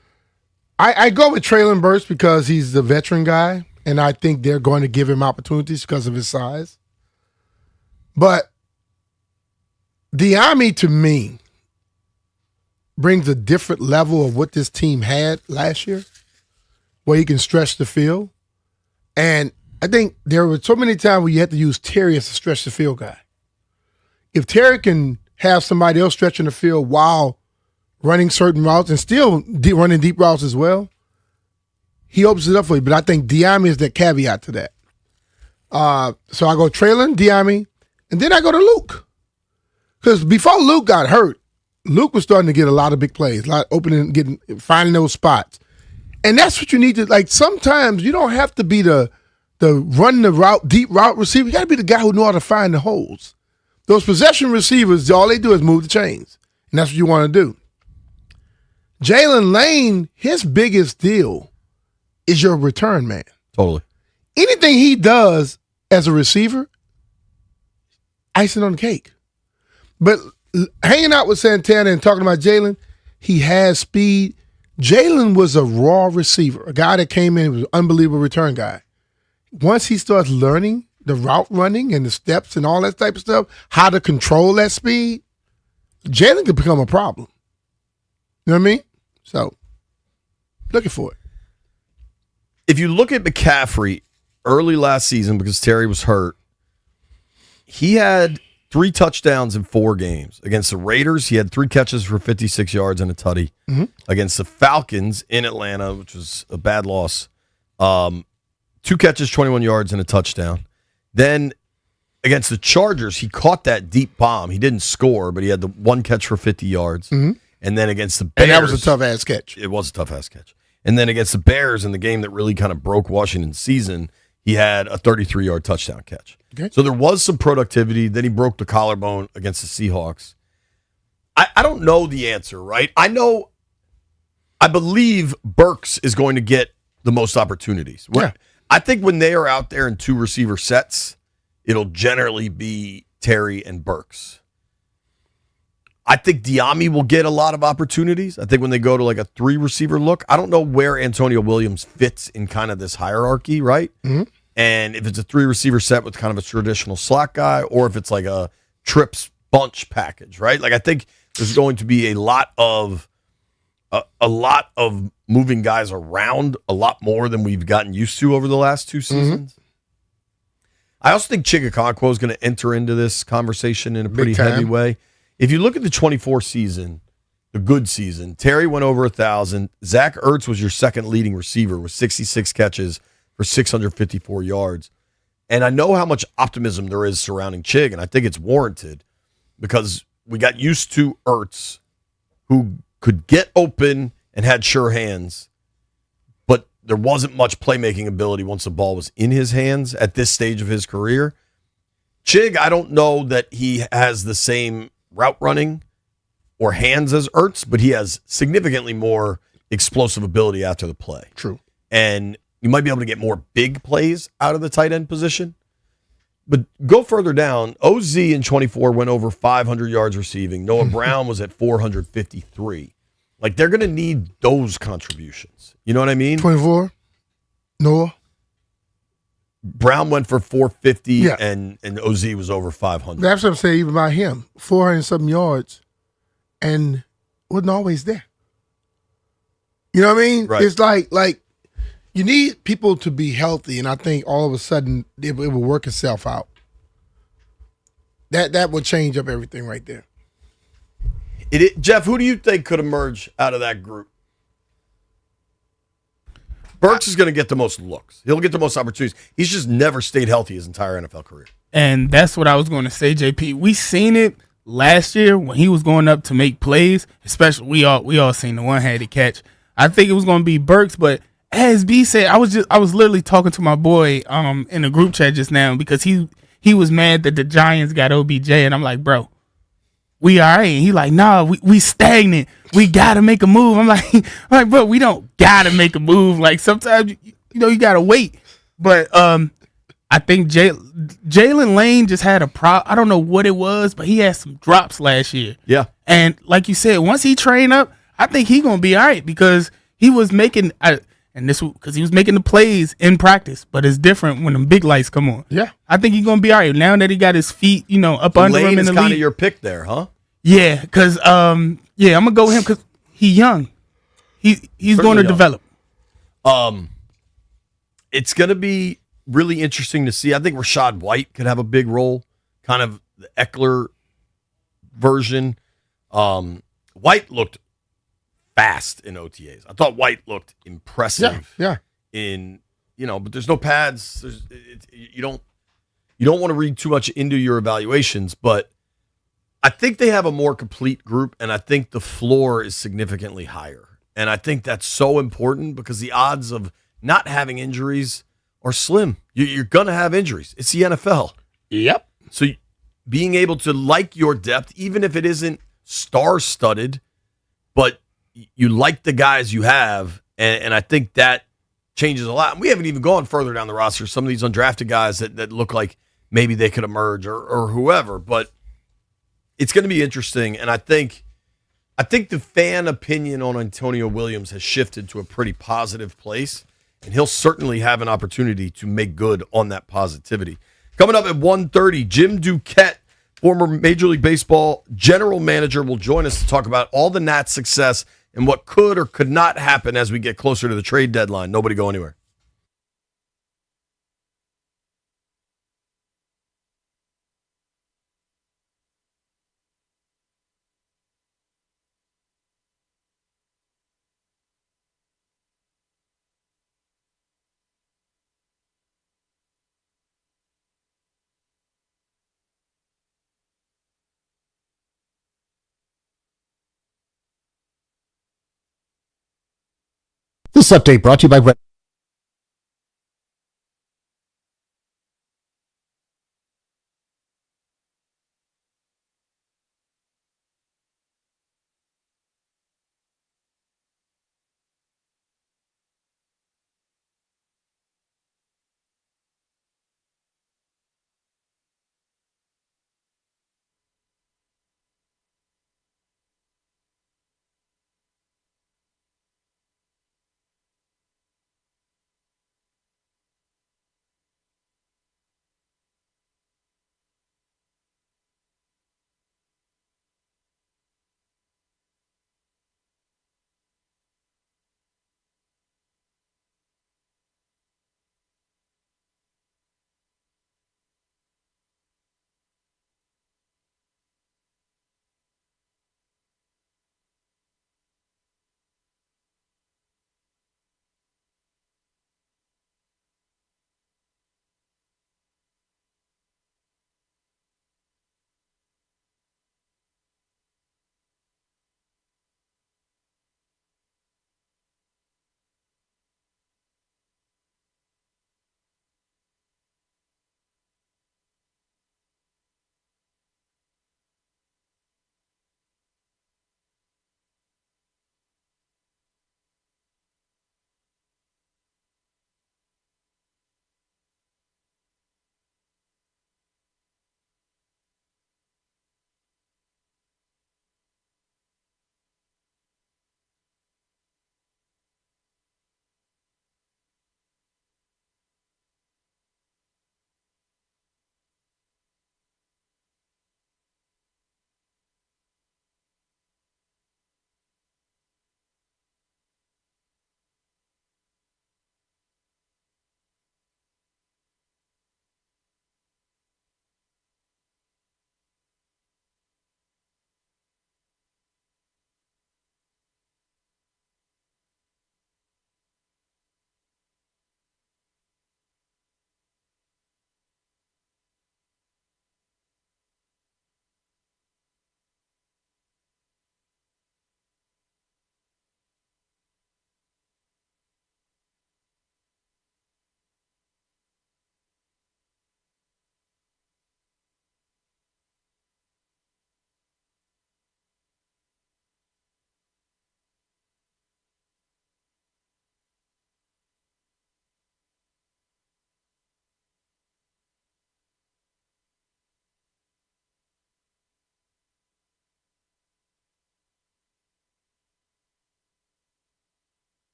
I go with Traylon Burks because he's the veteran guy, and I think they're going to give him opportunities because of his size. But De'Ami, to me, brings a different level of what this team had last year, where he can stretch the field. And I think there were so many times where you had to use Terry as a stretch the field guy. If Terry can have somebody else stretching the field while running certain routes and still running deep routes as well, he opens it up for you. But I think De'Ami is the caveat to that. So I go Traylon, De'Ami, and then I go to Luke. Because before Luke got hurt, Luke was starting to get a lot of big plays, a lot opening, finding those spots. And that's what you need to, like, sometimes you don't have to be the run the route, deep route receiver. You got to be the guy who knows how to find the holes. Those possession receivers, all they do is move the chains. And that's what you want to do. Jalen Lane, his biggest deal is your return man.
Totally.
Anything he does as a receiver, icing on the cake. But hanging out with Santana and talking about Jalen, he has speed. Jalen was a raw receiver, a guy that came in, was an unbelievable return guy. Once he starts learning the route running and the steps and all that type of stuff, how to control that speed, Jalen could become a problem. You know what I mean? So, looking for it.
If you look at McCaffrey early last season, because Terry was hurt, he had 3 touchdowns in 4 games. Against the Raiders, he had 3 catches for 56 yards and a tutty.
Mm-hmm.
Against the Falcons in Atlanta, which was a bad loss, 2 catches, 21 yards, and a touchdown. Then against the Chargers, he caught that deep bomb. He didn't score, but he had the 1 catch for 50 yards.
Mm-hmm.
And then against the Bears.
And that was a tough-ass catch.
It was a tough-ass catch. And then against the Bears in the game that really kind of broke Washington's season, he had a 33-yard touchdown catch.
Okay.
So there was some productivity. Then he broke the collarbone against the Seahawks. I don't know the answer, right? I believe Burks is going to get the most opportunities.
Yeah.
I think when they are out there in 2 receiver sets, it'll generally be Terry and Burks. I think De'Ami will get a lot of opportunities. I think when they go to like a 3 receiver look, I don't know where Antonio Williams fits in kind of this hierarchy, right?
Mm-hmm.
And if it's a 3 receiver set with kind of a traditional slot guy, or if it's like a trips bunch package, right? Like I think there's going to be a lot of moving guys around, a lot more than we've gotten used to over the last 2 seasons.
Mm-hmm.
I also think Chig Okonkwo is going to enter into this conversation in a pretty
Big time.
heavy way. If you look at the 24 season, the good season, Terry went over 1,000. Zach Ertz was your second leading receiver with 66 catches for 654 yards. And I know how much optimism there is surrounding Chig, and I think it's warranted because we got used to Ertz, who could get open and had sure hands, but there wasn't much playmaking ability once the ball was in his hands at this stage of his career. Chig, I don't know that he has the same route running or hands as Ertz, but he has significantly more explosive ability after the play.
True.
And you might be able to get more big plays out of the tight end position. But go further down. OZ in 24 went over 500 yards receiving. Noah Brown was at 453. Like, they're going to need those contributions. You know what I mean?
24, Noah.
Brown went for 450,
Yeah.
and OZ was over 500.
That's what I'm saying. Even about him, 400 something yards, and wasn't always there. You know what I mean?
Right.
It's like you need people to be healthy, and I think all of a sudden it will work itself out. That would change up everything right there.
Jeff, who do you think could emerge out of that group? Burks is going to get the most looks. He'll get the most opportunities. He's just never stayed healthy his entire NFL career.
And that's what I was going to say, JP. We seen it last year when he was going up to make plays. Especially we all seen the one-handed catch. I think it was going to be Burks, but as B said, I was literally talking to my boy in the group chat just now because he was mad that the Giants got OBJ, and I'm like, bro, we all right. And he like, nah, we stagnant. We gotta make a move. I'm like, bro, we don't gotta make a move. Like sometimes you gotta wait. But I think Jalen Lane just had a problem. I don't know what it was, but he had some drops last year.
Yeah.
And like you said, once he trained up, I think he gonna be all right because he was making because he was making the plays in practice, but it's different when the big lights come on.
Yeah.
I think he's gonna be all right now that he got his feet, up under
Lane
him in
is
the
kind
league.
of your pick there, huh?
Yeah, because I'm gonna go with him because he's young. He's going to
young.
develop.
It's going to be really interesting to see. I think Rashad White could have a big role, kind of the Eckler version. White looked fast in OTAs. I thought White looked impressive.
Yeah.
But there's no pads. You don't want to read too much into your evaluations, but I think they have a more complete group, and I think the floor is significantly higher. And I think that's so important because the odds of not having injuries are slim. You're going to have injuries. It's the NFL.
Yep.
So being able to like your depth, even if it isn't star-studded, but you like the guys you have, and I think that changes a lot. And we haven't even gone further down the roster. Some of these undrafted guys that look like maybe they could emerge or whoever, but it's going to be interesting, and I think the fan opinion on Antonio Williams has shifted to a pretty positive place, and he'll certainly have an opportunity to make good on that positivity. Coming up at 1:30, Jim Duquette, former Major League Baseball general manager, will join us to talk about all the Nats' success and what could or could not happen as we get closer to the trade deadline. Nobody go anywhere.
This update brought to you by Red.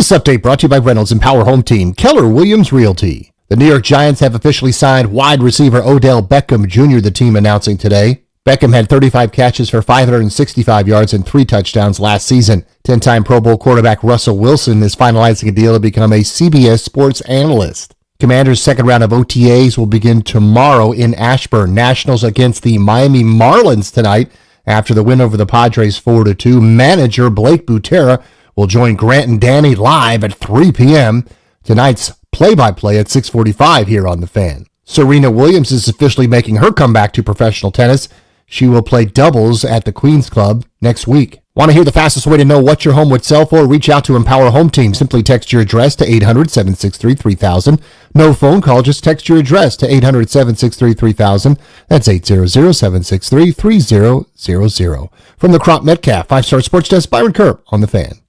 This update brought to you by Reynolds and Power Home Team, Keller Williams Realty. The New York Giants have officially signed wide receiver Odell Beckham Jr., the team announcing today. Beckham had 35 catches for 565 yards and 3 touchdowns last season. 10-time Pro Bowl quarterback Russell Wilson is finalizing a deal to become a CBS sports analyst. Commanders' second round of OTAs will begin tomorrow in Ashburn. Nationals against the Miami Marlins tonight. After the win over the Padres 4-2, manager Blake Butera will join Grant and Danny live at 3 p.m. Tonight's play-by-play at 6:45 here on The Fan. Serena Williams is officially making her comeback to professional tennis. She will play doubles at the Queen's Club next week. Want to hear the fastest way to know what your home would sell for? Reach out to Empower Home Team. Simply text your address to 800-763-3000. No phone call, just text your address to 800-763-3000. That's 800-763-3000. From the Crop Metcalf 5-Star Sports Desk, Byron Kerp on The Fan.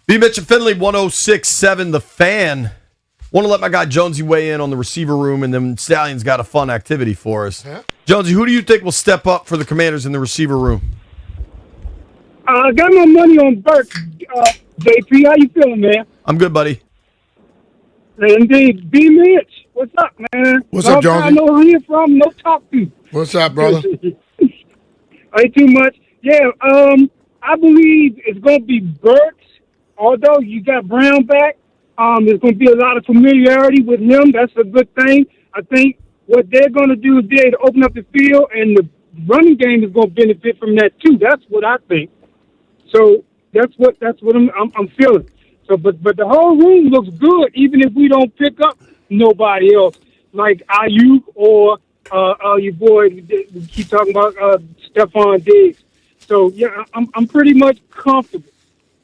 B. Mitch and Finley, 106.7 The Fan. Want to let my guy Jonesy weigh in on the receiver room, and then Stallion's got a fun activity for us. Yeah. Jonesy, who do you think will step up for the Commanders in the receiver room?
I got my money on Burke. JP, how you feeling, man?
I'm good, buddy.
Indeed. B. Mitch, what's up, man?
What's up, Jonesy?
I know who you're from, no talk to.
What's up, brother?
Ain't too much. Yeah, I believe it's going to be Burks. Although you got Brown back, there's going to be a lot of familiarity with him. That's a good thing. I think what they're going to do is be able to open up the field, and the running game is going to benefit from that too. That's what I think. So that's what I'm feeling. So, but the whole room looks good, even if we don't pick up nobody else like Ayuk or your boy. We keep talking about Stephon Diggs. So yeah, I'm pretty much comfortable.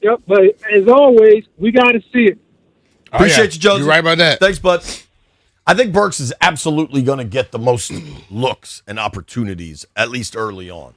Yep, but as always, we got to see it.
Appreciate you, Jonesy.
You're right about that.
Thanks, bud. I think Burks is absolutely going to get the most looks and opportunities, at least early on.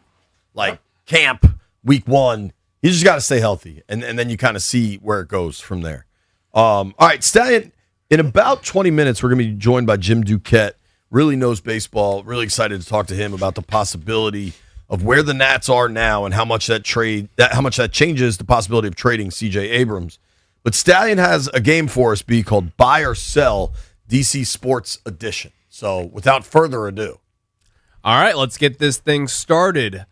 Like camp, week 1. You just got to stay healthy, and then you kind of see where it goes from there. All right, Stallion, in about 20 minutes, we're going to be joined by Jim Duquette. Really knows baseball. Really excited to talk to him about the possibility of where the Nats are now and how much that changes the possibility of trading C.J. Abrams. But Stallion has a game for us, B, called Buy or Sell, DC Sports Edition. So without further ado.
All right, let's get this thing started.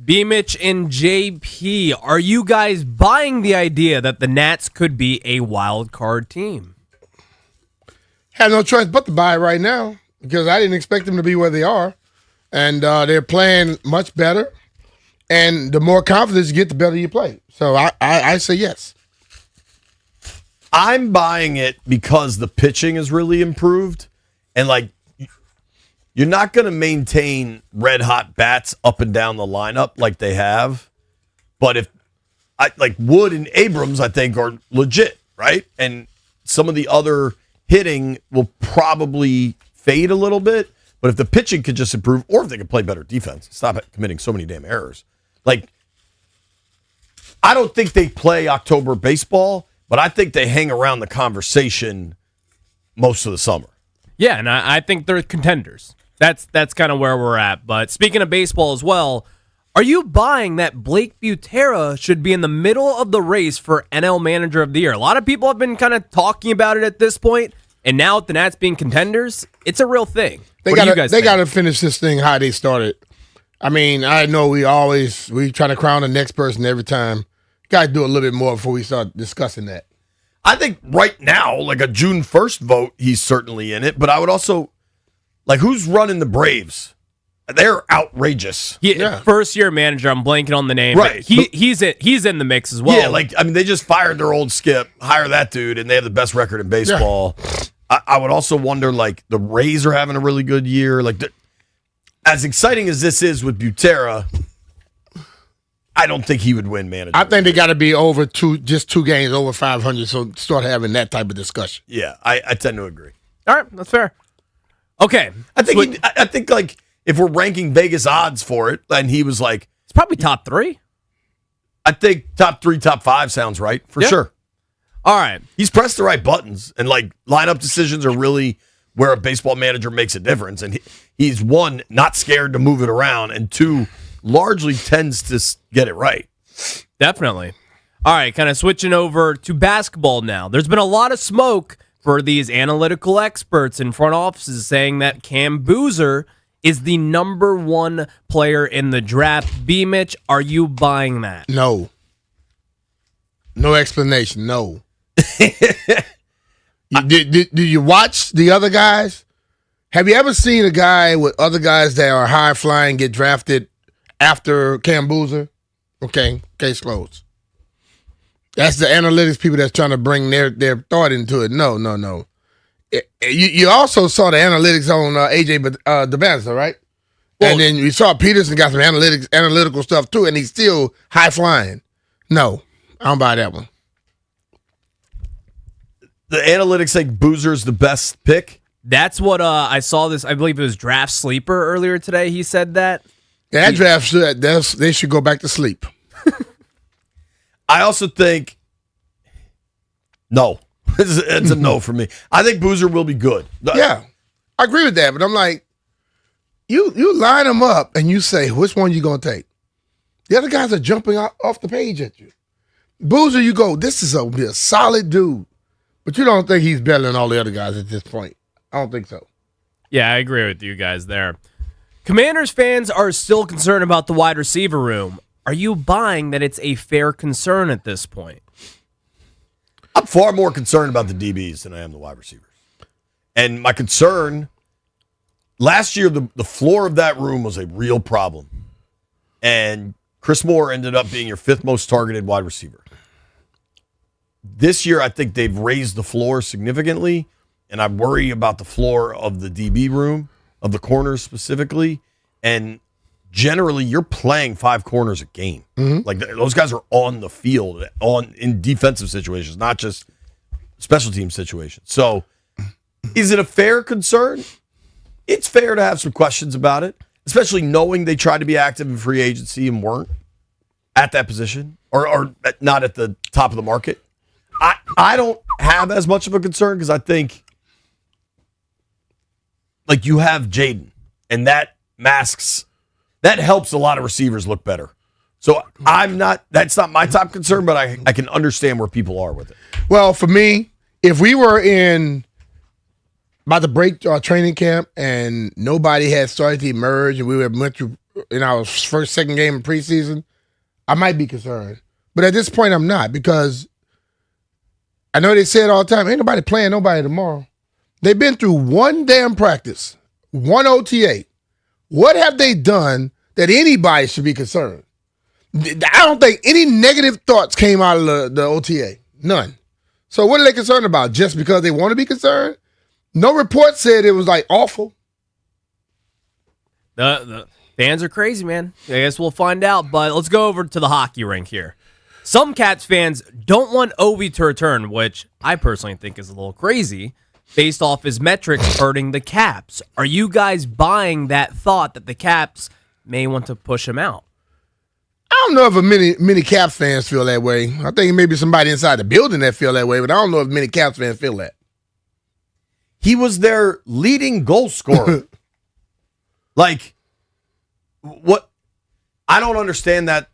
B-Mitch and JP, are you guys buying the idea that the Nats could be a wild card team?
Have no choice but to buy it right now because I didn't expect them to be where they are. And they're playing much better. And the more confidence you get, the better you play. So I say yes.
I'm buying it because the pitching is really improved. And, like, you're not going to maintain red-hot bats up and down the lineup like they have. But Wood and Abrams, I think, are legit, right? And some of the other hitting will probably fade a little bit. But if the pitching could just improve, or if they could play better defense, stop committing so many damn errors. Like, I don't think they play October baseball, but I think they hang around the conversation most of the summer.
Yeah, and I think they're contenders. That's kind of where we're at. But speaking of baseball as well, are you buying that Blake Butera should be in the middle of the race for NL Manager of the Year? A lot of people have been kind of talking about it at this point, and now with the Nats being contenders, it's a real thing.
They got to finish this thing how they started. I mean, I know we try to crown the next person every time. Got to do a little bit more before we start discussing that.
I think right now, like a June 1st vote, he's certainly in it. But I would also, like, who's running the Braves? They're outrageous.
First-year manager, I'm blanking on the name.
Right.
He's in the mix as well.
Yeah, they just fired their old skip, hire that dude, and they have the best record in baseball. Yeah. I would also wonder, like, the Rays are having a really good year. Like, as exciting as this is with Butera, I don't think he would win manager.
I think they got to be over just two games over 500. So start having that type of discussion.
Yeah, I tend to agree.
All right, that's fair. Okay,
I think like if we're ranking Vegas odds for it, and he was like,
it's probably top 3.
I think top 3, top 5 sounds right for sure.
All right,
he's pressed the right buttons, and like lineup decisions are really where a baseball manager makes a difference. And he's one, not scared to move it around, and two, largely tends to get it right.
Definitely. All right, kind of switching over to basketball now. There's been a lot of smoke for these analytical experts in front offices saying that Cam Boozer is the number 1 player in the draft. B. Mitch, are you buying that?
No. No explanation. No. Did you watch the other guys? Have you ever seen a guy with other guys that are high flying get drafted after Cam Boozer? Okay, case closed. That's the analytics people that's trying to bring their thought into it. No. You also saw the analytics on AJ Debasa, right? Well, and then you saw Peterson got some analytical stuff too, and he's still high flying. No, I don't buy that one.
The analytics say Boozer's the best pick.
That's what I saw this. I believe it was Draft Sleeper earlier today. He said that.
That draft they should go back to sleep.
I also think no. It's a no for me. I think Boozer will be good.
Yeah, I agree with that. But I'm like, you line them up and you say which one you gonna take. The other guys are jumping off the page at you. Boozer, you go, this is be a solid dude, but you don't think he's better than all the other guys at this point. I don't think so.
Yeah, I agree with you guys there. Commanders fans are still concerned about the wide receiver room. Are you buying that it's a fair concern at this point?
I'm far more concerned about the DBs than I am the wide receivers. And my concern, last year, the floor of that room was a real problem. And Chris Moore ended up being your 5th most targeted wide receiver. This year, I think they've raised the floor significantly, and I worry about the floor of the DB room, of the corners specifically. And generally, you're playing 5 corners a game. Mm-hmm. Like those guys are on the field, in defensive situations, not just special team situations. So, is it a fair concern? It's fair to have some questions about it, especially knowing they tried to be active in free agency and weren't at that position or not at the top of the market. I don't have as much of a concern because I think like you have Jaden, and that helps a lot of receivers look better. So that's not my top concern, but I can understand where people are with it.
Well, for me, if we were by the break training camp and nobody had started to emerge and we went through in our second game of preseason, I might be concerned. But at this point, I'm not, because I know they say it all the time, ain't nobody playing nobody tomorrow. They've been through one damn practice, one OTA. What have they done that anybody should be concerned? I don't think any negative thoughts came out of the OTA. None. So what are they concerned about? Just because they want to be concerned? No report said it was like awful.
The fans are crazy, man. I guess we'll find out, but let's go over to the hockey rink here. Some Cats fans don't want Ovi to return, which I personally think is a little crazy, based off his metrics hurting the Caps. Are you guys buying that thought that the Caps may want to push him out?
I don't know if many Caps fans feel that way. I think maybe somebody inside the building that feel that way, but I don't know if many Caps fans feel that.
He was their leading goal scorer. Like, what? I don't understand that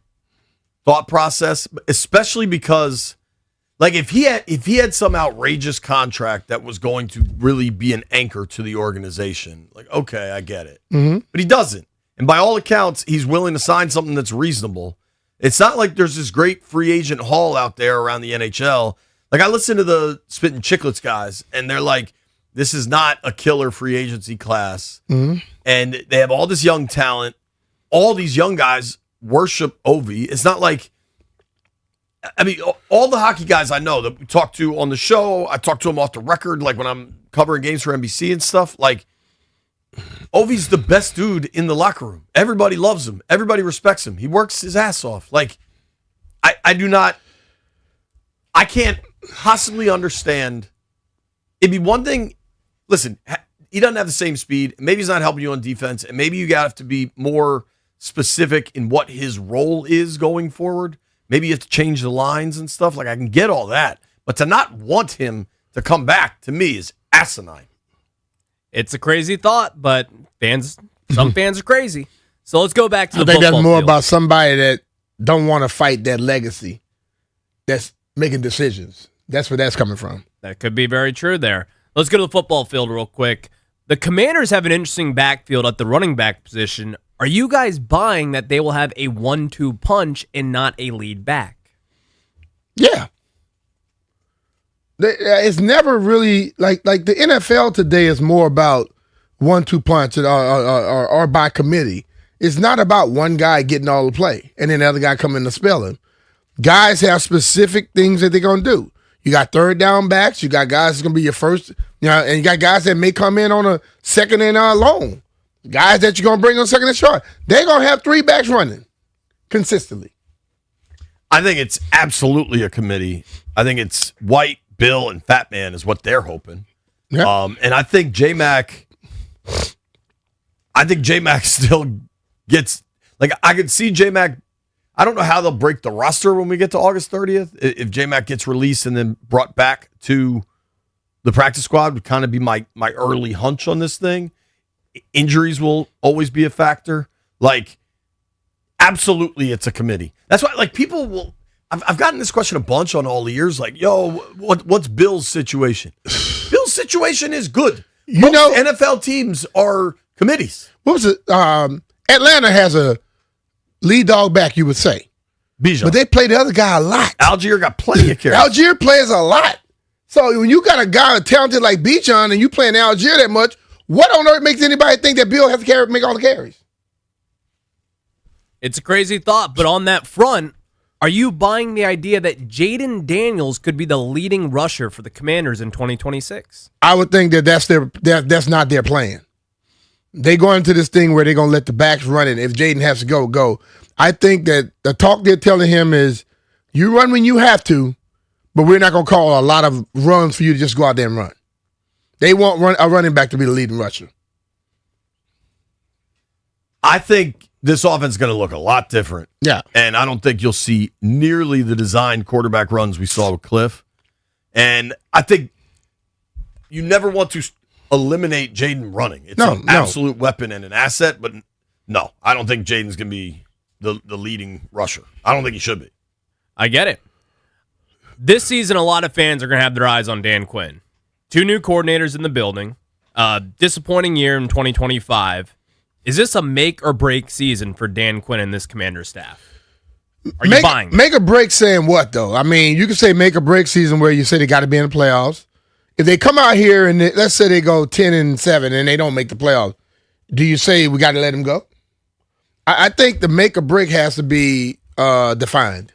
thought process, especially because, like, if he had some outrageous contract that was going to really be an anchor to the organization, like, okay, I get it.
Mm-hmm.
But he doesn't. And by all accounts, he's willing to sign something that's reasonable. It's not like there's this great free agent haul out there around the NHL. Like, I listen to the Spittin' Chicklets guys, and they're like, this is not a killer free agency class.
Mm-hmm.
And they have all this young talent. All these young guys worship Ovi. It's not like, I mean, all the hockey guys I know that we talk to on the show, I talk to them off the record, like when I'm covering games for NBC and stuff, like, Ovi's the best dude in the locker room. Everybody loves him. Everybody respects him. He works his ass off. Like, I can't possibly understand. It'd be one thing. Listen, he doesn't have the same speed. Maybe he's not helping you on defense, and maybe you have to be more specific in what his role is going forward. Maybe you have to change the lines and stuff. Like, I can get all that. But to not want him to come back, to me, is asinine.
It's a crazy thought, but some fans are crazy. So let's go back to the
I think
football
that's more
field.
about somebody that don't want to fight that legacy that's making decisions. That's where that's coming from.
That could be very true there. Let's go to the football field real quick. The Commanders have an interesting backfield at the running back position. Are you guys buying that they will have a 1-2 punch and not a lead back?
Yeah. It's never really like the NFL today is more about 1-2 punch or by committee. It's not about one guy getting all the play and then the other guy coming to spell him. Guys have specific things that they're going to do. You got third down backs. You got guys that's going to be your first, and you got guys that may come in on a second and long. Guys that you're going to bring on second and short. They're going to have three backs running consistently.
I think it's absolutely a committee. I think it's White, Bill, and Fat Man is what they're hoping.
Yeah.
And I think J-Mac still gets, like, I could see J-Mac. I don't know how they'll break the roster when we get to August 30th. If J-Mac gets released and then brought back to the practice squad would kind of be my early hunch on this thing. Injuries will always be a factor. Like, absolutely, it's a committee. That's why, like, people will. I've gotten this question a bunch on all ears. Like, yo, what's Bill's situation? Bill's situation is good. Most NFL teams are committees.
What was it? Atlanta has a lead dog back, you would say.
Bijan.
But they play the other guy a lot.
Algier got plenty of carries.
Algier plays a lot. So when you got a guy talented like Bijan and you playing Algier that much, what on earth makes anybody think that Bill has to make all the carries?
It's a crazy thought, but on that front, are you buying the idea that Jaden Daniels could be the leading rusher for the Commanders in 2026?
I would think that that's not their plan. They go into this thing where they're going to let the backs run it. If Jaden has to go. I think that the talk they're telling him is, you run when you have to, but we're not going to call a lot of runs for you to just go out there and run. They want a running back to be the leading rusher.
I think this offense is going to look a lot different.
Yeah.
And I don't think you'll see nearly the designed quarterback runs we saw with Cliff. And I think you never want to eliminate Jaden running. It's an absolute weapon and an asset, but no, I don't think Jaden's going to be the leading rusher. I don't think he should be.
I get it. This season, a lot of fans are going to have their eyes on Dan Quinn. 2 new coordinators in the building. Disappointing year in 2025. Is this a make or break season for Dan Quinn and this Commander staff? Are you buying?
Make or break saying what, though? I mean, you can say make or break season where you say they got to be in the playoffs. If they come out here and let's say they go 10-7 and they don't make the playoffs, do you say we got to let them go? I think the make or break has to be defined.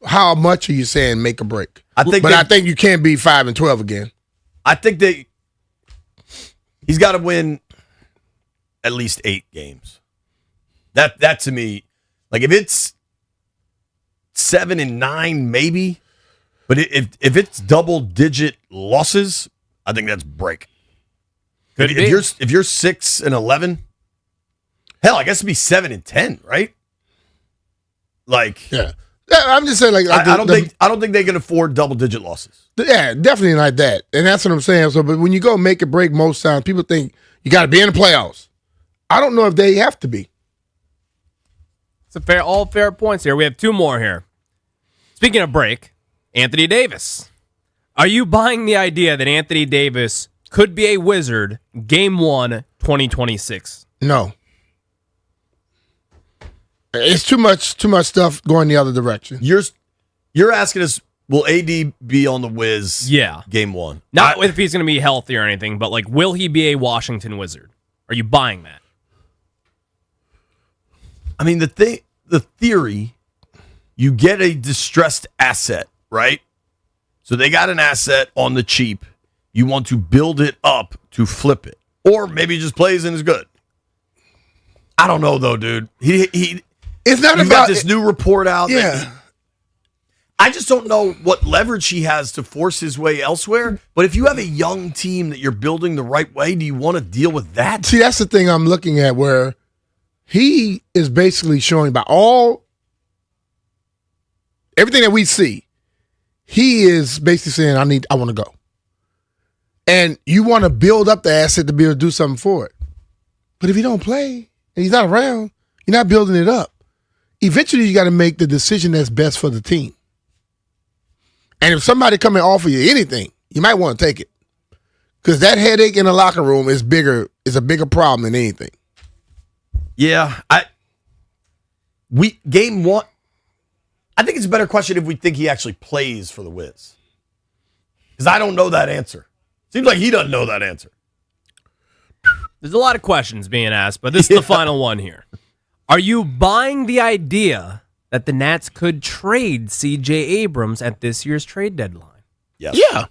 How much are you saying make or break? I think you can't be 5-12 again.
I think he's got to win at least 8 games. That to me, like, if it's 7-9, maybe, but if it's double digit losses, I think that's break. If you're 6-11, hell, I guess it'd be 7-10, right? Like,
yeah. I'm just saying, like,
I don't think they can afford double digit losses.
Yeah, definitely like that, and that's what I'm saying. So, but when you go make or break, most times people think you got to be in the playoffs. I don't know if they have to be.
It's all fair points here. We have 2 more here. Speaking of break, Anthony Davis. Are you buying the idea that Anthony Davis could be a Wizard Game 1, 2026?
No. It's too much stuff going the other direction.
You're asking us, will AD be on the Wiz?
Yeah.
Game 1?
Not if he's going to be healthy or anything, but like, will he be a Washington Wizard? Are you buying that?
I mean, the theory, you get a distressed asset, right? So they got an asset on the cheap. You want to build it up to flip it. Or maybe he just plays and is good. I don't know, though, dude.
It's not
You've
about
got this new report out.
Yeah.
I just don't know what leverage he has to force his way elsewhere. But if you have a young team that you're building the right way, do you want to deal with that?
See, that's the thing I'm looking at, where he is basically showing by everything that we see, he is basically saying, I want to go. And you want to build up the asset to be able to do something for it. But if you don't play and he's not around, you're not building it up. Eventually, you got to make the decision that's best for the team. And if somebody come and offer you anything, you might want to take it. Because that headache in the locker room is a bigger problem than anything.
Yeah. Game one, I think it's a better question if we think he actually plays for the Wiz. Because I don't know that answer. Seems like he doesn't know that answer.
There's a lot of questions being asked, but this is the final one here. Are you buying the idea that the Nats could trade C.J. Abrams at this year's trade deadline?
Yes.
Yeah.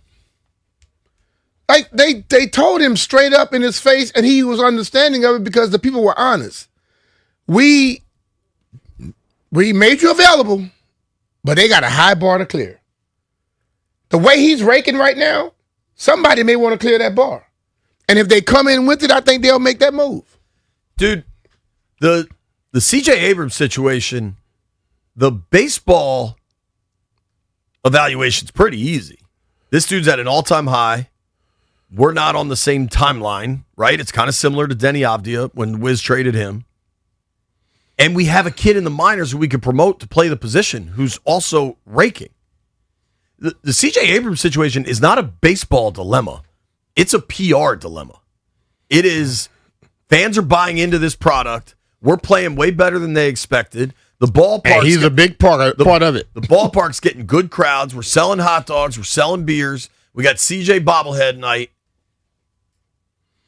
Like they told him straight up in his face, and he was understanding of it because the people were honest. We made you available, but they got a high bar to clear. The way he's raking right now, somebody may want to clear that bar. And if they come in with it, I think they'll make that move.
Dude, the C.J. Abrams situation, the baseball evaluation's pretty easy. This dude's at an all-time high. We're not on the same timeline, right? It's kind of similar to Denny Avdia when Wiz traded him. And we have a kid in the minors who we could promote to play the position who's also raking. The C.J. Abrams situation is not a baseball dilemma. It's a PR dilemma. It is, fans are buying into this product. We're playing way better than they expected. The ballpark.
And he's a big part of it.
The ballpark's getting good crowds. We're selling hot dogs. We're selling beers. We got CJ bobblehead night.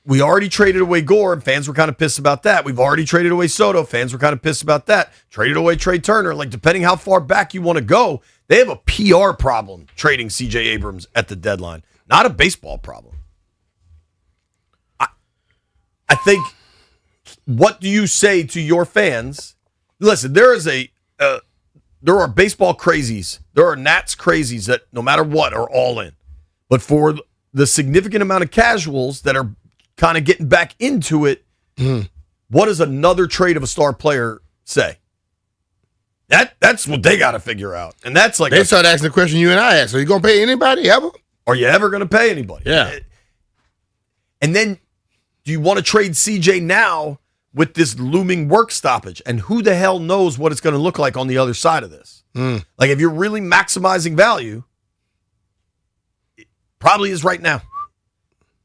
We already traded away Gore, and fans were kind of pissed about that. We've already traded away Soto. Fans were kind of pissed about that. Traded away Trey Turner. Like, depending how far back you want to go, they have a PR problem trading CJ Abrams at the deadline, not a baseball problem. I think, what do you say to your fans? Listen, there are baseball crazies. There are Nats crazies that no matter what are all in. But for the significant amount of casuals that are kind of getting back into it, what does another trade of a star player say? That's what they got to figure out. And that's like
they start asking the question you and I asked. Are you going to pay anybody ever?
Are you ever going to pay anybody?
Yeah.
And then do you want to trade CJ now with this looming work stoppage? And who the hell knows what it's going to look like on the other side of this? Like, if you're really maximizing value, it probably is right now.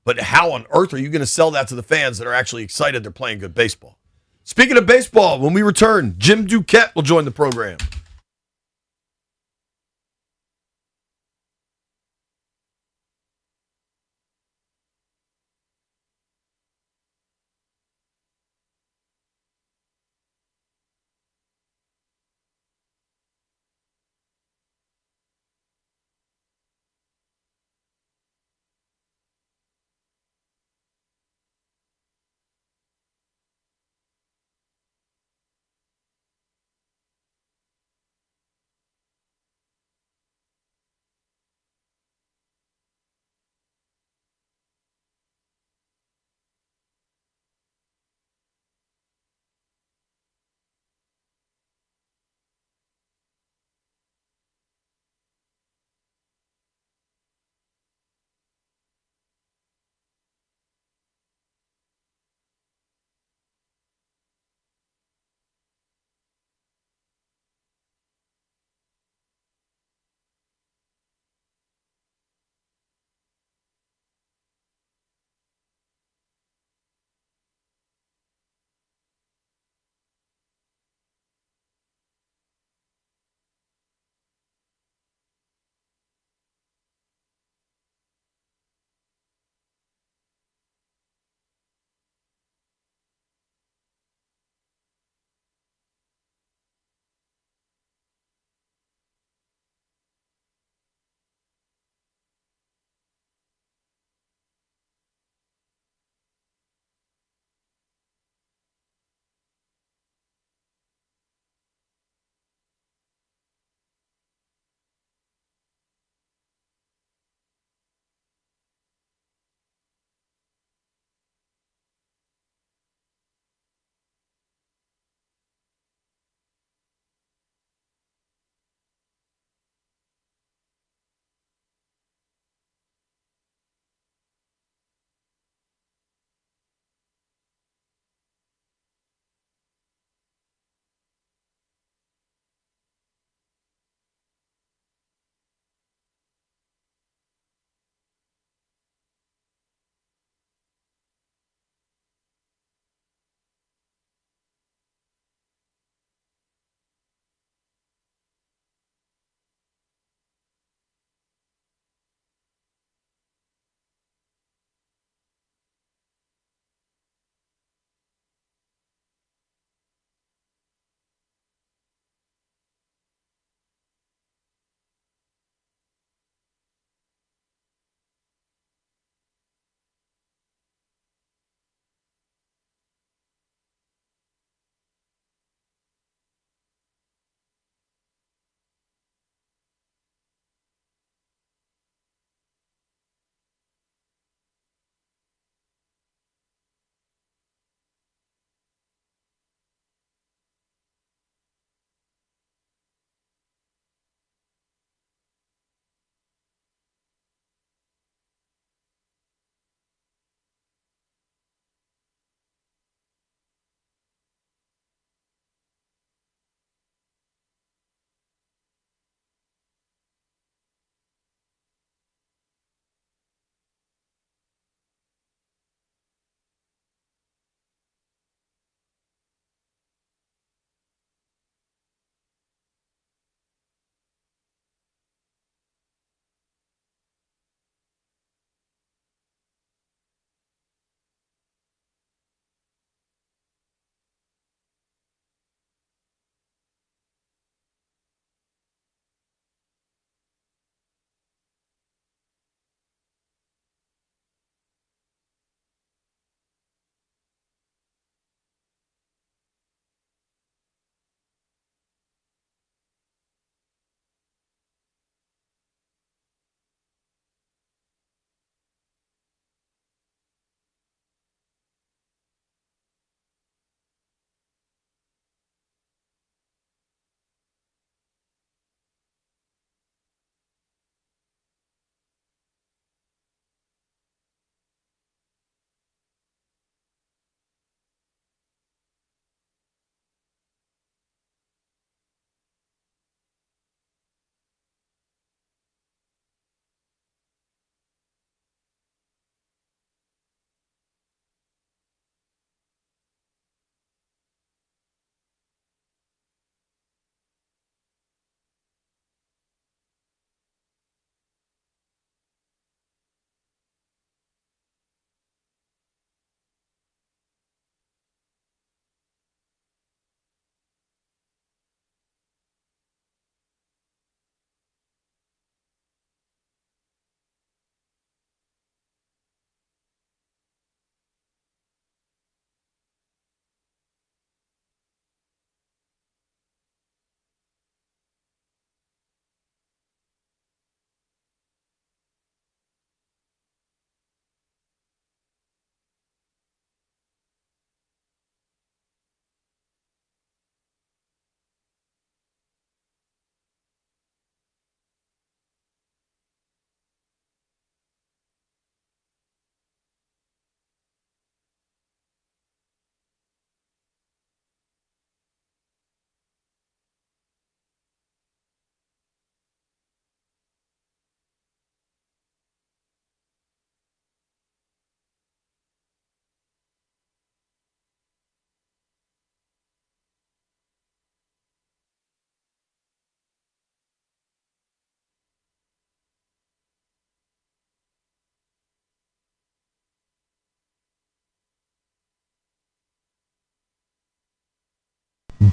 But how on earth are you going to sell that to the fans that are actually excited they're playing good baseball? Speaking of baseball, when we return, Jim Duquette will join the program.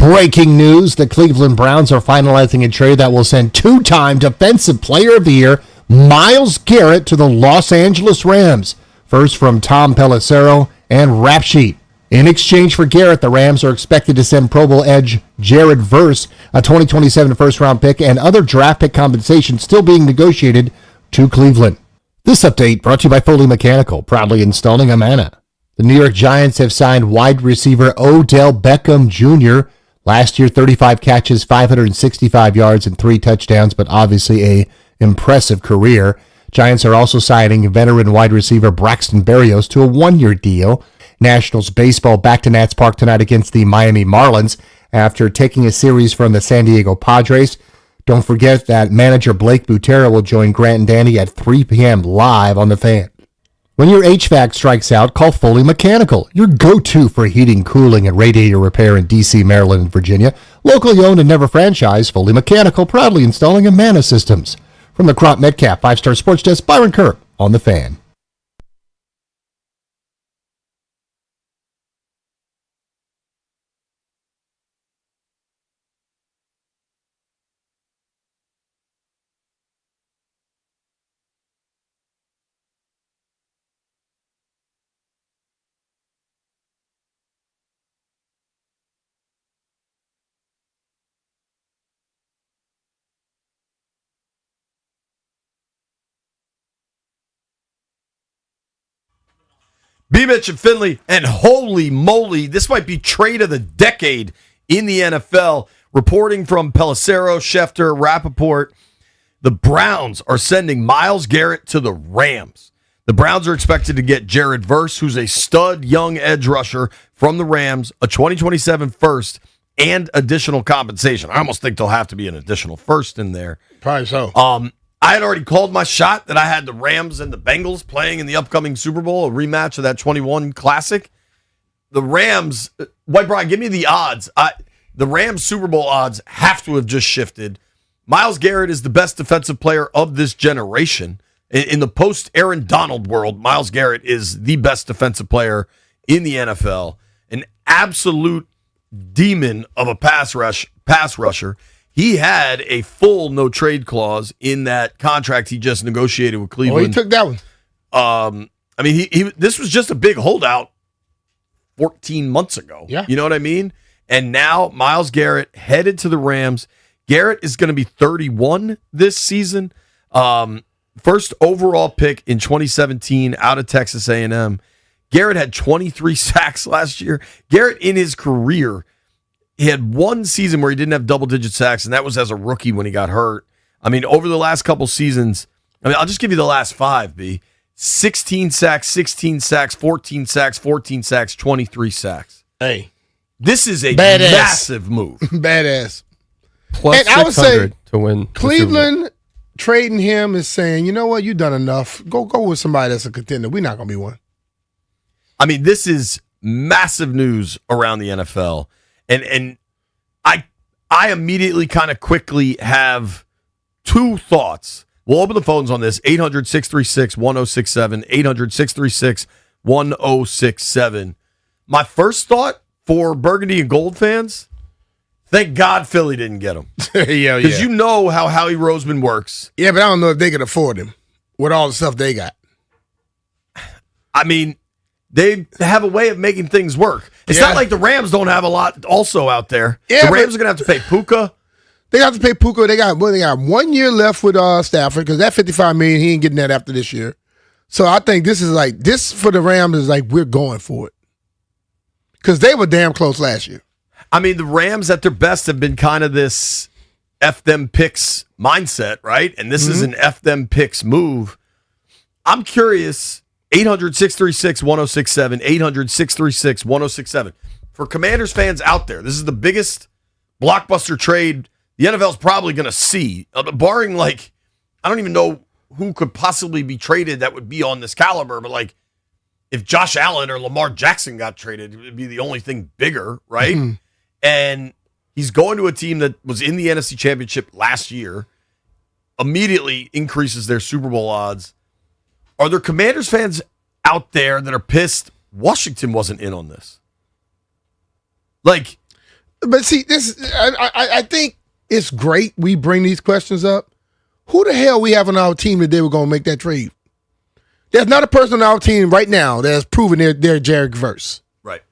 Breaking news, the Cleveland Browns are finalizing a trade that will send two-time Defensive Player of the Year Myles Garrett to the Los Angeles Rams. First from Tom Pelissero and Rap Sheet. In exchange for Garrett, the Rams are expected to send Pro Bowl edge Jared Verse, a 2027 first-round pick, and other draft pick compensation still being negotiated to Cleveland. This update brought to you by Foley Mechanical, proudly installing Amana. The New York Giants have signed wide receiver Odell Beckham Jr. Last year, 35 catches, 565 yards, and 3 touchdowns, but obviously a impressive career. Giants are also signing veteran wide receiver Braxton Berrios to a 1-year deal. Nationals baseball back to Nats Park tonight against the Miami Marlins after taking a series from the San Diego Padres. Don't forget that manager Blake Butera will join Grant and Danny at 3 p.m. live on The Fan. When your HVAC strikes out, call Foley Mechanical, your go-to for heating, cooling, and radiator repair in D.C., Maryland, and Virginia. Locally owned and never franchised, Foley Mechanical proudly installing Amana systems. From the Crop Metcalf 5-Star Sports Desk, Byron Kerr on The Fan.
B. Mitch and Finley, and holy moly, this might be trade of the decade in the NFL. Reporting from Pelissero, Schefter, Rappaport, the Browns are sending Myles Garrett to the Rams. The Browns are expected to get Jared Verse, who's a stud young edge rusher from the Rams, a 2027 first, and additional compensation. I almost think there'll have to be an additional first in there.
Probably so.
I had already called my shot that I had the Rams and the Bengals playing in the upcoming Super Bowl, a rematch of that 21 Classic. The Rams, White Brian, give me the odds. The Rams Super Bowl odds have to have just shifted. Myles Garrett is the best defensive player of this generation. In the post-Aaron Donald world, Myles Garrett is the best defensive player in the NFL. An absolute demon of a pass rusher. He had a full no-trade clause in that contract he just negotiated with Cleveland.
Oh, he took that one.
I mean, he this was just a big holdout 14 months ago.
Yeah.
You know what I mean? And now Myles Garrett headed to the Rams. Garrett is going to be 31 this season. First overall pick in 2017 out of Texas A&M. Garrett had 23 sacks last year. Garrett, in his career, he had one season where he didn't have double-digit sacks, and that was as a rookie when he got hurt. I mean, over the last couple seasons, I'll just give you the last 5, B. 16 sacks, 16 sacks, 14 sacks, 14 sacks, 23 sacks.
Hey.
This is a
Badass.
massive move.
Badass.
Plus
And I would say
600 to win. the Super Bowl.
Cleveland trading him is saying, you know what, you've done enough. Go with somebody that's a contender. We're not going to be one.
I mean, this is massive news around the NFL. And I immediately kind of quickly have 2 thoughts. We'll open the phones on this, 800-636-1067, 800-636-1067. My first thought for Burgundy and Gold fans, thank God Philly didn't get him.
Yeah.
Because you know how Howie Roseman works.
Yeah, but I don't know if they could afford him with all the stuff they got.
I mean, they have a way of making things work. It's not like the Rams don't have a lot also out there.
Yeah,
the Rams are going to have to pay Puka.
They have to pay Puka. They got 1 year left with Stafford because that $55 million, he ain't getting that after this year. So I think this for the Rams is like we're going for it because they were damn close last year.
I mean, the Rams at their best have been kind of this F them picks mindset, right? And this is an F them picks move. I'm curious, 800-636-1067, 800-636-1067. For Commanders fans out there, this is the biggest blockbuster trade the NFL's probably going to see, barring I don't even know who could possibly be traded that would be on this caliber, but if Josh Allen or Lamar Jackson got traded, it would be the only thing bigger, right? Mm-hmm. And he's going to a team that was in the NFC Championship last year, immediately increases their Super Bowl odds. Are there Commanders fans out there that are pissed Washington wasn't in on this?
But see, I think it's great we bring these questions up. Who the hell we have on our team that they were going to make that trade? There's not a person on our team right now that has proven they're Jared Verse.
Right.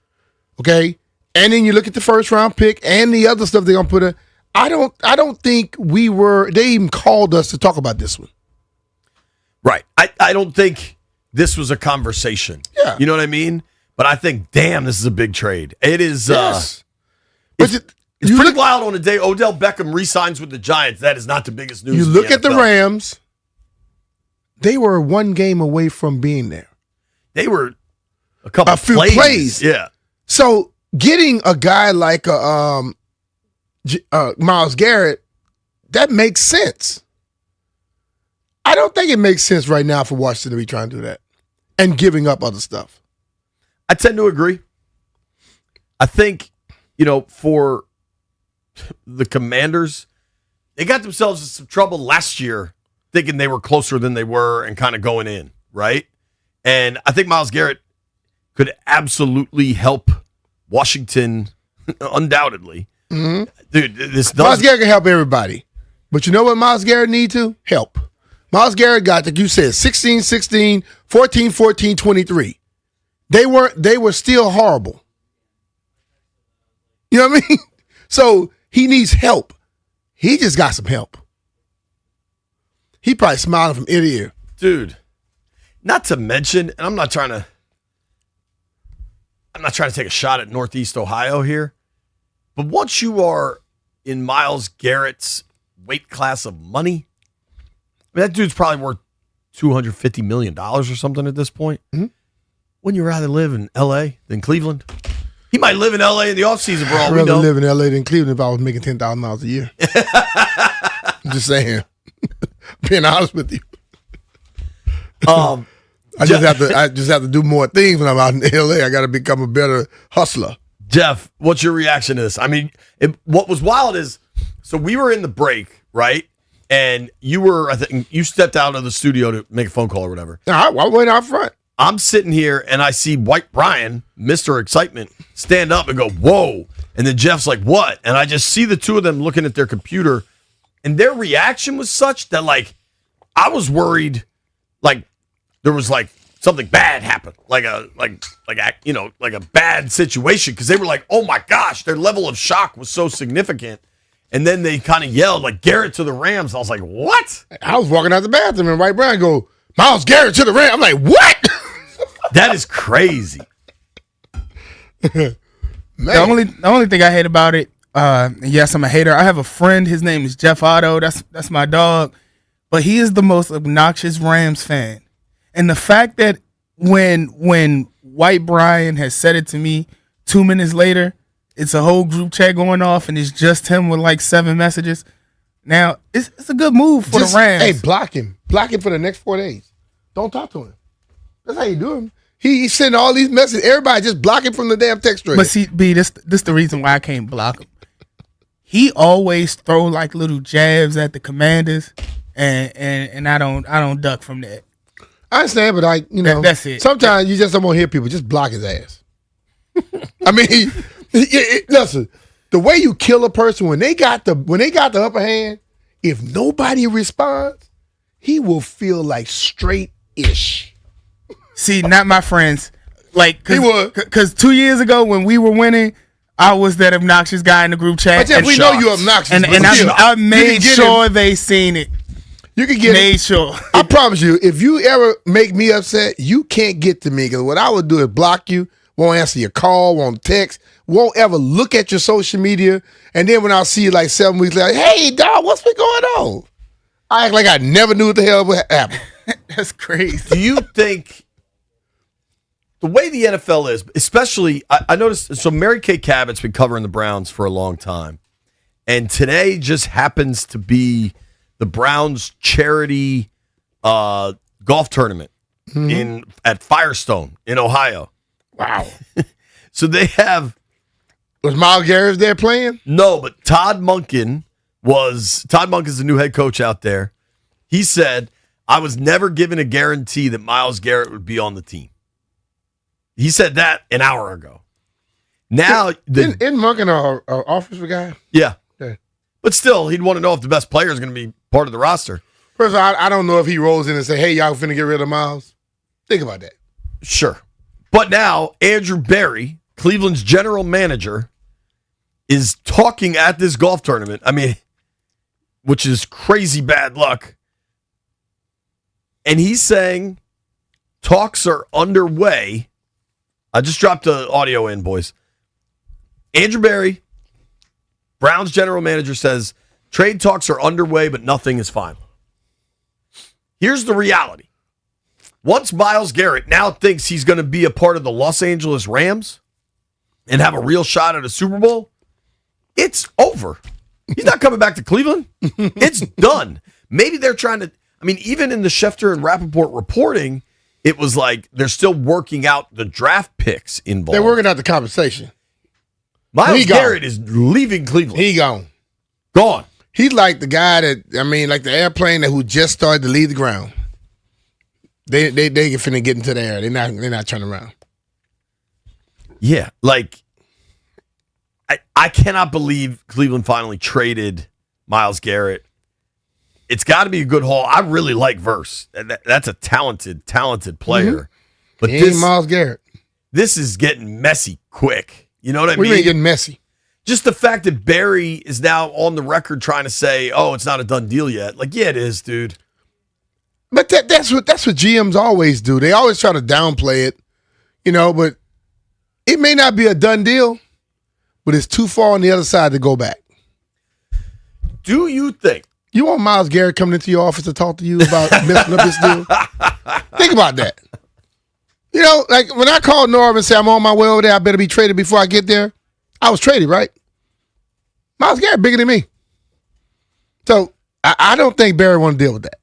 Okay? And then you look at the first round pick and the other stuff they're going to put in. I don't think they even called us to talk about this one.
Right. I don't think this was a conversation.
Yeah.
You know what I mean? But I think, damn, this is a big trade. It is.
Yes.
It's pretty wild on the day Odell Beckham re-signs with the Giants. That is not the biggest news.
You
in
look at the
NFL.
Rams. They were one game away from being there.
They were a
few plays.
Yeah.
So getting a guy like Myles Garrett, that makes sense. I don't think it makes sense right now for Washington to be trying to do that and giving up other stuff.
I tend to agree. I think, for the Commanders, they got themselves in some trouble last year thinking they were closer than they were and kind of going in, right? And I think Myles Garrett could absolutely help Washington, undoubtedly.
Mm-hmm.
Dude, this
Myles Garrett can help everybody. But you know what Myles Garrett need to? Help. Myles Garrett got, like you said, 16-16, 14-14, 23. They were still horrible. You know what I mean? So he needs help. He just got some help. He probably smiling from ear to ear.
Dude, not to mention, and I'm not trying to take a shot at Northeast Ohio here, but once you are in Myles Garrett's weight class of money, that dude's probably worth $250 million or something at this point.
Mm-hmm.
Wouldn't you rather live in L.A. than Cleveland? He might live in L.A. in the offseason for all
I'd
we
rather
know.
live in L.A. than Cleveland if I was making $10,000 a year. I'm just saying. Being honest with you. I just have to do more things when I'm out in L.A. I got to become a better hustler.
Jeff, what's your reaction to this? I mean, what was wild is, so we were in the break, right? And I think you stepped out of the studio to make a phone call or whatever.
I went out front.
I'm sitting here and I see White Brian, Mr. Excitement, stand up and go, whoa. And then Jeff's like, what? And I just see the two of them looking at their computer, and their reaction was such that, like, I was worried, like, there was, like, something bad happened, like a bad situation, because they were like, oh my gosh, their level of shock was so significant. And then they kind of yelled, like, Garrett to the Rams. I was like, what?
I was walking out the bathroom and White Brian go, Myles Garrett to the Rams. I'm like, what?
That is crazy.
The only thing I hate about it, yes, I'm a hater. I have a friend. His name is Jeff Otto. That's my dog. But he is the most obnoxious Rams fan. And the fact that when White Brian has said it to me 2 minutes later, it's a whole group chat going off, and it's just him with like 7 messages. Now, it's a good move for the Rams.
Hey, block him. Block him for the next 4 days. Don't talk to him. That's how you do him. He's sending all these messages. Everybody just block him from the damn text string.
But see, B, this the reason why I can't block him. He always throw like little jabs at the Commanders, and I don't duck from that.
I understand, but
that's it.
Sometimes you just don't want to hear people. Just block his ass. I mean, listen, the way you kill a person when they got the upper hand, if nobody responds, he will feel like straight-ish.
See, not my friends. Like, because 2 years ago when we were winning, I was that obnoxious guy in the group chat.
But Jeff, we know you're obnoxious.
And I made sure they seen it.
You can get
made sure.
I promise you, if you ever make me upset, you can't get to me. Because what I would do is block you, won't answer your call, won't text, won't ever look at your social media. And then when I see you like 7 weeks later, hey, dog, what's been going on? I act like I never knew what the hell happened.
That's crazy.
Do you think the way the NFL is, especially, I noticed, so Mary Kay Cabot's been covering the Browns for a long time. And today just happens to be the Browns charity golf tournament at Firestone in Ohio.
Wow.
So they have.
Was Myles Garrett there playing?
No, but Todd Monken's the new head coach out there. He said, I was never given a guarantee that Myles Garrett would be on the team. He said that an hour ago. Now,
isn't Munkin our offensive guy?
Yeah.
Yeah.
But still, he'd want to know if the best player is going to be part of the roster.
First of all, I don't know if he rolls in and say, hey, y'all finna get rid of Miles. Think about that.
Sure. But now, Andrew Berry, Cleveland's general manager, is talking at this golf tournament. I mean, which is crazy bad luck. And he's saying talks are underway. I just dropped the audio in, boys. Andrew Berry, Browns general manager, says trade talks are underway, but nothing is final. Here's the reality. Once Myles Garrett now thinks he's going to be a part of the Los Angeles Rams and have a real shot at a Super Bowl, it's over. He's not coming back to Cleveland. It's done. Maybe they're trying to, I mean, even in the Schefter and Rappaport reporting, it was like they're still working out the draft picks involved.
They're working out the compensation.
Myles Garrett is leaving Cleveland.
He gone.
Gone.
He's like the guy that, I mean, like the airplane who just started to leave the ground. They finna get into the air. They're not turning around.
Yeah, like I cannot believe Cleveland finally traded Myles Garrett. It's got to be a good haul. I really like Verse. That's a talented player.
Mm-hmm.
But
he ain't Myles Garrett.
This is getting messy quick. You know what I
We
mean?
ain't getting messy.
Just the fact that Barry is now on the record trying to say, "Oh, it's not a done deal yet." Like, yeah, it is, dude.
But that's what GMs always do. They always try to downplay it, you know, but it may not be a done deal, but it's too far on the other side to go back.
Do you think
you want Myles Garrett coming into your office to talk to you about messing up this deal? Think about that. You know, like when I called Norv and said I'm on my way over there, I better be traded before I get there. I was traded, right? Myles Garrett bigger than me. So I don't think Barry want to deal with that.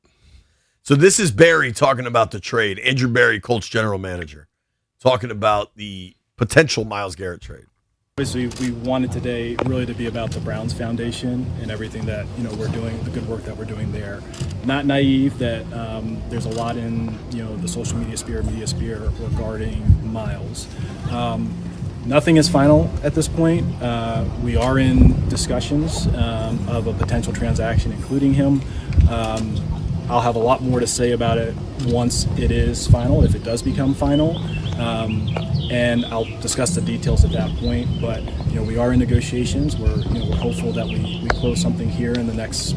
So this is Barry talking about the trade. Andrew Barry, Colts general manager, talking about the potential Myles Garrett trade.
Obviously, we wanted today really to be about the Browns Foundation and everything that we're doing, the good work that we're doing there. Not naive that there's a lot in the social media sphere regarding Myles. Nothing is final at this point. We are in discussions of a potential transaction, including him. I'll have a lot more to say about it once it is final, if it does become final. And I'll discuss the details at that point. But we are in negotiations. We're hopeful that we close something here in the next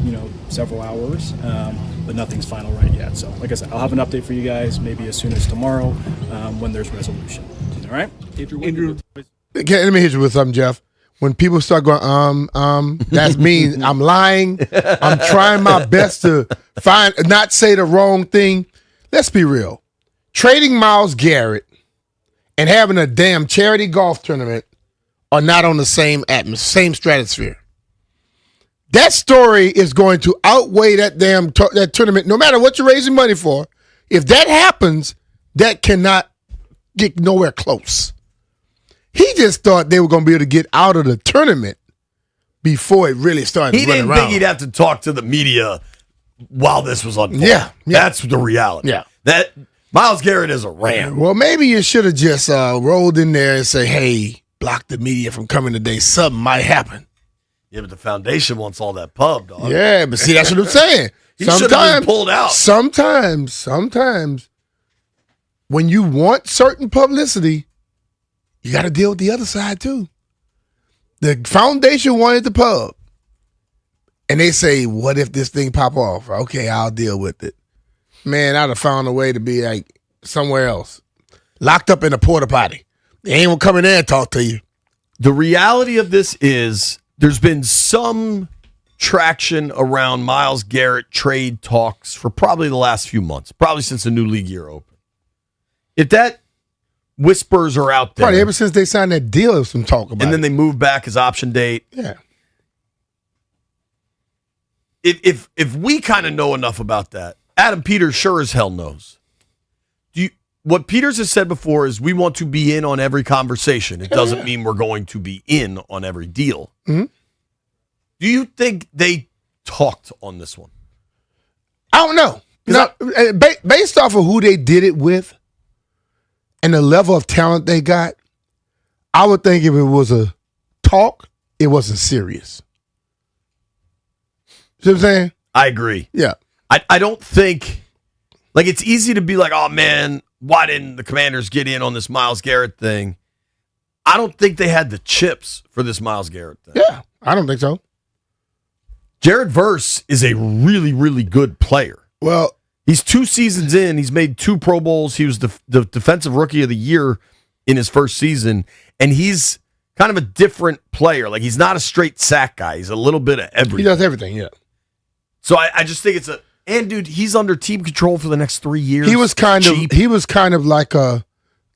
several hours. But nothing's final right yet. So like I said, I'll have an update for you guys maybe as soon as tomorrow when there's resolution. All right, Andrew.
Okay, let me hit you with something, Jeff. When people start going, that means I'm lying. I'm trying my best to not say the wrong thing. Let's be real. Trading Myles Garrett and having a damn charity golf tournament are not on the same stratosphere. That story is going to outweigh that that tournament, no matter what you're raising money for. If that happens, that cannot get nowhere close. He just thought they were going to be able to get out of the tournament before it really started
He
running
didn't
around.
think he'd have to talk to the media while this was unfolding.
Yeah.
That's the reality.
Yeah.
That Myles Garrett is a Ram.
Well, maybe you should have just rolled in there and say, hey, block the media from coming today. Something might happen.
Yeah, but the foundation wants all that pub, dog.
Yeah, but see, that's what I'm saying.
He should have been pulled out.
Sometimes, when you want certain publicity, you got to deal with the other side too. The foundation wanted the pub. And they say, what if this thing pop off? Okay, I'll deal with it. Man, I'd have found a way to be like somewhere else. Locked up in a porta potty. They ain't gonna come in there and talk to you.
The reality of this is there's been some traction around Myles Garrett trade talks for probably the last few months, probably since the new league year opened. If that whispers are out there.
Probably ever since they signed that deal, there's some talk about it.
And then they move back his option date.
Yeah.
If we kind of know enough about that, Adam Peters sure as hell knows. What Peters has said before is we want to be in on every conversation. It doesn't mean we're going to be in on every deal.
Mm-hmm.
Do you think they talked on this one?
I don't know. Based off of who they did it with and the level of talent they got, I would think if it was a talk, it wasn't serious. See what I'm saying?
I agree.
Yeah.
I don't think, like, it's easy to be like, oh, man, why didn't the Commanders get in on this Myles Garrett thing? I don't think they had the chips for this Myles Garrett thing.
Yeah, I don't think so.
Jared Verse is a really, really good player.
Well,
he's 2 seasons in. He's made 2 Pro Bowls. He was the Defensive Rookie of the Year in his first season, and he's kind of a different player. Like, he's not a straight sack guy. He's a little bit of everything.
He does everything, yeah.
So I just think it's and dude, he's under team control for the next 3 years.
He was kind of like a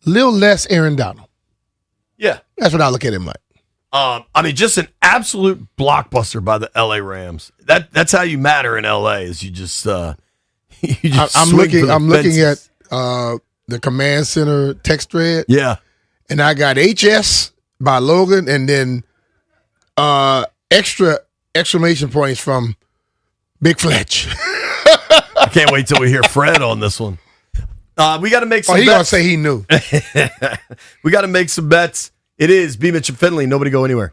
little less Aaron Donald.
Yeah.
That's what I look at him like.
I mean, just an absolute blockbuster by the LA Rams. That's how you matter in LA. Is you just I'm
looking at the Command Center text thread.
Yeah.
And I got HS by Logan and then extra exclamation points from Big Fletch.
I can't wait till we hear Fred on this one. We got to make some
he
bets.
gonna say he knew.
We got to make some bets. It is B. Mitch and Finley. Nobody go anywhere.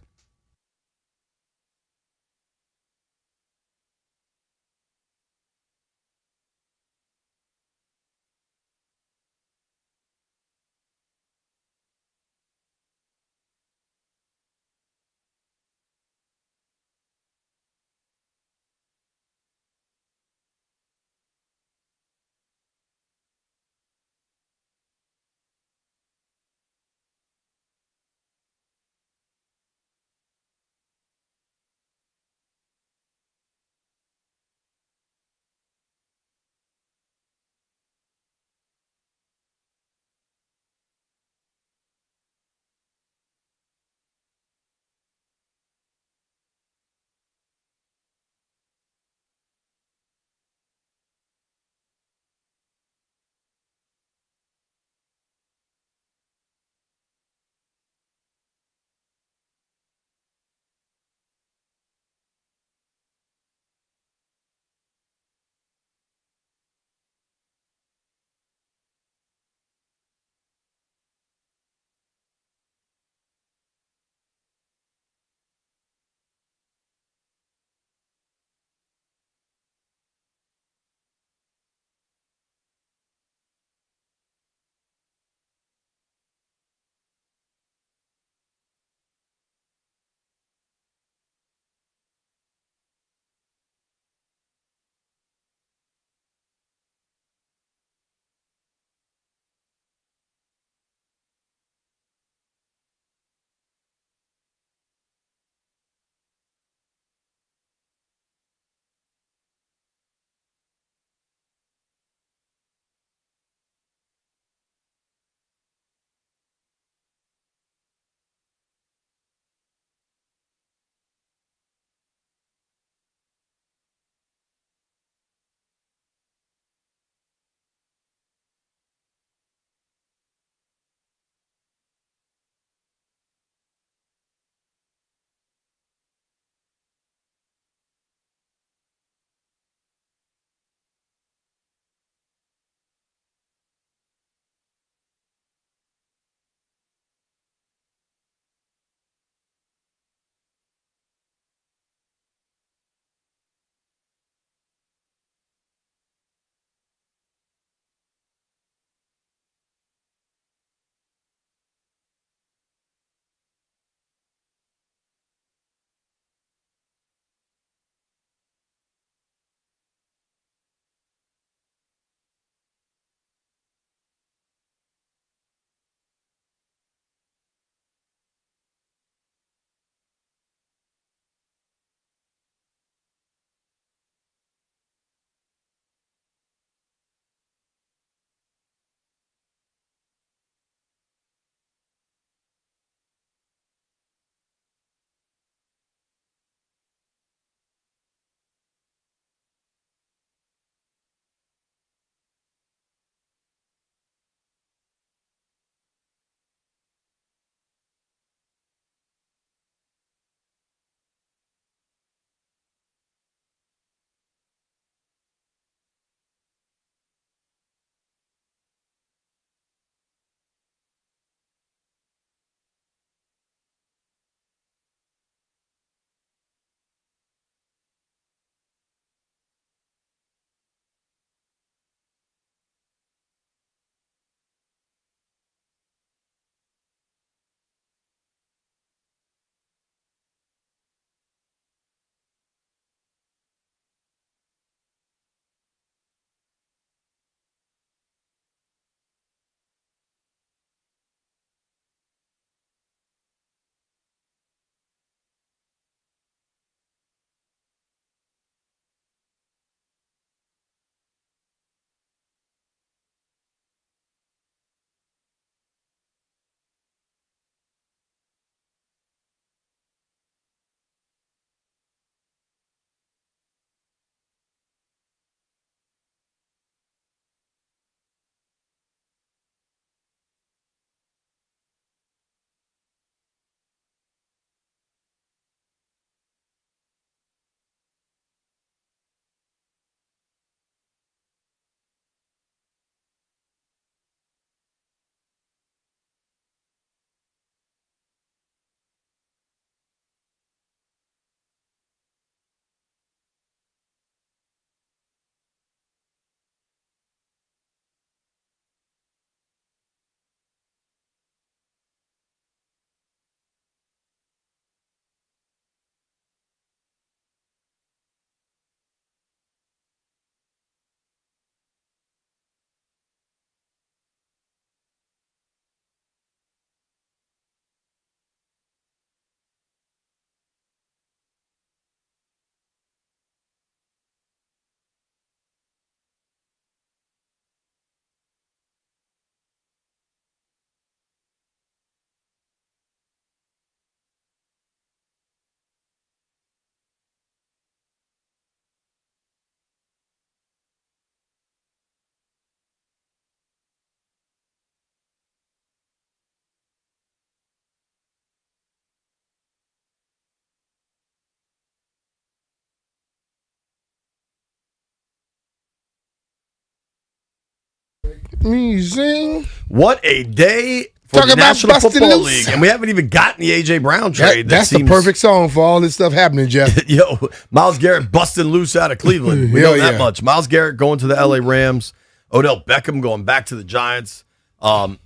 Let me sing.
What a day for
Talk
the
about
National
busted
Football
loose.
League. And we haven't even gotten the A.J. Brown trade.
That's the perfect song for all this stuff happening, Jeff.
Yo, Myles Garrett busting loose out of Cleveland. We know
Hell
that
yeah.
much. Myles Garrett going to the L.A. Rams. Odell Beckham going back to the Giants. For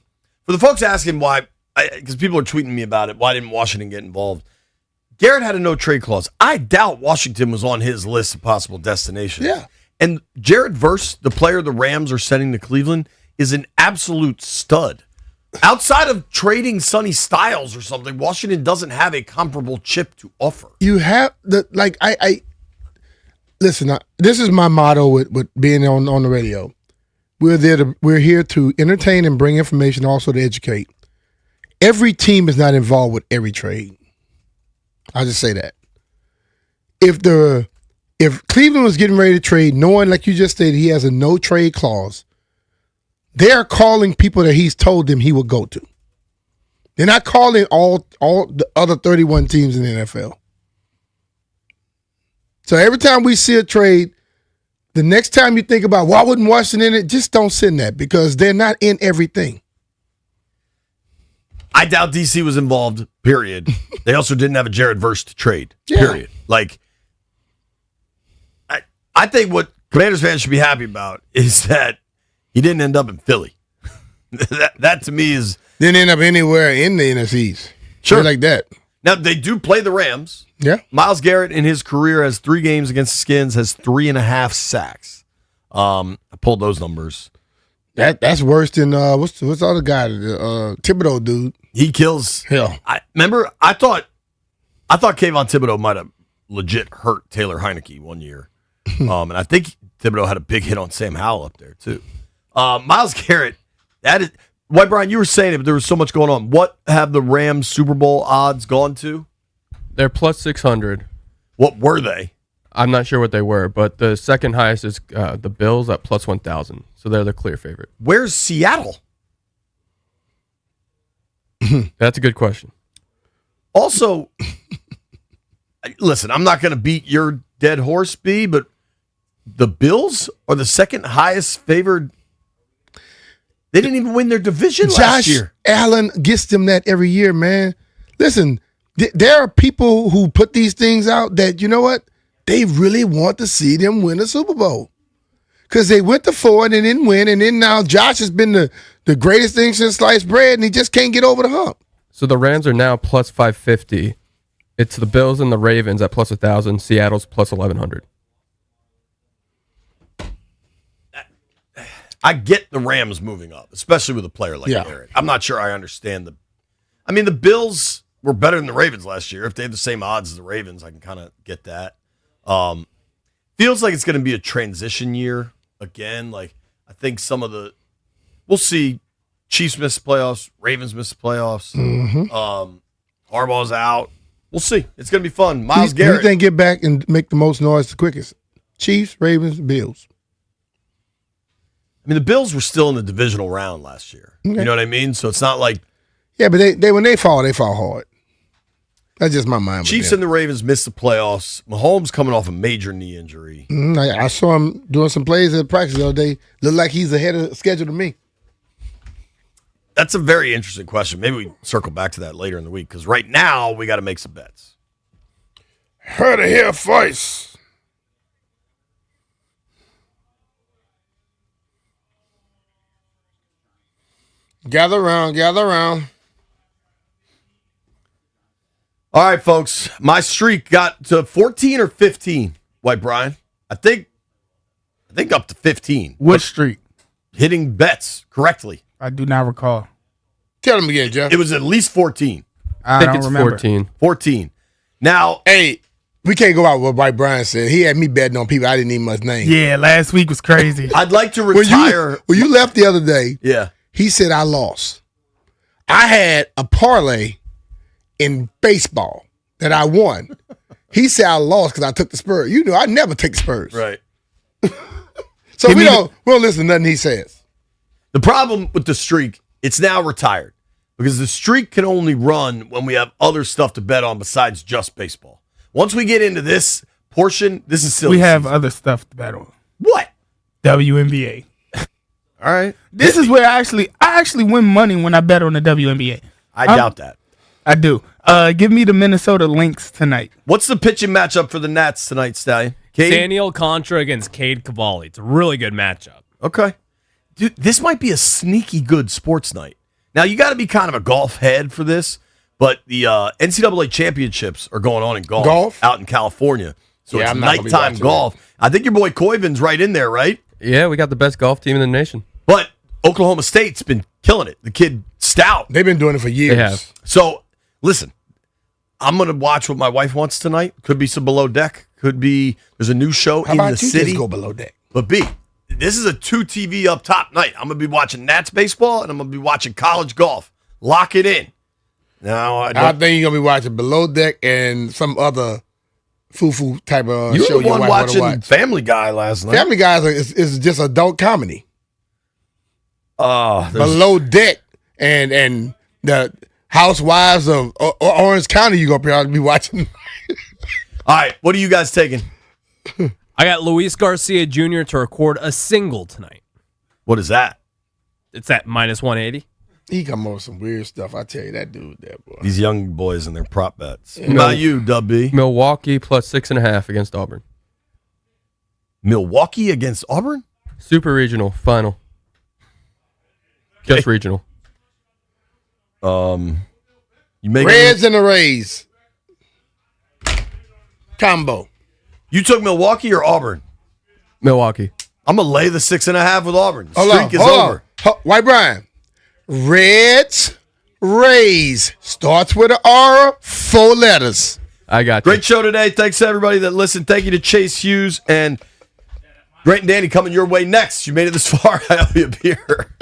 the folks asking why, because people are tweeting me about it, why didn't Washington get involved? Garrett had a no-trade clause. I doubt Washington was on his list of possible destinations.
Yeah.
And Jared Verse, the player the Rams are sending to Cleveland, is an absolute stud. Outside of trading Sonny Styles or something, Washington doesn't have a comparable chip to offer.
You have I listen. This is my motto with being on the radio. We're here to entertain and bring information, also to educate. Every team is not involved with every trade. I'll just say that. If Cleveland was getting ready to trade, knowing, like you just stated, he has a no trade clause, they're calling people that he's told them he will go to. They're not calling all the other 31 teams in the NFL. So every time we see a trade, the next time you think about why wouldn't Washington in it, just don't send that because they're not in everything.
I doubt DC was involved, period. They also didn't have a Jared Verse to trade, period. Like, I think what Commanders fans should be happy about is that he didn't end up in Philly. that to me is...
Didn't end up anywhere in the NFCs.
Sure.
Like that.
Now, they do play the Rams.
Yeah.
Myles Garrett in his career has 3 games against the Skins, has 3.5 sacks. I pulled those numbers.
That's worse than what's the other guy, Thibodeau dude.
He kills.
Hell.
I thought Kayvon Thibodeau might have legit hurt Taylor Heineke one year. And I think Thibodeau had a big hit on Sam Howell up there too. Myles Garrett, that is White Brian, you were saying it, but there was so much going on. What have the Rams Super Bowl odds gone to?
They're plus 600.
What were they?
I'm not sure what they were, but the second highest is the Bills at plus 1,000. So they're the clear favorite.
Where's Seattle?
That's a good question.
Also, listen, I'm not going to beat your dead horse, B, but the Bills are the second highest favored. They didn't even win their division last year.
Allen gets them that every year, man. Listen, there are people who put these things out that, you know what? They really want to see them win a Super Bowl. Because they went to 4 and didn't win, and then now Josh has been the greatest thing since sliced bread, and he just can't get over the hump.
So the Rams are now plus 550. It's the Bills and the Ravens at plus 1,000. Seattle's plus 1,100.
I get the Rams moving up, especially with a player like Garrett. I'm not sure I understand the Bills were better than the Ravens last year. If they have the same odds as the Ravens, I can kind of get that. Feels like it's going to be a transition year again. Like, I think we'll see. Chiefs miss the playoffs, Ravens miss the playoffs. Harbaugh's out. We'll see. It's going to be fun. Myles Garrett.
Who do you think get back and make the most noise the quickest? Chiefs, Ravens, Bills.
I mean, the Bills were still in the divisional round last year.
Okay.
You know what I mean? So it's not like...
Yeah, but they when they fall hard. That's just my mind.
Chiefs and the Ravens missed the playoffs. Mahomes coming off a major knee injury.
I saw him doing some plays at practice the other day. Looked like he's ahead of schedule to me.
That's a very interesting question. Maybe we circle back to that later in the week because right now we got to make some bets.
Heard it here first. Gather around.
All right, folks. My streak got to 14 or 15, White Brian. I think up to 15.
What streak?
Hitting bets correctly.
I do not recall.
Tell him again, Jeff.
It was at least 14.
I don't remember.
14. Now,
hey, we can't go out with what White Brian said. He had me betting on people I didn't even much name.
Yeah, last week was crazy.
I'd like to retire.
When you left the other day,
yeah,
he said I lost. I had a parlay in baseball that I won. He said I lost because I took the Spurs. You know, I never take the Spurs.
Right.
So we don't listen to nothing he says.
The problem with the streak, it's now retired because the streak can only run when we have other stuff to bet on besides just baseball. Once we get into this portion, this is silly.
We have other stuff to bet on.
What?
WNBA.
All All right.
This is where I actually win money when I bet on the WNBA.
I doubt that.
I do. Give me the Minnesota Lynx tonight.
What's the pitching matchup for the Nats tonight, Stallion? Cade?
Daniel Contra against Cade Cavalli. It's a really good matchup.
Okay. Dude, this might be a sneaky good sports night. Now, you got to be kind of a golf head for this, but the NCAA championships are going on in golf out in California. So
Yeah,
it's
I'm not gonna be
nighttime
watching
golf. I think your boy Koivin's right in there, right?
Yeah, we got the best golf team in the nation.
But Oklahoma State's been killing it. The kid stout.
They've been doing it for years.
They have.
So, listen, I'm going to watch what my wife wants tonight. Could be some Below Deck. Could be, there's a new show
How
in
about
the
you
city.
just go below deck?
But B, this is a 2 TV up top night. I'm going to be watching Nats baseball and I'm going to be watching college golf. Lock it in. Now,
I think you're gonna be watching Below Deck and some other foo-foo type of
you
show
were the
your
one
wife wanna
watching
watch.
Family Guy last night.
Family Guy is just adult comedy.
There's-
Below Deck and the Housewives of Orange County. You gonna probably be watching.
All right, what are you guys taking?
I got Luis Garcia Jr. to record a single tonight.
What is that?
It's at -180.
He come up with some weird stuff. I tell you, that dude there, boy.
These young boys and their prop bets. What about you, Dub B?
Milwaukee plus 6.5 against Auburn.
Milwaukee against Auburn?
Super regional final. Just regional.
You make
Reds and the Rays combo.
You took Milwaukee or Auburn?
Milwaukee.
I'm gonna lay the 6.5 with Auburn.
Hold
Streak
on,
is
hold
over.
on. White Brian. Reds, Rays. Starts with an R, 4 letters.
I got you.
Great show today. Thanks to everybody that listened. Thank you to Chase Hughes and Grant and Danny coming your way next. You made it this far. I owe you a beer.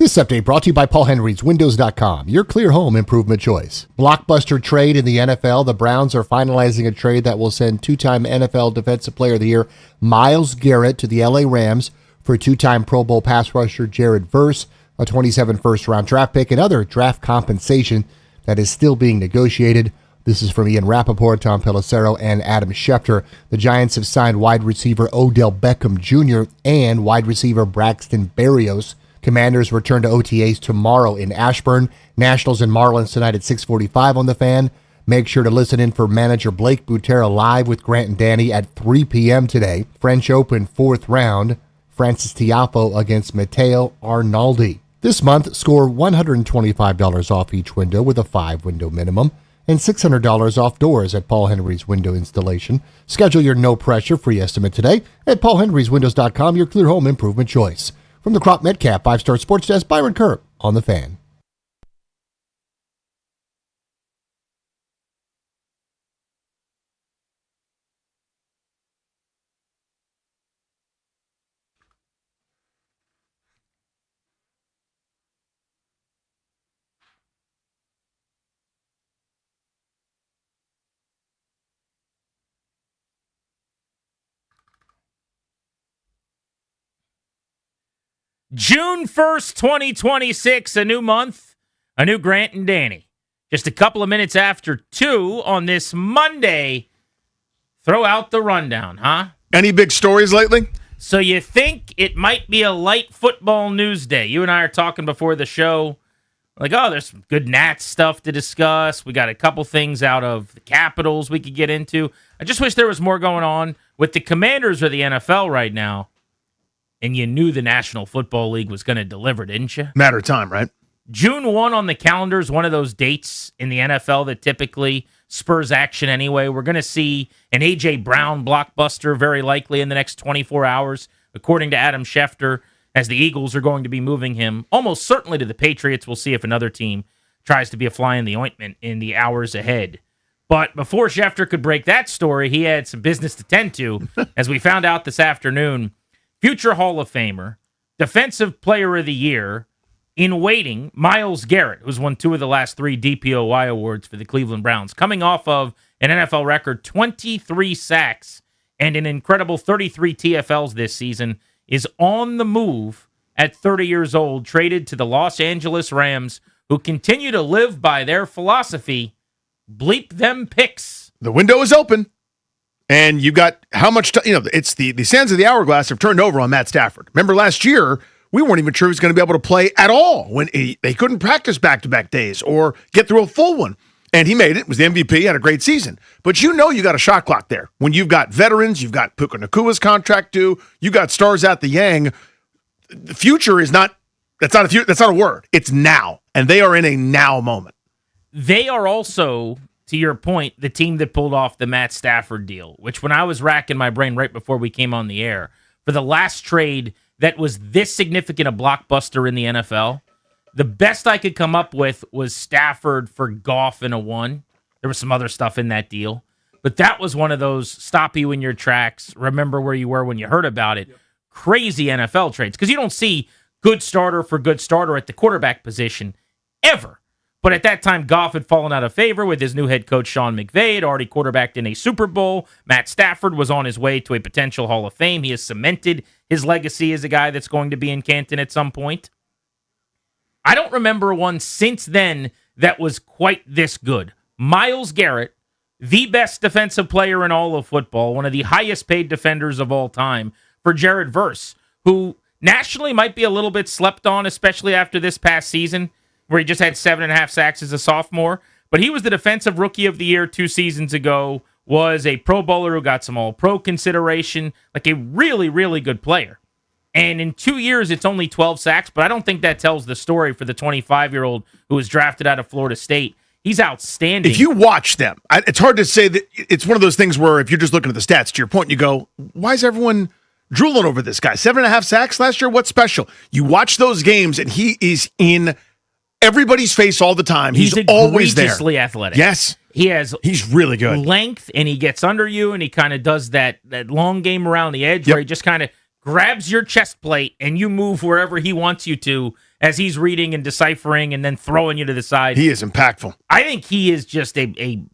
This update brought to you by Paul Henry's Windows.com, your clear home improvement choice. Blockbuster trade in the NFL. The Browns are finalizing a trade that will send two-time NFL Defensive Player of the Year Myles Garrett to the LA Rams for two-time Pro Bowl pass rusher Jared Verse, a 27 first-round draft pick, and other draft compensation that is still being negotiated. This is from Ian Rappaport, Tom Pelissero, and Adam Schefter. The Giants have signed wide receiver Odell Beckham Jr. and wide receiver Braxton Berrios. Commanders return to OTAs tomorrow in Ashburn. Nationals and Marlins tonight at 6:45 on The Fan. Make sure to listen in for manager Blake Butera live with Grant and Danny at 3 p.m. today. French Open 4th round. Francis Tiafoe against Matteo Arnaldi. This month, score $125 off each window with a 5-window minimum and $600 off doors at Paul Henry's Window Installation. Schedule your no-pressure free estimate today at paulhenryswindows.com, your clear home improvement choice. From the Crop Metcalf 5-Star Sports Desk, Byron Kerr on The Fan.
June 1st, 2026, a new month, a new Grant and Danny. Just a couple of minutes after 2 on this Monday. Throw out the rundown, huh?
Any big stories lately?
So you think it might be a light football news day. You and I are talking before the show. Like, oh, there's some good Nats stuff to discuss. We got a couple things out of the Capitals we could get into. I just wish there was more going on with the Commanders or the NFL right now. And you knew the National Football League was going to deliver, didn't you?
Matter of time, right?
June 1 on the calendar is one of those dates in the NFL that typically spurs action anyway. We're going to see an A.J. Brown blockbuster very likely in the next 24 hours, according to Adam Schefter, as the Eagles are going to be moving him almost certainly to the Patriots. We'll see if another team tries to be a fly in the ointment in the hours ahead. But before Schefter could break that story, he had some business to tend to, as we found out this afternoon. Future Hall of Famer, Defensive Player of the Year, in waiting, Myles Garrett, who's won 2 of the last 3 DPOY awards for the Cleveland Browns, coming off of an NFL record 23 sacks and an incredible 33 TFLs this season, is on the move at 30 years old, traded to the Los Angeles Rams, who continue to live by their philosophy, bleep them picks.
The window is open. And you got how much, it's the sands of the hourglass have turned over on Matt Stafford. Remember last year, we weren't even sure he was going to be able to play at all when they couldn't practice back-to-back days or get through a full one. And he made it, was the MVP, had a great season. But you got a shot clock there. When you've got veterans, you've got Puka Nakua's contract due, you got stars at the Yang. The future is not, that's not a word. It's now. And they are in a now moment.
They are also, to your point, the team that pulled off the Matt Stafford deal, which when I was racking my brain right before we came on the air, for the last trade that was this significant a blockbuster in the NFL, the best I could come up with was Stafford for Goff in a 1. There was some other stuff in that deal. But that was one of those stop you in your tracks, remember where you were when you heard about it, crazy NFL trades. Because you don't see good starter for good starter at the quarterback position ever. But at that time, Goff had fallen out of favor with his new head coach, Sean McVay, had already quarterbacked in a Super Bowl. Matt Stafford was on his way to a potential Hall of Fame. He has cemented his legacy as a guy that's going to be in Canton at some point. I don't remember one since then that was quite this good. Myles Garrett, the best defensive player in all of football, one of the highest paid defenders of all time, for Jared Verse, who nationally might be a little bit slept on, especially after this past season, where he just had 7.5 sacks as a sophomore. But he was the Defensive Rookie of the Year 2 seasons ago, was a Pro Bowler who got some All-Pro consideration, like a really, really good player. And in 2 years, it's only 12 sacks, but I don't think that tells the story for the 25-year-old who was drafted out of Florida State. He's outstanding.
If you watch them, it's hard to say that it's one of those things where if you're just looking at the stats, to your point, you go, why is everyone drooling over this guy? 7.5 sacks last year? What's special? You watch those games, and he is in everybody's face all the time. He's always there.
Egregiously athletic.
Yes. He's really good.
Length, and he gets under you, and he kind of does that long game around the edge where he just kind of
grabs your chest plate, and you move wherever he wants you to as he's reading and deciphering and then throwing you to the side.
He is impactful.
I think he is just a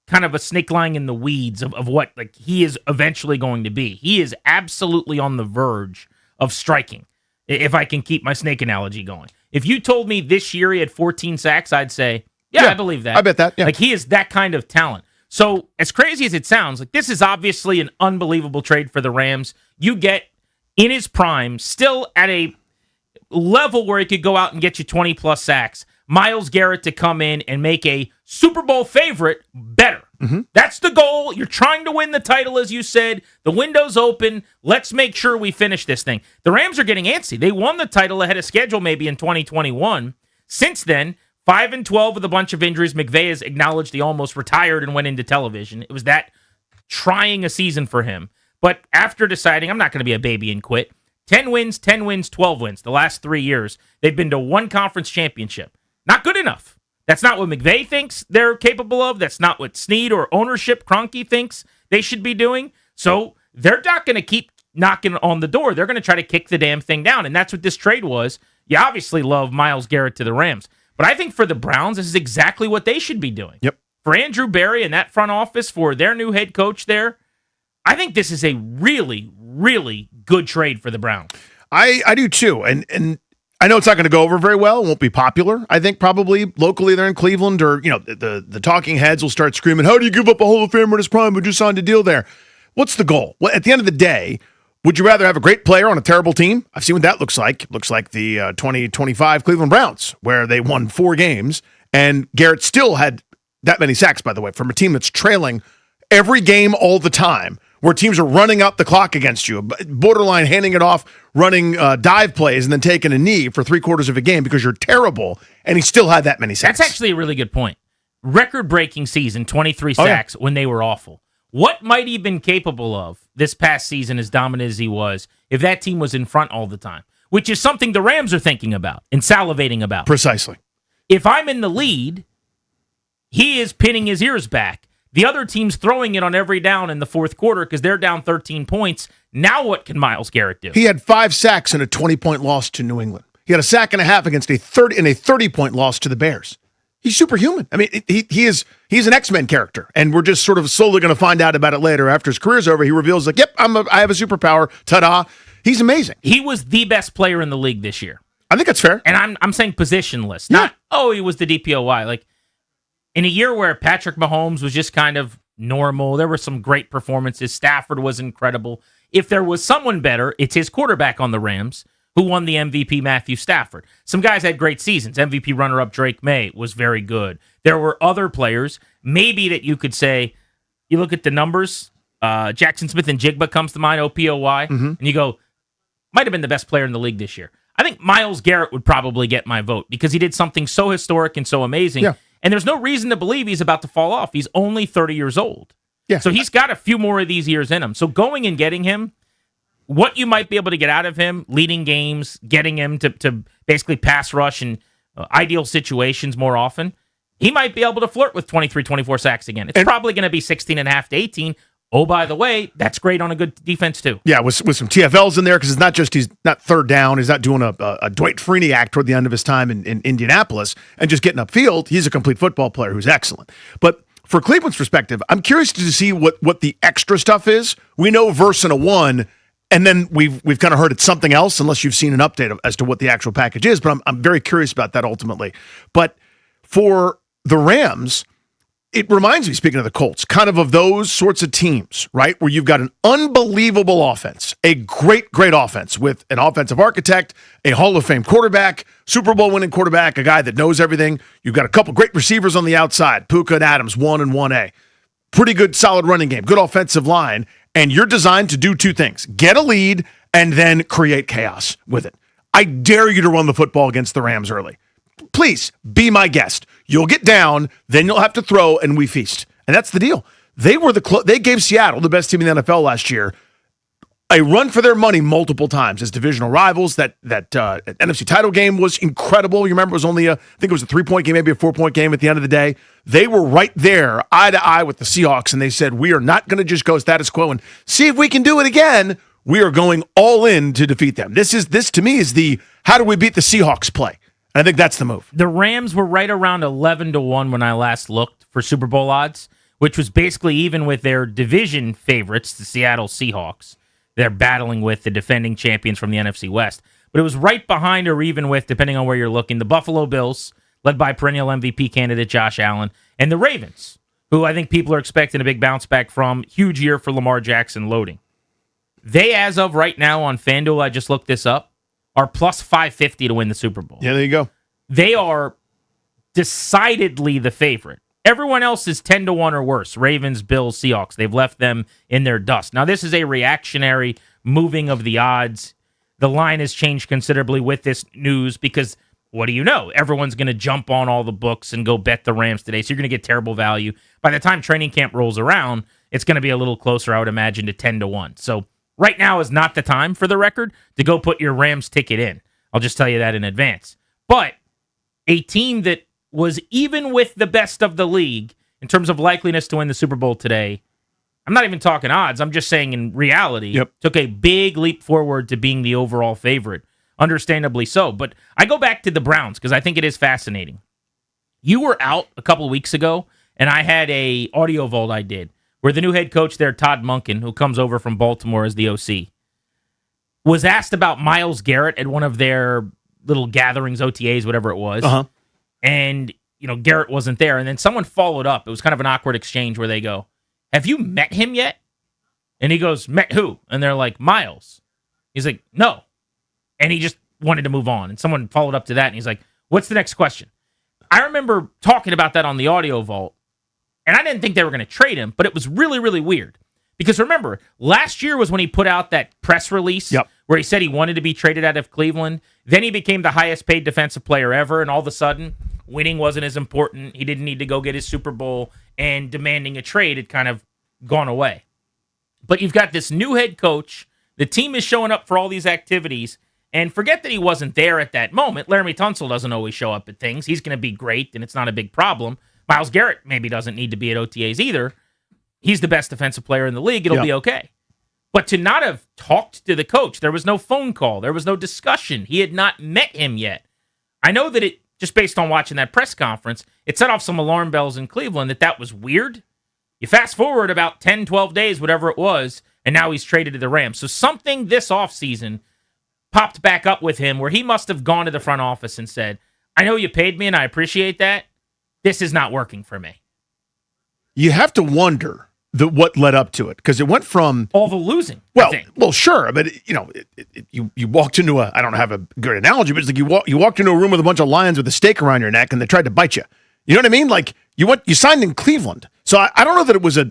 kind of a snake lying in the weeds of what like he is eventually going to be. He is absolutely on the verge of striking, if I can keep my snake analogy going. If you told me this year he had 14 sacks, I'd say, yeah, I believe that.
I bet that. Yeah.
Like, he is that kind of talent. So, as crazy as it sounds, like, this is obviously an unbelievable trade for the Rams. You get, in his prime, still at a level where he could go out and get you 20-plus sacks, Myles Garrett to come in and make a Super Bowl favorite better.
Mm-hmm.
That's the goal. You're trying to win the title, as you said. The window's open. Let's make sure we finish this thing. The Rams are getting antsy. They won the title ahead of schedule maybe in 2021. Since then, 5-12 with a bunch of injuries. McVay has acknowledged he almost retired and went into television. It was that trying a season for him. But after deciding, I'm not going to be a baby and quit, 10 wins, 12 wins. The last 3 years, they've been to one conference championship. Not good enough. That's not what McVay thinks they're capable of. That's not what Snead or ownership Kroenke thinks they should be doing. So they're not going to keep knocking on the door. They're going to try to kick the damn thing down. And that's what this trade was. You obviously love Myles Garrett to the Rams. But I think for the Browns, this is exactly what they should be doing.
Yep.
For Andrew Berry and that front office, for their new head coach there, I think this is a really, really good trade for the Browns.
I do too. And I know it's not going to go over very well. It won't be popular. I think probably locally there in Cleveland, or the talking heads will start screaming, "How do you give up a Hall of Famer at his prime who just signed a deal there?" What's the goal? Well, at the end of the day, would you rather have a great player on a terrible team? I've seen what that looks like. It looks like the 2025 Cleveland Browns, where they won 4 games, and Garrett still had that many sacks, by the way, from a team that's trailing every game all the time, where teams are running up the clock against you, borderline handing it off, running dive plays, and then taking a knee for 3/4 of a game because you're terrible, and he still had that many sacks.
That's actually a really good point. Record-breaking season, 23 sacks when they were awful. What might he have been capable of this past season, as dominant as he was, if that team was in front all the time? Which is something the Rams are thinking about and salivating about.
Precisely.
If I'm in the lead, he is pinning his ears back. The other team's throwing it on every down in the fourth quarter because they're down 13 points. Now what can Myles Garrett do?
He had 5 sacks in a 20-point loss to New England. He had a sack and a half against a 30-point loss to the Bears. He's superhuman. I mean, he's an X-Men character, and we're just sort of slowly going to find out about it later. After his career's over, he reveals, like, yep, I have a superpower. Ta-da. He's amazing.
He was the best player in the league this year.
I think that's fair.
And I'm saying positionless, not, he was the DPOY. Like, in a year where Patrick Mahomes was just kind of normal, there were some great performances. Stafford was incredible. If there was someone better, it's his quarterback on the Rams, who won the MVP, Matthew Stafford. Some guys had great seasons. MVP runner-up Drake May was very good. There were other players, maybe that you could say, you look at the numbers, Jackson Smith and Jigba comes to mind, OPOY, and you go, might have been the best player in the league this year. I think Myles Garrett would probably get my vote because he did something so historic and so amazing.
Yeah.
And there's no reason to believe he's about to fall off. He's only 30 years old.
Yeah.
So he's got a few more of these years in him. So going and getting him, what you might be able to get out of him, leading games, getting him to basically pass rush in ideal situations more often, he might be able to flirt with 23, 24 sacks again. It's probably going to be 16.5 to 18. Oh, by the way, that's great on a good defense, too.
Yeah, with some TFLs in there, because it's not just he's not third down. He's not doing a Dwight Freeney act toward the end of his time in Indianapolis and just getting upfield. He's a complete football player who's excellent. But for Cleveland's perspective, I'm curious to see what the extra stuff is. We know verse and a 1, and then we've kind of heard it's something else, unless you've seen an update as to what the actual package is. But I'm very curious about that ultimately. But for the Rams, it reminds me, speaking of the Colts, kind of those sorts of teams, right? Where you've got an unbelievable offense, a great offense with an offensive architect, a Hall of Fame quarterback, Super Bowl winning quarterback, a guy that knows everything. You've got a couple great receivers on the outside, Puka and Adams, 1 and 1A. Pretty good, solid running game, good offensive line. And you're designed to do 2 things: get a lead and then create chaos with it. I dare you to run the football against the Rams early. Please be my guest. You'll get down, then you'll have to throw, and we feast. And that's the deal. They gave Seattle, the best team in the NFL last year, a run for their money multiple times as divisional rivals. That NFC title game was incredible. You remember it was only I think it was a 3-point game, maybe a 4-point game at the end of the day. They were right there, eye to eye with the Seahawks, and they said, we are not going to just go status quo and see if we can do it again. we are going all in to defeat them. This to me is the how do we beat the Seahawks play. And I think that's the move.
The Rams were right around 11-1 when I last looked for Super Bowl odds, which was basically even with their division favorites, the Seattle Seahawks. They're battling with the defending champions from the NFC West. But it was right behind or even with, depending on where you're looking, the Buffalo Bills, led by perennial MVP candidate Josh Allen, and the Ravens, who I think people are expecting a big bounce back from. Huge year for Lamar Jackson loading. They, as of right now on FanDuel, I just looked this up, are plus 550 to win the Super Bowl.
Yeah, there you go.
They are decidedly the favorite. Everyone else is 10-1 or worse. Ravens, Bills, Seahawks. They've left them in their dust. Now, this is a reactionary moving of the odds. The line has changed considerably with this news because, what do you know? Everyone's going to jump on all the books and go bet the Rams today, so you're going to get terrible value. By the time training camp rolls around, it's going to be a little closer, I would imagine, to 10-1. So right now is not the time, for the record, to go put your Rams ticket in. I'll just tell you that in advance. But a team that was even with the best of the league in terms of likeliness to win the Super Bowl today, I'm not even talking odds, I'm just saying in reality, took a big leap forward to being the overall favorite. Understandably so. But I go back to the Browns because I think it is fascinating. You were out a couple of weeks ago, and I had a audio vault I did where the new head coach there, Todd Monken, who comes over from Baltimore as the OC, was asked about Myles Garrett at one of their little gatherings, OTAs, whatever it was. And, Garrett wasn't there. And then someone followed up. It was kind of an awkward exchange where they go, "Have you met him yet?" And he goes, "Met who?" And they're like, "Myles." He's like, "No." And he just wanted to move on. And someone followed up to that, and he's like, "What's the next question?" I remember talking about that on the audio vault, and I didn't think they were going to trade him, but it was really, really weird. Because remember, last year was when he put out that press release where he said he wanted to be traded out of Cleveland. Then he became the highest paid defensive player ever, and all of a sudden, winning wasn't as important. He didn't need to go get his Super Bowl, and demanding a trade had kind of gone away. But you've got this new head coach. The team is showing up for all these activities, and forget that he wasn't there at that moment. Laramie Tunsil doesn't always show up at things. He's going to be great, and it's not a big problem. Myles Garrett maybe doesn't need to be at OTAs either. He's the best defensive player in the league. It'll be okay. But to not have talked to the coach, there was no phone call. There was no discussion. He had not met him yet. I know that it, just based on watching that press conference, it set off some alarm bells in Cleveland that was weird. You fast forward about 10, 12 days, whatever it was, and now he's traded to the Rams. So something this offseason popped back up with him where he must have gone to the front office and said, "I know you paid me and I appreciate that. This is not working for me."
You have to wonder what led up to it, because it went from
all the losing.
Well, sure, but you walked into I don't have a good analogy, but it's like you walked into a room with a bunch of lions with a stake around your neck, and they tried to bite you. You know what I mean? Like you signed in Cleveland, so I don't know that it was a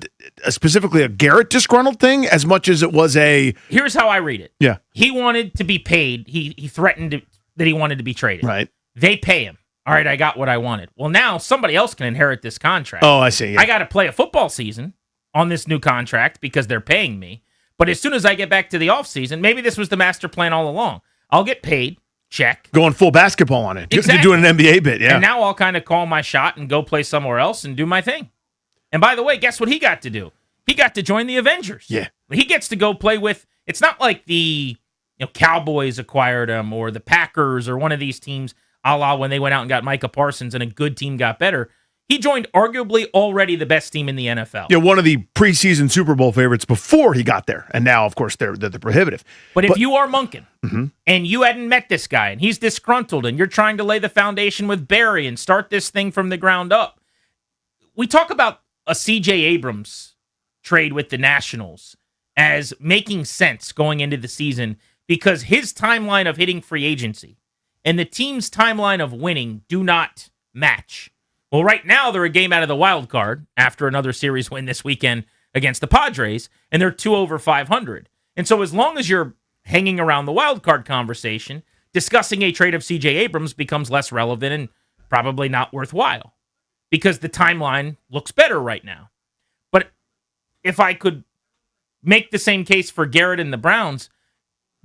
specifically a Garrett disgruntled thing as much as it was a.
Here's how I read it.
Yeah,
he wanted to be paid. He threatened that he wanted to be traded.
Right.
They pay him. All right, I got what I wanted. Well, now somebody else can inherit this contract.
Oh, I see. Yeah.
I got to play a football season on this new contract because they're paying me. But as soon as I get back to the offseason, maybe this was the master plan all along. I'll get paid, check.
Going full basketball on it.
Exactly.
You're doing an NBA bit, yeah.
And now I'll kind of call my shot and go play somewhere else and do my thing. And by the way, guess what he got to do? He got to join the Avengers.
Yeah.
He gets to go play with, it's not like the Cowboys acquired him or the Packers or one of these teams, a la when they went out and got Micah Parsons and a good team got better. He joined arguably already the best team in the NFL.
Yeah, one of the preseason Super Bowl favorites before he got there. And now, of course, they're prohibitive.
But if you are Monken and you hadn't met this guy and he's disgruntled and you're trying to lay the foundation with Barry and start this thing from the ground up, we talk about a C.J. Abrams trade with the Nationals as making sense going into the season because his timeline of hitting free agency and the team's timeline of winning do not match. Well, right now, they're a game out of the wild card after another series win this weekend against the Padres, and they're 2 over 500. And so as long as you're hanging around the wild card conversation, discussing a trade of C.J. Abrams becomes less relevant and probably not worthwhile because the timeline looks better right now. But if I could make the same case for Garrett and the Browns,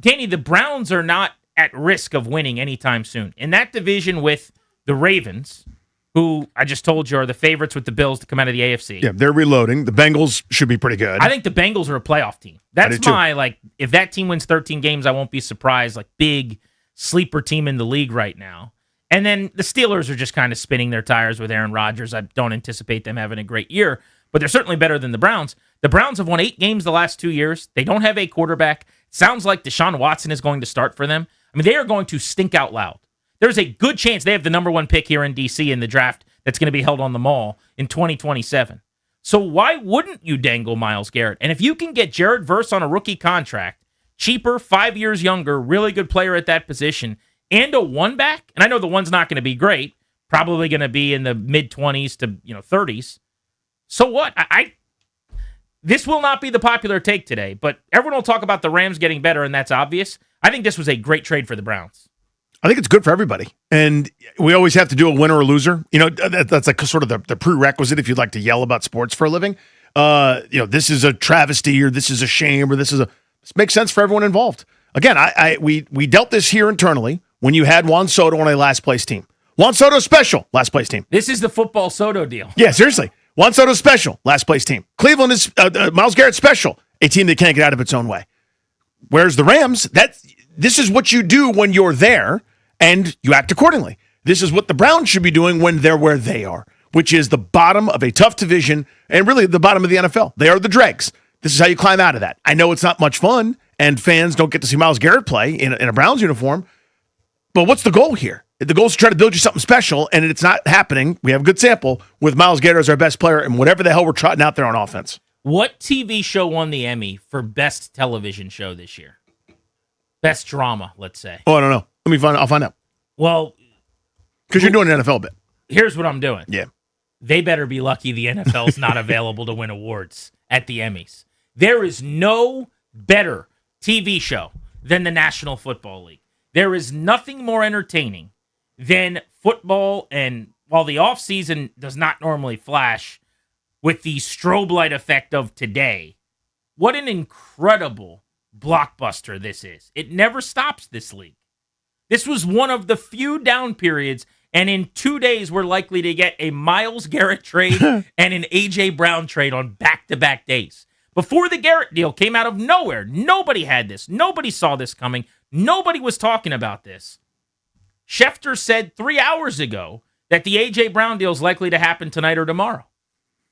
Danny, the Browns are not at risk of winning anytime soon. In that division with the Ravens, who I just told you are the favorites with the Bills to come out of the AFC.
Yeah, they're reloading. The Bengals should be pretty good.
I think the Bengals are a playoff team. That's
do too.
my, like, if that team wins 13 games, I won't be surprised. Like, big sleeper team in the league right now. And then the Steelers are just kind of spinning their tires with Aaron Rodgers. I don't anticipate them having a great year, but they're certainly better than the Browns. The Browns have won 8 games the last 2 years. They don't have a quarterback. Sounds like Deshaun Watson is going to start for them. I mean, they are going to stink out loud. There's a good chance they have the number 1 pick here in D.C. in the draft that's going to be held on the Mall in 2027. So why wouldn't you dangle Myles Garrett? And if you can get Jared Verse on a rookie contract, cheaper, 5 years younger, really good player at that position, and a one-back, and I know the one's not going to be great, probably going to be in the mid-20s to 30s. So what? This will not be the popular take today, but everyone will talk about the Rams getting better, and that's obvious. I think this was a great trade for the Browns.
I think it's good for everybody. And we always have to do a winner or loser. That's like sort of the prerequisite if you'd like to yell about sports for a living. This is a travesty or this is a shame or this makes sense for everyone involved. Again, we dealt this here internally when you had Juan Soto on a last place team. Juan Soto special, last place team.
This is the football Soto deal.
Yeah, seriously. Juan Soto special, last place team. Cleveland is Myles Garrett special, a team that can't get out of its own way. Whereas the Rams, this is what you do when you're there. And you act accordingly. This is what the Browns should be doing when they're where they are, which is the bottom of a tough division and really the bottom of the NFL. They are the dregs. This is how you climb out of that. I know it's not much fun, and fans don't get to see Myles Garrett play in a Browns uniform, but what's the goal here? The goal is to try to build you something special, and it's not happening. We have a good sample with Myles Garrett as our best player and whatever the hell we're trotting out there on offense.
What TV show won the Emmy for best television show this year? Best drama, let's say.
Oh, I don't know. I'll find out.
Well,
because you're doing an NFL bit.
Here's what I'm doing.
Yeah.
They better be lucky the NFL's not available to win awards at the Emmys. There is no better TV show than the National Football League. There is nothing more entertaining than football, and while the offseason does not normally flash with the strobe light effect of today, what an incredible blockbuster this is. It never stops, this league. This was one of the few down periods, and in 2 days, we're likely to get a Myles Garrett trade and an A.J. Brown trade on back-to-back days. Before the Garrett deal came out of nowhere, nobody had this. Nobody saw this coming. Nobody was talking about this. Schefter said 3 hours ago that the A.J. Brown deal is likely to happen tonight or tomorrow.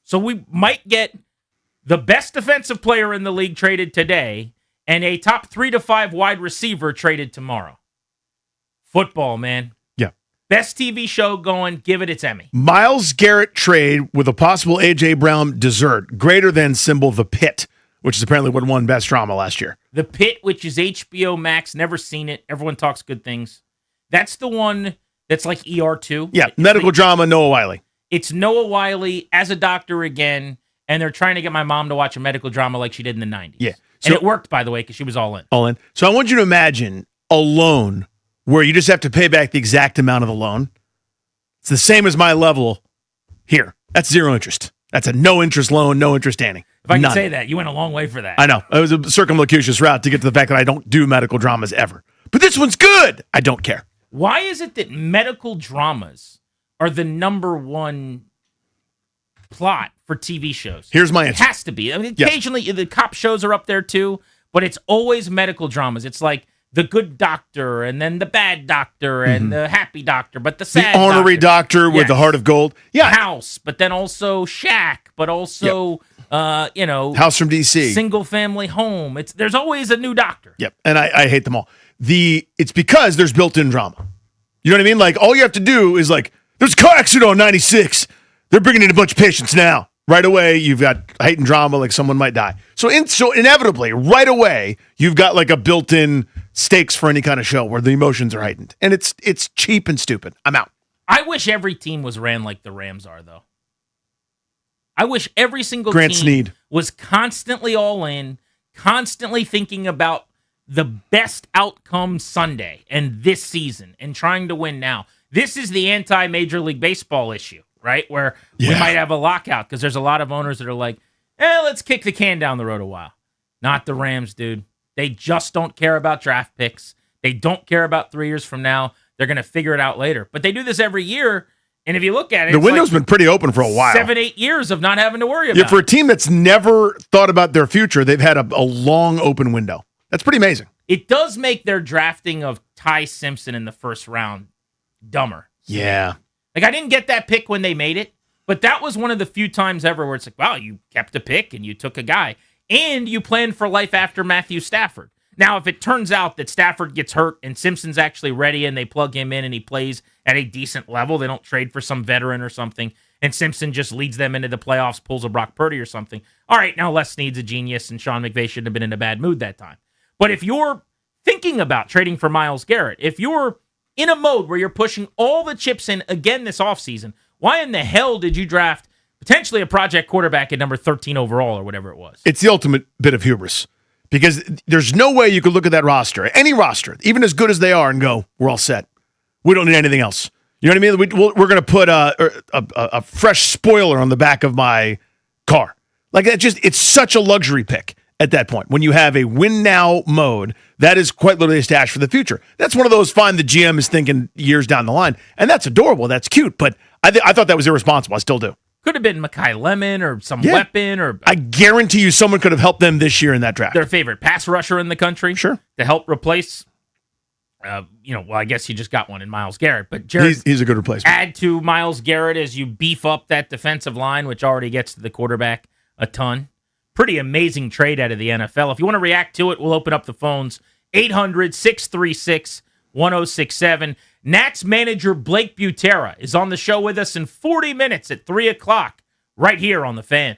So we might get the best defensive player in the league traded today and a top 3 to 5 wide receiver traded tomorrow. Football, man.
Yeah.
Best TV show going. Give it its Emmy.
Myles Garrett trade with a possible A.J. Brown dessert greater than symbol The Pit, which is apparently what won Best Drama last year.
The Pit, which is HBO Max. Never seen it. Everyone talks good things. That's the one that's like ER2.
Yeah, medical drama, Noah Wyle.
It's Noah Wyle as a doctor again, and they're trying to get my mom to watch a medical drama like she did in the 90s.
Yeah.
And it worked, by the way, because she was all in.
All in. So I want you to imagine a loan where you just have to pay back the exact amount of the loan. It's the same as my level here. That's zero interest. That's a no-interest loan, no-interest standing.
If I can say that, you went a long way for that.
I know. It was a circumlocucious route to get to the fact that I don't do medical dramas ever. But this one's good. I don't care.
Why is it that medical dramas are the number one plot for TV shows?
Here's my answer.
It has to be. I mean, occasionally the cop shows are up there too, but it's always medical dramas. It's like the good doctor and then the bad doctor and the happy doctor, but the sad
the honorary doctor with the heart of gold. Yeah.
House, but then also Shack, but also,
House from D.C.
Single family home. There's always a new doctor.
Yep. And I hate them all. It's because there's built-in drama. You know what I mean? Like, all you have to do is there's a car accident on 96. They're bringing in a bunch of patients now. Right away, you've got heightened drama, like someone might die. So inevitably, right away, you've got like a built-in stakes for any kind of show where the emotions are heightened. And it's cheap and stupid. I'm out.
I wish every team was ran like the Rams are, though. I wish every single
Grant
team
Sneed
was constantly all in, constantly thinking about the best outcome Sunday and this season and trying to win now. This is the anti-Major League Baseball issue, right? Where we might have a lockout because there's a lot of owners that are like, let's kick the can down the road a while. Not the Rams, dude. They just don't care about draft picks. They don't care about 3 years from now. They're going to figure it out later. But they do this every year, And if you look at it,
The
it's
window's
like
been pretty open for a while.
7-8 years of not having to worry about
Yeah, for a
it.
team that's never thought about their future, they've had a long open window. That's pretty amazing.
It does make their drafting of Ty Simpson in the first round dumber.
Yeah.
Like, I didn't get that pick when they made it, but that was one of the few times ever where it's like, wow, you kept a pick and you took a guy, and you planned for life after Matthew Stafford. Now, if it turns out that Stafford gets hurt and Simpson's actually ready and they plug him in and he plays at a decent level, they don't trade for some veteran or something, and Simpson just leads them into the playoffs, pulls a Brock Purdy or something. All right, now Les Snead's a genius, and Sean McVay shouldn't have been in a bad mood that time. But if you're thinking about trading for Myles Garrett, if you're in a mode where you're pushing all the chips in again this offseason, why in the hell did you draft potentially a project quarterback at number 13 overall or whatever it was?
It's the ultimate bit of hubris because there's no way you could look at that roster, any roster, even as good as they are, and go, we're all set. We don't need anything else. You know what I mean? We're going to put a fresh spoiler on the back of my car. Like, it's such a luxury pick at that point. When you have a win now mode, that is quite literally a stash for the future. That's one of those, fine, the GM is thinking years down the line, and that's adorable. That's cute, but I thought that was irresponsible. I still do.
Could have been Mekhi Lemon or some weapon, or
I guarantee you someone could have helped them this year in that draft.
their favorite pass rusher in the country.
Sure.
To help replace, well, I guess you just got one in Myles Garrett, but Jared,
He's a good replacement.
add to Myles Garrett as you beef up that defensive line, which already gets to the quarterback a ton. Pretty amazing trade out of the NFL. If you want to react to it, we'll open up the phones. 800-636-1067. Nats manager Blake Butera is on the show with us in 40 minutes at 3 o'clock right here on The Fan.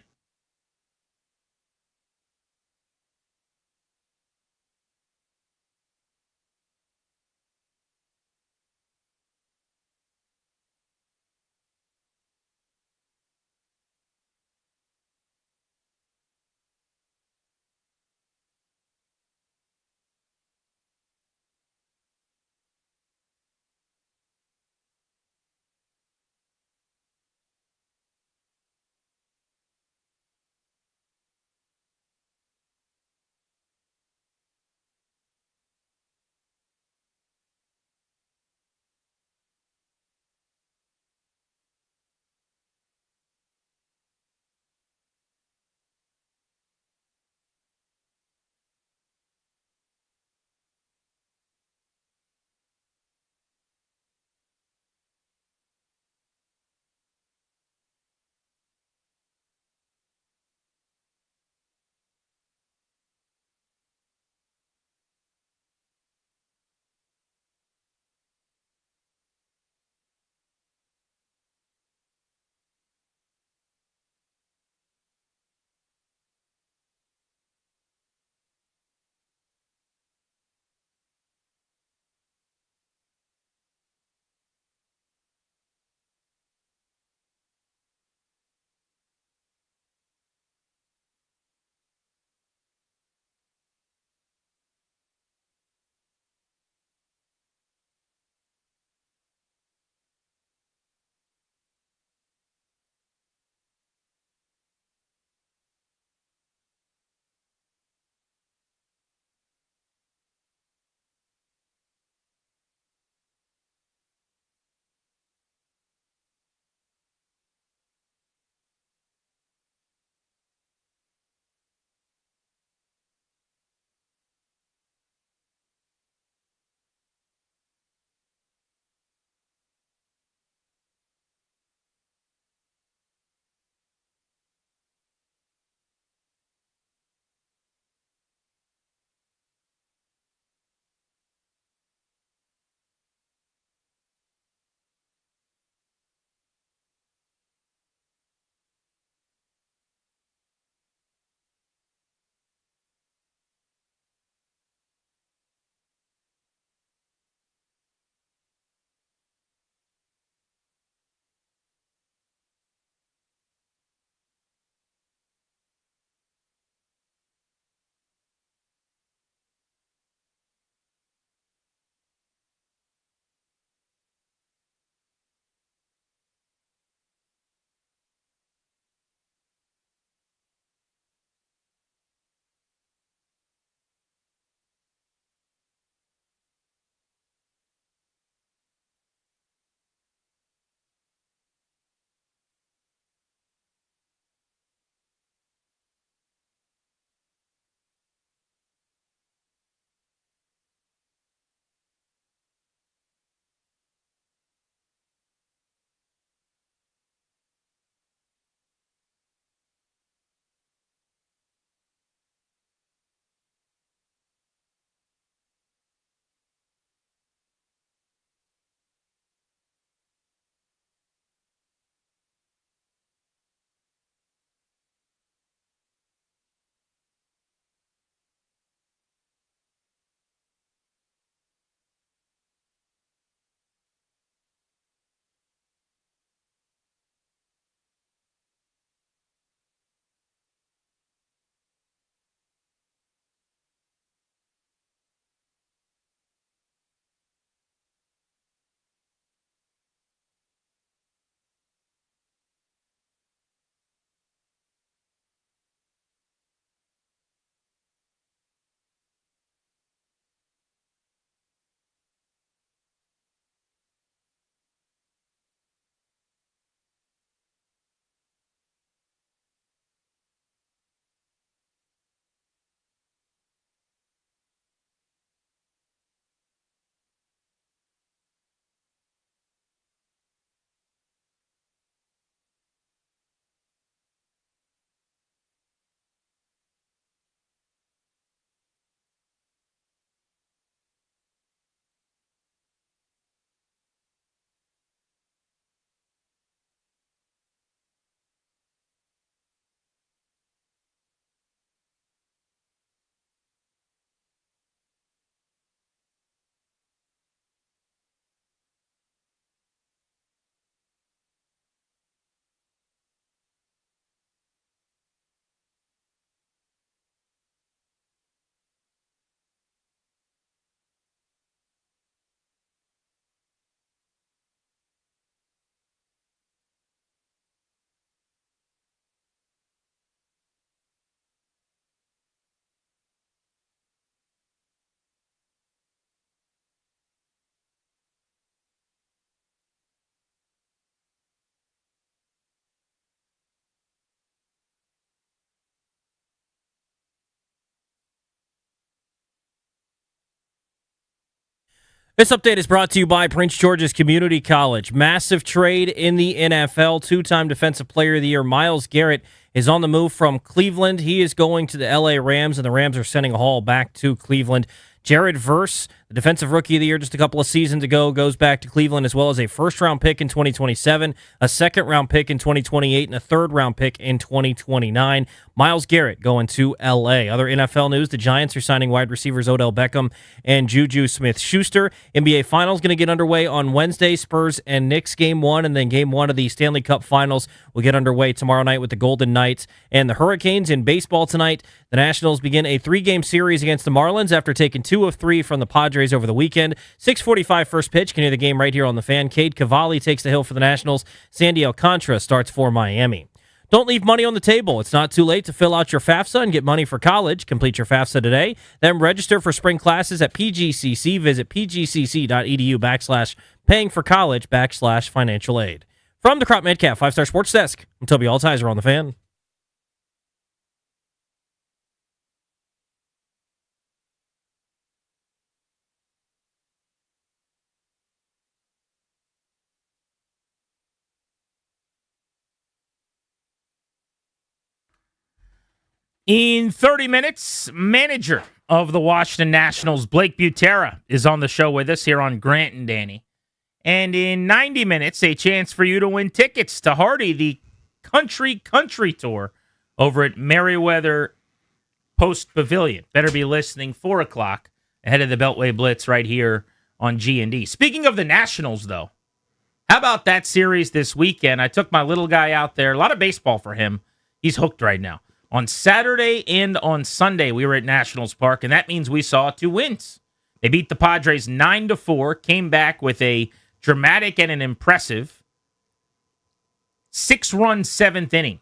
This update is brought to you by Prince George's Community College. Massive trade in the NFL. Two-time Defensive Player of the Year Myles Garrett is on the move from Cleveland. He is going to the LA Rams, and the Rams are sending Hall back to Cleveland. Jared Verse, the Defensive Rookie of the Year just a couple of seasons ago, goes back to Cleveland, as well as a first-round pick in 2027, a second-round pick in 2028, and a third-round pick in 2029. Myles Garrett going to L.A. Other NFL news, the Giants are signing wide receivers Odell Beckham and Juju Smith-Schuster. NBA Finals going to get underway on Wednesday. Spurs and Knicks Game 1, and then Game 1 of the Stanley Cup Finals will get underway tomorrow night with the Golden Knights and the Hurricanes. In baseball tonight, the Nationals begin a 3-game series against the Marlins after taking 2 of 3 from the Padres over the weekend. 6:45 first pitch. Can hear the game right here on the Fan. Cade Cavalli takes the hill for the Nationals. Sandy Alcantara starts for Miami. Don't leave money on the table. It's not too late to fill out your FAFSA and get money for college. Complete your FAFSA today. Then register for spring classes at PGCC. Visit pgcc.edu/paying-for-college/financial aid. From the Crop Metcalf 5-Star Sports Desk, I'm Toby Altizer on the Fan.
In 30 minutes, manager of the Washington Nationals, Blake Butera, is on the show with us here on Grant and Danny. And in 90 minutes, a chance for you to win tickets to Hardy, the country tour over at Merriweather Post Pavilion. Better be listening 4 o'clock ahead of the Beltway Blitz right here on G&D. Speaking of the Nationals, though, how about that series this weekend? I took my little guy out there. A lot of baseball for him. He's hooked right now. On Saturday and on Sunday, we were at Nationals Park, and that means we saw 2 wins. They beat the Padres 9-4, came back with a dramatic and an impressive 6-run 7th inning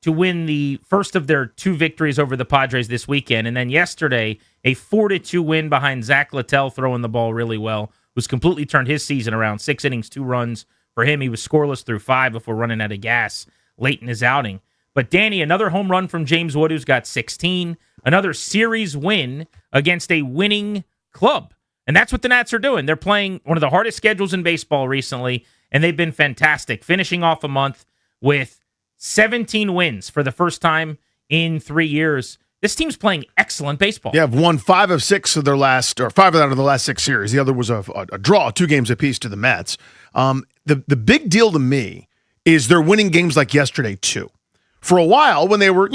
to win the first of their 2 victories over the Padres this weekend. And then yesterday, a 4-2 win behind Zach Littell throwing the ball really well, who's completely turned his season around. 6 innings, 2 runs for him. He was scoreless through 5 before running out of gas late in his outing. But Danny, another home run from James Wood, who's got 16. Another series win against a winning club. And that's what the Nats are doing. They're playing one of the hardest schedules in baseball recently, and they've been fantastic, finishing off a month with 17 wins for the first time in 3 years. This team's playing excellent baseball.
Yeah, have won 5 of 6 of their last, or 5 out of the last 6 series. The other was a draw, 2 games apiece to the Mets. The big deal to me is they're winning games like yesterday, too. For a while, when they were,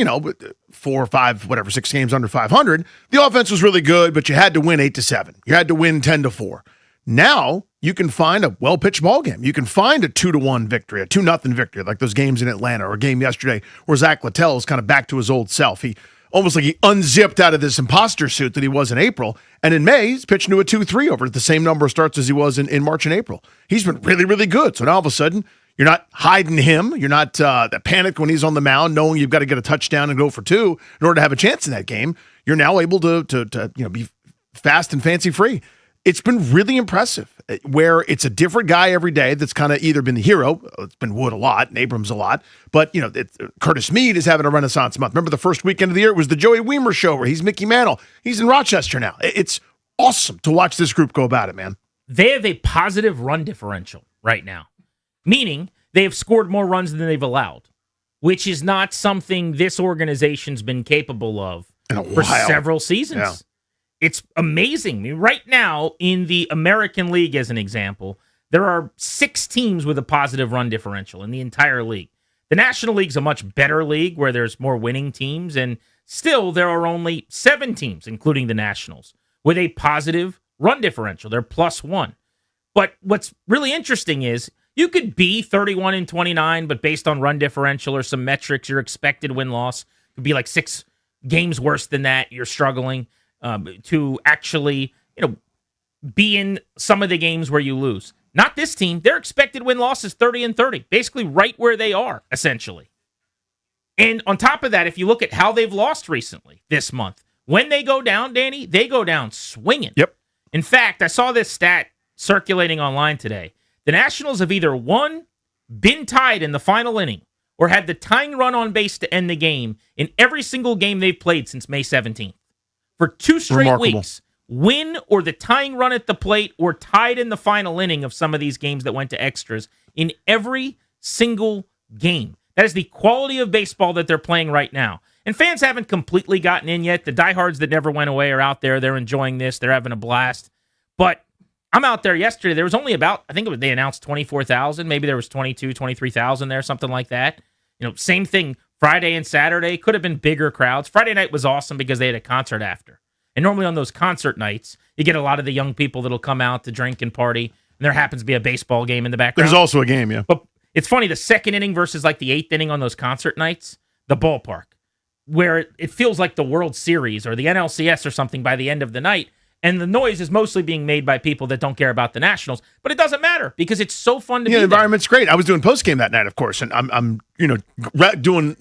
4 or 5, 6 games under 500, the offense was really good, but you had to win 8-7. You had to win 10-4. Now you can find a well-pitched ball game. You can find a 2-1 victory, a 2-0 victory, like those games in Atlanta, or a game yesterday where Zach Littell is kind of back to his old self. He almost like he unzipped out of this imposter suit that he was in April, and in May he's pitching to a 2-3 over at the same number of starts as he was in March and April. He's been really, really good. So now all of a sudden, you're not hiding him. You're not that panicked when he's on the mound, knowing you've got to get a touchdown and go for 2 in order to have a chance in that game. You're now able to be fast and fancy free. It's been really impressive. Where it's a different guy every day that's kind of either been the hero. It's been Wood a lot, and Abrams a lot, but Curtis Mead is having a renaissance month. Remember the first weekend of the year it was the Joey Weimer show where he's Mickey Mantle. He's in Rochester now. It's awesome to watch this group go about it, man.
They have a positive run differential right now. Meaning they have scored more runs than they've allowed, which is not something this organization's been capable of for several seasons. Yeah. It's amazing. I mean, right now in the American League, as an example, there are 6 teams with a positive run differential in the entire league. The National League's a much better league where there's more winning teams, and still there are only 7 teams, including the Nationals, with a positive run differential. They're +1. But what's really interesting is you could be 31-29, but based on run differential or some metrics, your expected win-loss could be like 6 games worse than that. You're struggling to actually, be in some of the games where you lose. Not this team. Their expected win-loss is 30-30, basically right where they are, essentially. And on top of that, if you look at how they've lost recently this month, when they go down, Danny, they go down swinging.
Yep.
In fact, I saw this stat circulating online today. The Nationals have either won, been tied in the final inning, or had the tying run on base to end the game in every single game they've played since May 17th. For 2 straight weeks, win or the tying run at the plate or tied in the final inning of some of these games that went to extras in every single game. That is the quality of baseball that they're playing right now. And fans haven't completely gotten in yet. The diehards that never went away are out there. They're enjoying this. They're having a blast. But I'm out there yesterday. There was only about, I think they announced 24,000. Maybe there was 22, 23,000 there, something like that. Same thing Friday and Saturday. Could have been bigger crowds. Friday night was awesome because they had a concert after. And normally on those concert nights, you get a lot of the young people that'll come out to drink and party. And there happens to be a baseball game in the background.
There's also a game, yeah.
But it's funny, the second inning versus like the eighth inning on those concert nights, the ballpark, where it feels like the World Series or the NLCS or something by the end of the night. And the noise is mostly being made by people that don't care about the Nationals, but it doesn't matter because it's so fun to be
the
there.
environment's great. I was doing post game that night, of course, and I'm doing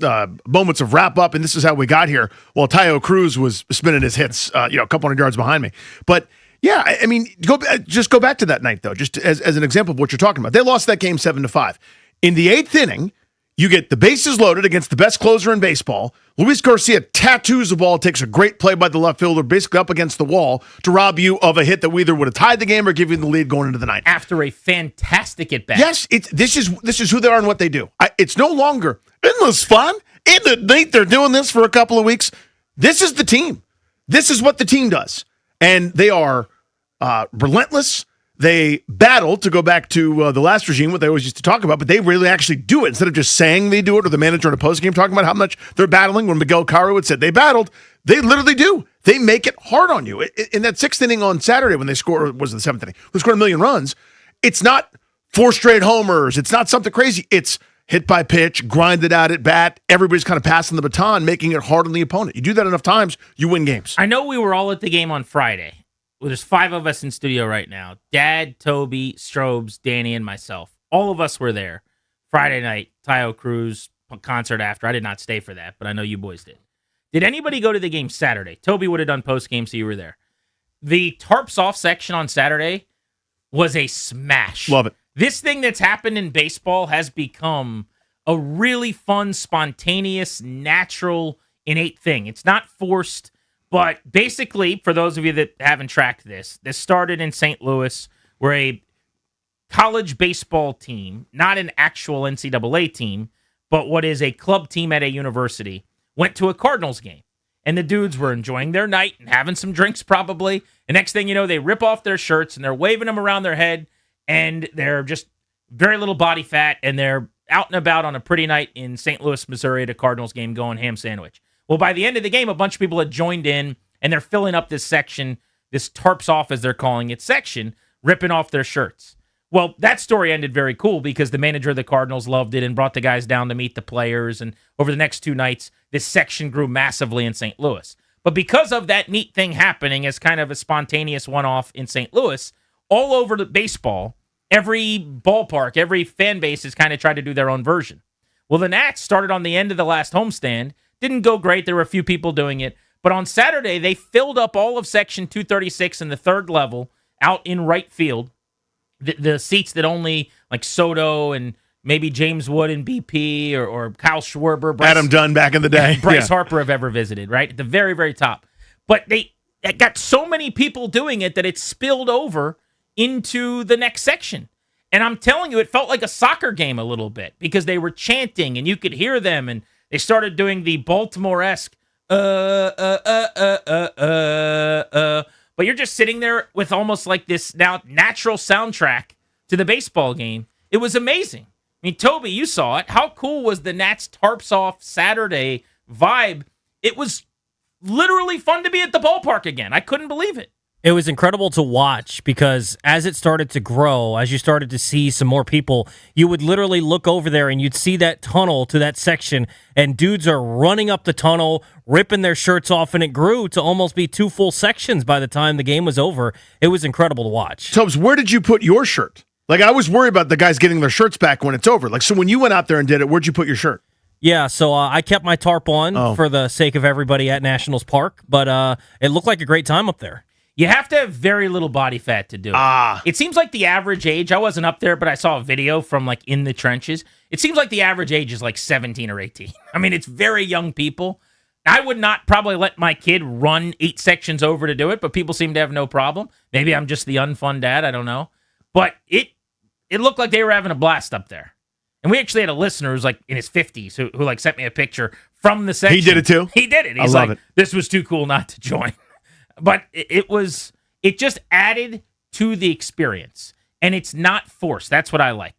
moments of wrap up, and this is how we got here. While Tayo Cruz was spinning his hits, a couple hundred yards behind me. But yeah, I mean, go back to that night though, just as an example of what you're talking about. They lost that game 7-5 in the eighth inning. You get the bases loaded against the best closer in baseball. Luis Garcia tattoos the ball, takes a great play by the left fielder, basically up against the wall to rob you of a hit that either would have tied the game or give you the lead going into the ninth.
After a fantastic at bat.
Yes, this is who they are and what they do. It's no longer, isn't this fun? In the ninth, they're doing this for a couple of weeks. This is the team. This is what the team does. And they are relentless. They battle, to go back to the last regime, what they always used to talk about, but they really actually do it instead of just saying they do it, or the manager in a postgame talking about how much they're battling. When Miguel Cairo had said they battled, they literally do. They make it hard on you. In that sixth inning on Saturday when they scored, or was it the seventh inning? They scored 1 million runs. It's not 4 straight homers. It's not something crazy. It's hit by pitch, grinded out at bat. Everybody's kind of passing the baton, making it hard on the opponent. You do that enough times, you win games.
I know we were all at the game on Friday. Well, there's 5 of us in studio right now. Dad, Toby, Strobes, Danny, and myself. All of us were there. Friday night, Tayo Cruz concert after. I did not stay for that, but I know you boys did. Did anybody go to the game Saturday? Toby would have done post-game, so you were there. The tarps off section on Saturday was a smash.
Love it.
This thing that's happened in baseball has become a really fun, spontaneous, natural, innate thing. It's not forced. But basically, for those of you that haven't tracked this started in St. Louis, where a college baseball team, not an actual NCAA team, but what is a club team at a university, went to a Cardinals game. And the dudes were enjoying their night and having some drinks probably. And next thing you know, they rip off their shirts and they're waving them around their head. And they're just very little body fat. And they're out and about on a pretty night in St. Louis, Missouri at a Cardinals game going ham sandwich. Well, by the end of the game, a bunch of people had joined in, and they're filling up this section, this tarps off, as they're calling it, section, ripping off their shirts. Well, that story ended very cool because the manager of the Cardinals loved it and brought the guys down to meet the players, and over the next 2 nights, this section grew massively in St. Louis. But because of that neat thing happening as kind of a spontaneous one-off in St. Louis, all over the baseball, every ballpark, every fan base has kind of tried to do their own version. Well, the Nats started on the end of the last homestand. Didn't go great. There were a few people doing it. But on Saturday, they filled up all of Section 236 in the third level out in right field. The seats that only like Soto and maybe James Wood and BP or Kyle Schwarber,
Adam Dunn back in the day.
Bryce Harper have ever visited, right? At the very, very top. But they got so many people doing it that it spilled over into the next section. And I'm telling you, it felt like a soccer game a little bit because they were chanting and you could hear them, and they started doing the Baltimore-esque, but you're just sitting there with almost like this now natural soundtrack to the baseball game. It was amazing. I mean, Toby, you saw it. How cool was the Nats tarps off Saturday vibe? It was literally fun to be at the ballpark again. I couldn't believe it.
It was incredible to watch because as it started to grow, as you started to see some more people, you would literally look over there and you'd see that tunnel to that section, and dudes are running up the tunnel, ripping their shirts off, and it grew to almost be 2 full sections by the time the game was over. It was incredible to watch.
Tubbs, where did you put your shirt? Like, I was worried about the guys getting their shirts back when it's over. Like, so when you went out there and did it, where'd you put your shirt?
Yeah, so I kept my tarp on for the sake of everybody at Nationals Park, but it looked like a great time up there.
You have to have very little body fat to do it. It seems like the average age, I wasn't up there, but I saw a video from like in the trenches. It seems like the average age is like 17 or 18. I mean, it's very young people. I would not probably let my kid run 8 sections over to do it, but people seem to have no problem. Maybe I'm just the unfun dad. I don't know. But it looked like they were having a blast up there. And we actually had a listener who's like in his 50s who like sent me a picture from the section.
He did it too?
He did it.
I
He's
love
like,
it.
this was too cool not to join. But it just added to the experience. And it's not forced. That's what I like.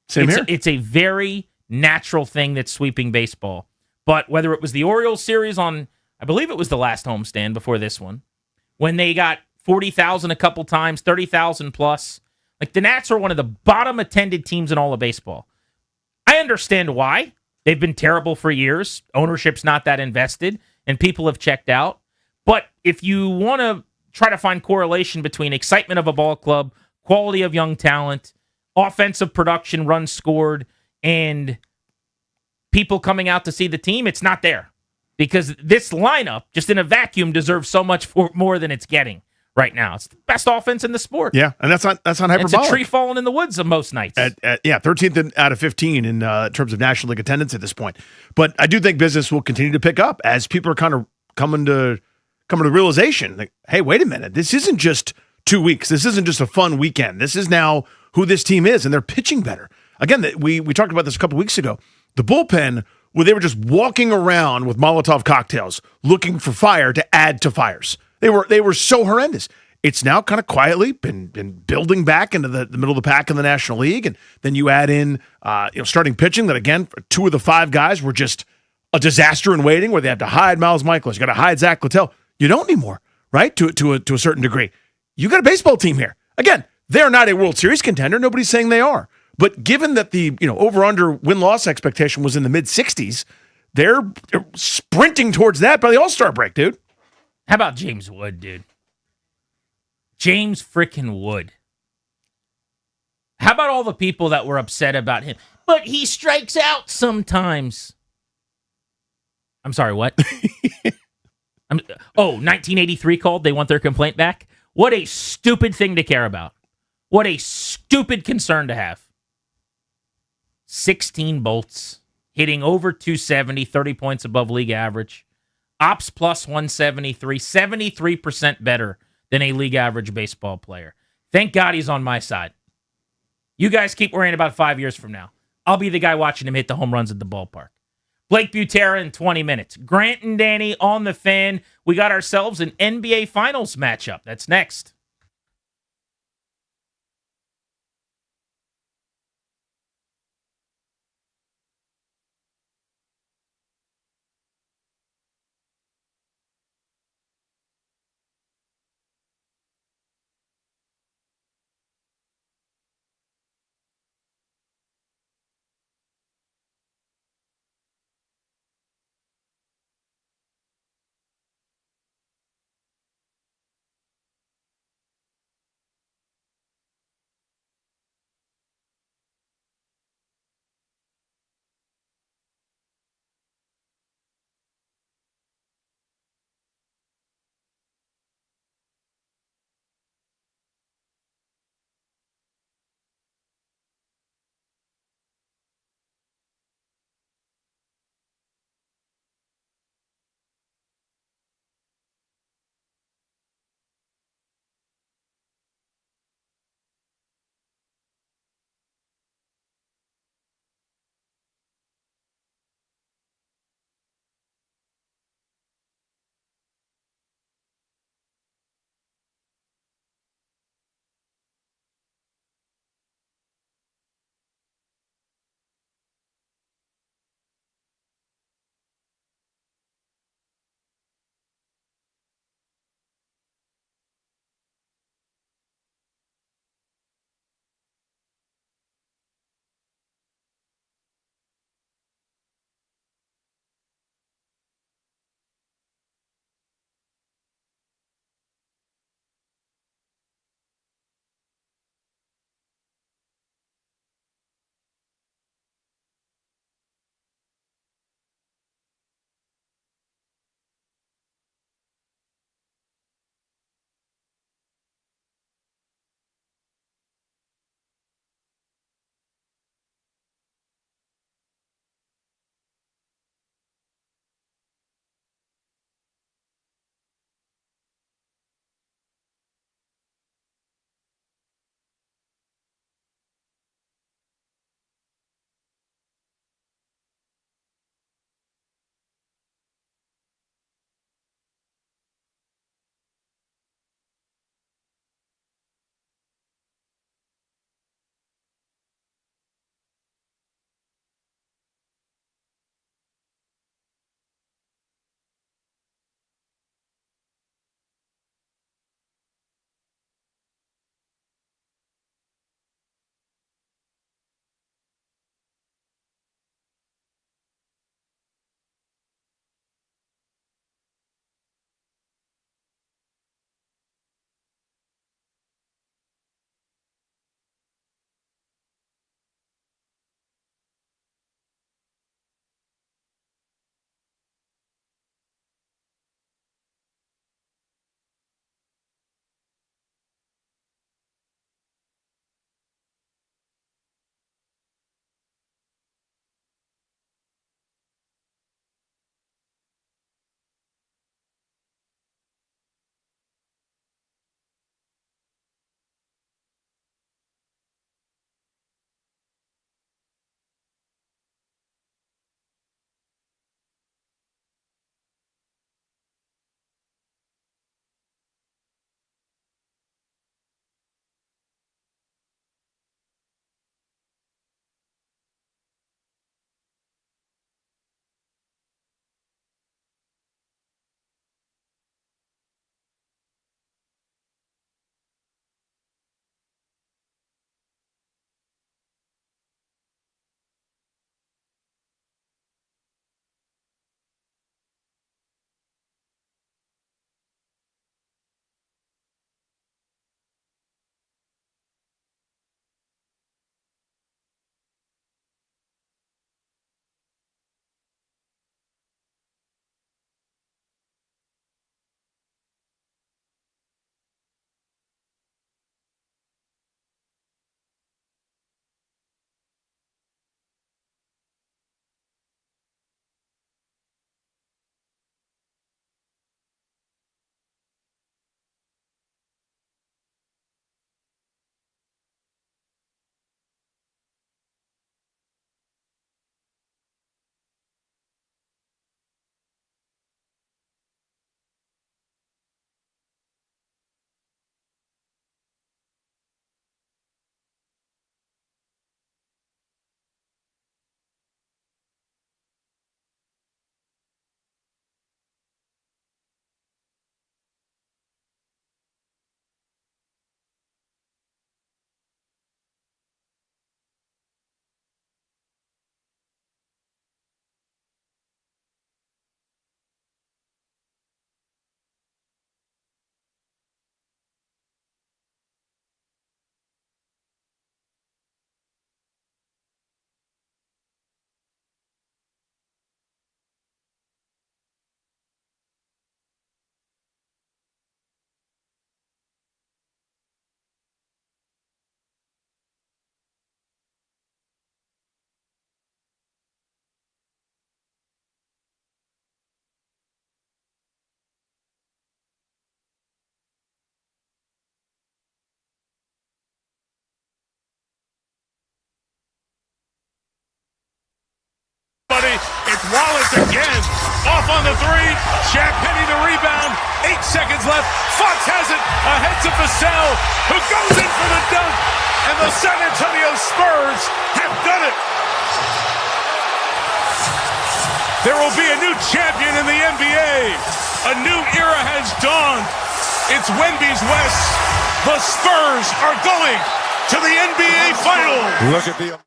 Same here.
It's a very natural thing that's sweeping baseball. But whether it was the Orioles series on, I believe it was the last homestand before this one, when they got 40,000 a couple times, 30,000 plus, like the Nats are one of the bottom attended teams in all of baseball. I understand why. They've been terrible for years. Ownership's not that invested, and people have checked out. But if you want to try to find correlation between excitement of a ball club, quality of young talent, offensive production, runs scored, and people coming out to see the team, it's not there. Because this lineup, just in a vacuum, deserves so much more than it's getting right now. It's the best offense in the sport.
Yeah, and that's not hyperbolic.
It's a tree falling in the woods of most nights.
13th out of 15 in terms of National League attendance at this point. But I do think business will continue to pick up as people are kind of coming to the realization, like, hey, wait a minute, this isn't just 2 weeks. This isn't just a fun weekend. This is now who this team is, and they're pitching better. Again, we talked about this a couple weeks ago. The bullpen, where they were just walking around with Molotov cocktails, looking for fire to add to fires. They were so horrendous. It's now kind of quietly been building back into the middle of the pack in the National League, and then you add in starting pitching that, again, 2 of the 5 guys were just a disaster in waiting, where they had to hide Miles Michaelis, you got to hide Zach Littell. You don't anymore, right? To a certain degree. You got a baseball team here. Again, they're not a World Series contender. Nobody's saying they are. But given that the over-under win-loss expectation was in the mid-60s, they're sprinting towards that by the All-Star break, dude.
How about James Wood, dude? James frickin' Wood. How about all the people that were upset about him? But he strikes out sometimes. I'm sorry, what? 1983 called. They want their complaint back. What a stupid thing to care about. What a stupid concern to have. 16 bolts, hitting over 270, 30 points above league average. Ops plus 173, 73% better than a league average baseball player. Thank God he's on my side. You guys keep worrying about 5 years from now. I'll be the guy watching him hit the home runs at the ballpark. Blake Butera in 20 minutes. Grant and Danny on the Fan. We got ourselves an NBA Finals matchup. That's next.
Fox again. Off on the three. Shaq Penny the rebound. 8 seconds left. Fox has it ahead to Vassell, who goes in for the dunk. And the San Antonio Spurs have done it. There will be a new champion in the NBA. A new era has dawned. It's Wemby's West. The Spurs are going to the NBA Finals.
Look at the...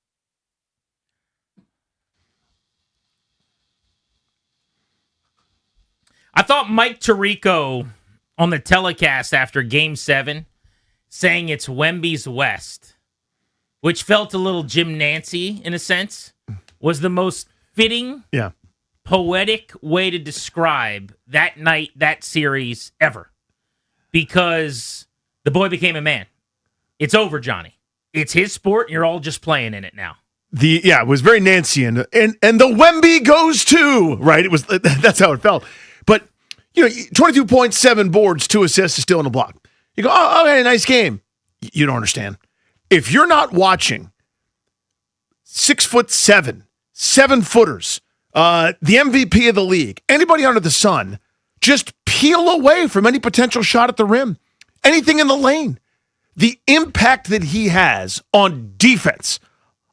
I thought Mike Tirico on the telecast after Game 7 saying it's Wemby's West, which felt a little Jim Nancy in a sense, was the most fitting, poetic way to describe that night, that series ever. Because the boy became a man. It's over, Johnny. It's his sport, and you're all just playing in it now.
It was very Nancy, and the Wemby goes too, right? It was that's how it felt. But 22 points, 7 boards, 2 assists, still in the block. You go, oh, okay, nice game. You don't understand. If you're not watching 6'7", 7-footers, the MVP of the league, anybody under the sun, just peel away from any potential shot at the rim, anything in the lane. The impact that he has on defense.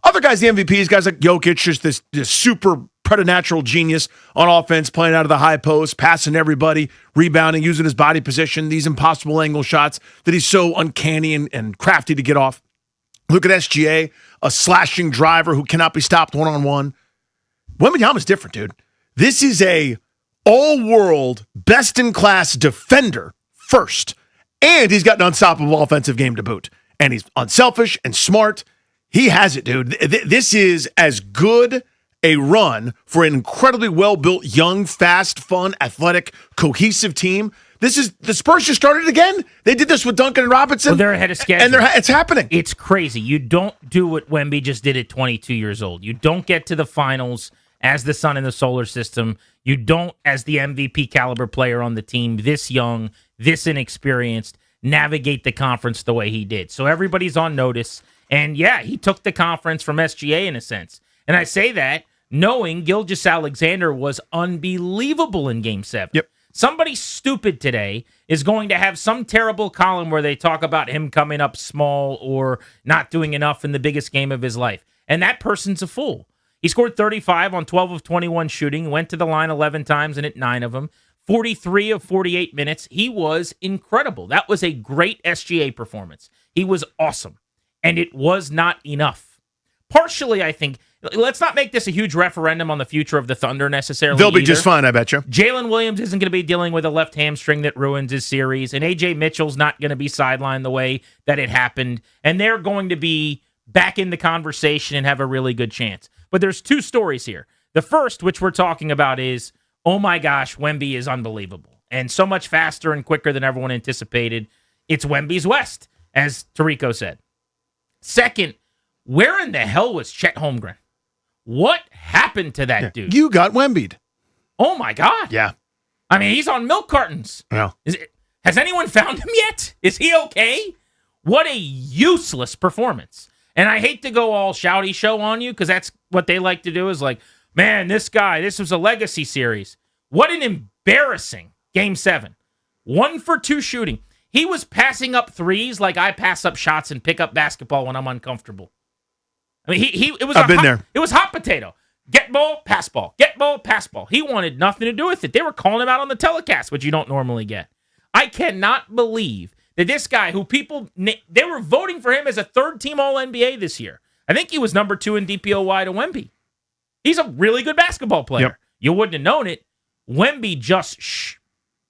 Other guys, the MVPs, guys like Jokic, just this super preternatural genius on offense, playing out of the high post, passing everybody, rebounding, using his body position, these impossible angle shots that he's so uncanny and crafty to get off. Look at SGA, a slashing driver who cannot be stopped one-on-one. Wembanyama's different, dude. This is a all-world, best-in-class defender first, and he's got an unstoppable offensive game to boot. And he's unselfish and smart. He has it, dude. This is as good a run for an incredibly well-built, young, fast, fun, athletic, cohesive team. This is the Spurs just started again. They did this with Duncan and Robinson.
Well, they're ahead of schedule.
And it's happening.
It's crazy. You don't do what Wemby just did at 22 years old. You don't get to the finals as the sun in the solar system. You don't, as the MVP caliber player on the team, this young, this inexperienced, navigate the conference the way he did. So everybody's on notice. And yeah, he took the conference from SGA in a sense. And I say that knowing Gilgeous-Alexander was unbelievable in Game 7.
Yep.
Somebody stupid today is going to have some terrible column where they talk about him coming up small or not doing enough in the biggest game of his life. And that person's a fool. He scored 35 on 12 of 21 shooting, went to the line 11 times and hit 9 of them. 43 of 48 minutes. He was incredible. That was a great SGA performance. He was awesome. And it was not enough. Partially, I think, let's not make this a huge referendum on the future of the Thunder necessarily.
They'll be just fine, I bet you.
Jalen Williams isn't going to be dealing with a left hamstring that ruins his series, and A.J. Mitchell's not going to be sidelined the way that it happened, and they're going to be back in the conversation and have a really good chance. But there's 2 stories here. The first, which we're talking about, is, oh my gosh, Wemby is unbelievable, and so much faster and quicker than everyone anticipated. It's Wemby's West, as Tirico said. Second, where in the hell was Chet Holmgren? What happened to that dude?
You got Wembied.
Oh, my God.
Yeah.
I mean, he's on milk cartons.
Yeah.
Has anyone found him yet? Is he okay? What a useless performance. And I hate to go all shouty show on you because that's what they like to do is like, man, this guy, this was a legacy series. What an embarrassing Game 7. 1 for 2 shooting. He was passing up threes like I pass up shots and pick up basketball when I'm uncomfortable. I mean, it was
I've been there.
It was hot potato. Get ball, pass ball. Get ball, pass ball. He wanted nothing to do with it. They were calling him out on the telecast, which you don't normally get. I cannot believe that this guy, who they were voting for him as a third-team All-NBA this year. I think he was number 2 in DPOY to Wemby. He's a really good basketball player.
Yep.
You wouldn't have known it. Wemby just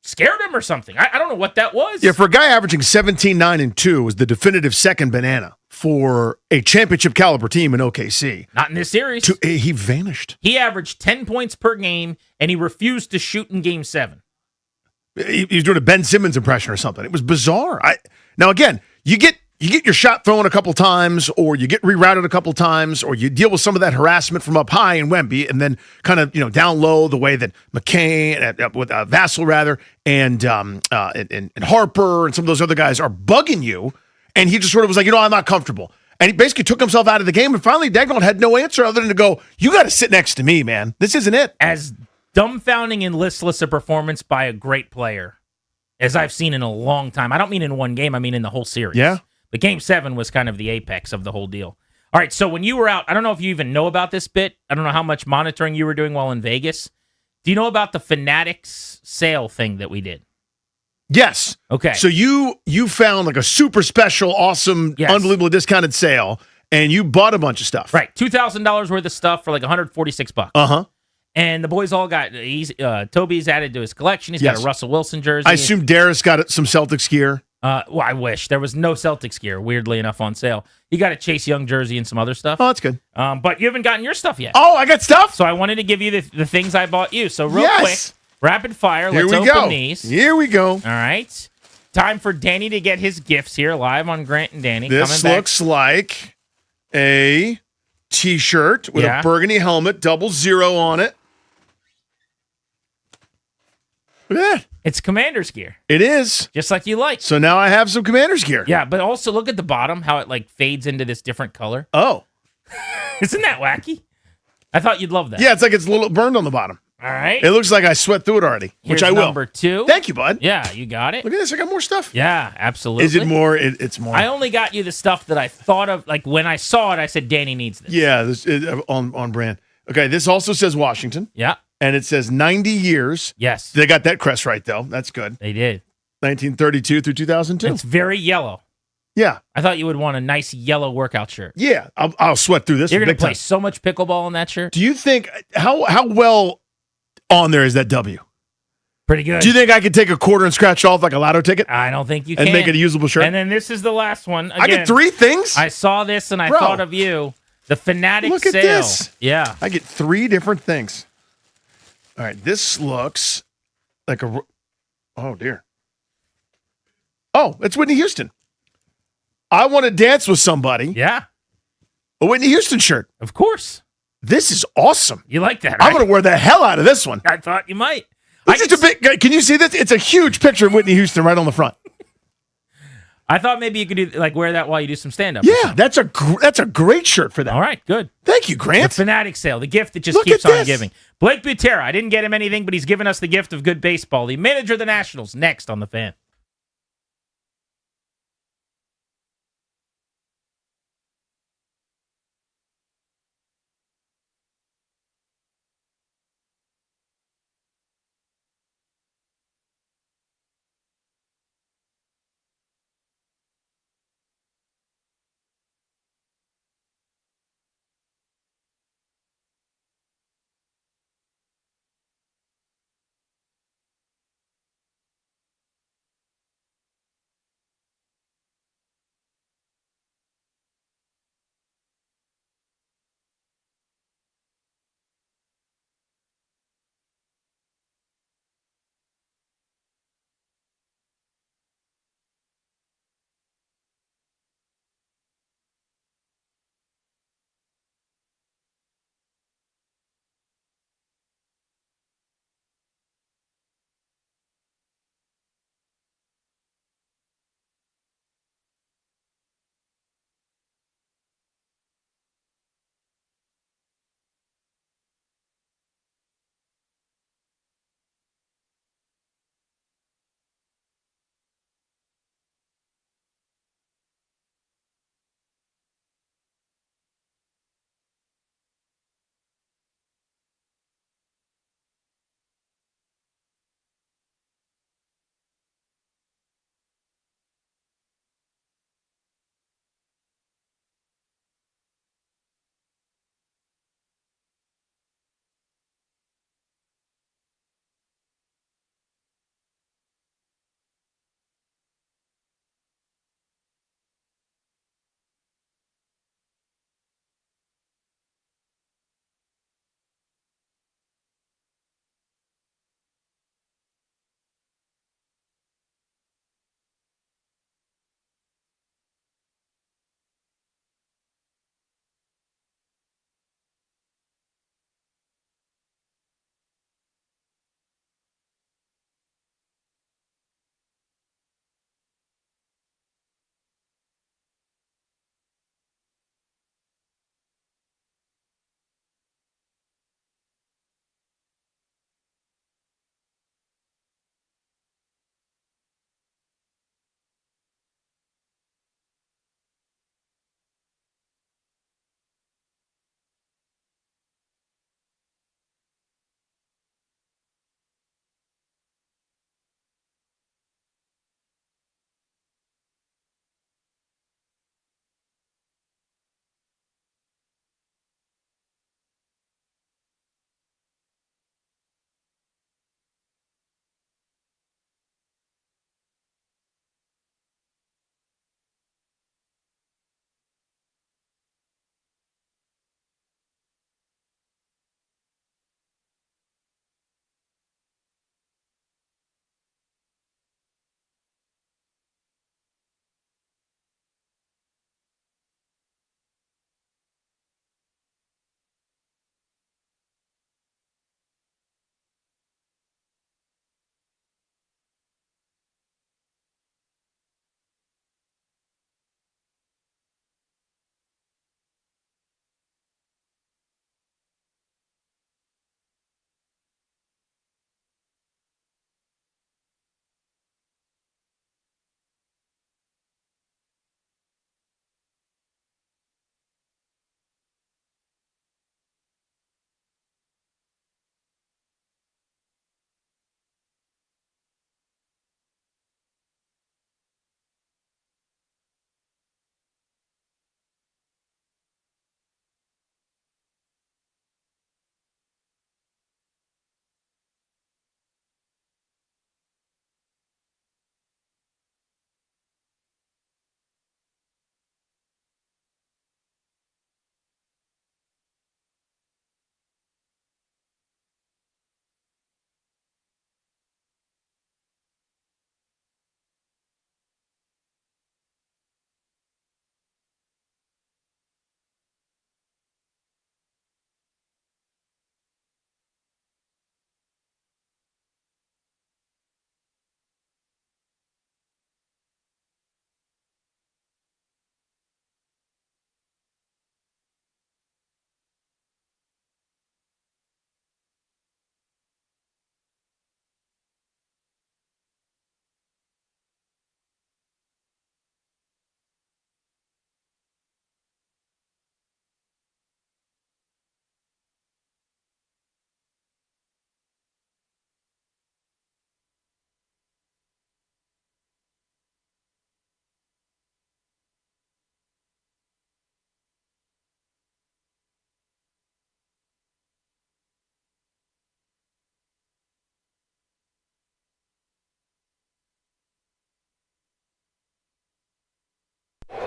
scared him or something. I don't know what that was.
Yeah, for a guy averaging 17, 9, and 2 was the definitive second banana for a championship caliber team in OKC.
Not in this series.
He vanished.
He averaged 10 points per game, and he refused to shoot in Game 7.
He was doing a Ben Simmons impression or something. It was bizarre. Now, again, you get your shot thrown a couple times, or you get rerouted a couple times, or you deal with some of that harassment from up high in Wemby, and then kind of down low the way that McCain with Vassell rather, and Harper and some of those other guys are bugging you, and he just sort of was like, I'm not comfortable, and he basically took himself out of the game, and finally Daigneault had no answer other than to go, you got to sit next to me, man. This isn't it.
As dumbfounding and listless a performance by a great player as I've seen in a long time. I don't mean in one game. I mean in the whole series.
Yeah.
But Game 7 was kind of the apex of the whole deal. All right, so when you were out, I don't know if you even know about this bit. I don't know how much monitoring you were doing while in Vegas. Do you know about the Fanatics sale thing that we did?
Yes.
Okay.
So you found like a super special, awesome, unbelievably discounted sale, and you bought a bunch of stuff.
Right. $2,000 worth of stuff for like $146.
Uh-huh.
And the boys all got, Toby's added to his collection. He's got a Russell Wilson jersey.
I assume Darius got some Celtics gear.
Well, I wish. There was no Celtics gear, weirdly enough, on sale. You got a Chase Young jersey and some other stuff.
Oh, that's good.
But you haven't gotten your stuff yet.
Oh, I got stuff?
So I wanted to give you the things I bought you. So real quick, rapid fire.
Here
Let's
we
open
go.
these.
Here we go.
All right. Time for Danny to get his gifts here live on Grant and Danny.
This
Coming back.
looks like a T-shirt with a burgundy helmet, 00 on it. Look at that.
It's Commander's gear.
It is.
Just like you like.
So now I have some Commander's gear.
Yeah, but also look at the bottom, how it like fades into this different color.
Oh.
Isn't that wacky? I thought you'd love that.
Yeah, it's like it's a little burned on the bottom.
All right.
It looks like I sweat through it already, which
Here's
I will.
number 2.
Thank you, bud.
Yeah, you got it.
Look at this. I got more stuff.
Yeah, absolutely.
Is it more? It's more.
I only got you the stuff that I thought of. Like when I saw it, I said, Danny needs this.
Yeah, this on brand. Okay, this also says Washington.
Yeah.
And it says 90 years.
Yes.
They got that crest right, though. That's good.
They did.
1932 through 2002.
It's very yellow.
Yeah.
I thought you would want a nice yellow workout shirt.
Yeah, I'll sweat through this.
You're going to
big
play
time.
so much pickleball in that shirt.
Do you think, how well on there is that W?
Pretty good.
Do you think I could take a quarter and scratch off like a lotto ticket?
I don't think you
and
can.
make it a usable shirt?
And then this is the last one.
I
Again,
get 3 things?
I saw this and I
Bro.
thought of you. The Fanatic
Look at
sale.
this.
Yeah.
I get 3 different things. All right, this looks like a. Oh, dear. Oh, it's Whitney Houston. I want to dance with somebody.
Yeah.
A Whitney Houston shirt.
Of course.
This is awesome.
You like that, right?
I'm going to wear the hell out of this one.
I thought you might.
It's just a bit. Can you see this? It's a huge picture of Whitney Houston right on the front.
I thought maybe you could do like wear that while you do some stand up.
Yeah, that's a great shirt for that.
All right, good.
Thank you, Grant.
The Fanatic sale, the gift that just
Look
keeps
at
on
this.
giving. Blake Butera, I didn't get him anything, but he's given us the gift of good baseball. The manager of the Nationals, next on The Fan.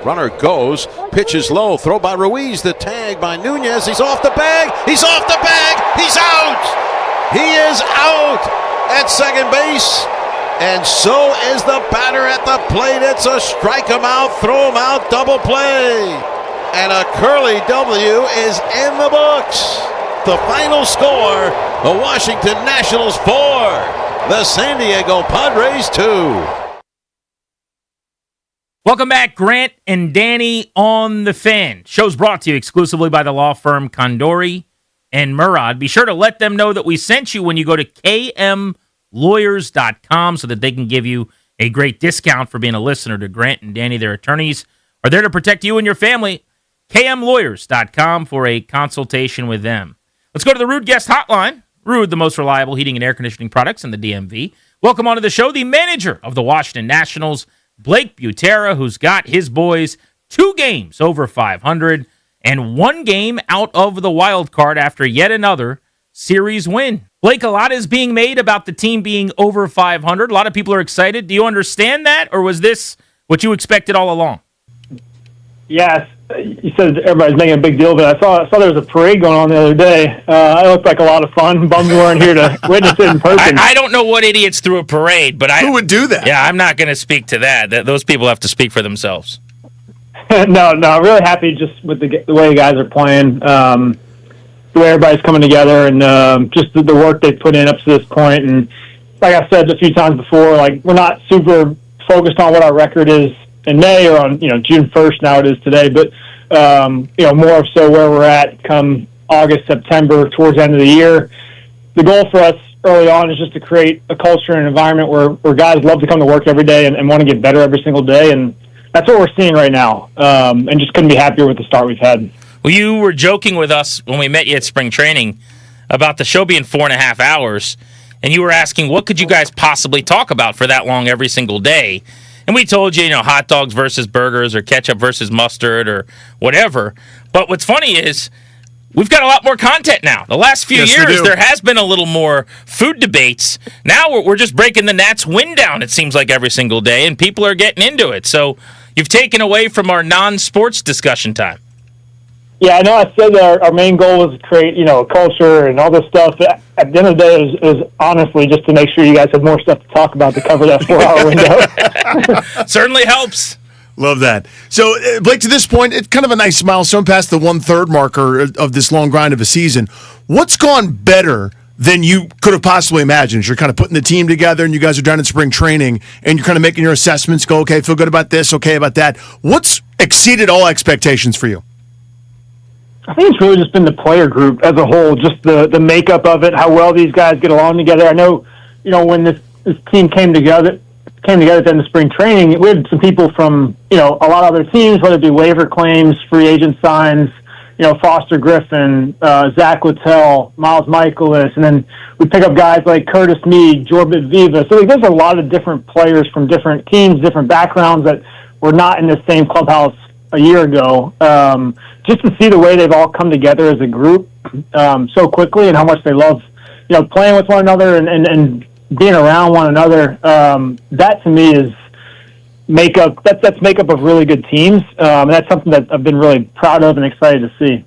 Runner goes, pitches low, throw by Ruiz, the tag by Nunez. He's off the bag. He's off the bag. He's out. He is out at second base. And so is the batter at the plate. It's a strike him out, throw him out, double play. And a Curly W is in the books. The final score, the Washington Nationals 4, the San Diego Padres 2.
Welcome back, Grant and Danny on the Fan. Show's brought to you exclusively by the law firm Condori and Murad. Be sure to let them know that we sent you when you go to kmlawyers.com so that they can give you a great discount for being a listener to Grant and Danny. Their attorneys are there to protect you and your family. kmlawyers.com for a consultation with them. Let's go to the Ruud Guest Hotline. Ruud, the most reliable heating and air conditioning products in the DMV. Welcome onto the show, the manager of the Washington Nationals, Blake Butera, who's got his boys 2 games over 500 and 1 game out of the wild card after yet another series win. Blake, a lot is being made about the team being over 500. A lot of people are excited. Do you understand that, or was this what you expected all along?
Yes. You said everybody's making a big deal of it. I saw there was a parade going on the other day. It looked like a lot of fun. Bummed we weren't here to witness it in person.
I don't know what idiots threw a parade, but
who would do that?
Yeah, I'm not going to speak to that. Those people have to speak for themselves.
No, I'm really happy just with the way the guys are playing, the way everybody's coming together, and just the work they've put in up to this point. And like I said a few times before, like we're not super focused on what our record is in May or on June 1st now it is today, but more so where we're at come August, September, towards the end of the year. The goal for us early on is just to create a culture and an environment where guys love to come to work every day and want to get better every single day, and that's what we're seeing right now, and just couldn't be happier with the start we've had.
Well, you were joking with us when we met you at spring training about the show being 4.5 hours, and you were asking what could you guys possibly talk about for that long every single day. And we told you, hot dogs versus burgers or ketchup versus mustard or whatever. But what's funny is we've got a lot more content now. The last few years, there has been a little more food debates. Now we're just breaking the Nats win down, it seems like, every single day, and people are getting into it. So you've taken away from our non-sports discussion time.
Yeah, I know I said our main goal was to create, a culture and all this stuff. At the end of the day, it was honestly just to make sure you guys had more stuff to talk about to cover that 4-hour window.
Certainly helps.
Love that. So, Blake, to this point, it's kind of a nice milestone past the 1/3 marker of this long grind of a season. What's gone better than you could have possibly imagined? You're kind of putting the team together, and you guys are down in spring training, and you're kind of making your assessments, go, okay, feel good about this, okay about that. What's exceeded all expectations for you?
I think it's really just been the player group as a whole, just the makeup of it, how well these guys get along together. I know, when this team came together at the end of spring training, we had some people from, a lot of other teams, whether it be waiver claims, free agent signs, Foster Griffin, Zach Littell, Miles Michaelis, and then we pick up guys like Curtis Mead, Jorbit Viva. So there's a lot of different players from different teams, different backgrounds that were not in the same clubhouse a year ago. Just to see the way they've all come together as a group so quickly and how much they love, playing with one another and being around one another. That to me is makeup. That's makeup of really good teams. And that's something that I've been really proud of and excited to see.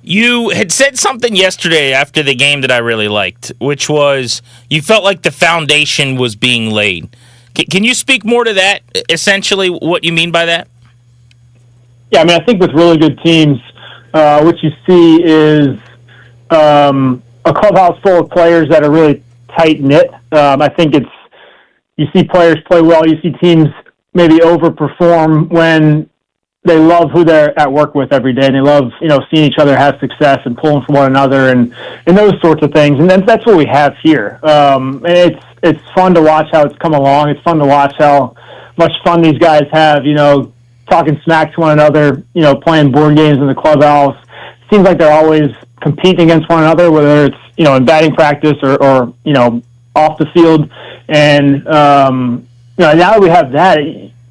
You had said something yesterday after the game that I really liked, which was you felt like the foundation was being laid. Can you speak more to that, essentially, what you mean by that?
Yeah, I think with really good teams, what you see is a clubhouse full of players that are really tight-knit. I think you see players play well. You see teams maybe overperform when they love who they're at work with every day, and they love, seeing each other have success and pulling for one another and those sorts of things. And that's what we have here. And it's fun to watch how it's come along. It's fun to watch how much fun these guys have, talking smack to one another, playing board games in the clubhouse. Seems like they're always competing against one another, whether it's, in batting practice or off the field. And, now that we have that,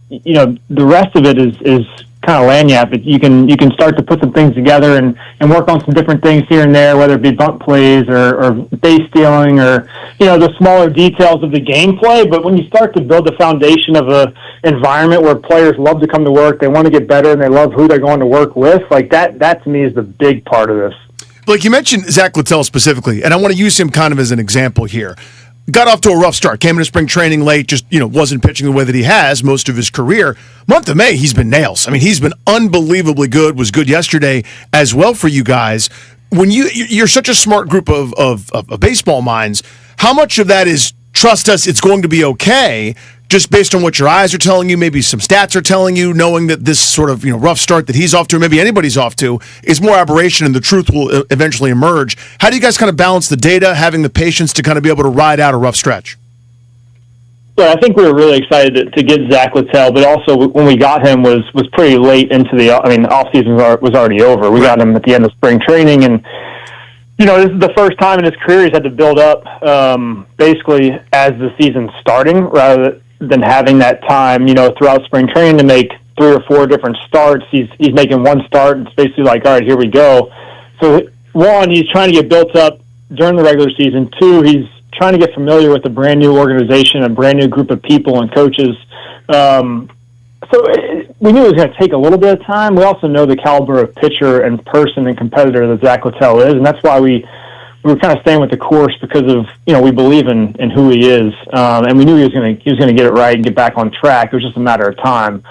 the rest of it is kind of lanyard, but you can start to put some things together and work on some different things here and there, whether it be bunt plays or base stealing or, the smaller details of the gameplay. But when you start to build the foundation of a environment where players love to come to work, they want to get better, and they love who they're going to work with, like that to me is the big part of this.
Like you mentioned Zach Littell specifically, and I want to use him kind of as an example here. Got off to a rough start, came into spring training late, just, wasn't pitching the way that he has most of his career. Month of May, he's been nails. I mean, he's been unbelievably good, was good yesterday as well for you guys. When you're such a smart group of baseball minds, how much of that is trust us, it's going to be okay, just based on what your eyes are telling you, maybe some stats are telling you, knowing that this sort of rough start that he's off to, or maybe anybody's off to, is more aberration and the truth will eventually emerge. How do you guys kind of balance the data, having the patience to kind of be able to ride out a rough stretch?
Well, I think we were really excited to get Zach Littell, but also when we got him was pretty late into the off-season was already over. We got him at the end of spring training, and this is the first time in his career he's had to build up basically as the season's starting, rather than having that time, throughout spring training to make 3 or 4 different starts. He's making one start. It's basically like, all right, here we go. So, one, he's trying to get built up during the regular season. 2, he's trying to get familiar with a brand new organization, a brand new group of people and coaches. So we knew it was going to take a little bit of time. We also know the caliber of pitcher and person and competitor that Zach Littell is, and that's why we were kind of staying with the course, because of we believe in who he is, and we knew he was going to get it right and get back on track. It was just a matter of time.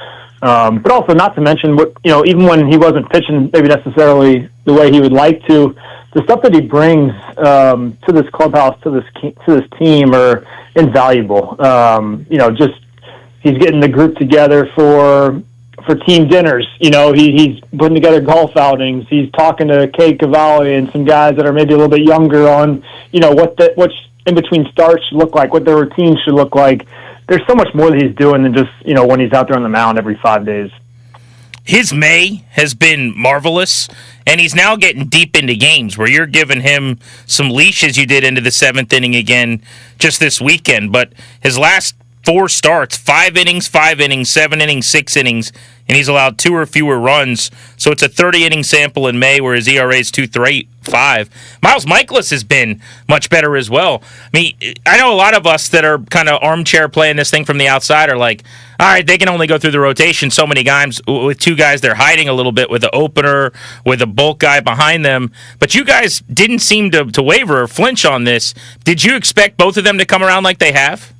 But also, not to mention what even when he wasn't pitching maybe necessarily the way he would like to, the stuff that he brings to this clubhouse, to this team, are invaluable. Just he's getting the group together for team dinners. He's putting together golf outings. He's talking to Kay Cavalli and some guys that are maybe a little bit younger on, what's in between starts should look like, what their routine should look like. There's so much more that he's doing than just, when he's out there on the mound every 5 days.
His May has been marvelous, and he's now getting deep into games where you're giving him some leashes you did into the 7th inning again just this weekend. But his last 4 starts, 5 innings, 7 innings, 6 innings, and he's allowed 2 or fewer runs. So it's a 30-inning sample in May where his ERA is 2.35. Miles Mikolas has been much better as well. I mean, I know a lot of us that are kind of armchair playing this thing from the outside are like, all right, they can only go through the rotation so many times with 2 guys they're hiding a little bit with the opener, with a bulk guy behind them. But you guys didn't seem to waver or flinch on this. Did you expect both of them to come around like they have?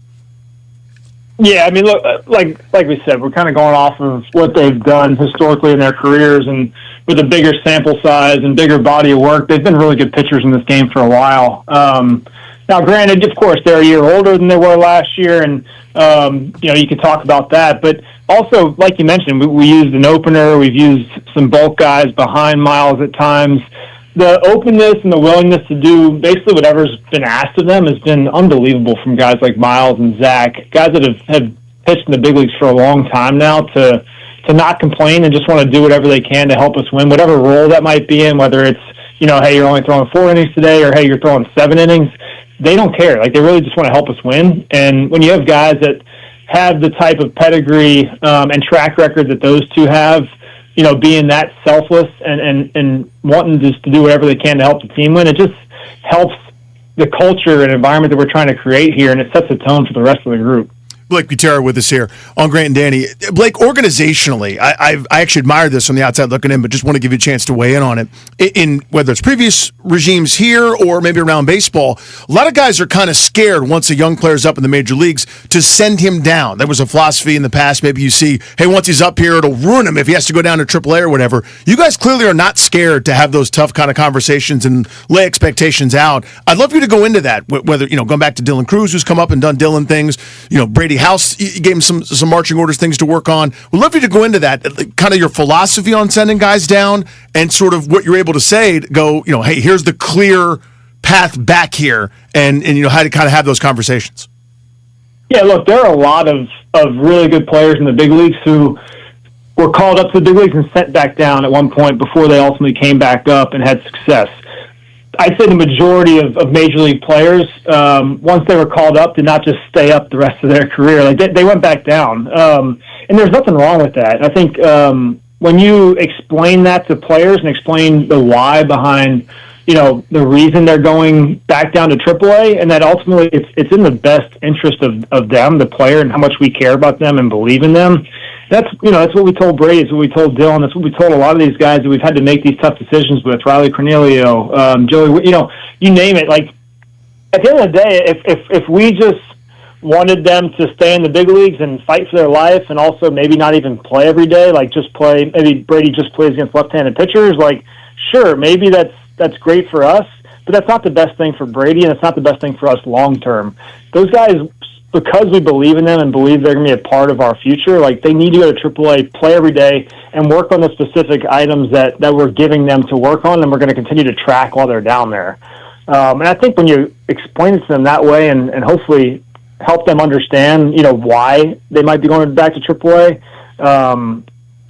Yeah, I mean, look, like we said, we're kind of going off of what they've done historically in their careers, and with a bigger sample size and bigger body of work, they've been really good pitchers in this game for a while. Now, granted, of course, they're a year older than they were last year, and you can talk about that. But also, like you mentioned, we used an opener. We've used some bulk guys behind Miles at times. The openness and the willingness to do basically whatever's been asked of them has been unbelievable from guys like Miles and Zach, guys that have pitched in the big leagues for a long time now, to not complain and just want to do whatever they can to help us win, whatever role that might be in, whether it's, hey, you're only throwing 4 innings today, or hey, you're throwing 7 innings. They don't care. Like, they really just want to help us win. And when you have guys that have the type of pedigree and track record that those two have, being that selfless and wanting just to do whatever they can to help the team win, it just helps the culture and environment that we're trying to create here, and it sets a tone for the rest of the group.
Blake Butera with us here on Grant and Danny. Blake, organizationally, I actually admire this from the outside looking in, but just want to give you a chance to weigh in on it. In whether it's previous regimes here or maybe around baseball, a lot of guys are kind of scared once a young player's up in the major leagues to send him down. There was a philosophy in the past. Maybe you see, hey, once he's up here, it'll ruin him if he has to go down to AAA or whatever. You guys clearly are not scared to have those tough kind of conversations and lay expectations out. I'd love you to go into that, whether, going back to Dylan Cruz, who's come up and done Dylan things, Brady House, you gave him some marching orders, things to work on. We'd love you to go into that, kind of your philosophy on sending guys down and sort of what you're able to say to go, hey, here's the clear path back here, and how to kind of have those conversations.
Yeah, look, there are a lot of really good players in the big leagues who were called up to the big leagues and sent back down at one point before they ultimately came back up and had success. I'd say the majority of major league players, once they were called up, did not just stay up the rest of their career. Like they went back down, and there's nothing wrong with that. I think when you explain that to players and explain the why behind, the reason they're going back down to AAA, and that ultimately it's in the best interest of them, the player, and how much we care about them and believe in them. That's what we told Brady. It's what we told Dylan. That's what we told a lot of these guys that we've had to make these tough decisions with. Riley Cornelio, Joey, you name it. Like, at the end of the day, if we just wanted them to stay in the big leagues and fight for their life, and also maybe not even play every day, like just play, maybe Brady just plays against left-handed pitchers, like, sure, maybe that's great for us, but that's not the best thing for Brady, and it's not the best thing for us long-term. Those guys, because we believe in them and believe they're going to be a part of our future, like, they need to go to AAA, play every day, and work on the specific items that we're giving them to work on, and we're going to continue to track while they're down there. And I think when you explain it to them that way and hopefully help them understand, why they might be going back to AAA,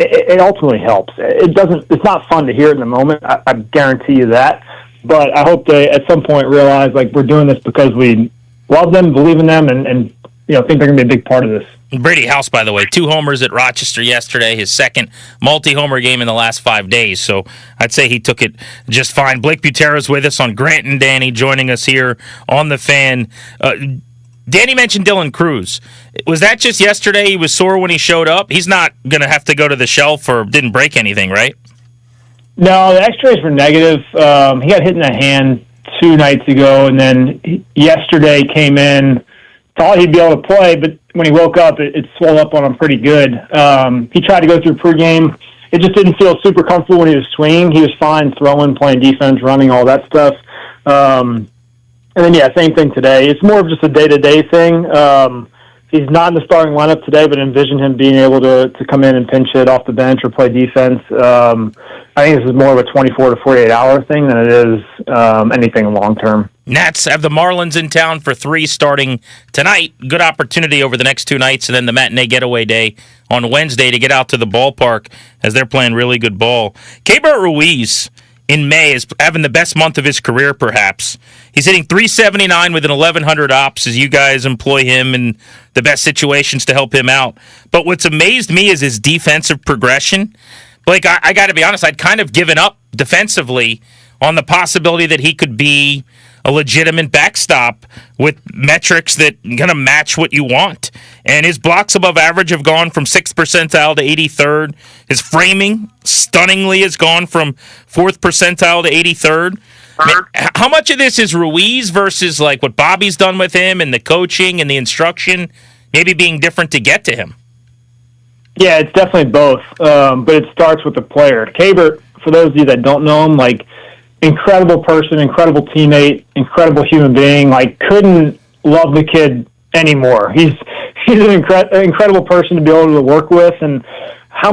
it ultimately helps. It's not fun to hear it in the moment. I guarantee you that. But I hope they, at some point, realize, like, we're doing this because we love them, believe in them, and think they're going to be a big part of this.
Brady House, by the way, 2 homers at Rochester yesterday, his second multi-homer game in the last 5 days, so I'd say he took it just fine. Blake Butera's with us on Grant and Danny, joining us here on The Fan. Danny mentioned Dylan Cruz. Was that just yesterday he was sore when he showed up? He's not going to have to go to the shelf or didn't break anything, right?
No, the x-rays were negative. He got hit in the hand 2 nights ago, and then yesterday came in, thought he'd be able to play, but when he woke up, it swelled up on him pretty good. He tried to go through pregame. It just didn't feel super comfortable when he was swinging. He was fine throwing, playing defense, running, all that stuff. And then, same thing today. It's more of just a day-to-day thing. He's not in the starting lineup today, but envision him being able to come in and pinch hit off the bench or play defense. I think this is more of a 24 to 48-hour thing than it is anything long-term.
Nats have the Marlins in town for 3 starting tonight. Good opportunity over the next 2 nights, and then the matinee getaway day on Wednesday to get out to the ballpark as they're playing really good ball. Keibert Ruiz in May is having the best month of his career, perhaps. He's hitting .379 with an 1,100 ops as you guys employ him in the best situations to help him out. But what's amazed me is his defensive progression. Blake, I got to be honest, I'd kind of given up defensively on the possibility that he could be a legitimate backstop with metrics that are going to match what you want. And his blocks above average have gone from 6th percentile to 83rd. His framing, stunningly, has gone from 4th percentile to 83rd. How much of this is Ruiz versus like what Bobby's done with him and the coaching and the instruction maybe being different to get to him?
Yeah, it's definitely both, but it starts with the player. Keibert, for those of you that don't know him, like, incredible person, incredible teammate, incredible human being. Like, couldn't love the kid anymore. He's an incredible person to be able to work with, and how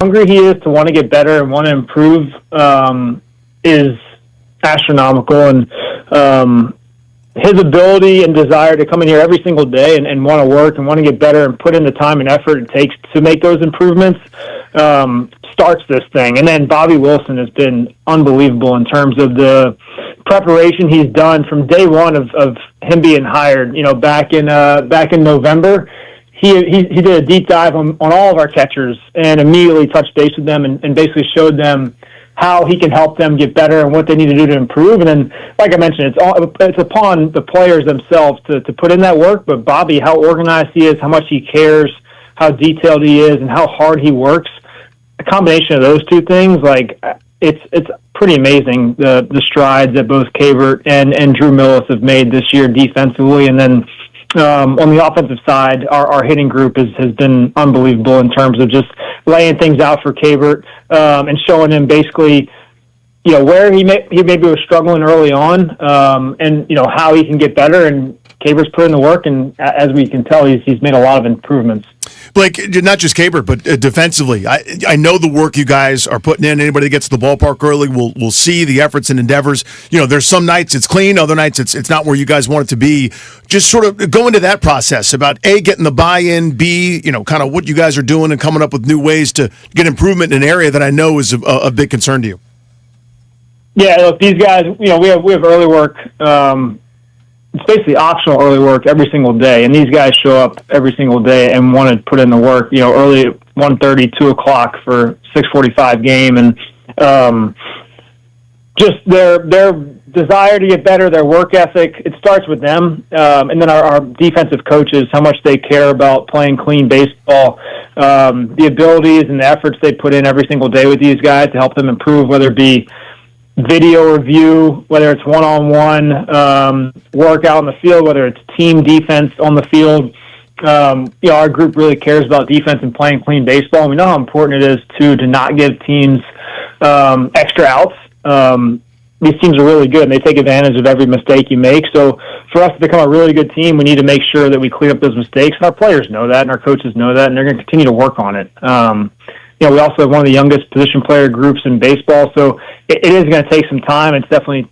hungry he is to want to get better and want to improve is astronomical. And his ability and desire to come in here every single day and want to work and want to get better and put in the time and effort it takes to make those improvements starts this thing. And then Bobby Wilson has been unbelievable in terms of the preparation he's done from day one of him being hired. Back in November, he did a deep dive on all of our catchers and immediately touched base with them and basically showed them how he can help them get better and what they need to do to improve. And then, like I mentioned, it's upon the players themselves to put in that work. But Bobby, how organized he is, how much he cares, how detailed he is, and how hard he works. A combination of those two things, like, it's pretty amazing the strides that both Keibert and Drew Millis have made this year defensively. And then on the offensive side, our hitting group has been unbelievable in terms of just laying things out for Keibert and showing him basically, where he maybe was struggling early on, and how he can get better. And Keibert's put in the work, and as we can tell, he's made a lot of improvements.
Blake, not just Keibert, but defensively. I know the work you guys are putting in. Anybody that gets to the ballpark early will see the efforts and endeavors. There's some nights it's clean, other nights it's not where you guys want it to be. Just sort of go into that process about A, getting the buy-in, B, kind of what you guys are doing and coming up with new ways to get improvement in an area that I know is a big concern to you.
Yeah, look, these guys, we have early work. It's basically optional early work every single day, and these guys show up every single day and want to put in the work. Early 1:30, 2 o'clock for 6:45 game, and just their desire to get better, their work ethic. It starts with them, and then our defensive coaches, how much they care about playing clean baseball, the abilities and the efforts they put in every single day with these guys to help them improve, whether it be video review, whether it's one-on-one work out on the field, whether it's team defense on the field. Our group really cares about defense and playing clean baseball. And we know how important it is to not give teams extra outs. These teams are really good, and they take advantage of every mistake you make. So for us to become a really good team, we need to make sure that we clean up those mistakes. And our players know that, and our coaches know that, and they're going to continue to work on it. We also have one of the youngest position player groups in baseball, so it is going to take some time. It's definitely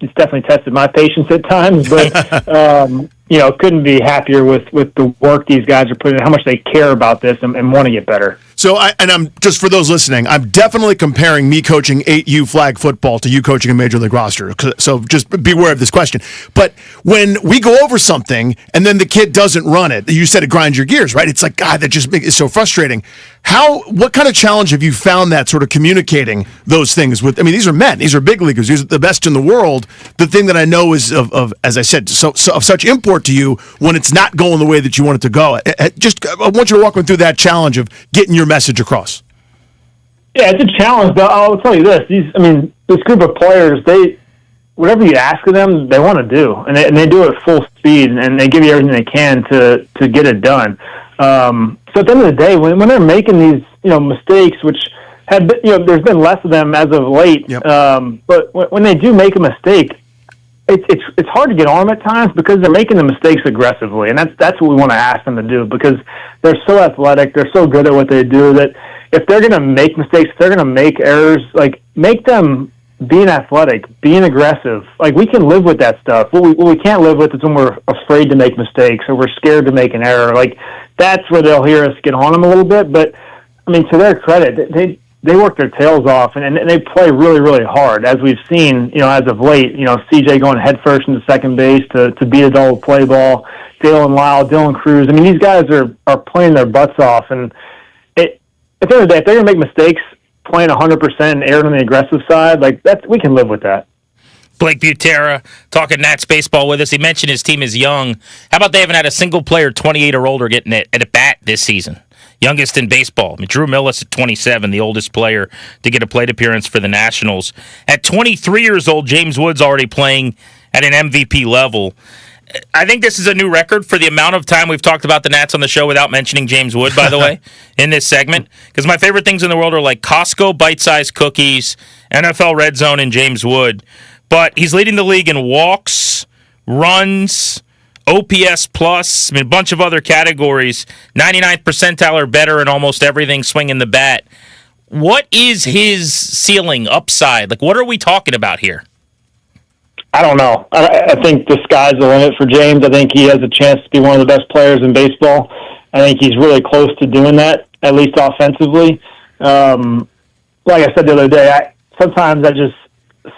tested my patience at times, but couldn't be happier with the work these guys are putting in, how much they care about this and want to get better.
So, I'm just for those listening, I'm definitely comparing me coaching 8U flag football to you coaching a major league roster. So just beware of this question. But when we go over something and then the kid doesn't run it, you said it grinds your gears, right? It's like, God, that just is so frustrating. What kind of challenge have you found that sort of communicating those things with? I mean, these are men, these are big leaguers, these are the best in the world. The thing that I know is of as I said, so of such import to you when it's not going the way that you want it to go. I want you to walk me through that challenge of getting your message across.
Yeah, it's a challenge, but I'll tell you this: this group of players, whatever you ask of them, they want to do, and they do it at full speed, and they give you everything they can to get it done. So at the end of the day, when they're making these mistakes, which have been, there's been less of them as of late, but when they do make a mistake, it's hard to get on them at times because they're making the mistakes aggressively, and that's what we want to ask them to do because they're so athletic, they're so good at what they do that if they're going to make mistakes, if they're going to make errors, like make them being athletic, being aggressive. Like we can live with that stuff. What we can't live with is when we're afraid to make mistakes or we're scared to make an error. Like that's where they'll hear us get on them a little bit. But to their credit, they work their tails off and they play really, really hard, as we've seen, as of late, CJ going headfirst into second base to beat a double play ball, Dalen Lyle, Dylan Cruz. These guys are playing their butts off. And at the end of the day, if they're going to make mistakes, playing 100% and erring on the aggressive side, we can live with that.
Blake Butera talking Nats baseball with us. He mentioned his team is young. How about they haven't had a single player 28 or older getting at a bat this season? Youngest in baseball. Drew Millis at 27, the oldest player to get a plate appearance for the Nationals. At 23 years old, James Wood's already playing at an MVP level. I think this is a new record for the amount of time we've talked about the Nats on the show without mentioning James Wood, by the way, in this segment. Because my favorite things in the world are like Costco bite-sized cookies, NFL Red Zone, and James Wood. But he's leading the league in walks, runs, OPS plus, a bunch of other categories. 99th percentile or better in almost everything swinging the bat. What is his ceiling, upside? What are we talking about here?
I don't know. I think the sky's the limit for James. I think he has a chance to be one of the best players in baseball. I think he's really close to doing that, at least offensively. Like I said the other day, sometimes I just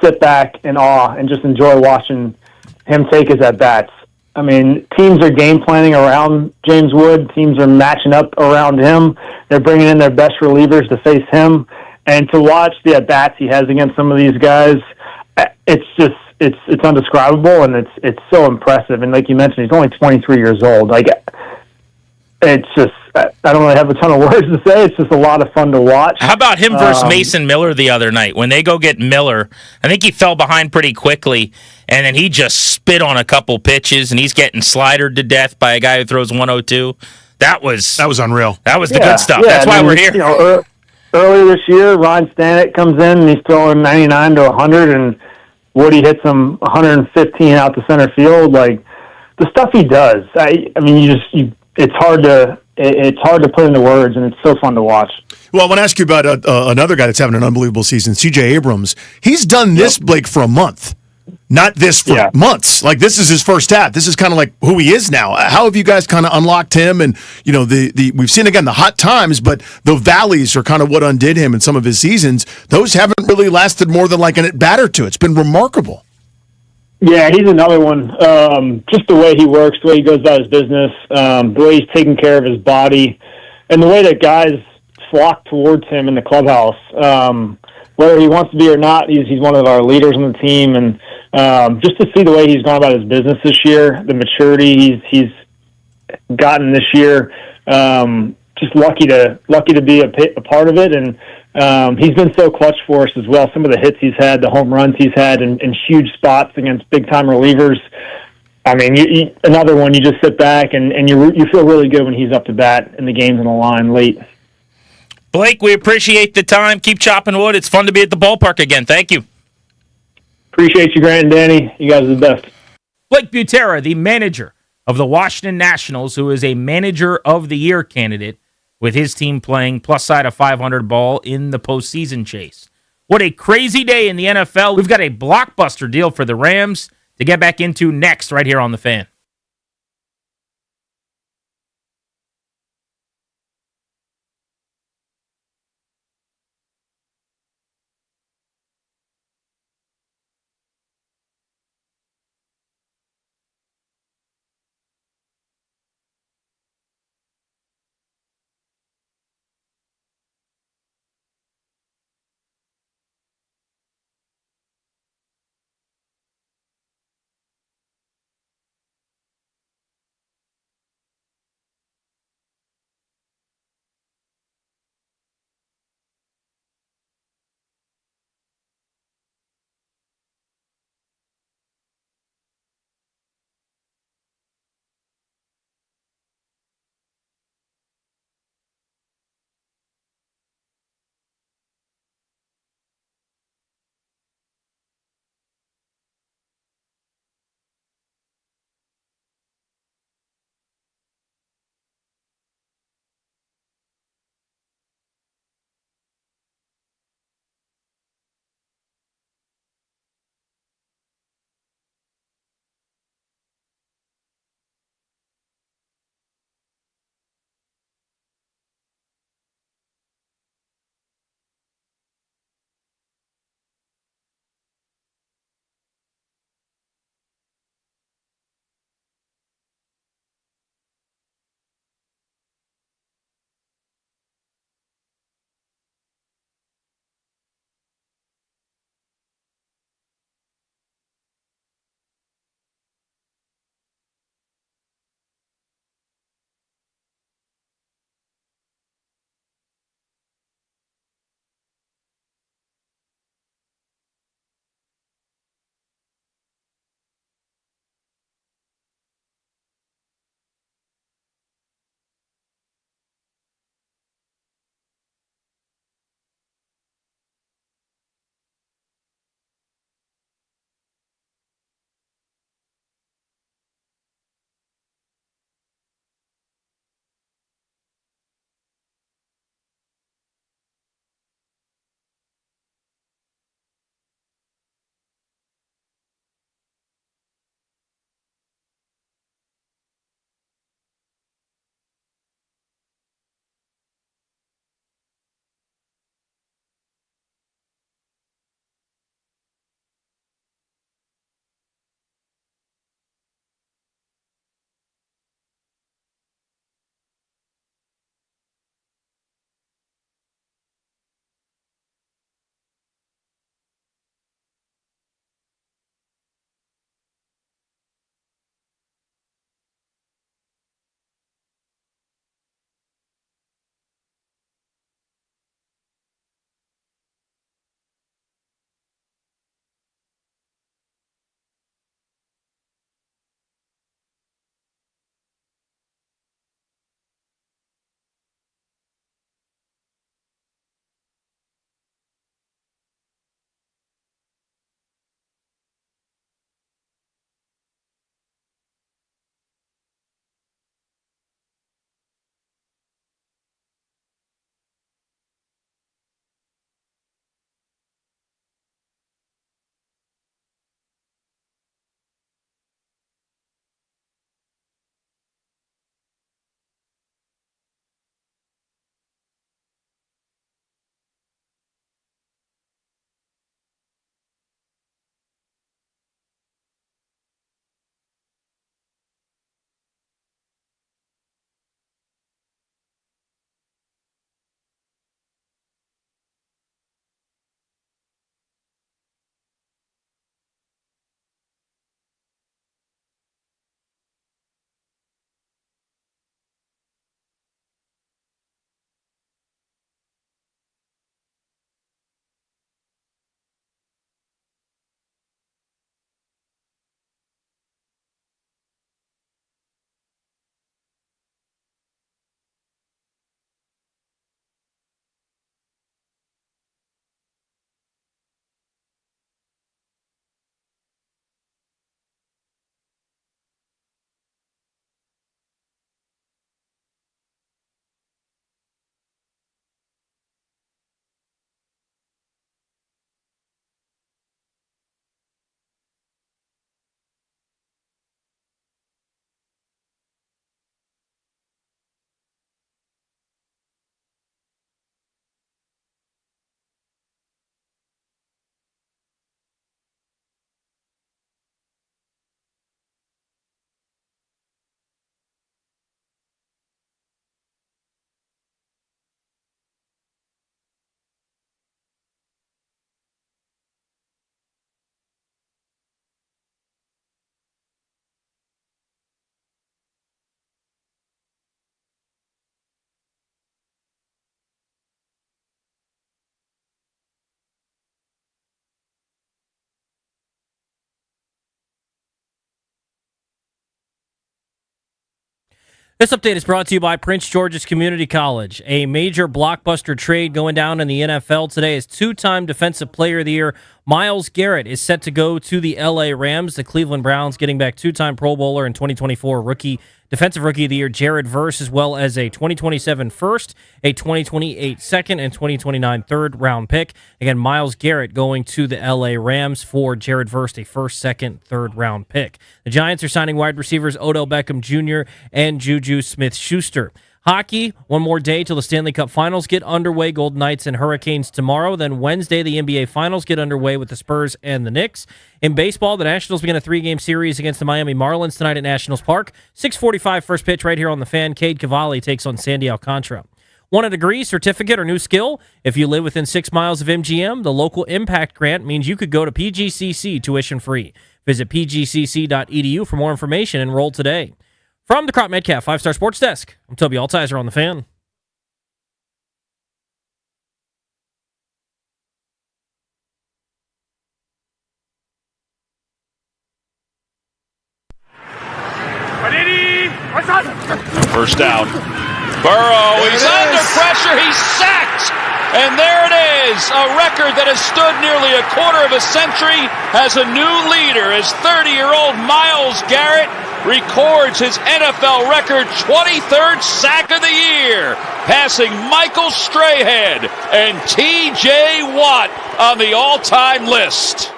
sit back in awe and just enjoy watching him take his at-bats. Teams are game planning around James Wood. Teams are matching up around him. They're bringing in their best relievers to face him. And to watch the at-bats he has against some of these guys, it's undescribable, and it's so impressive. And like you mentioned, he's only 23 years old. It's just, I don't really have a ton of words to say. It's just a lot of fun to watch.
How about him versus Mason Miller the other night? When they go get Miller, I think he fell behind pretty quickly, and then he just spit on a couple pitches, and he's getting slidered to death by a guy who throws 102. That was
unreal.
That was the good stuff. That's why we're here.
Earlier this year, Ryan Stanek comes in, and he's throwing 99 to 100, and Woody hits him 115 out to center field. The stuff he does, it's hard to put into words, and it's so fun to watch.
Well, I want to ask you about another guy that's having an unbelievable season, C.J. Abrams. He's done this, Blake, for a month, not this for months. This is his first at. This is kind of like who he is now. How have you guys kind of unlocked him? And we've seen again the hot times, but the valleys are kind of what undid him in some of his seasons. Those haven't really lasted more than an at bat or two. It's been remarkable.
Yeah, he's another one. Just the way he works, the way he goes about his business, the way he's taking care of his body. and the way that guys flock towards him in the clubhouse, whether he wants to be or not, he's one of our leaders on the team, and just to see the way he's gone about his business this year, the maturity he's gotten this year, just lucky to be a part of it, and he's been so clutch for us as well. Some of the hits he's had, the home runs he's had in huge spots against big time relievers. I mean, another one. You just sit back and you feel really good when he's up to bat and the game's on the line late.
Blake, we appreciate the time. Keep chopping wood. It's fun to be at the ballpark again. Thank you.
Appreciate you, Grant and Danny. You guys are the best.
Blake Butera, the manager of the Washington Nationals, who is a Manager of the Year candidate, with his team playing plus side of 500 ball in the postseason chase. What a crazy day in the NFL. We've got a blockbuster deal for the Rams to get back into next right here on The Fan.
This update is brought to you by Prince George's Community College. A major blockbuster trade going down in the NFL today is two-time Defensive Player of the Year Myles Garrett is set to go to the LA Rams. The Cleveland Browns getting back two-time Pro Bowler and 2024 Defensive Rookie of the Year Jared Verse, as well as a 2027 first, a 2028 second, and 2029 third round pick. Again, Myles Garrett going to the LA Rams for Jared Verse, a first, second, third round pick. The Giants are signing wide receivers Odell Beckham Jr. and Juju Smith-Schuster. Hockey, one more day till the Stanley Cup Finals get underway. Golden Knights and Hurricanes tomorrow. Then Wednesday, the NBA Finals get underway with the Spurs and the Knicks. In baseball, the Nationals begin a 3-game series against the Miami Marlins tonight at Nationals Park. 6:45 first pitch right here on the Fan. Cade Cavalli takes on Sandy Alcantara. Want a degree, certificate, or new skill? If you live within 6 miles of MGM, the local impact grant means you could go to PGCC tuition free. Visit pgcc.edu for more information and enroll today. From the Crop Metcalf 5-Star Sports Desk, I'm Toby Altizer on the Fan.
First down. Burrow, he's under pressure, he's sacked! And there it is, a record that has stood nearly a quarter of a century has a new leader as 30-year-old Myles Garrett records his NFL record 23rd sack of the year, passing Michael Strahan and T.J. Watt on the all-time list.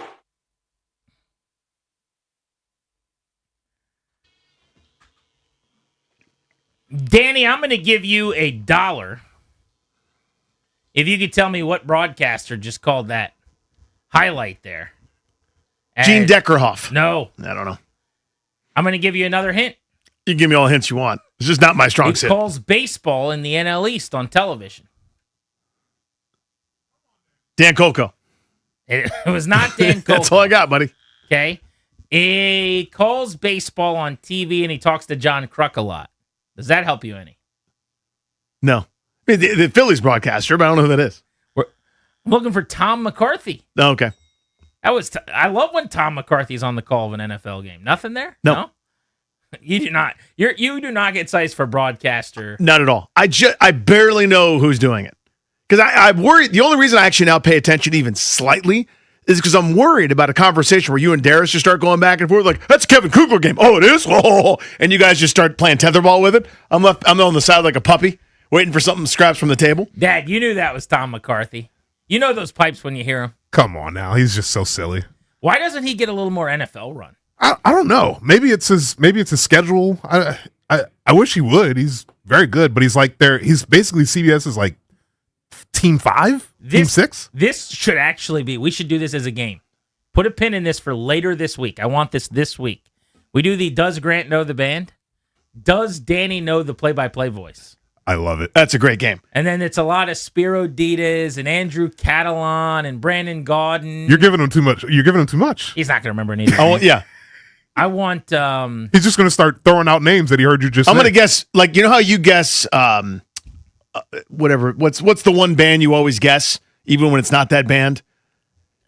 Danny, I'm going to give you $1 if you could tell me what broadcaster just called that highlight there.
Gene Deckerhoff.
No.
I don't know.
I'm going to give you another hint.
You can give me all the hints you want. It's just not my strong suit.
It calls baseball in the NL East on television.
Dan Coco.
It was not Dan Coco.
That's all I got, buddy.
Okay. He calls baseball on TV and he talks to John Kruk a lot. Does that help you any?
No. I mean, the Phillies broadcaster, but I don't know who that is.
I'm looking for Tom McCarthy.
Oh, okay.
I love when Tom McCarthy's on the call of an NFL game. Nothing there?
No.
You do not. You do not get sized for broadcaster.
Not at all. I barely know who's doing it. Because I'm worried. The only reason I actually now pay attention even slightly is because I'm worried about a conversation where you and Darius just start going back and forth like, that's a Kevin Kugler game. Oh, it is? Oh, and you guys just start playing tetherball with it. I'm on the side like a puppy, waiting for something scraps from the table.
Dad, you knew that was Tom McCarthy. You know those pipes when you hear him.
Come on now. He's just so silly.
Why doesn't he get a little more NFL run?
I don't know. Maybe it's his schedule. I wish he would. He's very good, but he's like there. He's basically CBS's like team 5, team 6.
This should actually be. We should do this as a game. Put a pin in this for later this week. I want this week. We do the Does Grant Know the Band? Does Danny know the play-by-play voice?
I love it.
That's a great game.
And then it's a lot of Spiro Ditas and Andrew Catalan and Brandon Gaudin.
You're giving him too much. You're giving him too much.
He's not going to remember any of
Oh, yeah.
I want...
He's just going to start throwing out names that he heard you just
I'm
say.
going to guess, like, you know how you guess, whatever, what's the one band you always guess, even when it's not that band?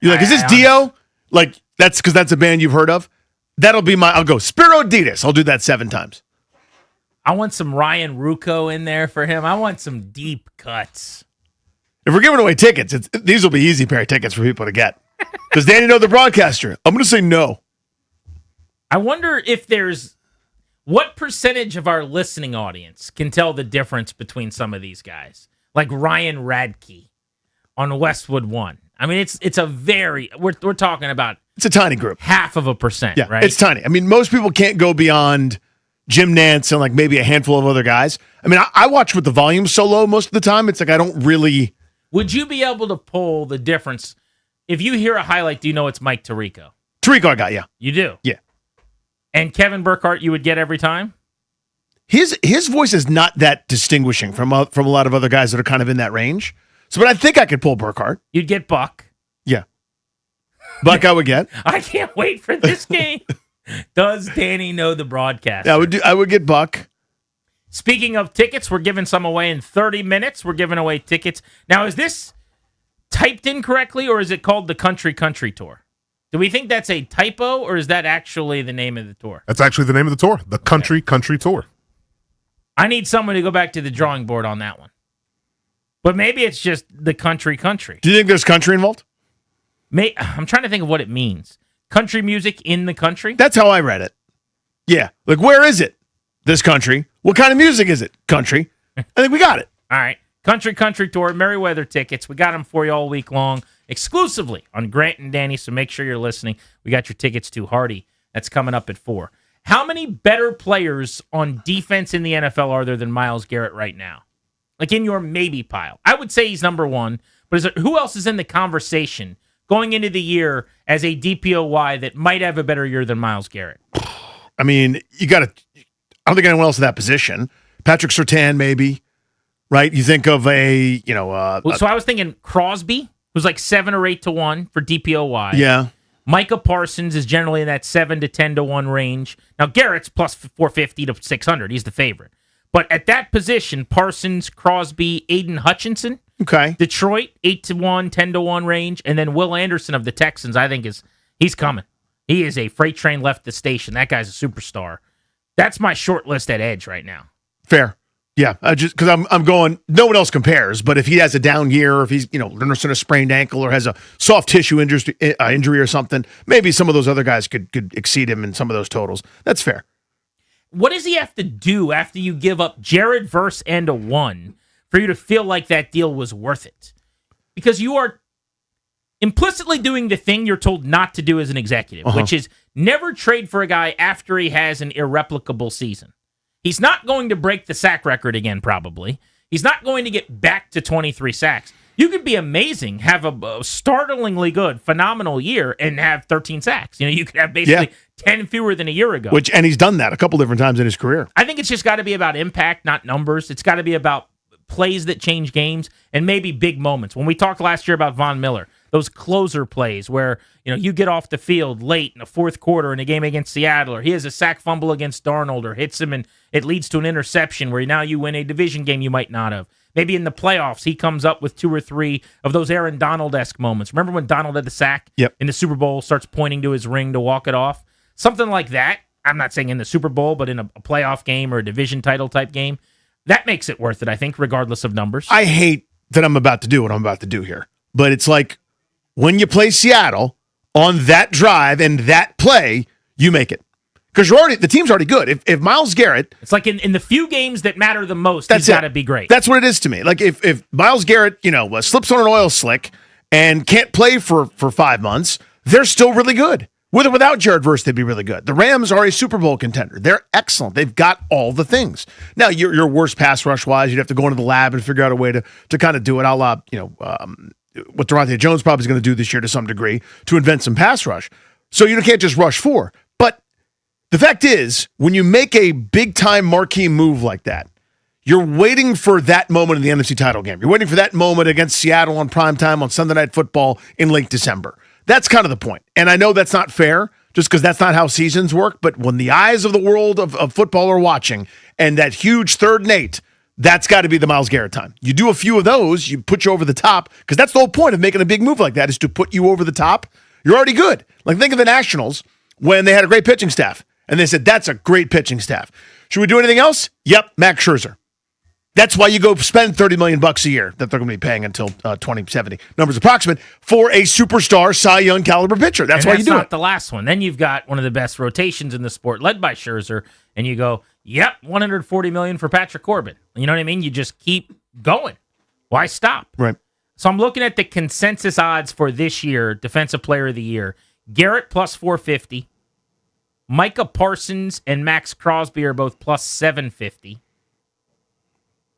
You're like, is this Dio? Like, that's because that's a band you've heard of? That'll be I'll go, Spiro Ditas. I'll do that 7 times.
I want some Ryan Rucco in there for him. I want some deep cuts.
If we're giving away tickets, these will be easy pair of tickets for people to get. Does Danny know the broadcaster? I'm going to say no.
I wonder if there's... What percentage of our listening audience can tell the difference between some of these guys? Like Ryan Radke on Westwood One. I mean, it's a very... We're talking about...
It's a tiny group.
0.5%, right?
It's tiny. I mean, most people can't go beyond Jim Nantz and like maybe a handful of other guys. I mean, I watch with the volume so low most of the time. It's like I don't really...
Would you be able to pull the difference? If you hear a highlight, do you know it's Mike Tirico?
Tirico I got, yeah.
You do?
Yeah.
And Kevin Burkhardt you would get every time?
His voice is not that distinguishing from a lot of other guys that are kind of in that range. So, but I think I could pull Burkhardt.
You'd get Buck.
Yeah. Buck I would get.
I can't wait for this game. Does Danny know the broadcast?
Yeah, I would get Buck.
Speaking of tickets, we're giving some away in 30 minutes. We're giving away tickets. Now, is this typed in correctly, or is it called the Country Tour? Do we think that's a typo, or is that actually the name of the tour?
That's actually the name of the tour, the Country Tour.
I need someone to go back to the drawing board on that one. But maybe it's just the country.
Do you think there's country involved?
I'm trying to think of what it means. Country music in the country?
That's how I read it. Yeah. Like, where is it? This country. What kind of music is it? Country. I think we got it.
All right. Country Tour, Merriweather tickets. We got them for you all week long, exclusively on Grant and Danny, so make sure you're listening. We got your tickets to Hardy. That's coming up at 4. How many better players on defense in the NFL are there than Myles Garrett right now? Like in your maybe pile. I would say he's number 1, but who else is in the conversation going into the year as a DPOY that might have a better year than Myles Garrett?
I mean, I don't think anyone else in that position. Patrick Surtain, maybe, right? You think of so
I was thinking Crosby, who's like 7 or 8 to 1 for DPOY.
Yeah.
Micah Parsons is generally in that 7 to 10 to 1 range. Now, Garrett's plus 450 to 600. He's the favorite. But at that position, Parsons, Crosby, Aiden Hutchinson.
Okay.
Detroit, 8 to 1, 10 to 1 range. And then Will Anderson of the Texans, I think he's coming. He is a freight train left the station. That guy's a superstar. That's my short list at edge right now.
Fair. Yeah, just because I'm going, no one else compares. But if he has a down year, or if he's nursing a sprained ankle, or has a soft tissue injury or something, maybe some of those other guys could exceed him in some of those totals. That's fair.
What does he have to do after you give up Jared Verse and a 1 for you to feel like that deal was worth it? Because you are implicitly doing the thing you're told not to do as an executive, which is never trade for a guy after he has an irreplicable season. He's not going to break the sack record again, probably. He's not going to get back to 23 sacks. You could be amazing, have a startlingly good, phenomenal year, and have 13 sacks. You could have basically 10 fewer than a year ago.
And he's done that a couple different times in his career.
I think it's just got to be about impact, not numbers. It's got to be about plays that change games and maybe big moments. When we talked last year about Von Miller, those closer plays where you get off the field late in the fourth quarter in a game against Seattle, or he has a sack fumble against Darnold, or hits him and it leads to an interception where now you win a division game you might not have. Maybe in the playoffs, he comes up with 2 or 3 of those Aaron Donald-esque moments. Remember when Donald had the sack in the Super Bowl, starts pointing to his ring to walk it off? Something like that. I'm not saying in the Super Bowl, but in a playoff game or a division title type game. That makes it worth it, I think, regardless of numbers.
I hate that I'm about to do what I'm about to do here. But it's like when you play Seattle on that drive and that play, you make it. Because the team's already good. If Myles Garrett...
It's like in the few games that matter the most, he's got to be great.
That's what it is to me. Like if Myles Garrett, slips on an oil slick and can't play for 5 months, they're still really good. With or without Jared Verse, they'd be really good. The Rams are a Super Bowl contender. They're excellent. They've got all the things. Now, your worst pass rush-wise, you'd have to go into the lab and figure out a way to kind of do it a la, what Deontay Jones probably is going to do this year to some degree, to invent some pass rush. So you can't just rush 4. But the fact is, when you make a big-time marquee move like that, you're waiting for that moment in the NFC title game. You're waiting for that moment against Seattle on primetime on Sunday Night Football in late December. That's kind of the point. And I know that's not fair, just because that's not how seasons work, but when the eyes of the world of football are watching, and that huge 3rd and 8, that's got to be the Myles Garrett time. You do a few of those, you put you over the top, because that's the whole point of making a big move like that, is to put you over the top. You're already good. Like, think of the Nationals when they had a great pitching staff, and they said, that's a great pitching staff. Should we do anything else? Yep, Max Scherzer. That's why you go spend $30 million a year that they're going to be paying until 2070. Numbers approximate for a superstar Cy Young caliber pitcher. That's why you do it.
That's not the last one. Then you've got one of the best rotations in the sport, led by Scherzer, and you go, yep, $140 million for Patrick Corbin. You know what I mean? You just keep going. Why stop?
Right.
So I'm looking at the consensus odds for this year, Defensive Player of the Year. Garrett plus 450. Micah Parsons and Max Crosby are both plus 750.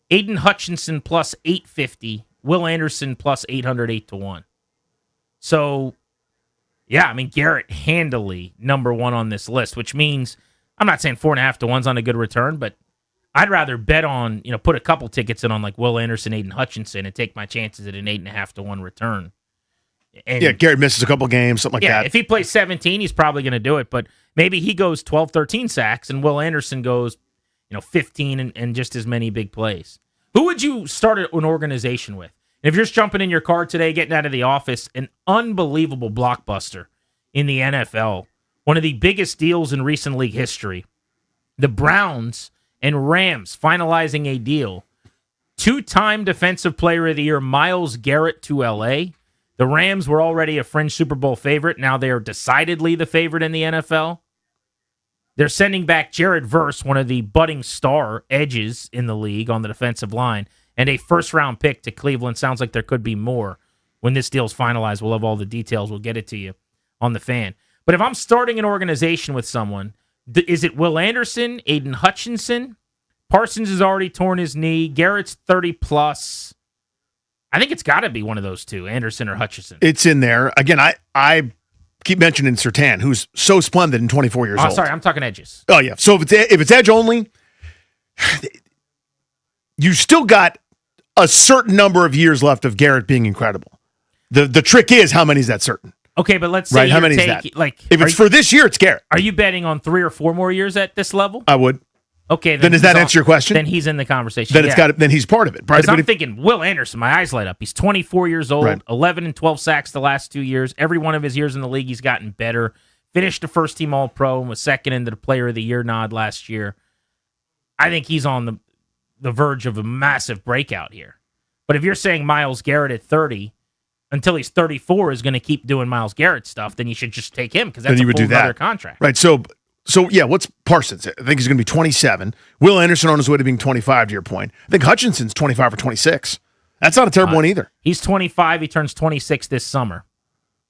Aiden Hutchinson plus 850. Will Anderson plus 808 to 1. So, yeah, I mean, Garrett handily number 1 on this list, which means I'm not saying 4.5 to 1's on a good return, but I'd rather bet on, put a couple tickets in on like Will Anderson, Aiden Hutchinson, and take my chances at an 8.5 to 1 return. And
yeah, Garrett misses a couple games, something like that.
If he plays 17, he's probably going to do it, but maybe he goes 12, 13 sacks, and Will Anderson goes 15 and just as many big plays. Who would you start an organization with? If you're just jumping in your car today, getting out of the office, an unbelievable blockbuster in the NFL, one of the biggest deals in recent league history. The Browns And Rams finalizing a deal. 2-time Defensive Player of the Year, Myles Garrett to L.A. The Rams were already a fringe Super Bowl favorite. Now they are decidedly the favorite in the NFL. They're sending back Jared Verse, one of the budding star edges in the league on the defensive line, and a first-round pick to Cleveland. Sounds like there could be more. When this deal's finalized, we'll have all the details. We'll get it to you on the Fan. But if I'm starting an organization with someone, is it Will Anderson, Aiden Hutchinson? Parsons has already torn his knee. Garrett's 30+. I think it's got to be one of those two, Anderson or Hutchinson.
It's in there. Again, I keep mentioning Surtain, who's so splendid and 24 years old.
Sorry, I'm talking edges.
Oh, yeah. So if it's edge only, you still got a certain number of years left of Garrett being incredible. The trick is, how many is that certain?
Okay, but let's say
right, how many is that? If it's for this year, it's Garrett.
Are you betting on 3 or 4 more years at this level?
I would.
Okay,
then does that answer your question?
Then he's in the conversation.
Then then he's part of it.
Because I'm thinking Will Anderson, my eyes light up. He's 24 years old,
Right.
11 and 12 sacks the last 2 years. Every one of his years in the league, he's gotten better. Finished the first team All-Pro and was second into the Player of the Year nod last year. I think he's on the verge of a massive breakout here. But if you're saying Myles Garrett at 30 until he's 34 is going to keep doing Myles Garrett stuff, then you should just take him because that's
Then you
a
would
full
do that.
other contract.
Right. So yeah, what's Parsons? I think he's going to be 27. Will Anderson on his way to being 25, to your point. I think Hutchinson's 25 or 26. That's not a terrible one either.
He's 25. He turns 26 this summer.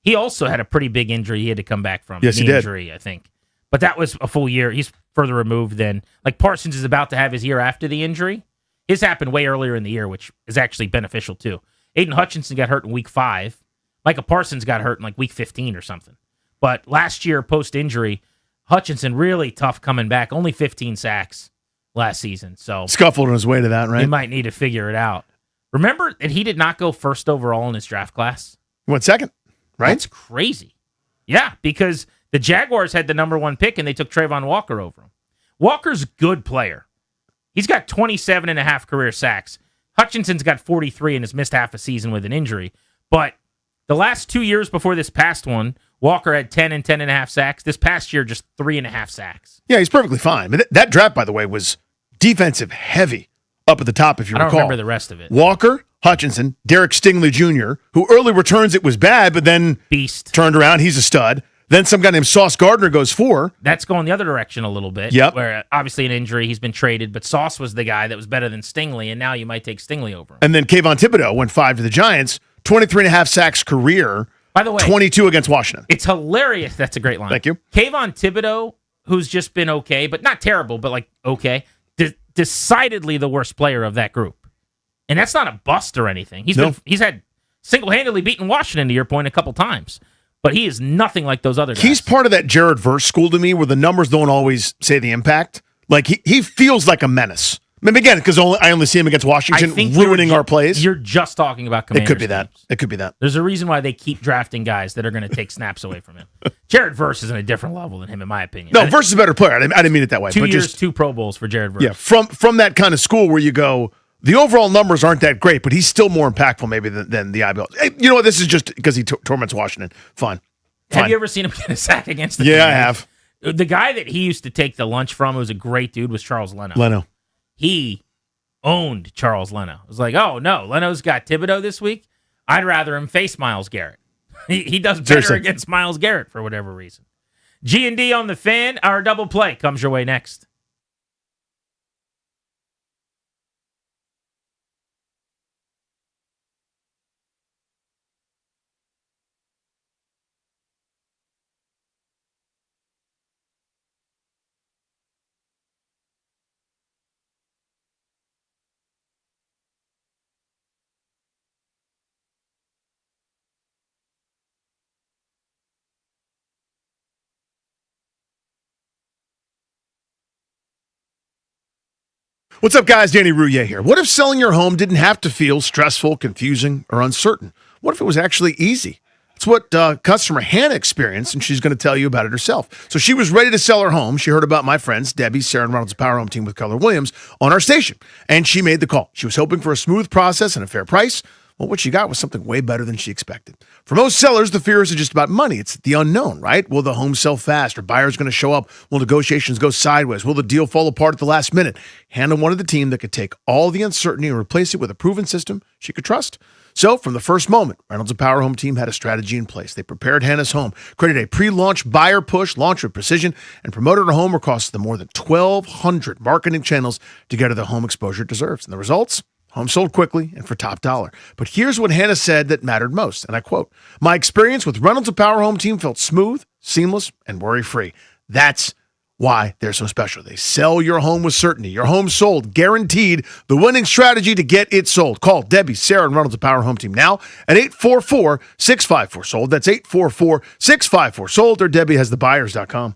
He also had a pretty big injury he had to come back from.
Yes, he
Knee
did.
Injury, I think. But that was a full year. He's further removed than, like, Parsons is about to have his year after the injury. His happened way earlier in the year, which is actually beneficial too. Aiden Hutchinson got hurt in week 5. Micah Parsons got hurt in like week 15 or something. But last year, post-injury, Hutchinson really tough coming back. Only 15 sacks last season. So
Scuffled on his way to that, right?
he might need to figure it out. Remember that he did not go first overall in his draft class?
He went second, right?
That's crazy. Yeah, because the Jaguars had the number 1 pick and they took Trayvon Walker over him. Walker's a good player. He's got 27 and a half career sacks. Hutchinson's got 43 and has missed half a season with an injury. But the last 2 years before this past one, Walker had 10 and 10 and a half sacks. This past year, just 3.5 sacks.
Yeah, he's perfectly fine. But that draft, by the way, was defensive heavy up at the top, if you
I don't
recall.
remember the rest of it.
Walker, Hutchinson, Derek Stingley Jr., who early returns it was bad, but then
beast
turned around. He's a stud. Then some guy named Sauce Gardner goes 4.
That's going the other direction a little bit.
Yep.
Where obviously an injury, he's been traded, but Sauce was the guy that was better than Stingley, and now you might take Stingley over him.
And then Kayvon Thibodeau went 5 to the Giants, 23 and a half sacks career.
By the way,
22 against Washington.
It's hilarious. That's a great line.
Thank you.
Kayvon Thibodeau, who's just been okay, but not terrible, but like okay, decidedly the worst player of that group. And that's not a bust or anything. He's had single-handedly beaten Washington, to your point, a couple times. But he is nothing like those other guys.
He's part of that Jared Verse school to me where the numbers don't always say the impact. Like, he feels like a menace. I mean, again, because I only see him against Washington ruining our plays.
You're just talking about Commanders.
It could be that. It could be that.
There's a reason why they keep drafting guys that are going to take snaps away from him. Jared Verse is in a different level than him, in my opinion.
No, Verse is a better player. I didn't mean it that way.
2
but
years,
just
2 Pro Bowls for Jared Verse.
Yeah, from that kind of school where you go, the overall numbers aren't that great, but he's still more impactful maybe than the IBL. Hey, you know what? This is just because he torments Washington. Fine.
Have you ever seen him get a sack against the
Yeah, I
Commanders?
have.
The guy that he used to take the lunch from, who was a great dude, was Charles Leno.
Leno.
He owned Charles Leno. It was like, oh, no, Leno's got Thibodeau this week. I'd rather him face Myles Garrett. He does better
Seriously.
against Myles Garrett for whatever reason. G&D on the Fan. Our double play comes your way next.
What's up, guys? Danny Rouillet here. What if selling your home didn't have to feel stressful, confusing, or uncertain? What if it was actually easy? It's what customer Hannah experienced, and she's going to tell you about it herself. So she was ready to sell her home. She heard about my friends, Debbie, Sarah, and Reynolds' Power Home team with Keller Williams on our station, and she made the call. She was hoping for a smooth process and a fair price. Well, what she got was something way better than she expected. For most sellers, the fear isn't just about money. It's the unknown, right? Will the home sell fast? Are buyers going to show up? Will negotiations go sideways? Will the deal fall apart at the last minute? Hannah wanted the team that could take all the uncertainty and replace it with a proven system she could trust. So, from the first moment, Reynolds and Power Home team had a strategy in place. They prepared Hannah's home, created a pre-launch buyer push, launched with precision, and promoted her home across the more than 1,200 marketing channels to get her the home exposure it deserves. And the results? Home sold quickly and for top dollar. But here's what Hannah said that mattered most, and I quote, "My experience with Reynolds and Power Home team felt smooth, seamless, and worry-free. That's why they're so special. They sell your home with certainty. Your home sold, guaranteed. The winning strategy to get it sold. Call Debbie, Sarah, and Reynolds and Power Home team now at 844-654-SOLD. That's 844-654-SOLD, or Debbie has thebuyers.com.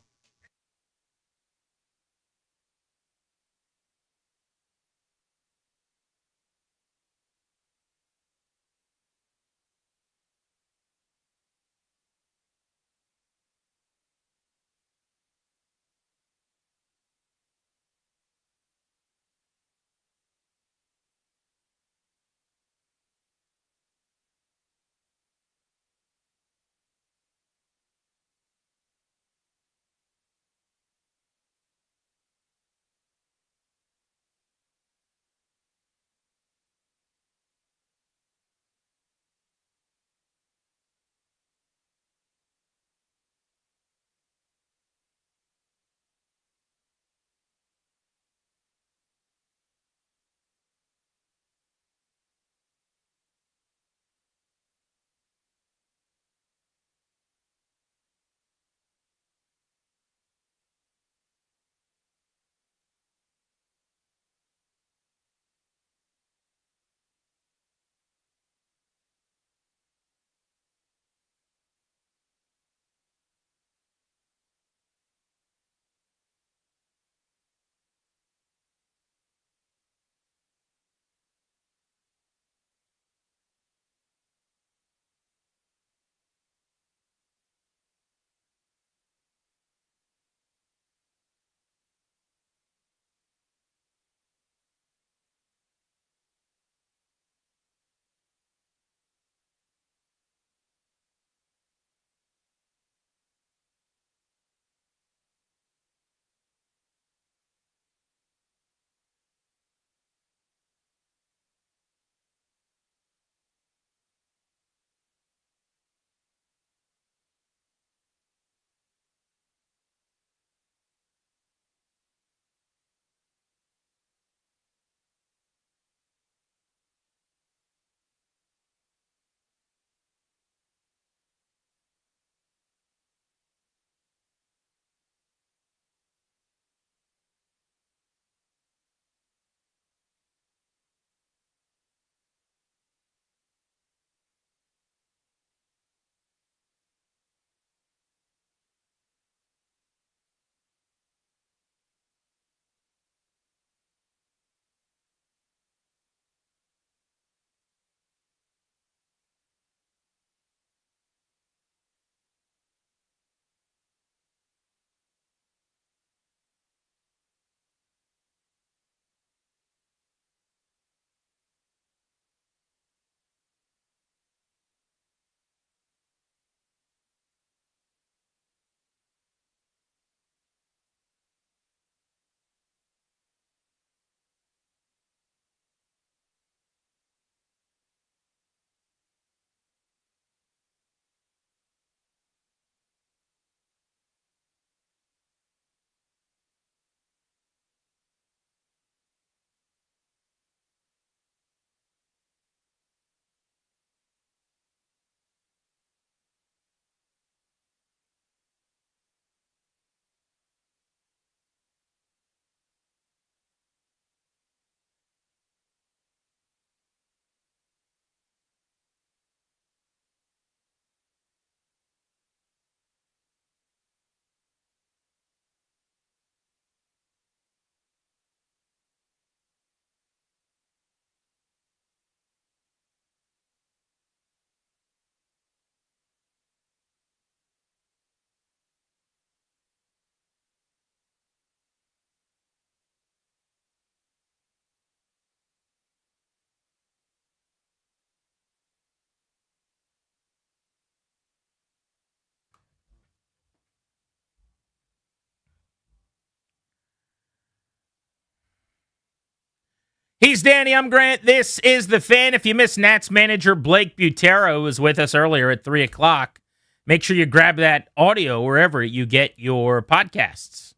He's Danny. I'm Grant. This is The Fan. If you missed Nats manager Blake Butera, who was with us earlier at 3 o'clock, make sure you grab that audio wherever you get your podcasts.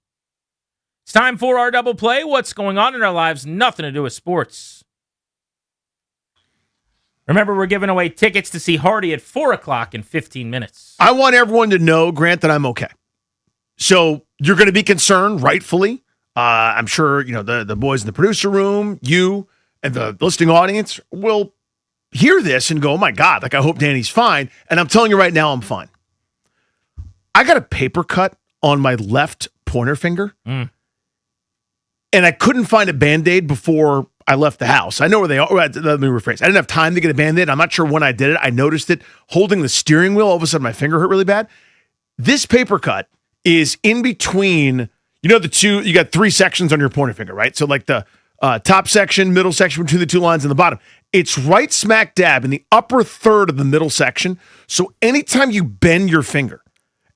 It's time for our double play. What's going on in our lives? Nothing to do with sports. Remember, we're giving away tickets to see Hardy at 4 o'clock in 15 minutes.
I want everyone to know, Grant, that I'm okay. So you're going to be concerned, rightfully. I'm sure, the boys in the producer room, you and the listening audience will hear this and go, oh my God, I hope Danny's fine. And I'm telling you right now, I'm fine. I got a paper cut on my left pointer finger. And I couldn't find a Band-Aid before I left the house. I know where they are. Let me rephrase. I didn't have time to get a Band-Aid. I'm not sure when I did it. I noticed it holding the steering wheel. All of a sudden, my finger hurt really bad. This paper cut is in between... you got 3 sections on your pointer finger, right? So like the top section, middle section between the 2 lines and the bottom. It's right smack dab in the upper third of the middle section. So anytime you bend your finger,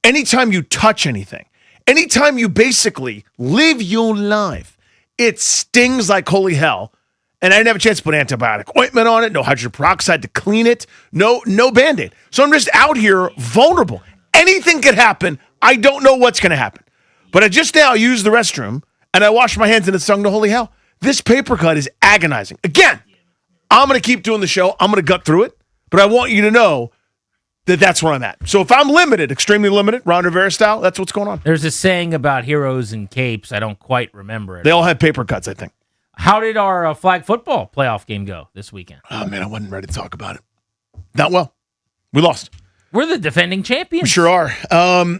anytime you touch anything, anytime you basically live your life, it stings like holy hell. And I didn't have a chance to put antibiotic ointment on it, no hydrogen peroxide to clean it, no Band-Aid. So I'm just out here vulnerable. Anything could happen. I don't know what's going to happen. But I just now used the restroom, and I washed my hands, and it stung to holy hell. This paper cut is agonizing. Again, I'm going to keep doing the show. I'm going to gut through it. But I want you to know that that's where I'm at. So if I'm limited, extremely limited, Ron Rivera style, that's what's going on.
There's a saying about heroes and capes. I don't quite remember it.
They all have paper cuts, I think.
How did our flag football playoff game go this weekend?
Oh, man, I wasn't ready to talk about it. Not well. We lost.
We're the defending champions.
We sure are.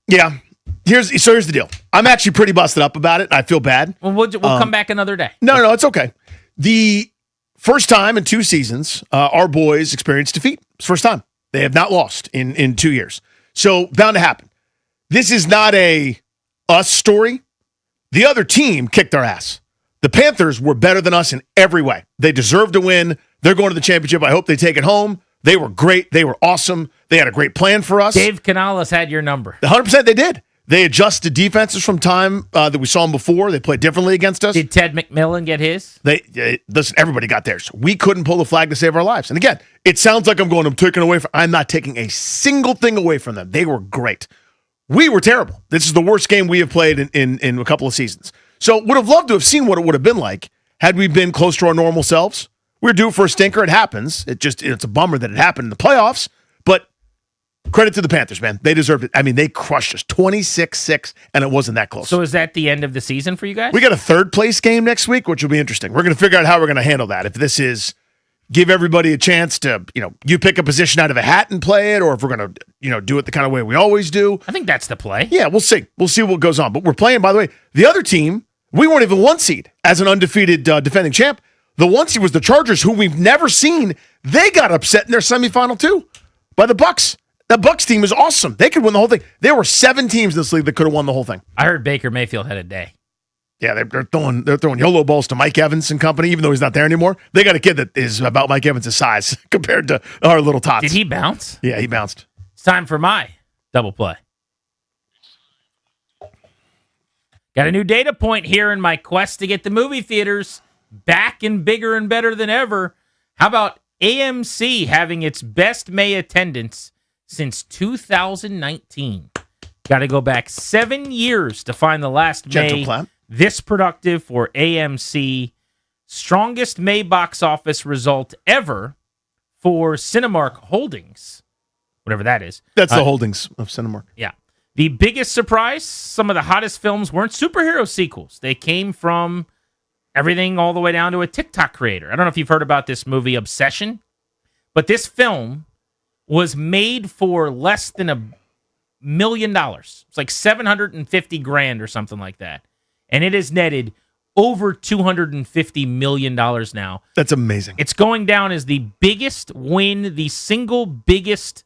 Yeah. Here's the deal. I'm actually pretty busted up about it. I feel bad.
Well, we'll come back another day.
No, it's okay. The first time in 2 seasons, our boys experienced defeat. It's the first time. They have not lost in 2 years. So, bound to happen. This is not a us story. The other team kicked our ass. The Panthers were better than us in every way. They deserve to win. They're going to the championship. I hope they take it home. They were great. They were awesome. They had a great plan for us.
Dave Canales had your number.
100% they did. They adjusted defenses from time that we saw them before. They played differently against us.
Did Ted McMillan get his?
Listen, everybody got theirs. We couldn't pull the flag to save our lives. And again, it sounds like I'm taking away from. I'm not taking a single thing away from them. They were great. We were terrible. This is the worst game we have played in a couple of seasons. So would have loved to have seen what it would have been like had we been close to our normal selves. We're due for a stinker. It happens. It's a bummer that it happened in the playoffs, but credit to the Panthers, man. They deserved it. I mean, they crushed us 26-6, and it wasn't that close.
So is that the end of the season for you guys?
We got a 3rd place game next week, which will be interesting. We're going to figure out how we're going to handle that. If this is give everybody a chance to, you pick a position out of a hat and play it, or if we're going to, do it the kind of way we always do.
I think that's the play.
Yeah, we'll see. We'll see what goes on. But we're playing, by the way, the other team, we weren't even 1 seed as an undefeated defending champ. The 1 seed was the Chargers, who we've never seen. They got upset in their semifinal, too, by the Bucs. The Bucs team is awesome. They could win the whole thing. There were 7 teams in this league that could have won the whole thing.
I heard Baker Mayfield had a day.
Yeah, they're throwing YOLO balls to Mike Evans and company, even though he's not there anymore. They got a kid that is about Mike Evans' size compared to our little tots.
Did he bounce?
Yeah, he bounced.
It's time for my double play. Got a new data point here in my quest to get the movie theaters back and bigger and better than ever. How about AMC having its best May attendance since 2019? Got to go back 7 years to find the last May this productive for AMC. Strongest May box office result ever for Cinemark Holdings, whatever that is.
That's the holdings of Cinemark.
Yeah. The biggest surprise, some of the hottest films weren't superhero sequels. They came from everything all the way down to a TikTok creator. I don't know if you've heard about this movie, Obsession, but this film was made for less than $1 million. It's like $750,000 or something like that. And it has netted over $250 million now.
That's amazing.
It's going down as the biggest win, the single biggest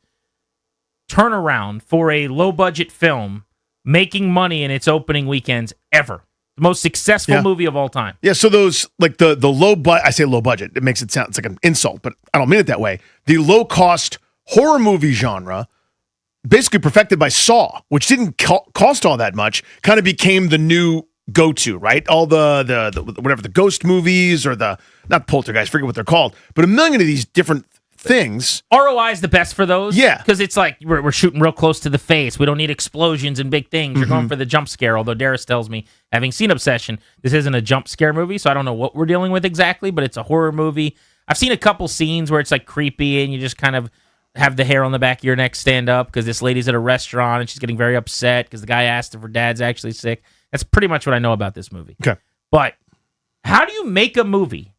turnaround for a low-budget film making money in its opening weekends ever. The most successful movie of all time.
Yeah, so those, like the low budget, I say low budget, it makes it sound, it's like an insult, but I don't mean it that way. The low-cost horror movie genre, basically perfected by Saw, which didn't cost all that much, kind of became the new go to, right? All the whatever, the ghost movies or the, not Poltergeist, forget what they're called, but a million of these different things.
ROI is the best for those.
Yeah.
Because it's like we're shooting real close to the face. We don't need explosions and big things. You're going for the jump scare, although Darius tells me, having seen Obsession, this isn't a jump scare movie, so I don't know what we're dealing with exactly, but it's a horror movie. I've seen a couple scenes where it's like creepy and you just kind of have the hair on the back of your neck stand up because this lady's at a restaurant and she's getting very upset because the guy asked if her dad's actually sick. That's pretty much what I know about this movie.
Okay.
But how do you make a movie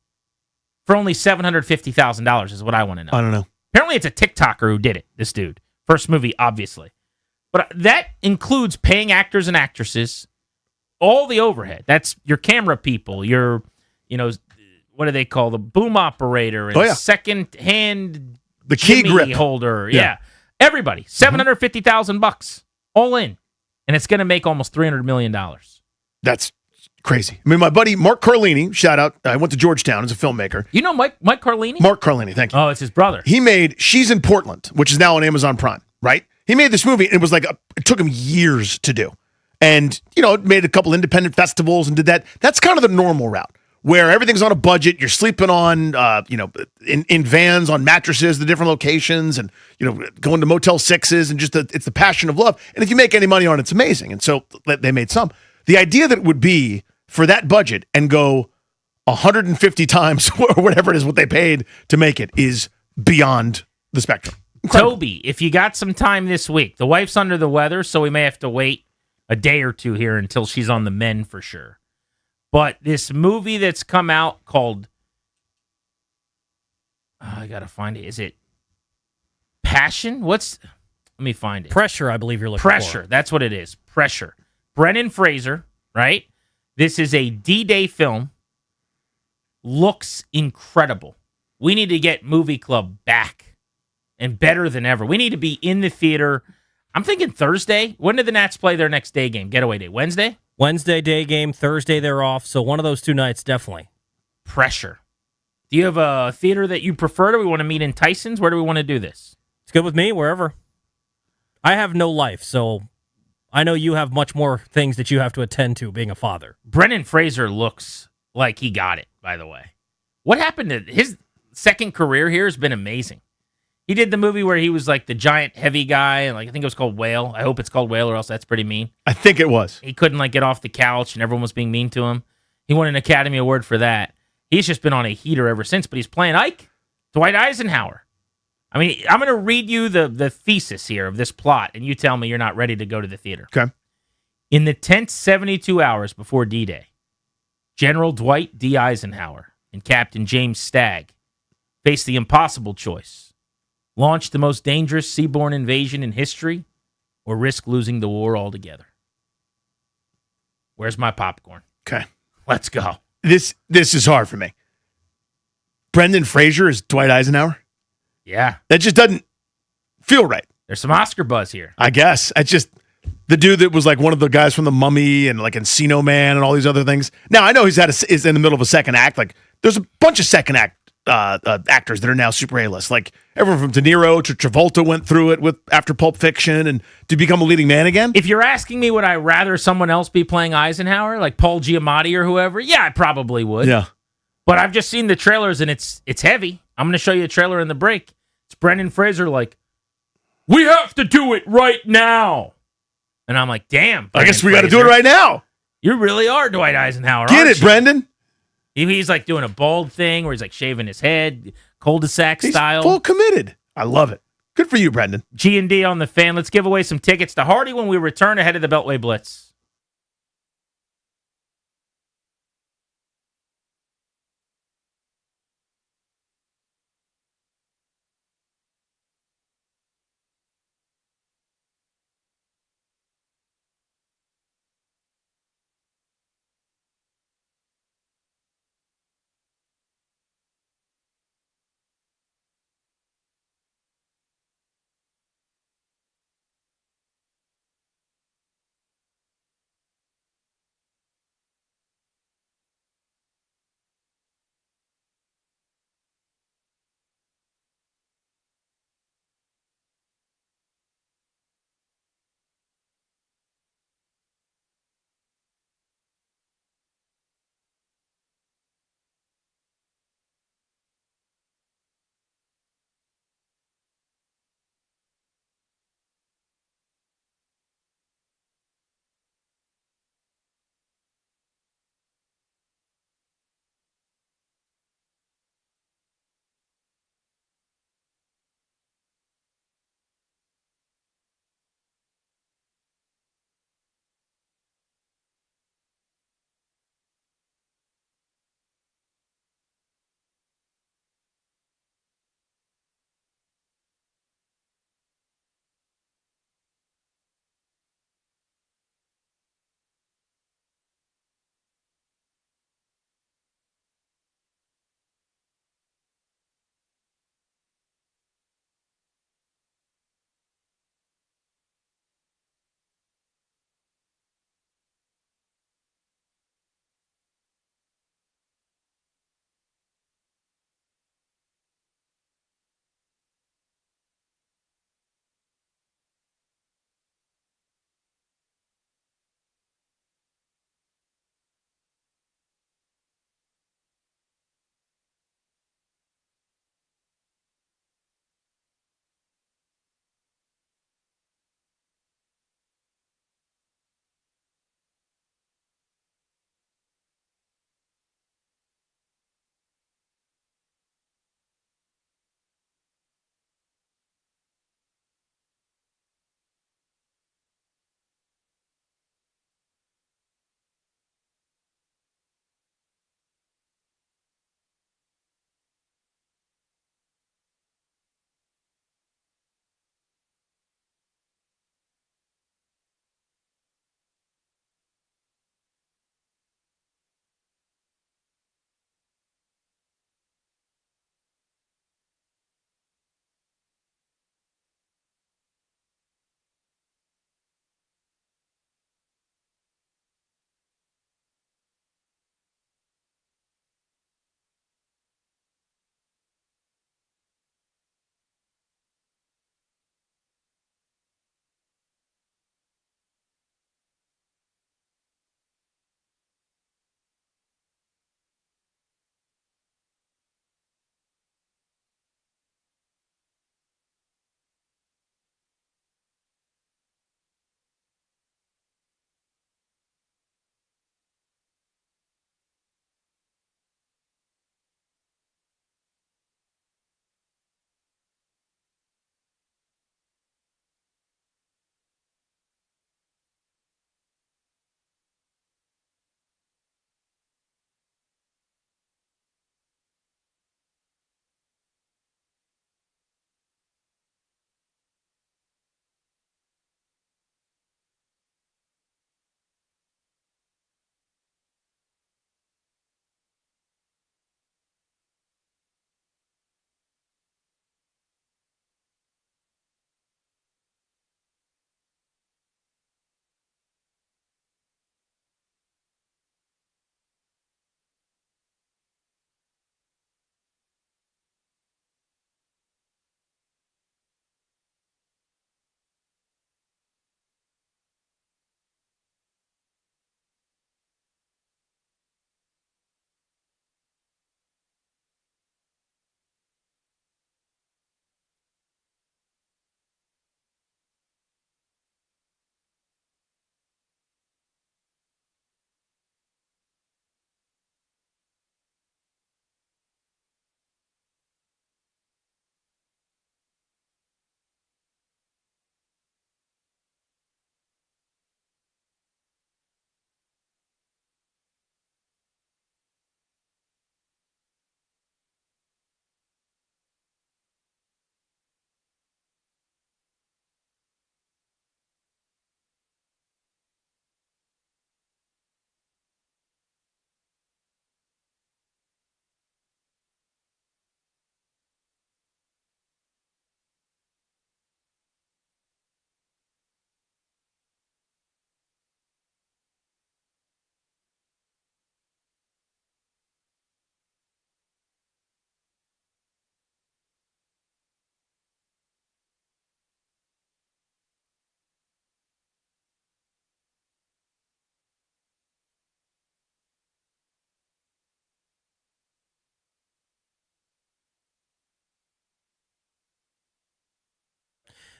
for only $750,000 is what I want to know.
I don't know.
Apparently it's a TikToker who did it, this dude. First movie, obviously. But that includes paying actors and actresses, all the overhead. That's your camera people, your, what do they call the boom operator and second-hand
the key
Jimmy
grip
holder. Yeah. Everybody, $750,000 all in. And it's going to make almost $300 million.
That's crazy. I mean, my buddy Mark Carlini, shout out, I went to Georgetown as a filmmaker.
You know Mike Carlini?
Mark Carlini, thank you.
Oh, it's his brother.
He made She's in Portland, which is now on Amazon Prime, right? He made this movie, and it was like, it took him years to do. And, it made a couple independent festivals and did that. That's kind of the normal route, where everything's on a budget. You're sleeping on, in vans on mattresses, the different locations, and, going to Motel 6s, and just it's the passion of love. And if you make any money on it, it's amazing. And so they made some. The idea that it would be for that budget and go 150 times or whatever it is what they paid to make it is beyond the spectrum. Incredible.
Toby, if you got some time this week, the wife's under the weather, so we may have to wait a day or two here until she's on the mend for sure. But this movie that's come out called, I got to find it. Is it Passion? Let me find it.
Pressure, I believe you're looking
Pressure.
for.
That's what it is. Pressure. Brendan Fraser, right? This is a D-Day film. Looks incredible. We need to get Movie Club back and better than ever. We need to be in the theater. I'm thinking Thursday. When do the Nats play their next day game? Getaway day. Wednesday?
Wednesday day game. Thursday they're off. So one of those 2 nights, definitely.
Pressure. Do you have a theater that you prefer? Do we want to meet in Tyson's? Where do we want to do this?
It's good with me, wherever. I have no life, so I know you have much more things that you have to attend to being a father.
Brendan Fraser looks like he got it, by the way. What happened to his second career here has been amazing. He did the movie where he was like the giant heavy guy, and I think it was called Whale. I hope it's called Whale, or else that's pretty mean.
I think it was.
He couldn't get off the couch, and everyone was being mean to him. He won an Academy Award for that. He's just been on a heater ever since, but he's playing Ike, Dwight Eisenhower. I mean, I'm going to read you the thesis here of this plot, and you tell me you're not ready to go to the theater.
Okay.
In the tense 72 hours before D-Day, General Dwight D. Eisenhower and Captain James Stagg faced the impossible choice: launch the most dangerous seaborne invasion in history or risk losing the war altogether. Where's my popcorn?
Okay.
Let's go.
This is hard for me. Brendan Fraser is Dwight Eisenhower?
Yeah.
That just doesn't feel right.
There's some Oscar buzz here.
I guess. It's just the dude that was like one of the guys from The Mummy and like Encino Man and all these other things. Now, I know is in the middle of a second act. Like, there's a bunch of second act actors that are now super A-list. Like, everyone from De Niro to Travolta went through it after Pulp Fiction and to become a leading man again.
If you're asking me, would I rather someone else be playing Eisenhower, like Paul Giamatti or whoever? Yeah, I probably would.
Yeah.
But I've just seen the trailers, and it's heavy. I'm going to show you a trailer in the break. It's Brendan Fraser like, we have to do it right now. And I'm like, damn.
I guess we got to do it right now.
You really are Dwight Eisenhower.
Get
aren't
it,
you?
Brendan.
He's like doing a bald thing where he's like shaving his head, cul-de-sac style.
Full committed. I love it. Good for you, Brendan.
G&D on the Fan. Let's give away some tickets to Hardy when we return ahead of the Beltway Blitz.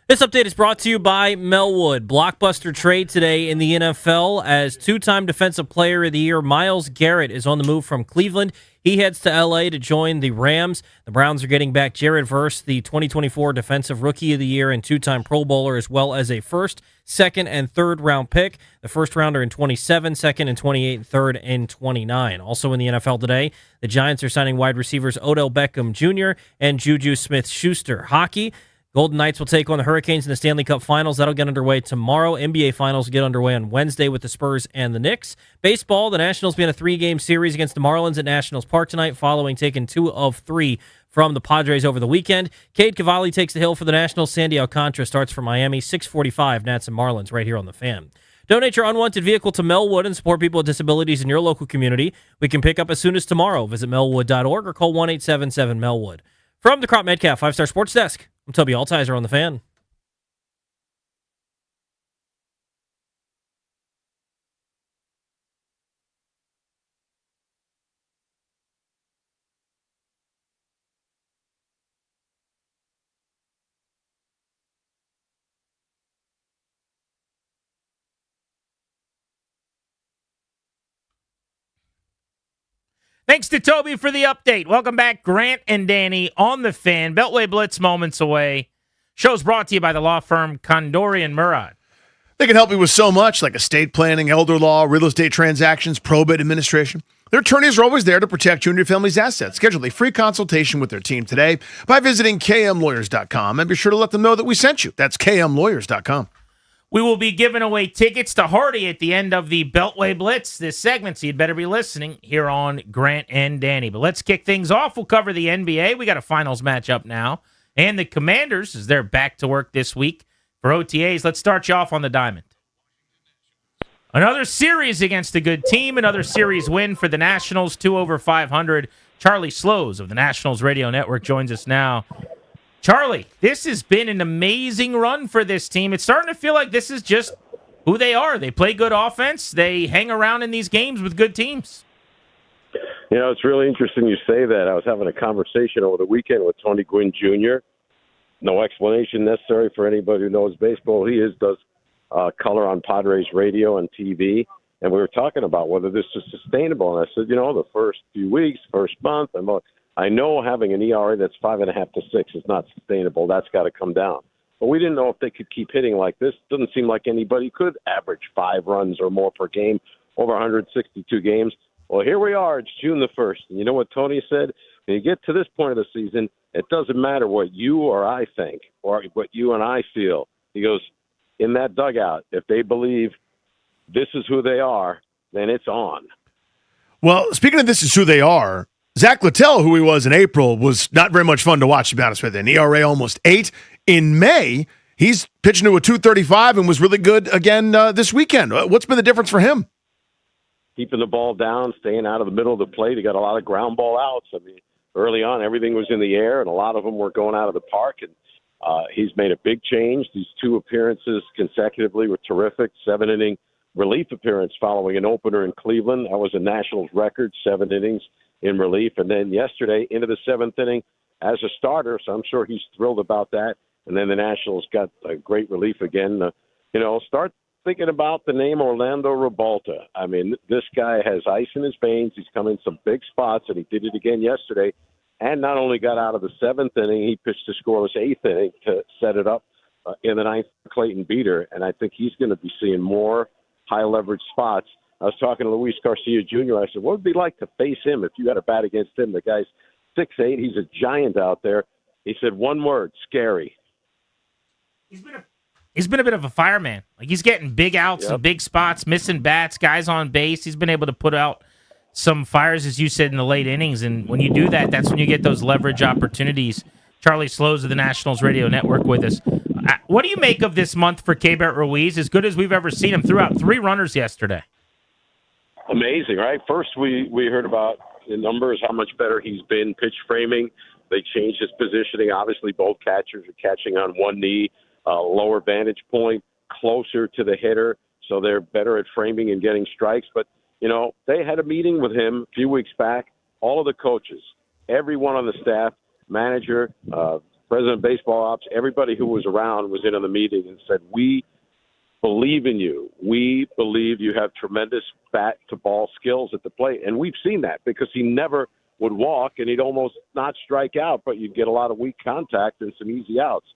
This update is brought to you by Melwood. Blockbuster trade today in the NFL as two-time Defensive Player of the Year Myles Garrett is on the move from Cleveland. He heads to L.A. to join the Rams. The Browns are getting back Jared Verse, the 2024 Defensive Rookie of the Year and two-time Pro Bowler, as well as a first, second, and third-round pick. The first-rounder in 27, second in 28, and third in 29. Also in the NFL today, the Giants are signing wide receivers Odell Beckham Jr. and Juju Smith-Schuster. Hockey, Golden Knights will take on the Hurricanes in the Stanley Cup Finals. That'll get underway tomorrow. NBA Finals get underway on Wednesday with the Spurs and the Knicks. Baseball, the Nationals begin a 3-game series against the Marlins at Nationals Park tonight, following taking 2 of 3 from the Padres over the weekend. Cade Cavalli takes the hill for the Nationals. Sandy Alcantara starts for Miami. 6:45, Nats and Marlins right here on the Fan. Donate your unwanted vehicle to Melwood and support people with disabilities in your local community. We can pick up as soon as tomorrow. Visit melwood.org or call 1-877-MELWOOD. From the Crop Metcalf 5-Star Sports Desk, I'm Toby Altizer on the Fan.
Thanks to Toby for the update. Welcome back, Grant and Danny on the Fan. Beltway Blitz moments away. Show's brought to you by the law firm Condori and Murad.
They can help you with so much, like estate planning, elder law, real estate transactions, probate administration. Their attorneys are always there to protect you and your family's assets. Schedule a free consultation with their team today by visiting kmlawyers.com and be sure to let them know that we sent you. That's kmlawyers.com.
We will be giving away tickets to Hardy at the end of the Beltway Blitz this segment, so you'd better be listening here on Grant and Danny. But let's kick things off. We'll cover the NBA. We got a finals matchup now. And the Commanders, as they're back to work this week for OTAs. Let's start you off on the diamond. Another series against a good team. Another series win for the Nationals, 2 over 500. Charlie Slows of the Nationals Radio Network joins us now. Charlie, this has been an amazing run for this team. It's starting to feel like this is just who they are. They play good offense. They hang around in these games with good teams.
You know, it's really interesting you say that. I was having a conversation over the weekend with Tony Gwynn Jr. No explanation necessary for anybody who knows baseball. He does color on Padres radio and TV. And we were talking about whether this is sustainable. And I said, you know, the first few weeks, first month, I know having an ERA that's 5.5 to 6 is not sustainable. That's got to come down. But we didn't know if they could keep hitting like this. Doesn't seem like anybody could average 5 runs or more per game over 162 games. Well, here we are. It's June the 1st. And you know what Tony said? When you get to this point of the season, it doesn't matter what you or I think or what you and I feel. He goes, in that dugout, if they believe this is who they are, then it's on.
Well, speaking of this is who they are, Zach Littell, who he was in April, was not very much fun to watch, to be honest with you. An ERA almost 8. In May, he's pitching to a 235 and was really good again this weekend. What's been the difference for him?
Keeping the ball down, staying out of the middle of the plate. He got a lot of ground ball outs. I mean, early on, everything was in the air, and a lot of them were going out of the park. And he's made a big change. These 2 appearances consecutively were terrific. 7-inning relief appearance following an opener in Cleveland. That was a Nationals record, 7 innings in relief. And then yesterday into the 7th inning as a starter, so I'm sure he's thrilled about that. And then the Nationals got a great relief again. Start thinking about the name Orlando Rebalta. I mean, this guy has ice in his veins. He's come in some big spots, and he did it again yesterday. And not only got out of the 7th inning, he pitched a scoreless 8th inning to set it up in the 9th Clayton Beater. And I think he's going to be seeing more high-leverage spots. I was talking to Luis Garcia Jr. I said, what would it be like to face him if you had a bat against him? The guy's 6'8". He's a giant out there. He said one word, scary.
He's been a bit of a fireman. Like, he's getting big outs and big spots, missing bats, guys on base. He's been able to put out some fires, as you said, in the late innings. And when you do that, that's when you get those leverage opportunities. Charlie Slows of the Nationals Radio Network with us. What do you make of this month for Keibert Ruiz? As good as we've ever seen him. Threw out 3 runners yesterday.
Amazing, right? First, we heard about the numbers, how much better he's been pitch framing. They changed his positioning. Obviously, both catchers are catching on one knee, lower vantage point, closer to the hitter, so they're better at framing and getting strikes. But, they had a meeting with him a few weeks back, all of the coaches, everyone on the staff, manager, President of Baseball Ops, everybody who was around was in on the meeting and said, we believe in you. We believe you have tremendous bat-to-ball skills at the plate. And we've seen that because he never would walk, and he'd almost not strike out, but you'd get a lot of weak contact and some easy outs.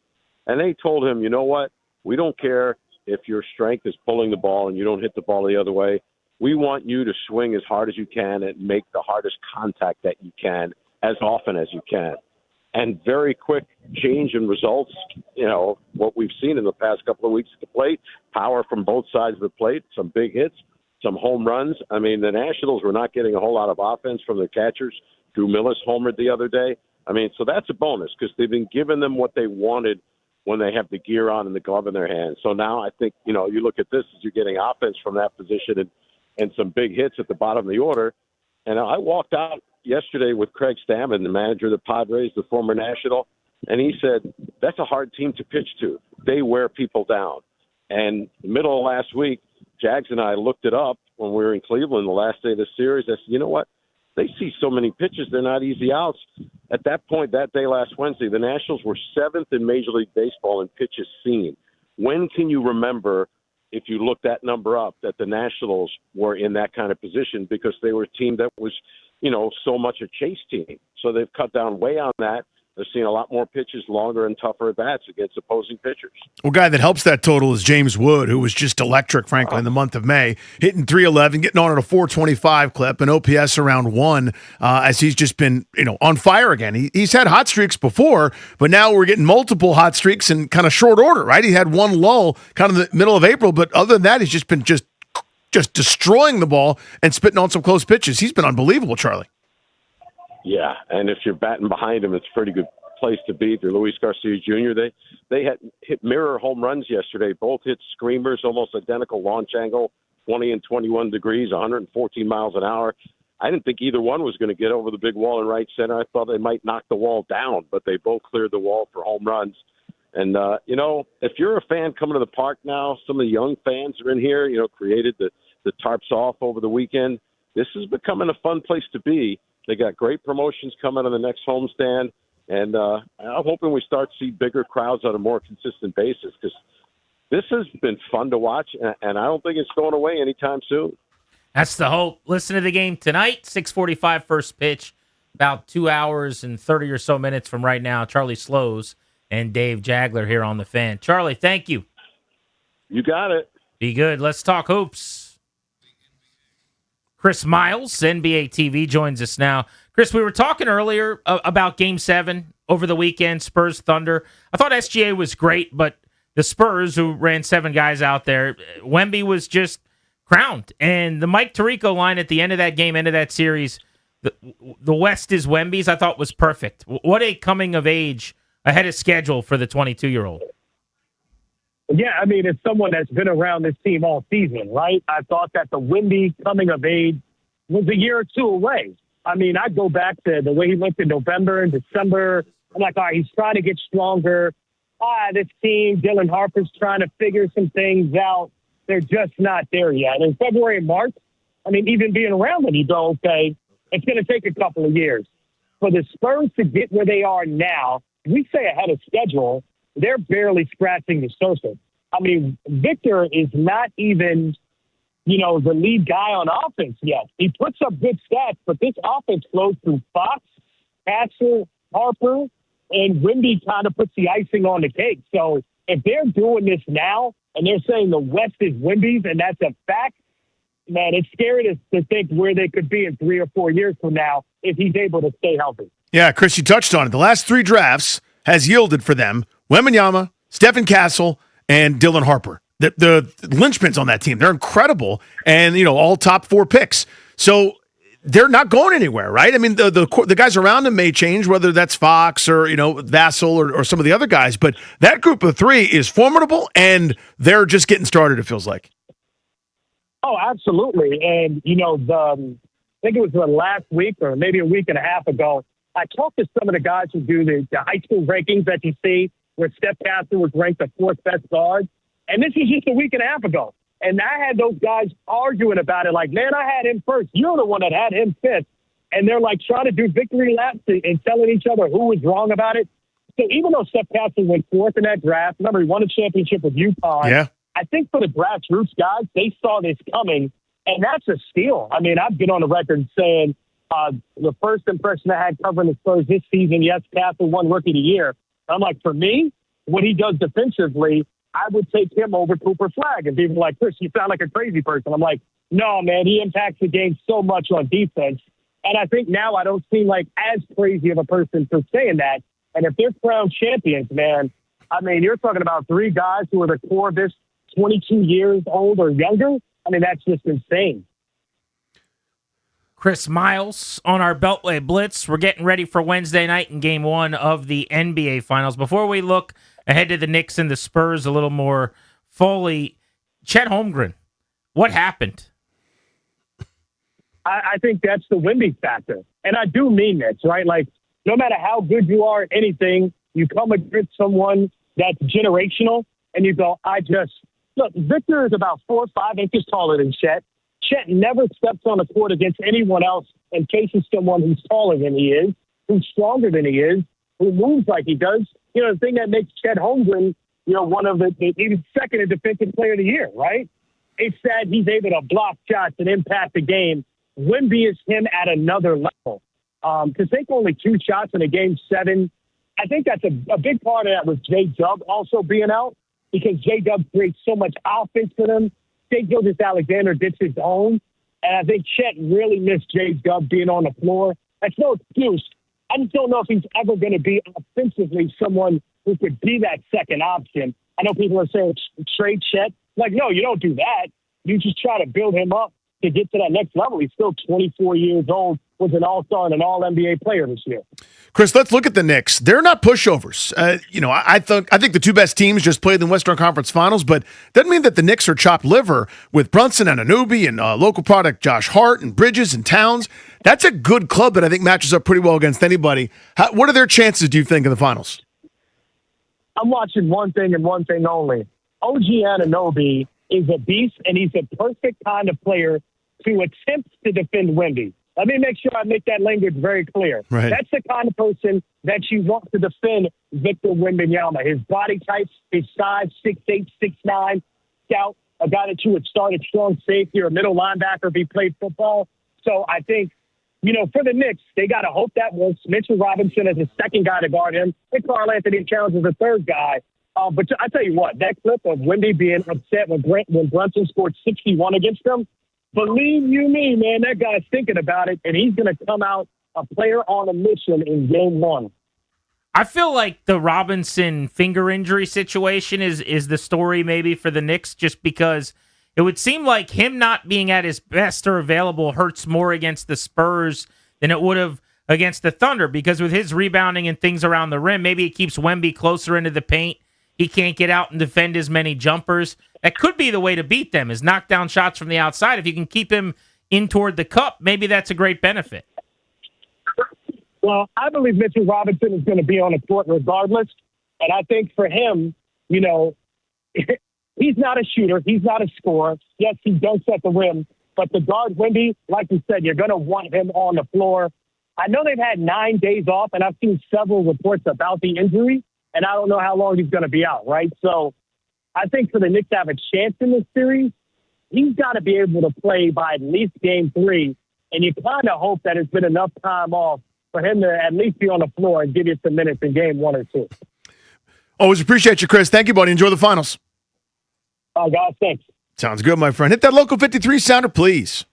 And they told him, you know what? We don't care if your strength is pulling the ball and you don't hit the ball the other way. We want you to swing as hard as you can and make the hardest contact that you can as often as you can. And very quick change in results, what we've seen in the past couple of weeks at the plate, power from both sides of the plate, some big hits, some home runs. I mean, the Nationals were not getting a whole lot of offense from their catchers. Drew Millis homered the other day. I mean, so that's a bonus because they've been giving them what they wanted when they have the gear on and the glove in their hands. So now I think, you look at this as you're getting offense from that position and some big hits at the bottom of the order. And I walked out yesterday with Craig Stammen, the manager of the Padres, the former National, and he said, that's a hard team to pitch to. They wear people down. And the middle of last week, Jags and I looked it up when we were in Cleveland the last day of the series. I said, you know what? They see so many pitches, they're not easy outs. At that point, that day last Wednesday, the Nationals were 7th in Major League Baseball in pitches seen. When can you remember, if you look that number up, that the Nationals were in that kind of position because they were a team that was, so much a chase team. So they've cut down way on that. They're seeing a lot more pitches, longer and tougher at bats against opposing pitchers.
Well, guy that helps that total is James Wood, who was just electric, frankly, in the month of May, hitting .311, getting on at a .425 clip, and OPS around 1, as he's just been, on fire again. He's had hot streaks before, but now we're getting multiple hot streaks in kind of short order, right? He had one lull kind of the middle of April, but other than that, he's just been just destroying the ball and spitting on some close pitches. He's been unbelievable, Charlie.
Yeah, and if you're batting behind him, it's a pretty good place to be. They're Luis Garcia Jr. They had hit mirror home runs yesterday. Both hit screamers, almost identical launch angle, 20 and 21 degrees, 114 miles an hour. I didn't think either one was going to get over the big wall in right center. I thought they might knock the wall down, but they both cleared the wall for home runs. And, if you're a fan coming to the park now, some of the young fans are in here, created the tarps off over the weekend. This is becoming a fun place to be. They got great promotions coming on the next homestand, and I'm hoping we start to see bigger crowds on a more consistent basis because this has been fun to watch, and I don't think it's going away anytime soon.
That's the hope. Listen to the game tonight, 6:45 first pitch, about 2 hours and 30 or so minutes from right now. Charlie Slows and Dave Jagler here on The Fan. Charlie, thank you.
You got it.
Be good. Let's talk hoops. Chris Miles, NBA TV, joins us now. Chris, we were talking earlier about Game 7 over the weekend, Spurs Thunder. I thought SGA was great, but the Spurs, who ran 7 guys out there, Wemby was just crowned. And the Mike Tirico line at the end of that game, end of that series, the West is Wemby's, I thought was perfect. What a coming of age ahead of schedule for the 22-year-old.
Yeah, I mean, it's someone that's been around this team all season, right? I thought that the Wemby coming of age was a year or two away. I mean, I go back to the way he went to November and December. I'm like, all right, he's trying to get stronger. This team, Dylan Harper's trying to figure some things out. They're just not there yet. And in February and March, I mean, even being around them, you go, okay, it's going to take a couple of years. For the Spurs to get where they are now, we say ahead of schedule, they're barely scratching the surface. I mean, Victor is not even, the lead guy on offense yet. He puts up good stats, but this offense flows through Fox, Hatcher, Harper, and Wemby kind of puts the icing on the cake. So if they're doing this now and they're saying the West is Wemby's and that's a fact, man, it's scary to think where they could be in 3 or 4 years from now if he's able to stay healthy.
Yeah, Chris, you touched on it. The last 3 drafts has yielded for them Wembanyama, Stephen Castle, and Dylan Harper. The linchpins on that team, they're incredible, and all top 4 picks. So they're not going anywhere, right? I mean, the guys around them may change, whether that's Fox or Vassell or some of the other guys, but that group of 3 is formidable, and they're just getting started. It feels like.
Oh, absolutely, and I think it was the last week or maybe a week and a half ago. I talked to some of the guys who do the high school rankings that you see, where Steph Castle was ranked the 4th best guard. And this was just a week and a half ago. And I had those guys arguing about it like, man, I had him first. You're the one that had him 5th. And they're like trying to do victory laps and telling each other who was wrong about it. So even though Steph Castle went fourth in that draft, remember he won a championship with UConn.
Yeah.
I think for the grassroots guys, they saw this coming, and that's a steal. I mean, I've been on the record saying the first impression I had covering the Spurs this season, yes, Castle won Rookie of the Year. I'm like, for me, what he does defensively, I would take him over Cooper Flagg. And people are like, Chris, you sound like a crazy person. I'm like, no, man, he impacts the game so much on defense. And I think now I don't seem like as crazy of a person for saying that. And if they're crowned champions, man, I mean, you're talking about three guys who are the core of this, 22 years old or younger. I mean, that's just insane.
Chris Miles on our Beltway Blitz. We're getting ready for Wednesday night in Game 1 of the NBA Finals. Before we look ahead to the Knicks and the Spurs a little more fully, Chet Holmgren, what happened?
I think that's the Wemby factor. And I do mean this, right? Like, no matter how good you are at anything, you come against someone that's generational, and you go, look, Victor is about 4 or 5 inches taller than Chet. Chet never steps on the court against anyone else and faces someone who's taller than he is, who's stronger than he is, who moves like he does. You know, the thing that makes Chet Holmgren, you know, one of the even second in Defensive Player of the Year, right? It's that he's able to block shots and impact the game. Wemby is him at another level. To take only 2 shots in a Game 7, I think that's a big part of that with J-Dub also being out, because J-Dub creates so much offense for them. Shai Gilgeous-Alexander did his own, and I think Chet really missed J-Dub being on the floor. That's no excuse. I just don't know if he's ever going to be offensively someone who could be that second option. I know people are saying trade Chet. Like, no, you don't do that. You just try to build him up to get to that next level. He's still 24 years old, was an all-star and an all-NBA player this year.
Chris, let's look at the Knicks. They're not pushovers. I think the 2 best teams just played in the Western Conference Finals, but doesn't mean that the Knicks are chopped liver with Brunson and Anunoby and local product Josh Hart and Bridges and Towns. That's a good club that I think matches up pretty well against anybody. What are their chances, do you think, in the finals?
I'm watching one thing and one thing only. OG Anunoby is a beast, and he's a perfect kind of player to attempt to defend Wemby. Let me make sure I make that language very clear.
Right.
That's the kind of person that you want to defend Victor Wembanyama. His body type, his size, 6'8", 6'9", scout, a guy that you would start at strong safety or a middle linebacker if he played football. So I think, you know, for the Knicks, they got to hope that works. Mitchell Robinson is the second guy to guard him, and Karl Anthony Towns is the third guy. But I tell you what, that clip of Wemby being upset when Brunson scored 61 against them, believe you me, man, that guy's thinking about it, and he's going to come out a player on a mission in Game 1.
I feel like the Robinson finger injury situation is the story maybe for the Knicks, just because it would seem like him not being at his best or available hurts more against the Spurs than it would have against the Thunder, because with his rebounding and things around the rim, maybe it keeps Wemby closer into the paint. He can't get out and defend as many jumpers. That could be the way to beat them, is knock down shots from the outside. If you can keep him in toward the cup, maybe that's a great benefit.
Well, I believe Mitchell Robinson is going to be on the court regardless. And I think for him, you know, he's not a shooter. He's not a scorer. Yes, he dunks at the rim. But to guard Wemby, like you said, you're going to want him on the floor. I know they've had 9 days off, and I've seen several reports about the injury. And I don't know how long he's going to be out, right? So I think for the Knicks to have a chance in this series, he's got to be able to play by at least Game 3. And you kind of hope that it's been enough time off for him to at least be on the floor and give you some minutes in Game 1 or 2.
Always appreciate you, Chris. Thank you, buddy. Enjoy the finals.
Guys, thanks.
Sounds good, my friend. Hit that local 53 sounder, please.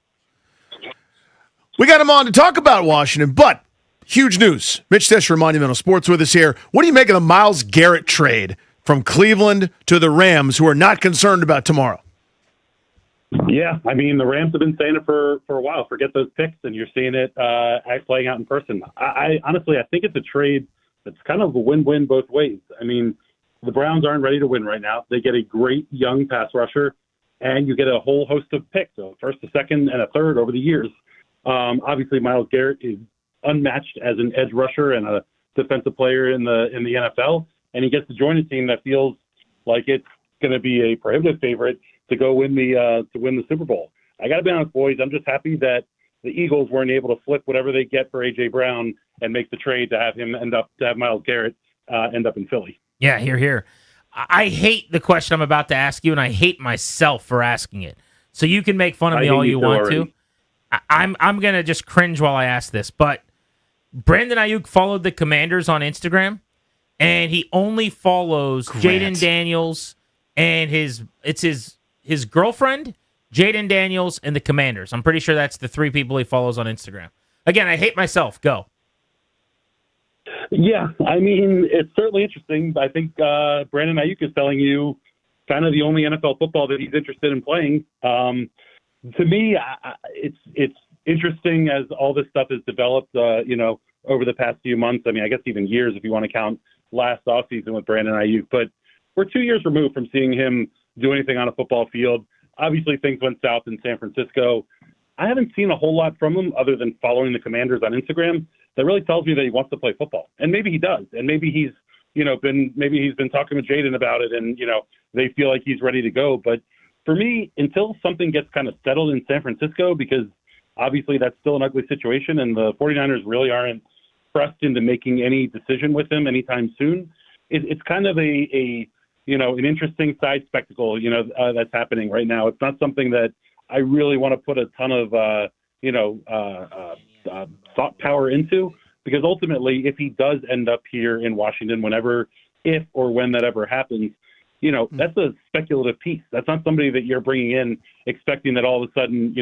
We got him on to talk about Washington, but huge news. Mitch Tesher, Monumental Sports, with us here. What do you make of the Myles Garrett trade from Cleveland to the Rams, who are not concerned about tomorrow?
Yeah, I mean, the Rams have been saying it for a while. Forget those picks, and you're seeing it playing out in person. I honestly, I think it's a trade that's kind of a win-win both ways. I mean, the Browns aren't ready to win right now. They get a great young pass rusher, and you get a whole host of picks, a first, a second, and a third over the years. Obviously, Myles Garrett is unmatched as an edge rusher and a defensive player in the NFL, and he gets to join a team that feels like it's going to be a prohibitive favorite to go win the Super Bowl. I got to be honest, boys, I'm just happy that the Eagles weren't able to flip whatever they get for A.J. Brown and make the trade to have him end up to have Myles Garrett end up in Philly.
Yeah, here. I hate the question I'm about to ask you, and I hate myself for asking it. So you can make fun of me all you want to. I'm going to just cringe while I ask this, but Brandon Ayuk followed the Commanders on Instagram, and he only follows Jaden Daniels and his girlfriend, Jaden Daniels, and the Commanders. I'm pretty sure that's the 3 people he follows on Instagram. Again, I hate myself. Go.
Yeah, I mean, it's certainly interesting. I think Brandon Ayuk is telling you kind of the only NFL football that he's interested in playing. To me, it's interesting as all this stuff has developed, over the past few months. I mean, I guess even years if you want to count last offseason with Brandon Ayuk. But we're 2 years removed from seeing him do anything on a football field. Obviously, things went south in San Francisco. I haven't seen a whole lot from him other than following the Commanders on Instagram. That really tells me that he wants to play football. And maybe he does. And maybe he's been talking with Jaden about it and, they feel like he's ready to go. But for me, until something gets kind of settled in San Francisco, because obviously that's still an ugly situation and the 49ers really aren't pressed into making any decision with him anytime soon, it's kind of an interesting side spectacle, that's happening right now. It's not something that I really want to put a ton of, thought power into, because ultimately, if he does end up here in Washington, if or when that ever happens, that's a speculative piece. That's not somebody that you're bringing in expecting that all of a sudden,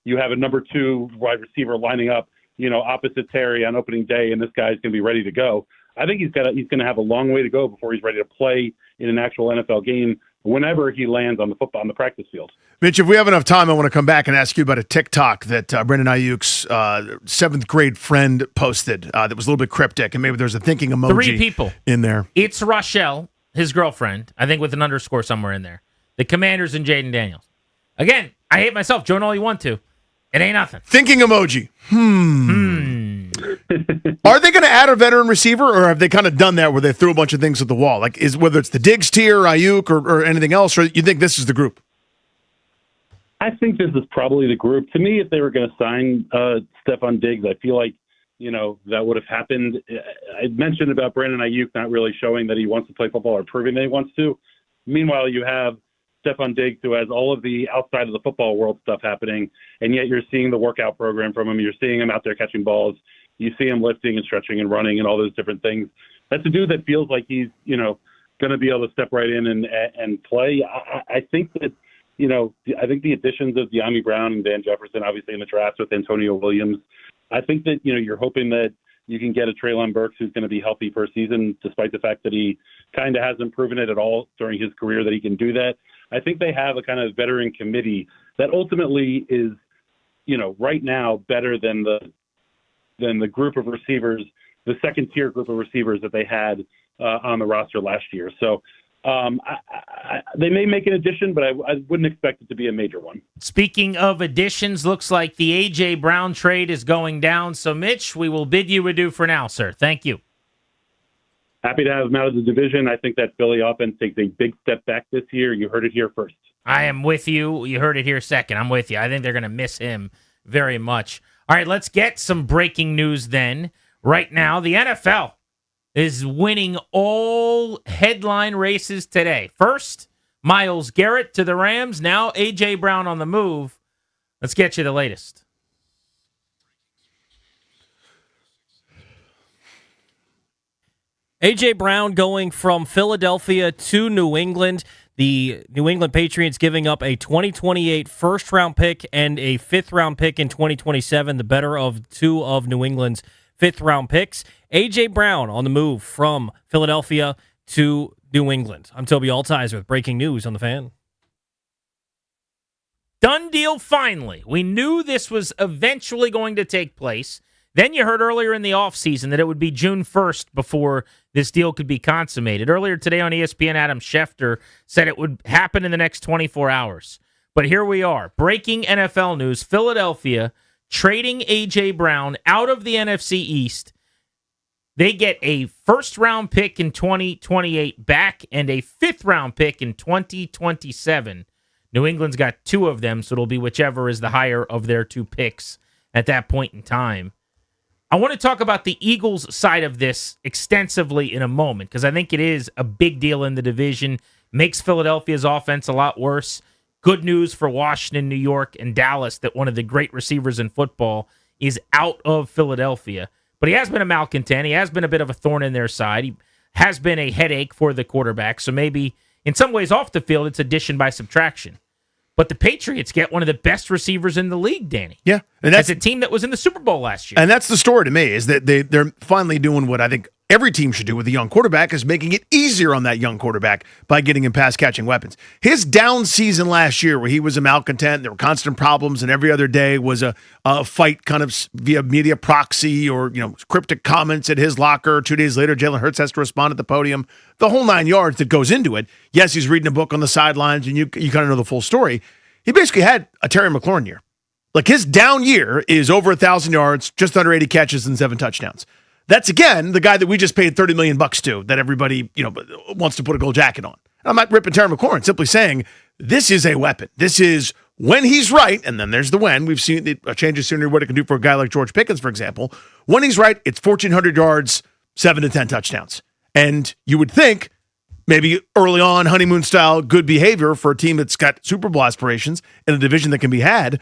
you have a number 2 wide receiver lining up, opposite Terry on opening day, and this guy's going to be ready to go. I think he's going to have a long way to go before he's ready to play in an actual NFL game whenever he lands on the practice field.
Mitch, if we have enough time, I want to come back and ask you about a TikTok that Brandon Ayuk's 7th grade friend posted that was a little bit cryptic, and maybe there's a thinking emoji
3 people
in there.
It's Rochelle, his girlfriend, I think with an underscore somewhere in there. The Commanders and Jaden Daniels. Again, I hate myself. Join all you want to. It ain't nothing.
Thinking emoji. Are they going to add a veteran receiver, or have they kind of done that where they threw a bunch of things at the wall? Like, whether it's the Diggs tier, Ayuk, or anything else, or you think this is the group?
I think this is probably the group. To me, if they were going to sign Stephon Diggs, I feel like, that would have happened. I mentioned about Brandon Ayuk not really showing that he wants to play football or proving that he wants to. Meanwhile, you have Stephon Diggs, who has all of the outside of the football world stuff happening, and yet you're seeing the workout program from him. You're seeing him out there catching balls. You see him lifting and stretching and running and all those different things. That's a dude that feels like he's, going to be able to step right in and play. I think that, I think the additions of De'Ami Brown and Van Jefferson, obviously in the draft with Antonio Williams, I think that, you're hoping that you can get a Treylon Burks who's going to be healthy for a season, despite the fact that he kind of hasn't proven it at all during his career that he can do that. I think they have a kind of veteran committee that ultimately is, right now better than the group of receivers, the second tier group of receivers that they had on the roster last year. So they may make an addition, but I wouldn't expect it to be a major one.
Speaking of additions, looks like the A.J. Brown trade is going down. So, Mitch, we will bid you adieu for now, sir. Thank you.
Happy to have him out of the division. I think that Philly offense takes a big step back this year. You heard it here first.
I am with you. You heard it here second. I'm with you. I think they're going to miss him very much. All right, let's get some breaking news then. Right now, the NFL is winning all headline races today. First, Myles Garrett to the Rams. Now, A.J. Brown on the move. Let's get you the latest.
A.J. Brown going from Philadelphia to New England. The New England Patriots giving up a 2028 first-round pick and a fifth-round pick in 2027, the better of 2 of New England's fifth-round picks. A.J. Brown on the move from Philadelphia to New England. I'm Toby Altizer with breaking news on The Fan.
Done deal finally. We knew this was eventually going to take place. Then you heard earlier in the offseason that it would be June 1st before this deal could be consummated. Earlier today on ESPN, Adam Schefter said it would happen in the next 24 hours. But here we are. Breaking NFL news. Philadelphia trading A.J. Brown out of the NFC East. They get a first-round pick in 2028 back and a fifth-round pick in 2027. New England's got 2 of them, so it'll be whichever is the higher of their 2 picks at that point in time. I want to talk about the Eagles side of this extensively in a moment because I think it is a big deal in the division. Makes Philadelphia's offense a lot worse. Good news for Washington, New York, and Dallas that one of the great receivers in football is out of Philadelphia. But he has been a malcontent. He has been a bit of a thorn in their side. He has been a headache for the quarterback. So maybe in some ways off the field, it's addition by subtraction. But the Patriots get one of the best receivers in the league, Danny.
Yeah. And that's
a team that was in the Super Bowl last year.
And that's the story to me, is that they're finally doing what I think every team should do with a young quarterback, is making it easier on that young quarterback by getting him pass-catching weapons. His down season last year where he was a malcontent, there were constant problems, and every other day was a fight kind of via media proxy or cryptic comments at his locker. 2 days later, Jalen Hurts has to respond at the podium. The whole 9 yards that goes into it. Yes, he's reading a book on the sidelines, and you kind of know the full story. He basically had a Terry McLaurin year. Like, his down year is over 1,000 yards, just under 80 catches, and 7 touchdowns. That's, again, the guy that we just paid $30 million to, that everybody wants to put a gold jacket on. I'm not ripping Terry McLaurin, simply saying this is a weapon. This is when he's right, and then there's the when. We've seen a change of scenery, what it can do for a guy like George Pickens, for example. When he's right, it's 1,400 yards, 7 to 10 touchdowns. And you would think maybe early on, honeymoon-style good behavior for a team that's got Super Bowl aspirations in a division that can be had,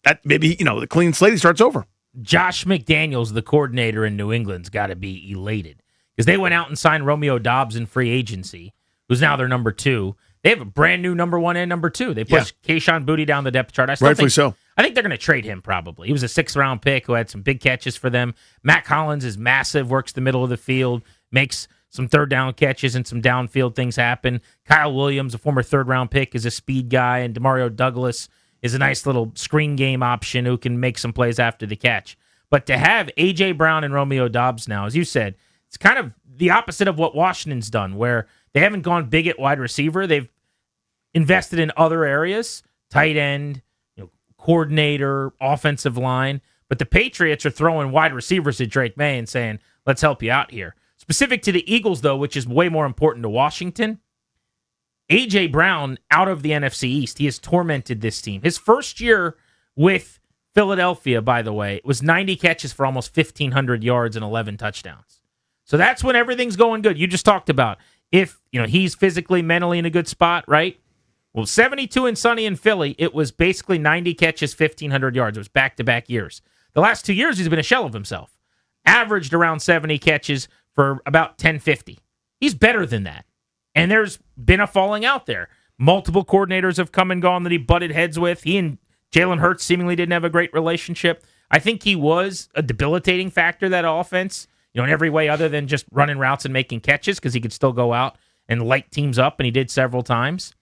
that maybe, the clean slate starts over.
Josh McDaniels, the coordinator in New England's got to be elated because they went out and signed Romeo Doubs in free agency, who's now their number 2. They have a brand new number 1 and number 2. They pushed Kayshon Boutte down the depth chart.
Rightfully so.
I think they're going to trade him probably. He was a 6th-round pick who had some big catches for them. Matt Collins is massive, works the middle of the field, makes some third down catches and some downfield things happen. Kyle Williams, a former 3rd-round pick, is a speed guy, and Demario Douglas is a nice little screen game option who can make some plays after the catch. But to have A.J. Brown and Romeo Doubs now, as you said, it's kind of the opposite of what Washington's done, where they haven't gone big at wide receiver. They've invested in other areas, tight end, coordinator, offensive line. But the Patriots are throwing wide receivers at Drake May and saying, let's help you out here. Specific to the Eagles, though, which is way more important to Washington, A.J. Brown out of the NFC East. He has tormented this team. His first year with Philadelphia, by the way, was 90 catches for almost 1,500 yards and 11 touchdowns. So that's when everything's going good. You just talked about if he's physically, mentally in a good spot, right? Well, 72 and sunny in Philly, it was basically 90 catches, 1,500 yards. It was back-to-back years. The last 2 years, he's been a shell of himself. Averaged around 70 catches for about 1050. He's better than that. And there's been a falling out there. Multiple coordinators have come and gone that he butted heads with. He and Jalen Hurts seemingly didn't have a great relationship. I think he was a debilitating factor, that offense, in every way other than just running routes and making catches, because he could still go out and light teams up, and he did several times.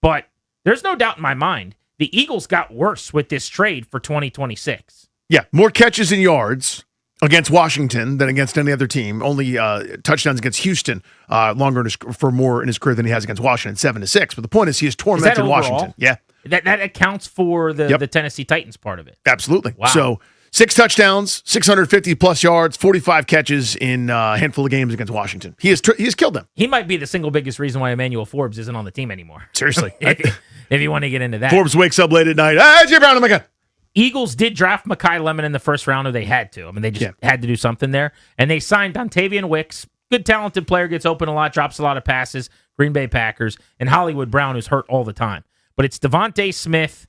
But there's no doubt in my mind, the Eagles got worse with this trade for 2026.
Yeah, more catches and yards against Washington than against any other team. Only touchdowns against Houston for more in his career than he has against Washington, 7-6. But the point is, he has tormented Washington. Yeah,
that accounts for the Tennessee Titans part of it.
Absolutely.
Wow.
So 6 touchdowns, 650 plus yards, 45 catches in a handful of games against Washington. He has killed them.
He might be the single biggest reason why Emmanuel Forbes isn't on the team anymore.
Seriously,
if you want to get into that.
Forbes wakes up late at night. Hey, Jay Brown, oh my God.
Eagles did draft Mekhi Lemon in the first round, or they had to. I mean, they just had to do something there. And they signed Dontavian Wicks, good talented player, gets open a lot, drops a lot of passes, Green Bay Packers, and Hollywood Brown, who's hurt all the time. But it's Devontae Smith,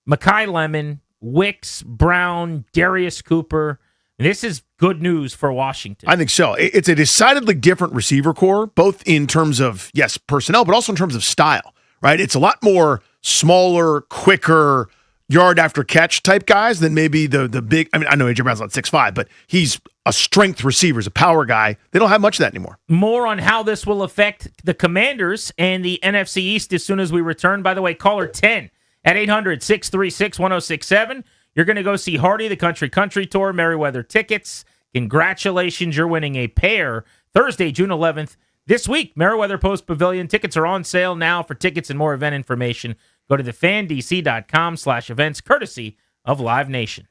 Mekhi Lemon, Wicks, Brown, Darius Cooper. This is good news for Washington.
I think so. It's a decidedly different receiver core, both in terms of, yes, personnel, but also in terms of style, right? It's a lot more smaller, quicker, yard after catch type guys than maybe the big. I mean, I know A.J. Brown's not 6'5", but he's a strength receiver, he's a power guy. They don't have much of that anymore.
More on how this will affect the Commanders and the NFC East as soon as we return. By the way, caller 10 at 800-636-1067. You're going to go see Hardy, the Country Tour, Merriweather tickets. Congratulations, you're winning a pair Thursday, June 11th. This week, Merriweather Post Pavilion tickets are on sale now. For tickets and more event information, go to thefandc.com/events, courtesy of Live Nation.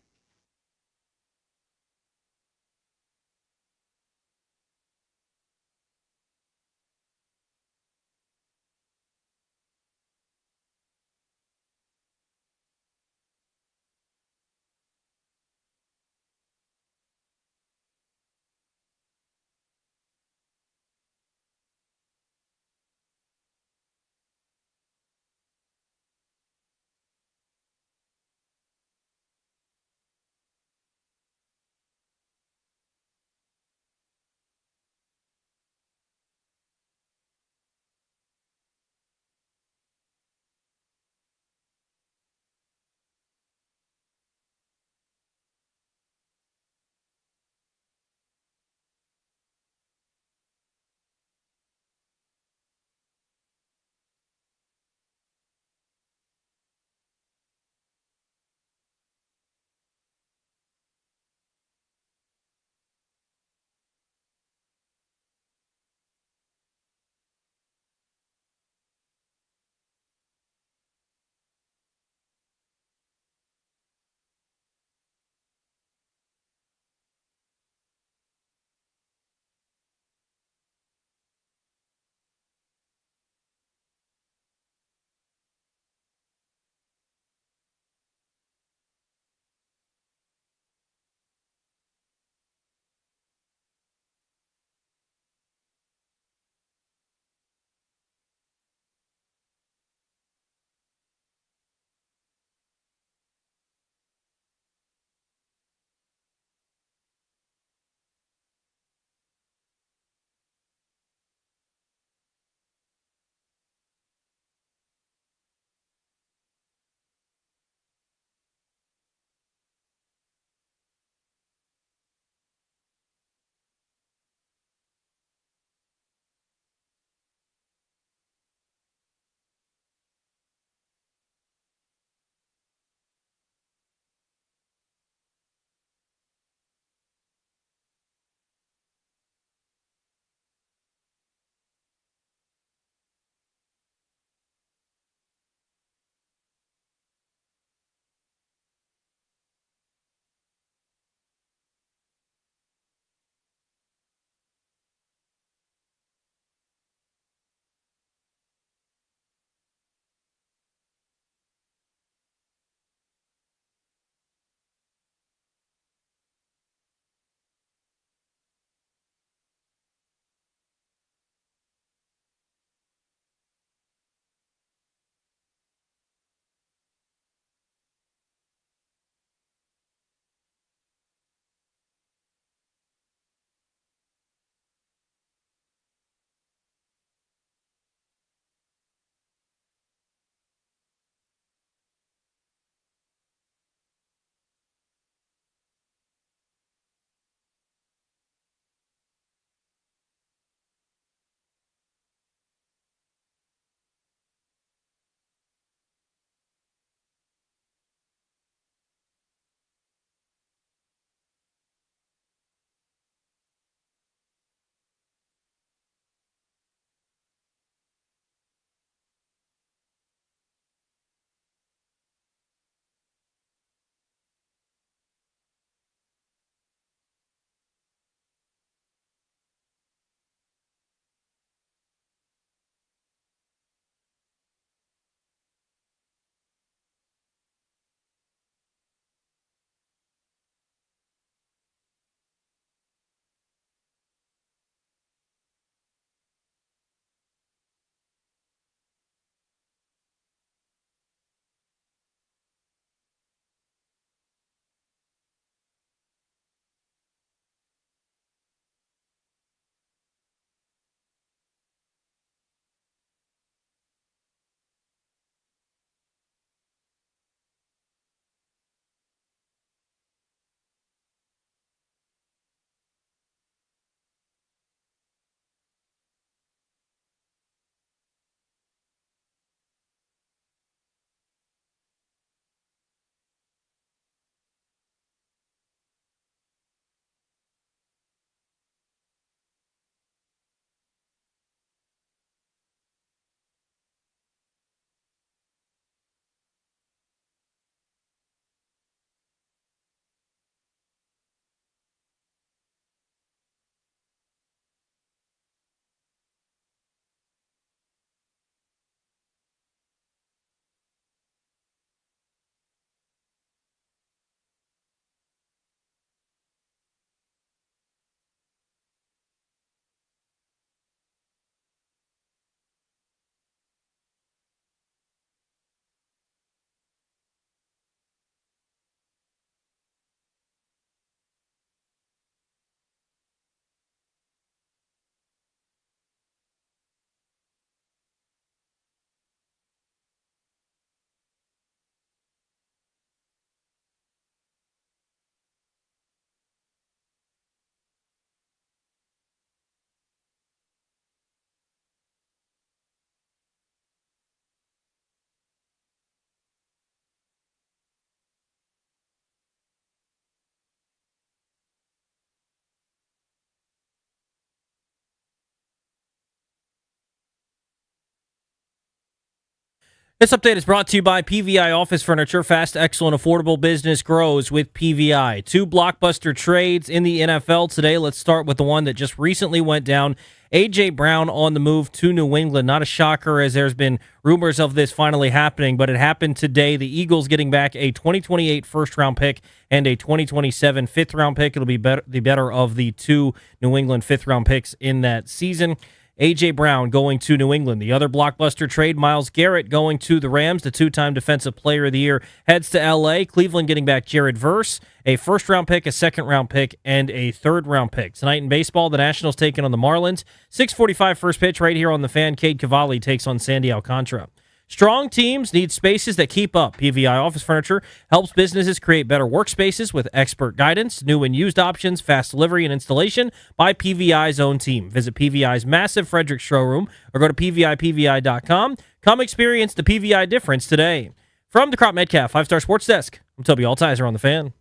This update is brought to you by PVI Office Furniture. Fast, excellent, affordable business grows with PVI. 2 blockbuster trades in the NFL today. Let's start with the one that just recently went down. A.J. Brown on the move to New England. Not a shocker, as there's been rumors of this finally happening, but it happened today. The Eagles getting back a 2028 first-round pick and a 2027 fifth-round pick. It'll be the better of the 2 New England fifth-round picks in that season. A.J. Brown going to New England. The other blockbuster trade, Myles Garrett going to the Rams. The 2-time Defensive Player of the Year heads to L.A. Cleveland getting back Jared Verse, a first-round pick, a second-round pick, and a third-round pick. Tonight in baseball, the Nationals taking on the Marlins. 6:45 first pitch right here on the Fan. Cade Cavalli takes on Sandy Alcantara. Strong teams need spaces that keep up. PVI Office Furniture helps businesses create better workspaces with expert guidance, new and used options, fast delivery and installation by PVI's own team. Visit PVI's massive Frederick showroom or go to PVI.com. Come experience the PVI difference today. From the Crop Metcalf 5-Star Sports Desk, I'm Toby Altizer on the Fan.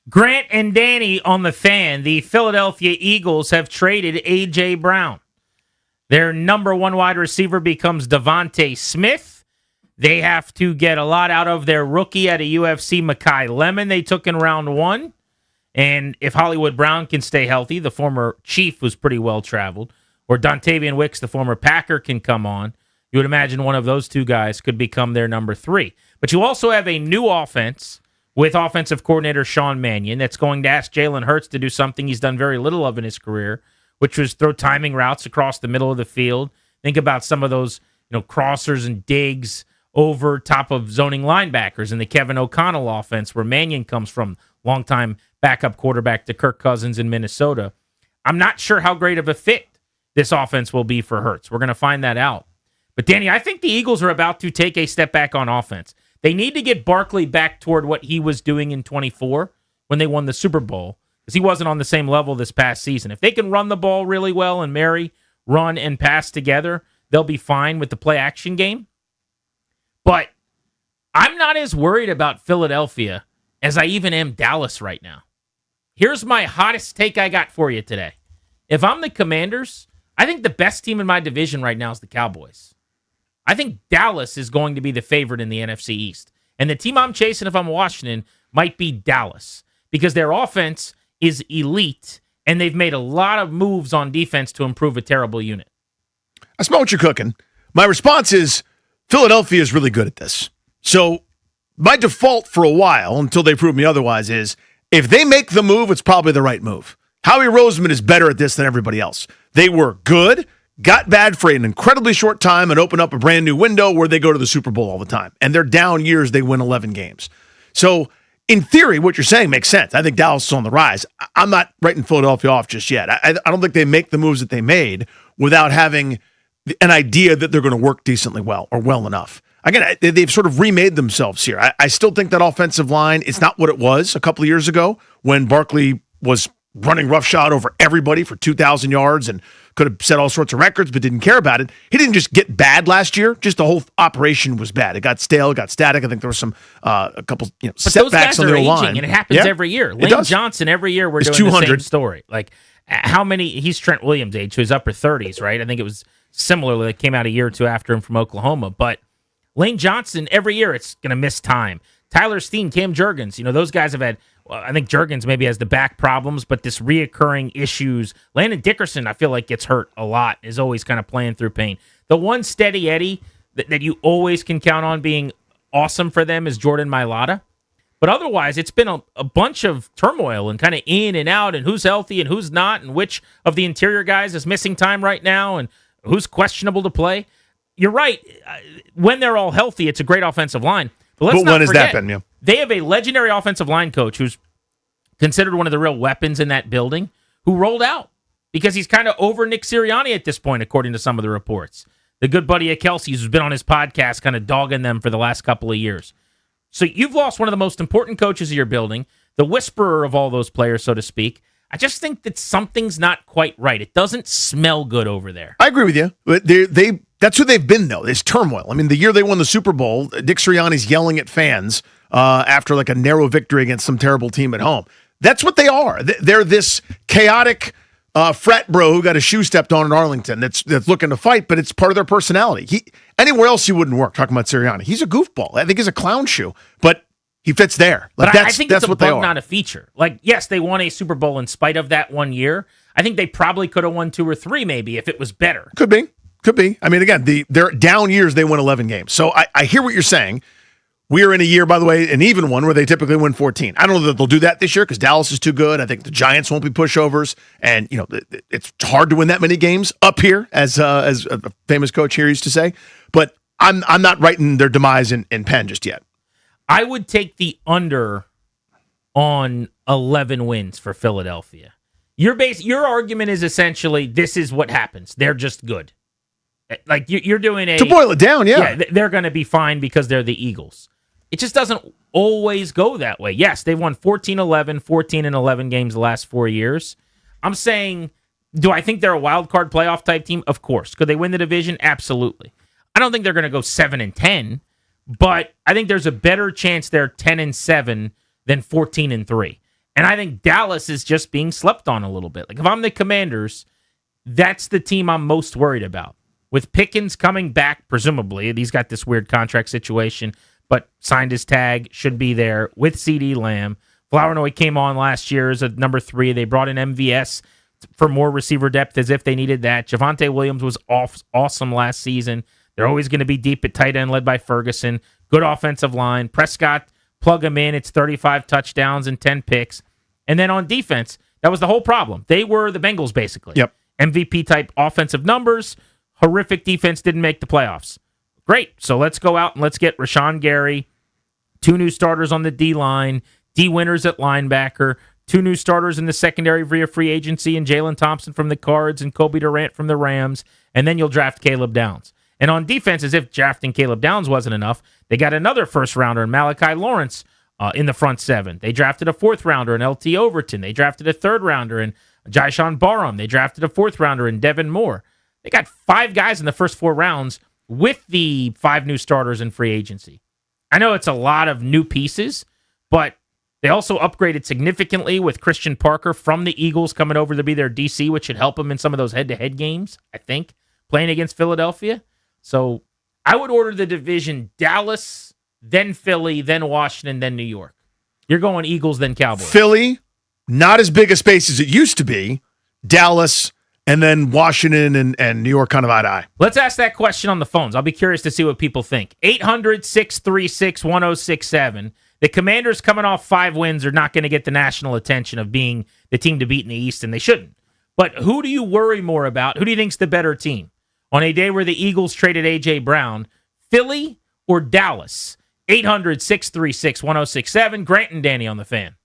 Grant and Danny on the Fan. The Philadelphia Eagles have traded A.J. Brown. Their number 1 wide receiver becomes Devontae Smith. They have to get a lot out of their rookie at a UFC, Mekhi Lemon, they took in round 1. And if Hollywood Brown can stay healthy, the former Chief was pretty well traveled, or Dontavian Wicks, the former Packer, can come on, you would imagine one of those 2 guys could become their number 3. But you also have a new offense with offensive coordinator Sean Mannion that's going to ask Jalen Hurts to do something he's done very little of in his career, which was throw timing routes across the middle of the field. Think about some of those, crossers and digs over top of zoning linebackers in the Kevin O'Connell offense where Mannion comes from, longtime backup quarterback to Kirk Cousins in Minnesota. I'm not sure how great of a fit this offense will be for Hurts. We're going to find that out. But, Danny, I think the Eagles are about to take a step back on offense. They need to get Barkley back toward what he was doing in 24 when they won the Super Bowl, because he wasn't on the same level this past season. If they can run the ball really well and marry run and pass together, they'll be fine with the play-action game. But I'm not as worried about Philadelphia as I even am Dallas right now. Here's my hottest take I got for you today. If I'm the Commanders, I think the best team in my division right now is the Cowboys. I think Dallas is going to be the favorite in the NFC East. And the team I'm chasing if I'm Washington might be Dallas, because their offense is elite, and they've made a lot of moves on defense to improve a terrible unit.
I smell what you're cooking. My response is Philadelphia is really good at this. So my default for a while, until they prove me otherwise, is if they make the move, it's probably the right move. Howie Roseman is better at this than everybody else. They were good, got bad for an incredibly short time, and opened up a brand new window where they go to the Super Bowl all the time. And they're down years, they win 11 games. So in theory, what you're saying makes sense. I think Dallas is on the rise. I'm not writing Philadelphia off just yet. I don't think they make the moves that they made without having an idea that they're going to work decently well or well enough. Again, they've sort of remade themselves here. I still think that offensive line is not what it was a couple of years ago when Barkley was running roughshod over everybody for 2,000 yards and could have set all sorts of records but didn't care about it. He didn't just get bad last year. Just the whole operation was bad. It got stale, it got static. I think there was some a couple setbacks on the line.
And it happens every year. Lane Johnson, every year we're doing 200. The same story. Like how many, he's Trent Williams' age, so he's upper 30s, right? I think it was similarly, that came out a year or two after him from Oklahoma. But Lane Johnson, every year it's going to miss time. Tyler Steen, Cam Jurgens, those guys have had, I think Jurgens maybe has the back problems, but this reoccurring issues. Landon Dickerson, I feel like, gets hurt a lot, is always kind of playing through pain. The one steady Eddie that you always can count on being awesome for them is Jordan Mailata. But otherwise, it's been a bunch of turmoil and kind of in and out and who's healthy and who's not and which of the interior guys is missing time right now and who's questionable to play. You're right. When they're all healthy, it's a great offensive line. But let's not forget, has that been? Yeah. They have a legendary offensive line coach who's considered one of the real weapons in that building who rolled out because he's kind of over Nick Sirianni at this point, according to some of the reports. The good buddy of Kelsey's who's been on his podcast kind of dogging them for the last couple of years. So you've lost one of the most important coaches of your building, the whisperer of all those players, so to speak. I just think that something's not quite right. It doesn't smell good over there.
I agree with you. But that's who they've been, though. There's turmoil. I mean, the year they won the Super Bowl, Dick Sirianni's yelling at fans after like a narrow victory against some terrible team at home. That's what they are. They're this chaotic frat bro who got a shoe stepped on in Arlington that's looking to fight, but it's part of their personality. Anywhere else he wouldn't work, talking about Sirianni. He's a goofball. I think he's a clown shoe, but he fits there. Like,
But I think
that's
it's a
what they
bug,
are.
not a feature. Like, yes, they won a Super Bowl in spite of that 1 year. I think they probably could have won 2 or 3 maybe if it was better.
Could be. I mean, again, their down years, they win 11 games. So I hear what you're saying. We're in a year, by the way, an even one where they typically win 14. I don't know that they'll do that this year because Dallas is too good. I think the Giants won't be pushovers. And, it's hard to win that many games up here, as a famous coach here used to say. But I'm not writing their demise in pen just yet.
I would take the under on 11 wins for Philadelphia. Your argument is essentially this is what happens. They're just good. Like you're doing
To boil it down, yeah.
They're going to be fine because they're the Eagles. It just doesn't always go that way. Yes, they've won 14-11, 14-11 games the last 4 years. I'm saying, do I think they're a wild card playoff type team? Of course. Could they win the division? Absolutely. I don't think they're going to go 7-10, but I think there's a better chance they're 10-7 than 14-3. And I think Dallas is just being slept on a little bit. Like if I'm the Commanders, that's the team I'm most worried about. With Pickens coming back, presumably, he's got this weird contract situation, but signed his tag, should be there with CeeDee Lamb. Flournoy came on last year as a number 3. They brought in MVS for more receiver depth as if they needed that. Javonte Williams was awesome last season. They're always going to be deep at tight end led by Ferguson. Good offensive line. Prescott, plug him in. It's 35 touchdowns and 10 picks. And then on defense, that was the whole problem. They were the Bengals, basically.
Yep.
MVP-type offensive numbers. Horrific defense, didn't make the playoffs. Great. So let's go out and let's get Rashawn Gary, 2 new starters on the D-line, D Winters at linebacker, 2 new starters in the secondary via free agency, and Jalen Thompson from the Cards and Kobe Durant from the Rams, and then you'll draft Caleb Downs. And on defense, as if drafting Caleb Downs wasn't enough, they got another first-rounder in Malachi Lawrence in the front 7. They drafted a 4th-rounder in LT Overton. They drafted a 3rd-rounder in Jyshawn Barham. They drafted a 4th-rounder in Devin Moore. They got 5 guys in the first 4 rounds with the 5 new starters in free agency. I know it's a lot of new pieces, but they also upgraded significantly with Christian Parker from the Eagles coming over to be their DC, which should help them in some of those head-to-head games, I think, playing against Philadelphia. So I would order the division Dallas, then Philly, then Washington, then New York. You're going Eagles, then Cowboys.
Philly, not as big a space as it used to be. Dallas, and then Washington and New York kind of eye to eye.
Let's ask that question on the phones. I'll be curious to see what people think. 800-636-1067. The Commanders coming off 5 wins are not going to get the national attention of being the team to beat in the East, and they shouldn't. But who do you worry more about? Who do you think's the better team? On a day where the Eagles traded A.J. Brown, Philly or Dallas? 800-636-1067. Grant and Danny on the Fan.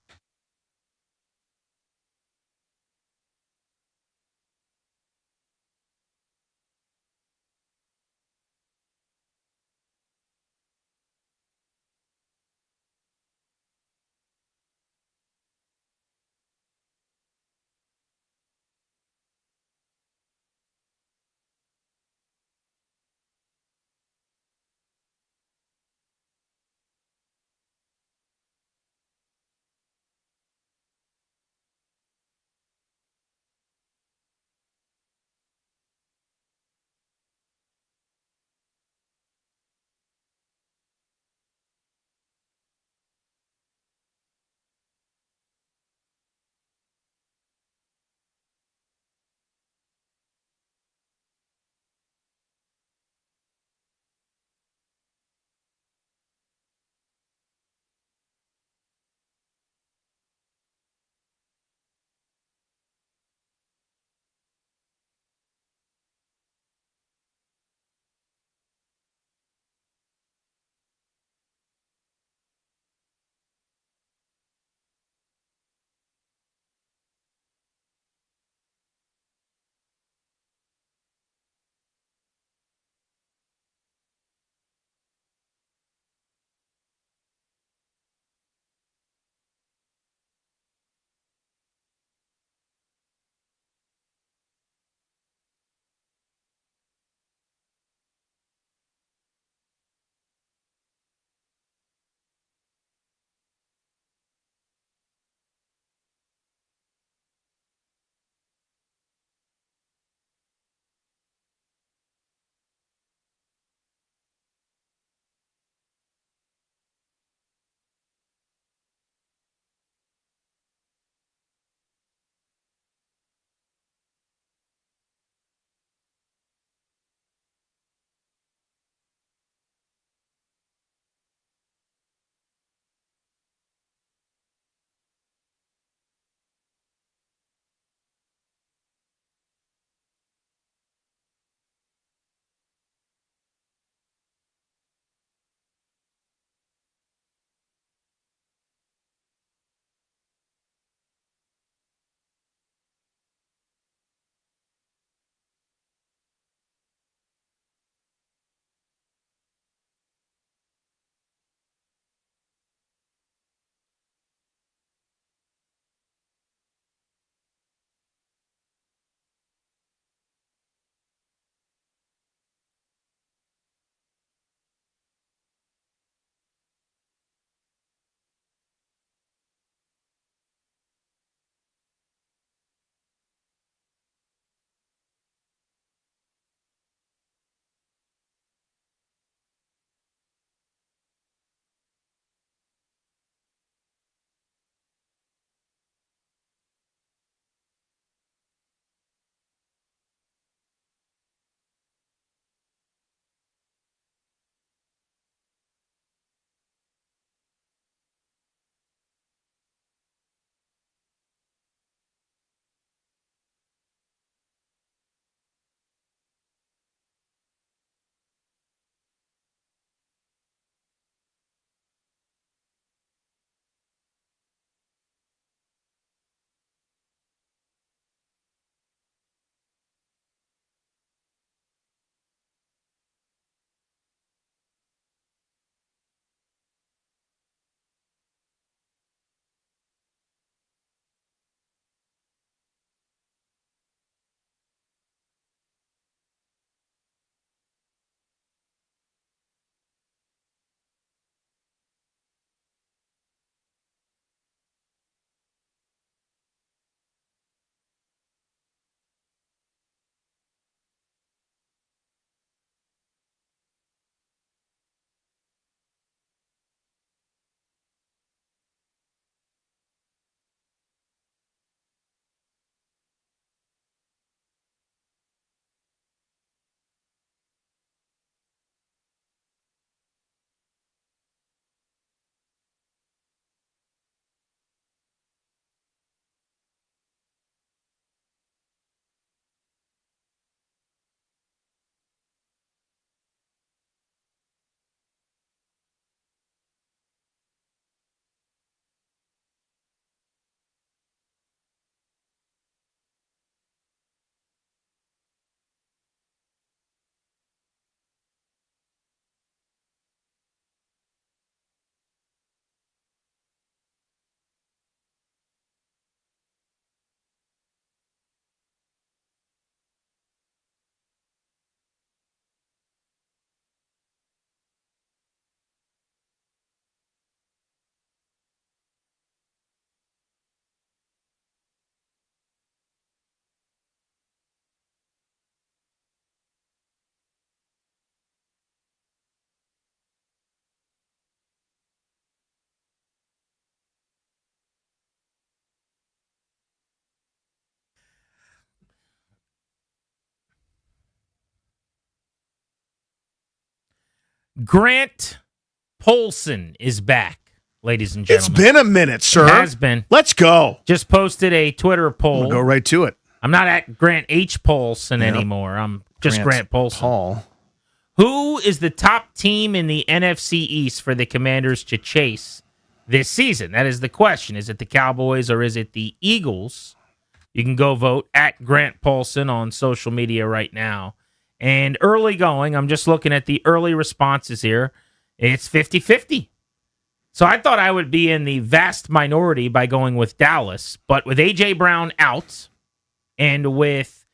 Grant Polson is back, ladies and gentlemen.
It's been a minute, sir.
It has been.
Let's go.
Just posted a Twitter poll.
We'll go right to it.
I'm not at Grant H. Polson anymore. I'm just Grant Polson.
Paul.
Who is the top team in the NFC East for the Commanders to chase this season? That is the question. Is it the Cowboys or is it the Eagles? You can go vote at Grant Polson on social media right now. And early going, I'm just looking at the early responses here. It's 50-50. So I thought I would be in the vast minority by going with Dallas. But with A.J. Brown out and with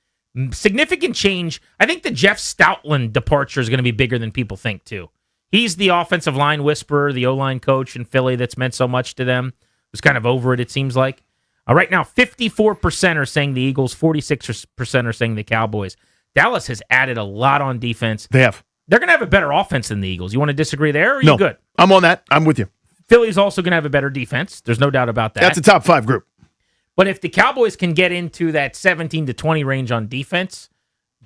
significant change, I think the Jeff Stoutland departure is going to be bigger than people think, too. He's the offensive line whisperer, the O-line coach in Philly that's meant so much to them. Was kind of over it seems like. Right now, 54% are saying the Eagles, 46% are saying the Cowboys. Dallas has added a lot on defense.
They have.
They're going to have a better offense than the Eagles. You want to disagree there, or are
No,
you good?
I'm on that. I'm with you.
Philly's also going to have a better defense. There's no doubt about that.
That's a top 5 group.
But if the Cowboys can get into that 17 to 20 range on defense,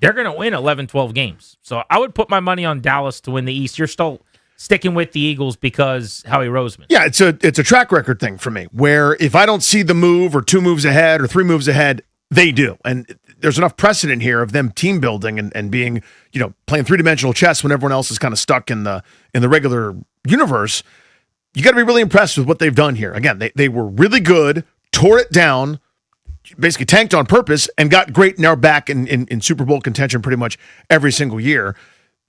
they're going to win 11, 12 games. So I would put my money on Dallas to win the East. You're still sticking with the Eagles because Howie Roseman.
Yeah, it's a track record thing for me, where if I don't see the move or 2 moves ahead or 3 moves ahead, they do. And there's enough precedent here of them team building and being, playing 3-dimensional chess when everyone else is kind of stuck in the regular universe. You got to be really impressed with what they've done here. Again, they were really good, tore it down, basically tanked on purpose, and got great now back in Super Bowl contention pretty much every single year.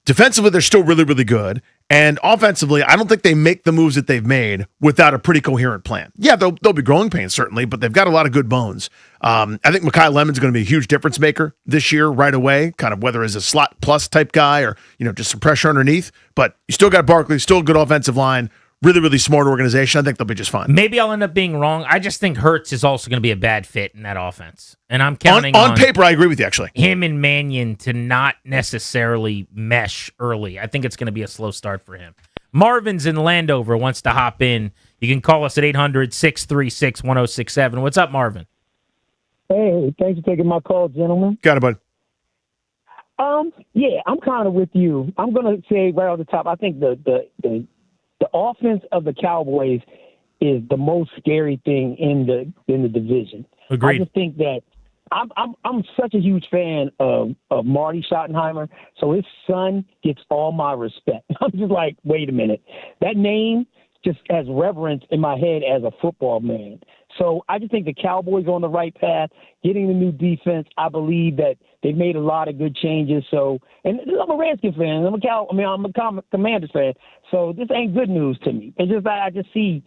Defensively, they're still really, really good. And offensively, I don't think they make the moves that they've made without a pretty coherent plan. Yeah, there'll be growing pains, certainly, but they've got a lot of good bones. I think Mekhi Lemon's going to be a huge difference maker this year right away, kind of whether as a slot plus type guy or, just some pressure underneath. But you still got Barkley, still a good offensive line, really, really smart organization. I think they'll be just fine.
Maybe I'll end up being wrong. I just think Hurts is also going to be a bad fit in that offense. And I'm counting
on paper, I agree with you, actually.
Him and Mannion to not necessarily mesh early. I think it's going to be a slow start for him. Marvin's in Landover wants to hop in. You can call us at 800-636-1067. What's up, Marvin?
Hey, thanks for taking my call, gentlemen.
Got it, bud.
Yeah, I'm kind of with you. I'm going to say right off the top, I think the offense of the Cowboys is the most scary thing in the division.
Agreed.
I just think that I'm such a huge fan of Marty Schottenheimer, so his son gets all my respect. I'm just like, wait a minute, that name just has reverence in my head as a football man. So I just think the Cowboys are on the right path, getting the new defense. I believe that they've made a lot of good changes. So, and I'm a Redskins fan. I'm a Commanders fan. So this ain't good news to me. It's just I just see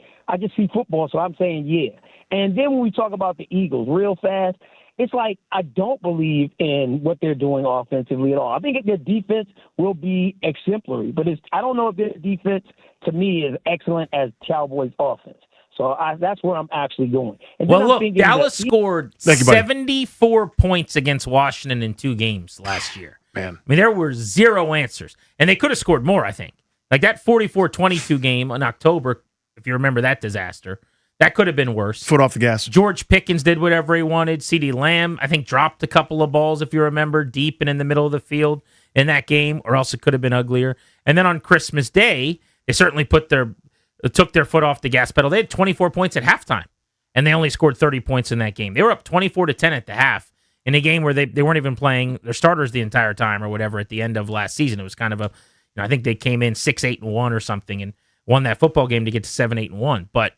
football. So I'm saying yeah. And then when we talk about the Eagles, real fast, it's like I don't believe in what they're doing offensively at all. I think their defense will be exemplary, but I don't know if their defense to me is excellent as Cowboys offense. So that's where I'm actually going. And
well, look, Dallas scored 74 points against Washington in 2 games last year.
Man.
I mean, there were 0 answers. And they could have scored more, I think. Like that 44-22 game in October, if you remember that disaster, that could have been worse.
Foot off the gas.
George Pickens did whatever he wanted. CeeDee Lamb, I think, dropped a couple of balls, if you remember, deep and in the middle of the field in that game, or else it could have been uglier. And then on Christmas Day, they certainly took their foot off the gas pedal. They had 24 points at halftime, and they only scored 30 points in that game. They were up 24-10 at the half in a game where they weren't even playing their starters the entire time or whatever at the end of last season. It was kind of I think they came in 6-8-1 or something and won that football game to get to 7-8-1. But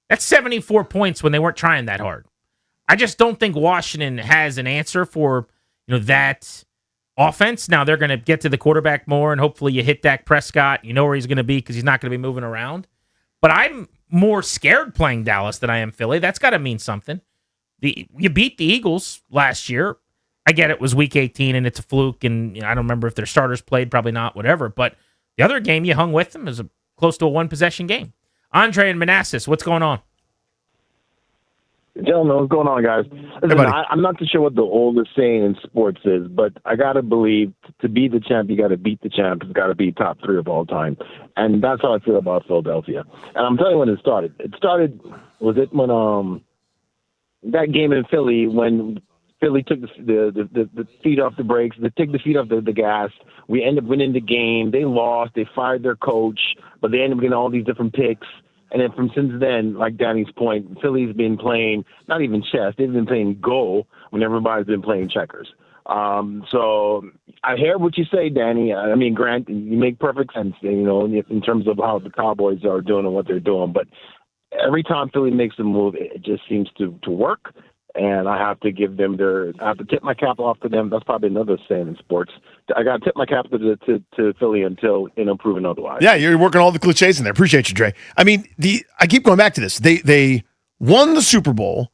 that's 74 points when they weren't trying that hard. I just don't think Washington has an answer for that offense. Now they're going to get to the quarterback more, and hopefully you hit Dak Prescott. You know where he's going to be because he's not going to be moving around. But I'm more scared playing Dallas than I am Philly. That's got to mean something. You beat the Eagles last year. I get it was Week 18 and it's a fluke, and I don't remember if their starters played, probably not, whatever. But the other game you hung with them is close to a 1-possession game. Andre and Manassas, what's going on?
Gentlemen, what's going on, guys? Listen, I'm not too sure what the oldest saying in sports is, but I got to believe to be the champ, you got to beat the champ. It's got to be top 3 of all time. And that's how I feel about Philadelphia. And I'm telling you when it started. Was it when that game in Philly when Philly took the feet off the brakes. They took the feet off the gas. We ended up winning the game. They lost. They fired their coach, but they ended up getting all these different picks. And then from since then, like Danny's point, Philly's been playing not even chess. They've been playing Go when everybody's been playing checkers. So I hear what you say, Danny. I mean, Grant, you make perfect sense, in terms of how the Cowboys are doing and what they're doing. But every time Philly makes a move, it just seems to work. And I have to give them I have to tip my cap off to them. That's probably another saying in sports. I got to tip my cap to Philly until proven otherwise.
Yeah, you're working all the cliches in there. Appreciate you, Dre. I mean, I keep going back to this. They won the Super Bowl,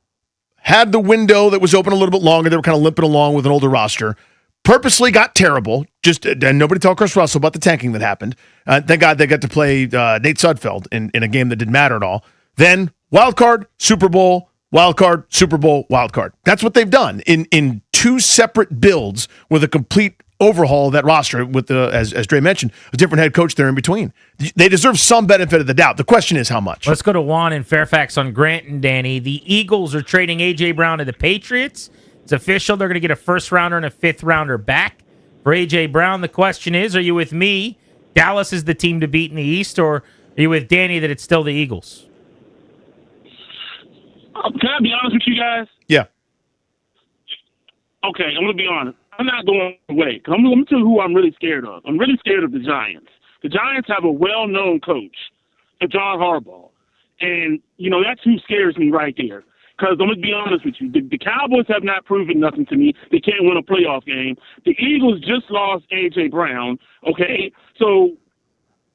had the window that was open a little bit longer. They were kind of limping along with an older roster. Purposely got terrible. And nobody tell Chris Russell about the tanking that happened. Thank God they got to play Nate Sudfeld in a game that didn't matter at all. Then wild card, Super Bowl. Wild card, Super Bowl, wild card. That's what they've done in two separate builds with a complete overhaul of that roster with, as Dre mentioned, a different head coach there in between. They deserve some benefit of the doubt. The question is how much.
Let's go to Juan in Fairfax on Grant and Danny. The Eagles are trading A.J. Brown to the Patriots. It's official. They're going to get a first-rounder and a fifth-rounder back for A.J. Brown. The question is, are you with me? Dallas is the team to beat in the East, or are you with Danny that it's still the Eagles?
Can I be honest with you guys?
Yeah.
Okay, I'm going to be honest. I'm not going away. I'm going to tell you who I'm really scared of. I'm really scared of the Giants. The Giants have a well-known coach, John Harbaugh. And, that's who scares me right there. Because I'm going to be honest with you. The Cowboys have not proven nothing to me. They can't win a playoff game. The Eagles just lost A.J. Brown, okay? So,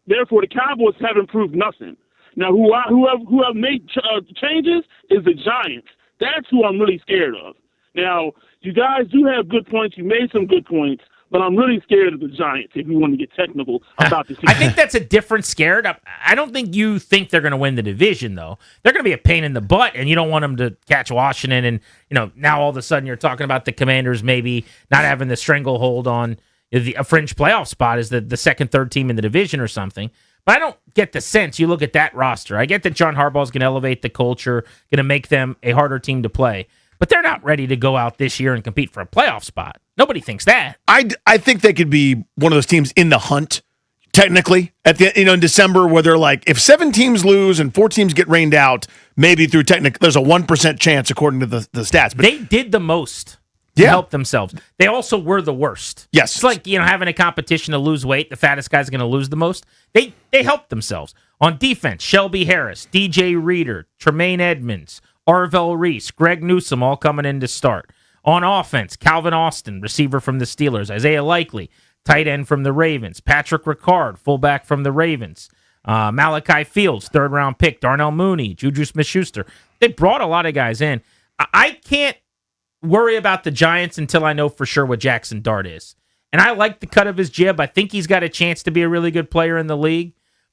therefore, the Cowboys haven't proved nothing. Now, who have made changes is the Giants. That's who I'm really scared of. Now, you guys do have good points. You made some good points, but I'm really scared of the Giants, if you want to get technical about this.
I think that's a different scared. I don't think you think they're going to win the division, though. They're going to be a pain in the butt, and you don't want them to catch Washington. And, now all of a sudden you're talking about the Commanders maybe not having the stranglehold on a fringe playoff spot as the second, third team in the division or something. But I don't get the sense. You look at that roster. I get that John Harbaugh is going to elevate the culture, going to make them a harder team to play. But they're not ready to go out this year and compete for a playoff spot. Nobody thinks that.
I think they could be one of those teams in the hunt, technically, at the in December, where they're like, if 7 teams lose and 4 teams get rained out, maybe through there's a 1% chance according to the stats. But
they did the most. To help themselves. They also were the worst.
Yes.
It's like, having a competition to lose weight. The fattest guy's going to lose the most. They helped themselves. On defense, Shelby Harris, DJ Reader, Tremaine Edmonds, Arvell Reese, Greg Newsome all coming in to start. On offense, Calvin Austin, receiver from the Steelers, Isaiah Likely, tight end from the Ravens, Patrick Ricard, fullback from the Ravens, Malachi Fields, third-round pick, Darnell Mooney, Juju Smith-Schuster. They brought a lot of guys in. I can't worry about the Giants until I know for sure what Jackson Dart is. And I like the cut of his jib. I think he's got a chance to be a really good player in the league.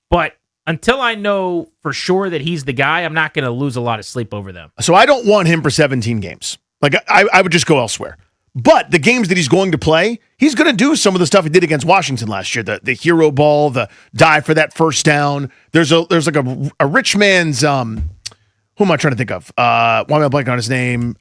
But until I know for sure that he's the guy, I'm not going to lose a lot of sleep over them.
So I don't want him for 17 games. Like, I would just go elsewhere. But the games that he's going to play, he's going to do some of the stuff he did against Washington last year. The hero ball, the dive for that first down. There's like a rich man's... who am I trying to think of? Why am I blanking on his name?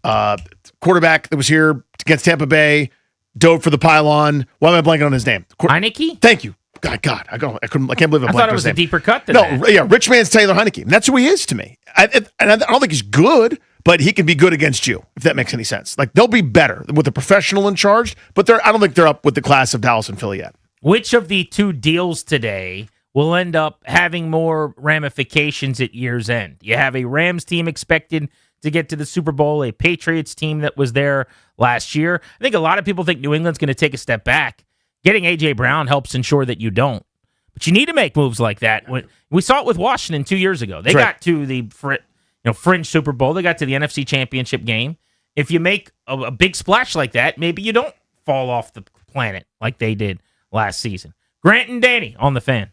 Quarterback that was here against Tampa Bay, dove for the pylon. Why am I blanking on his name?
Heineke?
Thank you. God, I can't believe
I thought it was a deeper cut than
that.
No,
yeah, rich man's Taylor Heineke. And that's who he is to me. And I don't think he's good, but he can be good against you, if that makes any sense. Like, they'll be better with a professional in charge, but I don't think they're up with the class of Dallas and Philly yet.
Which of the two deals today will end up having more ramifications at year's end? You have a Rams team expected to get to the Super Bowl, a Patriots team that was there last year. I think a lot of people think New England's going to take a step back. Getting A.J. Brown helps ensure that you don't. But you need to make moves like that. We saw it with Washington 2 years ago. They got to the fringe Super Bowl. They got to the NFC Championship game. If you make a big splash like that, maybe you don't fall off the planet like they did last season. Grant and Danny on the Fan.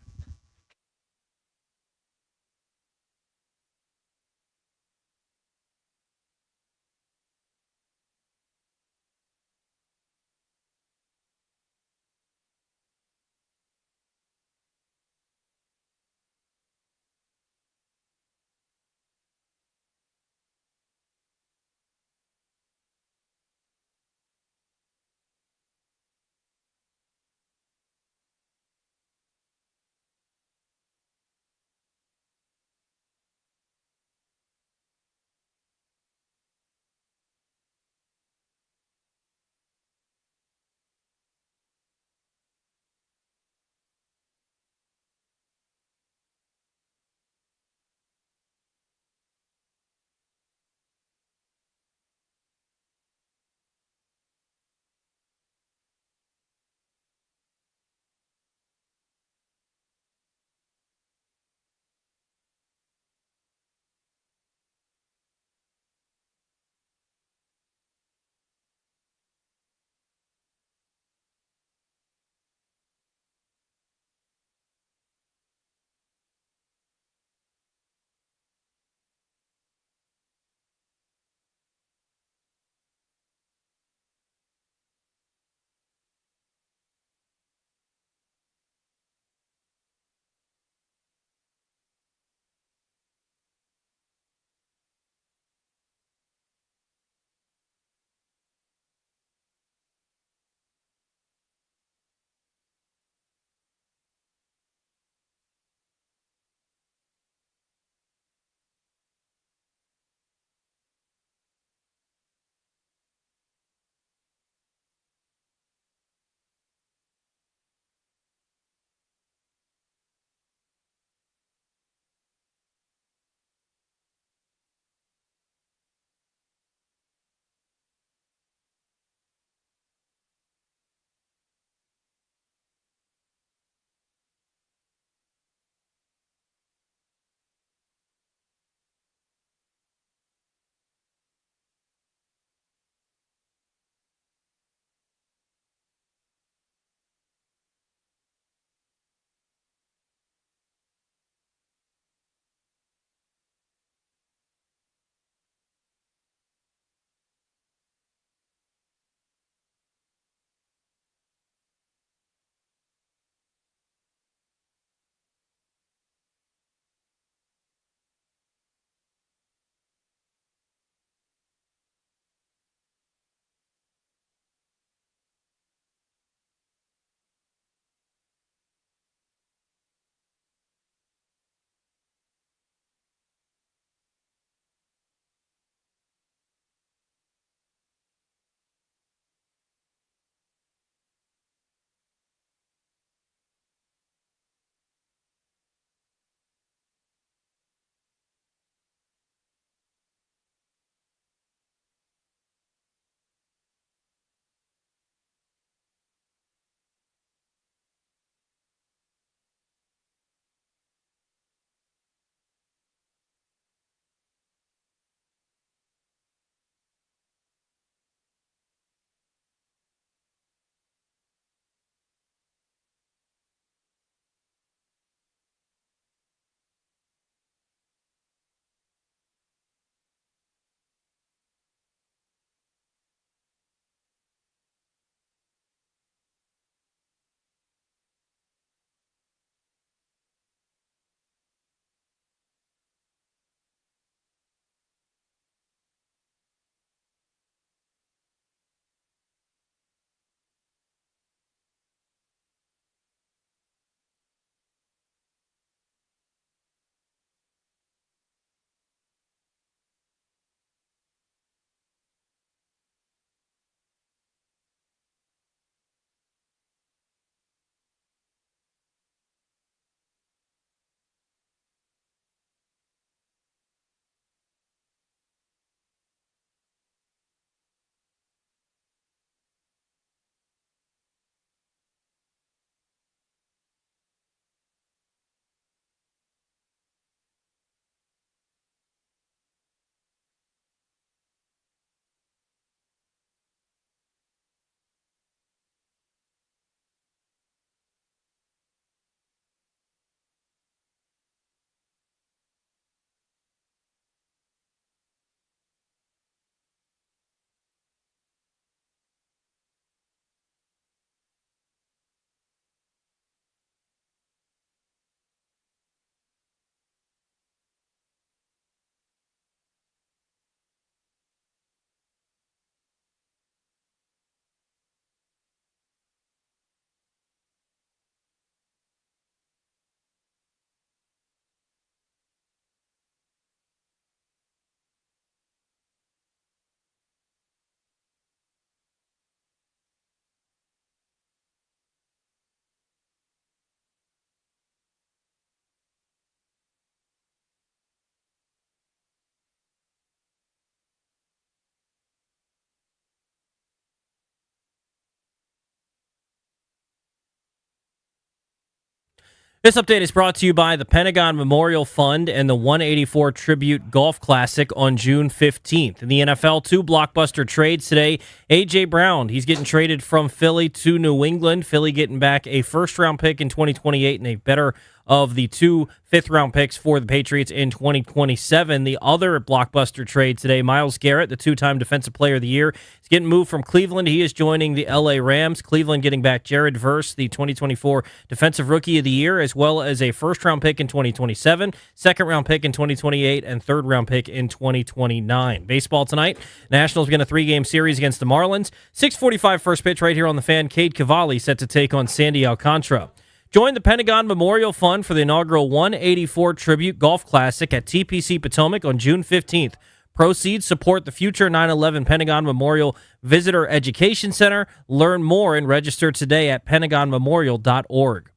This update is brought to you by the Pentagon Memorial Fund and the 184 Tribute Golf Classic on June 15th. In the NFL, 2 blockbuster trades today. A.J. Brown, he's getting traded from Philly to New England. Philly getting back a first-round pick in 2028 and a better of the 2 fifth-round picks for the Patriots in 2027. The other blockbuster trade today, Myles Garrett, the 2-time Defensive Player of the Year, is getting moved from Cleveland. He is joining the L.A. Rams. Cleveland getting back Jared Verse, the 2024 Defensive Rookie of the Year, as well as a first-round pick in 2027, second-round pick in 2028, and third-round pick in 2029. Baseball tonight, Nationals begin a 3-game series against the Marlins. 6:45 first pitch right here on the Fan. Cade Cavalli set to take on Sandy Alcantara. Join the Pentagon Memorial Fund for the inaugural 184 Tribute Golf Classic at TPC Potomac on June 15th. Proceeds support the future 9/11 Pentagon Memorial Visitor Education Center. Learn more and register today at pentagonmemorial.org.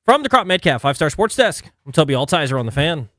From the Crop Metcalf 5-Star Sports Desk, I'm Toby Altizer on the Fan.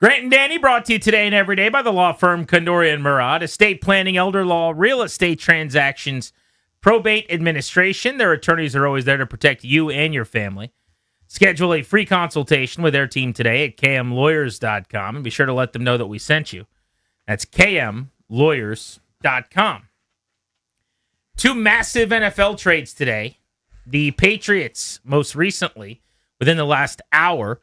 Grant and Danny brought to you today and every day by the law firm Condoria and Murad, estate planning, elder law, real estate transactions, probate administration. Their attorneys are always there to protect you and your family. Schedule a free consultation with their team today at kmlawyers.com and be sure to let them know that we sent you. That's kmlawyers.com. 2 massive NFL trades today. The Patriots, most recently, within the last hour,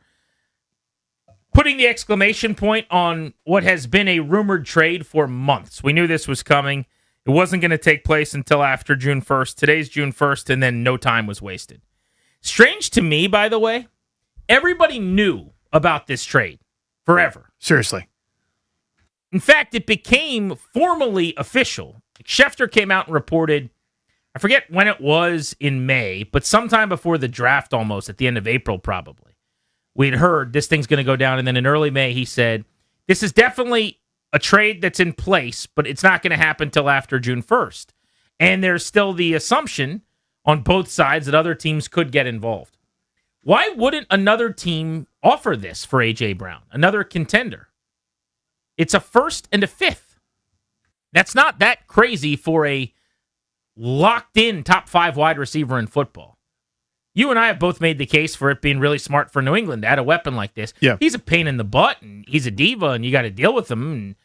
putting the exclamation point on what has been a rumored trade for months. We knew this was coming. It wasn't going to take place until after June 1st. Today's June 1st, and then no time was wasted. Strange to me, by the way, everybody knew about this trade forever.
Seriously.
In fact, it became formally official. Schefter came out and reported, I forget when it was in May, but sometime before the draft almost, at the end of April probably. We'd heard this thing's going to go down, and then in early May, he said, this is definitely a trade that's in place, but it's not going to happen until after June 1st. And there's still the assumption on both sides that other teams could get involved. Why wouldn't another team offer this for A.J. Brown, another contender? It's a first and a fifth. That's not that crazy for a locked-in top 5 wide receiver in football. You and I have both made the case for it being really smart for New England to add a weapon like this.
Yeah.
He's a pain in the butt, and he's a diva, and you got to deal with him. And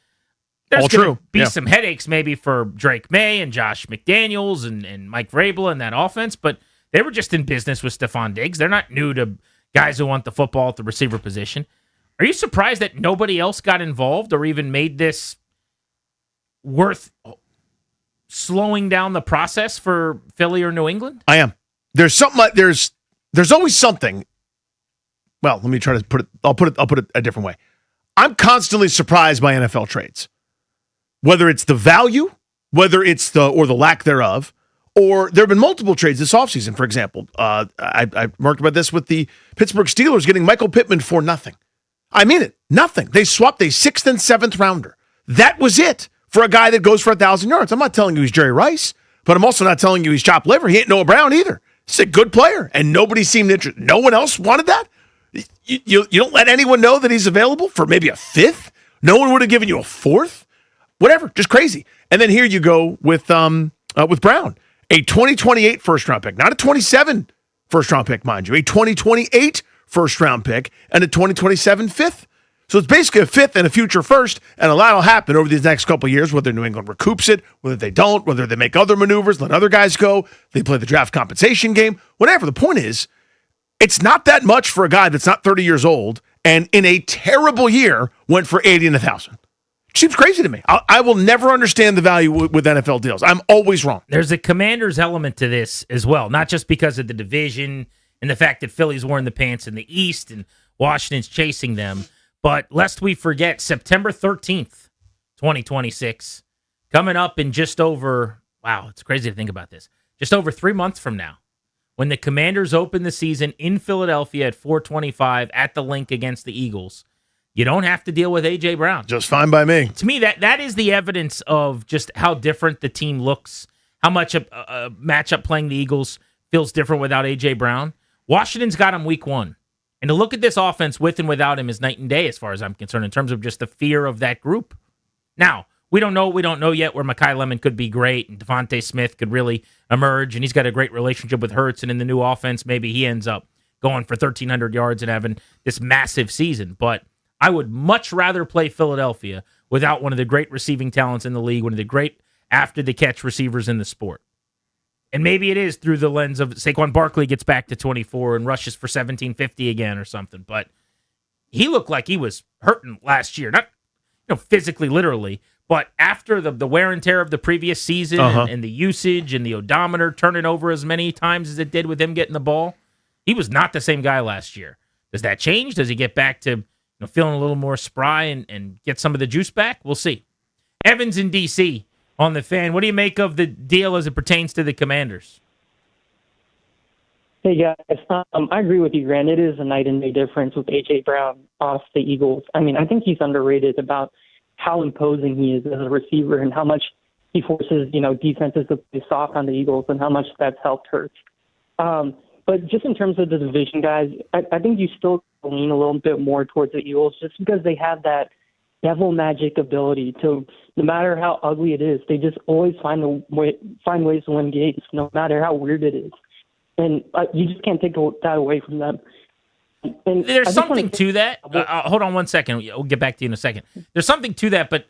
there's going to be some headaches maybe for Drake May and Josh McDaniels and Mike Vrabel and that offense, but they were just in business with Stephon Diggs. They're not new to guys who want the football at the receiver position. Are you surprised that nobody else got involved or even made this worth slowing down the process for Philly or New England?
I am. There's something like there's always something. Well, let me try to put it. I'll put it a different way. I'm constantly surprised by NFL trades, whether it's the value, whether it's the lack thereof, or there have been multiple trades this offseason. For example, I marked about this with the Pittsburgh Steelers getting Michael Pittman for nothing. I mean it, nothing. They swapped a 6th and 7th rounder. That was it for a guy that goes for 1,000 yards. I'm not telling you he's Jerry Rice, but I'm also not telling you he's chopped liver. He ain't Noah Brown either. He's a good player, and nobody seemed interested. No one else wanted that? You don't let anyone know that he's available for maybe a 5th? No one would have given you a 4th? Whatever, just crazy. And then here you go with Brown, a 2028 first-round pick, not a 27 first-round pick, mind you, a 2028 first-round pick and a 2027 5th. So it's basically a 5th and a future first, and a lot will happen over these next couple of years, whether New England recoups it, whether they don't, whether they make other maneuvers, let other guys go, they play the draft compensation game, whatever. The point is, it's not that much for a guy that's not 30 years old, and in a terrible year, went for 80 and 1,000. Seems crazy to me. I will never understand the value with NFL deals. I'm always wrong.
There's a Commanders element to this as well, not just because of the division and the fact that Philly's wearing the pants in the East and Washington's chasing them. But lest we forget, September 13th, 2026, coming up in just over, wow, it's crazy to think about this, just over 3 months from now, when the Commanders open the season in Philadelphia at 4:25 at the Link against the Eagles, you don't have to deal with A.J. Brown.
Just fine by me.
To me, that is the evidence of just how different the team looks, how much a matchup playing the Eagles feels different without A.J. Brown. Washington's got him week 1. And to look at this offense with and without him is night and day as far as I'm concerned in terms of just the fear of that group. Now, we don't know yet where Mekhi Lemon could be great and Devontae Smith could really emerge, and he's got a great relationship with Hurts, and in the new offense, maybe he ends up going for 1,300 yards and having this massive season. But I would much rather play Philadelphia without one of the great receiving talents in the league, one of the great after-the-catch receivers in the sport. And maybe it is through the lens of Saquon Barkley gets back to 24 and rushes for 1,750 again or something. But he looked like he was hurting last year. Not physically, literally, but after the wear and tear of the previous season and the usage and the odometer turning over as many times as it did with him getting the ball, he was not the same guy last year. Does that change? Does he get back to feeling a little more spry and get some of the juice back? We'll see. Evans in D.C. on the Fan. What do you make of the deal as it pertains to the Commanders?
Hey, guys. I agree with you, Grant. It is a night and day difference with A.J. Brown off the Eagles. I mean, I think he's underrated about how imposing he is as a receiver and how much he forces, defenses to play soft on the Eagles and how much that's helped Hurts. But just in terms of the division, guys, I think you still lean a little bit more towards the Eagles just because they have that devil magic ability to, no matter how ugly it is, they just always find ways to win games, no matter how weird it is. And you just can't take that away from them. And
there's something to that. Hold on one second. We'll get back to you in a second. There's something to that, but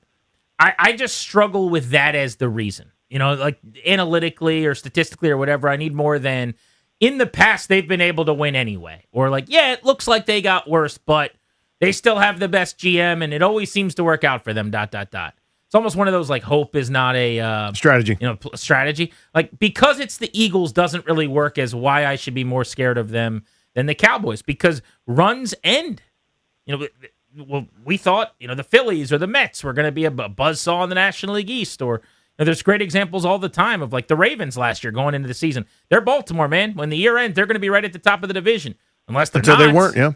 I just struggle with that as the reason. Like analytically or statistically or whatever, I need more than in the past they've been able to win anyway. Or like, yeah, it looks like they got worse, but they still have the best GM and it always seems to work out for them, ... It's almost one of those like hope is not a
strategy.
Strategy. Like because it's the Eagles doesn't really work as why I should be more scared of them than the Cowboys because runs end. Well, we thought the Phillies or the Mets were going to be a buzzsaw in the National League East, or there's great examples all the time of like the Ravens last year going into the season. They're Baltimore, man. When the year ends, they're going to be right at the top of the division, unless they're
until
not.
They weren't. Yeah.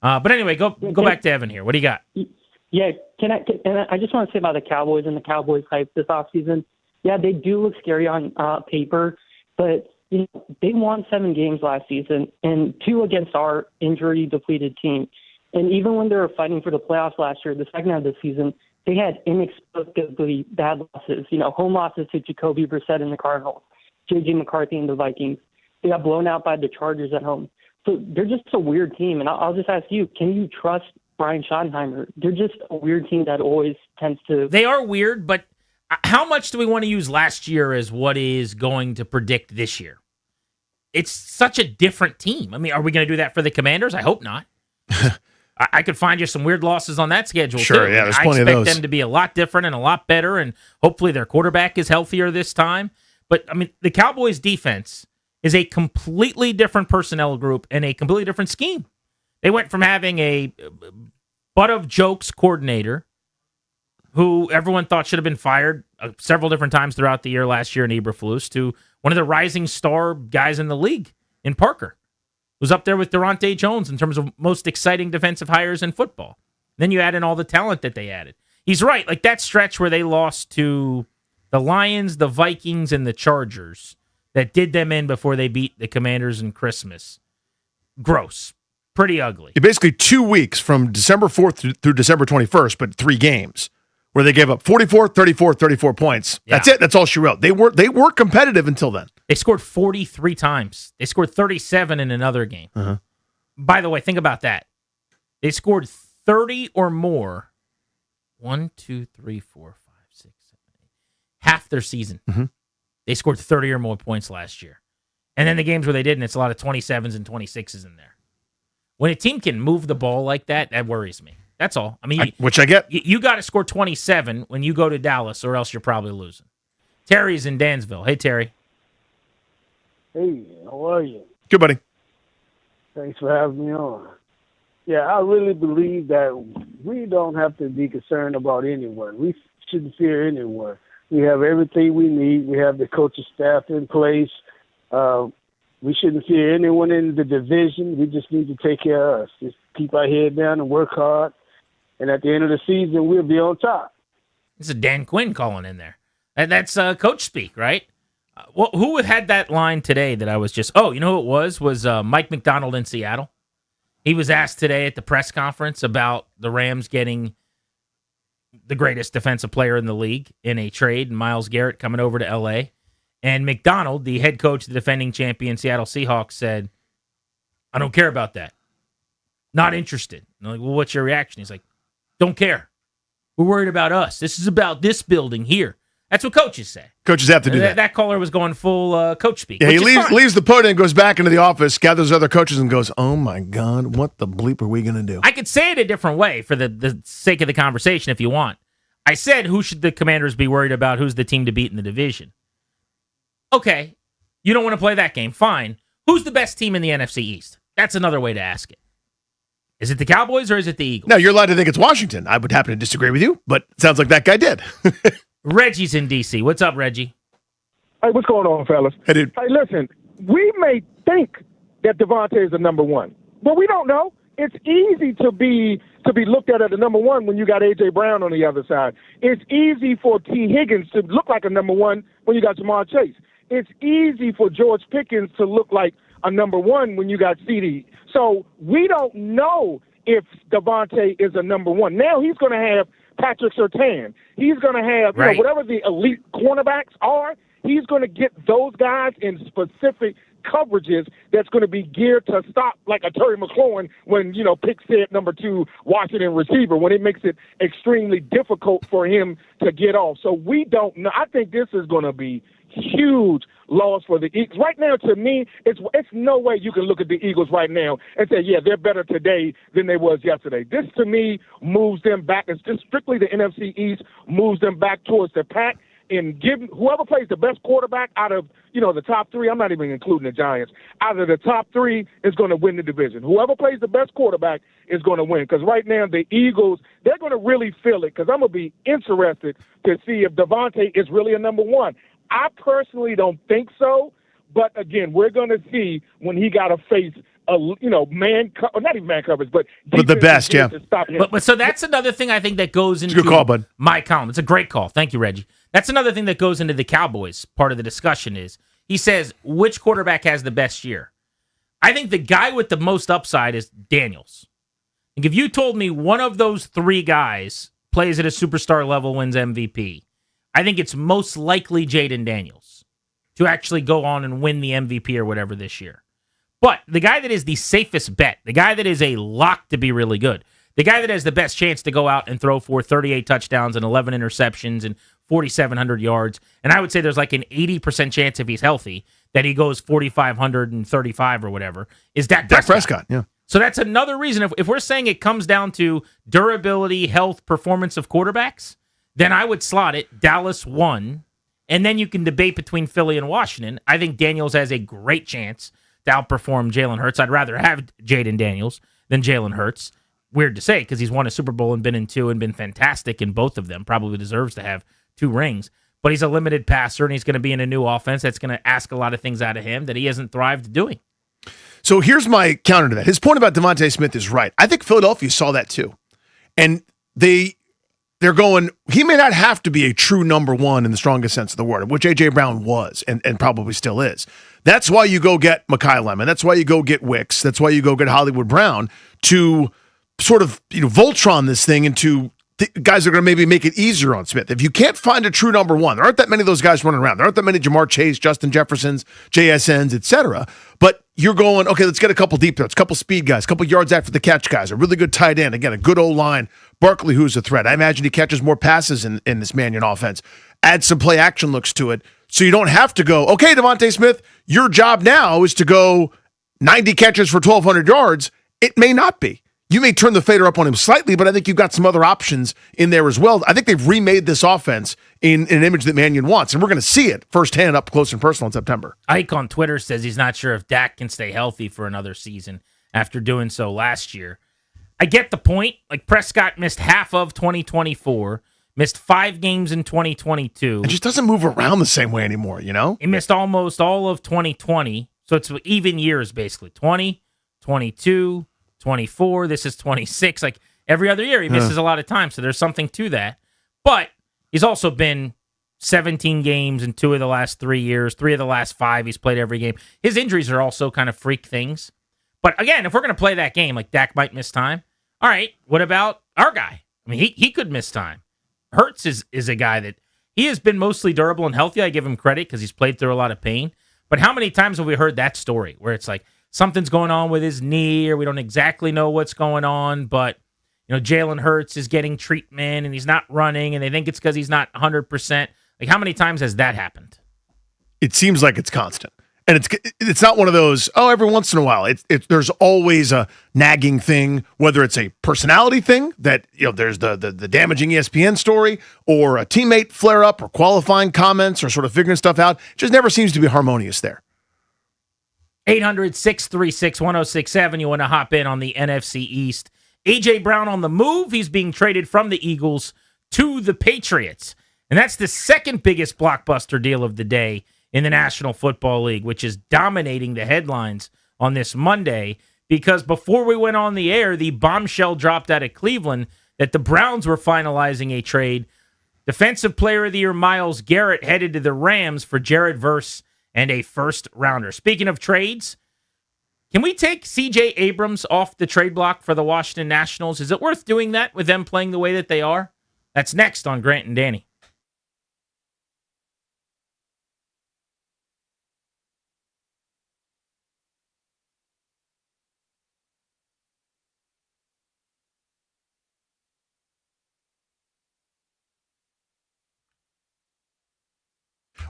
But anyway, go back to Evan here. What do you got?
Yeah, I just want to say about the Cowboys and the Cowboys hype this offseason. Yeah, they do look scary on paper, but they won 7 games last season and 2 against our injury-depleted team. And even when they were fighting for the playoffs last year, the second half of the season, they had inexplicably bad losses. Home losses to Jacoby Brissett and the Cardinals, J.J. McCarthy and the Vikings. They got blown out by the Chargers at home. So they're just a weird team. And I'll just ask you, can you trust Brian Schottenheimer? They're just a weird team that always tends to...
They are weird, but how much do we want to use last year as what is going to predict this year? It's such a different team. I mean, are we going to do that for the Commanders? I hope not. I could find you some weird losses on that schedule,
sure,
too.
Yeah, there's plenty of those.
I expect them to be a lot different and a lot better, and hopefully their quarterback is healthier this time. But, I mean, the Cowboys' defense is a completely different personnel group and a completely different scheme. They went from having a butt-of-jokes coordinator who everyone thought should have been fired several different times throughout the year last year in Eberflus to one of the rising star guys in the league in Parker, who's up there with Durante Jones in terms of most exciting defensive hires in football. Then you add in all the talent that they added. He's right. Like that stretch where they lost to the Lions, the Vikings, and the Chargers that did them in before they beat the Commanders in Christmas. Gross. Pretty ugly.
Basically 2 weeks from December 4th through December 21st, but 3 games where they gave up 44, 34, 34 points. Yeah. That's it. That's all she wrote. They were competitive until then.
They scored 43 times. They scored 37 in another game.
Uh-huh.
By the way, think about that. They scored 30 or more. 1, 2, 3, 4, 5, 6, 7, 8. Half their season.
Mm-hmm.
They scored 30 or more points last year. And then the games where they didn't, it's a lot of 27s and 26s in there. When a team can move the ball like that, that worries me. That's all. I mean,
which I get.
You got to score 27 when you go to Dallas, or else you're probably losing. Terry's in Dansville. Hey, Terry.
Hey, how are you?
Good, buddy.
Thanks for having me on. Yeah, I really believe that we don't have to be concerned about anyone. We shouldn't fear anyone. We have everything we need. We have the coaching staff in place. We shouldn't fear anyone in the division. We just need to take care of us. Just keep our head down and work hard. And at the end of the season, we'll be on top.
This is Dan Quinn calling in there. And that's coach speak, right? Well, who had that line today that I was just, you know who it was Mike McDonald in Seattle. He was asked today at the press conference about the Rams getting the greatest defensive player in the league in a trade, Myles Garrett coming over to L.A., and McDonald, the head coach of the defending champion Seattle Seahawks, said, I don't care about that. Not interested. And I'm like, well, what's your reaction? He's like, don't care. We're worried about us. This is about this building here. That's what coaches say.
Coaches have to do that.
That caller was going full coach speak.
Yeah, he leaves the podium, goes back into the office, gathers other coaches, and goes, oh, my God, what the bleep are we going to do?
I could say it a different way for the sake of the conversation if you want. I said, who should the Commanders be worried about? Who's the team to beat in the division? Okay, you don't want to play that game. Fine. Who's the best team in the NFC East? That's another way to ask it. Is it the Cowboys or is it the Eagles?
No, you're allowed to think it's Washington. I would happen to disagree with you, but it sounds like that guy did.
Reggie's in D.C. What's up, Reggie?
Hey, what's going on, fellas?
Hey, dude.
Hey, listen, we may think that Devontae is the number one, but we don't know. It's easy to be looked at as a number one when you got A.J. Brown on the other side. It's easy for T. Higgins to look like a number one when you got Jamar Chase. It's easy for George Pickens to look like a number one when you got CD. So we don't know if Devontae is a number one. Now he's going to have Patrick Surtain. He's going to have whatever the elite cornerbacks are. He's going to get those guys in specific coverages that's going to be geared to stop like a Terry McLaurin when, pick set number 2 Washington receiver, when it makes it extremely difficult for him to get off. So we don't know. I think this is going to be huge loss for the Eagles. Right now, to me, it's no way you can look at the Eagles right now and say, yeah, they're better today than they was yesterday. This, to me, moves them back. It's just strictly the NFC East moves them back towards the pack. And give whoever plays the best quarterback out of, the top 3, I'm not even including the Giants, out of the top 3 is going to win the division. Whoever plays the best quarterback is going to win. Because right now the Eagles, they're going to really feel it because I'm going to be interested to see if Devontae is really a number one. I personally don't think so. But, again, we're going to see when he got to face not even man coverage, but
the best, yeah.
But so that's another thing I think that goes into
good call, bud.
My column. It's a great call. Thank you, Reggie. That's another thing that goes into the Cowboys. Part of the discussion is he says, which quarterback has the best year? I think the guy with the most upside is Daniels. Like if you told me one of those 3 guys plays at a superstar level, wins MVP, I think it's most likely Jaden Daniels to actually go on and win the MVP or whatever this year. But the guy that is the safest bet, the guy that is a lock to be really good, the guy that has the best chance to go out and throw for 38 touchdowns and 11 interceptions and 4,700 yards, and I would say there's like an 80% chance if he's healthy that he goes 4,535 or whatever, is Dak
Prescott, yeah.
So that's another reason. If we're saying it comes down to durability, health, performance of quarterbacks, then I would slot it Dallas 1, and then you can debate between Philly and Washington. I think Daniels has a great chance to outperform Jalen Hurts. I'd rather have Jaden Daniels than Jalen Hurts. Weird to say because he's won a Super Bowl and been in 2 and been fantastic in both of them. Probably deserves to have 2 rings. But he's a limited passer and he's going to be in a new offense that's going to ask a lot of things out of him that he hasn't thrived doing.
So here's my counter to that. His point about Devontae Smith is right. I think Philadelphia saw that too. And they're going, he may not have to be a true number one in the strongest sense of the word, which A.J. Brown was and probably still is. That's why you go get Mekhi Lemon. That's why you go get Wicks. That's why you go get Hollywood Brown to sort of Voltron this thing into guys that are going to maybe make it easier on Smith. If you can't find a true number one, there aren't that many of those guys running around. There aren't that many Jamar Chase, Justin Jeffersons, JSNs, etc. But you're going, okay, let's get a couple deep threats, a couple speed guys, a couple yards after the catch guys, a really good tight end. Again, a good O-line. Barkley, who's a threat. I imagine he catches more passes in this Mannion offense. Add some play action looks to it. So you don't have to go, okay, Devontae Smith, your job now is to go 90 catches for 1,200 yards. It may not be. You may turn the fader up on him slightly, but I think you've got some other options in there as well. I think they've remade this offense in an image that Mannion wants, and we're going to see it firsthand up close and personal in September.
Ike on Twitter says he's not sure if Dak can stay healthy for another season after doing so last year. I get the point. Like Prescott missed half of 2024, missed 5 games in 2022.
It just doesn't move around the same way anymore, you know?
He missed almost all of 2020, So it's even years, basically. 20, 22, 24. This is 26. Like every other year, he misses a lot of time. So there's something to that. But he's also been 17 games in 2 of the last 3 years. 3 of the last 5, he's played every game. His injuries are also kind of freak things. But again, if we're going to play that game, like Dak might miss time. All right, what about our guy? I mean, he could miss time. Hurts is a guy that he has been mostly durable and healthy. I give him credit because he's played through a lot of pain. But how many times have we heard that story where it's like something's going on with his knee or we don't exactly know what's going on, but Jalen Hurts is getting treatment and he's not running and they think it's because he's not 100%. Like how many times has that happened?
It seems like it's constant. And it's not one of those, every once in a while. There's always a nagging thing, whether it's a personality thing that, there's the damaging ESPN story or a teammate flare up or qualifying comments or sort of figuring stuff out. It just never seems to be harmonious there.
800-636-1067. You want to hop in on the NFC East. A.J. Brown on the move. He's being traded from the Eagles to the Patriots. And that's the second biggest blockbuster deal of the day in the National Football League, which is dominating the headlines on this Monday, because before we went on the air, the bombshell dropped out of Cleveland that the Browns were finalizing a trade. Defensive Player of the Year Myles Garrett headed to the Rams for Jared Verse and a first-rounder. Speaking of trades, can we take C.J. Abrams off the trade block for the Washington Nationals? Is it worth doing that with them playing the way that they are? That's next on Grant and Danny.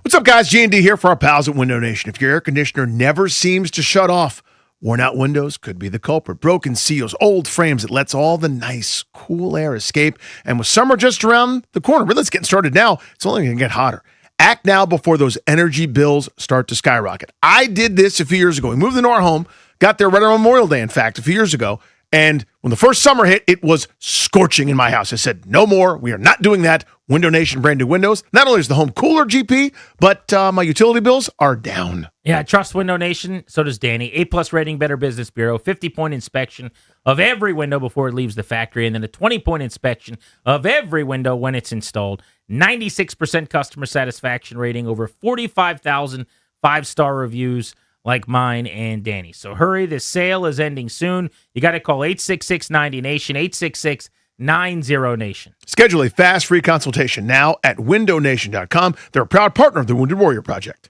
What's up, guys? G&D here for our pals at Window Nation. If your air conditioner never seems to shut off, worn out windows could be the culprit. Broken seals, old frames, it lets all the nice, cool air escape. And with summer just around the corner, really, it's getting started now. It's only going to get hotter. Act now before those energy bills start to skyrocket. I did this a few years ago. We moved into our home, got there right on Memorial Day, in fact, a few years ago. And when the first summer hit, it was scorching in my house. I said, no more. We are not doing that. Window Nation brand new windows. Not only is the home cooler, GP, but my utility bills are down.
Yeah, trust Window Nation. So does Danny. A+ rating, Better Business Bureau. 50-point inspection of every window before it leaves the factory. And then a 20-point inspection of every window when it's installed. 96% customer satisfaction rating. Over 45,000 5-star reviews like mine and Danny. So hurry, this sale is ending soon. You got to call 866-90-NATION, 866-90-NATION.
Schedule a fast, free consultation now at windownation.com. They're a proud partner of the Wounded Warrior Project.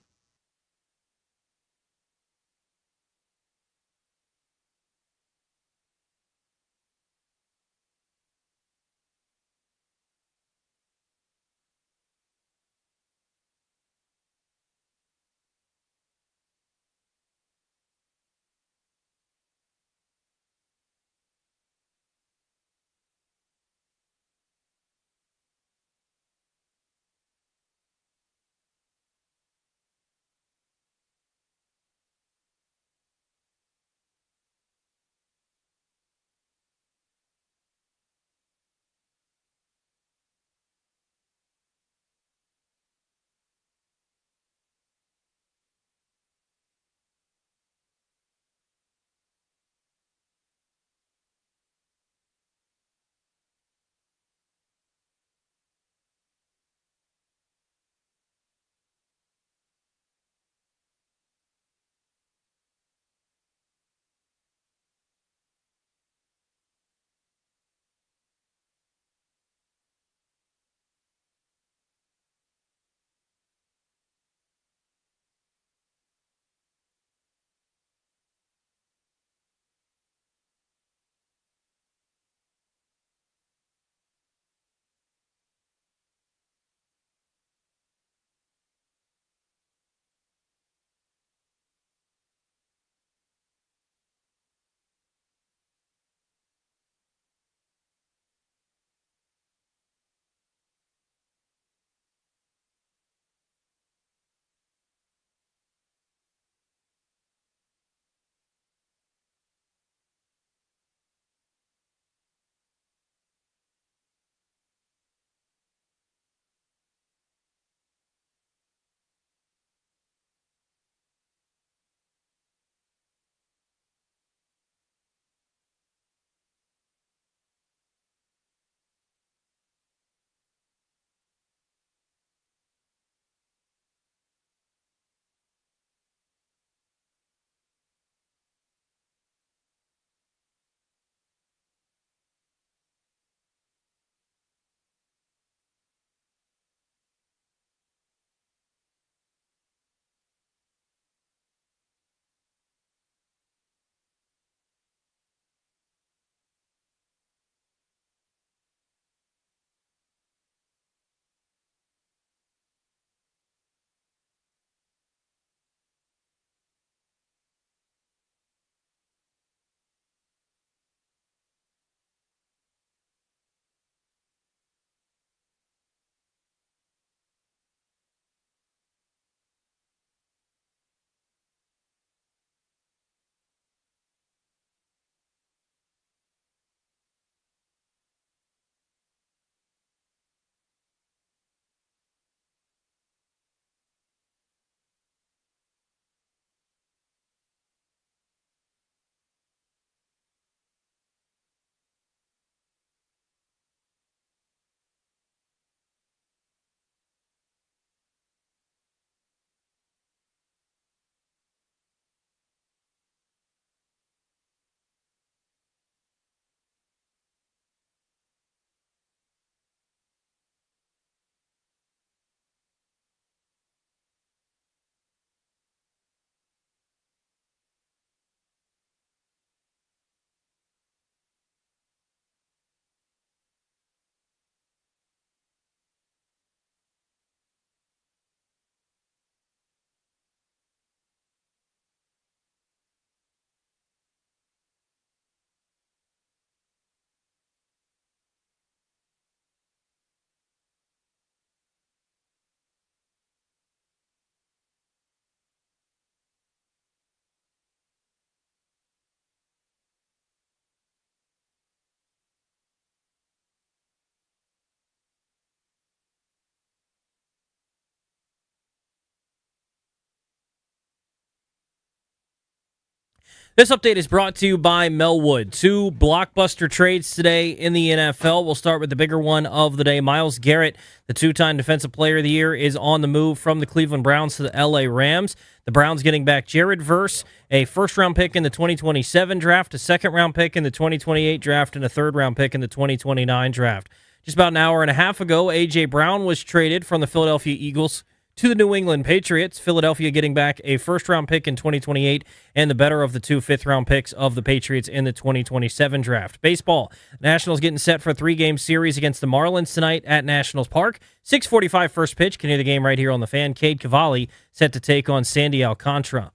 This update is brought to you by Melwood. 2 blockbuster trades today in the NFL. We'll start with the bigger one of the day. Myles Garrett, the 2-time Defensive Player of the Year, is on the move from the Cleveland Browns to the LA Rams. The Browns getting back Jared Verse, a first-round pick in the 2027 draft, a second-round pick in the 2028 draft, and a third-round pick in the 2029 draft. Just about an hour and a half ago, A.J. Brown was traded from the Philadelphia Eagles to the New England Patriots. Philadelphia getting back a first-round pick in 2028 and the better of the 2 fifth-round picks of the Patriots in the 2027 draft. Baseball. Nationals getting set for a 3-game series against the Marlins tonight at Nationals Park. 6:45 first pitch. Can hear the game right here on the Fan. Cade Cavalli set to take on Sandy Alcantara.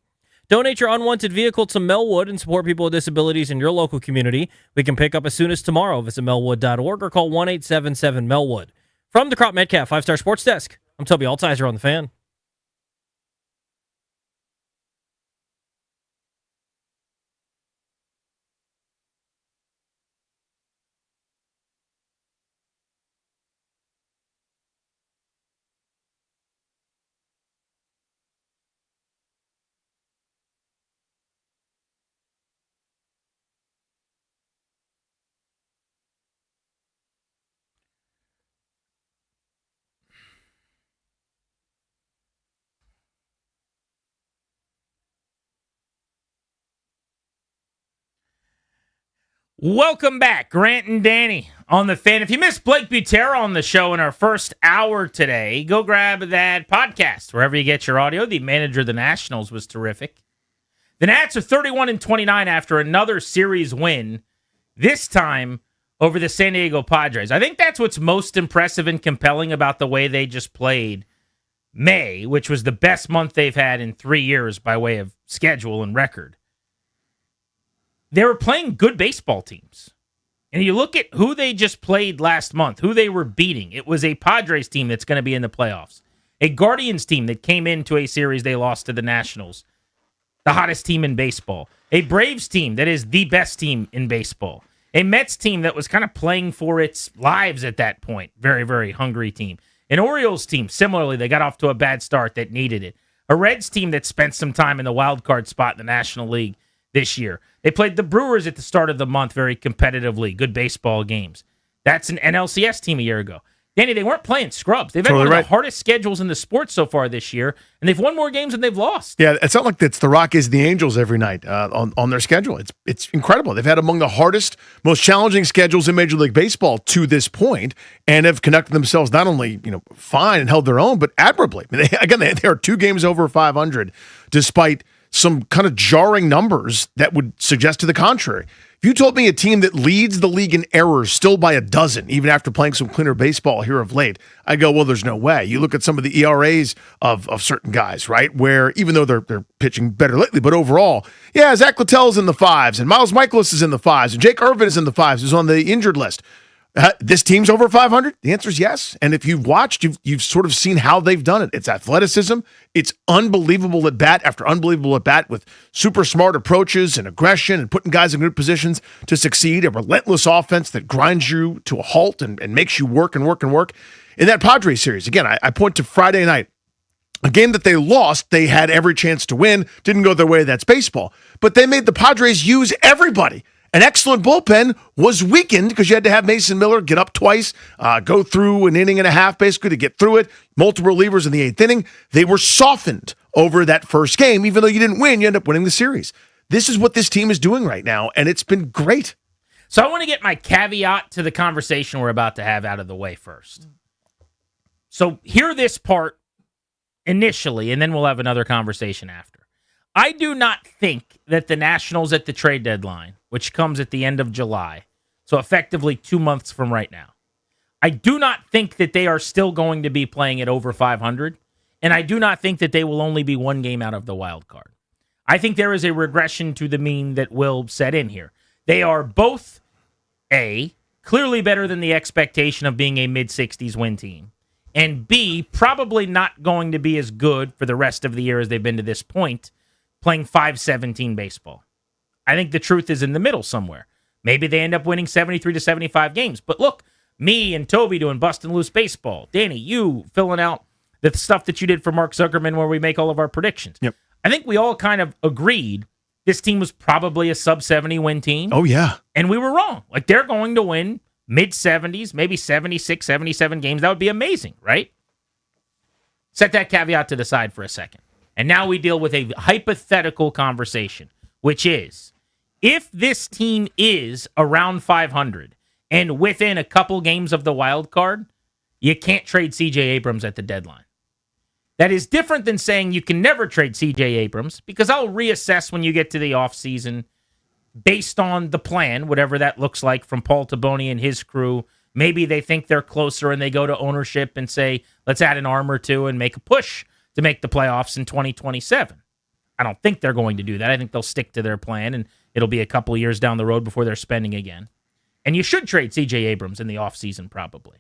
Donate your unwanted vehicle to Melwood and support people with disabilities in your local community. We can pick up as soon as tomorrow. Visit melwood.org or call 1-877-MELWOOD. From the Crop Metcalf 5-Star Sports Desk, I'm Toby Altizer on the Fan.
Welcome back, Grant and Danny on the Fan. If you missed Blake Butera on the show in our first hour today, go grab that podcast wherever you get your audio. The manager of the Nationals was terrific. The Nats are 31-29 after another series win, this time over the San Diego Padres. I think that's what's most impressive and compelling about the way they just played May, which was the best month they've had in 3 years by way of schedule and record. They were playing good baseball teams. And you look at who they just played last month, who they were beating. It was a Padres team that's going to be in the playoffs. A Guardians team that came into a series they lost to the Nationals, the hottest team in baseball. A Braves team that is the best team in baseball. A Mets team that was kind of playing for its lives at that point. Very, very hungry team. An Orioles team, similarly, they got off to a bad start that needed it. A Reds team that spent some time in the wild card spot in the National League this year. They played the Brewers at the start of the month very competitively. Good baseball games. That's an NLCS team a year ago. Danny, they weren't playing scrubs. They've had one of the hardest schedules in the sport so far this year, and they've won more games than they've lost.
Yeah, it's not like it's the Rockies and the Angels every night on their schedule. It's incredible. They've had among the hardest, most challenging schedules in Major League Baseball to this point, and have conducted themselves not only fine and held their own, but admirably. I mean, they are 2 games over 500, despite some kind of jarring numbers that would suggest to the contrary. If you told me a team that leads the league in errors still by a dozen, even after playing some cleaner baseball here of late, I go, well, there's no way. You look at some of the ERAs of certain guys, right, where even though they're pitching better lately, but overall, yeah, Zach Littell's in the 5s, and Miles Michaelis is in the 5s, and Jake Irvin is in the 5s, who's on the injured list. This team's over 500? The answer is yes. And if you've watched, you've sort of seen how they've done it. It's athleticism. It's unbelievable at bat after unbelievable at bat with super smart approaches and aggression and putting guys in good positions to succeed. A relentless offense that grinds you to a halt and makes you work and work and work. In that Padres series, again, I point to Friday night. A game that they lost, they had every chance to win. Didn't go their way. That's baseball. But they made the Padres use everybody. An excellent bullpen was weakened because you had to have Mason Miller get up twice, go through an inning and a half basically to get through it. Multiple relievers in the 8th inning. They were softened over that first game. Even though you didn't win, you end up winning the series. This is what this team is doing right now, and it's been great.
So I want to get my caveat to the conversation we're about to have out of the way first. So hear this part initially, and then we'll have another conversation after. I do not think that the Nationals at the trade deadline, which comes at the end of July, so effectively 2 months from right now, I do not think that they are still going to be playing at over 500, and I do not think that they will only be 1 game out of the wild card. I think there is a regression to the mean that will set in here. They are both, A, clearly better than the expectation of being a mid-60s win team, and B, probably not going to be as good for the rest of the year as they've been to this point, playing .517 baseball. I think the truth is in the middle somewhere. Maybe they end up winning 73 to 75 games. But look, me and Toby doing Bustin' Loose Baseball. Danny, you filling out the stuff that you did for Mark Zuckerman where we make all of our predictions.
Yep.
I think we all kind of agreed this team was probably a sub-70 win team.
Oh, yeah.
And we were wrong. Like, they're going to win mid-70s, maybe 76, 77 games. That would be amazing, right? Set that caveat to the side for a second. And now we deal with a hypothetical conversation, which is, if this team is around 500 and within a couple games of the wild card, you can't trade C.J. Abrams at the deadline. That is different than saying you can never trade C.J. Abrams, because I'll reassess when you get to the offseason based on the plan, whatever that looks like from Paul Taboni and his crew. Maybe they think they're closer and they go to ownership and say, let's add an arm or two and make a push to make the playoffs in 2027. I don't think they're going to do that. I think they'll stick to their plan, and it'll be a couple of years down the road before they're spending again. And you should trade C.J. Abrams in the offseason probably.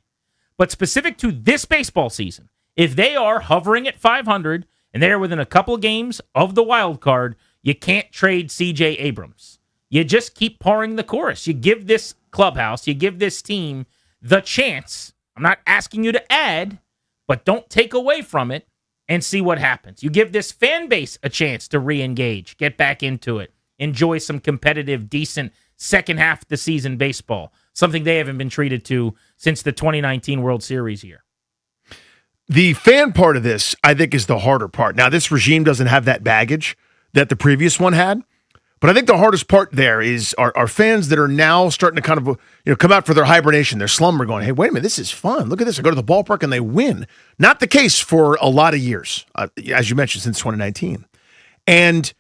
But specific to this baseball season, if they are hovering at 500 and they're within a couple of games of the wild card, you can't trade C.J. Abrams. You just keep pouring the chorus. You give this clubhouse, you give this team the chance. I'm not asking you to add, but don't take away from it and see what happens. You give this fan base a chance to re-engage, get back into it, enjoy some competitive, decent second half of the season baseball, something they haven't been treated to since the 2019 World Series year.
The fan part of this, I think, is the harder part. Now, this regime doesn't have that baggage that the previous one had, but I think the hardest part there is our fans that are now starting to kind of come out for their hibernation, their slumber, going, hey, wait a minute, this is fun. Look at this. I go to the ballpark and they win. Not the case for a lot of years, as you mentioned, since 2019. And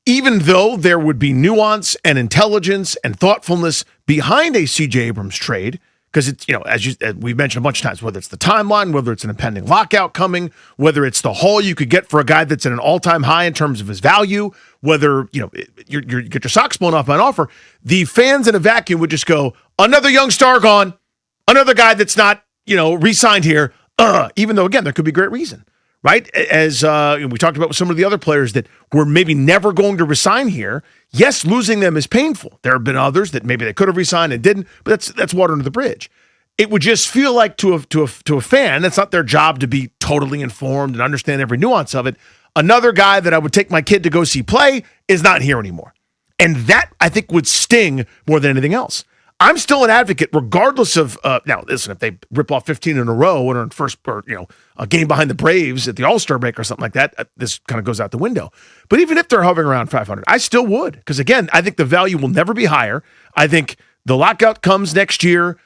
even though there would be nuance and intelligence and thoughtfulness behind a C.J. Abrams trade, because it's, as we've mentioned a bunch of times, whether it's the timeline, whether it's an impending lockout coming, whether it's the haul you could get for a guy that's at an all-time high in terms of his value, whether you get your socks blown off by an offer, the fans in a vacuum would just go, another young star gone, another guy that's not re-signed here. Even though, again, there could be great reason, right? As we talked about with some of the other players that were maybe never going to resign here. Yes, losing them is painful. There have been others that maybe they could have resigned and didn't, but that's water under the bridge. It would just feel like to a fan, that's not their job to be totally informed and understand every nuance of it. Another guy that I would take my kid to go see play is not here anymore. And that, I think, would sting more than anything else. I'm still an advocate, regardless of now. Listen, if they rip off 15 in a row and are in first, or a game behind the Braves at the All-Star break or something like that, this kind of goes out the window. But even if they're hovering around 500, I still would, because again, I think the value will never be higher. I think the lockout comes next year.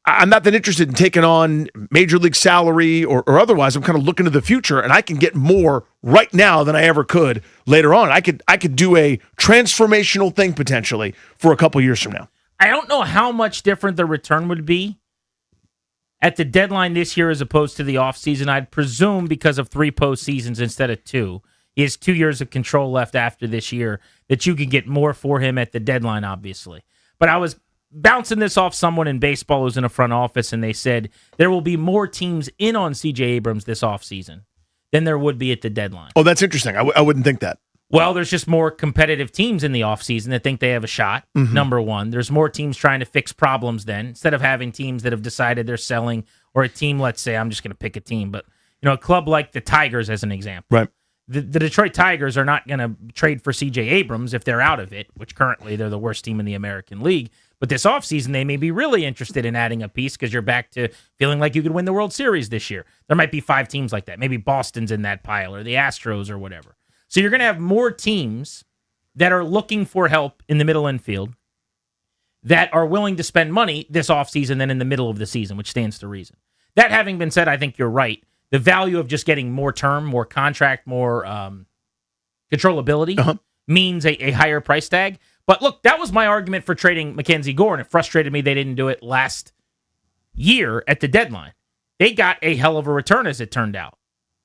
I'm not that interested in taking on major league salary or otherwise. I'm kind of looking to the future, and I can get more right now than I ever could later on. I could do a transformational thing potentially for a couple years from now.
I don't know how much different the return would be at the deadline this year as opposed to the offseason. I'd presume because of 3 postseasons instead of 2. He has 2 years of control left after this year that you could get more for him at the deadline, obviously. But I was bouncing this off someone in baseball who's in a front office, and they said there will be more teams in on C.J. Abrams this offseason than there would be at the deadline.
Oh, that's interesting. I wouldn't think that.
Well, there's just more competitive teams in the offseason that think they have a shot, number one. There's more teams trying to fix problems then, instead of having teams that have decided they're selling, or a team, let's say, I'm just going to pick a team, but a club like the Tigers as an example.
Right.
The Detroit Tigers are not going to trade for C.J. Abrams if they're out of it, which currently they're the worst team in the American League. But this offseason, they may be really interested in adding a piece because you're back to feeling like you could win the World Series this year. There might be 5 teams like that. Maybe Boston's in that pile, or the Astros, or whatever. So you're going to have more teams that are looking for help in the middle infield that are willing to spend money this offseason than in the middle of the season, which stands to reason. That having been said, I think you're right. The value of just getting more term, more contract, more controllability means a higher price tag. But look, that was my argument for trading Mackenzie Gore, and it frustrated me they didn't do it last year at the deadline. They got a hell of a return, as it turned out,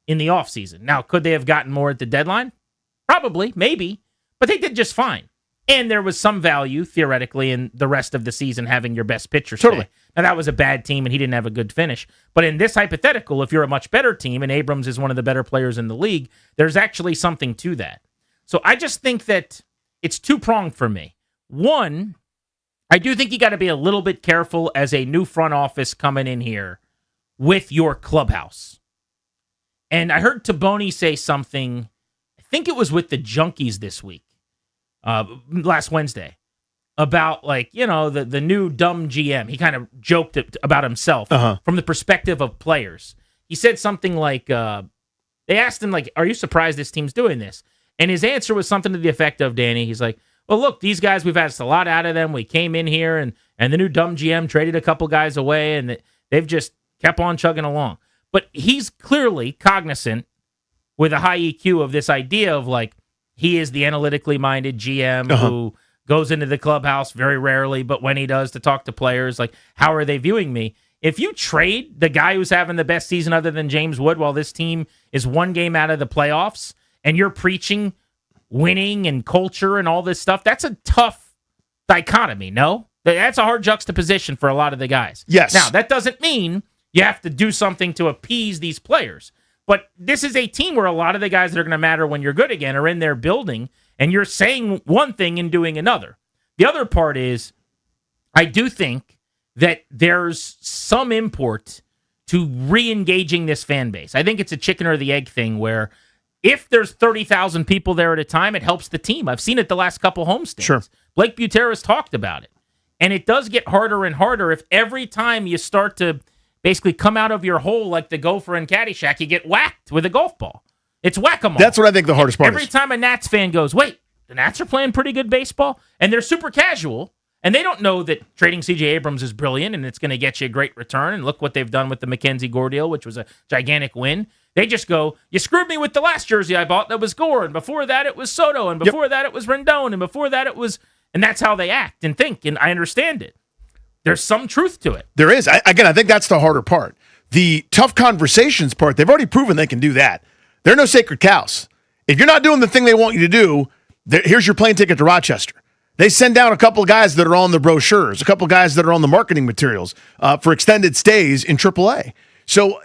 in the offseason. Now, could they have gotten more at the deadline? Probably, maybe, but they did just fine. And there was some value, theoretically, in the rest of the season having your best pitcher stay.
Totally.
Now, that was a bad team, and he didn't have a good finish. But in this hypothetical, if you're a much better team, and Abrams is one of the better players in the league, there's actually something to that. So I just think that it's two-pronged for me. One, I do think you got to be a little bit careful as a new front office coming in here with your clubhouse. And I heard Taboni say something, I think it was with the Junkies this week. last Wednesday about the new dumb GM. He kind of joked about himself from the perspective of players. He said something like, they asked him, are you surprised this team's doing this? And his answer was something to the effect of, Danny, he's like, well, look, these guys, we've asked a lot out of them. We came in here, and the new dumb GM traded a couple guys away, and they've just kept on chugging along. But he's clearly cognizant with a high EQ of this idea of, he is the analytically minded GM who goes into the clubhouse very rarely, but when he does, to talk to players, how are they viewing me? If you trade the guy who's having the best season other than James Wood while this team is one game out of the playoffs, and you're preaching winning and culture and all this stuff, that's a tough dichotomy, no? That's a hard juxtaposition for a lot of the guys.
Yes.
Now, that doesn't mean you have to do something to appease these players. But this is a team where a lot of the guys that are going to matter when you're good again are in their building, and you're saying one thing and doing another. The other part is, I do think that there's some import to re-engaging this fan base. I think it's a chicken or the egg thing where if there's 30,000 people there at a time, it helps the team. I've seen it the last couple homestands.
Sure.
Blake Buteris talked about it. And it does get harder and harder if every time you start to basically come out of your hole like the gopher in Caddyshack, you get whacked with a golf ball. It's whack-a-mole.
That's what I think the hardest part
Every time a Nats fan goes, wait, the Nats are playing pretty good baseball? And they're super casual, and they don't know that trading C.J. Abrams is brilliant and it's going to get you a great return. And look what they've done with the Mackenzie Gore deal, which was a gigantic win. They just go, you screwed me with the last jersey I bought that was Gore, and before that it was Soto, and before that it was Rendon, and before that it was... And that's how they act and think, and I understand it. There's some truth to it.
There is. I think that's the harder part. The tough conversations part, they've already proven they can do that. They're no sacred cows. If you're not doing the thing they want you to do, here's your plane ticket to Rochester. They send down a couple of guys that are on the brochures, a couple of guys that are on the marketing materials for extended stays in AAA. So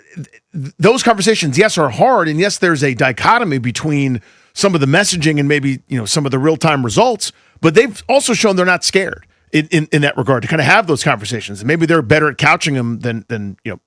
those conversations, yes, are hard, and yes, there's a dichotomy between some of the messaging and maybe some of the real-time results, but they've also shown they're not scared in that regard to kind of have those conversations. And maybe they're better at couching them than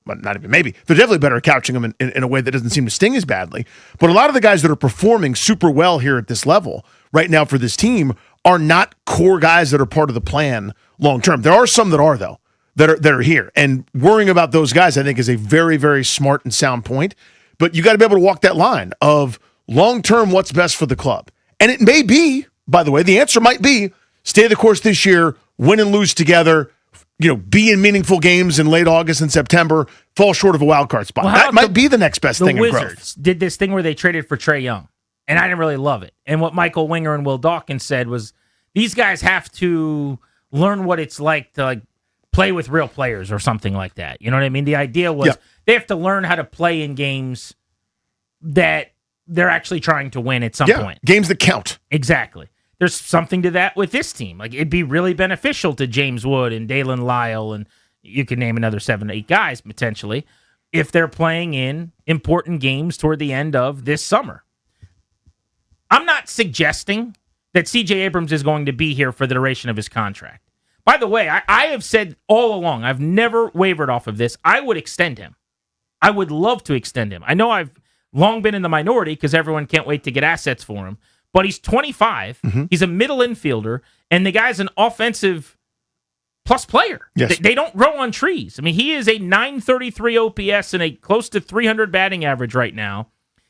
not even maybe. They're definitely better at couching them in a way that doesn't seem to sting as badly. But a lot of the guys that are performing super well here at this level right now for this team are not core guys that are part of the plan long-term. There are some that are, though, that are here. And worrying about those guys, I think, is a very, very smart and sound point. But you got to be able to walk that line of long-term what's best for the club. And it may be, by the way, the answer might be stay the course this year, win and lose together, be in meaningful games in late August and September, fall short of a wild card spot. That might be the next best thing in growth.
The Wizards did this thing where they traded for Trae Young, and I didn't really love it. And what Michael Winger and Will Dawkins said was these guys have to learn what it's like to play with real players or something like that. You know what I mean? The idea was they have to learn how to play in games that they're actually trying to win at some point.
Games that count.
Exactly. There's something to that with this team. It'd be really beneficial to James Wood and Dalen Lyle, and you could name another 7 or 8 guys potentially, if they're playing in important games toward the end of this summer. I'm not suggesting that C.J. Abrams is going to be here for the duration of his contract. By the way, I have said all along, I've never wavered off of this, I would extend him. I would love to extend him. I know I've long been in the minority because everyone can't wait to get assets for him. But he's 25. Mm-hmm. He's a middle infielder, and the guy's an offensive plus player.
Yes.
They don't grow on trees. I mean, he is a 933 OPS and a close to 300 batting average right now.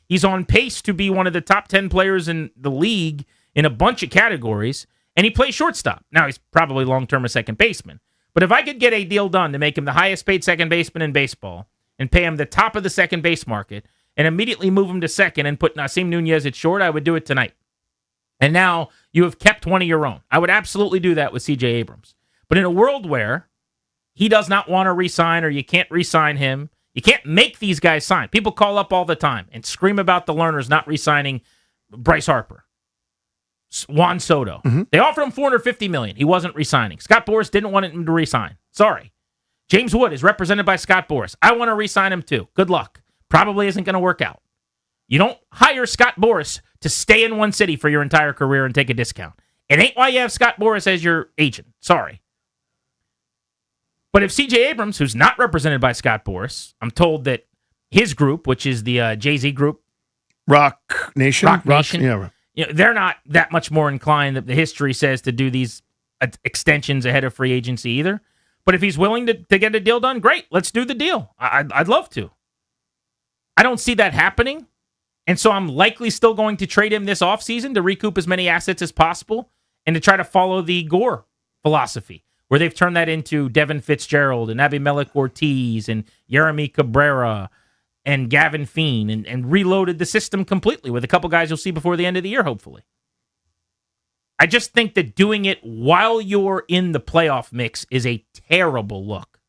He's on pace to be one of the top 10 players in the league in a bunch of categories, and he plays shortstop. Now, he's probably long-term a second baseman. But if I could get a deal done to make him the highest-paid second baseman in baseball and pay him the top of the second base market and immediately move him to second and put Nasim Nunez at short, I would do it tonight. And now you have kept one of your own. I would absolutely do that with C.J. Abrams. But in a world where he does not want to re-sign or you can't re-sign him, you can't make these guys sign. People call up all the time and scream about the Lerners not re-signing Bryce Harper, Juan Soto. Mm-hmm. They offered him $450 million. He wasn't re-signing. Scott Boras didn't want him to re-sign. Sorry. James Wood is represented by Scott Boras. I want to re-sign him too. Good luck. Probably isn't going to work out. You don't hire Scott Boras to stay in one city for your entire career and take a discount. It ain't why you have Scott Boras as your agent. Sorry. But if C.J. Abrams, who's not represented by Scott Boras, I'm told that his group, which is the Jay-Z group,
Rock Nation,
yeah. they're not that much more inclined that the history says to do these extensions ahead of free agency either. But if he's willing to get a deal done, great. Let's do the deal. I'd love to. I don't see that happening. And so I'm likely still going to trade him this offseason to recoup as many assets as possible and to try to follow the Gore philosophy, where they've turned that into Devin Fitzgerald and Abimelech Ortiz and Jeremy Cabrera and Gavin Feen and reloaded the system completely with a couple guys you'll see before the end of the year, hopefully. I just think that doing it while you're in the playoff mix is a terrible look.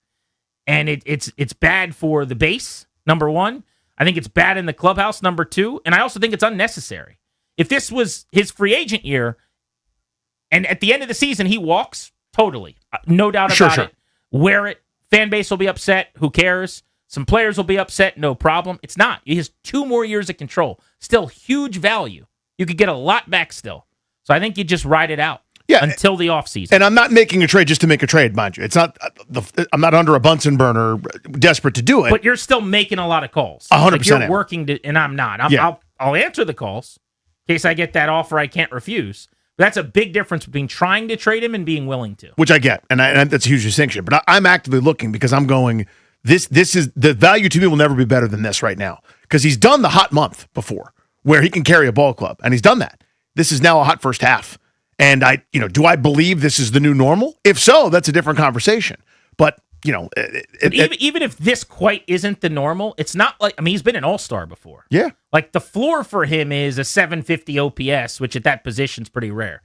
And it's bad for the base, number one. I think it's bad in the clubhouse, number two. And I also think it's unnecessary. If this was his free agent year and at the end of the season he walks, totally. No doubt about it. Wear it. Fan base will be upset. Who cares? Some players will be upset. No problem. It's not. He has 2 more years of control. Still huge value. You could get a lot back still. So I think you just ride it out until the offseason.
And I'm not making a trade just to make a trade, mind you. It's not. I'm not under a Bunsen burner, desperate to do it.
But you're still making a lot of calls.
100%.
Like you're working to, and I'm not. I'll answer the calls in case I get that offer I can't refuse. But that's a big difference between trying to trade him and being willing to.
Which I get, and that's a huge distinction. But I'm actively looking because I'm going. This is the value to me will never be better than this right now because he's done the hot month before where he can carry a ball club, and he's done that. This is now a hot first half. And do I believe this is the new normal? If so, that's a different conversation. But,
even if this quite isn't the normal, it's not like, he's been an all-star before.
Yeah.
Like the floor for him is a 750 OPS, which at that position is pretty rare.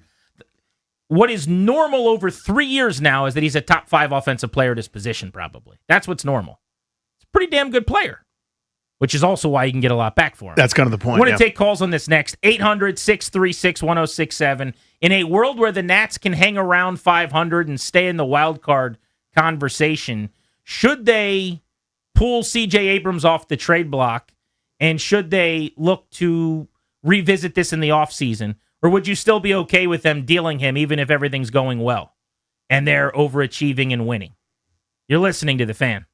What is normal over 3 years now is that he's a top 5 offensive player at his position, probably. That's what's normal. It's a pretty damn good player, which is also why you can get a lot back for him.
That's kind of the point.
I want to take calls on this next. 800-636-1067. In a world where the Nats can hang around 500 and stay in the wild card conversation, should they pull C.J. Abrams off the trade block, and should they look to revisit this in the offseason? Or would you still be okay with them dealing him even if everything's going well and they're overachieving and winning? You're listening to The Fan.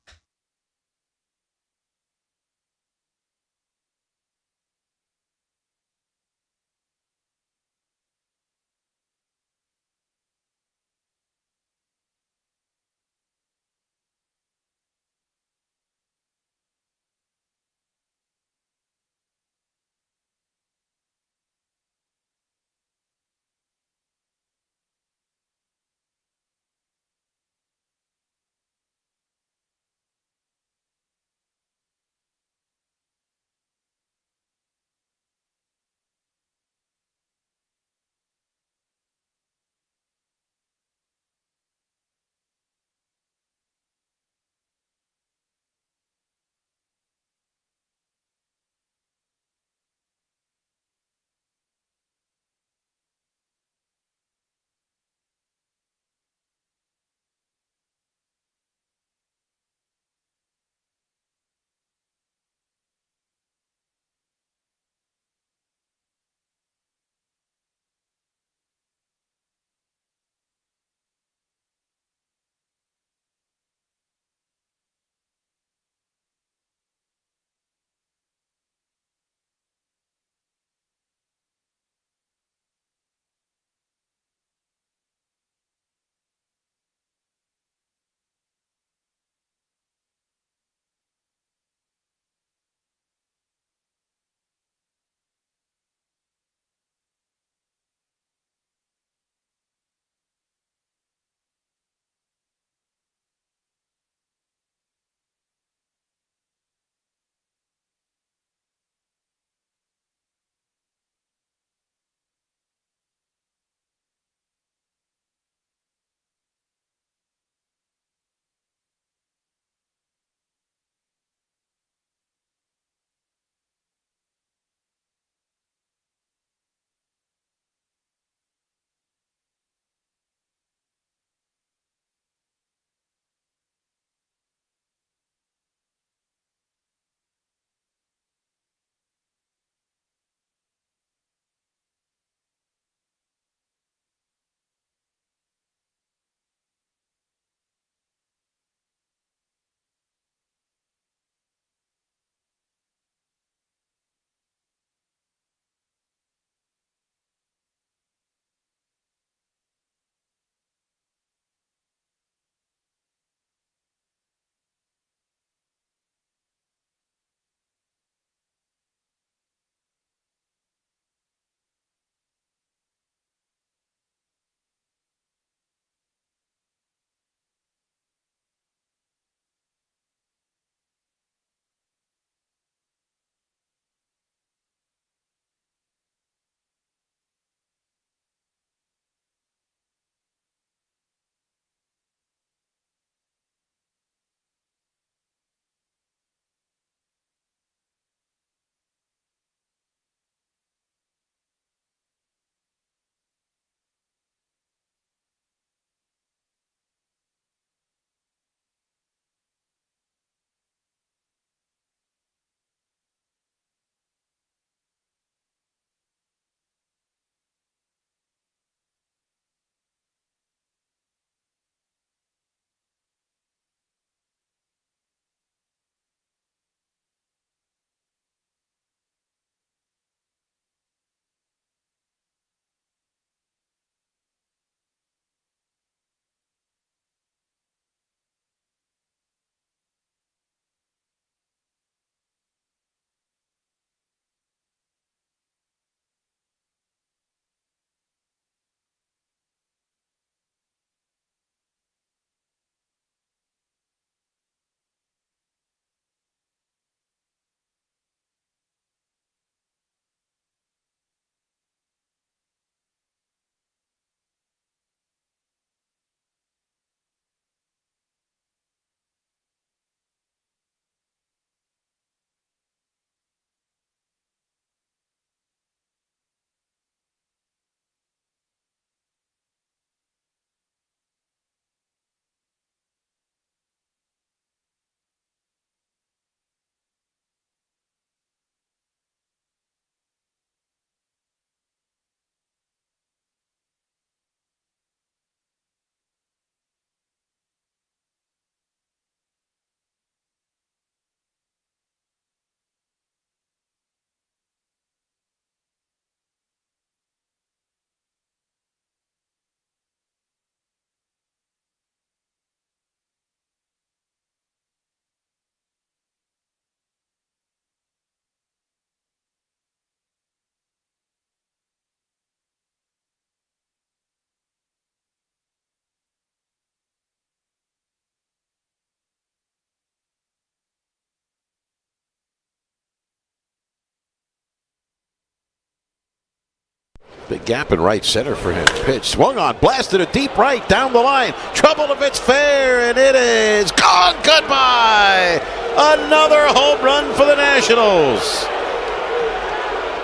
Big gap in right center for him. Pitch swung on, blasted it deep right down the line. Trouble if it's fair, and it is gone. Goodbye. Another home run for the Nationals.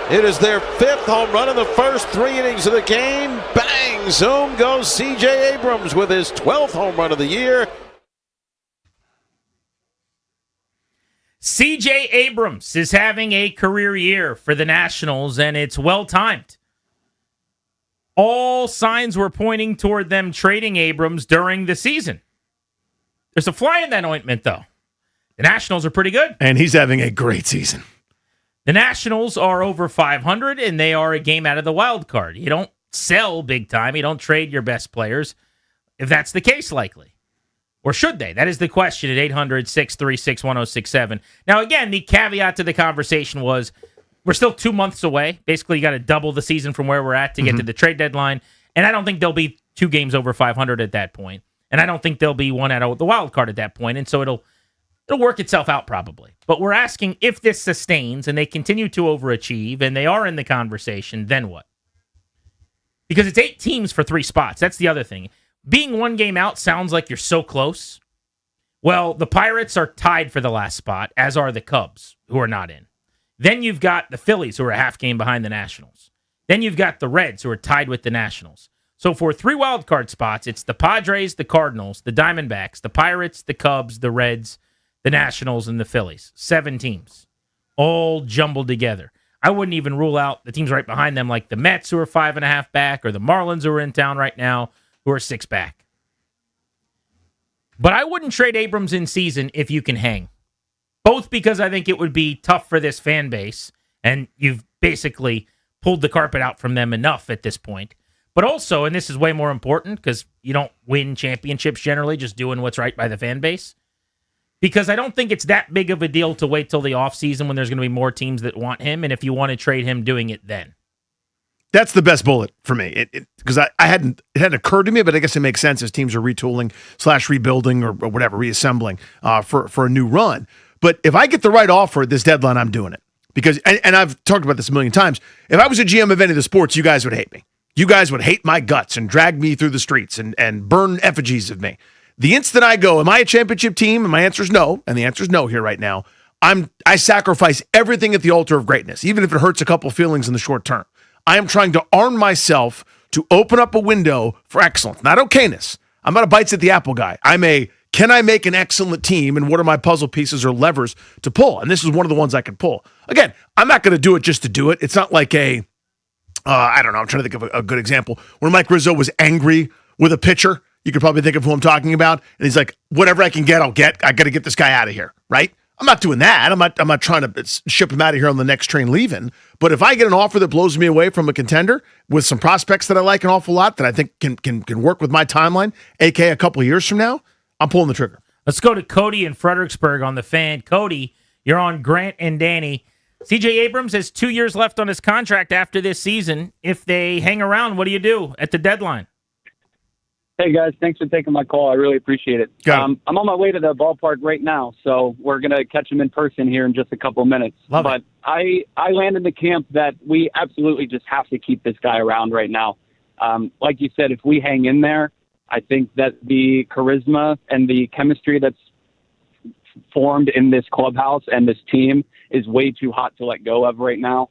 It is their 5th home run in the first 3 innings of the game. Bang! Zoom goes C.J. Abrams with his 12th home run of the year.
C.J. Abrams is having a career year for the Nationals, and it's well-timed. All signs were pointing toward them trading Abrams during the season. There's a fly in that ointment, though. The Nationals are pretty good.
And he's having a great season.
The Nationals are over 500, and they are a game out of the wild card. You don't sell big time. You don't trade your best players, if that's the case, likely. Or should they? That is the question at 800-636-1067. Now, again, the caveat to the conversation was we're still 2 months away. Basically, you got to double the season from where we're at to get to the trade deadline. And I don't think there'll be 2 games over 500 at that point. And I don't think there'll be one out of the wild card at that point. And so it'll work itself out probably. But we're asking if this sustains and they continue to overachieve and they are in the conversation, then what? Because it's 8 teams for 3 spots. That's the other thing. Being 1 game out sounds like you're so close. Well, the Pirates are tied for the last spot, as are the Cubs, who are not in. Then you've got the Phillies, who are a half game behind the Nationals. Then you've got the Reds, who are tied with the Nationals. So for 3 wild card spots, it's the Padres, the Cardinals, the Diamondbacks, the Pirates, the Cubs, the Reds, the Nationals, and the Phillies. 7 teams, all jumbled together. I wouldn't even rule out the teams right behind them, like the Mets, who are 5.5 back, or the Marlins, who are in town right now, who are 6 back. But I wouldn't trade Abrams in season if you can hang. Both because I think it would be tough for this fan base, and you've basically pulled the carpet out from them enough at this point. But also, and this is way more important, because you don't win championships generally just doing what's right by the fan base, because I don't think it's that big of a deal to wait till the offseason when there's going to be more teams that want him, and if you want to trade him, doing it then.
That's the best bullet for me. Because it hadn't occurred to me, but I guess it makes sense as teams are retooling / rebuilding or whatever, reassembling for a new run. But if I get the right offer at this deadline, I'm doing it. Because, and I've talked about this a million times, if I was a GM of any of the sports, you guys would hate me. You guys would hate my guts and drag me through the streets and burn effigies of me. The instant I go, am I a championship team? And my answer is no. And the answer is no here right now. I sacrifice everything at the altar of greatness, even if it hurts a couple feelings in the short term. I am trying to arm myself to open up a window for excellence, not okayness. I'm not a bites at the apple guy. I'm a, can I make an excellent team, and what are my puzzle pieces or levers to pull? And this is one of the ones I can pull. Again, I'm not going to do it just to do it. It's not like I don't know, I'm trying to think of a good example. When Mike Rizzo was angry with a pitcher, you could probably think of who I'm talking about, and he's like, whatever I can get, I'll get. I got to get this guy out of here, right? I'm not doing that. I'm not trying to ship him out of here on the next train leaving. But if I get an offer that blows me away from a contender with some prospects that I like an awful lot, that I think can work with my timeline, aka a couple of years from now, I'm pulling the trigger.
Let's go to Cody in Fredericksburg on the Fan. Cody, you're on Grant and Danny. C.J. Abrams has 2 years left on his contract after this season. If they hang around, what do you do at the deadline?
Hey, guys. Thanks for taking my call. I really appreciate it. I'm on my way to the ballpark right now, so we're going to catch him in person here in just a couple of minutes. But I land in the camp that we absolutely just have to keep this guy around right now. Like you said, if we hang in there, I think that the charisma and the chemistry that's formed in this clubhouse and this team is way too hot to let go of right now.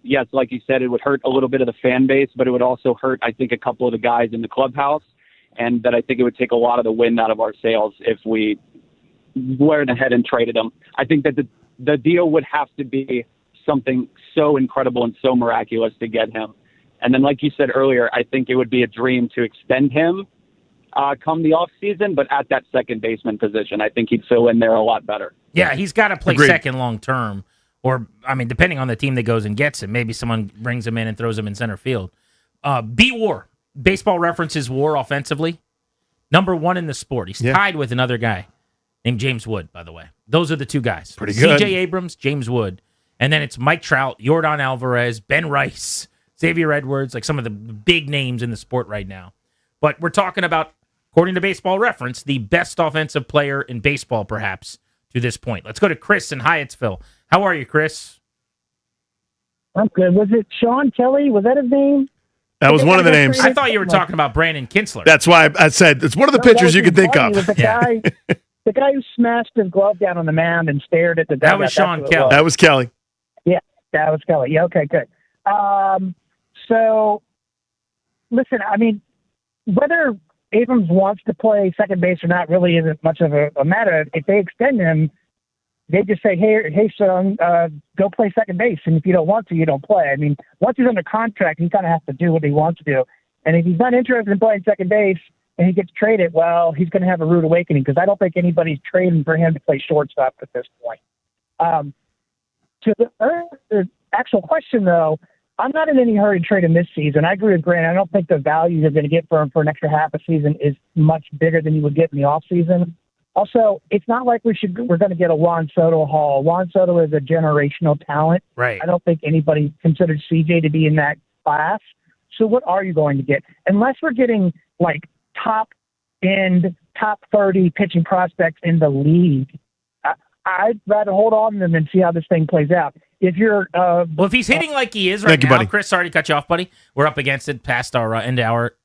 Yes, like you said, it would hurt a little bit of the fan base, but it would also hurt, I think, a couple of the guys in the clubhouse. And that I think it would take a lot of the wind out of our sails if we went ahead and traded him. I think that the deal would have to be something so incredible and so miraculous to get him. And then, like you said earlier, I think it would be a dream to extend him come the offseason, but at that second baseman position, I think he'd fill in there a lot better.
Yeah, he's got to play second long term. Or, I mean, depending on the team that goes and gets him, maybe someone brings him in and throws him in center field. B-War. Baseball References WAR offensively. Number 1 in the sport. He's tied with another guy named James Wood, by the way. Those are the 2 guys.
Pretty good.
C.J. Abrams, James Wood. And then it's Mike Trout, Yordan Alvarez, Ben Rice, Xavier Edwards, like some of the big names in the sport right now. But we're talking about, according to Baseball Reference, the best offensive player in baseball, perhaps, to this point. Let's go to Chris in Hyattsville. How are you, Chris?
I'm good. Was it Sean Kelly? Was that his name?
That was one of the names.
I thought you were talking about Brandon Kinsler.
That's why I said it's one of the pitchers you could think of.
The guy who smashed his glove down on the mound and stared at the dugout.
That was Sean Kelly.
That was Kelly.
Yeah, that was Kelly. Yeah, okay, good. So, listen, I mean, whether Abrams wants to play second base or not really isn't much of a matter. If they extend him, they just say, hey, son, go play second base. And if you don't want to, you don't play. I mean, once he's under contract, he kind of has to do what he wants to do. And if he's not interested in playing second base and he gets traded, well, he's going to have a rude awakening because I don't think anybody's trading for him to play shortstop at this point. To the actual question, though, I'm not in any hurry to trade him this season. I agree with Grant. I don't think the value you're going to get for him for an extra half a season is much bigger than you would get in the offseason. Also, it's not like we're going to get a Juan Soto haul. Juan Soto is a generational talent.
Right.
I don't think anybody considers CJ to be in that class. So what are you going to get? Unless we're getting like top 30 pitching prospects in the league, I'd rather hold on to them and see how this thing plays out. If you're
well, if he's hitting like he is right now, Chris, sorry to cut you off, buddy. We're up against it, past our end of our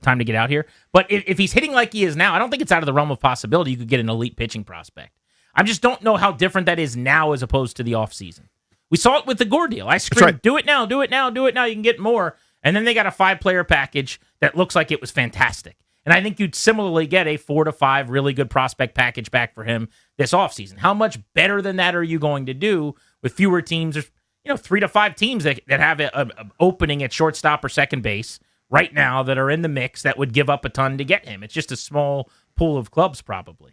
time to get out here. But if he's hitting like he is now, I don't think it's out of the realm of possibility you could get an elite pitching prospect. I just don't know how different that is now as opposed to the offseason. We saw it with the Gore deal. I screamed, do it now, do it now, do it now. You can get more. And then they got a 5-player package that looks like it was fantastic. And I think you'd similarly get a 4 to 5 really good prospect package back for him this offseason. How much better than that are you going to do with fewer teams? There's 3 to 5 teams that have an opening at shortstop or second base right now that are in the mix that would give up a ton to get him. It's just a small pool of clubs probably.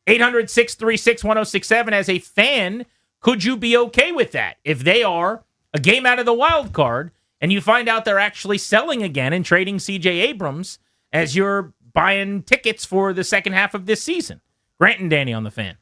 800-636-1067. As a fan, could you be okay with that? If they are a game out of the wild card and you find out they're actually selling again and trading C.J. Abrams as you're buying tickets for the second half of this season. Grant and Danny on the Fan.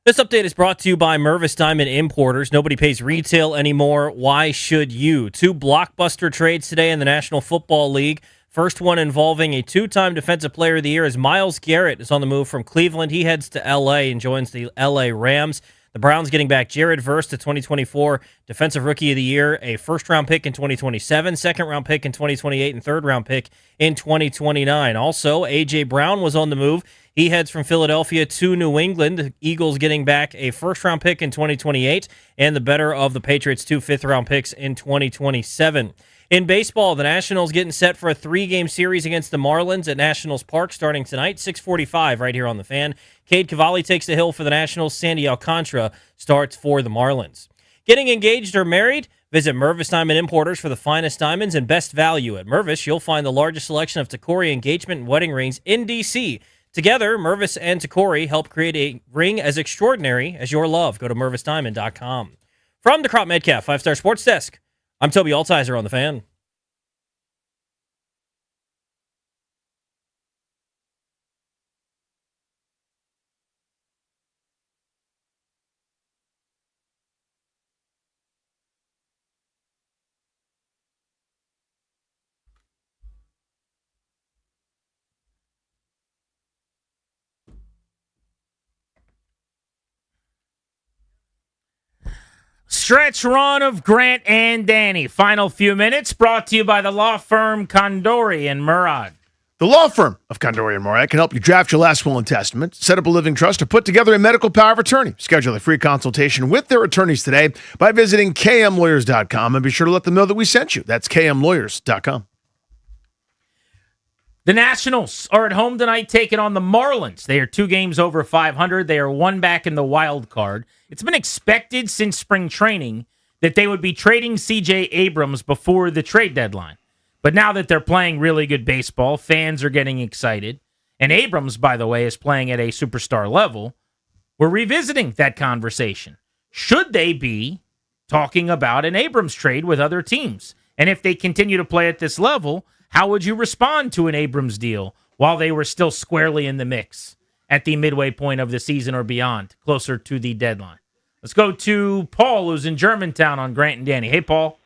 This update is brought to you by Mervis Diamond Importers. Nobody pays retail anymore. Why should you? 2 blockbuster trades today in the National Football League. First one involving a 2-time Defensive Player of the Year as Myles Garrett is on the move from Cleveland. He heads to L.A. and joins the L.A. Rams. The Browns getting back Jared Verse, the 2024 Defensive Rookie of the Year, a first-round pick in 2027, second-round pick in 2028, and third-round pick in 2029. Also, A.J. Brown was on the move. He heads from Philadelphia to New England. The Eagles getting back a first-round pick in 2028 and the better of the Patriots' 2 fifth-round picks in 2027. In baseball, the Nationals getting set for a 3-game series against the Marlins at Nationals Park starting tonight, 6:45 right here on The Fan. Cade Cavalli takes the hill for the Nationals. Sandy Alcantara starts for the Marlins. Getting engaged or married? Visit Mervis Diamond Importers for the finest diamonds and best value. At Mervis, you'll find the largest selection of Tacori engagement and wedding rings in D.C. Together, Mervis and Tacori help create a ring as extraordinary as your love. Go to MervisDiamond.com. From the Crop Metcalf 5-Star Sports Desk, I'm Toby Altizer on The Fan.
Stretch run of Grant and Danny. Final few minutes brought to you by the law firm Condori and Murad.
The law firm of Condori and Murad can help you draft your last will and testament, set up a living trust, or put together a medical power of attorney. Schedule a free consultation with their attorneys today by visiting kmlawyers.com and be sure to let them know that we sent you. That's kmlawyers.com.
The Nationals are at home tonight taking on the Marlins. They are 2 games over 500. They are 1 back in the wild card. It's been expected since spring training that they would be trading C.J. Abrams before the trade deadline. But now that they're playing really good baseball, fans are getting excited. And Abrams, by the way, is playing at a superstar level. We're revisiting that conversation. Should they be talking about an Abrams trade with other teams? And if they continue to play at this level, how would you respond to an Abrams deal while they were still squarely in the mix at the midway point of the season or beyond, closer to the deadline? Let's go to Paul, who's in Germantown on Grant and Danny. Hey, Paul.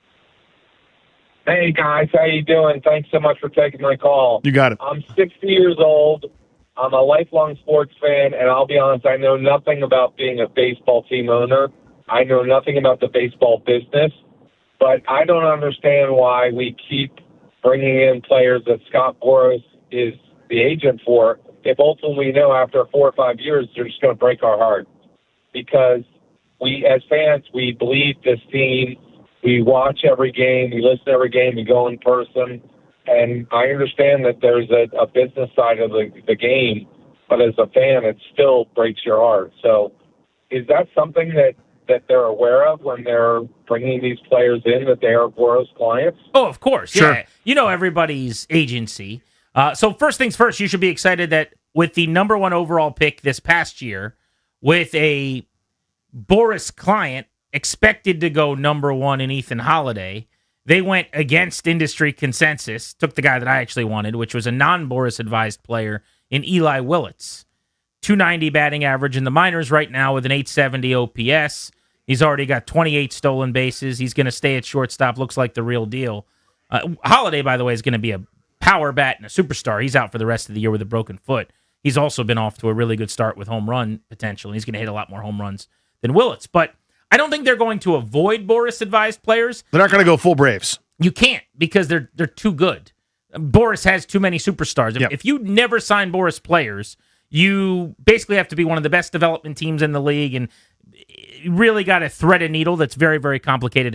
Hey, guys. How you doing? Thanks so much for taking my call.
You got it.
I'm 60 years old. I'm a lifelong sports fan, and I'll be honest, I know nothing about being a baseball team owner. I know nothing about the baseball business, but I don't understand why we keep bringing in players that Scott Boras is the agent for, if ultimately we know after 4 or 5 years they're just going to break our heart. Because we, as fans, we believe this team. We watch every game, we listen to every game, we go in person. And I understand that there's a business side of the game, but as a fan, it still breaks your heart. So is that something that they're aware of when they're bringing these players in, that they are Boras clients?
Oh, of course.
Sure.
Yeah. You know everybody's agency. So first things first, you should be excited that with the number 1 overall pick this past year, with a Boras client expected to go number 1 in Ethan Holiday, they went against industry consensus, took the guy that I actually wanted, which was a non-Boras advised player in Eli Willits. 290 batting average in the minors right now with an 870 OPS. He's already got 28 stolen bases. He's going to stay at shortstop. Looks like the real deal. Holiday, by the way, is going to be a power bat and a superstar. He's out for the rest of the year with a broken foot. He's also been off to a really good start with home run potential. He's going to hit a lot more home runs than Willits. But I don't think they're going to avoid Boras-advised players.
They're not going to go full Braves.
You can't, because they're too good. Boras has too many superstars.
Yep.
If you never sign Boras players, you basically have to be one of the best development teams in the league, and you really got to thread a needle that's very, very complicated